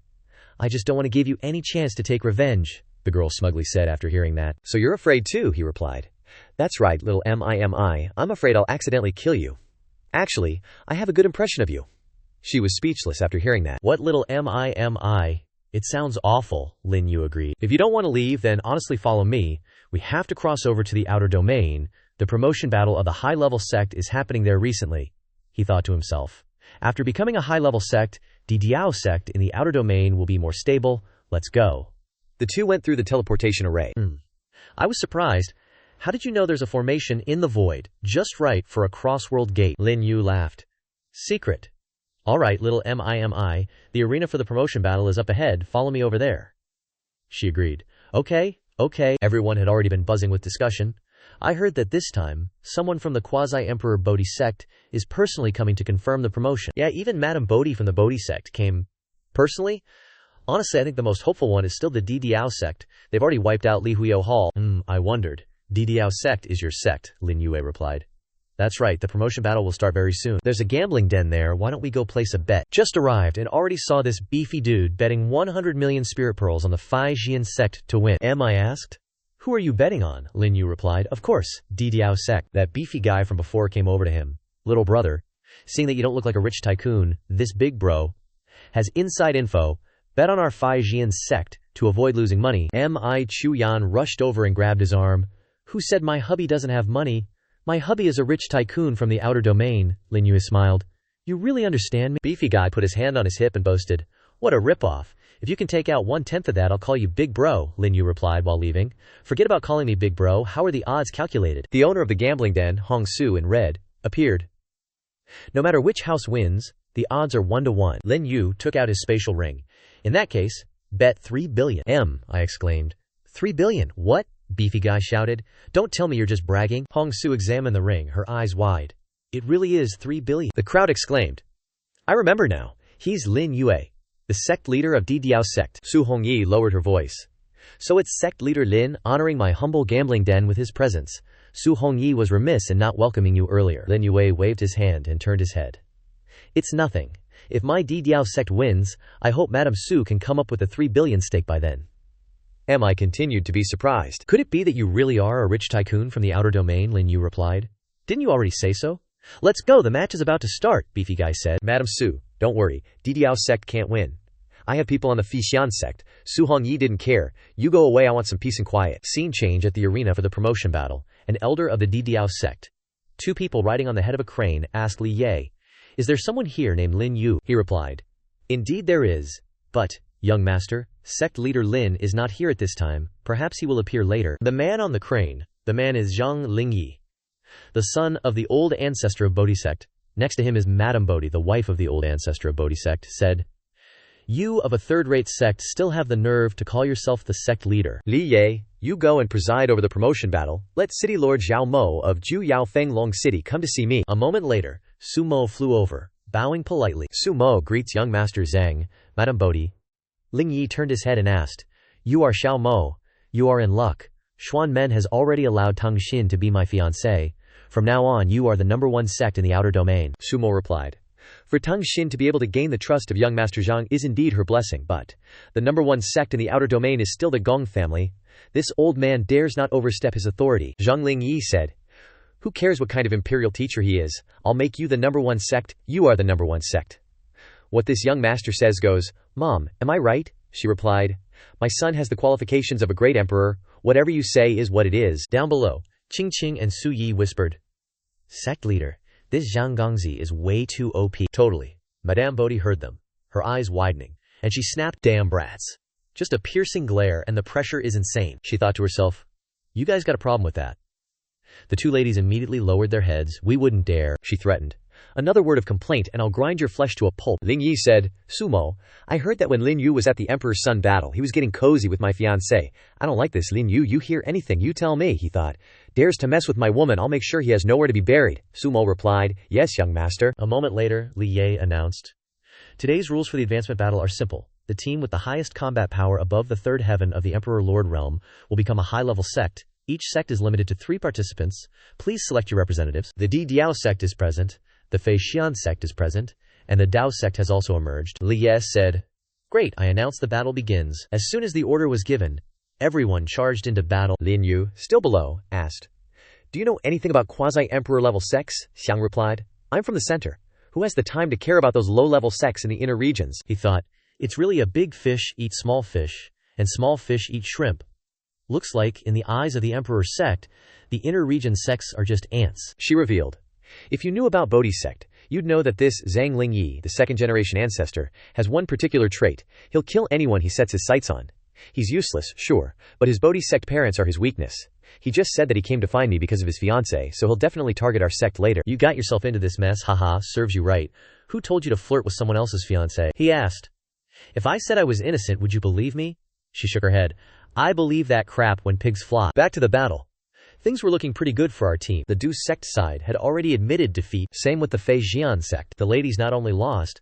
I just don't want to give you any chance to take revenge," the girl smugly said after hearing that. "So you're afraid too," he replied. "That's right, little mi, I'm afraid I'll accidentally kill you. Actually, I have a good impression of you." She was speechless after hearing that. "What little mi? It sounds awful," Lin Yue agreed. "If you don't want to leave, then honestly follow me. We have to cross over to the outer domain. The promotion battle of the high-level sect is happening there recently," he thought to himself. "After becoming a high-level sect, the Diao sect in the outer domain will be more stable. Let's go." The two went through the teleportation array. "I was surprised. How did you know there's a formation in the void, just right for a cross-world gate?" Lin Yue laughed. "Secret. All right, little mi, the arena for the promotion battle is up ahead. Follow me over there." She agreed. Okay. Everyone had already been buzzing with discussion. I heard that this time, someone from the Quasi-Emperor Bodhi sect is personally coming to confirm the promotion. Yeah, even Madame Bodhi from the Bodhi sect came personally. Honestly, I think the most hopeful one is still the Didiao sect. They've already wiped out Li Huio Hall. I wondered. Didiao sect is your sect, Lin Yue replied. That's right, the promotion battle will start very soon. There's a gambling den there, why don't we go place a bet? Just arrived and already saw this beefy dude betting 100 million spirit pearls on the Fai Jian sect to win. I asked. Who are you betting on? Lin Yue replied. Of course, Didiao sect. That beefy guy from before came over to him. Little brother, seeing that you don't look like a rich tycoon, this big bro has inside info. Bet on our Fai Jian sect to avoid losing money. Chu Yan rushed over and grabbed his arm. Who said my hubby doesn't have money? My hubby is a rich tycoon from the outer domain, Lin Yue smiled. You really understand me? Beefy guy put his hand on his hip and boasted. What a ripoff. If you can take out 1/10 of that, I'll call you Big Bro, Lin Yue replied while leaving. Forget about calling me Big Bro, how are the odds calculated? The owner of the gambling den, Hong Su in red, appeared. No matter which house wins, the odds are 1-to-1. Lin Yue took out his spatial ring. In that case, bet 3 billion. I exclaimed. 3 billion, what? Beefy guy shouted. Don't tell me you're just bragging. Hong Su examined the ring, her eyes wide. It really is 3 billion. The crowd exclaimed. I remember now. He's Lin Yue, the sect leader of Didiao sect. Su Hongyi lowered her voice. So it's sect leader Lin honoring my humble gambling den with his presence. Su Hongyi was remiss in not welcoming you earlier. Lin Yue waved his hand and turned his head. It's nothing. If my Didiao sect wins, I hope Madame Su can come up with a 3 billion stake by then. I continued to be surprised. Could it be that you really are a rich tycoon from the outer domain? Lin Yue replied. Didn't you already say so? Let's go, the match is about to start, Beefy guy said. Madame Su, don't worry, Didiao sect can't win. I have people on the Fixian sect. Su Hongyi didn't care. You go away, I want some peace and quiet. Scene change at the arena for the promotion battle. An elder of the Didiao sect. Two people riding on the head of a crane asked Li Ye. Is there someone here named Lin Yue? He replied. Indeed there is. But, young master, sect leader Lin is not here at this time. Perhaps he will appear later. The man on the crane. The man is Zhang Lingyi, the son of the old ancestor of Bodhi sect. Next to him is Madame Bodhi, the wife of the old ancestor of Bodhi sect, said. You of a third-rate sect still have the nerve to call yourself the sect leader. Li Ye, you go and preside over the promotion battle. Let City Lord Zhao Mo of Ju Yaofeng Long City come to see me. A moment later, Su Mo flew over, bowing politely. Su Mo greets young master Zhang, Madame Bodhi. Ling Yi turned his head and asked, You are Xiao Mo. You are in luck. Xuan Men has already allowed Tang Xin to be my fiancé. From now on you are the #1 sect in the outer domain. Su Mo replied. For Tang Xin to be able to gain the trust of young Master Zhang is indeed her blessing, but the #1 sect in the outer domain is still the Gong family. This old man dares not overstep his authority. Zhang Lingyi said, Who cares what kind of imperial teacher he is? I'll make you the #1 sect. You are the #1 sect. What this young master says goes. Mom, am I right? She replied. My son has the qualifications of a great emperor. Whatever you say is what it is. Down below, Qing Qing and Su Yi whispered. Sect leader, this Zhang Gongzi is way too OP. Totally. Madame Bodhi heard them, her eyes widening, and she snapped, Damn brats. Just a piercing glare and the pressure is insane. She thought to herself, You guys got a problem with that. The two ladies immediately lowered their heads. We wouldn't dare, she threatened. Another word of complaint and I'll grind your flesh to a pulp. Ling Yi said, Sumo, I heard that when Lin Yue was at the Emperor's Son battle, he was getting cozy with my fiancé. I don't like this, Lin Yue. You hear anything, you tell me, he thought. Dares to mess with my woman, I'll make sure he has nowhere to be buried. Sumo replied, Yes, young master. A moment later, Li Ye announced. Today's rules for the advancement battle are simple. The team with the highest combat power above the third heaven of the Emperor Lord Realm will become a high-level sect. Each sect is limited to 3 participants. Please select your representatives. The Di Diao sect is present. The Fei Xian sect is present, and the Dao sect has also emerged. Li Ye said, Great, I announce the battle begins. As soon as the order was given, everyone charged into battle. Lin Yue, still below, asked, Do you know anything about quasi-emperor level sects? Xiang replied, I'm from the center. Who has the time to care about those low-level sects in the inner regions? He thought, It's really a big fish eat small fish, and small fish eat shrimp. Looks like, in the eyes of the emperor's sect, the inner region sects are just ants. She revealed, If you knew about Bodhi sect, you'd know that this Zhang Lingyi, the second-generation ancestor, has one particular trait. He'll kill anyone he sets his sights on. He's useless, sure, but his Bodhi sect parents are his weakness. He just said that he came to find me because of his fiancé, so he'll definitely target our sect later. You got yourself into this mess, haha, serves you right. Who told you to flirt with someone else's fiancé? He asked. If I said I was innocent, would you believe me? She shook her head. I believe that crap when pigs fly. Back to the battle. Things were looking pretty good for our team. The Du sect side had already admitted defeat, same with the Fei Xian sect. The ladies not only lost,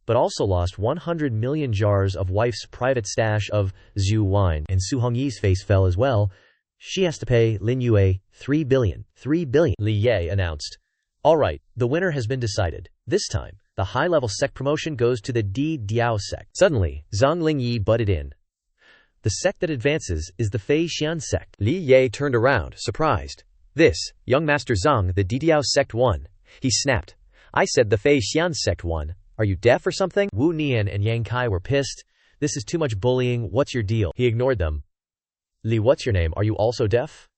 but also lost 100 million jars of wife's private stash of Zhu wine, and Su Hongyi's face fell as well. She has to pay Lin Yue 3 billion. 3 billion, Li Ye announced. Alright, the winner has been decided. This time, the high-level sect promotion goes to the Di Diao sect. Suddenly, Zhang Lingyi butted in. The sect that advances is the Fei Xian sect. Li Ye turned around, surprised. This, young Master Zhang, the Di Diao sect won. He snapped. I said the Fei Xian sect won. Are you deaf or something? Wu Nian and Yang Kai were pissed. This is too much bullying, what's your deal? He ignored them. Li, what's your name, are you also deaf?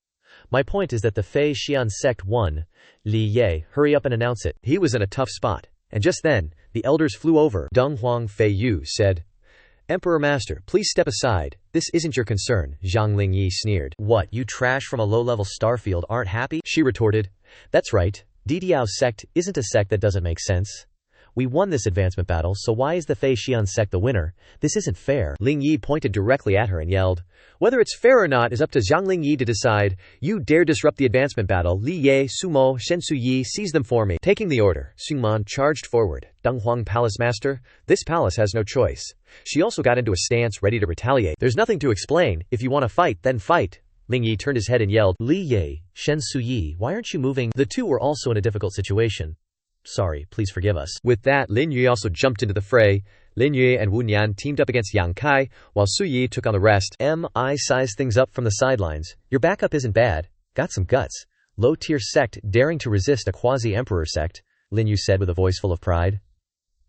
My point is that the Fei Xian sect won. Li Ye, hurry up and announce it. He was in a tough spot. And just then, the elders flew over. Deng Huang Fei Yu said, Emperor Master, please step aside. This isn't your concern, Zhang Lingyi sneered. What, you trash from a low-level starfield aren't happy? She retorted. That's right. Di Diao's sect isn't a sect that doesn't make sense. We won this advancement battle, so why is the Fei Xian sect the winner? This isn't fair. Lingyi pointed directly at her and yelled, Whether it's fair or not is up to Zhang Lingyi to decide. You dare disrupt the advancement battle. Li Ye, Sumo, Shen Suyi, seize them for me. Taking the order, Xingman charged forward. Deng Huang Palace Master, this palace has no choice. She also got into a stance ready to retaliate. There's nothing to explain. If you want to fight, then fight. Lingyi turned his head and yelled, Li Ye, Shen Suyi, why aren't you moving? The two were also in a difficult situation. Sorry, please forgive us. With that, Lin Yue also jumped into the fray. Lin Yue and Wu Nian teamed up against Yang Kai, while Su Yi took on the rest. I sized things up from the sidelines. Your backup isn't bad. Got some guts. Low-tier sect daring to resist a quasi-emperor sect, Lin Yue said with a voice full of pride.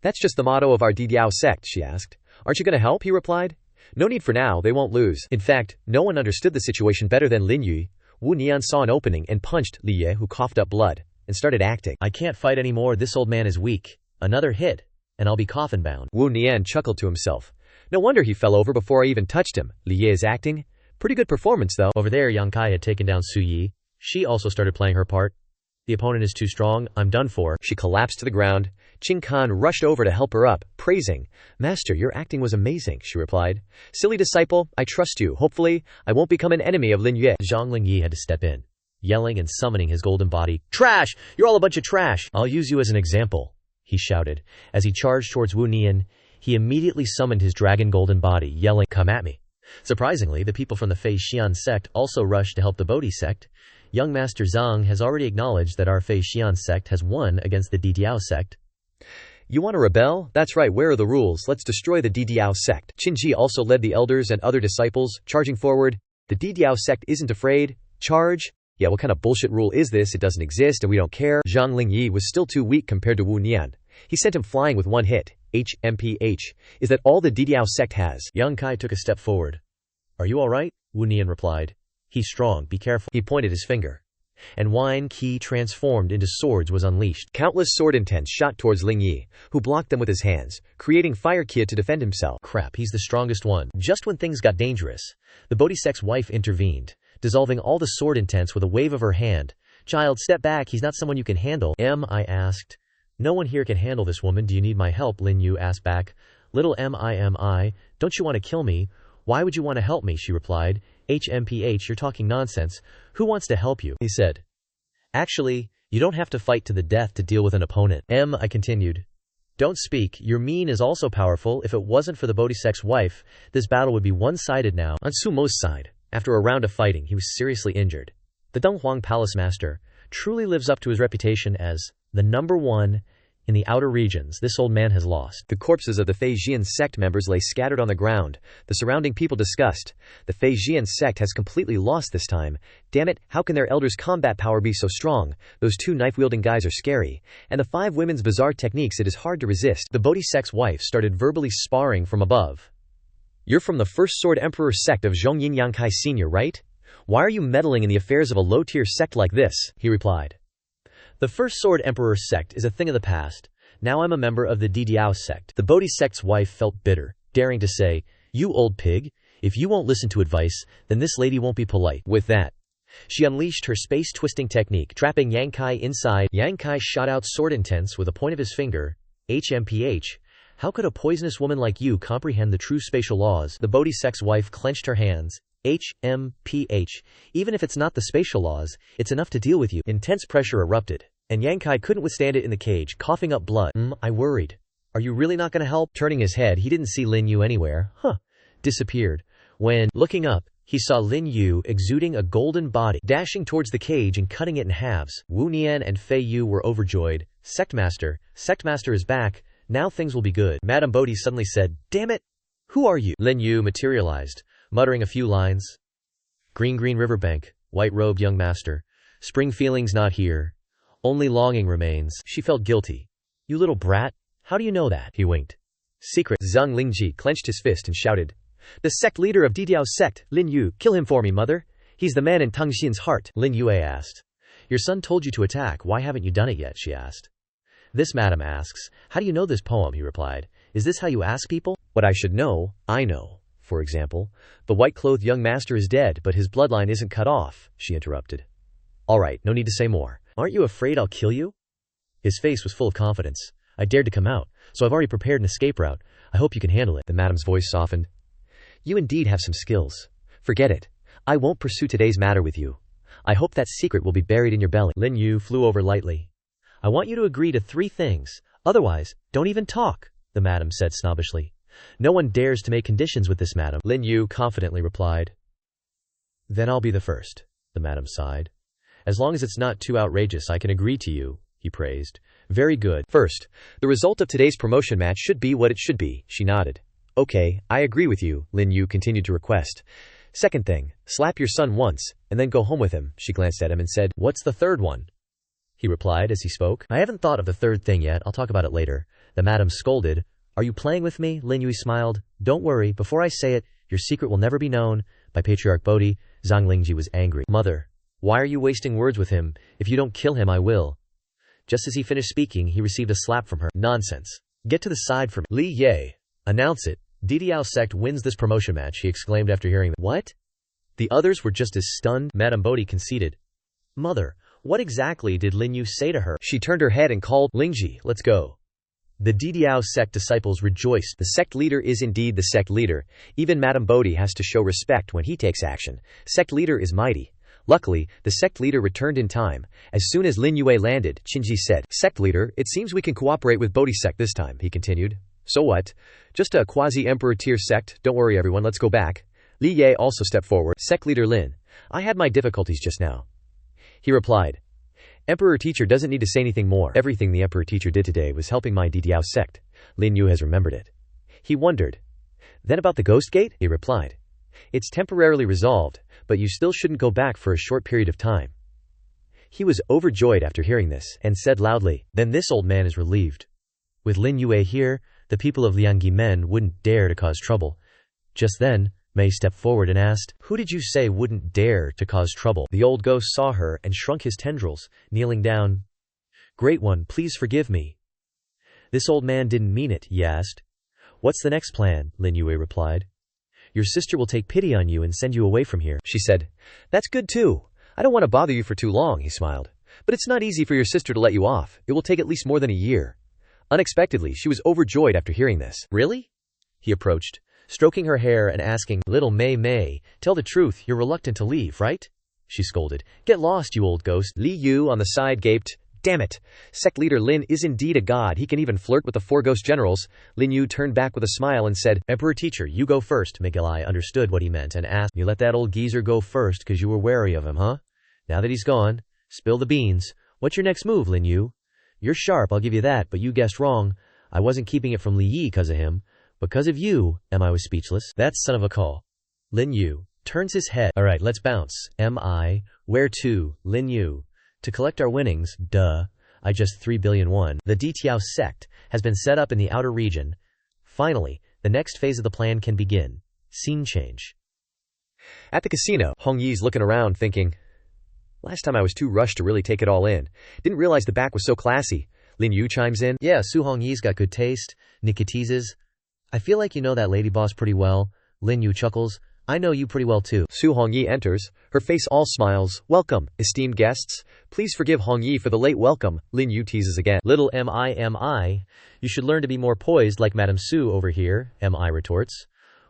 That's just the motto of our Di Diao sect, she asked. Aren't you going to help? He replied. No need for now, they won't lose. In fact, no one understood the situation better than Lin Yue. Wu Nian saw an opening and punched Li Ye, who coughed up blood, and started acting. I can't fight anymore, this old man is weak. Another hit, and I'll be coffin-bound. Wu Nian chuckled to himself. No wonder he fell over before I even touched him. Li Ye is acting? Pretty good performance, though. Over there, Yang Kai had taken down Su Yi. She also started playing her part. The opponent is too strong, I'm done for. She collapsed to the ground. Qing Kan rushed over to help her up, praising. Master, your acting was amazing, she replied. Silly disciple, I trust you. Hopefully, I won't become an enemy of Lin Yue. Zhang Lingyi had to step in, yelling and summoning his golden body. Trash! You're all a bunch of trash! I'll use you as an example, he shouted. As he charged towards Wu Nian, he immediately summoned his dragon golden body, yelling, Come at me. Surprisingly, the people from the Fei Xian sect also rushed to help the Bodhi sect. Young Master Zhang has already acknowledged that our Fei Xian sect has won against the Di Diao sect. You want to rebel? That's right, where are the rules? Let's destroy the Di Diao sect. Qinji also led the elders and other disciples, charging forward. The Di Diao sect isn't afraid. Charge? Yeah, what kind of bullshit rule is this? It doesn't exist and we don't care. Zhang Lingyi was still too weak compared to Wu Nian. He sent him flying with one hit. HMPH. Is that all the Di Diao sect has? Yang Kai took a step forward. Are you alright? Wu Nian replied. He's strong, be careful. He pointed his finger. And wine qi transformed into swords was unleashed. Countless sword intents shot towards Lingyi, who blocked them with his hands, creating fire qi to defend himself. Crap, he's the strongest one. Just when things got dangerous, the Bodhi sect's wife intervened, dissolving all the sword intents with a wave of her hand. Child, step back, he's not someone you can handle. I asked. No one here can handle this woman, do you need my help? Lin Yue asked back. Little mi, don't you want to kill me? Why would you want to help me? She replied. HMPH, you're talking nonsense. Who wants to help you? He said. Actually, you don't have to fight to the death to deal with an opponent. I continued. Don't speak, your mean is also powerful. If it wasn't for the Bodhi sect's wife, this battle would be one-sided now. On Sumo's side, after a round of fighting, he was seriously injured. The Deng Huang Palace Master truly lives up to his reputation as the #1 in the outer regions. This old man has lost. The corpses of the Fei Xian sect members lay scattered on the ground. The surrounding people discussed. The Fei Xian sect has completely lost this time. Damn it, how can their elders' combat power be so strong? Those two knife-wielding guys are scary. And the 5 women's bizarre techniques, it is hard to resist. The Bodhi sect's wife started verbally sparring from above. You're from the First Sword Emperor sect of Zhongyin Yang Kai Sr., right? Why are you meddling in the affairs of a low-tier sect like this? He replied. The First Sword Emperor sect is a thing of the past. Now I'm a member of the Di Diao sect. The Bodhi sect's wife felt bitter, daring to say, You old pig, if you won't listen to advice, then this lady won't be polite. With that, she unleashed her space-twisting technique, trapping Yang Kai inside. Yang Kai shot out sword intents with a point of his finger. HMPH. How could a poisonous woman like you comprehend the true spatial laws? The Bodhi sect's wife clenched her hands. HMPH. Even if it's not the spatial laws, it's enough to deal with you. Intense pressure erupted, and Yang Kai couldn't withstand it in the cage, coughing up blood. I worried. Are you really not gonna help? Turning his head, he didn't see Lin Yue anywhere. Disappeared. When, looking up, he saw Lin Yue exuding a golden body, dashing towards the cage and cutting it in halves. Wu Nian and Fei Yu were overjoyed. Sectmaster is back. Now things will be good. Madame Bodhi suddenly said, "Damn it! Who are you?" Lin Yue materialized, muttering a few lines. Green riverbank, white-robed young master. Spring feelings not here. Only longing remains. She felt guilty. "You little brat, how do you know that?" He winked. "Secret." Zhang Lingji clenched his fist and shouted, "The sect leader of Didiao's sect, Lin Yue, kill him for me, mother. He's the man in Tang Xin's heart." Lin Yue asked. "Your son told you to attack, why haven't you done it yet?" she asked. "This madam asks, how do you know this poem?" he replied. "Is this how you ask people?" "What I should know, I know. For example, the white-clothed young master is dead, but his bloodline isn't cut off," she interrupted. "All right, no need to say more. Aren't you afraid I'll kill you?" His face was full of confidence. "I dared to come out, so I've already prepared an escape route. I hope you can handle it." The madam's voice softened. "You indeed have some skills. Forget it. I won't pursue today's matter with you. I hope that secret will be buried in your belly." Lin Yue flew over lightly. "I want you to agree to 3 things. Otherwise, don't even talk," the madam said snobbishly. "No one dares to make conditions with this madam." Lin Yue confidently replied. "Then I'll be the first," the madam sighed. "As long as it's not too outrageous, I can agree to you," he praised. "Very good. First, the result of today's promotion match should be what it should be." She nodded. "Okay, I agree with you," Lin Yue continued to request. "Second thing, slap your son once, and then go home with him." She glanced at him and said, "What's the third one?" He replied as he spoke. "I haven't thought of the third thing yet, I'll talk about it later." The madam scolded. "Are you playing with me?" Lin Yue smiled. "Don't worry, before I say it, your secret will never be known by Patriarch Bodhi." Zhang Lingji was angry. "Mother, why are you wasting words with him? If you don't kill him, I will." Just as he finished speaking, he received a slap from her. "Nonsense. Get to the side from Li Ye. Announce it. Didiao sect wins this promotion match," he exclaimed after hearing that. "What?" The others were just as stunned. Madame Bodhi conceded. "Mother, what exactly did Lin Yue say to her?" She turned her head and called, "Lingji, let's go." The Didiao sect disciples rejoiced. The sect leader is indeed the sect leader. Even Madame Bodhi has to show respect when he takes action. Sect leader is mighty. Luckily, the sect leader returned in time. As soon as Lin Yue landed, Qinji said, "Sect leader, it seems we can cooperate with Bodhi sect this time," he continued. "So what? Just a quasi-emperor tier sect? Don't worry everyone, let's go back." Li Ye also stepped forward. "Sect leader Lin, I had my difficulties just now." He replied, "Emperor teacher doesn't need to say anything more. Everything the emperor teacher did today was helping my Didiao sect." Lin Yue has remembered it. He wondered. "Then about the ghost gate?" He replied. "It's temporarily resolved, but you still shouldn't go back for a short period of time." He was overjoyed after hearing this, and said loudly, "Then this old man is relieved. With Lin Yue here, the people of Liangyi men wouldn't dare to cause trouble." Just then, Mei stepped forward and asked, "Who did you say wouldn't dare to cause trouble?" The old ghost saw her and shrunk his tendrils, kneeling down. "Great one, please forgive me." "This old man didn't mean it," he asked. "What's the next plan?" Lin Yue replied. "Your sister will take pity on you and send you away from here." She said, "That's good too. I don't want to bother you for too long," he smiled. "But it's not easy for your sister to let you off. It will take at least more than a year." Unexpectedly, she was overjoyed after hearing this. "Really?" He approached, stroking her hair and asking, "Little Mei, tell the truth, you're reluctant to leave, right?" She scolded, "Get lost, you old ghost." Li Yu on the side gaped, "Damn it! Sect leader Lin is indeed a god, he can even flirt with the 4 ghost generals." Lin Yu turned back with a smile and said, "Emperor teacher, you go first." Miguelai understood what he meant and asked, "You let that old geezer go first cause you were wary of him, huh? Now that he's gone, spill the beans. What's your next move, Lin Yu? You're sharp, I'll give you that, but you guessed wrong. I wasn't keeping it from Li Yi cause of him. Because of you." M.I. was speechless. That son of a call. Lin Yu turns his head. "Alright, let's bounce." M.I. "Where to?" Lin Yu. "To collect our winnings, duh. I just 3 billion won." The Ditiao sect has been set up in the outer region. Finally, the next phase of the plan can begin. Scene change. At the casino, Hong Yi's looking around thinking, "Last time I was too rushed to really take it all in. Didn't realize the back was so classy." Lin Yu chimes in, "Yeah, Su Hong Yi's got good taste." Nikki teases, "I feel like you know that lady boss pretty well." Lin Yu chuckles, "I know you pretty well too." Su Hongyi enters, her face all smiles. "Welcome, esteemed guests. Please forgive Hongyi for the late welcome." Lin Yu teases again. "Little M.I., you should learn to be more poised like Madame Su over here," M.I. retorts.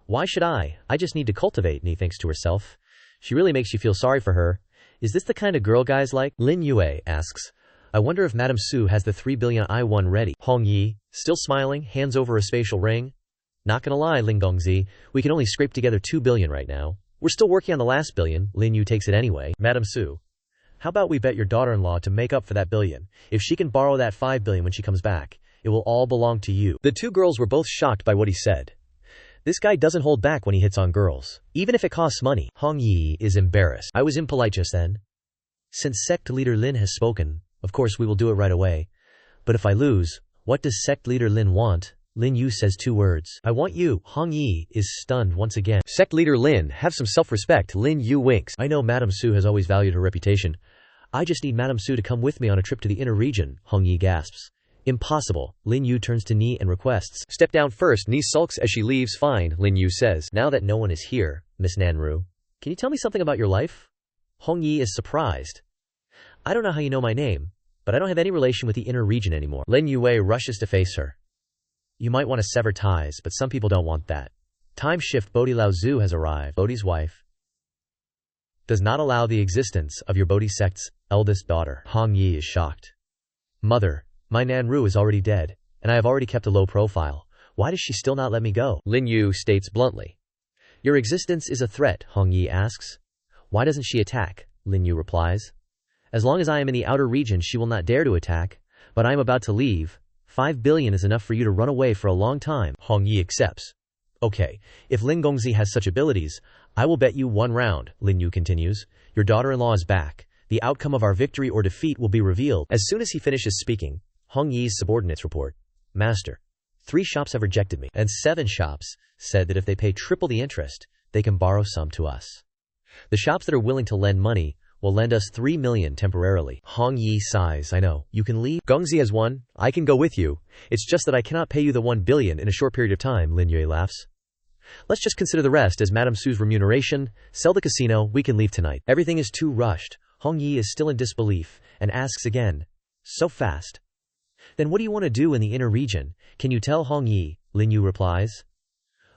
Why should I? I just need to cultivate, Ni thinks to herself. She really makes you feel sorry for her. Is this the kind of girl guys like? Lin Yue asks. I wonder if Madame Su has the 3 billion I-1 ready. Hong Yi, still smiling, hands over a spatial ring. Not gonna lie, Ling Gongzi, we can only scrape together 2 billion right now. We're still working on the last billion. Lin Yue takes it anyway. Madame Su, how about we bet your daughter-in-law to make up for that billion? If she can borrow that 5 billion when she comes back, it will all belong to you. The two girls were both shocked by what he said. This guy doesn't hold back when he hits on girls, even if it costs money. Hong Yi is embarrassed. I was impolite just then. Since Sect Leader Lin has spoken, of course we will do it right away. But if I lose, what does Sect Leader Lin want? Lin Yue says 2 words. I want you. Hong Yi is stunned once again. Sect Leader Lin, have some self-respect. Lin Yue winks. I know Madame Su has always valued her reputation. I just need Madame Su to come with me on a trip to the inner region. Hong Yi gasps. Impossible. Lin Yue turns to Ni and requests. Step down first. Ni sulks as she leaves. Fine, Lin Yue says. Now that no one is here, Miss Nanru, can you tell me something about your life? Hong Yi is surprised. I don't know how you know my name, but I don't have any relation with the inner region anymore. Lin Yue rushes to face her. You might want to sever ties, but some people don't want that. Time shift Bodhi Lao Zu has arrived. Bodhi's wife does not allow the existence of your Bodhi sect's eldest daughter. Hong Yi is shocked. Mother, my Nanru is already dead, and I have already kept a low profile. Why does she still not let me go? Lin Yue states bluntly. Your existence is a threat, Hong Yi asks. Why doesn't she attack? Lin Yue replies. As long as I am in the outer region, she will not dare to attack, but I am about to leave. 5 billion is enough for you to run away for a long time. Hong Yi accepts. Okay, if Lin Gongzi has such abilities, I will bet you 1 round, Lin Yue continues. Your daughter-in-law is back. The outcome of our victory or defeat will be revealed. As soon as he finishes speaking, Hong Yi's subordinates report. Master, 3 shops have rejected me, and 7 shops said that if they pay triple the interest, they can borrow some to us. The shops that are willing to lend money will lend us 3 million temporarily. Hong Yi sighs. I know. You can leave. Gongzi has won. I can go with you. It's just that I cannot pay you the 1 billion in a short period of time, Lin Yue laughs. Let's just consider the rest as Madame Su's remuneration. Sell the casino. We can leave tonight. Everything is too rushed. Hong Yi is still in disbelief and asks again. So fast. Then what do you want to do in the inner region? Can you tell Hong Yi? Lin Yue replies.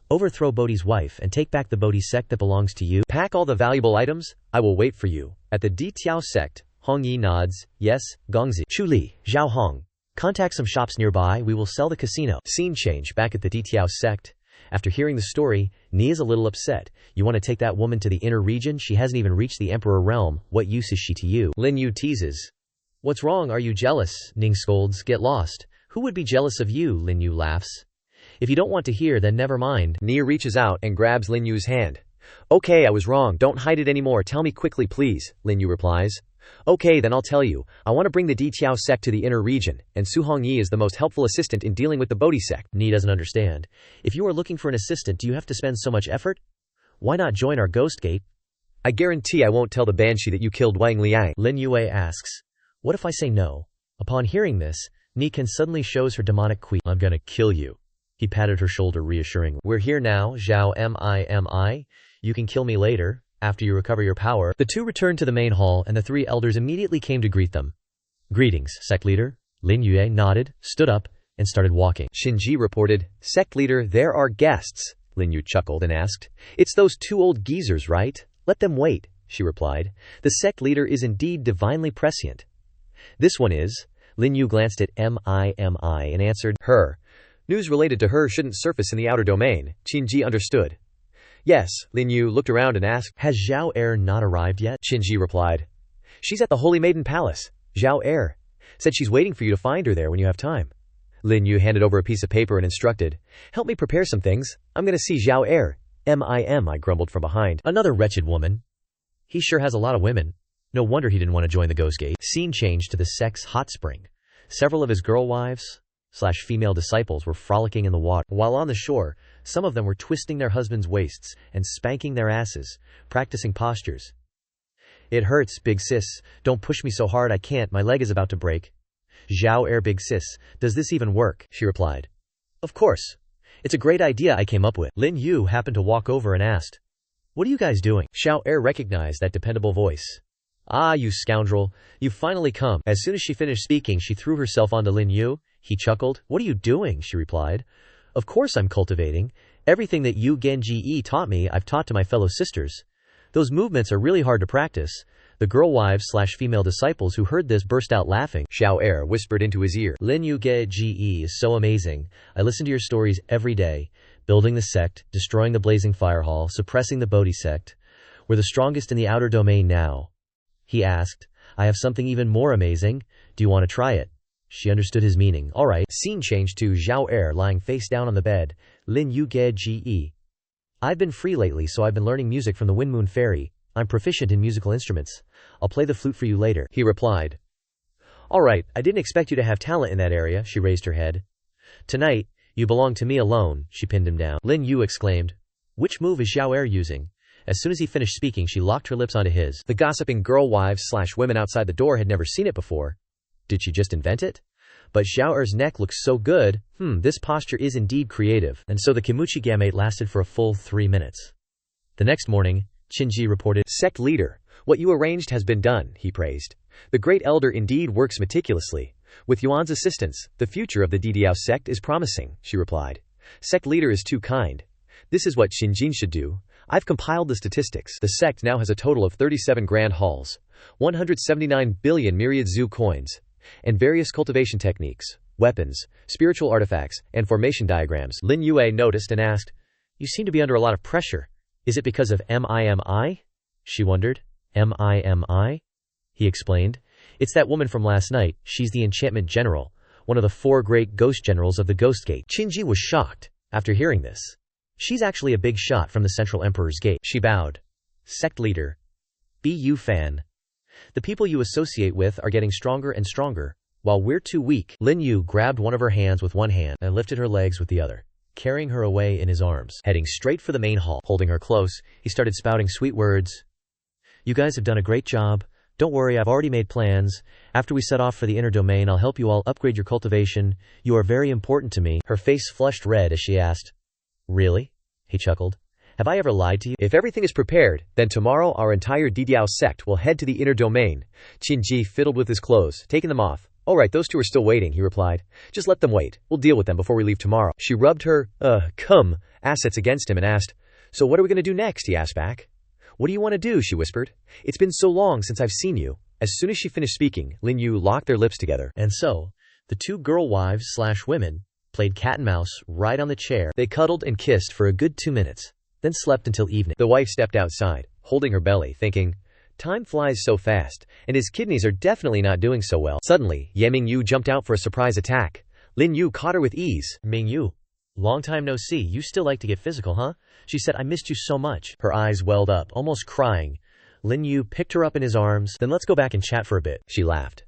Overthrow Bodhi's wife and take back the Bodhi sect that belongs to you. Pack all the valuable items. I will wait for you. At the Di Tiao sect, Hong Yi nods. Yes, Gongzi. Chu Li, Zhao Hong. Contact some shops nearby. We will sell the casino. Scene change back at the Di Tiao sect. After hearing the story, Ni is a little upset. You want to take that woman to the inner region? She hasn't even reached the Emperor realm. What use is she to you? Lin Yue teases. What's wrong? Are you jealous? Ning scolds. Get lost. Who would be jealous of you? Lin Yue laughs. If you don't want to hear, then never mind. Ni reaches out and grabs Lin Yue's hand. Okay, I was wrong. Don't hide it anymore. Tell me quickly, please, Lin Yue replies. Okay, then I'll tell you. I want to bring the Di Tiao sect to the inner region, and Su Hong Yi is the most helpful assistant in dealing with the Bodhi sect. Ni doesn't understand. If you are looking for an assistant, do you have to spend so much effort? Why not join our Ghost Gate? I guarantee I won't tell the Banshee that you killed Wang Liang. Lin Yue asks. What if I say no? Upon hearing this, Ni can suddenly shows her demonic queen. I'm gonna kill you. He patted her shoulder reassuringly. We're here now, Zhao Mi. You can kill me later, after you recover your power. The two returned to the main hall and the 3 elders immediately came to greet them. Greetings, Sect Leader. Lin Yue nodded, stood up, and started walking. Shinji reported, Sect Leader, there are guests. Lin Yue chuckled and asked, It's those 2 old geezers, right? Let them wait, she replied. The Sect Leader is indeed divinely prescient. This one is. Lin Yue glanced at Mi and answered, Her. News related to her shouldn't surface in the outer domain. Qinji understood. Yes, Lin Yue looked around and asked, Has Zhao Er not arrived yet? Qinji replied. She's at the Holy Maiden Palace. Zhao Er said she's waiting for you to find her there when you have time. Lin Yue handed over a piece of paper and instructed, Help me prepare some things. I'm going to see Zhao Er. I grumbled from behind. Another wretched woman. He sure has a lot of women. No wonder he didn't want to join the Ghost Gate. Scene changed to the sect's hot spring. Several of his girl wives/female disciples were frolicking in the water. While on the shore, some of them were twisting their husbands' waists and spanking their asses, practicing postures. It hurts, big sis. Don't push me so hard, I can't. My leg is about to break. Zhao Er, big sis. Does this even work? She replied. Of course. It's a great idea I came up with. Lin Yue happened to walk over and asked, What are you guys doing? Zhao Er recognized that dependable voice. Ah, you scoundrel. You've finally come. As soon as she finished speaking, she threw herself onto Lin Yue. He chuckled. What are you doing? She replied. Of course I'm cultivating. Everything that Yu Genji taught me I've taught to my fellow sisters. Those movements are really hard to practice. The girl wives/female disciples who heard this burst out laughing. Xiao Er whispered into his ear. Lin Yue Ge is so amazing. I listen to your stories every day. Building the sect, destroying the blazing fire hall, suppressing the Bodhi sect. We're the strongest in the outer domain now. He asked, I have something even more amazing. Do you want to try it? She understood his meaning. All right. Scene changed to Xiao Er lying face down on the bed. Lin Yue Ge. I've been free lately, so I've been learning music from the Wind Moon Fairy. I'm proficient in musical instruments. I'll play the flute for you later, he replied. All right, I didn't expect you to have talent in that area, she raised her head. Tonight, you belong to me alone, she pinned him down. Lin Yue exclaimed. Which move is Xiao Er using? As soon as he finished speaking, she locked her lips onto his. The gossiping girl wives/women outside the door had never seen it before. Did she just invent it? But Xiao Er's neck looks so good. This posture is indeed creative. And so the Kimuchi gamate lasted for a full 3 minutes. The next morning, Qinji reported, Sect leader, what you arranged has been done, he praised. The great elder indeed works meticulously. With Yuan's assistance, the future of the Didiao sect is promising, she replied. Sect leader is too kind. This is what Xinjin should do. I've compiled the statistics. The sect now has a total of 37 grand halls, 179 billion myriad Zhu coins, and various cultivation techniques, weapons, spiritual artifacts, and formation diagrams. Lin Yue noticed and asked, You seem to be under a lot of pressure. Is it because of MIMI? She wondered. MIMI? He explained. It's that woman from last night. She's the enchantment general, one of the 4 great ghost generals of the Ghost Gate. Qinji was shocked after hearing this. She's actually a big shot from the Central Emperor's Gate. She bowed. Sect leader. BU fan. The people you associate with are getting stronger and stronger, while we're too weak. Lin Yue grabbed one of her hands with one hand and lifted her legs with the other, carrying her away in his arms. Heading straight for the main hall. Holding her close, he started spouting sweet words. You guys have done a great job. Don't worry, I've already made plans. After we set off for the inner domain, I'll help you all upgrade your cultivation. You are very important to me. Her face flushed red as she asked. Really? He chuckled. Have I ever lied to you? If everything is prepared, then tomorrow our entire Didiao sect will head to the inner domain. Qinji fiddled with his clothes, taking them off. All right, those two are still waiting, he replied. Just let them wait. We'll deal with them before we leave tomorrow. She rubbed her, assets against him and asked, So what are we going to do next? He asked back. What do you want to do? She whispered. It's been so long since I've seen you. As soon as she finished speaking, Lin Yue locked their lips together. And so, the 2 girl wives/women played cat and mouse right on the chair. They cuddled and kissed for a good 2 minutes, then slept until evening. The wife stepped outside, holding her belly, thinking, Time flies so fast, and his kidneys are definitely not doing so well. Suddenly, Ye Mingyu jumped out for a surprise attack. Lin Yue caught her with ease. Mingyu, long time no see. You still like to get physical, huh? She said, I missed you so much. Her eyes welled up, almost crying. Lin Yue picked her up in his arms. Then let's go back and chat for a bit. She laughed.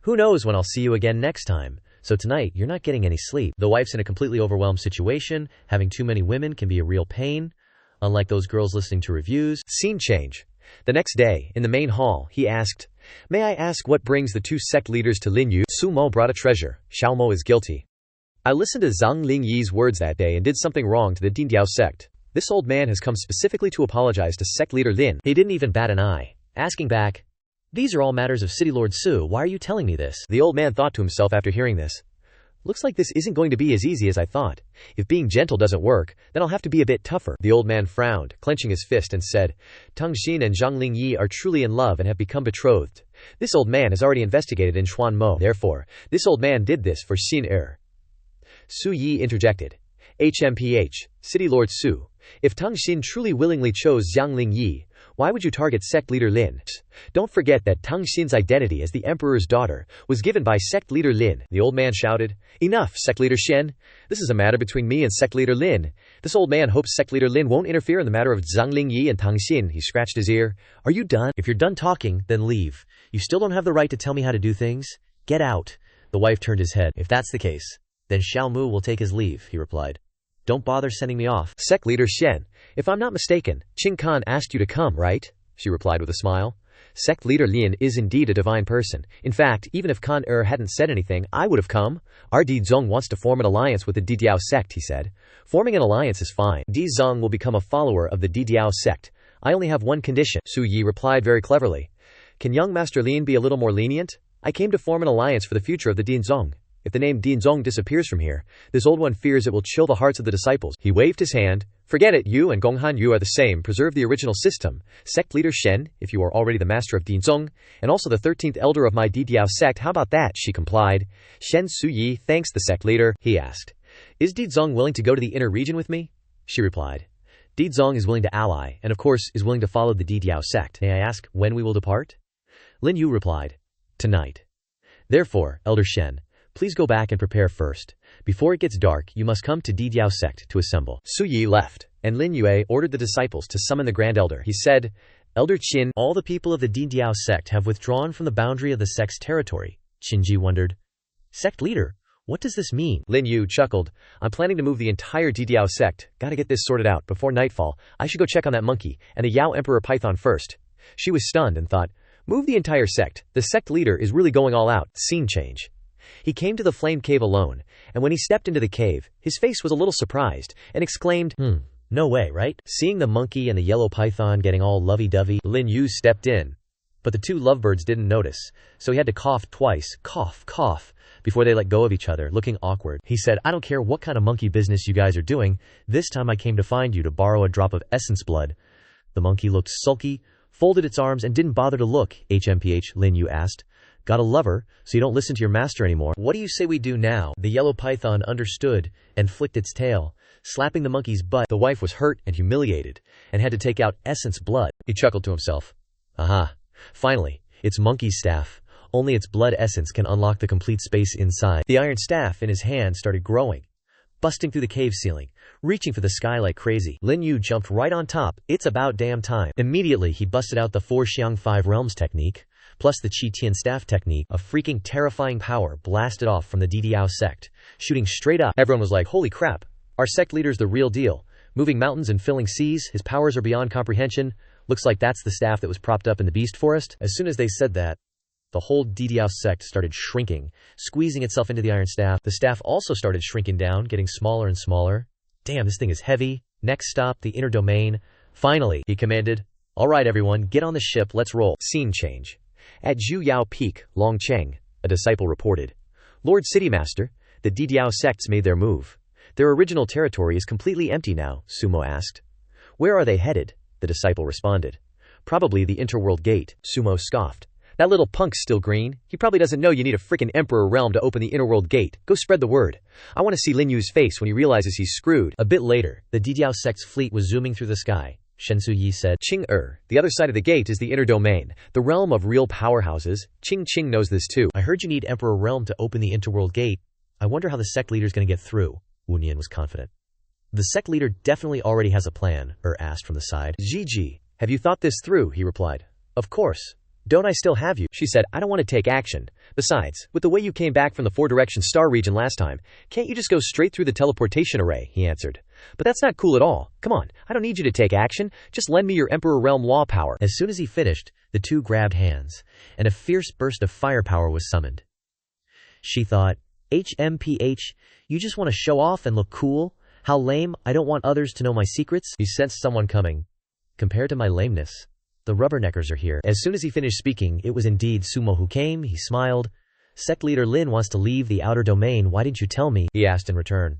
Who knows when I'll see you again next time? So tonight, you're not getting any sleep. The wife's in a completely overwhelmed situation. Having too many women can be a real pain. Unlike those girls listening to reviews. Scene change. The next day, in the main hall, he asked, May I ask what brings the 2 sect leaders to Lin Yue? Su Mo brought a treasure. Xiao Mo is guilty. I listened to Zhang Lingyi's words that day and did something wrong to the Didiao sect. This old man has come specifically to apologize to sect leader Lin. He didn't even bat an eye, asking back, These are all matters of City Lord Su. Why are you telling me this? The old man thought to himself after hearing this. Looks like this isn't going to be as easy as I thought. If being gentle doesn't work, then I'll have to be a bit tougher. The old man frowned, clenching his fist, and said, Tang Xin and Zhang Lingyi are truly in love and have become betrothed. This old man has already investigated in Xuan Mo. Therefore, this old man did this for Xin Er. Su Yi interjected. HMPH, City Lord Su. If Tang Xin truly willingly chose Zhang Lingyi, why would you target sect leader Lin? Don't forget that Tang Xin's identity as the emperor's daughter was given by sect leader Lin. The old man shouted, Enough, sect leader Shen. This is a matter between me and sect leader Lin. This old man hopes sect leader Lin won't interfere in the matter of Zhang Lingyi and Tang Xin. He scratched his ear. Are you done? If you're done talking, then leave. You still don't have the right to tell me how to do things. Get out. The wife turned his head. If that's the case, then Xiao Mu will take his leave, he replied. Don't bother sending me off. Sect leader Shen, if I'm not mistaken, Qin Kan asked you to come, right? She replied with a smile. Sect leader Lin is indeed a divine person. In fact, even if Kan hadn't said anything, I would have come. Our Di Zong wants to form an alliance with the Didiao sect, he said. Forming an alliance is fine. Di Zong will become a follower of the Didiao sect. I only have one condition. Su Yi replied very cleverly. Can young Master Lin be a little more lenient? I came to form an alliance for the future of the Di Zong. If the name Dinzong disappears from here, this old one fears it will chill the hearts of the disciples. He waved his hand. Forget it, you and Gonghan Yu are the same. Preserve the original system. Sect leader Shen, if you are already the master of Dinzong, and also the 13th elder of my Didiao sect, how about that? She complied. Shen Suyi thanks the sect leader. He asked, is Dinzong willing to go to the inner region with me? She replied, Dinzong is willing to ally, and of course is willing to follow the Didiao sect. May I ask when we will depart? Lin Yue replied, tonight. Therefore, Elder Shen, please go back and prepare first. Before it gets dark, you must come to Didiao sect to assemble. Su Yi left, and Lin Yue ordered the disciples to summon the Grand Elder. He said, Elder Qin, all the people of the Didiao sect have withdrawn from the boundary of the sect's territory. Qinji wondered, Sect leader, what does this mean? Lin Yue chuckled, I'm planning to move the entire Didiao sect. Gotta get this sorted out before nightfall. I should go check on that monkey and the Yao Emperor Python first. She was stunned and thought, move the entire sect. The sect leader is really going all out. Scene change. He came to the flame cave alone, and when he stepped into the cave, his face was a little surprised, and exclaimed, no way, right? Seeing the monkey and the yellow python getting all lovey-dovey, Lin Yue stepped in. But the two lovebirds didn't notice, so he had to cough twice, cough, cough, before they let go of each other, looking awkward. He said, I don't care what kind of monkey business you guys are doing, this time I came to find you to borrow a drop of essence blood. The monkey looked sulky, folded its arms, and didn't bother to look. HMPH, Lin Yue asked. Got a lover, so you don't listen to your master anymore. What do you say we do now? The yellow python understood and flicked its tail, slapping the monkey's butt. The wife was hurt and humiliated, and had to take out essence blood. He chuckled to himself. Aha. Finally, it's monkey's staff. Only its blood essence can unlock the complete space inside. The iron staff in his hand started growing, busting through the cave ceiling, reaching for the sky like crazy. Lin Yue jumped right on top. It's about damn time. Immediately, he busted out the 4 Xiang 5 realms technique, plus the Qi Tian staff technique. A freaking terrifying power blasted off from the Didiao sect, shooting straight up. Everyone was like, holy crap, our sect leader's the real deal. Moving mountains and filling seas, his powers are beyond comprehension. Looks like that's the staff that was propped up in the beast forest. As soon as they said that, the whole Didiao sect started shrinking, squeezing itself into the iron staff. The staff also started shrinking down, getting smaller and smaller. Damn, this thing is heavy. Next stop, the inner domain. Finally, he commanded, all right everyone, get on the ship, let's roll. Scene change. At Zhu Yao Peak, Longcheng, a disciple reported, Lord Citymaster, the Didiao sects made their move. Their original territory is completely empty now, Sumo asked. Where are they headed? The disciple responded. Probably the interworld gate, Sumo scoffed. That little punk's still green. He probably doesn't know you need a frickin' emperor realm to open the interworld gate. Go spread the word. I want to see Lin Yue's face when he realizes he's screwed. A bit later, the Didiao sect's fleet was zooming through the sky. Shen Suyi said, Qing the other side of the gate is the inner domain, the realm of real powerhouses. Qing knows this too. I heard you need emperor realm to open the interworld gate. I wonder how the sect leader's gonna get through. Wunyan was confident. The sect leader definitely already has a plan, asked from the side. Ji, have you thought this through? He replied. Of course. Don't I still have you? She said, I don't want to take action. Besides, with the way you came back from the 4-direction star region last time, can't you just go straight through the teleportation array? He answered. But that's not cool at all. Come on, I don't need you to take action. Just lend me your Emperor Realm law power. As soon as he finished, the two grabbed hands, and a fierce burst of firepower was summoned. She thought, HMPH, you just want to show off and look cool? How lame, I don't want others to know my secrets. He sensed someone coming. Compared to my lameness, the rubberneckers are here. As soon as he finished speaking, it was indeed Sumo who came. He smiled. Sect leader Lin wants to leave the outer domain. Why didn't you tell me? He asked in return.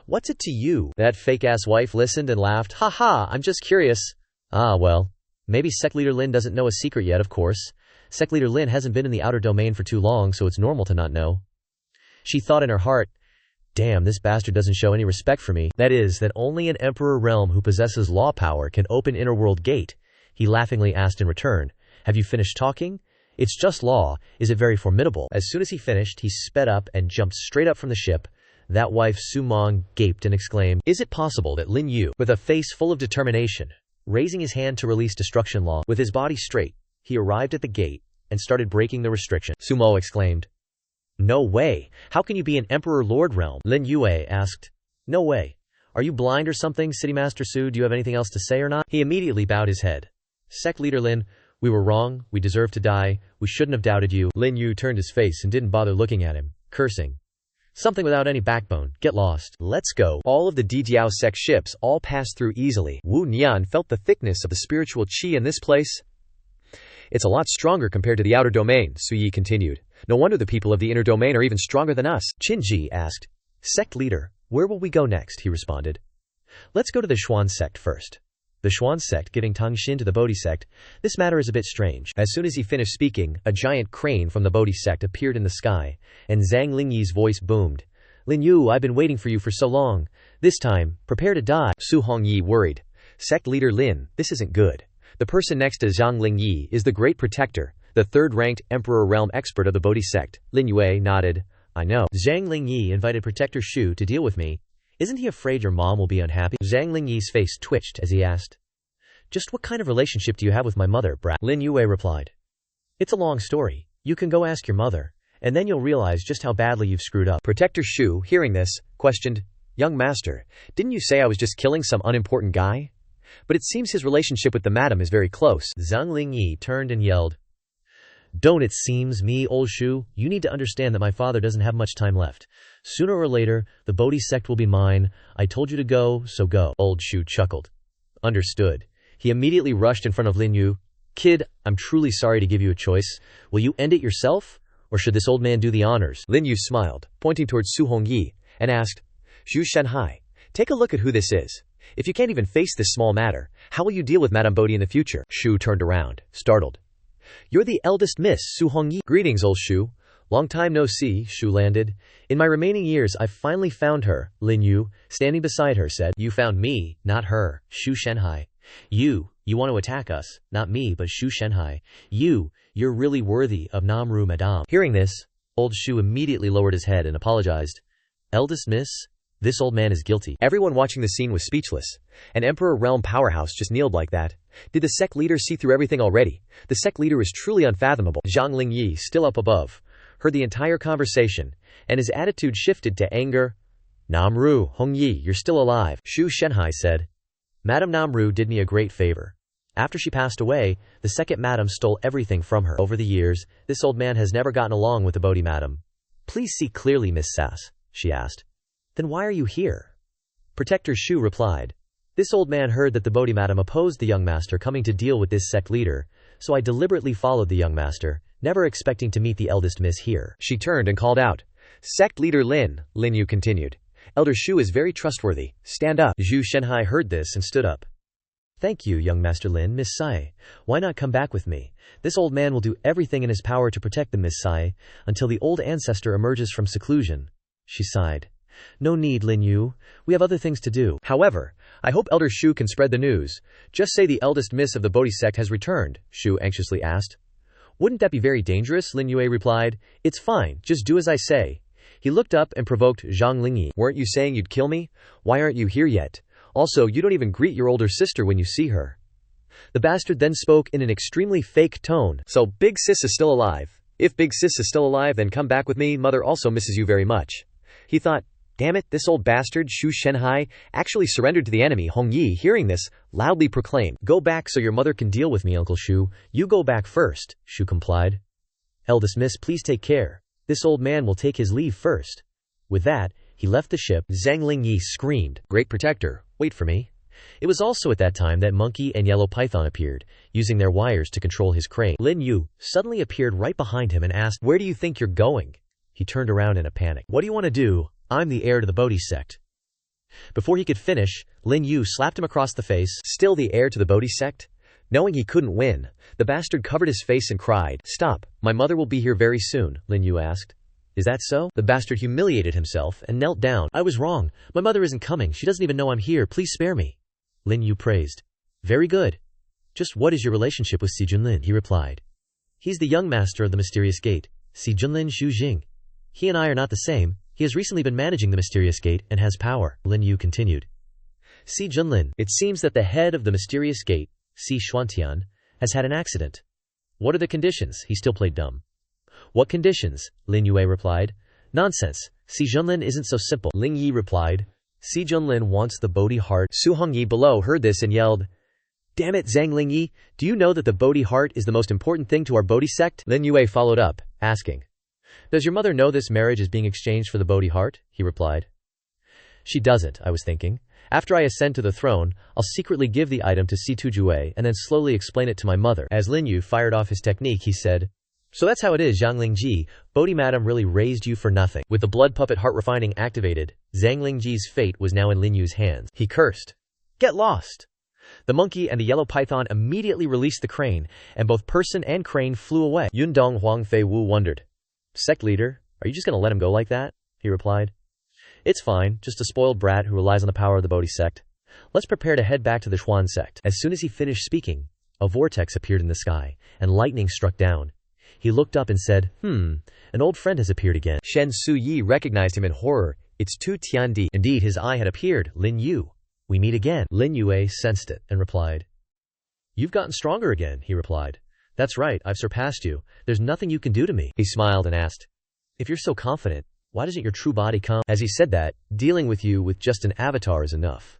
What's it to you? That fake-ass wife listened and laughed. Ha ha, I'm just curious. Ah, well, maybe Sect leader Lin doesn't know a secret yet, of course. Sect leader Lin hasn't been in the outer domain for too long, so it's normal to not know. She thought in her heart, damn, this bastard doesn't show any respect for me. That is, that only an Emperor Realm who possesses law power can open Interworld Gate. He laughingly asked in return, have you finished talking? It's just law. Is it very formidable? As soon as he finished, he sped up and jumped straight up from the ship. That wife Su Mong gaped and exclaimed, is it possible that Lin Yue, with a face full of determination, raising his hand to release destruction law, with his body straight, he arrived at the gate and started breaking the restriction. Sumo exclaimed, no way. How can you be an Emperor Lord Realm? Lin Yue asked, no way. Are you blind or something, City Master Su? Do you have anything else to say or not? He immediately bowed his head. Sect leader Lin, we were wrong. We deserve to die. We shouldn't have doubted you. Lin Yue turned his face and didn't bother looking at him, cursing. Something without any backbone. Get lost. Let's go. All of the Dijiao sect ships all passed through easily. Wu Nian felt the thickness of the spiritual qi in this place. It's a lot stronger compared to the outer domain, Su Yi continued. No wonder the people of the inner domain are even stronger than us. Qinji asked, Sect leader, where will we go next? He responded. Let's go to the Xuan sect first. The Xuan sect giving Tangshin to the Bodhi sect. This matter is a bit strange. As soon as he finished speaking, a giant crane from the Bodhi sect appeared in the sky, and Zhang Lingyi's voice boomed. Lin Yue, I've been waiting for you for so long. This time, prepare to die. Su Hongyi worried. Sect leader Lin, this isn't good. The person next to Zhang Lingyi is the Great Protector, the third-ranked Emperor Realm expert of the Bodhi sect. Lin Yue nodded. I know. Zhang Lingyi invited Protector Shu to deal with me. Isn't he afraid your mom will be unhappy? Zhang Lingyi's face twitched as he asked. Just what kind of relationship do you have with my mother, brat? Lin Yue replied. It's a long story. You can go ask your mother, and then you'll realize just how badly you've screwed up. Protector Shu, hearing this, questioned, Young master, didn't you say I was just killing some unimportant guy? But it seems his relationship with the madam is very close. Zhang Lingyi turned and yelled. Don't it seems me, old Shu? You need to understand that my father doesn't have much time left. Sooner or later, the Bodhi sect will be mine. I told you to go, so go. Old Shu chuckled. Understood. He immediately rushed in front of Lin Yue. Kid, I'm truly sorry to give you a choice. Will you end it yourself? Or should this old man do the honors? Lin Yue smiled, pointing towards Su Hongyi, and asked, Xu Shenhai, take a look at who this is. If you can't even face this small matter, how will you deal with Madame Bodhi in the future? Shu turned around, startled. You're the eldest Miss, Su Hongyi. Greetings, old Shu. Long time no see, Shu landed. In my remaining years, I've finally found her, Lin Yue, standing beside her, said. You found me, not her, Xu Shenhai. You want to attack us, not me, but Xu Shenhai. You're really worthy of Namru, madame. Hearing this, old Shu immediately lowered his head and apologized. Eldest Miss? This old man is guilty. Everyone watching the scene was speechless. An Emperor Realm powerhouse just kneeled like that. Did the sect leader see through everything already? The sect leader is truly unfathomable. Zhang Lingyi, still up above, heard the entire conversation, and his attitude shifted to anger. Namru, Hongyi, you're still alive, Xu Shenhai said. Madame Namru did me a great favor. After she passed away, the second madam stole everything from her. Over the years, this old man has never gotten along with the Bodhi madam. Please see clearly, Miss Sass, she asked. Then why are you here? Protector Shu replied. This old man heard that the Bodhi madam opposed the young master coming to deal with this sect leader, so I deliberately followed the young master, never expecting to meet the eldest miss here. She turned and called out. Sect leader Lin, Lin Yue continued. Elder Shu is very trustworthy. Stand up. Xu Shenhai heard this and stood up. Thank you, young master Lin. Miss Sai, why not come back with me? This old man will do everything in his power to protect the Miss Sai, until the old ancestor emerges from seclusion. She sighed. No need, Lin Yue. We have other things to do. However, I hope Elder Shu can spread the news. Just say the eldest miss of the Bodhi sect has returned, Shu anxiously asked. Wouldn't that be very dangerous? Lin Yue replied. It's fine, just do as I say. He looked up and provoked Zhang Lingyi. Weren't you saying you'd kill me? Why aren't you here yet? Also, you don't even greet your older sister when you see her. The bastard then spoke in an extremely fake tone. So, Big Sis is still alive. If Big Sis is still alive, then come back with me. Mother also misses you very much. He thought, damn it, this old bastard, Xu Shenhai, actually surrendered to the enemy. Hongyi, hearing this, loudly proclaimed, Go back so your mother can deal with me, Uncle Shu. You go back first, Shu complied. Eldest miss, please take care. This old man will take his leave first. With that, he left the ship. Zhang Lingyi screamed, Great Protector, wait for me. It was also at that time that Monkey and Yellow Python appeared, using their wires to control his crane. Lin Yue suddenly appeared right behind him and asked, Where do you think you're going? He turned around in a panic. What do you want to do? I'm the heir to the Bodhi sect. Before he could finish, Lin Yue slapped him across the face. Still the heir to the Bodhi sect? Knowing he couldn't win, the bastard covered his face and cried, Stop, my mother will be here very soon, Lin Yue asked. Is that so? The bastard humiliated himself and knelt down. I was wrong. My mother isn't coming. She doesn't even know I'm here. Please spare me. Lin Yue praised. Very good. Just what is your relationship with Si Junlin? He replied. He's the young master of the mysterious gate, Si Junlin Shu Jing. He and I are not the same. He has recently been managing the mysterious gate and has power, Lin Yue continued. Si Junlin, it seems that the head of the mysterious gate, Si Xuantian, has had an accident. What are the conditions? He still played dumb. What conditions? Lin Yue replied. Nonsense. Si Junlin isn't so simple. Ling Yi replied. Si Junlin wants the Bodhi heart. Su Hongyi below heard this and yelled, Damn it, Zhang Lingyi, do you know that the Bodhi heart is the most important thing to our Bodhi sect? Lin Yue followed up, asking. Does your mother know this marriage is being exchanged for the Bodhi heart? He replied. She doesn't, I was thinking. After I ascend to the throne, I'll secretly give the item to Si Tujue and then slowly explain it to my mother. As Lin Yue fired off his technique, he said, So that's how it is, Zhang Lingji. Bodhi Madam really raised you for nothing. With the blood puppet heart refining activated, Zhang Lingji's fate was now in Lin Yue's hands. He cursed. Get lost! The monkey and the yellow python immediately released the crane, and both person and crane flew away. Yundong Huangfei Wu wondered. Sect leader, are you just going to let him go like that? He replied. It's fine, just a spoiled brat who relies on the power of the Bodhi sect. Let's prepare to head back to the Xuan sect. As soon as he finished speaking, a vortex appeared in the sky, and lightning struck down. He looked up and said, an old friend has appeared again. Shen Suyi recognized him in horror. It's Tu Tiandi. Indeed, his eye had appeared, Lin Yue. We meet again. Lin Yue sensed it and replied. You've gotten stronger again, he replied. That's right, I've surpassed you. There's nothing you can do to me. He smiled and asked, if you're so confident, why doesn't your true body come? As he said that, dealing with you with just an avatar is enough.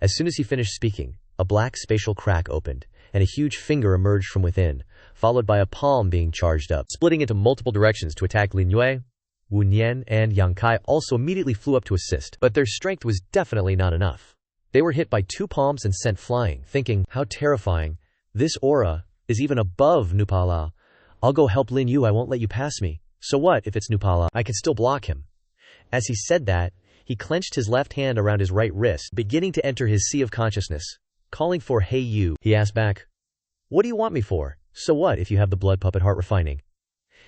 As soon as he finished speaking, a black spatial crack opened, and a huge finger emerged from within, followed by a palm being charged up, splitting into multiple directions to attack Lin Yue. Wu Nian and Yang Kai also immediately flew up to assist, but their strength was definitely not enough. They were hit by two palms and sent flying, thinking, how terrifying. This aura is even above Nupala. I'll go help Lin Yue, I won't let you pass me. So what if it's Nupala? I can still block him. As he said that, he clenched his left hand around his right wrist, beginning to enter his sea of consciousness. Calling for Hey Yu, he asked back, what do you want me for? So what if you have the blood puppet heart refining?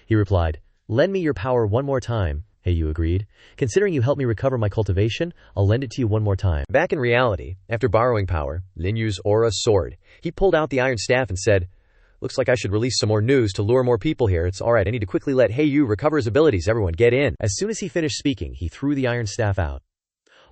He replied, lend me your power one more time. Hey Yu agreed. Considering you helped me recover my cultivation, I'll lend it to you one more time. Back in reality, after borrowing power, Lin Yue's aura soared. He pulled out the iron staff and said, looks like I should release some more news to lure more people here. It's alright, I need to quickly let Hey Yu recover his abilities. Everyone get in. As soon as he finished speaking, he threw the iron staff out.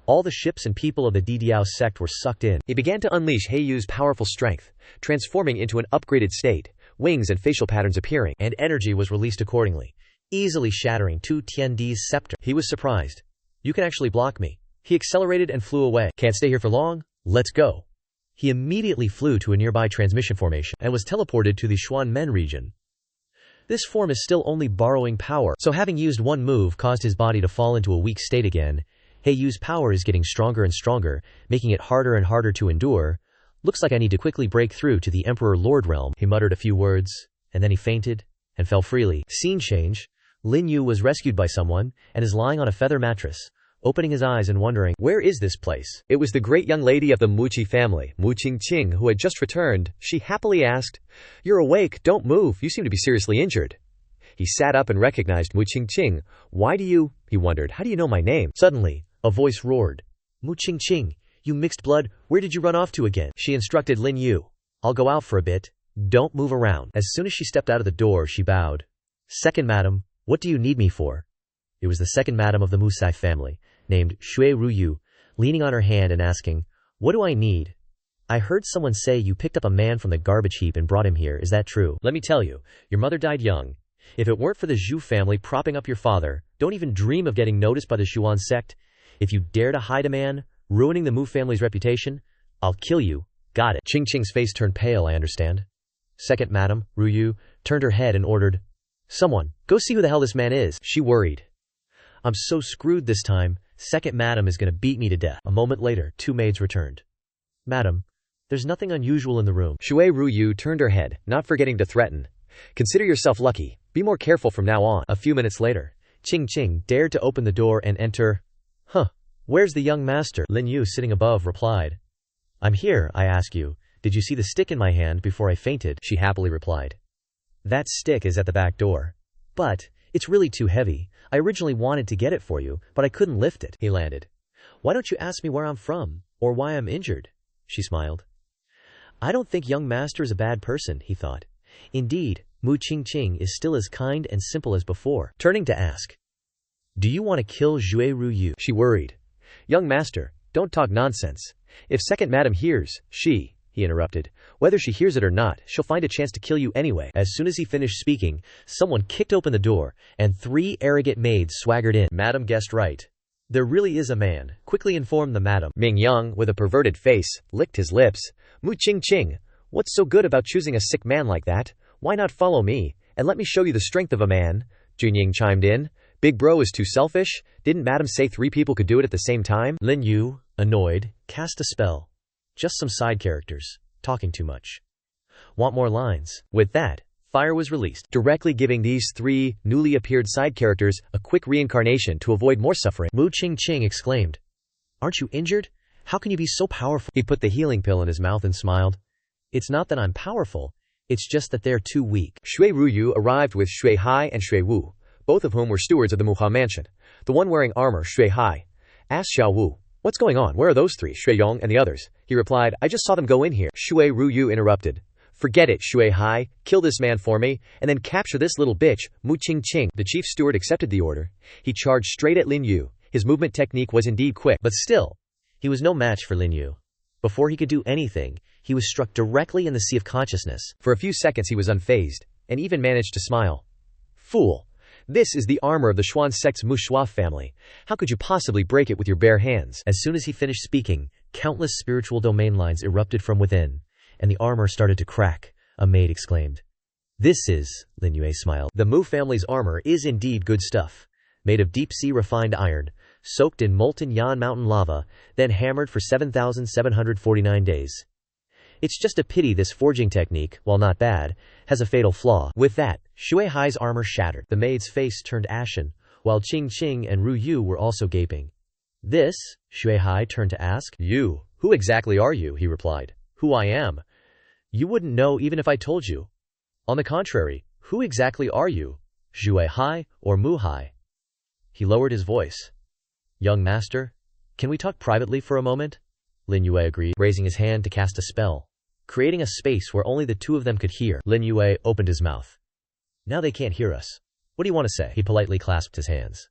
All the ships and people of the Didiao sect were sucked in. He began to unleash Hey Yu's powerful strength, transforming into an upgraded state, wings and facial patterns appearing, and energy was released accordingly, easily shattering Tu Tiandi's scepter. He was surprised. You can actually block me. He accelerated and flew away. Can't stay here for long? Let's go. He immediately flew to a nearby transmission formation and was teleported to the Xuanmen region. This form is still only borrowing power, so having used one move caused his body to fall into a weak state again. Hey Yu's power is getting stronger and stronger, making it harder and harder to endure. Looks like I need to quickly break through to the Emperor Lord realm. He muttered a few words, and then he fainted and fell freely. Scene change. Lin Yue was rescued by someone, and is lying on a feather mattress, opening his eyes and wondering, where is this place? It was the great young lady of the Muqi family, Mu Qingqing, who had just returned. She happily asked, you're awake, don't move, you seem to be seriously injured. He sat up and recognized Mu Qingqing. Why do you, he wondered, how do you know my name? Suddenly, a voice roared, Mu Qingqing, you mixed blood, where did you run off to again? She instructed Lin Yue, I'll go out for a bit, don't move around. As soon as she stepped out of the door, she bowed. Second madam, what do you need me for? It was the second madam of the Musai family, named Shui Ruyu, leaning on her hand and asking, what do I need? I heard someone say you picked up a man from the garbage heap and brought him here, is that true? Let me tell you, your mother died young. If it weren't for the Zhu family propping up your father, don't even dream of getting noticed by the Xuan sect. If you dare to hide a man, ruining the Mu family's reputation, I'll kill you. Got it. Qingqing's face turned pale, I understand. Second madam, Ruyu, turned her head and ordered, someone, go see who the hell this man is. She worried. I'm so screwed this time. Second madam is going to beat me to death. A moment later, two maids returned. Madam, there's nothing unusual in the room. Shui Ruyu turned her head, not forgetting to threaten. Consider yourself lucky. Be more careful from now on. A few minutes later, Qingqing dared to open the door and enter. Where's the young master? Lin Yue, sitting above, replied. I'm here, I ask you. Did you see the stick in my hand before I fainted? She happily replied. That stick is at the back door. But it's really too heavy. I originally wanted to get it for you, but I couldn't lift it. He landed. Why don't you ask me where I'm from, or why I'm injured? She smiled. I don't think young master is a bad person, he thought. Indeed, Mu Qingqing is still as kind and simple as before. Turning to ask, do you want to kill Zhui Ruyu? She worried. Young master, don't talk nonsense. If second madam hears, he interrupted. Whether she hears it or not, she'll find a chance to kill you anyway. As soon as he finished speaking, someone kicked open the door, and three arrogant maids swaggered in. Madam guessed right. There really is a man, quickly informed the madam. Ming Yang, with a perverted face, licked his lips. Mu Qingqing, what's so good about choosing a sick man like that? Why not follow me, and let me show you the strength of a man? Junying chimed in. Big bro is too selfish? Didn't madam say 3 people could do it at the same time? Lin Yue, annoyed, cast a spell. Just some side characters, talking too much. Want more lines? With that, fire was released, directly giving these three newly appeared side characters a quick reincarnation to avoid more suffering. Mu Qingqing exclaimed. "Aren't you injured? How can you be so powerful?" He put the healing pill in his mouth and smiled. "It's not that I'm powerful, it's just that they're too weak." Shui Ruyu arrived with Shui Hai and Shui Wu, both of whom were stewards of the Manhua mansion. The one wearing armor, Shui Hai, asked Xiao Wu, "What's going on? Where are those three, Shui Yong and the others?" He replied, "I just saw them go in here." Shui Ruyu interrupted. "Forget it, Shui Hai, kill this man for me, and then capture this little bitch, Mu Qingqing." The chief steward accepted the order. He charged straight at Lin Yue. His movement technique was indeed quick, but still, he was no match for Lin Yue. Before he could do anything, he was struck directly in the sea of consciousness. For a few seconds he was unfazed, and even managed to smile. "Fool! This is the armor of the Xuan sect's Mu Shua family. How could you possibly break it with your bare hands?" As soon as he finished speaking, countless spiritual domain lines erupted from within, and the armor started to crack. A maid exclaimed. "This is," Lin Yue smiled. "The Mu family's armor is indeed good stuff. Made of deep-sea refined iron, soaked in molten Yan mountain lava, then hammered for 7,749 days. It's just a pity this forging technique, while not bad, has a fatal flaw." With that, Shui Hai's armor shattered. The maid's face turned ashen, while Qingqing and Ru Yu were also gaping. "This?" Shui Hai turned to ask. "You, who exactly are you?" he replied. "Who I am? You wouldn't know even if I told you. On the contrary, who exactly are you? Shui Hai or Mu Hai?" He lowered his voice. "Young master, can we talk privately for a moment?" Lin Yue agreed, raising his hand to cast a spell, creating a space where only the two of them could hear. Lin Yue opened his mouth. "Now they can't hear us. What do you want to say?" He politely clasped his hands.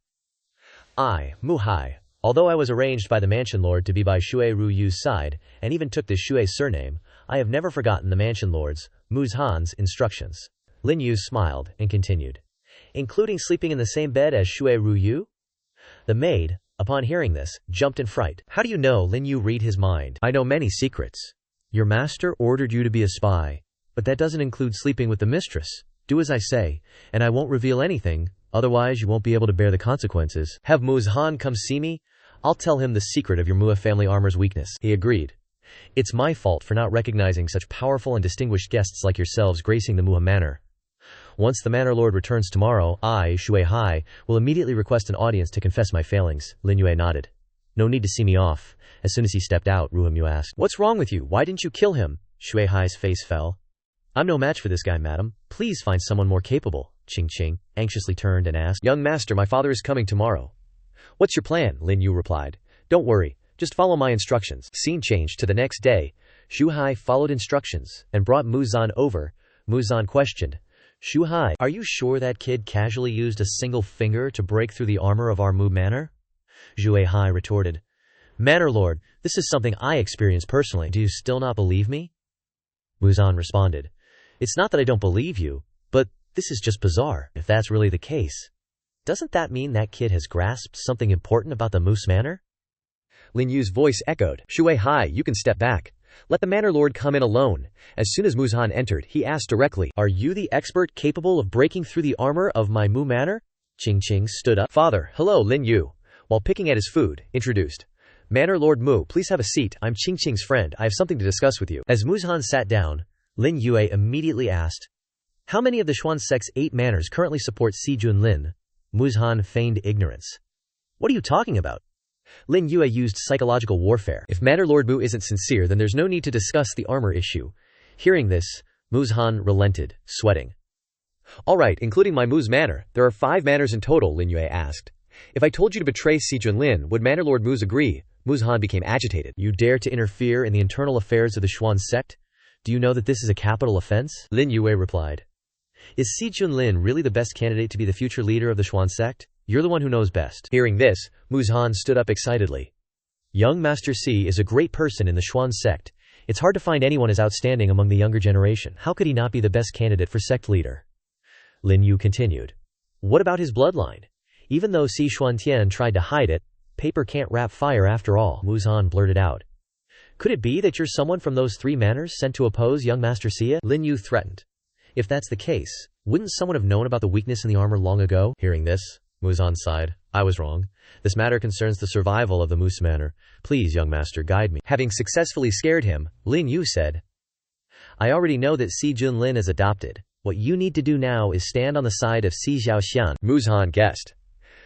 "I, Mu Hai, although I was arranged by the mansion lord to be by Shui Ru Yu's side, and even took the Shui surname, I have never forgotten the mansion lord's, Mu Han's, instructions." Lin Yu smiled and continued. "Including sleeping in the same bed as Shui Ru Yu?" The maid, upon hearing this, jumped in fright. "How do you know Lin Yu read his mind?" "I know many secrets. Your master ordered you to be a spy, but that doesn't include sleeping with the mistress. Do as I say, and I won't reveal anything, otherwise you won't be able to bear the consequences." "Have Mu Han come see me? I'll tell him the secret of your Mua family armor's weakness." He agreed. "It's my fault for not recognizing such powerful and distinguished guests like yourselves gracing the Mua manor. Once the manor lord returns tomorrow, I, Shui Hai, will immediately request an audience to confess my failings." Lin Yue nodded. "No need to see me off." As soon as he stepped out, Ruhemu asked, "What's wrong with you? Why didn't you kill him?" Shui Hai's face fell. "I'm no match for this guy, madam. Please find someone more capable." Qingqing anxiously turned and asked, "Young master, my father is coming tomorrow." "What's your plan?" Lin Yu replied. "Don't worry. Just follow my instructions." Scene changed to the next day. Shu Hai followed instructions and brought Mu Zhan over. Mu Zhan questioned, "Shu Hai, are you sure that kid casually used a single finger to break through the armor of our Mu manor?" Shui Hai retorted, "Manor lord, this is something I experienced personally. Do you still not believe me?" Mu Zhan responded, "It's not that I don't believe you, but this is just bizarre. If that's really the case, doesn't that mean that kid has grasped something important about the Moose manor?" Lin Yu's voice echoed, "Shui Hai, you can step back. Let the manor lord come in alone." As soon as Mu Zhan entered, he asked directly, "Are you the expert capable of breaking through the armor of my Mu manor?" Qingqing stood up. "Father, hello." Lin Yu, while picking at his food, introduced, "Manor Lord Mu, please have a seat. I'm Qingqing's friend. I have something to discuss with you." As Mu Zhan sat down, Lin Yue immediately asked, "How many of the Xuan sect's 8 manors currently support Si Junlin?" Mu Zhan feigned ignorance. "What are you talking about?" Lin Yue used psychological warfare. "If Manor Lord Mu isn't sincere, then there's no need to discuss the armor issue." Hearing this, Mu Zhan relented, sweating. "All right, including my Mu's manor, there are 5 manors in total," Lin Yue asked. "If I told you to betray Si Junlin, would Manor Lord Mu's agree?" Mu Zhan became agitated. "You dare to interfere in the internal affairs of the Xuan sect? Do you know that this is a capital offense?" Lin Yue replied. "Is Si Junlin really the best candidate to be the future leader of the Xuan sect? You're the one who knows best." Hearing this, Mu Zhan stood up excitedly. "Young Master Si is a great person in the Xuan sect. It's hard to find anyone as outstanding among the younger generation. How could he not be the best candidate for sect leader?" Lin Yu continued. "What about his bloodline? Even though Si Xuantian tried to hide it, paper can't wrap fire after all." Mu Zhan blurted out. "Could it be that you're someone from those 3 manors sent to oppose young Master Xia?" Lin Yu threatened. "If that's the case, wouldn't someone have known about the weakness in the armor long ago?" Hearing this, Mu Zhan sighed. "I was wrong. This matter concerns the survival of the Moose Manor. Please, young master, guide me." Having successfully scared him, Lin Yu said, "I already know that Si Junlin is adopted. What you need to do now is stand on the side of Si Xiaoxian. Muzhan guessed.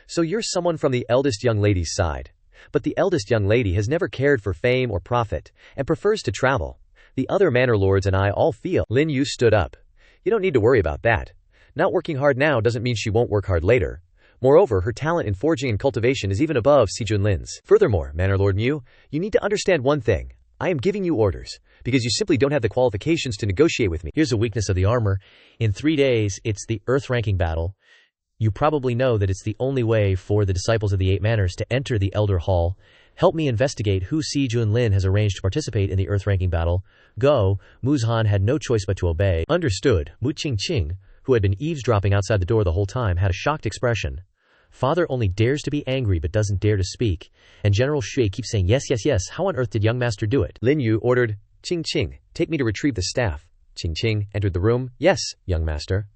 So you're someone from the eldest young lady's side. But the eldest young lady has never cared for fame or profit, and prefers to travel. The other manor lords and I all feel. Lin Yue stood up. You don't need to worry about that. Not working hard now doesn't mean she won't work hard later. Moreover, her talent in forging and cultivation is even above Si Junlin's. Furthermore, Manor Lord Mu, you need to understand one thing. I am giving you orders, because you simply don't have the qualifications to negotiate with me. Here's a weakness of the armor. In 3 days, it's the Earth ranking battle. You probably know that it's the only way for the disciples of the 8 manors to enter the Elder Hall. Help me investigate who Si Junlin has arranged to participate in the Earth ranking battle. Go. Muzhan had no choice but to obey. Understood. Mu Qingqing, who had been eavesdropping outside the door the whole time, had a shocked expression. Father only dares to be angry but doesn't dare to speak. And General Shui keeps saying yes, yes, yes. How on earth did young master do it? Lin Yue ordered, Qingqing, take me to retrieve the staff. Qingqing entered the room. Yes, young master.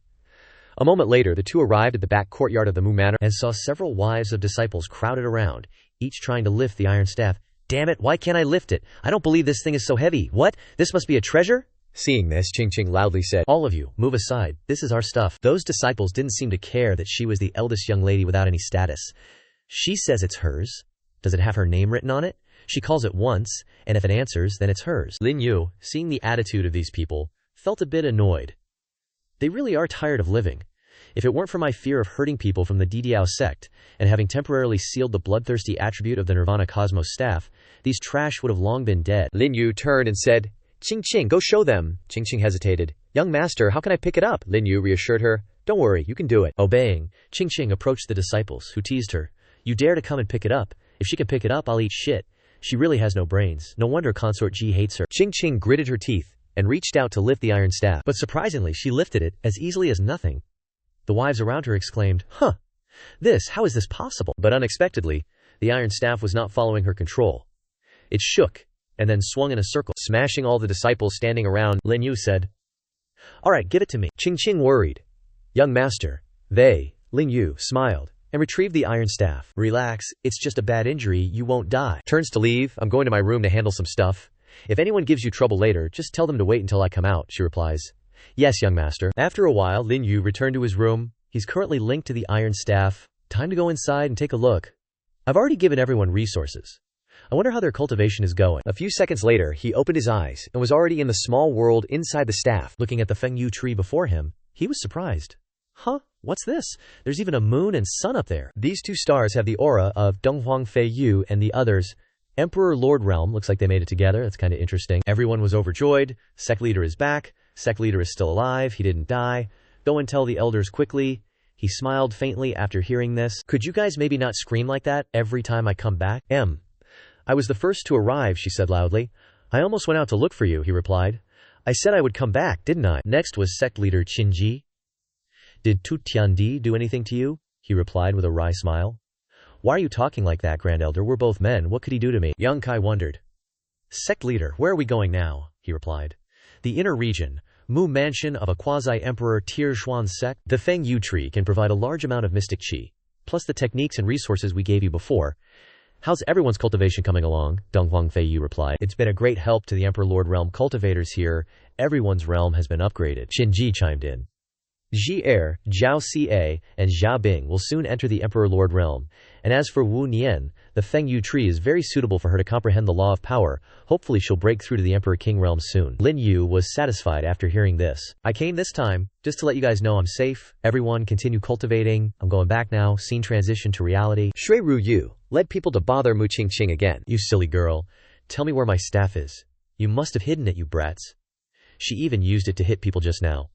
A moment later, the two arrived at the back courtyard of the Mu Manor and saw several wives of disciples crowded around, each trying to lift the iron staff. Damn it, why can't I lift it? I don't believe this thing is so heavy. What? This must be a treasure? Seeing this, Qingqing loudly said, All of you, move aside. This is our stuff. Those disciples didn't seem to care that she was the eldest young lady without any status. She says it's hers. Does it have her name written on it? She calls it once, and if it answers, then it's hers. Lin Yue, seeing the attitude of these people, felt a bit annoyed. They really are tired of living. If it weren't for my fear of hurting people from the Didiao sect, and having temporarily sealed the bloodthirsty attribute of the Nirvana Cosmos staff, these trash would have long been dead. Lin Yue turned and said, Qingqing, go show them. Qingqing hesitated. Young master, how can I pick it up? Lin Yue reassured her. Don't worry, you can do it. Obeying, Qingqing approached the disciples, who teased her. You dare to come and pick it up. If she can pick it up, I'll eat shit. She really has no brains. No wonder Consort Ji hates her. Qingqing gritted her teeth and reached out to lift the iron staff. But surprisingly, she lifted it as easily as nothing. The wives around her exclaimed, Huh! How is this possible? But unexpectedly, the iron staff was not following her control. It shook, and then swung in a circle, smashing all the disciples standing around. Lin Yue said, All right, give it to me. Qingqing worried. Young master, Lin Yue smiled and retrieved the iron staff. Relax, it's just a bad injury, you won't die. Turns to leave, I'm going to my room to handle some stuff. If anyone gives you trouble later, just tell them to wait until I come out, she replies. Yes, young master. After a while, Lin Yue returned to his room. He's currently linked to the iron staff. Time to go inside and take a look. I've already given everyone resources. I wonder how their cultivation is going. A few seconds later, he opened his eyes and was already in the small world inside the staff. Looking at the Fengyu tree before him, he was surprised. Huh? What's this? There's even a moon and sun up there. These 2 stars have the aura of Donghuang Fei Yu and the others. Emperor Lord Realm, looks like they made it together. That's kind of interesting. Everyone was overjoyed. Sect Leader is back. Sect Leader is still alive. He didn't die. Go and tell the elders quickly. He smiled faintly after hearing this. Could you guys maybe not scream like that every time I come back? I was the first to arrive, she said loudly. I almost went out to look for you, he replied. I said I would come back, didn't I? Next was Sect Leader Qinji. Did Tu Tiandi do anything to you? He replied with a wry smile. Why are you talking like that, Grand Elder? We're both men. What could he do to me? Yang Kai wondered. Sect Leader, where are we going now? He replied. The inner region, Mu Mansion of a quasi-emperor Tirzhuan sect. The Feng Yu tree can provide a large amount of mystic qi, plus the techniques and resources we gave you before. How's everyone's cultivation coming along? Donghuang Fei Yu replied. It's been a great help to the Emperor Lord Realm cultivators here. Everyone's realm has been upgraded. Qinji chimed in. Ji Er, Zhao Xie, and Xia Bing will soon enter the Emperor Lord Realm. And as for Wu Nian, the Feng Yu tree is very suitable for her to comprehend the law of power. Hopefully she'll break through to the Emperor King realm soon. Lin Yue was satisfied after hearing this. I came this time, just to let you guys know I'm safe. Everyone continue cultivating. I'm going back now. Scene transition to reality. Shui Ru Yu led people to bother Mu Qingqing again. You silly girl. Tell me where my staff is. You must have hidden it, you brats. She even used it to hit people just now.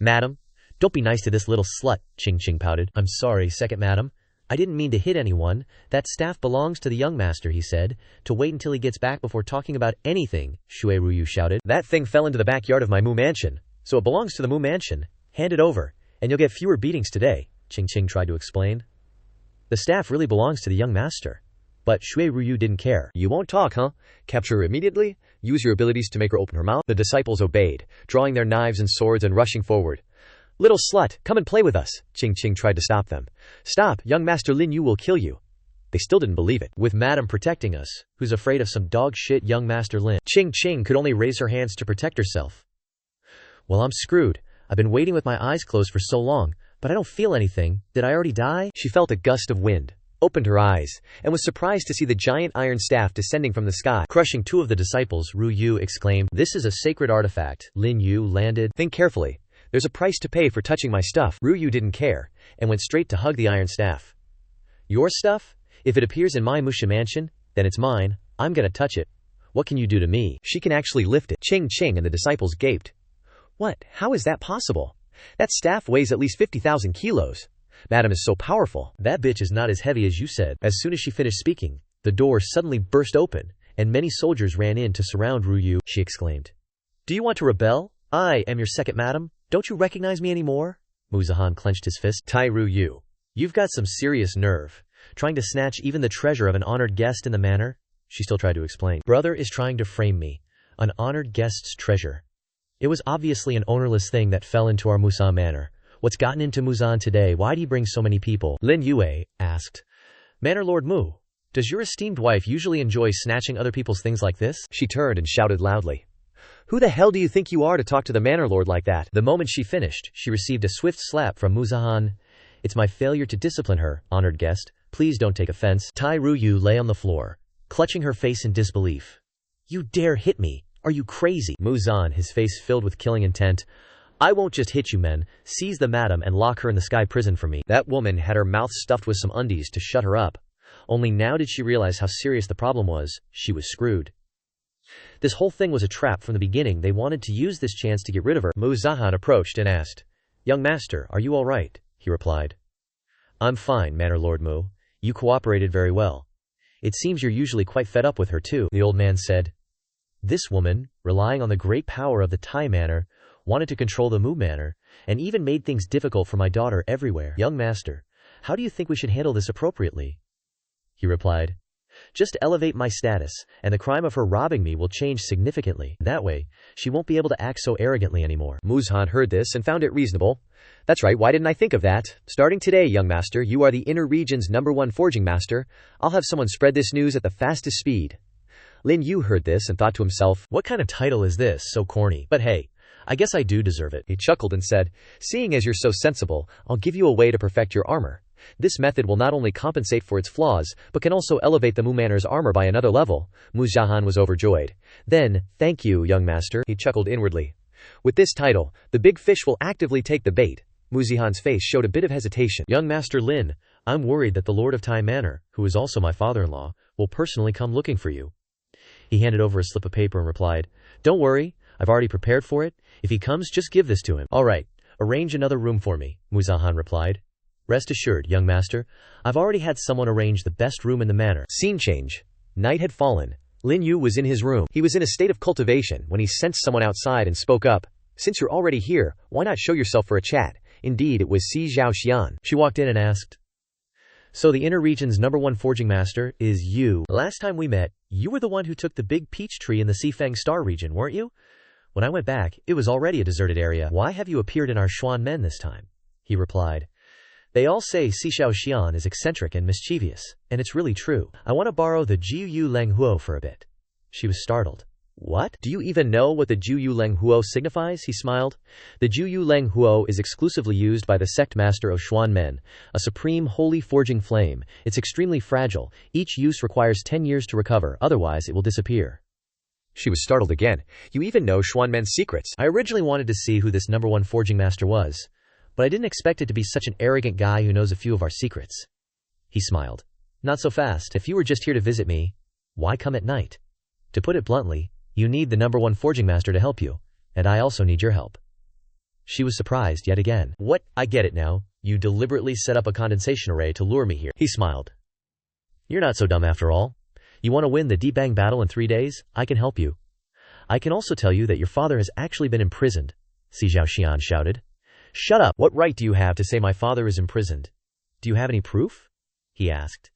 Madam, don't be nice to this little slut, Qingqing pouted. I'm sorry, second madam. I didn't mean to hit anyone. That staff belongs to the young master, he said. To wait until he gets back before talking about anything, Shui Ruyu shouted. That thing fell into the backyard of my Mu Mansion, so it belongs to the Mu Mansion. Hand it over, and you'll get fewer beatings today, Qingqing tried to explain. The staff really belongs to the young master. But Shui Ruyu didn't care. You won't talk, huh? Capture her immediately? Use your abilities to make her open her mouth? The disciples obeyed, drawing their knives and swords and rushing forward. Little slut, come and play with us, Qingqing tried to stop them. Stop, young master Lin Yue will kill you. They still didn't believe it. With madam protecting us, who's afraid of some dog shit young master Lin? Qingqing could only raise her hands to protect herself. Well, I'm screwed. I've been waiting with my eyes closed for so long, but I don't feel anything. Did I already die? She felt a gust of wind, opened her eyes, and was surprised to see the giant iron staff descending from the sky, crushing two of the disciples. Ru Yu exclaimed, "This is a sacred artifact." Lin Yue landed. "Think carefully. There's a price to pay for touching my stuff." Ru Yu didn't care, and went straight to hug the iron staff. "Your stuff? If it appears in my Musha mansion, then it's mine. I'm gonna touch it. What can you do to me?" "She can actually lift it." Ching Ching and the disciples gaped. "What? How is that possible? That staff weighs at least 50,000 kilos. Madam is so powerful." "That bitch is not as heavy as you said." As soon as she finished speaking, the door suddenly burst open, and many soldiers ran in to surround Ru Yu. She exclaimed, "Do you want to rebel? I am your second madam. Don't you recognize me anymore?" Mu Zahan clenched his fist. "Tai Ru Yu, you've got some serious nerve. Trying to snatch even the treasure of an honored guest in the manor?" She still tried to explain. "Brother is trying to frame me. An honored guest's treasure. It was obviously an ownerless thing that fell into our Musan manor. What's gotten into Musan today? Why do you bring so many people?" Lin Yue asked. "Manor Lord Mu, does your esteemed wife usually enjoy snatching other people's things like this?" She turned and shouted loudly. "Who the hell do you think you are to talk to the manor lord like that?" The moment she finished, she received a swift slap from Mu Zahan. "It's my failure to discipline her, honored guest. Please don't take offense." Tai Ru Yu lay on the floor, clutching her face in disbelief. "You dare hit me? Are you crazy?" Mu Zan, his face filled with killing intent. "I won't just hit you, men. Seize the madam and lock her in the sky prison for me." That woman had her mouth stuffed with some undies to shut her up. Only now did she realize how serious the problem was. She was screwed. This whole thing was a trap from the beginning. They wanted to use this chance to get rid of her. Mu Zahan approached and asked, "Young master, are you all right?" He replied, "I'm fine, Manor Lord Mu. You cooperated very well. It seems you're usually quite fed up with her too." The old man said, "This woman, relying on the great power of the Tai Manor, wanted to control the Mu Manor, and even made things difficult for my daughter everywhere. Young master, how do you think we should handle this appropriately?" He replied, "Just elevate my status, and the crime of her robbing me will change significantly. That way, she won't be able to act so arrogantly anymore." Mu Zhan heard this and found it reasonable. "That's right, why didn't I think of that? Starting today, young master, you are the inner region's #1 forging master. I'll have someone spread this news at the fastest speed." Lin Yue heard this and thought to himself, "What kind of title is this? So corny. But hey, I guess I do deserve it." He chuckled and said, "Seeing as you're so sensible, I'll give you a way to perfect your armor. This method will not only compensate for its flaws, but can also elevate the Mu Manor's armor by another level." Mu Zahan was overjoyed. "Then, thank you, young master." He chuckled inwardly. "With this title, the big fish will actively take the bait." Mu Zahan's face showed a bit of hesitation. "Young Master Lin, I'm worried that the Lord of Tai Manor, who is also my father-in-law, will personally come looking for you." He handed over a slip of paper and replied, "Don't worry, I've already prepared for it. If he comes, just give this to him." "All right, arrange another room for me," Mu Zahan replied. "Rest assured, young master, I've already had someone arrange the best room in the manor." Scene change. Night had fallen. Lin Yue was in his room. He was in a state of cultivation when he sensed someone outside and spoke up. "Since you're already here, why not show yourself for a chat?" Indeed, it was Si Zhaoxian. She walked in and asked, "So the inner region's #1 forging master is you. Last time we met, you were the one who took the big peach tree in the Xifeng Star region, weren't you? When I went back, it was already a deserted area. Why have you appeared in our Xuan Men this time?" He replied, "They all say Si Zhaoxian is eccentric and mischievous, and it's really true. I want to borrow the Jiu Leng Huo for a bit." She was startled. "What? Do you even know what the Jiu Leng Huo signifies?" He smiled. "The Jiu Leng Huo is exclusively used by the sect master of Xuan Men, a supreme holy forging flame. It's extremely fragile. Each use requires 10 years to recover, otherwise it will disappear." She was startled again. "You even know Xuan Men's secrets?" "I originally wanted to see who this #1 forging master was, but I didn't expect it to be such an arrogant guy who knows a few of our secrets." He smiled. "Not so fast. If you were just here to visit me, why come at night? To put it bluntly, you need the #1 forging master to help you, and I also need your help." She was surprised yet again. "What? I get it now. You deliberately set up a condensation array to lure me here." He smiled. "You're not so dumb after all. You want to win the Deep Bang battle in 3 days? I can help you. I can also tell you that your father has actually been imprisoned," Si Zhaoxian shouted. "Shut up! What right do you have to say my father is imprisoned? Do you have any proof?" he asked.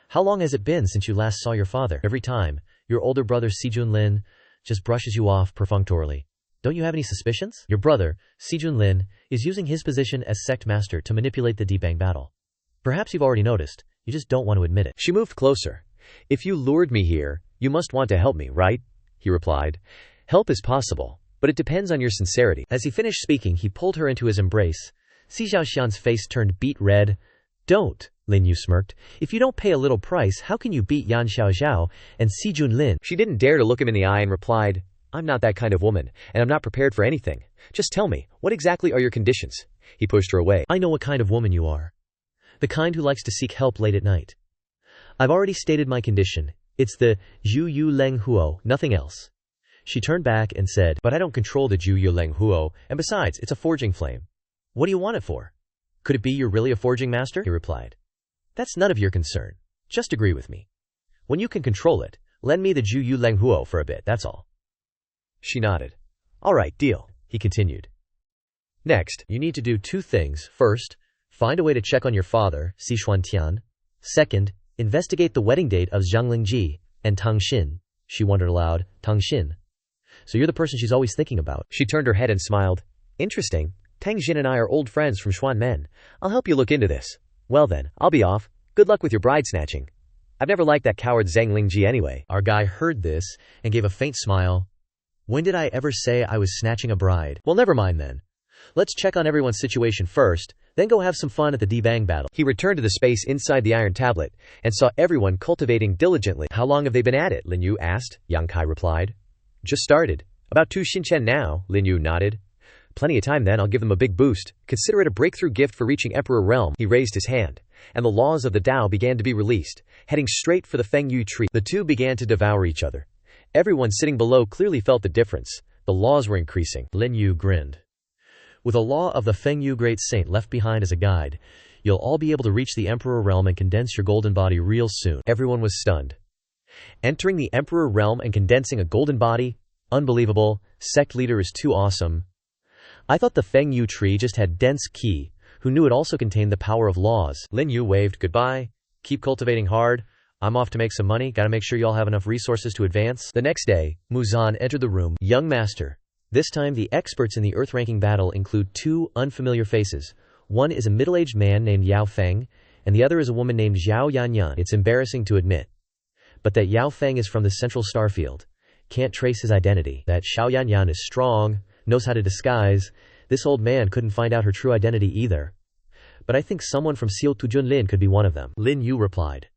"How long has it been since you last saw your father? Every time, your older brother Sijun Lin just brushes you off perfunctorily. Don't you have any suspicions? Your brother, Sijun Lin, is using his position as sect master to manipulate the Deep Bang battle. Perhaps you've already noticed, you just don't want to admit it." She moved closer. "If you lured me here, you must want to help me, right?" he replied. "Help is possible. but it depends on your sincerity. As he finished speaking, he pulled her into his embrace. Si Xiaoxian's face turned beet red. Don't, Lin Yue smirked. If you don't pay a little price, how can you beat Yan Xiaoxiao and Si Junlin? She didn't dare to look him in the eye and replied, I'm not that kind of woman, and I'm not prepared for anything. Just tell me, what exactly are your conditions? He pushed her away. I know what kind of woman you are. The kind who likes to seek help late at night. I've already stated my condition. It's the Zhu Yu Leng Huo, nothing else. She turned back and said, but I don't control the Zhu Yu Leng Huo, and besides, it's a forging flame. What do you want it for? Could it be you're really a forging master? He replied. That's none of your concern. Just agree with me. When you can control it, lend me the Zhu Yu Leng Huo for a bit, that's all. She nodded. All right, deal, he continued. Next, you need to do 2 things. First, find a way to check on your father, Si Xuantian. Second, investigate the wedding date of Zhang Lingji and Tang Xin. She wondered aloud, Tang Xin. So you're the person she's always thinking about. She turned her head and smiled. Interesting. Tang Xin and I are old friends from Xuanmen. I'll help you look into this. Well then, I'll be off. Good luck with your bride snatching. I've never liked that coward Zhang Lingji anyway. Our guy heard this and gave a faint smile. When did I ever say I was snatching a bride? Well, never mind then. Let's check on everyone's situation first, then go have some fun at the D-Bang battle. He returned to the space inside the iron tablet and saw everyone cultivating diligently. How long have they been at it? Lin Yue asked. Yang Kai replied. Just started. About 2 Xinchen now, Lin Yue nodded. Plenty of time then, I'll give them a big boost. Consider it a breakthrough gift for reaching Emperor Realm. He raised his hand, and the laws of the Tao began to be released, heading straight for the Feng Yu tree. The two began to devour each other. Everyone sitting below clearly felt the difference. The laws were increasing. Lin Yue grinned. With a law of the Feng Yu Great Saint left behind as a guide, you'll all be able to reach the Emperor Realm and condense your golden body real soon. Everyone was stunned. Entering the Emperor Realm and condensing a golden body? Unbelievable. Sect Leader is too awesome. I thought the Feng Yu tree just had dense qi. Who knew it also contained the power of laws? Lin Yue waved goodbye. Keep cultivating hard. I'm off to make some money. Gotta make sure you all have enough resources to advance. The next day, Muzan entered the room. Young master. This time the experts in the Earth-ranking battle include 2 unfamiliar faces. One is a middle-aged man named Yao Feng, and the other is a woman named Zhao Yanyan. It's embarrassing to admit, but that Yao Feng is from the Central Starfield. Can't trace his identity. That Xiao Yanyan is strong, knows how to disguise. This old man couldn't find out her true identity either. But I think someone from Xiu Tujunlin could be one of them. Lin Yue replied.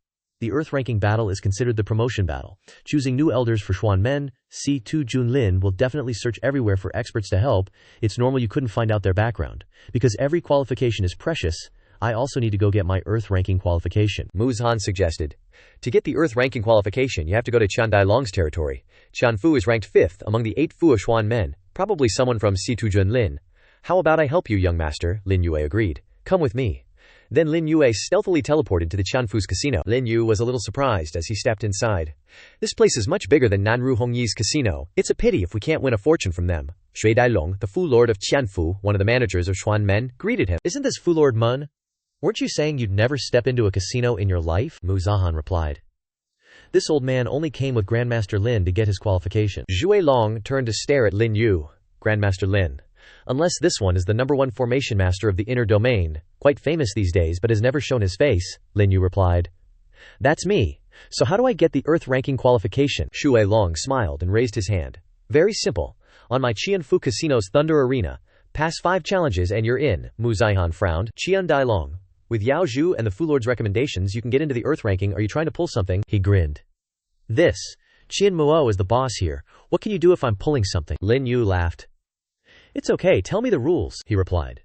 The Earth-ranking battle is considered the promotion battle. Choosing new elders for Xuanmen, Si Tu Junlin will definitely search everywhere for experts to help. It's normal you couldn't find out their background. Because every qualification is precious, I also need to go get my Earth-ranking qualification. Muzhan suggested. To get the Earth-ranking qualification, you have to go to Qian Dailong's territory. Qianfu is ranked 5th among the 8 Fu of Xuanmen, probably someone from Si Tu Junlin. How about I help you, young master? Lin Yue agreed. Come with me. Then Lin Yue stealthily teleported to the Qianfu's casino. Lin Yue was a little surprised as he stepped inside. This place is much bigger than Nanru Hongyi's casino. It's a pity if we can't win a fortune from them. Shui Dailong, the Fu Lord of Qianfu, one of the managers of Xuanmen, greeted him. Isn't this Fu Lord Mun? Weren't you saying you'd never step into a casino in your life? Muzhan replied. This old man only came with Grandmaster Lin to get his qualification. Zhui Long turned to stare at Lin Yue. Grandmaster Lin. Unless this one is the #1 formation master of the inner domain, quite famous these days but has never shown his face, Lin Yue replied. That's me. So how do I get the Earth-ranking qualification? Shui Long smiled and raised his hand. Very simple. On my Qianfu Casino's Thunder Arena. Pass 5 challenges and you're in. Mu Zaihan frowned. Qian Dailong. With Yao Zhu and the Fu Lord's recommendations you can get into the Earth-ranking. Are you trying to pull something? He grinned. This. Qian Muo is the boss here. What can you do if I'm pulling something? Lin Yue laughed. It's okay, tell me the rules, he replied.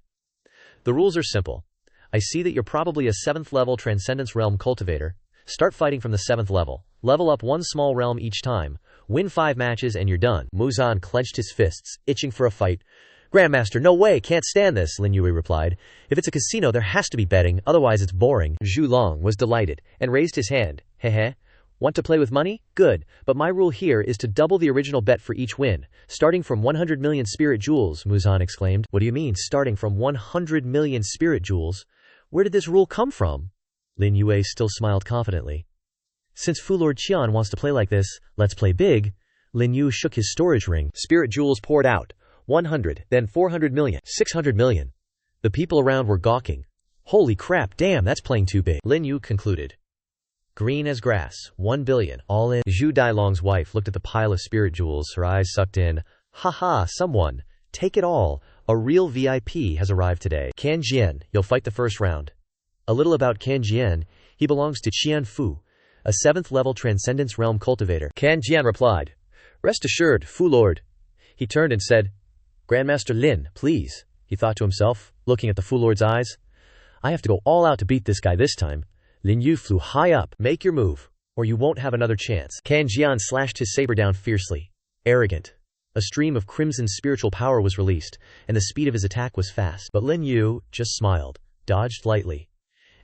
The rules are simple. I see that you're probably a 7th level Transcendence Realm cultivator. Start fighting from the 7th level. Level up 1 small realm each time. Win 5 matches and you're done. Muzan clenched his fists, itching for a fight. Grandmaster, no way, can't stand this, Lin Yue replied. If it's a casino there has to be betting, otherwise it's boring. Zhu Long was delighted, and raised his hand. Heh. Want to play with money? Good, but my rule here is to double the original bet for each win, starting from 100 million spirit jewels, Muzan exclaimed. What do you mean, starting from 100 million spirit jewels? Where did this rule come from? Lin Yue still smiled confidently. Since Fu Lord Qian wants to play like this, let's play big. Lin Yue shook his storage ring. Spirit jewels poured out. 100, then 400 million, 600 million. The people around were gawking. Holy crap, damn, that's playing too big. Lin Yue concluded. Green as grass, 1 billion, all in. Zhu Dailong's wife looked at the pile of spirit jewels, her eyes sucked in. Haha, someone. Take it all. A real VIP has arrived today. Can Jian, you'll fight the first round. A little about Can Jian. He belongs to Qian Fu, a 7th level Transcendence Realm cultivator. Can Jian replied, "Rest assured, Fu Lord." He turned and said, "Grandmaster Lin, please," he thought to himself, looking at the Fu Lord's eyes. "I have to go all out to beat this guy this time." Lin Yue flew high up. "Make your move, or you won't have another chance." Can Jian slashed his saber down fiercely. Arrogant. A stream of crimson spiritual power was released, and the speed of his attack was fast. But Lin Yue just smiled, dodged lightly,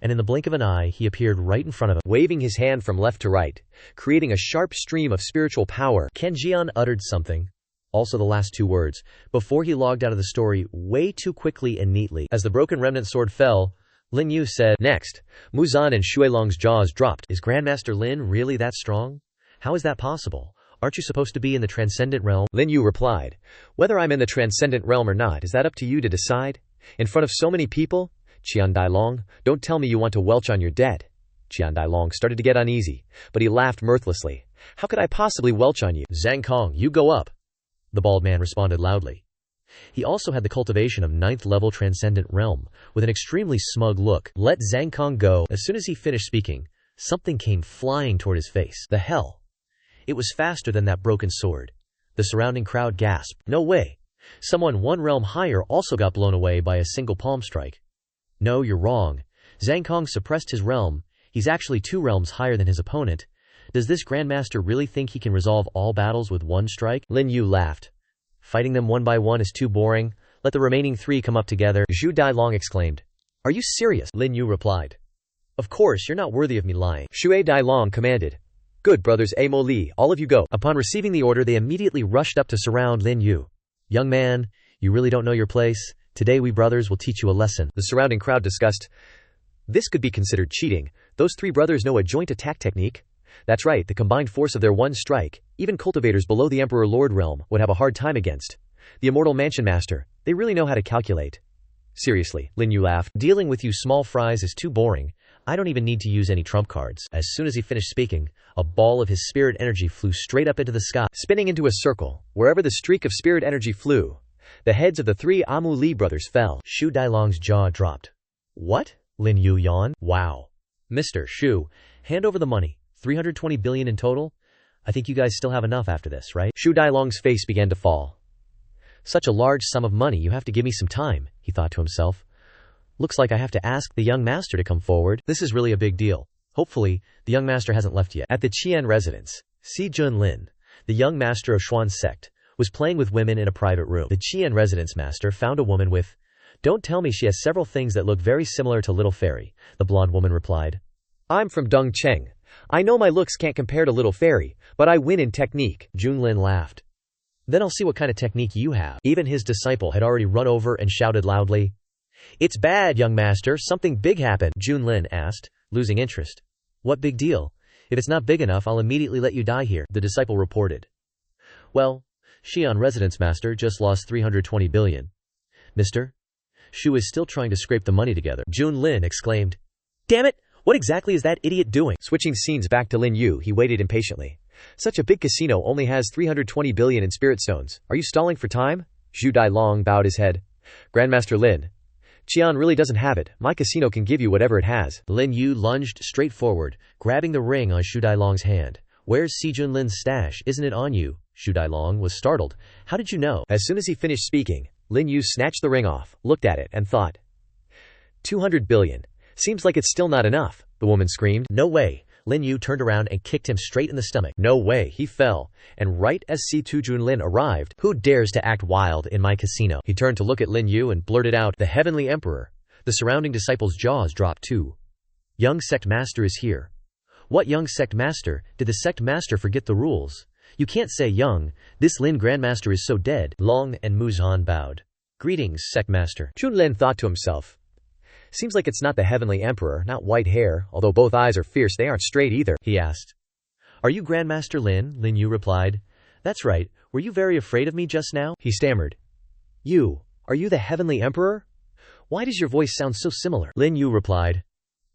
and in the blink of an eye he appeared right in front of him, waving his hand from left to right, creating a sharp stream of spiritual power. Can Jian uttered something, also the last 2 words, before he logged out of the story way too quickly and neatly. As the broken remnant sword fell, Lin Yue said, "Next." Muzan and Xuelong's jaws dropped. Is Grandmaster Lin really that strong? How is that possible? Aren't you supposed to be in the Transcendent Realm? Lin Yue replied, "Whether I'm in the Transcendent Realm or not, is that up to you to decide? In front of so many people? Qian Dailong, don't tell me you want to welch on your dead." Qian Dailong started to get uneasy, but he laughed mirthlessly. "How could I possibly welch on you?" "Zhang Kong, you go up," the bald man responded loudly. He also had the cultivation of 9th level Transcendent Realm, with an extremely smug look. "Let Zhang Kong go." As soon as he finished speaking, something came flying toward his face. The hell? It was faster than that broken sword. The surrounding crowd gasped. No way. Someone 1 realm higher also got blown away by a single palm strike. No, you're wrong. Zhang Kong suppressed his realm. He's actually 2 realms higher than his opponent. Does this Grandmaster really think he can resolve all battles with 1 strike? Lin Yue laughed. Fighting them 1 by 1 is too boring. Let the remaining 3 come up together. Zhu Dailong exclaimed. Are you serious? Lin Yue replied. Of course, you're not worthy of me lying. Xue Dailong commanded. Good, brothers Amo Li, all of you go. Upon receiving the order, they immediately rushed up to surround Lin Yue. Young man, you really don't know your place. Today we brothers will teach you a lesson. The surrounding crowd discussed. This could be considered cheating. Those 3 brothers know a joint attack technique. That's right, the combined force of their 1 strike, even cultivators below the Emperor Lord realm would have a hard time against. The Immortal Mansion Master, they really know how to calculate. Seriously, Lin Yue laughed. Dealing with you small fries is too boring. I don't even need to use any trump cards. As soon as he finished speaking, a ball of his spirit energy flew straight up into the sky, spinning into a circle. Wherever the streak of spirit energy flew, the heads of the 3 Amu Li brothers fell. Xu Dailong's jaw dropped. What? Lin Yue yawned. Wow. Mr. Xu, hand over the money. 320 billion in total? I think you guys still have enough after this, right? Xu Dailong's face began to fall. Such a large sum of money, you have to give me some time, he thought to himself. Looks like I have to ask the young master to come forward. This is really a big deal. Hopefully, the young master hasn't left yet. At the Qian residence, Si Junlin, the young master of Xuan's sect, was playing with women in a private room. The Qian residence master found a woman with, don't tell me she has several things that look very similar to Little Fairy, the blonde woman replied. I'm from Dongcheng. I know my looks can't compare to Little Fairy, but I win in technique. Junlin laughed. Then I'll see what kind of technique you have. Even his disciple had already run over and shouted loudly. It's bad, young master. Something big happened. Junlin asked, losing interest. What big deal? If it's not big enough, I'll immediately let you die here, the disciple reported. Well, Xi'an residence master just lost 320 billion. Mister? Shu is still trying to scrape the money together. Junlin exclaimed. Damn it! What exactly is that idiot doing? Switching scenes back to Lin Yue, he waited impatiently. Such a big casino only has 320 billion in spirit stones. Are you stalling for time? Zhu Dailong bowed his head. Grandmaster Lin. Qian really doesn't have it. My casino can give you whatever it has. Lin Yue lunged straight forward, grabbing the ring on Zhu Dailong's hand. Where's Si Junlin's stash? Isn't it on you? Zhu Dailong was startled. How did you know? As soon as he finished speaking, Lin Yue snatched the ring off, looked at it, and thought. 200 billion. Seems like it's still not enough, the woman screamed. No way. Lin Yue turned around and kicked him straight in the stomach. No way, he fell, and right as Si Tu Junlin arrived, who dares to act wild in my casino? He turned to look at Lin Yue and blurted out, the Heavenly Emperor. The surrounding disciples' jaws dropped too. Young sect master is here. What young sect master? Did the sect master forget the rules? You can't say young. This Lin Grandmaster is so dead. Long and Muzan bowed. Greetings, sect master. Junlin thought to himself. Seems like it's not the Heavenly Emperor, not white hair, although both eyes are fierce, they aren't straight either. He asked. Are you Grandmaster Lin? Lin Yue replied. That's right. Were you very afraid of me just now? He stammered. Are you the Heavenly Emperor? Why does your voice sound so similar? Lin Yue replied.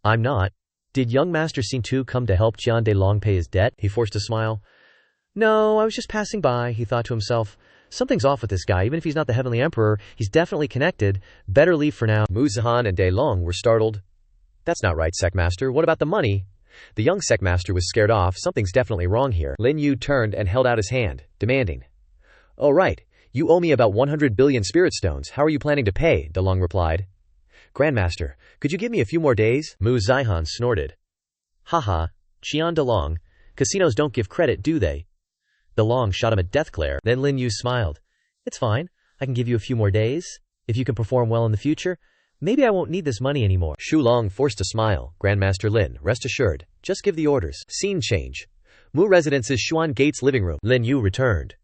I'm not. Did young Master Xin Tu come to help Qian Dailong pay his debt? He forced a smile. No, I was just passing by, he thought to himself. Something's off with this guy. Even if he's not the Heavenly Emperor, he's definitely connected. Better leave for now. Mu Zihan and De Long were startled. That's not right, Sectmaster. What about the money? The young Sectmaster was scared off. Something's definitely wrong here. Lin Yue turned and held out his hand, demanding. Oh right, you owe me about 100 billion spirit stones. How are you planning to pay? De Long replied. Grandmaster, could you give me a few more days? Mu Zihan snorted. Haha, Qian De Long. Casinos don't give credit, do they? De Long shot him a death glare. Then Lin Yue smiled. It's fine. I can give you a few more days. If you can perform well in the future, maybe I won't need this money anymore. Shu Long forced a smile. Grandmaster Lin, rest assured. Just give the orders. Scene change. Mu Residence's Xuan Gates living room. Lin Yue returned.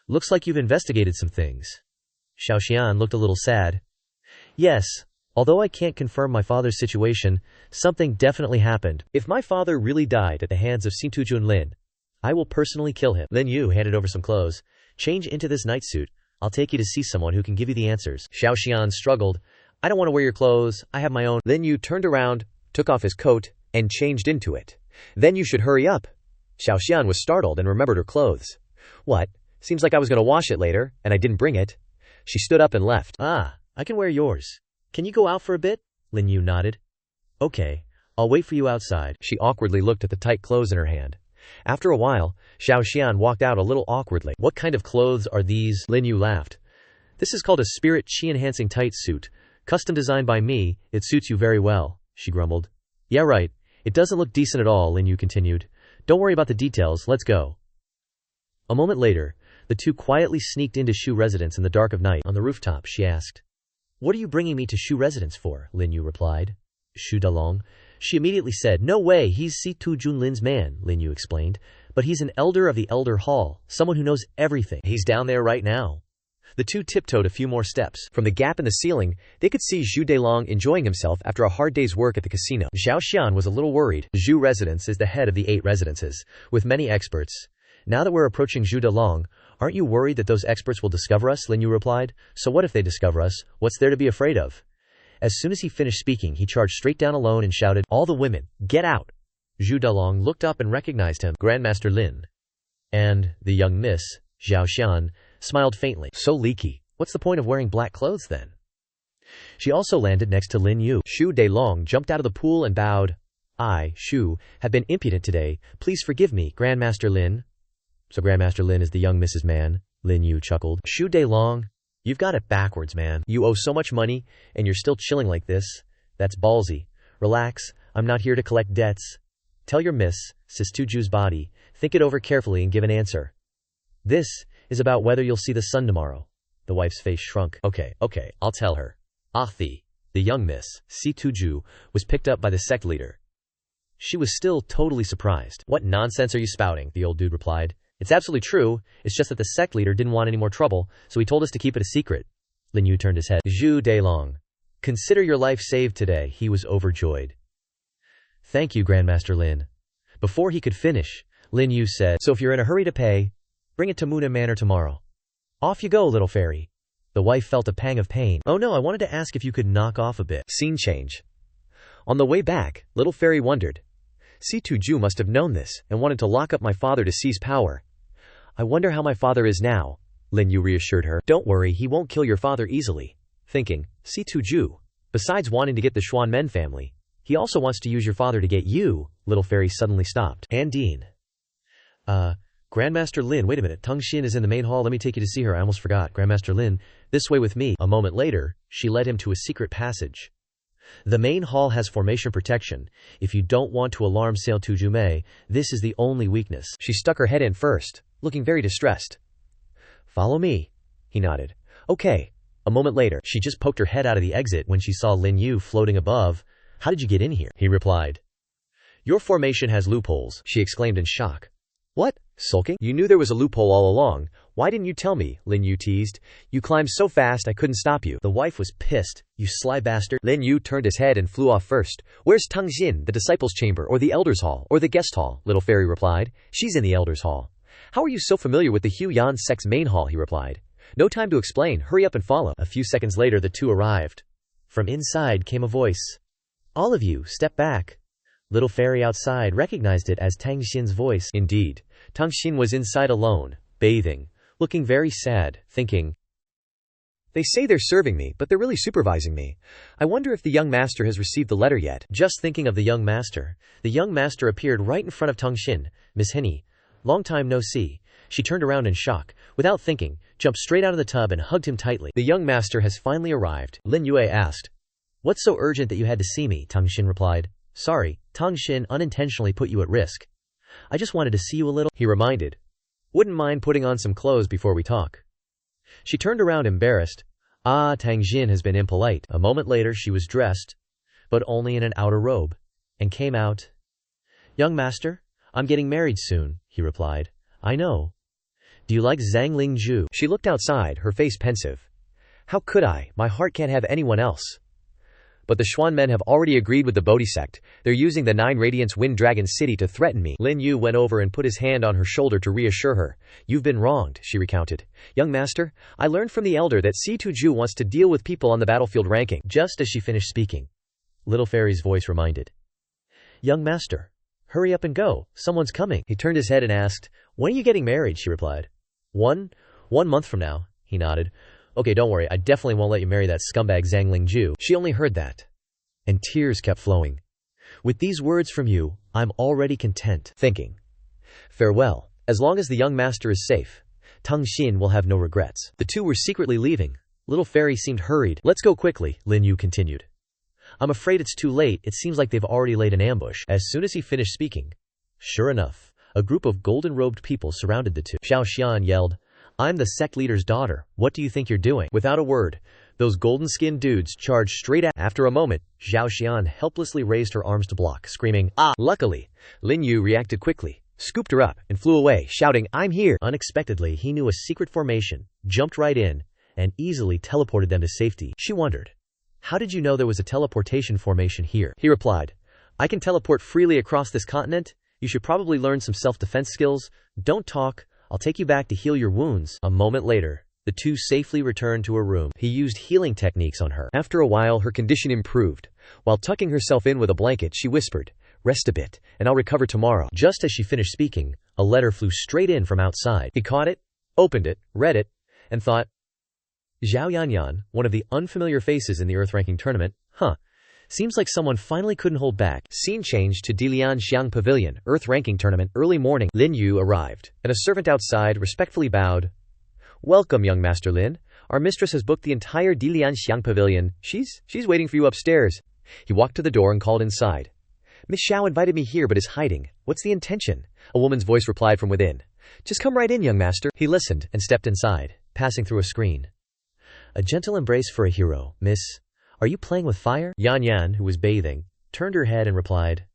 Looks like you've investigated some things. Xiao Xian looked a little sad. Yes, although I can't confirm my father's situation, something definitely happened. If my father really died at the hands of Xing Tujun Lin, I will personally kill him. Lin Yue handed over some clothes. Change into this night suit. I'll take you to see someone who can give you the answers. Xiao Xian struggled. I don't want to wear your clothes. I have my own. Lin Yue turned around, took off his coat, and changed into it. Then you should hurry up. Xiao Xian was startled and remembered her clothes. What? Seems like I was going to wash it later, and I didn't bring it. She stood up and left. Ah, I can wear yours. Can you go out for a bit? Lin Yue nodded. Okay, I'll wait for you outside. She awkwardly looked at the tight clothes in her hand. After a while, Xiao Xian walked out a little awkwardly. What kind of clothes are these? Lin Yue laughed. This is called a spirit chi-enhancing tight suit. Custom designed by me, it suits you very well, she grumbled. Yeah right, it doesn't look decent at all, Lin Yue continued. Don't worry about the details, let's go. A moment later, the two quietly sneaked into Shu residence in the dark of night. On the rooftop, she asked. What are you bringing me to Shu residence for? Lin Yue replied. Shu De Long. She immediately said, no way, he's Si Tu Jun Lin's man, Lin Yue explained. But he's an elder of the Elder Hall, someone who knows everything. He's down there right now. The two tiptoed a few more steps. From the gap in the ceiling, they could see Zhu Delong enjoying himself after a hard day's work at the casino. Xiao Xian was a little worried. Zhu Residence is the head of the 8 residences, with many experts. Now that we're approaching Zhu Delong, aren't you worried that those experts will discover us? Lin Yue replied. So what if they discover us? What's there to be afraid of? As soon as he finished speaking, he charged straight down alone and shouted, all the women, get out! Zhu Delong looked up and recognized him, Grandmaster Lin. And the young miss, Xiao Xian, smiled faintly. So leaky. What's the point of wearing black clothes then? She also landed next to Lin Yue. Shu Delong jumped out of the pool and bowed. I, Shu, have been impudent today. Please forgive me, Grandmaster Lin. So Grandmaster Lin is the young Mrs. Man, Lin Yue chuckled. Shu Delong, you've got it backwards, man. You owe so much money, and you're still chilling like this. That's ballsy. Relax, I'm not here to collect debts. Tell your miss, Sis Tuju's body, think it over carefully and give an answer. This is about whether you'll see the sun tomorrow. The wife's face shrunk. Okay, I'll tell her. The young miss, Si Tuju, was picked up by the sect leader. She was still totally surprised. What nonsense are you spouting? The old dude replied. It's absolutely true, it's just that the sect leader didn't want any more trouble, so he told us to keep it a secret. Lin Yue turned his head. Zhu Delong. Consider your life saved today. He was overjoyed. Thank you, Grandmaster Lin. Before he could finish, Lin Yue said, so if you're in a hurry to pay, bring it to Muna Manor tomorrow. Off you go, little fairy. The wife felt a pang of pain. Oh no, I wanted to ask if you could knock off a bit. Scene change. On the way back, little fairy wondered. Si Tuju must have known this, and wanted to lock up my father to seize power. I wonder how my father is now, Lin Yue reassured her. Don't worry, he won't kill your father easily. Thinking, Si Tuju. Besides wanting to get the Xuan Men family, he also wants to use your father to get you. Little fairy suddenly stopped. Andine. Grandmaster Lin, wait a minute, Teng Xin is in the main hall, let me take you to see her, I almost forgot. Grandmaster Lin, this way with me. A moment later, she led him to a secret passage. The main hall has formation protection. If you don't want to alarm Sail Tujume, this is the only weakness. She stuck her head in first, looking very distressed. Follow me, he nodded. Okay. A moment later, she just poked her head out of the exit when she saw Lin Yue floating above. How did you get in here? He replied. Your formation has loopholes, she exclaimed in shock. What? Sulking? You knew there was a loophole all along. Why didn't you tell me? Lin Yue teased. You climbed so fast I couldn't stop you. The wife was pissed. You sly bastard. Lin Yue turned his head and flew off first. Where's Teng Xin, the disciples' chamber, or the elders' hall, or the guest hall? Little fairy replied. She's in the elders' hall. How are you so familiar with the Hu Yan sect's main hall? He replied. No time to explain. Hurry up and follow. A few seconds later the two arrived. From inside came a voice. All of you, step back. Little fairy outside recognized it as Teng Xin's voice. Indeed, Teng Xin was inside alone, bathing, looking very sad, thinking, They say they're serving me, but they're really supervising me. I wonder if the young master has received the letter yet. Just thinking of the young master appeared right in front of Tang Xin. Miss Henny, long time no see. She turned around in shock. Without thinking, jumped straight out of the tub and hugged him tightly. The young master has finally arrived, Lin Yue asked. What's so urgent that you had to see me? Tang Xin replied. Sorry, Tang Xin unintentionally put you at risk. I just wanted to see you a little, he reminded. Wouldn't mind putting on some clothes before we talk. She turned around embarrassed. Tang Xin has been impolite. A moment later she was dressed, but only in an outer robe, and came out. Young master, I'm getting married soon, he replied. I know. Do you like Zhang Lingzhu? She looked outside, her face pensive. How could I? My heart can't have anyone else. But the Xuan men have already agreed with the Bodhi sect. They're using the 9 Radiance Wind Dragon City to threaten me. Lin Yue went over and put his hand on her shoulder to reassure her. You've been wronged, she recounted. Young master, I learned from the elder that Si Tuju wants to deal with people on the battlefield ranking. Just as she finished speaking, Little Fairy's voice reminded. Young master, hurry up and go. Someone's coming. He turned his head and asked, When are you getting married? She replied. One month from now, he nodded. Okay, don't worry, I definitely won't let you marry that scumbag Zhang Lingzhu. She only heard that, and tears kept flowing. With these words from you, I'm already content, thinking. Farewell. As long as the young master is safe, Tang Xin will have no regrets. The two were secretly leaving. Little Fairy seemed hurried. Let's go quickly, Lin Yue continued. I'm afraid it's too late, it seems like they've already laid an ambush. As soon as he finished speaking, sure enough, a group of golden-robed people surrounded the two. Xiao Xian yelled, I'm the sect leader's daughter, what do you think you're doing? Without a word, those golden-skinned dudes charged straight at. After a moment, Xiao Xian helplessly raised her arms to block, screaming, Ah! Luckily, Lin Yue reacted quickly, scooped her up, and flew away, shouting, I'm here! Unexpectedly, he knew a secret formation, jumped right in, and easily teleported them to safety. She wondered, how did you know there was a teleportation formation here? He replied, I can teleport freely across this continent. You should probably learn some self-defense skills. Don't talk, I'll take you back to heal your wounds. A moment later, the two safely returned to her room. He used healing techniques on her. After a while, her condition improved. While tucking herself in with a blanket, she whispered, Rest a bit, and I'll recover tomorrow. Just as she finished speaking, a letter flew straight in from outside. He caught it, opened it, read it, and thought, Zhao Yanyan, one of the unfamiliar faces in the Earth Ranking Tournament. Seems like someone finally couldn't hold back. Scene changed to Dilian Xiang Pavilion, Earth Ranking Tournament. Early morning, Lin Yue arrived, and a servant outside respectfully bowed. Welcome, young Master Lin. Our mistress has booked the entire Dilian Xiang Pavilion. She's waiting for you upstairs. He walked to the door and called inside. Miss Xiao invited me here but is hiding. What's the intention? A woman's voice replied from within. Just come right in, young master. He listened and stepped inside, passing through a screen. A gentle embrace for a hero, miss. Are you playing with fire? Yan Yan, who was bathing, turned her head and replied,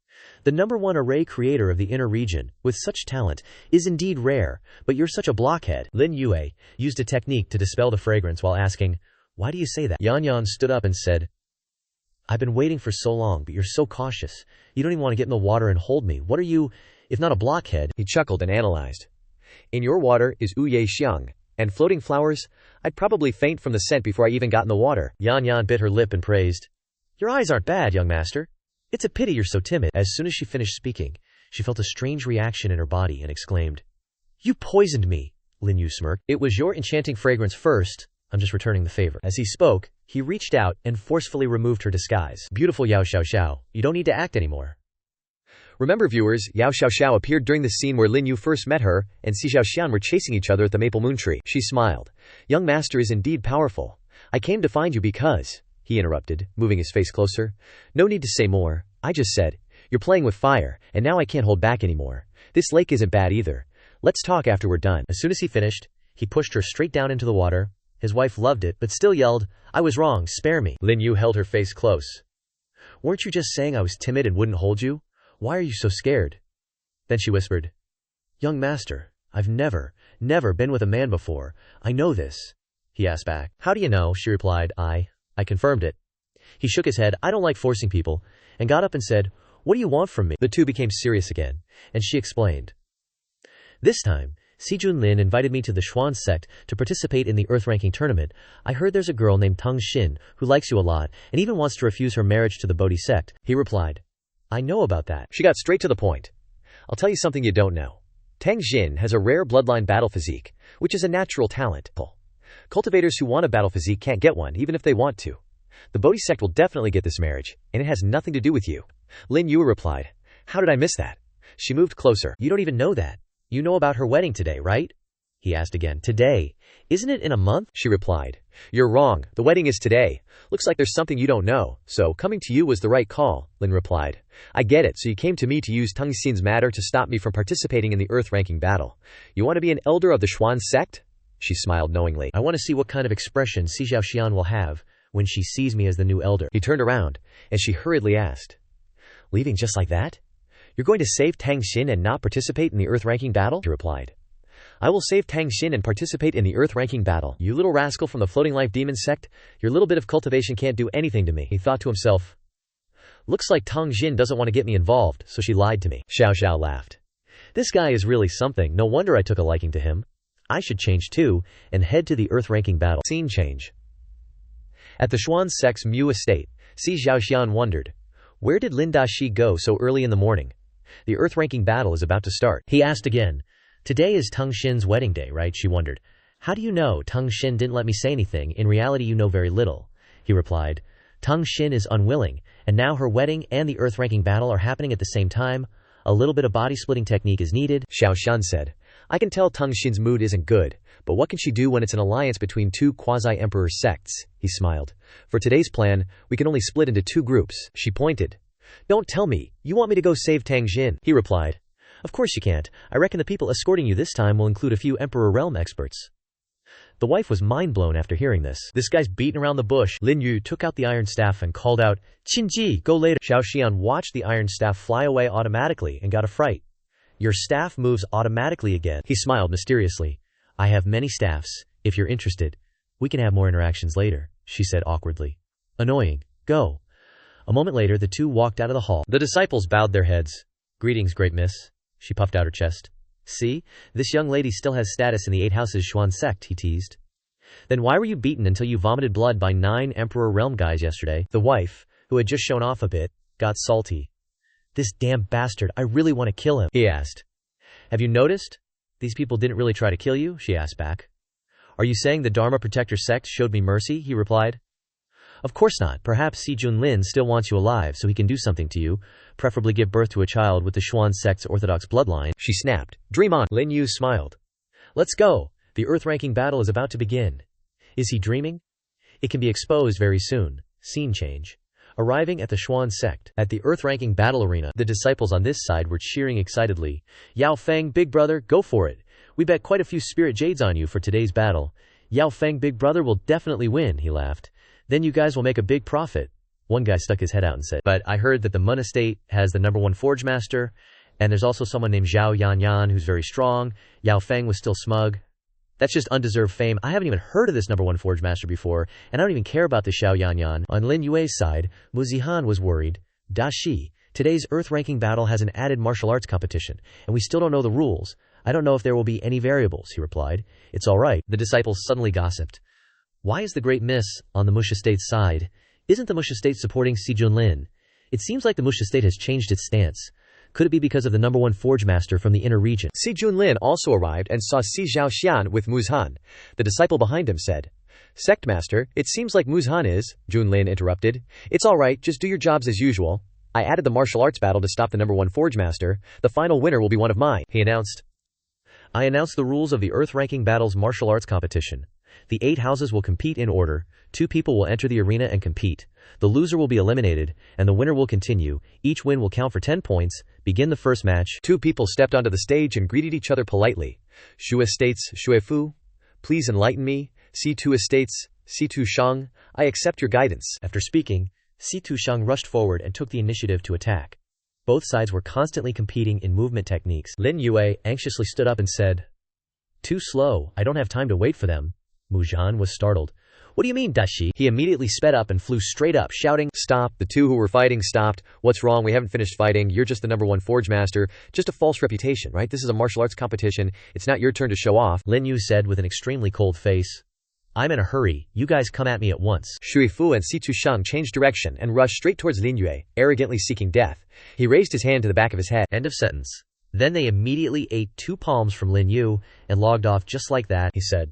The #1 array creator of the inner region, with such talent, is indeed rare, but you're such a blockhead. Lin Yue used a technique to dispel the fragrance while asking, Why do you say that? Yan Yan stood up and said, I've been waiting for so long, but you're so cautious. You don't even want to get in the water and hold me. What are you, if not a blockhead? He chuckled and analyzed. In your water is Uye Xiang, and floating flowers, I'd probably faint from the scent before I even got in the water. Yan Yan bit her lip and praised, Your eyes aren't bad, young master. It's a pity you're so timid. As soon as she finished speaking, she felt a strange reaction in her body and exclaimed, You poisoned me. Lin Yue smirked. It was your enchanting fragrance first. I'm just returning the favor. As he spoke, he reached out and forcefully removed her disguise. Beautiful Yao Xiao, you don't need to act anymore. Remember, viewers, Yao Xiao appeared during the scene where Lin Yue first met her, and Si Xiaoxian were chasing each other at the maple moon tree. She smiled. Young master is indeed powerful. I came to find you because, he interrupted, moving his face closer. No need to say more. I just said, you're playing with fire, and now I can't hold back anymore. This lake isn't bad either. Let's talk after we're done. As soon as he finished, he pushed her straight down into the water. His wife loved it, but still yelled, I was wrong, spare me. Lin Yue held her face close. Weren't you just saying I was timid and wouldn't hold you? Why are you so scared? Then she whispered, Young master, I've never been with a man before. I know this. He asked back. How do you know? She replied. I confirmed it. He shook his head. I don't like forcing people, and got up and said, What do you want from me? The two became serious again, and she explained. This time, Si Junlin invited me to the Xuan sect to participate in the Earth Ranking Tournament. I heard there's a girl named Tang Xin who likes you a lot and even wants to refuse her marriage to the Bodhi sect. He replied. I know about that. She got straight to the point. I'll tell you something you don't know. Tang Xin has a rare bloodline battle physique, which is a natural talent. Cultivators who want a battle physique can't get one, even if they want to. The Bodhi sect will definitely get this marriage, and it has nothing to do with you. Lin Yue replied. How did I miss that? She moved closer. You don't even know that. You know about her wedding today, right? He asked again. Today. Isn't it in a month? She replied. You're wrong. The wedding is today. Looks like there's something you don't know, so coming to you was the right call, Lin replied. I get it, so you came to me to use Tang Xin's matter to stop me from participating in the Earth-ranking battle. You want to be an elder of the Xuan sect? She smiled knowingly. I want to see what kind of expression Si Zhaoxian will have when she sees me as the new elder. He turned around, and she hurriedly asked. Leaving just like that? You're going to save Tang Xin and not participate in the Earth-ranking battle? He replied. I will save Tang Xin and participate in the Earth-ranking battle. You little rascal from the Floating Life Demon sect, your little bit of cultivation can't do anything to me. He thought to himself. Looks like Tang Xin doesn't want to get me involved, so she lied to me. Xiao Xiao laughed. This guy is really something, no wonder I took a liking to him. I should change too, and head to the Earth-ranking battle. Scene change. At the Xuan sect's Mu estate, Si Zhaoxian wondered. Where did Lin Daxi go so early in the morning? The Earth-ranking battle is about to start. He asked again. Today is Tang Xin's wedding day, right? She wondered. How do you know? Tang Xin didn't let me say anything. In reality, you know very little. He replied. Tang Xin is unwilling, and now her wedding and the Earth-ranking battle are happening at the same time. A little bit of body-splitting technique is needed. Xiao Xian said. I can tell Tang Xin's mood isn't good, but what can she do when it's an alliance between two quasi-emperor sects? He smiled. For today's plan, we can only split into two groups. She pointed. Don't tell me. You want me to go save Tang Xin? He replied. Of course you can't. I reckon the people escorting you this time will include a few Emperor Realm experts. The wife was mind-blown after hearing this. This guy's beating around the bush. Lin Yue took out the iron staff and called out, Qinji, go later. Xiao Xian watched the iron staff fly away automatically and got a fright. Your staff moves automatically again. He smiled mysteriously. I have many staffs. If you're interested, we can have more interactions later, she said awkwardly. Annoying. Go. A moment later, the two walked out of the hall. The disciples bowed their heads. Greetings, great miss. She puffed out her chest. See, this young lady still has status in the 8 houses Xuan sect, he teased. Then why were you beaten until you vomited blood by 9 Emperor Realm guys yesterday? The wife, who had just shown off a bit, got salty. This damn bastard, I really want to kill him, he asked. Have you noticed? These people didn't really try to kill you, she asked back. Are you saying the Dharma Protector sect showed me mercy? He replied. Of course not. Perhaps Si Junlin still wants you alive so he can do something to you, preferably give birth to a child with the Xuan sect's orthodox bloodline. She snapped. Dream on. Lin Yue smiled. Let's go. The Earth-ranking battle is about to begin. Is he dreaming? It can be exposed very soon. Scene change. Arriving at the Xuan sect. At the Earth-ranking battle arena, the disciples on this side were cheering excitedly. Yao Feng, big brother, go for it. We bet quite a few spirit jades on you for today's battle. Yao Feng, big brother, will definitely win, he laughed. Then you guys will make a big profit. One guy stuck his head out and said, but I heard that the Mun estate has the #1 forge master, and there's also someone named Zhao Yanyan who's very strong. Yao Feng was still smug. That's just undeserved fame. I haven't even heard of this #1 forge master before, and I don't even care about the Zhao Yanyan. On Lin Yue's side, Mu Zihan was worried. Daxi, today's Earth-ranking battle has an added martial arts competition, and we still don't know the rules. I don't know if there will be any variables, he replied. It's all right. The disciples suddenly gossiped. Why is the great miss on the Mush estate's side? Isn't the Mush estate supporting Si Junlin? It seems like the Mush estate has changed its stance. Could it be because of the #1 forge master from the inner region? Si Junlin also arrived and saw Si Zhaoxian with Muzhan. The disciple behind him said, Sect master, it seems like Muzhan is. Junlin interrupted. It's all right, just do your jobs as usual. I added the martial arts battle to stop the #1 forge master. The final winner will be one of mine, he announced. I announced the rules of the Earth-ranking battles martial arts competition. The 8 houses will compete in order. 2 people will enter the arena and compete. The loser will be eliminated, and the winner will continue. Each win will count for 10 points. Begin the first match. 2 people stepped onto the stage and greeted each other politely. Shu Estates, Shuefu, please enlighten me. C2 Estates, C2 Shang, I accept your guidance. After speaking, C2 Shang rushed forward and took the initiative to attack. Both sides were constantly competing in movement techniques. Lin Yue anxiously stood up and said, Too slow, I don't have time to wait for them. Muzhan was startled. What do you mean, Daxi? He immediately sped up and flew straight up, shouting, Stop. The 2 who were fighting stopped. What's wrong? We haven't finished fighting. You're just the #1 forge master. Just a false reputation, right? This is a martial arts competition. It's not your turn to show off, Lin Yue said with an extremely cold face. I'm in a hurry. You guys come at me at once. Shui Fu and Situ Shang changed direction and rushed straight towards Lin Yue, arrogantly seeking death. He raised his hand to the back of his head. End of sentence. Then they immediately ate 2 palms from Lin Yue and logged off just like that, he said.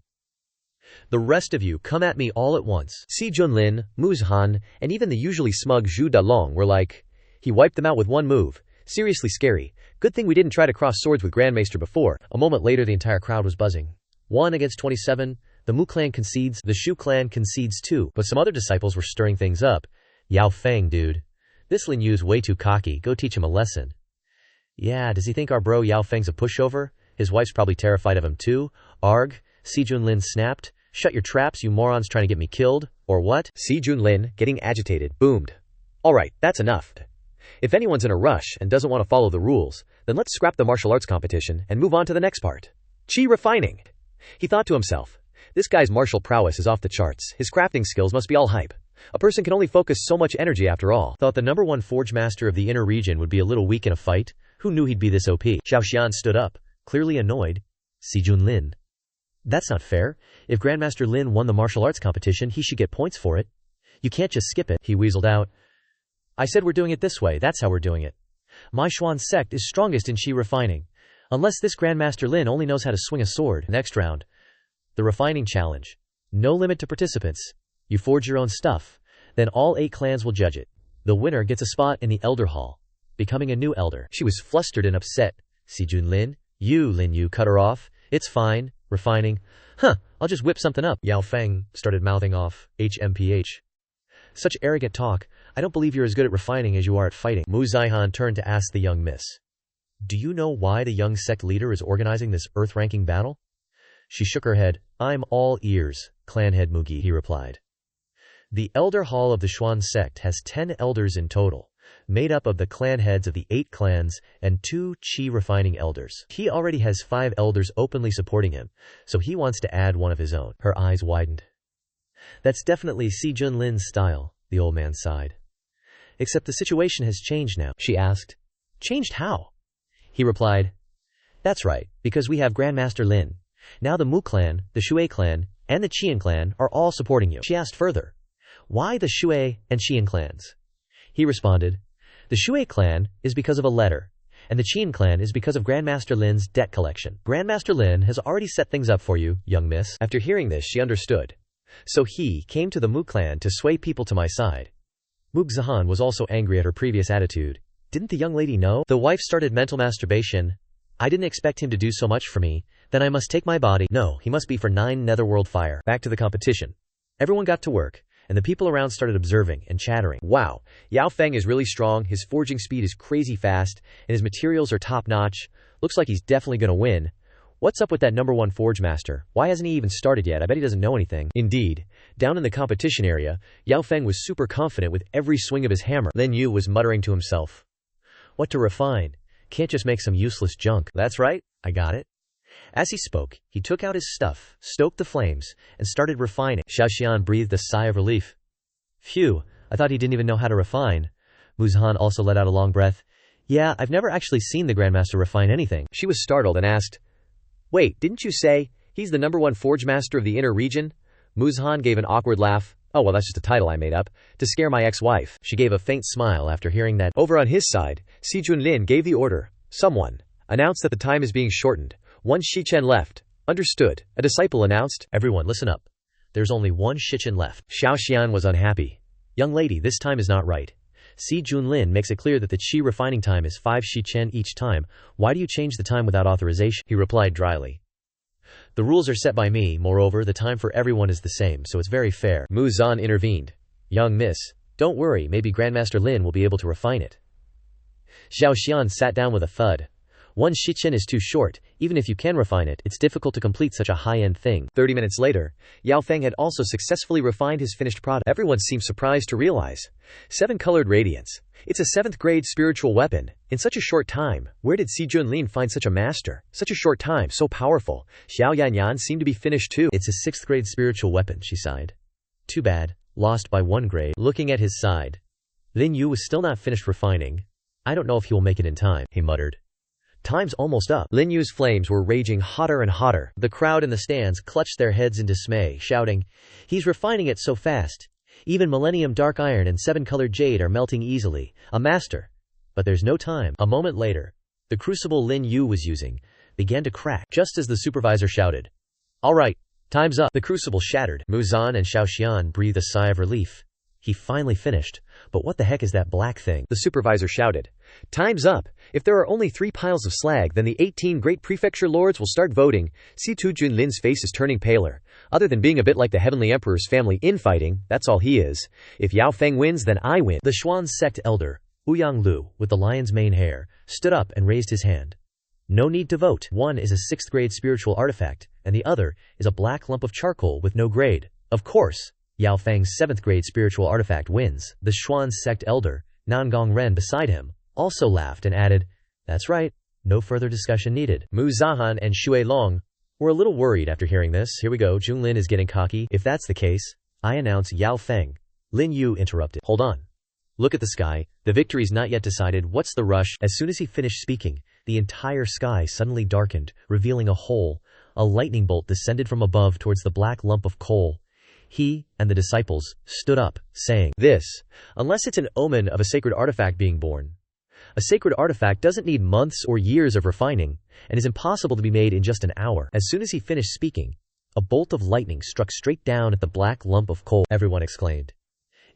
The rest of you come at me all at once. Si Junlin, Mu Zhan, and even the usually smug Zhu Dalong were like, he wiped them out with one move. Seriously scary. Good thing we didn't try to cross swords with Grandmaster before. A moment later the entire crowd was buzzing. 1 against 27, the Mu clan concedes, the Shu clan concedes too, but some other disciples were stirring things up. Yao Feng, dude. This Lin Yue's way too cocky, go teach him a lesson. Yeah, does he think our bro Yao Feng's a pushover? His wife's probably terrified of him too. Arg, Si Junlin snapped. Shut your traps, you morons trying to get me killed, or what? Si Junlin, getting agitated, boomed. Alright, that's enough. If anyone's in a rush and doesn't want to follow the rules, then let's scrap the martial arts competition and move on to the next part. Qi refining. He thought to himself, this guy's martial prowess is off the charts, his crafting skills must be all hype. A person can only focus so much energy after all. Thought the #1 forge master of the inner region would be a little weak in a fight? Who knew he'd be this OP? Xiao Xian stood up, clearly annoyed. Si Junlin. That's not fair. If Grandmaster Lin won the martial arts competition, he should get points for it. You can't just skip it, he weaseled out. I said we're doing it this way, that's how we're doing it. My Xuan sect is strongest in Qi refining. Unless this Grandmaster Lin only knows how to swing a sword. Next round. The refining challenge. No limit to participants. You forge your own stuff. Then all 8 clans will judge it. The winner gets a spot in the Elder Hall, becoming a new elder. She was flustered and upset. Si Junlin, Lin Yue cut her off. It's fine. Refining. I'll just whip something up. Yao Feng started mouthing off. HMPH. Such arrogant talk. I don't believe you're as good at refining as you are at fighting. Mu Zaihan turned to ask the young miss. Do you know why the young sect leader is organizing this earth-ranking battle? She shook her head. I'm all ears, clan head Mugi, he replied. The Elder Hall of the Xuan sect has 10 elders in total, made up of the clan heads of the 8 clans and 2 Qi refining elders. He already has 5 elders openly supporting him, so he wants to add one of his own. Her eyes widened. That's definitely Si Junlin's style, the old man sighed. Except the situation has changed now, she asked. Changed how? He replied. That's right, because we have Grandmaster Lin. Now the Mu clan, the Shui clan, and the Qian clan are all supporting you. She asked further. Why the Shui and Qian clans? He responded. The Shui clan is because of a letter, and the Qian clan is because of Grandmaster Lin's debt collection. Grandmaster Lin has already set things up for you, young miss. After hearing this, she understood. So he came to the Mu clan to sway people to my side. Mu Zhan was also angry at her previous attitude. Didn't the young lady know? The wife started mental masturbation. I didn't expect him to do so much for me. Then I must take my body. No, he must be for 9 netherworld fire. Back to the competition. Everyone got to work, and the people around started observing and chattering. Wow, Yao Feng is really strong, his forging speed is crazy fast, and his materials are top-notch. Looks like he's definitely gonna win. What's up with that #1 forge master? Why hasn't he even started yet? I bet he doesn't know anything. Indeed, down in the competition area, Yao Feng was super confident with every swing of his hammer. Lin Yue was muttering to himself. What to refine? Can't just make some useless junk. That's right, I got it. As he spoke, he took out his stuff, stoked the flames, and started refining. Xiao Xian breathed a sigh of relief. Phew, I thought he didn't even know how to refine. Mu Zhan also let out a long breath. Yeah, I've never actually seen the Grandmaster refine anything. She was startled and asked, Wait, didn't you say he's the #1 forge master of the inner region? Mu Zhan gave an awkward laugh. Oh, well, that's just a title I made up to scare my ex-wife. She gave a faint smile after hearing that. Over on his side, Si Junlin gave the order. Someone announced that the time is being shortened. 1 Shichen left. Understood. A disciple announced. Everyone, listen up. There's only 1 Shichen left. Xiao Xian was unhappy. Young lady, this time is not right. Si Junlin makes it clear that the Qi refining time is 5 Shichen each time. Why do you change the time without authorization? He replied dryly. The rules are set by me, moreover the time for everyone is the same, so it's very fair. Mu Zhan intervened. Young miss, don't worry, maybe Grandmaster Lin will be able to refine it. Xiao Xian sat down with a thud. 1 Shichen is too short, even if you can refine it, it's difficult to complete such a high-end thing. 30 minutes later, Yao Feng had also successfully refined his finished product. Everyone seemed surprised to realize. 7-colored radiance. It's a 7th grade spiritual weapon. In such a short time, where did Si Junlin find such a master? Such a short time, so powerful. Xiao Yanyan seemed to be finished too. It's a 6th grade spiritual weapon, she sighed. Too bad, lost by 1 grade. Looking at his side. Lin Yue was still not finished refining. I don't know if he will make it in time, he muttered. Time's almost up. Lin Yue's flames were raging hotter and hotter. The crowd in the stands clutched their heads in dismay, shouting, He's refining it so fast. Even Millennium Dark Iron and 7-colored Jade are melting easily. A master. But there's no time. A moment later, The crucible Lin Yue was using began to crack just as the supervisor shouted, "All right, time's up." The crucible shattered. Mu Zhan and Xiaoxian breathed a sigh of relief. He finally finished. But what the heck is that black thing? The supervisor shouted. Time's up. If there are only 3 piles of slag, then the 18 great prefecture lords will start voting. Si-Tu Junlin's face is turning paler. Other than being a bit like the Heavenly Emperor's family infighting, that's all he is. If Yao Feng wins, then I win. The Xuan sect elder, Ouyang Lu, with the lion's mane hair, stood up and raised his hand. No need to vote. One is a 6th grade spiritual artifact, and the other is a black lump of charcoal with no grade. Of course, Yao Feng's 7th grade spiritual artifact wins. The Xuan sect elder, Nangong Ren beside him, also laughed and added, "That's right, no further discussion needed." Mu Zahan and Xue Long were a little worried after hearing this. Here we go, Junlin is getting cocky. If that's the case, I announce Yao Feng. Lin Yue interrupted. Hold on. Look at the sky. The victory's not yet decided. What's the rush? As soon as he finished speaking, the entire sky suddenly darkened, revealing a hole. A lightning bolt descended from above towards the black lump of coal. He and the disciples stood up, saying, "This, unless it's an omen of a sacred artifact being born. A sacred artifact doesn't need months or years of refining, and is impossible to be made in just an hour." As soon as he finished speaking, a bolt of lightning struck straight down at the black lump of coal. Everyone exclaimed,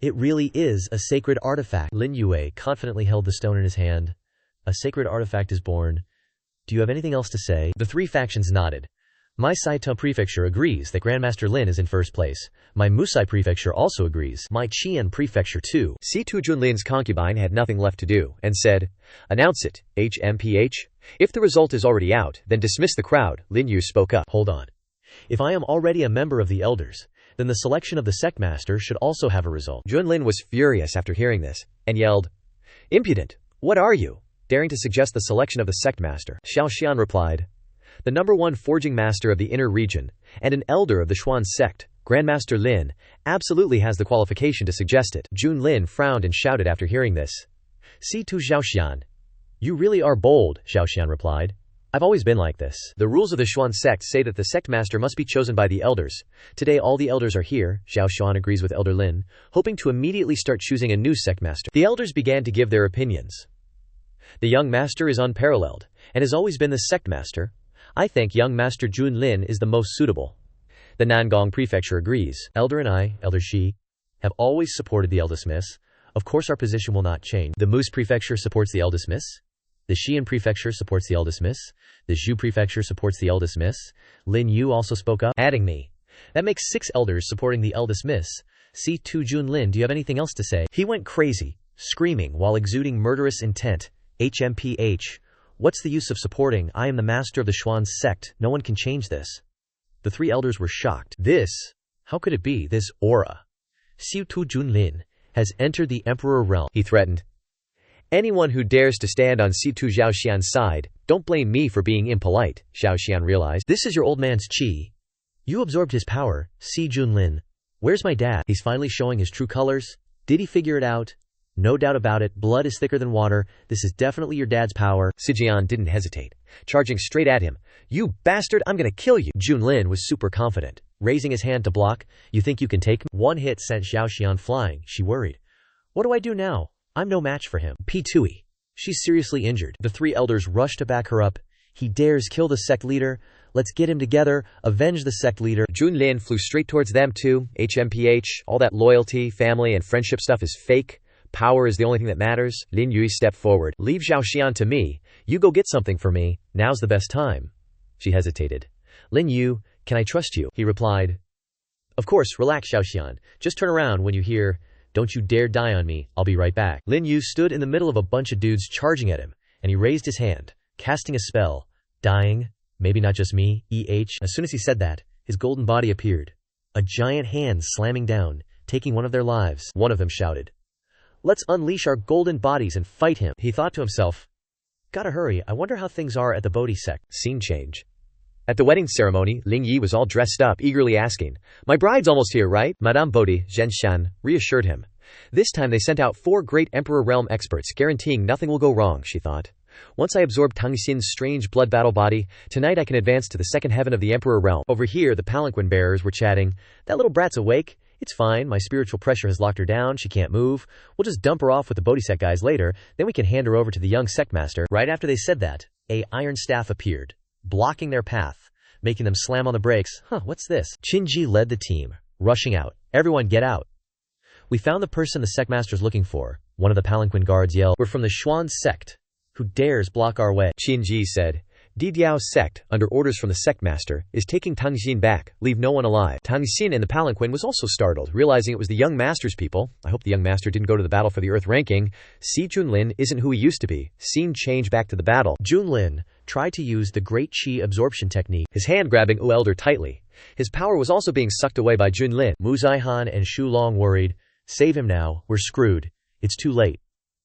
"It really is a sacred artifact." Lin Yue confidently held the stone in his hand. "A sacred artifact is born. Do you have anything else to say?" The 3 factions nodded. My Saito prefecture agrees that Grandmaster Lin is in first place. My Musai prefecture also agrees. My Qian prefecture too. Si-Tu Junlin's concubine had nothing left to do, and said, "Announce it, HMPH. If the result is already out, then dismiss the crowd." Lin Yue spoke up. Hold on. If I am already a member of the elders, then the selection of the sect master should also have a result. Junlin was furious after hearing this, and yelled, "Impudent! What are you, daring to suggest the selection of the sect master?" Xiaoxian replied, "The #1 forging master of the inner region, and an elder of the Xuan sect, Grandmaster Lin, absolutely has the qualification to suggest it." Junlin frowned and shouted after hearing this, "Si-Tu Xiaoxian. You really are bold," Xiaoxian replied. "I've always been like this. The rules of the Xuan sect say that the sect master must be chosen by the elders. Today all the elders are here." Xiaoxian agrees with Elder Lin, hoping to immediately start choosing a new sect master. The elders began to give their opinions. "The young master is unparalleled, and has always been the sect master. I think young master Junlin is the most suitable." The Nangong prefecture agrees. Elder and I, Elder Shi, have always supported the eldest miss. Of course our position will not change. The Moose prefecture supports the eldest miss. The Xian prefecture supports the eldest miss. The Zhu prefecture supports the eldest miss. Lin Yue also spoke up, adding me. That makes 6 elders supporting the eldest miss. Si-Tu Junlin, do you have anything else to say? He went crazy, screaming while exuding murderous intent. HMPH. What's the use of supporting? I am the master of the Xuan sect. No one can change this. The 3 elders were shocked. How could it be? This aura. Si-Tu Junlin has entered the emperor realm, he threatened. Anyone who dares to stand on Si-Tu Xiaoxian's side, don't blame me for being impolite, Xiaoxian realized. This is your old man's qi. You absorbed his power, Si Junlin. Where's my dad? He's finally showing his true colors. Did he figure it out? No doubt about it, blood is thicker than water. This is definitely your dad's power. Sijian didn't hesitate, charging straight at him. You bastard, I'm gonna kill you. Junlin was super confident, raising his hand to block. You think you can take me? One hit sent Xiaoxian flying. She worried. What do I do now? I'm no match for him. P2E. She's seriously injured. The 3 elders rushed to back her up. He dares kill the sect leader. Let's get him together. Avenge the sect leader. Junlin flew straight towards them too. HMPH. All that loyalty, family, and friendship stuff is fake. Power is the only thing that matters. Lin Yue stepped forward. Leave Xiaoxian to me. You go get something for me. Now's the best time. She hesitated. Lin Yue, can I trust you? He replied. Of course, relax Xiaoxian. Just turn around when you hear, don't you dare die on me, I'll be right back. Lin Yue stood in the middle of a bunch of dudes charging at him, and he raised his hand, casting a spell. Dying? Maybe not just me, As soon as he said that, his golden body appeared. A giant hand slamming down, taking one of their lives. One of them shouted. Let's unleash our golden bodies and fight him. He thought to himself, gotta hurry, I wonder how things are at the Bodhi sect. Scene change. At the wedding ceremony, Ling Yi was all dressed up, eagerly asking, my bride's almost here, right? Madame Bodhi, Zhenshan, reassured him. This time they sent out 4 great Emperor Realm experts, guaranteeing nothing will go wrong, she thought. Once I absorb Tang Xin's strange blood battle body, tonight I can advance to the 2nd heaven of the Emperor Realm. Over here, the palanquin bearers were chatting. That little brat's awake. It's fine, my spiritual pressure has locked her down, she can't move. We'll just dump her off with the Bodhisattva guys later, then we can hand her over to the young sect master. Right after they said that, a iron staff appeared, blocking their path, making them slam on the brakes. What's this? Qinji led the team, rushing out. Everyone get out. We found the person the sect master's looking for. One of the palanquin guards yelled, "We're from the Xuan sect. Who dares block our way?" Qinji said, Didiao's sect, under orders from the sect master, is taking Tangxin back. Leave no one alive. Tangxin in the palanquin was also startled, realizing it was the young master's people. I hope the young master didn't go to the battle for the earth ranking. See, Junlin isn't who he used to be. Scene change back to the battle. Junlin tried to use the great qi absorption technique, his hand grabbing Wu Elder tightly. His power was also being sucked away by Junlin. Mu Zaihan and Shu Long worried. Save him now, we're screwed. It's too late.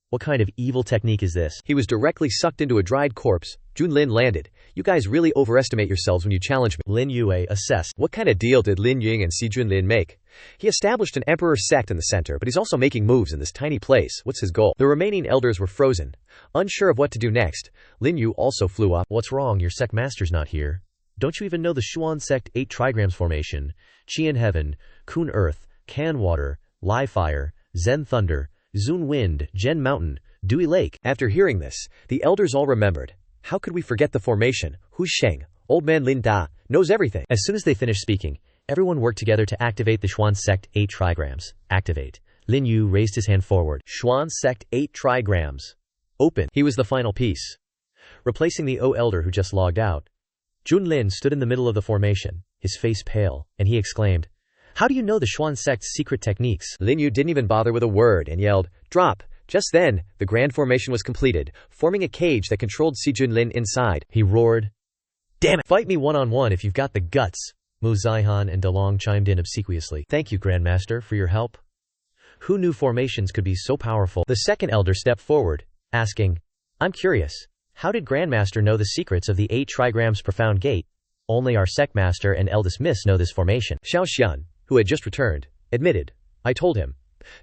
What kind of evil technique is this? He was directly sucked into a dried corpse. Junlin landed. You guys really overestimate yourselves when you challenge me. Lin Yue assessed. What kind of deal did Lin Yue and Si Junlin make? He established an emperor sect in the center, but he's also making moves in this tiny place. What's his goal? The remaining elders were frozen. Unsure of what to do next, Lin Yue also flew up. What's wrong? Your sect master's not here. Don't you even know the Xuan sect 8 trigrams formation? Qi in heaven, Kun earth, Kan water, Lai fire, Zen thunder, Zun wind, Zhen mountain, Dewy lake. After hearing this, the elders all remembered. How could we forget the formation? Hu Sheng, old man Lin Da, knows everything. As soon as they finished speaking, everyone worked together to activate the Xuan sect 8 trigrams. Activate. Lin Yue raised his hand forward. Xuan sect 8 trigrams. Open. He was the final piece, replacing the O elder who just logged out. Junlin stood in the middle of the formation, his face pale, and he exclaimed, "How do you know the Xuan sect's secret techniques?" Lin Yue didn't even bother with a word and yelled, "Drop!" Just then, the grand formation was completed, forming a cage that controlled Si Junlin inside. He roared, "Damn it! Fight me one-on-one if you've got the guts!" Mu Zaihan and Delong chimed in obsequiously. "Thank you, Grandmaster, for your help. Who knew formations could be so powerful?" The second elder stepped forward, asking, "I'm curious. How did Grandmaster know the secrets of the 8 trigrams profound gate? Only our sect master and eldest miss know this formation." Xiao Xian, who had just returned, admitted, "I told him.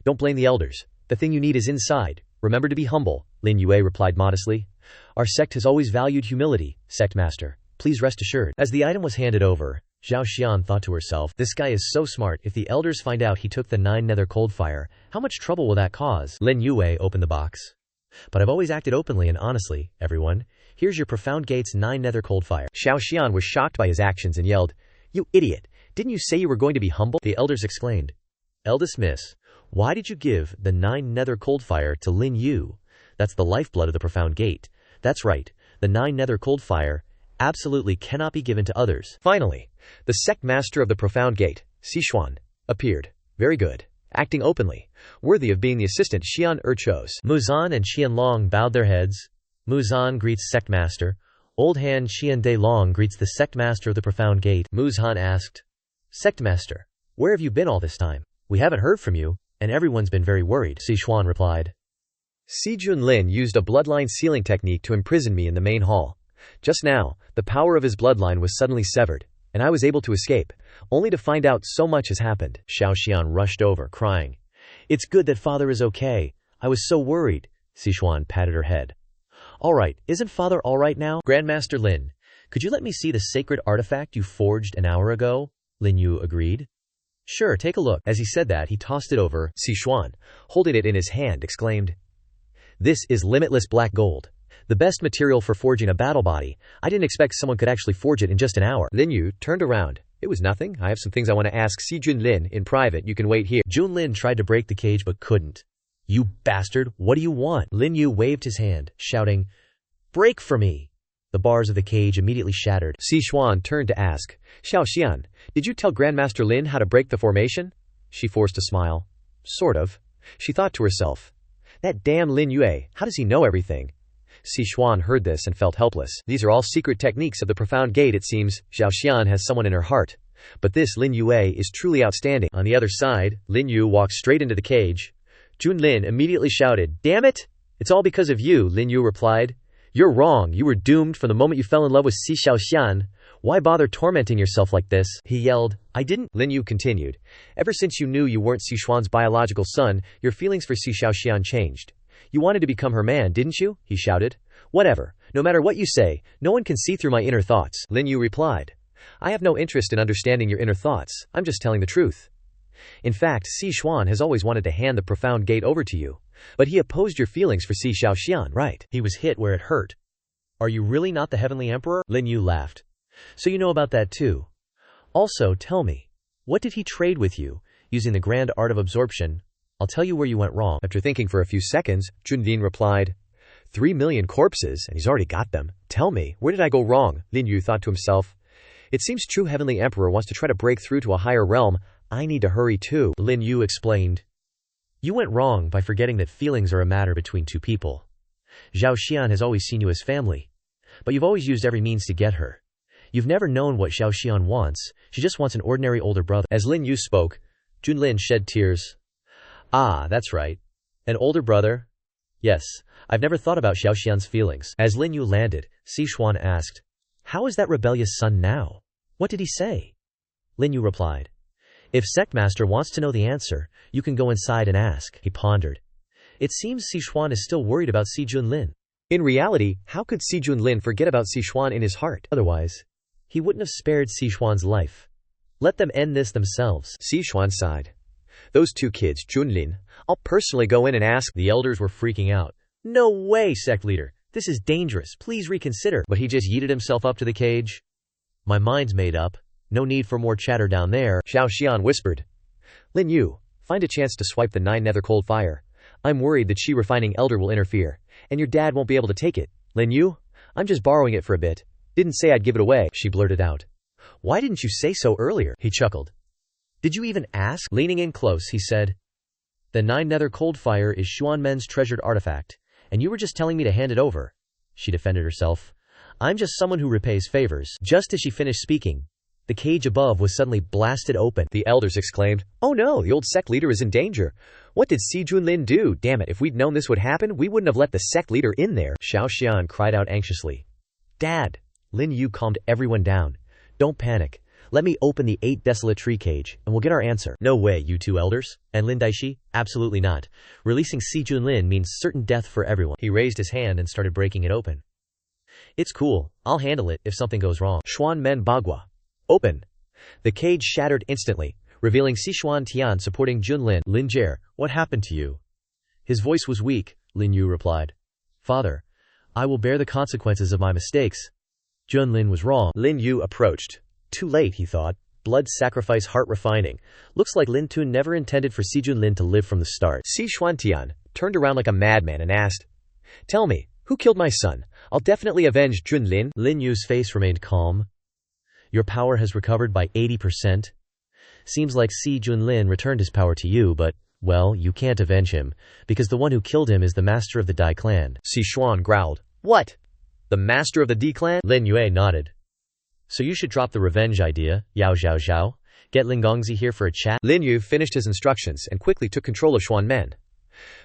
Don't blame the elders. The thing you need is inside. Remember to be humble," Lin Yue replied modestly. "Our sect has always valued humility, sect master. Please rest assured." As the item was handed over, Zhao Xian thought to herself, "This guy is so smart. If the elders find out he took the 9 nether cold fire, how much trouble will that cause?" Lin Yue opened the box. "But I've always acted openly and honestly, everyone. Here's your profound gate's 9 nether cold fire." Xiao Xian was shocked by his actions and yelled, "You idiot! Didn't you say you were going to be humble?" The elders exclaimed, "Eldest miss, why did you give the 9 nether cold fire to Lin Yue? That's the lifeblood of the profound gate. That's right, the 9 nether cold fire absolutely cannot be given to others." Finally, the sect master of the profound gate, Sichuan, appeared. Very good. Acting openly. Worthy of being the assistant Xian chose. Muzan and Qianlong bowed their heads. Muzan greets sect master. Old hand Qian De Long greets the sect master of the profound gate. Muzan asked, "Sect master, where have you been all this time? We haven't heard from you, and everyone's been very worried." Sichuan replied, Si Junlin used a bloodline sealing technique to imprison me in the main hall. Just now, the power of his bloodline was suddenly severed, and I was able to escape, only to find out so much has happened. Xiao Xian rushed over, crying, "It's good that father is okay. I was so worried." Sichuan patted her head. "All right, isn't father all right now?" "Grandmaster Lin, could you let me see the sacred artifact you forged an hour ago?" Lin Yue agreed. "Sure, take a look." As he said that, he tossed it over. Sichuan, holding it in his hand, exclaimed, "This is limitless black gold. The best material for forging a battle body. I didn't expect someone could actually forge it in just an hour." Lin Yue turned around. "It was nothing. I have some things I want to ask Si Junlin in private. You can wait here." Junlin tried to break the cage but couldn't. "You bastard, what do you want?" Lin Yue waved his hand, shouting, "Break for me!" The bars of the cage immediately shattered. Sichuan turned to ask, "Xiao Xian, did you tell Grandmaster Lin how to break the formation?" She forced a smile. "Sort of." She thought to herself, "That damn Lin Yue, how does he know everything?" Sichuan heard this and felt helpless. These are all secret techniques of the profound gate, it seems. Xiao Xian has someone in her heart. But this Lin Yue is truly outstanding. On the other side, Lin Yue walked straight into the cage. Junlin immediately shouted, "Damn it! It's all because of you," Lin Yue replied. "You're wrong. You were doomed from the moment you fell in love with Si Xiao Xian. Why bother tormenting yourself like this?" He yelled. "I didn't." Lin Yue continued. "Ever since you knew you weren't Sichuan's biological son, your feelings for Si Xiao Xian changed. You wanted to become her man, didn't you?" he shouted. "Whatever. No matter what you say, no one can see through my inner thoughts," Lin Yue replied. "I have no interest in understanding your inner thoughts. I'm just telling the truth." In fact, Si Xuan has always wanted to hand the profound gate over to you. But he opposed your feelings for Si Xiaoxian, right? He was hit where it hurt. Are you really not the Heavenly Emperor? Lin Yue laughed. So you know about that too. Also, tell me, what did he trade with you, using the grand art of absorption? I'll tell you where you went wrong. After thinking for a few seconds, Junlin replied, 3 million corpses, and he's already got them. Tell me, where did I go wrong? Lin Yue thought to himself. It seems true Heavenly Emperor wants to try to break through to a higher realm. I need to hurry too. Lin Yue explained. You went wrong by forgetting that feelings are a matter between two people. Zhao Xian has always seen you as family, but you've always used every means to get her. You've never known what Zhao Xian wants. She just wants an ordinary older brother. As Lin Yue spoke, Junlin shed tears. Ah, that's right. An older brother? Yes, I've never thought about Zhao Xian's feelings. As Lin Yue landed, Si Xuan asked, How is that rebellious son now? What did he say? Lin Yue replied, If Sect Master wants to know the answer, you can go inside and ask. He pondered. It seems Si Xuan is still worried about Si Junlin. In reality, how could Si Junlin forget about Si Xuan in his heart? Otherwise, he wouldn't have spared Si Xuan's life. Let them end this themselves. Si Xuan sighed. Those two kids, Junlin, I'll personally go in and ask. The elders were freaking out. No way, Sect Leader. This is dangerous. Please reconsider. But he just yeeted himself up to the cage. My mind's made up. No need for more chatter down there. Zhao Xian whispered. Lin Yue, find a chance to swipe the 9 nether cold fire. I'm worried that Qi refining elder will interfere, and your dad won't be able to take it. Lin Yue, I'm just borrowing it for a bit. Didn't say I'd give it away, she blurted out. Why didn't you say so earlier? He chuckled. Did you even ask? Leaning in close, he said. The 9 nether cold fire is Xuanmen's treasured artifact, and you were just telling me to hand it over. She defended herself. I'm just someone who repays favors. Just as she finished speaking, the cage above was suddenly blasted open. The elders exclaimed, Oh no, the old sect leader is in danger. What did Si Junlin do? Damn it, if we'd known this would happen, we wouldn't have let the sect leader in there. Zhao Xian cried out anxiously. Dad! Lin Yue calmed everyone down. Don't panic. Let me open the 8 desolate tree cage, and we'll get our answer. No way, you two elders. And Lin Daishi? Absolutely not. Releasing Si Junlin means certain death for everyone. He raised his hand and started breaking it open. It's cool. I'll handle it if something goes wrong. Xuanmen Bagua. Open. The cage shattered instantly, revealing Sichuan Tian supporting Junlin. Lin Jie, what happened to you? His voice was weak, Lin Yue replied. Father, I will bear the consequences of my mistakes. Junlin was wrong. Lin Yue approached. Too late, he thought. Blood sacrifice heart refining. Looks like Lin Tun never intended for Si Junlin to live from the start. Sichuan Tian turned around like a madman and asked, Tell me, who killed my son? I'll definitely avenge Junlin. Lin Yue's face remained calm. Your power has recovered by 80%. Seems like Si Junlin returned his power to you, but, well, you can't avenge him, because the one who killed him is the master of the Dai clan. Sichuan growled. What? The master of the Di clan? Lin Yue nodded. So you should drop the revenge idea, Yao Zhao Zhao. Get Lin Gongzi here for a chat. Lin Yue finished his instructions and quickly took control of Xuanmen.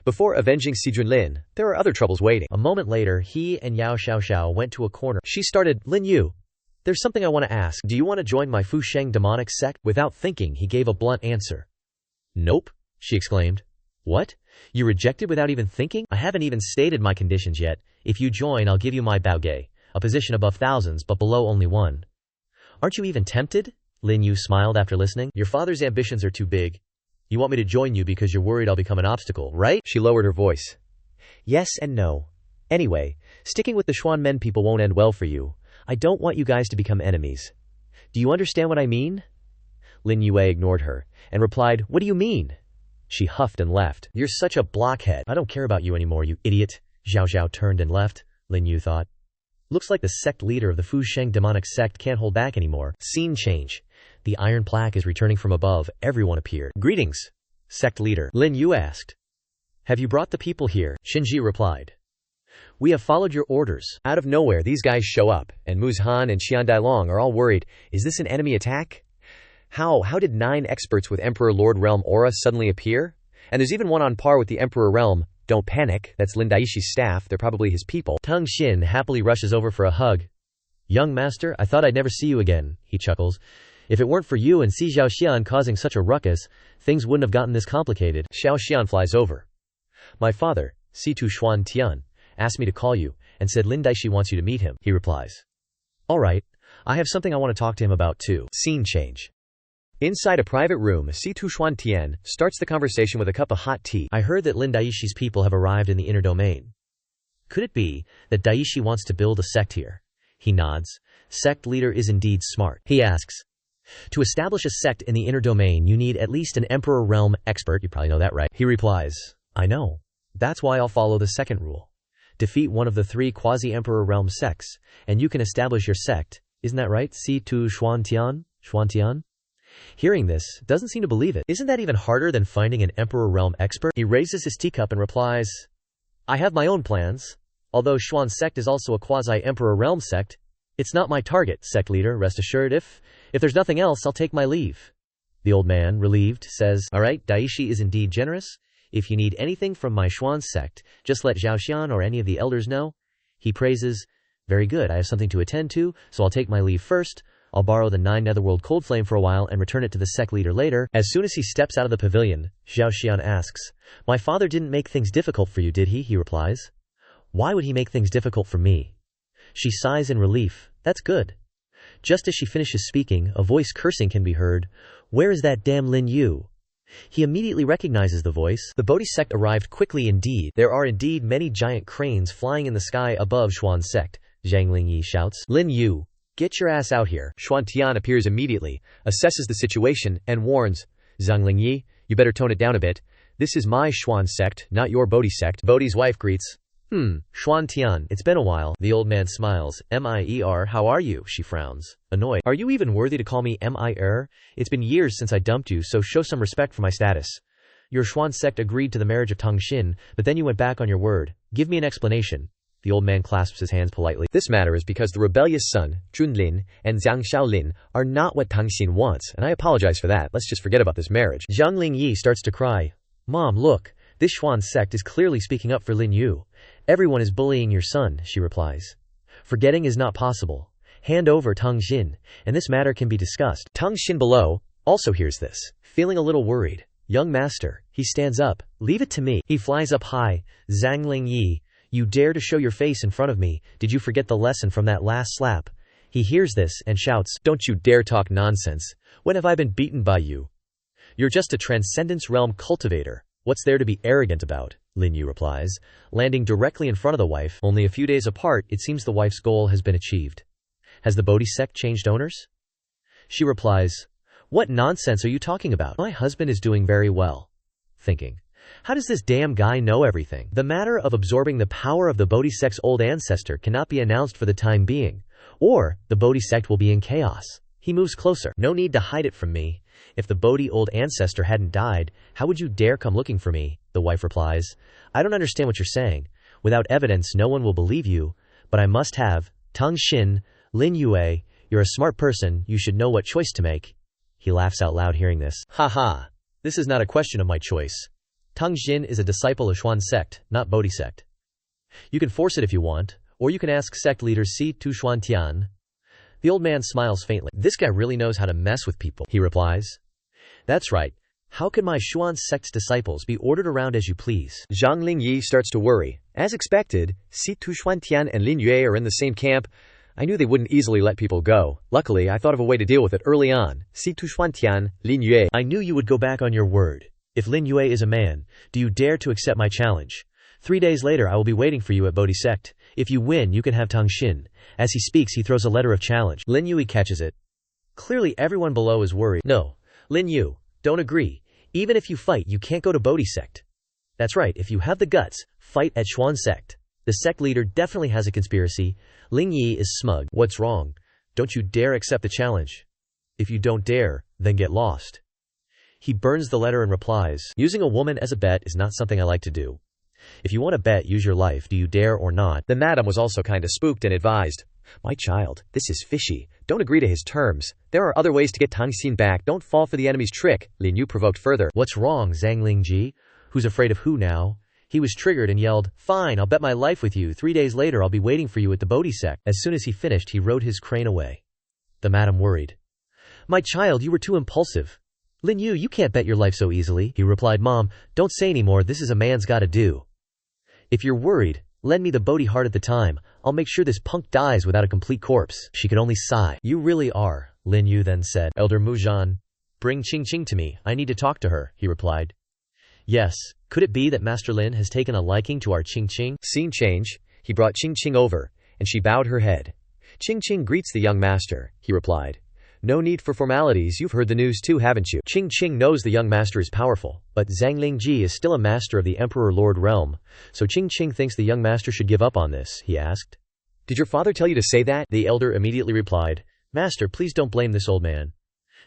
Before avenging Si Junlin, there are other troubles waiting. A moment later, he and Yao Xiaoxiao went to a corner. She started, Lin Yue, there's something I want to ask. Do you want to join my Fusheng demonic sect? Without thinking, he gave a blunt answer. Nope, she exclaimed. What? You rejected without even thinking? I haven't even stated my conditions yet. If you join, I'll give you my Baoge, a position above thousands but below only one. Aren't you even tempted? Lin Yue smiled after listening. Your father's ambitions are too big. You want me to join you because you're worried I'll become an obstacle, right? She lowered her voice. Yes and no. Anyway, sticking with the Xuanmen people won't end well for you. I don't want you guys to become enemies. Do you understand what I mean? Lin Yue ignored her and replied, What do you mean? She huffed and left. You're such a blockhead. I don't care about you anymore, you idiot. Zhao Zhao turned and left, Lin Yue thought. Looks like the sect leader of the Fusheng demonic sect can't hold back anymore. Scene change. The iron plaque is returning from above. Everyone appeared. Greetings, sect leader. Lin Yue asked. Have you brought the people here? Shinji replied. We have followed your orders. Out of nowhere, these guys show up, and Muzhan and Qian Dailong are all worried. Is this an enemy attack? How did 9 experts with Emperor Lord Realm aura suddenly appear? And there's even one on par with the Emperor Realm. Don't panic, that's Lin Daishi's staff, they're probably his people. Teng Xin happily rushes over for a hug. Young master, I thought I'd never see you again, he chuckles. If it weren't for you and Si Zhaoxian causing such a ruckus, things wouldn't have gotten this complicated. Xiao Xian flies over. My father, Si Tu Xuan Tian, asked me to call you, and said Lin Daishi wants you to meet him, he replies. Alright, I have something I want to talk to him about too. Scene change. Inside a private room, Si Tushuan Tian starts the conversation with a cup of hot tea. I heard that Lin Daishi's people have arrived in the inner domain. Could it be that Daishi wants to build a sect here? He nods. Sect leader is indeed smart. He asks, to establish a sect in the inner domain you need at least an Emperor Realm expert. You probably know that, right? He replies, I know. That's why I'll follow the second rule. Defeat one of the 3 quasi-Emperor Realm sects, and you can establish your sect. Isn't that right? Si Tu Xuan Tian? Hearing this, doesn't seem to believe it. Isn't that even harder than finding an Emperor Realm expert? He raises his teacup and replies, I have my own plans. Although Xuan sect is also a quasi-Emperor Realm sect, it's not my target, sect leader, rest assured. If there's nothing else, I'll take my leave. The old man, relieved, says, all right, Daishi is indeed generous. If you need anything from my Xuan sect, just let Zhaoxian or any of the elders know. He praises, very good, I have something to attend to, so I'll take my leave first. I'll borrow the 9 Netherworld Cold Flame for a while and return it to the sect leader later. As soon as he steps out of the pavilion, Zhaoxian asks, my father didn't make things difficult for you, did he? He replies, why would he make things difficult for me? She sighs in relief. That's good. Just as she finishes speaking, a voice cursing can be heard. Where is that damn Lin Yue? He immediately recognizes the voice. The Bodhi sect arrived quickly indeed. There are indeed many giant cranes flying in the sky above Xuan sect. Zhang Lingyi shouts, Lin Yue, get your ass out here. Xuan Tian appears immediately, assesses the situation, and warns, Zhang Lingyi, you better tone it down a bit. This is my Xuan sect, not your Bodhi sect. Bodhi's wife greets, Xuan Tian, it's been a while. The old man smiles. Mir, how are you? She frowns, annoyed. Are you even worthy to call me Mir? It's been years since I dumped you, so show some respect for my status. Your Xuan sect agreed to the marriage of Tang Xin, but then you went back on your word. Give me an explanation. The old man clasps his hands politely. This matter is because the rebellious son, Junlin, and Zhang Xiaolin are not what Tang Xin wants, and I apologize for that. Let's just forget about this marriage. Zhang Lingyi starts to cry. Mom, look, this Xuan sect is clearly speaking up for Lin Yue. Everyone is bullying your son, she replies. Forgetting is not possible. Hand over Tang Xin, and this matter can be discussed. Tang Xin below also hears this, feeling a little worried. Young master, he stands up. Leave it to me. He flies up high. Zhang Lingyi, you dare to show your face in front of me. Did you forget the lesson from that last slap? He hears this and shouts, don't you dare talk nonsense. When have I been beaten by you? You're just a Transcendence Realm cultivator. What's there to be arrogant about? Lin Yue replies, landing directly in front of the wife. Only a few days apart, it seems the wife's goal has been achieved. Has the Bodhi sect changed owners? She replies, what nonsense are you talking about? My husband is doing very well. Thinking, how does this damn guy know everything? The matter of absorbing the power of the Bodhi sect's old ancestor cannot be announced for the time being, or the Bodhi sect will be in chaos. He moves closer. No need to hide it from me. If the Bodhi old ancestor hadn't died, how would you dare come looking for me? The wife replies, I don't understand what you're saying. Without evidence, no one will believe you, but I must have. Tang Xin, Lin Yue, you're a smart person, you should know what choice to make. He laughs out loud hearing this. Ha ha, this is not a question of my choice. Tang Xin is a disciple of Xuan sect, not Bodhi sect. You can force it if you want, or you can ask sect leader Si Tushuan Tian. The old man smiles faintly. This guy really knows how to mess with people, he replies. That's right. How can my Xuan sect's disciples be ordered around as you please? Zhang Lingyi starts to worry. As expected, Si Tushuan Tian and Lin Yue are in the same camp. I knew they wouldn't easily let people go. Luckily, I thought of a way to deal with it early on. Si Tushuan Tian, Lin Yue. I knew you would go back on your word. If Lin Yue is a man, do you dare to accept my challenge? 3 days later I will be waiting for you at Bodhi sect. If you win, you can have Tang Xin. As he speaks, he throws a letter of challenge. Lin Yue catches it. Clearly everyone below is worried. No, Lin Yue, don't agree. Even if you fight, you can't go to Bodhi sect. That's right, if you have the guts, fight at Xuan sect. The sect leader definitely has a conspiracy. Ling Yi is smug. What's wrong? Don't you dare accept the challenge. If you don't dare, then get lost. He burns the letter and replies, using a woman as a bet is not something I like to do. If you want to bet, use your life. Do you dare or not? The madam was also kinda spooked and advised, my child, this is fishy. Don't agree to his terms. There are other ways to get Tang Xin back. Don't fall for the enemy's trick. Lin Yue provoked further. What's wrong, Zhang Lingji? Who's afraid of who now? He was triggered and yelled, fine, I'll bet my life with you. 3 days later I'll be waiting for you at the Bodhi sect. As soon as he finished, he rode his crane away. The madam worried. My child, you were too impulsive. Lin Yue, you can't bet your life so easily. He replied, Mom, don't say anymore. This is a man's gotta do. If you're worried, lend me the Bodhi heart at the time. I'll make sure this punk dies without a complete corpse. She could only sigh. You really are, Lin Yue then said. Elder Mujan, Bring Qing to me, I need to talk to her, he replied. Yes, could it be that Master Lin has taken a liking to our Qing? Scene change, he brought Qing over, and she bowed her head. Qing greets the young master, he replied. No need for formalities, you've heard the news too, haven't you? Qing knows the young master is powerful, but Zhang Lingji is still a master of the Emperor Lord Realm, so Qing thinks the young master should give up on this, he asked. Did your father tell you to say that? The elder immediately replied. Master, please don't blame this old man.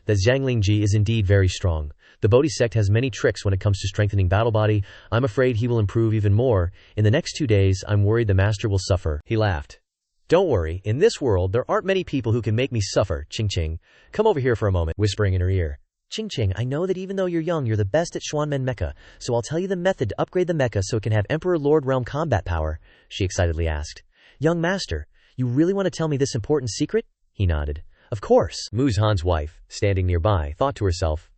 That Zhang Lingji is indeed very strong. The Bodhi sect has many tricks when it comes to strengthening battle body. I'm afraid he will improve even more. In the next 2 days, I'm worried the master will suffer. He laughed. Don't worry, in this world, there aren't many people who can make me suffer, Qing. Come over here for a moment, whispering in her ear. Qing, I know that even though you're young, you're the best at Xuanmen Mecha, so I'll tell you the method to upgrade the mecha so it can have Emperor Lord Realm combat power, she excitedly asked. Young master, you really want to tell me this important secret? He nodded. Of course. Muzhan's wife, standing nearby, thought to herself.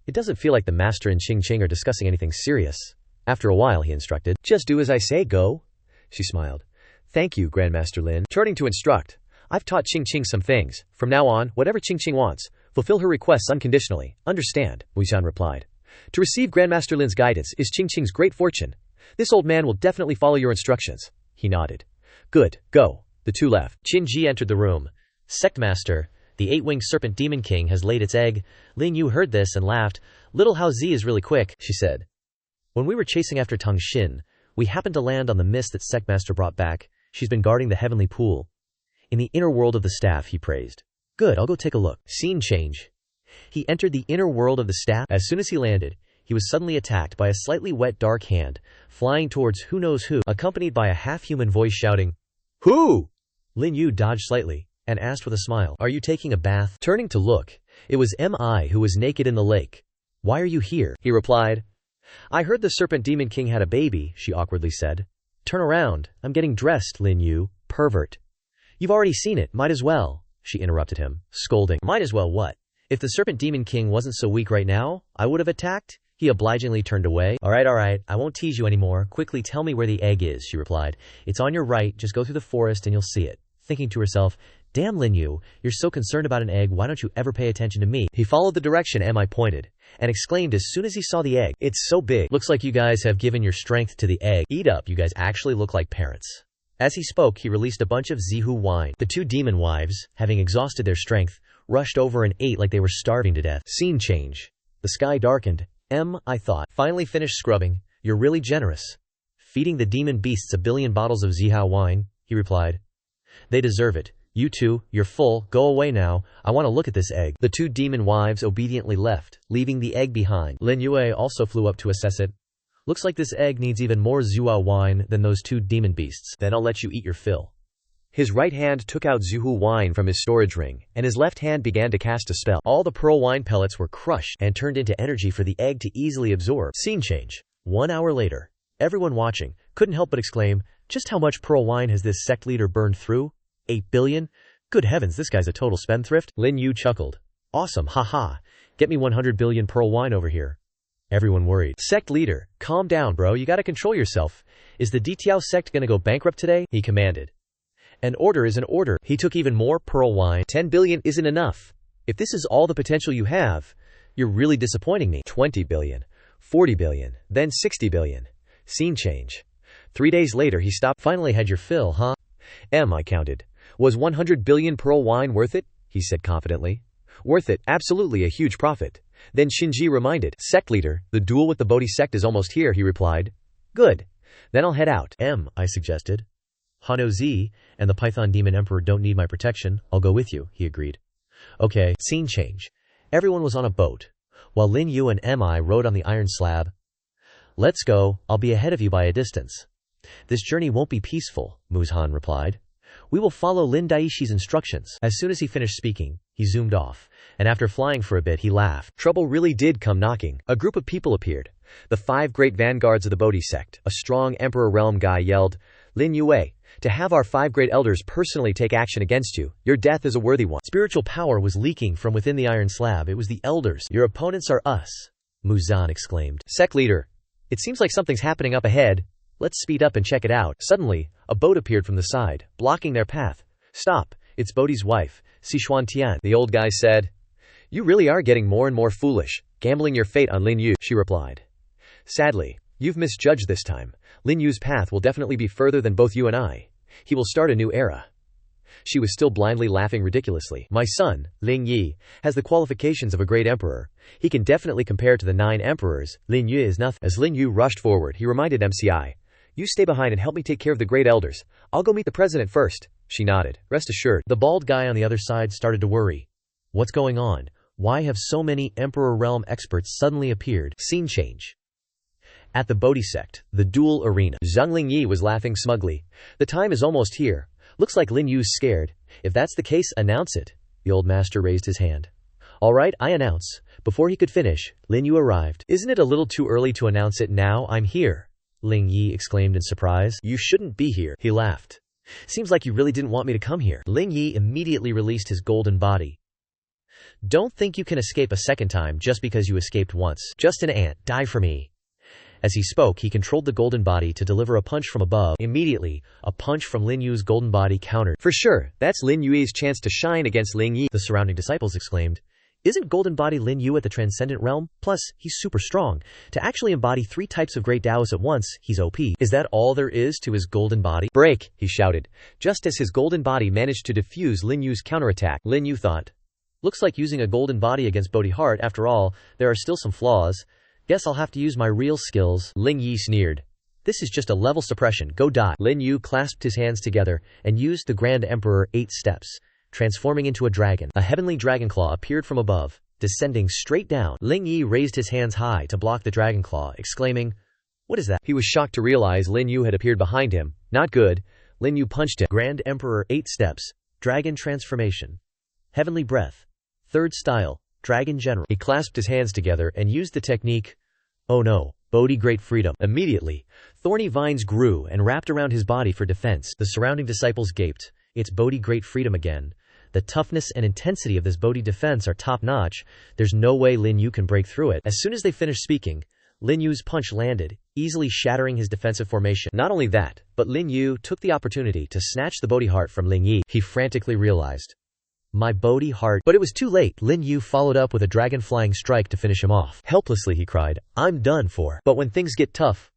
It doesn't feel like the master and Qing are discussing anything serious. After a while, he instructed. Just do as I say, go. She smiled. Thank you, Grandmaster Lin. Turning to instruct. I've taught Qing some things. From now on, whatever Qing wants, fulfill her requests unconditionally. Understand, Muzhan replied. To receive Grandmaster Lin's guidance is Qing's great fortune. This old man will definitely follow your instructions. He nodded. Good, go. The two left. Qin entered the room. Sect Master, the 8-winged serpent demon king has laid its egg. Lin Yue heard this and laughed. Little Hao Zi is really quick, she said. When we were chasing after Tang Xin, we happened to land on the mist that Sect Master brought back. She's been guarding the heavenly pool. In the inner world of the staff, he praised. Good, I'll go take a look. Scene change. He entered the inner world of the staff. As soon as he landed, he was suddenly attacked by a slightly wet dark hand, flying towards who knows who, accompanied by a half-human voice shouting, Who? Lin Yue dodged slightly, and asked with a smile, Are you taking a bath? Turning to look, it was M.I. who was naked in the lake. Why are you here? He replied. I heard the serpent demon king had a baby, she awkwardly said. Turn around, I'm getting dressed, Lin Yue, pervert. You've already seen it, might as well, she interrupted him, scolding. Might as well what? If the serpent demon king wasn't so weak right now, I would have attacked? He obligingly turned away. All right, I won't tease you anymore. Quickly tell me where the egg is, she replied. It's on your right, just go through the forest and you'll see it. Thinking to herself, Damn Lin Yue, you're so concerned about an egg, why don't you ever pay attention to me? He followed the direction M.I. pointed, and exclaimed as soon as he saw the egg, It's so big. Looks like you guys have given your strength to the egg. Eat up, you guys actually look like parents. As he spoke, he released a bunch of Zihu wine. The two demon wives, having exhausted their strength, rushed over and ate like they were starving to death. Scene change. The sky darkened. I thought. Finally finished scrubbing. You're really generous. Feeding the demon beasts 1 billion bottles of Zihao wine, he replied. They deserve it. You two, you're full, go away now, I want to look at this egg. The two demon wives obediently left, leaving the egg behind. Lin Yue also flew up to assess it. Looks like this egg needs even more Zhuo wine than those two demon beasts. Then I'll let you eat your fill. His right hand took out Zhuhu wine from his storage ring, and his left hand began to cast a spell. All the pearl wine pellets were crushed and turned into energy for the egg to easily absorb. Scene change. 1 hour later. Everyone watching couldn't help but exclaim, just how much pearl wine has this sect leader burned through? 8 billion? Good heavens, this guy's a total spendthrift. Lin Yue chuckled. Awesome, haha. Get me 100 billion pearl wine over here. Everyone worried. Sect leader, calm down bro, you gotta control yourself. Is the Ditiao sect gonna go bankrupt today? He commanded. An order is an order. He took even more pearl wine. 10 billion isn't enough. If this is all the potential you have, you're really disappointing me. 20 billion, 40 billion, then 60 billion. Scene change. 3 days later he stopped. Finally had your fill, huh? I counted. Was 100 billion pearl wine worth it? He said confidently. Worth it, absolutely a huge profit. Then Shinji reminded. Sect leader, the duel with the Bodhi sect is almost here, he replied. Good. Then I'll head out. I suggested. Hano Z and the Python Demon Emperor don't need my protection. I'll go with you, he agreed. Okay. Scene change. Everyone was on a boat, while Lin Yue and Mi rode on the iron slab. Let's go, I'll be ahead of you by a distance. This journey won't be peaceful, Muzhan replied. We will follow Lin Daishi's instructions. As soon as he finished speaking, he zoomed off, and after flying for a bit he laughed. Trouble really did come knocking. A group of people appeared. The 5 great vanguards of the Bodhi sect. A strong Emperor Realm guy yelled, Lin Yue, to have our 5 great elders personally take action against you, your death is a worthy one. Spiritual power was leaking from within the iron slab. It was the elders. Your opponents are us, Muzhan exclaimed. Sect leader, it seems like something's happening up ahead. Let's speed up and check it out. Suddenly, a boat appeared from the side, blocking their path. Stop, it's Bodhi's wife, Sichuan Tian. The old guy said, You really are getting more and more foolish, gambling your fate on Lin Yue, she replied. Sadly, you've misjudged this time. Lin Yue's path will definitely be further than both you and I. He will start a new era. She was still blindly laughing ridiculously. My son, Lin Yi, has the qualifications of a great emperor. He can definitely compare to the 9 emperors. Lin Yue is nothing. As Lin Yue rushed forward, he reminded MCI, you stay behind and help me take care of the great elders. I'll go meet the president first. She nodded. Rest assured. The bald guy on the other side started to worry. What's going on? Why have so many Emperor Realm experts suddenly appeared? Scene change. At the Bodhi Sect, the duel arena. Zhang Lingyi was laughing smugly. The time is almost here. Looks like Lin Yue's scared. If that's the case, announce it. The old master raised his hand. All right, I announce. Before he could finish, Lin Yue arrived. Isn't it a little too early to announce it now? I'm here, Ling Yi exclaimed in surprise. You shouldn't be here, he laughed. Seems like you really didn't want me to come here. Ling Yi immediately released his golden body. Don't think you can escape a second time just because you escaped once. Just an ant, die for me. As he spoke, he controlled the golden body to deliver a punch from above. Immediately, a punch from Lin Yue's golden body countered. For sure, that's Lin Yue's chance to shine against Ling Yi, the surrounding disciples exclaimed. Isn't golden body Lin Yue at the transcendent realm? Plus, he's super strong. To actually embody 3 types of great Taoists at once, he's OP. Is that all there is to his golden body? Break, he shouted, just as his golden body managed to defuse Lin Yue's counterattack. Lin Yue thought. Looks like using a golden body against Bodhi Heart. After all, there are still some flaws. Guess I'll have to use my real skills. Ling Yi sneered. This is just a level suppression. Go die. Lin Yue clasped his hands together and used the Grand Emperor 8 steps, transforming into a dragon. A heavenly dragon claw appeared from above, descending straight down. Ling Yi raised his hands high to block the dragon claw, exclaiming, What is that? He was shocked to realize Lin Yue had appeared behind him. Not good. Lin Yue punched him. Grand Emperor 8 steps, dragon transformation. Heavenly breath. 3rd style, dragon general. He clasped his hands together and used the technique. Oh no, Bodhi great freedom. Immediately, thorny vines grew and wrapped around his body for defense. The surrounding disciples gaped. It's Bodhi great freedom again. The toughness and intensity of this Bodhi defense are top-notch. There's no way Lin Yue can break through it. As soon as they finished speaking, Lin Yue's punch landed, easily shattering his defensive formation. Not only that, but Lin Yue took the opportunity to snatch the Bodhi heart from Ling Yi. He frantically realized, my Bodhi heart. But it was too late. Lin Yue followed up with a dragon flying strike to finish him off. Helplessly he cried, I'm done for. But when things get tough,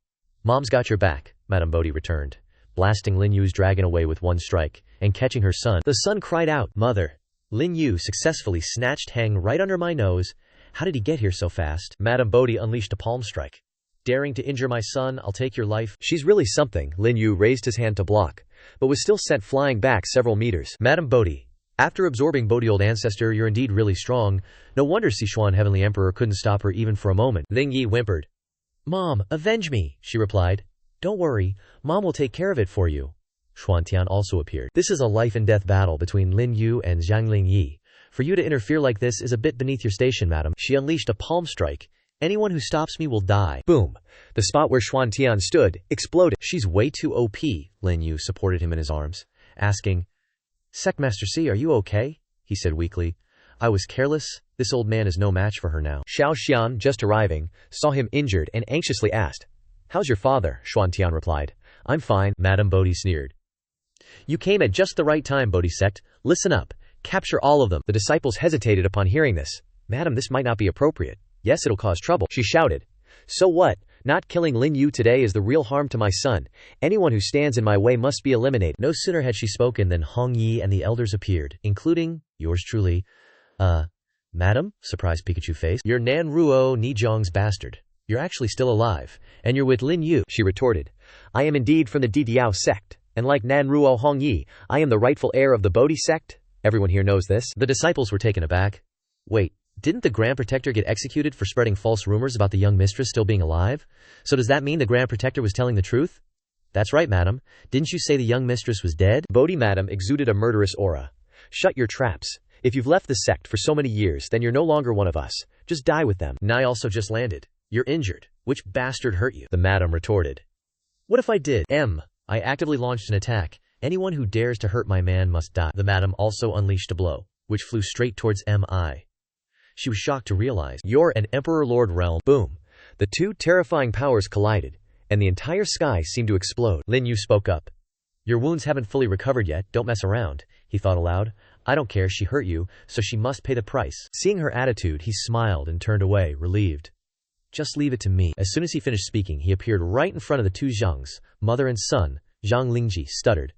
Mom's got your back, Madame Bodhi returned, blasting Lin Yue's dragon away with one strike, and catching her son. The son cried out, Mother. Lin Yue successfully snatched Hang right under my nose. How did he get here so fast? Madame Bodhi unleashed a palm strike. Daring to injure my son, I'll take your life. She's really something. Lin Yue raised his hand to block, but was still sent flying back several meters. Madame Bodhi. After absorbing Bodhi old ancestor, you're indeed really strong. No wonder Sichuan Heavenly Emperor couldn't stop her even for a moment. Ling Yi whimpered. Mom, avenge me, she replied. Don't worry, Mom will take care of it for you. Xuantian also appeared. This is a life-and-death battle between Lin Yue and Zhang Lingyi. For you to interfere like this is a bit beneath your station, madam. She unleashed a palm strike. Anyone who stops me will die. Boom. The spot where Xuantian stood exploded. She's way too OP. Lin Yue supported him in his arms, asking, Sectmaster C, are you okay? He said weakly. I was careless. This old man is no match for her now. Xiao Xian, just arriving, saw him injured and anxiously asked, How's your father? Xuantian replied. I'm fine. Madame Bodhi sneered. You came at just the right time, Bodhi Sect. Listen up. Capture all of them. The disciples hesitated upon hearing this. Madam, this might not be appropriate. Yes, it'll cause trouble, she shouted. So what? Not killing Lin Yue today is the real harm to my son. Anyone who stands in my way must be eliminated. No sooner had she spoken than Hong Yi and the elders appeared, including, yours truly, Madam? Surprised Pikachu face. You're Nan Ruo Nijong's bastard. You're actually still alive, and you're with Lin Yue, she retorted. I am indeed from the Didiao sect, and like Nan Ruo Hong Yi, I am the rightful heir of the Bodhi sect. Everyone here knows this. The disciples were taken aback. Wait. Didn't the Grand Protector get executed for spreading false rumors about the young mistress still being alive? So does that mean the Grand Protector was telling the truth? That's right, madam. Didn't you say the young mistress was dead? Bodhi madam exuded a murderous aura. Shut your traps. If you've left the sect for so many years, then you're no longer one of us. Just die with them. Nai also just landed. You're injured. Which bastard hurt you? The madam retorted. What if I did? I actively launched an attack. Anyone who dares to hurt my man must die. The madam also unleashed a blow, which flew straight towards M.I. She was shocked to realize, you're an Emperor Lord realm. Boom. The two terrifying powers collided, and the entire sky seemed to explode. Lin Yue spoke up. Your wounds haven't fully recovered yet, don't mess around, he thought aloud. I don't care, she hurt you, so she must pay the price. Seeing her attitude, he smiled and turned away, relieved. Just leave it to me. As soon as he finished speaking, he appeared right in front of the two Zhangs, mother and son. Zhang Lingji stuttered.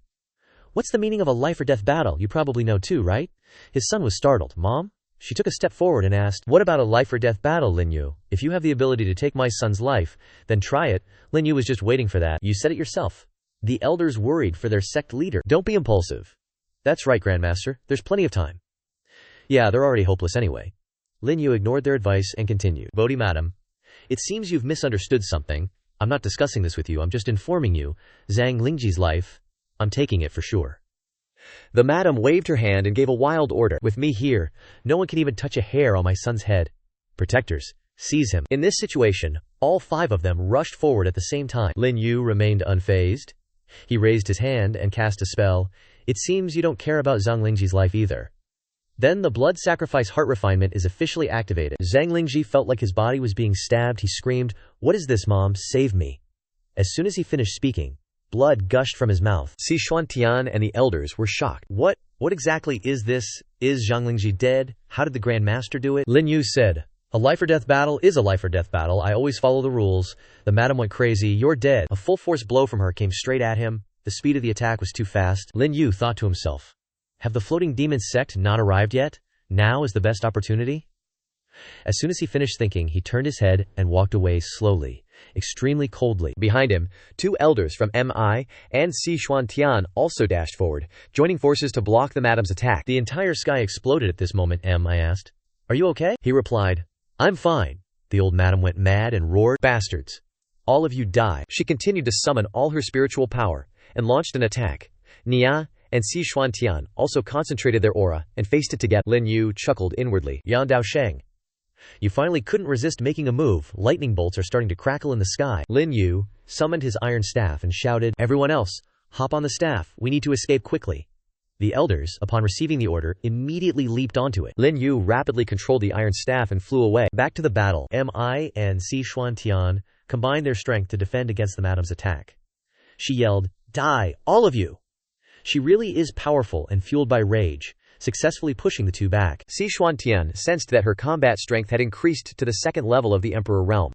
What's the meaning of a life-or-death battle? You probably know too, right? His son was startled. Mom? She took a step forward and asked, what about a life-or-death battle, Lin Yue? If you have the ability to take my son's life, then try it. Lin Yue was just waiting for that. You said it yourself. The elders worried for their sect leader. Don't be impulsive. That's right, Grandmaster. There's plenty of time. Yeah, they're already hopeless anyway. Lin Yue ignored their advice and continued. Bodhi madam, it seems you've misunderstood something. I'm not discussing this with you, I'm just informing you. Zhang Lingji's life, I'm taking it for sure. The madam waved her hand and gave a wild order. With me here, no one can even touch a hair on my son's head. Protectors, seize him. In this situation, all 5 of them rushed forward at the same time. Lin Yue remained unfazed. He raised his hand and cast a spell. It seems you don't care about Zhang Lingji's life either. Then the blood sacrifice heart refinement is officially activated. Zhang Lingji felt like his body was being stabbed. He screamed, "What is this, Mom? Save me." As soon as he finished speaking, blood gushed from his mouth. Si Xuantian and the elders were shocked. What exactly is this? Is Zhang Lingji dead? How did the Grand Master do it? Lin Yue said, a life-or-death battle is a life-or-death battle. I always follow the rules. The madam went crazy. You're dead. A full-force blow from her came straight at him. The speed of the attack was too fast. Lin Yue thought to himself, have the floating demon sect not arrived yet? Now is the best opportunity? As soon as he finished thinking, he turned his head and walked away slowly, extremely coldly. Behind him, 2 elders from Mi and Si Xuantian also dashed forward, joining forces to block the madam's attack. The entire sky exploded at this moment. I asked, are you okay? He replied, I'm fine. The old madam went mad and roared, bastards. All of you die. She continued to summon all her spiritual power and launched an attack. Nia and Si Xuantian also concentrated their aura and faced it together. Lin Yue chuckled inwardly. Yan Daosheng. You finally couldn't resist making a move. Lightning bolts are starting to crackle in the sky. Lin Yue summoned his iron staff and shouted, everyone else, hop on the staff. We need to escape quickly. The elders, upon receiving the order, immediately leaped onto it. Lin Yue rapidly controlled the iron staff and flew away. Back to the battle, Mi and Si Xuantian combined their strength to defend against the madam's attack. She yelled, die, all of you! She really is powerful and fueled by rage, successfully pushing the 2 back. Si Xuantian sensed that her combat strength had increased to the 2nd level of the Emperor realm.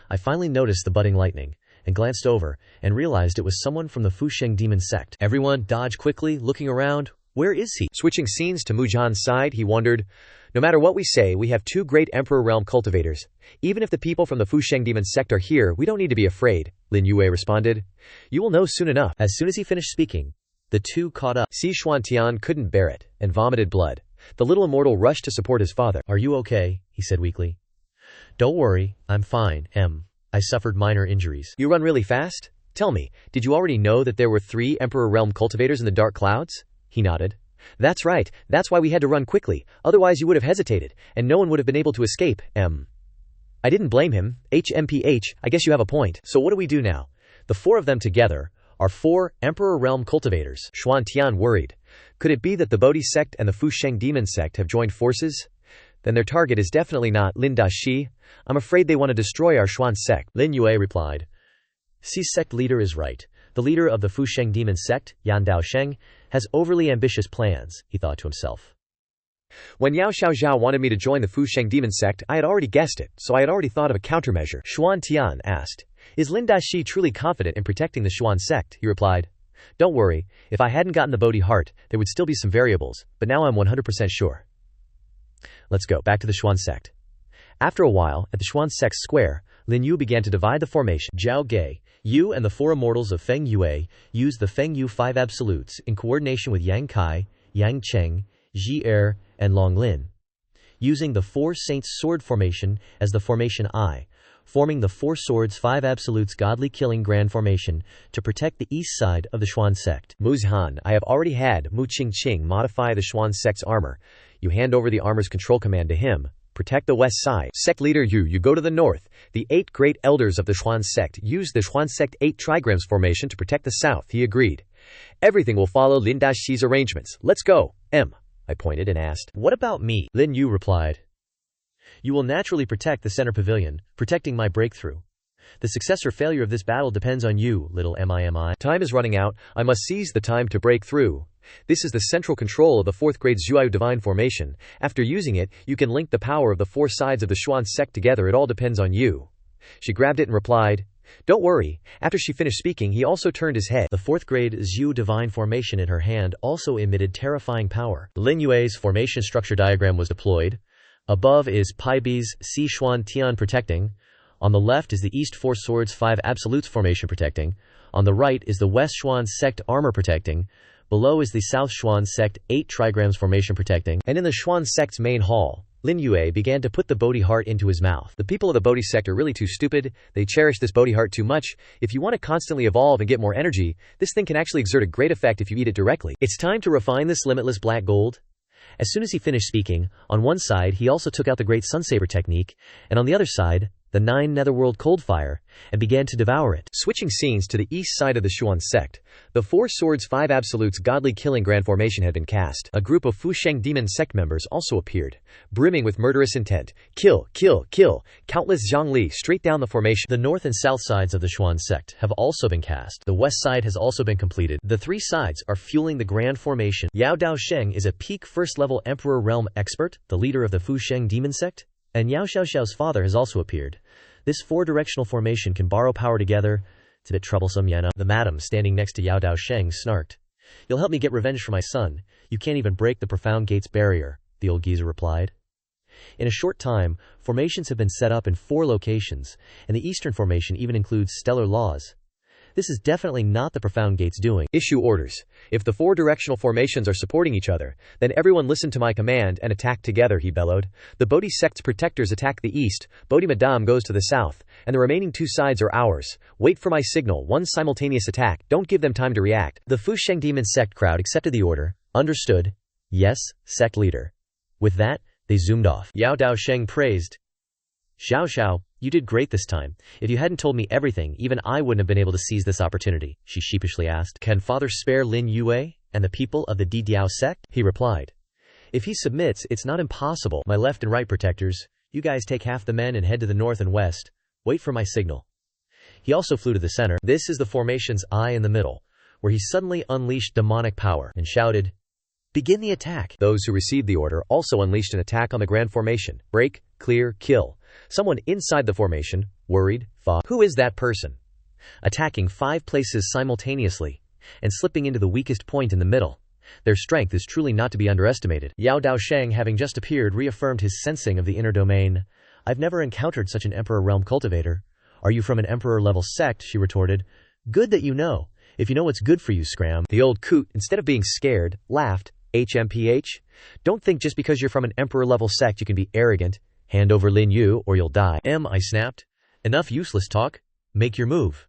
I finally noticed the budding lightning, and glanced over, and realized it was someone from the Fusheng demon sect. Everyone dodged quickly, looking around. Where is he? Switching scenes to Mujan's side, he wondered, no matter what we say, we have 2 great Emperor realm cultivators. Even if the people from the Fusheng demon sect are here, we don't need to be afraid, Lin Yue responded. You will know soon enough. As soon as he finished speaking, the 2 caught up. Si Xuantian couldn't bear it, and vomited blood. The little immortal rushed to support his father. Are you okay? He said weakly. Don't worry, I'm fine, I suffered minor injuries. You run really fast? Tell me, did you already know that there were 3 Emperor Realm cultivators in the Dark Clouds? He nodded. That's right, that's why we had to run quickly, otherwise you would have hesitated, and no one would have been able to escape, I didn't blame him. HMPH, I guess you have a point. So what do we do now? The 4 of them together are 4 Emperor Realm cultivators. Xuantian worried. Could it be that the Bodhi sect and the Fusheng demon sect have joined forces? Then their target is definitely not Lin Dashi. I'm afraid they want to destroy our Xuan sect. Lin Yue replied. Si sect leader is right. The leader of the Fusheng demon sect, Yan Daosheng, has overly ambitious plans, he thought to himself. When Yao Xiaozhao wanted me to join the Fusheng demon sect, I had already guessed it, so I had already thought of a countermeasure. Xuantian asked, is Lin Dashi truly confident in protecting the Xuan sect? He replied. Don't worry, if I hadn't gotten the Bodhi heart, there would still be some variables, but now I'm 100% sure. Let's go back to the Xuan sect. After a while, at the Xuan sect square, Lin Yue began to divide the formation. Zhao Gei, you and the 4 immortals of Feng Yue used the Feng Yu 5 absolutes in coordination with Yang Kai, Yang Cheng, Ji Er, and Long Lin, using the 4 saints sword formation as the formation I, forming the 4 swords 5 absolutes godly killing grand formation to protect the east side of the Xuan sect. Muzhan, I have already had Mu Qingqing modify the Xuan sect's armor. You hand over the armor's control command to him. Protect the west side. Sect leader you go to the north. The 8 great elders of the Xuan sect use the Xuan sect 8 trigrams formation to protect the south. He agreed. Everything will follow Lin Dashi's arrangements. Let's go. I pointed and asked. What about me? Lin Yue replied. You will naturally protect the center pavilion, protecting my breakthrough. The success or failure of this battle depends on you, little Mi. Time is running out. I must seize the time to break through. This is the central control of the 4th grade Zhuayu Divine Formation. After using it, you can link the power of the 4 sides of the Xuan sect together. It all depends on you. She grabbed it and replied, "Don't worry." After she finished speaking, he also turned his head. The 4th grade Zhu Divine Formation in her hand also emitted terrifying power. Lin Yue's formation structure diagram was deployed. Above is Pai B's Si Xuan Tian protecting. On the left is the East 4 Swords 5 Absolutes formation protecting. On the right is the West Xuan sect armor protecting. Below is the South Xuan sect 8 trigrams formation protecting. And in the Xuan sect's main hall, Lin Yue began to put the Bodhi heart into his mouth. The people of the Bodhi sect are really too stupid. They cherish this Bodhi heart too much. If you want to constantly evolve and get more energy, this thing can actually exert a great effect if you eat it directly. It's time to refine this limitless black gold. As soon as he finished speaking, on one side he also took out the Great Sunsaber technique, and on the other side, the 9 Netherworld Cold Fire, and began to devour it. Switching scenes to the east side of the Xuan sect, the 4 Swords 5 Absolutes Godly Killing Grand Formation had been cast. A group of Fusheng Demon sect members also appeared, brimming with murderous intent. Kill, kill, kill, countless Zhongli straight down the formation. The north and south sides of the Xuan sect have also been cast. The west side has also been completed. The 3 sides are fueling the Grand Formation. Yao Daosheng is a peak first-level Emperor Realm expert, the leader of the Fusheng Demon sect, and Yao Xiaoxiao's father has also appeared. This 4-directional formation can borrow power together. It's a bit troublesome, Yana. The madam standing next to Yao Daosheng snarked. "You'll help me get revenge for my son. You can't even break the Profound Gates barrier," the old geezer replied. In a short time, formations have been set up in 4 locations, and the Eastern Formation even includes stellar laws. This is definitely not the Profound Gate's doing. Issue orders. If the 4 directional formations are supporting each other, then everyone listen to my command and attack together, he bellowed. The Bodhi sect's protectors attack the east, Bodhi Madame goes to the south, and the remaining 2 sides are ours. Wait for my signal, 1 simultaneous attack, don't give them time to react. The Fusheng Demon sect crowd accepted the order. Understood. Yes, sect leader. With that, they zoomed off. Yao Daosheng praised. "Xiao Xiao, you did great this time. If you hadn't told me everything, even I wouldn't have been able to seize this opportunity," she sheepishly asked. "Can father spare Lin Yue and the people of the Didiao sect?" he replied. "If he submits, it's not impossible. My left and right protectors, you guys take half the men and head to the north and west. Wait for my signal." He also flew to the center. This is the formation's eye in the middle, where he suddenly unleashed demonic power and shouted, "Begin the attack." Those who received the order also unleashed an attack on the Grand Formation. Break, clear, kill. Someone inside the formation, worried, thought, "Who is that person?" Attacking 5 places simultaneously, and slipping into the weakest point in the middle. Their strength is truly not to be underestimated. Yao Daosheng, having just appeared, reaffirmed his sensing of the inner domain. "I've never encountered such an Emperor Realm cultivator." "Are you from an Emperor-level sect?" she retorted. "Good that you know. If you know what's good for you, scram." The old coot, instead of being scared, laughed. "HMPH? Don't think just because you're from an Emperor-level sect you can be arrogant. Hand over Lin Yue or you'll die." I snapped. "Enough useless talk. Make your move."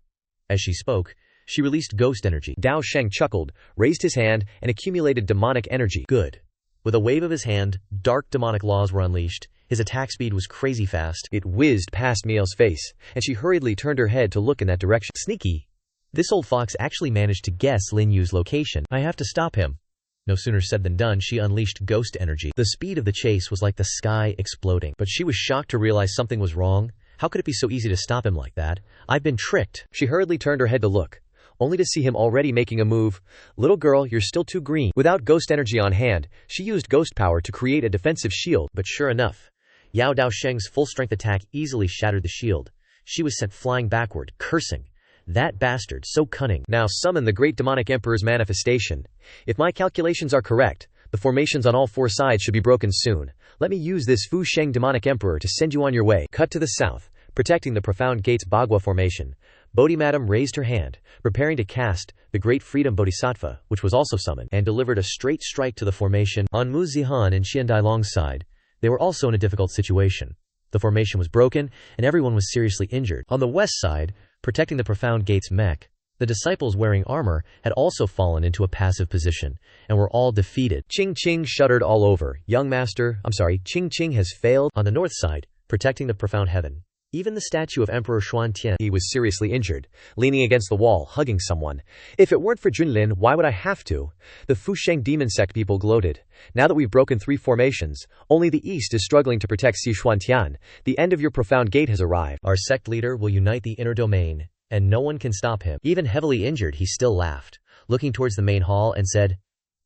As she spoke, she released ghost energy. Daosheng chuckled, raised his hand, and accumulated demonic energy. Good. With a wave of his hand, dark demonic laws were unleashed. His attack speed was crazy fast. It whizzed past Miao's face, and she hurriedly turned her head to look in that direction. Sneaky. This old fox actually managed to guess Lin Yue's location. I have to stop him. No sooner said than done, she unleashed ghost energy. The speed of the chase was like the sky exploding. But she was shocked to realize something was wrong. How could it be so easy to stop him like that? I've been tricked. She hurriedly turned her head to look, only to see him already making a move. "Little girl, you're still too green." Without ghost energy on hand, she used ghost power to create a defensive shield. But sure enough, Yao Daosheng's full-strength attack easily shattered the shield. She was sent flying backward, cursing. "That bastard, so cunning. Now summon the great demonic emperor's manifestation. If my calculations are correct, the formations on all 4 sides should be broken soon. Let me use this Fu Sheng demonic emperor to send you on your way." Cut to the south, protecting the Profound Gates Bagua formation. Bodhi Madam raised her hand, preparing to cast the Great Freedom Bodhisattva, which was also summoned, and delivered a straight strike to the formation. On Mu Zihan and Xian Dailong's side, they were also in a difficult situation. The formation was broken, and everyone was seriously injured. On the west side, protecting the Profound Gates mech, the disciples wearing armor had also fallen into a passive position, and were all defeated. Ching Ching shuddered all over. Ching Ching has failed. On the north side, protecting the Profound Heaven, even the statue of Emperor Xuan Tian, he was seriously injured, leaning against the wall, hugging someone. "If it weren't for Junlin, why would I have to?" The Fusheng Demon Sect people gloated. "Now that we've broken 3 formations, only the east is struggling to protect Xuan Tian. The end of your Profound Gate has arrived. Our sect leader will unite the inner domain, and no one can stop him." Even heavily injured, he still laughed, looking towards the main hall and said,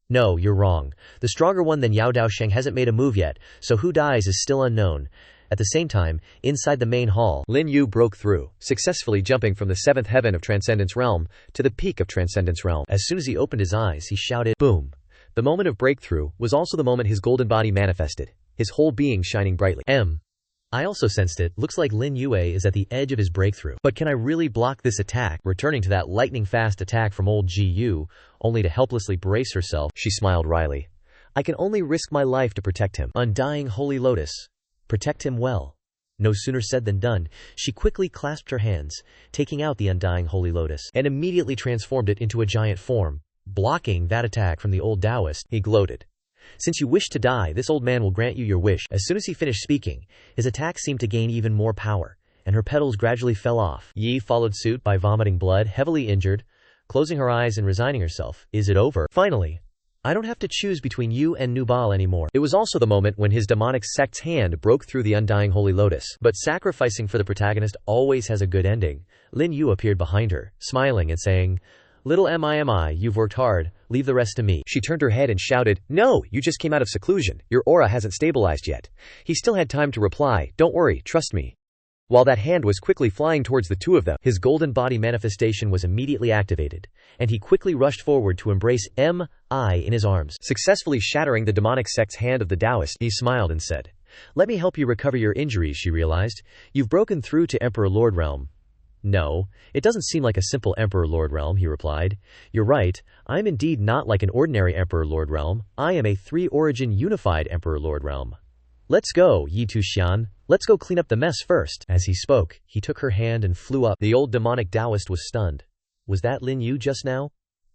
No, you're wrong. The stronger one than Yao Daosheng hasn't made a move yet, so who dies is still unknown. At the same time, inside the main hall, Lin Yue broke through, successfully jumping from the seventh heaven of Transcendence Realm to the peak of Transcendence Realm. As soon as he opened his eyes, he shouted, boom. The moment of breakthrough was also the moment his golden body manifested, his whole being shining brightly. I also sensed it. Looks like Lin Yue is at the edge of his breakthrough. But can I really block this attack? Returning to that lightning-fast attack from old Gu, only to helplessly brace herself, she smiled wryly. I can only risk my life to protect him. Undying Holy Lotus. Protect him well. No sooner said than done. She quickly clasped her hands, taking out the Undying Holy Lotus, and immediately transformed it into a giant form, blocking that attack from the old Taoist. He gloated. Since you wish to die, this old man will grant you your wish. As soon as he finished speaking, his attack seemed to gain even more power, and her petals gradually fell off. Yi followed suit by vomiting blood, heavily injured, closing her eyes and resigning herself. Is it over? Finally. I don't have to choose between you and Nubal anymore. It was also the moment when his demonic sect's hand broke through the Undying Holy Lotus. But sacrificing for the protagonist always has a good ending. Lin Yue appeared behind her, smiling and saying, Little mi, you've worked hard, leave the rest to me. She turned her head and shouted, No, you just came out of seclusion. Your aura hasn't stabilized yet. He still had time to reply, Don't worry, trust me. While that hand was quickly flying towards the two of them, his golden body manifestation was immediately activated, and he quickly rushed forward to embrace Mi in his arms. Successfully shattering the demonic sect's hand of the Taoist, he smiled and said, Let me help you recover your injuries. She realized. You've broken through to Emperor Lord Realm. No, it doesn't seem like a simple Emperor Lord Realm, he replied. You're right, I am indeed not like an ordinary Emperor Lord Realm, I am a three-origin unified Emperor Lord Realm. Let's go, Yi Tuxian, let's go clean up the mess first. As he spoke, he took her hand and flew up. The old demonic Taoist was stunned. Was that Lin Yue just now?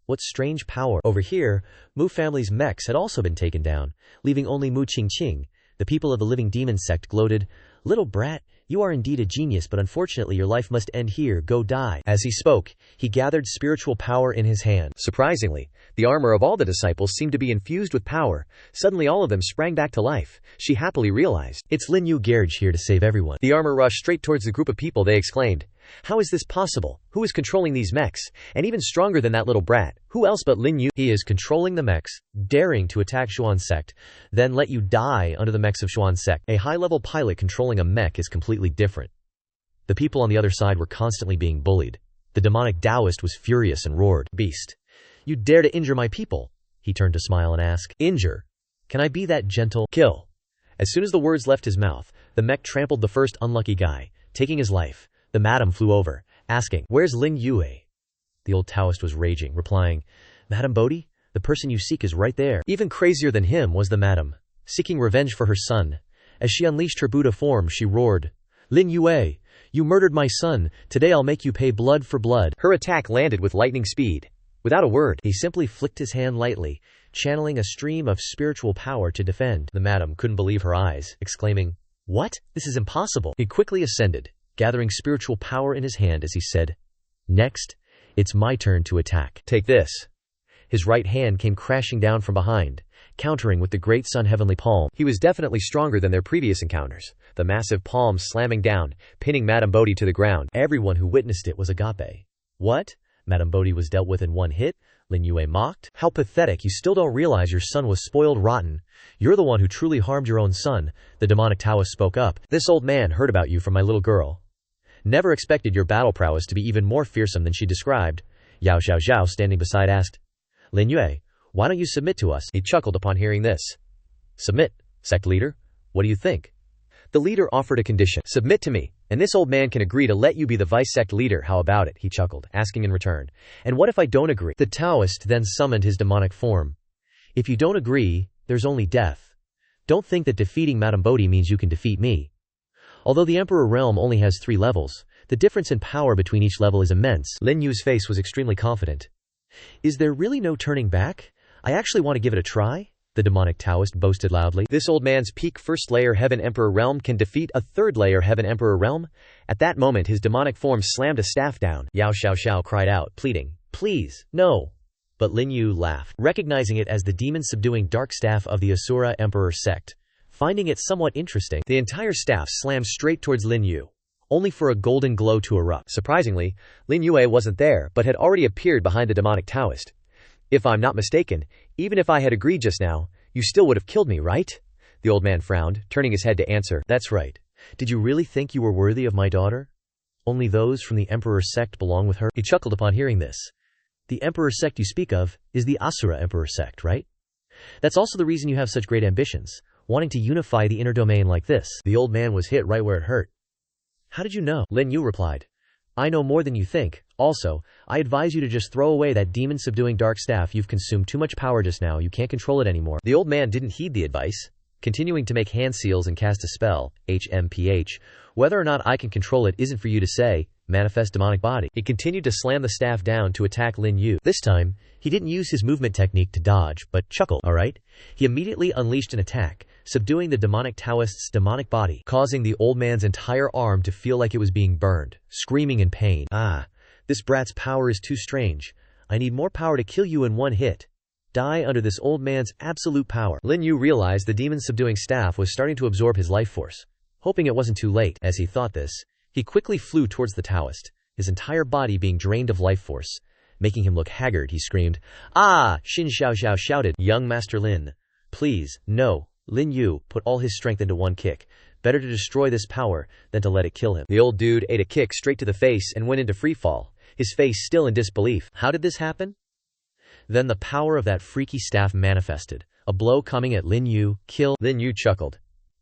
What strange power. Over here, Mu family's mechs had also been taken down, leaving only Mu Qingqing. The people of the living demon sect gloated, Little brat, you are indeed a genius, but unfortunately your life must end here, go die. As he spoke, he gathered spiritual power in his hand. Surprisingly, the armor of all the disciples seemed to be infused with power. Suddenly all of them sprang back to life. She happily realized, It's Lin Yue Gerge here to save everyone. The armor rushed straight towards the group of people. They exclaimed, How is this possible? Who is controlling these mechs? And even stronger than that little brat, who else but Lin Yue? He is controlling the mechs, daring to attack Xuan sect, then let you die under the mechs of Xuan sect. A high-level pilot controlling a mech is completely different. The people on the other side were constantly being bullied. The demonic Taoist was furious and roared, Beast, you dare to injure my people? He turned to smile and ask, Injure? Can I be that gentle? Kill. As soon as the words left his mouth, the mech trampled the first unlucky guy, taking his life. The madam flew over, asking, Where's Lin Yue? The old Taoist was raging, replying, Madam Bodhi, the person you seek is right there. Even crazier than him was the madam, seeking revenge for her son. As she unleashed her Buddha form, she roared, Lin Yue, you murdered my son, today I'll make you pay blood for blood. Her attack landed with lightning speed. Without a word, he simply flicked his hand lightly, channeling a stream of spiritual power to defend. The madam couldn't believe her eyes, exclaiming, What? This is impossible. He quickly ascended, gathering spiritual power in his hand as he said, Next, it's my turn to attack. Take this. His right hand came crashing down from behind, countering with the great sun heavenly palm. He was definitely stronger than their previous encounters, the massive palm slamming down, pinning Madame Bodhi to the ground. Everyone who witnessed it was agape. What? Madame Bodhi was dealt with in one hit? Lin Yue mocked. How pathetic, you still don't realize your son was spoiled rotten. You're the one who truly harmed your own son. The demonic Taoist spoke up. This old man heard about you from my little girl. Never expected your battle prowess to be even more fearsome than she described. Yao Xiao, standing beside, asked, Lin Yue, why don't you submit to us? He chuckled upon hearing this. Submit, sect leader? What do you think? The leader offered a condition. Submit to me, and this old man can agree to let you be the vice sect leader. How about it? He chuckled, asking in return. And what if I don't agree? The Taoist then summoned his demonic form. If you don't agree, there's only death. Don't think that defeating Madame Bodhi means you can defeat me. Although the Emperor Realm only has 3 levels, the difference in power between each level is immense. Lin Yue's face was extremely confident. Is there really no turning back? I actually want to give it a try, the demonic Taoist boasted loudly. This old man's peak first layer Heaven Emperor Realm can defeat a 3rd layer Heaven Emperor Realm? At that moment his demonic form slammed a staff down. Yao Xiao cried out, pleading, Please, no. But Lin Yue laughed, recognizing it as the demon-subduing dark staff of the Asura Emperor sect. Finding it somewhat interesting, the entire staff slammed straight towards Lin Yue, only for a golden glow to erupt. Surprisingly, Lin Yue wasn't there, but had already appeared behind the demonic Taoist. If I'm not mistaken, Even if I had agreed just now, you still would have killed me, right? The old man frowned, turning his head to answer. That's right. Did you really think you were worthy of my daughter? Only those from the Emperor's sect belong with her? He chuckled upon hearing this. The Emperor's sect you speak of is the Asura Emperor sect, right? That's also the reason you have such great ambitions, wanting to unify the inner domain like this. The old man was hit right where it hurt. How did you know? Lin Yue replied. I know more than you think. Also, I advise you to just throw away that demon-subduing dark staff. You've consumed too much power just now. You can't control it anymore. The old man didn't heed the advice, continuing to make hand seals and cast a spell, HMPH. Whether or not I can control it isn't for you to say. Manifest demonic body. He continued to slam the staff down to attack Lin Yue. This time, he didn't use his movement technique to dodge, but chuckle, alright? He immediately unleashed an attack, subduing the demonic Taoist's demonic body, causing the old man's entire arm to feel like it was being burned, screaming in pain. Ah, this brat's power is too strange. I need more power to kill you in one hit. Die under this old man's absolute power. Lin Yue realized the demon-subduing staff was starting to absorb his life force. Hoping it wasn't too late, as he thought this, he quickly flew towards the Taoist, his entire body being drained of life force. Making him look haggard, he screamed, Ah! Xin Xiao shouted, Young Master Lin. Please, no. Lin Yue put all his strength into one kick. Better to destroy this power than to let it kill him. The old dude ate a kick straight to the face and went into free fall, his face still in disbelief. How did this happen? Then the power of that freaky staff manifested. A blow coming at Lin Yue. Kill. Lin Yue chuckled.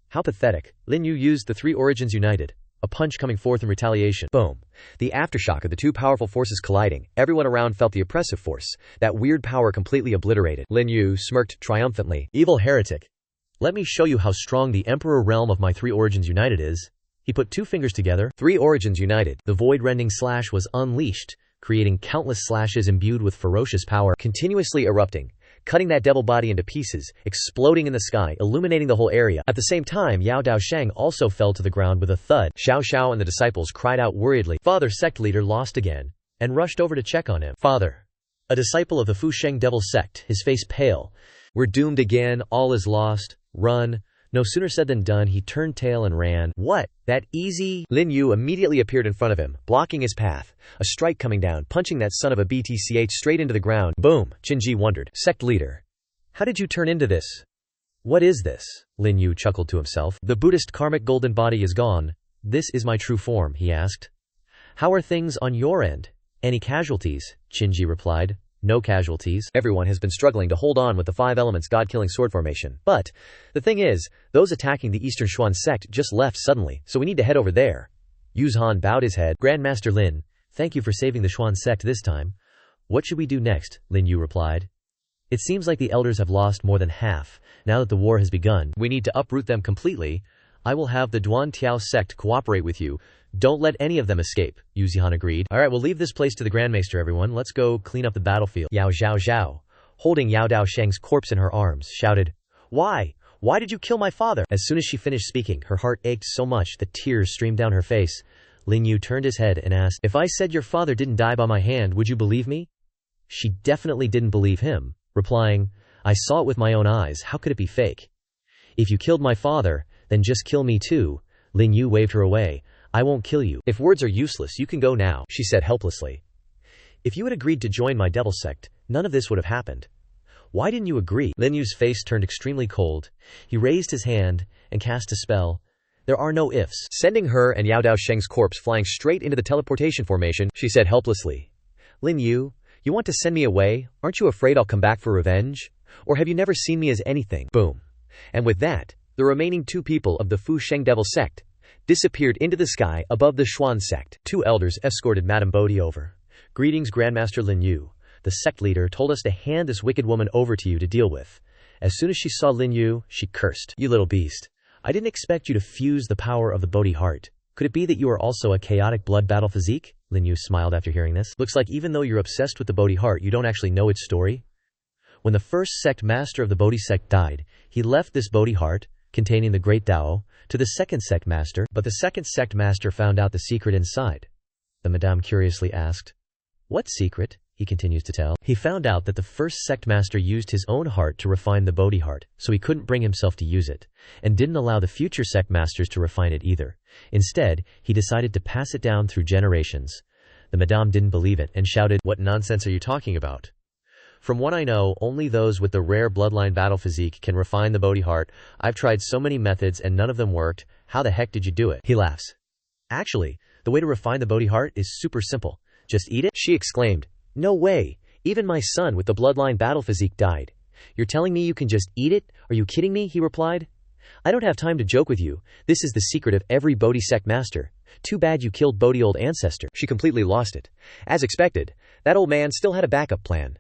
How pathetic. Lin Yue used the three origins united. A punch coming forth in retaliation. Boom. The aftershock of the two powerful forces colliding. Everyone around felt the oppressive force. That weird power completely obliterated. Lin Yue smirked triumphantly. Evil heretic. Let me show you how strong the Emperor realm of my three origins united is. He put two fingers together. Three origins united. The void-rending slash was unleashed, creating countless slashes imbued with ferocious power, continuously erupting, cutting that devil body into pieces, exploding in the sky, illuminating the whole area. At the same time, Yao Daosheng also fell to the ground with a thud. Xiao Xiao and the disciples cried out worriedly. Father Sect Leader lost again, and rushed over to check on him. Father, a disciple of the Fusheng Devil Sect, his face pale. We're doomed again, all is lost. Run. No sooner said than done, he turned tail and ran. What? That easy? Lin Yue immediately appeared in front of him, blocking his path. A strike coming down, punching that son of a BTCH straight into the ground. Boom. Qinji wondered. Sect Leader. How did you turn into this? What is this? Lin Yue chuckled to himself. The Buddhist karmic golden body is gone. This is my true form, he asked. How are things on your end? Any casualties? Qinji replied. No casualties. Everyone has been struggling to hold on with the five elements god-killing sword formation. But the thing is, those attacking the Eastern Xuan sect just left suddenly, so we need to head over there. Yuzhan bowed his head. Grandmaster Lin, thank you for saving the Xuan sect this time. What should we do next? Lin Yue replied. It seems like the elders have lost more than half. Now that the war has begun, we need to uproot them completely. I will have the Duan Tiao sect cooperate with you. Don't let any of them escape, Yuzhan agreed. Alright, we'll leave this place to the Grandmaster, everyone. Let's go clean up the battlefield. Yao Zhao Zhao, holding Yao Daosheng's corpse in her arms, shouted, Why? Why did you kill my father? As soon as she finished speaking, her heart ached so much that tears streamed down her face. Lin Yue turned his head and asked, If I said your father didn't die by my hand, would you believe me? She definitely didn't believe him, replying, I saw it with my own eyes. How could it be fake? If you killed my father, then just kill me too. Lin Yue waved her away. I won't kill you. If words are useless, you can go now, she said helplessly. If you had agreed to join my devil sect, none of this would have happened. Why didn't you agree? Lin Yue's face turned extremely cold. He raised his hand and cast a spell. There are no ifs. Sending her and Yao Daosheng's corpse flying straight into the teleportation formation, she said helplessly. Lin Yue, you want to send me away? Aren't you afraid I'll come back for revenge? Or have you never seen me as anything? Boom. And with that, the remaining two people of the Fusheng Devil sect disappeared into the sky above the Xuan sect. Two elders escorted Madame Bodhi over. Greetings, Grandmaster Lin Yue. The sect leader told us to hand this wicked woman over to you to deal with. As soon as she saw Lin Yue, she cursed. You little beast. I didn't expect you to fuse the power of the Bodhi heart. Could it be that you are also a chaotic blood battle physique? Lin Yue smiled after hearing this. Looks like even though you're obsessed with the Bodhi heart, you don't actually know its story. When the first sect master of the Bodhi sect died, he left this Bodhi heart, containing the great Tao, to the second sect master, but the second sect master found out the secret inside. The madame curiously asked, What secret? He continues to tell. He found out that the first sect master used his own heart to refine the Bodhi heart, so he couldn't bring himself to use it, and didn't allow the future sect masters to refine it either. Instead, he decided to pass it down through generations. The madame didn't believe it and shouted, What nonsense are you talking about? From what I know, only those with the rare bloodline battle physique can refine the Bodhi heart. I've tried so many methods and none of them worked. How the heck did you do it? He laughs. Actually, the way to refine the Bodhi heart is super simple. Just eat it? She exclaimed. No way. Even my son with the bloodline battle physique died. You're telling me you can just eat it? Are you kidding me? He replied. I don't have time to joke with you. This is the secret of every Bodhi sect master. Too bad you killed Bodhi old ancestor. She completely lost it. As expected, that old man still had a backup plan.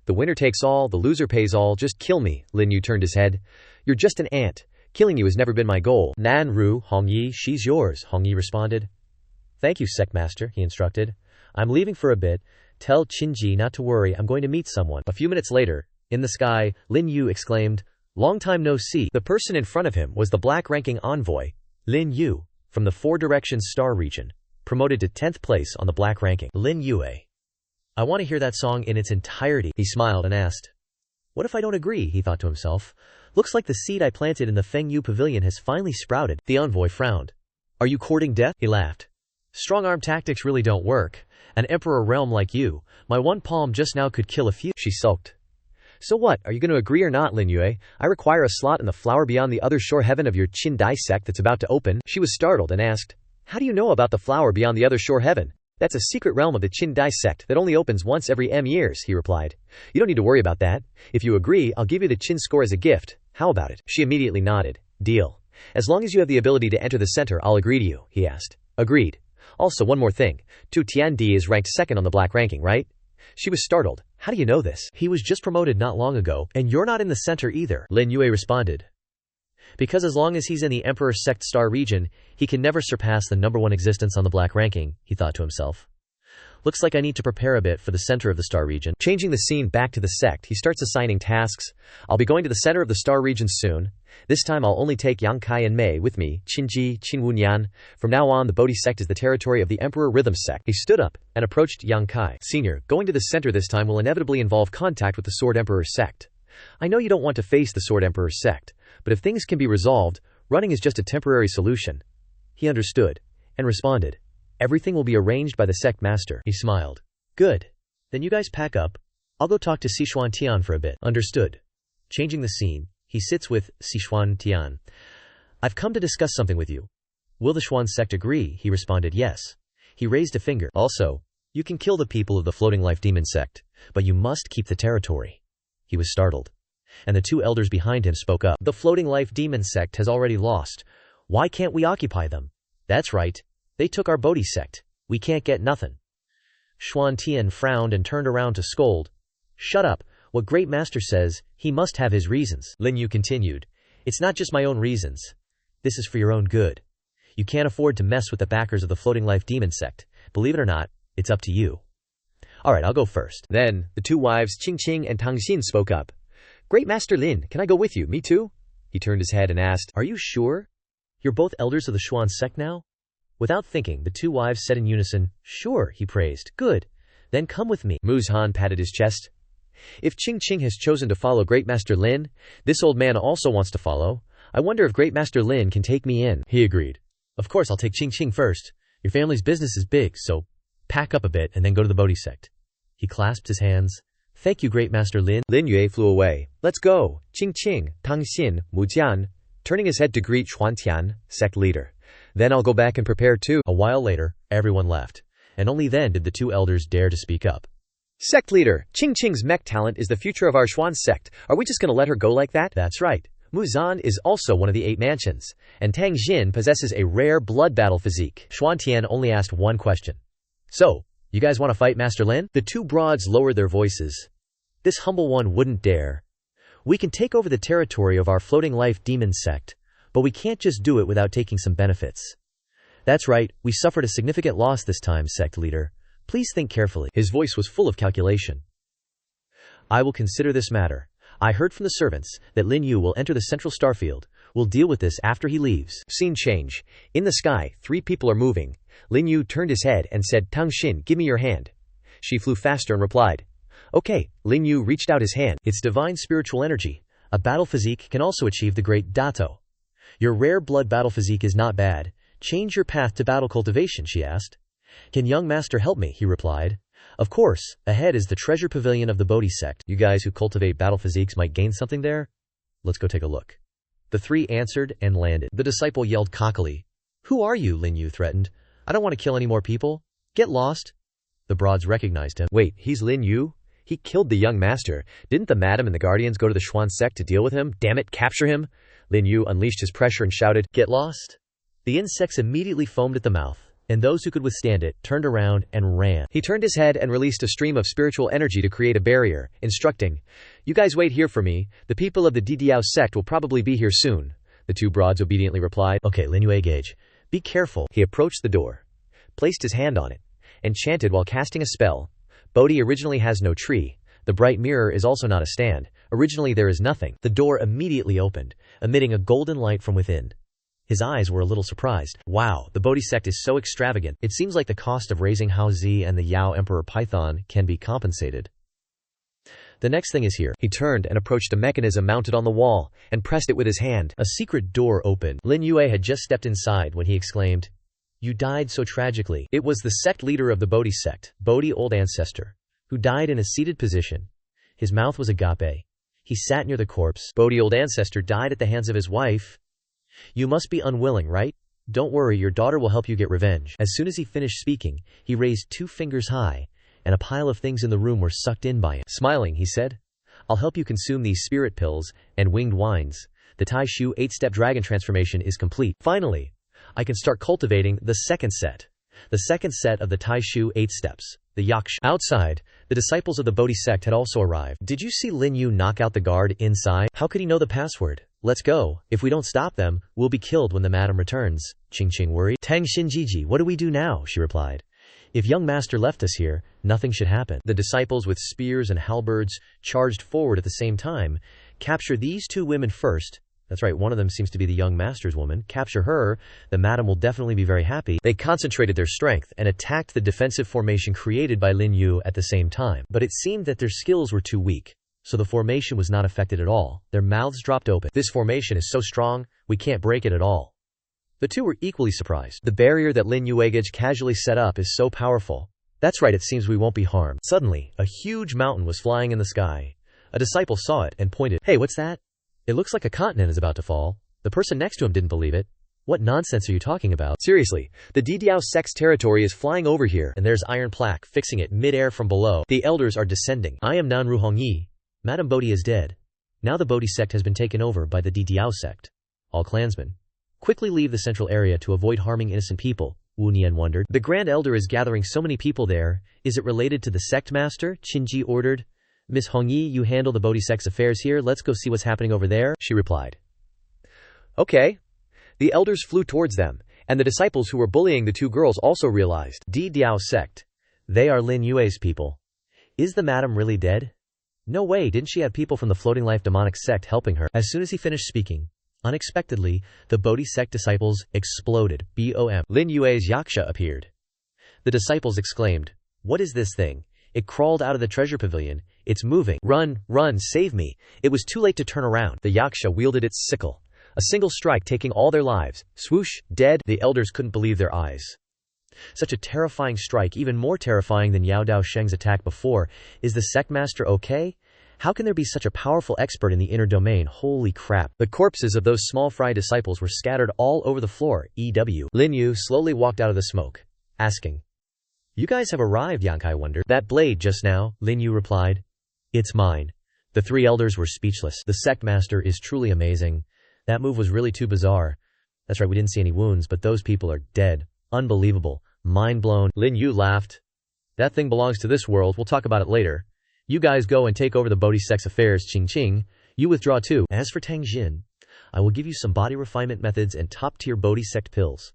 The winner takes all, the loser pays all, just kill me. Lin Yue turned his head. You're just an ant. Killing you has never been my goal. Nan Ru, Hong Yi, she's yours, Hong Yi responded. Thank you, sect master, he instructed. I'm leaving for a bit. Tell Qinji not to worry, I'm going to meet someone. A few minutes later, in the sky, Lin Yue exclaimed, Long time no see. The person in front of him was the black-ranking envoy, Lin Yue, from the Four Directions Star region, promoted to 10th place on the black ranking. Lin Yue. I want to hear that song in its entirety. He smiled and asked. What if I don't agree, he thought to himself. Looks like the seed I planted in the Feng Yu pavilion has finally sprouted. The envoy frowned. Are you courting death? He laughed. Strong-arm tactics really don't work. An emperor realm like you, my one palm just now could kill a few. She sulked. So what, are you going to agree or not, Lin Yue? I require a slot in the flower beyond the other shore heaven of your Qin Dai sect that's about to open. She was startled and asked, How do you know about the flower beyond the other shore heaven? That's a secret realm of the Qin Dai sect that only opens once every M years, he replied. You don't need to worry about that. If you agree, I'll give you the Qin score as a gift. How about it? She immediately nodded. Deal. As long as you have the ability to enter the center, I'll agree to you, he asked. Agreed. Also, one more thing. Tu Tiandi is ranked second on the black ranking, right? She was startled. How do you know this? He was just promoted not long ago, and you're not in the center either, Lin Yue responded. Because as long as he's in the Emperor's Sect Star region, he can never surpass the #1 existence on the black ranking, he thought to himself. Looks like I need to prepare a bit for the center of the star region. Changing the scene back to the sect, he starts assigning tasks. I'll be going to the center of the star region soon. This time I'll only take Yang Kai and Mei with me, Qinji, Qinwunyan. From now on, the Bodhi sect is the territory of the Emperor Rhythm sect. He stood up and approached Yang Kai. Senior, going to the center this time will inevitably involve contact with the Sword Emperor sect. I know you don't want to face the Sword Emperor sect, but if things can be resolved, running is just a temporary solution. He understood and responded. Everything will be arranged by the sect master. He smiled. Good. Then you guys pack up. I'll go talk to Sichuan Tian for a bit. Understood. Changing the scene, he sits with Sichuan Tian. I've come to discuss something with you. Will the Xuan sect agree? He responded yes. He raised a finger. Also, you can kill the people of the Floating Life Demon sect, but you must keep the territory. He was startled. And the two elders behind him spoke up. The Floating Life Demon sect has already lost. Why can't we occupy them? That's right. They took our Bodhi sect. We can't get nothing. Xuan Tian frowned and turned around to scold. Shut up. What Great Master says, he must have his reasons. Lin Yue continued. It's not just my own reasons. This is for your own good. You can't afford to mess with the backers of the Floating Life Demon sect. Believe it or not, it's up to you. Alright, I'll go first. Then, the two wives, Qingqing and Tangxin, spoke up. Great Master Lin, can I go with you? Me too? He turned his head and asked, Are you sure? You're both elders of the Xuan sect now? Without thinking, the two wives said in unison, Sure, he praised. Good. Then come with me. Mu Zhan patted his chest. If Qingqing has chosen to follow Great Master Lin, this old man also wants to follow. I wonder if Great Master Lin can take me in. He agreed. Of course, I'll take Qingqing first. Your family's business is big, so pack up a bit and then go to the Bodhi sect. He clasped his hands. Thank you, Great Master Lin. Lin Yue flew away. Let's go. Qingqing, Tangxin, Mu Jian, turning his head to greet Xuan Tian, sect leader. Then I'll go back and prepare too. A while later, everyone left, and only then did the two elders dare to speak up. Sect leader, Qingqing's mech talent is the future of our Xuan sect. Are we just going to let her go like that? That's right. Mu Zhan is also one of the 8 mansions, and Tang Xin possesses a rare blood battle physique. Xuan Tian only asked one question. So, you guys want to fight Master Lin? The two broads lowered their voices. This humble one wouldn't dare. We can take over the territory of our Floating Life Demon sect, but we can't just do it without taking some benefits. That's right, we suffered a significant loss this time, sect leader. Please think carefully. His voice was full of calculation. I will consider this matter. I heard from the servants that Lin Yue will enter the central starfield. We'll deal with this after he leaves. Scene change. In the sky, 3 people are moving. Lin Yue turned his head and said, Tang Xin, give me your hand. She flew faster and replied, Okay. Lin Yue reached out his hand. It's divine spiritual energy. A battle physique can also achieve the great Dato. Your rare blood battle physique is not bad. Change your path to battle cultivation, she asked. Can young master help me? He replied. Of course, ahead is the treasure pavilion of the Bodhi sect. You guys who cultivate battle physiques might gain something there? Let's go take a look. The three answered and landed. The disciple yelled cockily. Who are you? Lin Yue threatened. I don't want to kill any more people. Get lost. The broads recognized him. Wait, he's Lin Yue? He killed the young master. Didn't the madam and the guardians go to the Xuan sect to deal with him? Damn it, capture him! Lin Yue unleashed his pressure and shouted, Get lost! The insects immediately foamed at the mouth, and those who could withstand it turned around and ran. He turned his head and released a stream of spiritual energy to create a barrier, instructing, You guys wait here for me. The people of the Didiao sect will probably be here soon. The two broads obediently replied, Okay, Lin Yue gauge. Be careful. He approached the door, placed his hand on it, and chanted while casting a spell. Bodhi originally has no tree. The bright mirror is also not a stand. Originally there is nothing. The door immediately opened, emitting a golden light from within. His eyes were a little surprised. Wow, the Bodhi sect is so extravagant. It seems like the cost of raising Hao Zi and the Yao Emperor Python can be compensated. The next thing is here. He turned and approached a mechanism mounted on the wall, and pressed it with his hand. A secret door opened. Lin Yue had just stepped inside when he exclaimed, You died so tragically. It was the sect leader of the Bodhi sect, Bodhi old ancestor, who died in a seated position. His mouth was agape. He sat near the corpse. Bodhi old ancestor died at the hands of his wife. You must be unwilling, right? Don't worry, your daughter will help you get revenge. As soon as he finished speaking, he raised 2 fingers high, and a pile of things in the room were sucked in by him. Smiling, he said, I'll help you consume these spirit pills and winged wines. The Tai Shu 8-step dragon transformation is complete. Finally, I can start cultivating the second set. The second set of the Tai Shu 8 steps, the Yaksha. Outside, the disciples of the Bodhi sect had also arrived. Did you see Lin Yue knock out the guard inside? How could he know the password? Let's go. If we don't stop them, we'll be killed when the madam returns. Qing worried. Tang Xinjiji, what do we do now? She replied. If young master left us here, nothing should happen. The disciples with spears and halberds charged forward at the same time. Capture these 2 women first. That's right, one of them seems to be the young master's woman. Capture her, the madam will definitely be very happy. They concentrated their strength and attacked the defensive formation created by Lin Yue at the same time. But it seemed that their skills were too weak, so the formation was not affected at all. Their mouths dropped open. This formation is so strong, we can't break it at all. The 2 were equally surprised. The barrier that Lin Yue casually set up is so powerful. That's right, it seems we won't be harmed. Suddenly, a huge mountain was flying in the sky. A disciple saw it and pointed. Hey, what's that? It looks like a continent is about to fall. The person next to him didn't believe it. What nonsense are you talking about? Seriously, the Didiao sect's territory is flying over here, and there's iron plaque fixing it mid-air from below. The elders are descending. I am Nanru Hongyi. Madame Bodhi is dead. Now the Bodhi sect has been taken over by the Didiao sect. All clansmen, quickly leave the central area to avoid harming innocent people. Wu Nian wondered. The Grand Elder is gathering so many people there. Is it related to the sect master? Qinji ordered. Miss Hongyi, you handle the Bodhi sect's affairs here. Let's go see what's happening over there, she replied. Okay. The elders flew towards them, and the disciples who were bullying the 2 girls also realized. Didiao sect. They are Lin Yue's people. Is the madam really dead? No way, didn't she have people from the Floating Life demonic sect helping her? As soon as he finished speaking, unexpectedly, the Bodhi sect disciples exploded. BOM. Lin Yue's Yaksha appeared. The disciples exclaimed, What is this thing? It crawled out of the treasure pavilion. It's moving. Run, run, save me. It was too late to turn around. The Yaksha wielded its sickle. A single strike taking all their lives. Swoosh, dead. The elders couldn't believe their eyes. Such a terrifying strike, even more terrifying than Yao Dao Sheng's attack before. Is the sect master okay? How can there be such a powerful expert in the inner domain? Holy crap. The corpses of those small fry disciples were scattered all over the floor. EW. Lin Yue slowly walked out of the smoke, asking, You guys have arrived, Yankai wondered. That blade just now, Lin Yue replied. It's mine. The 3 elders were speechless. The sect master is truly amazing. That move was really too bizarre. That's right, we didn't see any wounds, but those people are dead. Unbelievable. Mind blown. Lin Yue laughed. That thing belongs to this world. We'll talk about it later. You guys go and take over the Bodhi sect's affairs. Qing. You withdraw too. As for Tang Jin, I will give you some body refinement methods and top-tier Bodhi sect pills.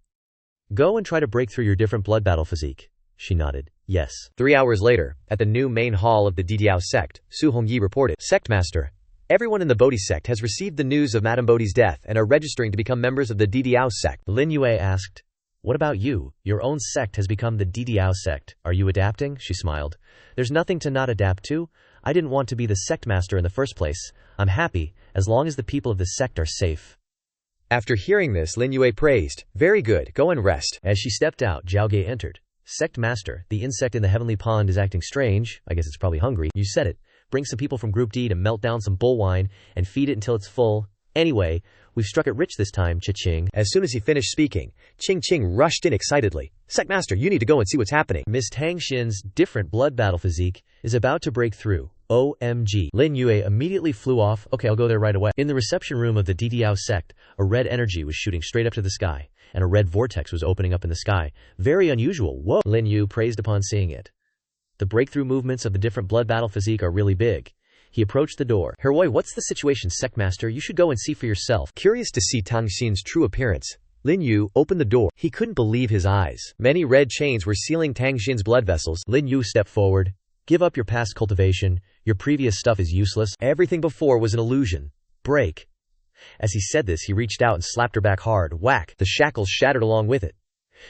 Go and try to break through your different blood battle physique. She nodded. Yes. 3 hours later, at the new main hall of the Didiao sect, Su Hongyi reported, Sect Master, everyone in the Bodhi sect has received the news of Madame Bodhi's death and are registering to become members of the Didiao sect. Lin Yue asked, What about you? Your own sect has become the Didiao sect. Are you adapting? She smiled. There's nothing to not adapt to. I didn't want to be the sect master in the first place. I'm happy, as long as the people of the sect are safe. After hearing this, Lin Yue praised, Very good, go and rest. As she stepped out, Zhao Ge entered. Sect Master, the insect in the heavenly pond is acting strange. I guess it's probably hungry. You said it. Bring some people from Group D to melt down some bull wine and feed it until it's full. Anyway, we've struck it rich this time, Cha-Ching. As soon as he finished speaking, Ching rushed in excitedly. Sect Master, you need to go and see what's happening. Miss Tang Xin's different blood battle physique is about to break through. OMG. Lin Yue immediately flew off. Okay, I'll go there right away. In the reception room of the DDAO sect, a red energy was shooting straight up to the sky, and a red vortex was opening up in the sky. Very unusual. Whoa. Lin Yue praised upon seeing it. The breakthrough movements of the different blood battle physique are really big. He approached the door. Heroi, what's the situation, Sect Master? You should go and see for yourself. Curious to see Tang Xin's true appearance, Lin Yue opened the door. He couldn't believe his eyes. Many red chains were sealing Tang Xin's blood vessels. Lin Yue stepped forward. Give up your past cultivation. Your previous stuff is useless. Everything before was an illusion. Break. As he said this, he reached out and slapped her back hard. Whack. The shackles shattered along with it.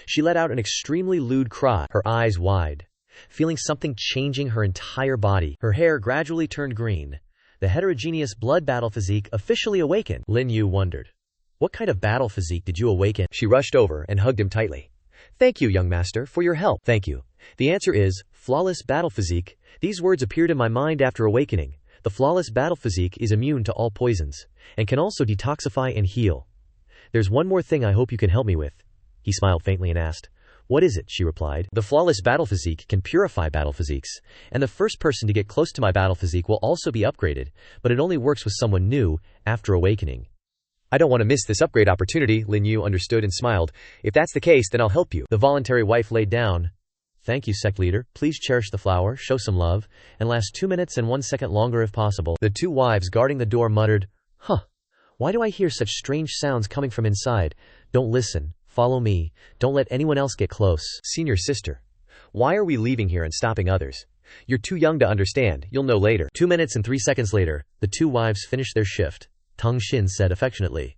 She let out an extremely lewd cry, her eyes wide, feeling something changing her entire body. Her hair gradually turned green. The heterogeneous blood battle physique officially awakened. Lin Yue wondered, what kind of battle physique did you awaken? She rushed over and hugged him tightly. Thank you, young master, for your help. Thank you. The answer is, flawless battle physique. These words appeared in my mind after awakening. The flawless battle physique is immune to all poisons, and can also detoxify and heal. There's one more thing I hope you can help me with. He smiled faintly and asked, what is it? She replied. The flawless battle physique can purify battle physiques, and the first person to get close to my battle physique will also be upgraded, but it only works with someone new after awakening. I don't want to miss this upgrade opportunity, Lin Yue understood and smiled. If that's the case, then I'll help you. The voluntary wife laid down. Thank you, Sect Leader. Please cherish the flower, show some love, and last 2 minutes and 1 second longer if possible. The two wives guarding the door muttered, why do I hear such strange sounds coming from inside? Don't listen. Follow me. Don't let anyone else get close. Senior sister, why are we leaving here and stopping others? You're too young to understand. You'll know later. 2 minutes and 3 seconds later, the two wives finished their shift. Tang Xin said affectionately.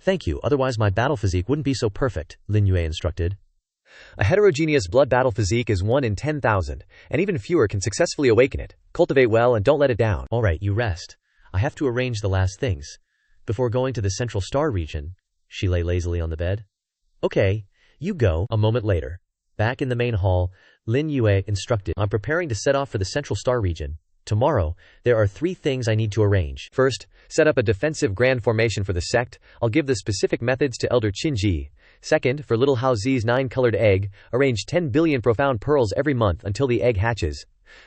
Thank you, otherwise my battle physique wouldn't be so perfect, Lin Yue instructed. A heterogeneous blood battle physique is 1 in 10,000, and even fewer can successfully awaken it. Cultivate well and don't let it down. All right, you rest. I have to arrange the last things. Before going to the Central Star region, she lay lazily on the bed. Okay, you go. A moment later, back in the main hall, Lin Yue instructed, I'm preparing to set off for the Central Star region. Tomorrow, there are 3 things I need to arrange. First, set up a defensive grand formation for the sect. I'll give the specific methods to Elder Qinji. Second, for little Hao Zi's 9-colored egg, arrange 10 billion profound pearls every month until the egg hatches.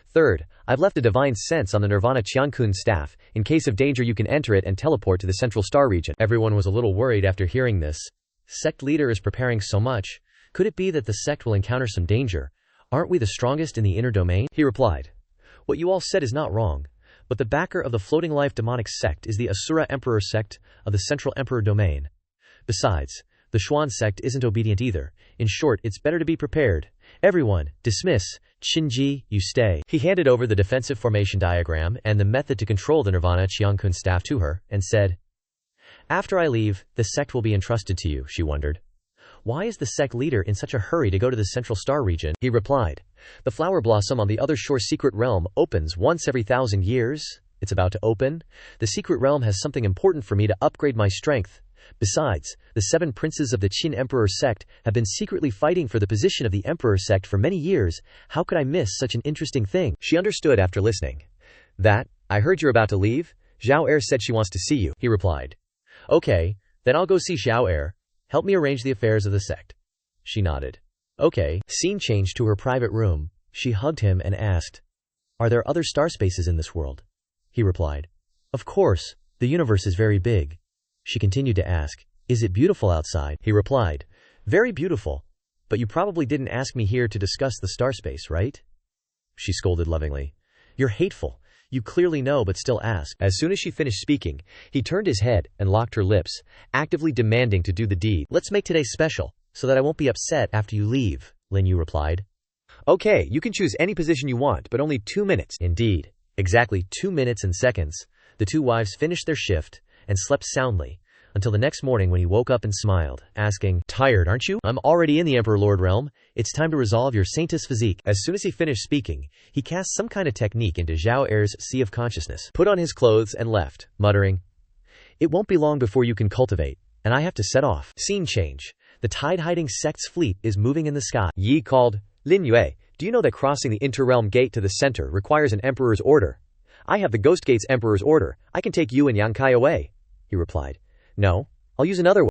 Third, I've left a divine sense on the Nirvana Qiankun staff. In case of danger you can enter it and teleport to the Central Star region. Everyone was a little worried after hearing this. Sect Leader is preparing so much. Could it be that the sect will encounter some danger? Aren't we the strongest in the inner domain? He replied. What you all said is not wrong, but the backer of the floating life demonic sect is the Asura Emperor sect of the Central Emperor domain. Besides, the Xuan sect isn't obedient either. In short, it's better to be prepared. Everyone, dismiss. Qinji, you stay. He handed over the defensive formation diagram and the method to control the Nirvana Qiankun staff to her, and said, After I leave, the sect will be entrusted to you, she wondered. Why is the sect leader in such a hurry to go to the Central Star region? He replied. The flower blossom on the other shore secret realm opens once every 1,000 years. It's about to open. The secret realm has something important for me to upgrade my strength. Besides, the 7 princes of the Qin Emperor sect have been secretly fighting for the position of the Emperor sect for many years. How could I miss such an interesting thing? She understood after listening. I heard you're about to leave. Zhao Er said she wants to see you, he replied. Okay, then I'll go see Zhao Er. Help me arrange the affairs of the sect. She nodded. Okay. Scene changed to her private room. She hugged him and asked, Are there other star spaces in this world? He replied. Of course, the universe is very big. She continued to ask, Is it beautiful outside? He replied, Very beautiful. But you probably didn't ask me here to discuss the star space, right? She scolded lovingly. You're hateful. You clearly know but still ask. As soon as she finished speaking, he turned his head and locked her lips, actively demanding to do the deed. Let's make today special, so that I won't be upset after you leave, Lin Yue replied. Okay, you can choose any position you want, but only 2 minutes. Indeed. Exactly 2 minutes and seconds. The two wives finished their shift and slept soundly, until the next morning when he woke up and smiled, asking, Tired, aren't you? I'm already in the Emperor Lord realm. It's time to resolve your Saintess physique. As soon as he finished speaking, he cast some kind of technique into Zhao Er's sea of consciousness, put on his clothes and left, muttering, It won't be long before you can cultivate, and I have to set off. Scene change. The tide-hiding sect's fleet is moving in the sky. Yi called, Lin Yue, do you know that crossing the interrealm gate to the center requires an emperor's order? I have the Ghost Gate's emperor's order. I can take you and Yang Kai away. He replied. No, I'll use another way.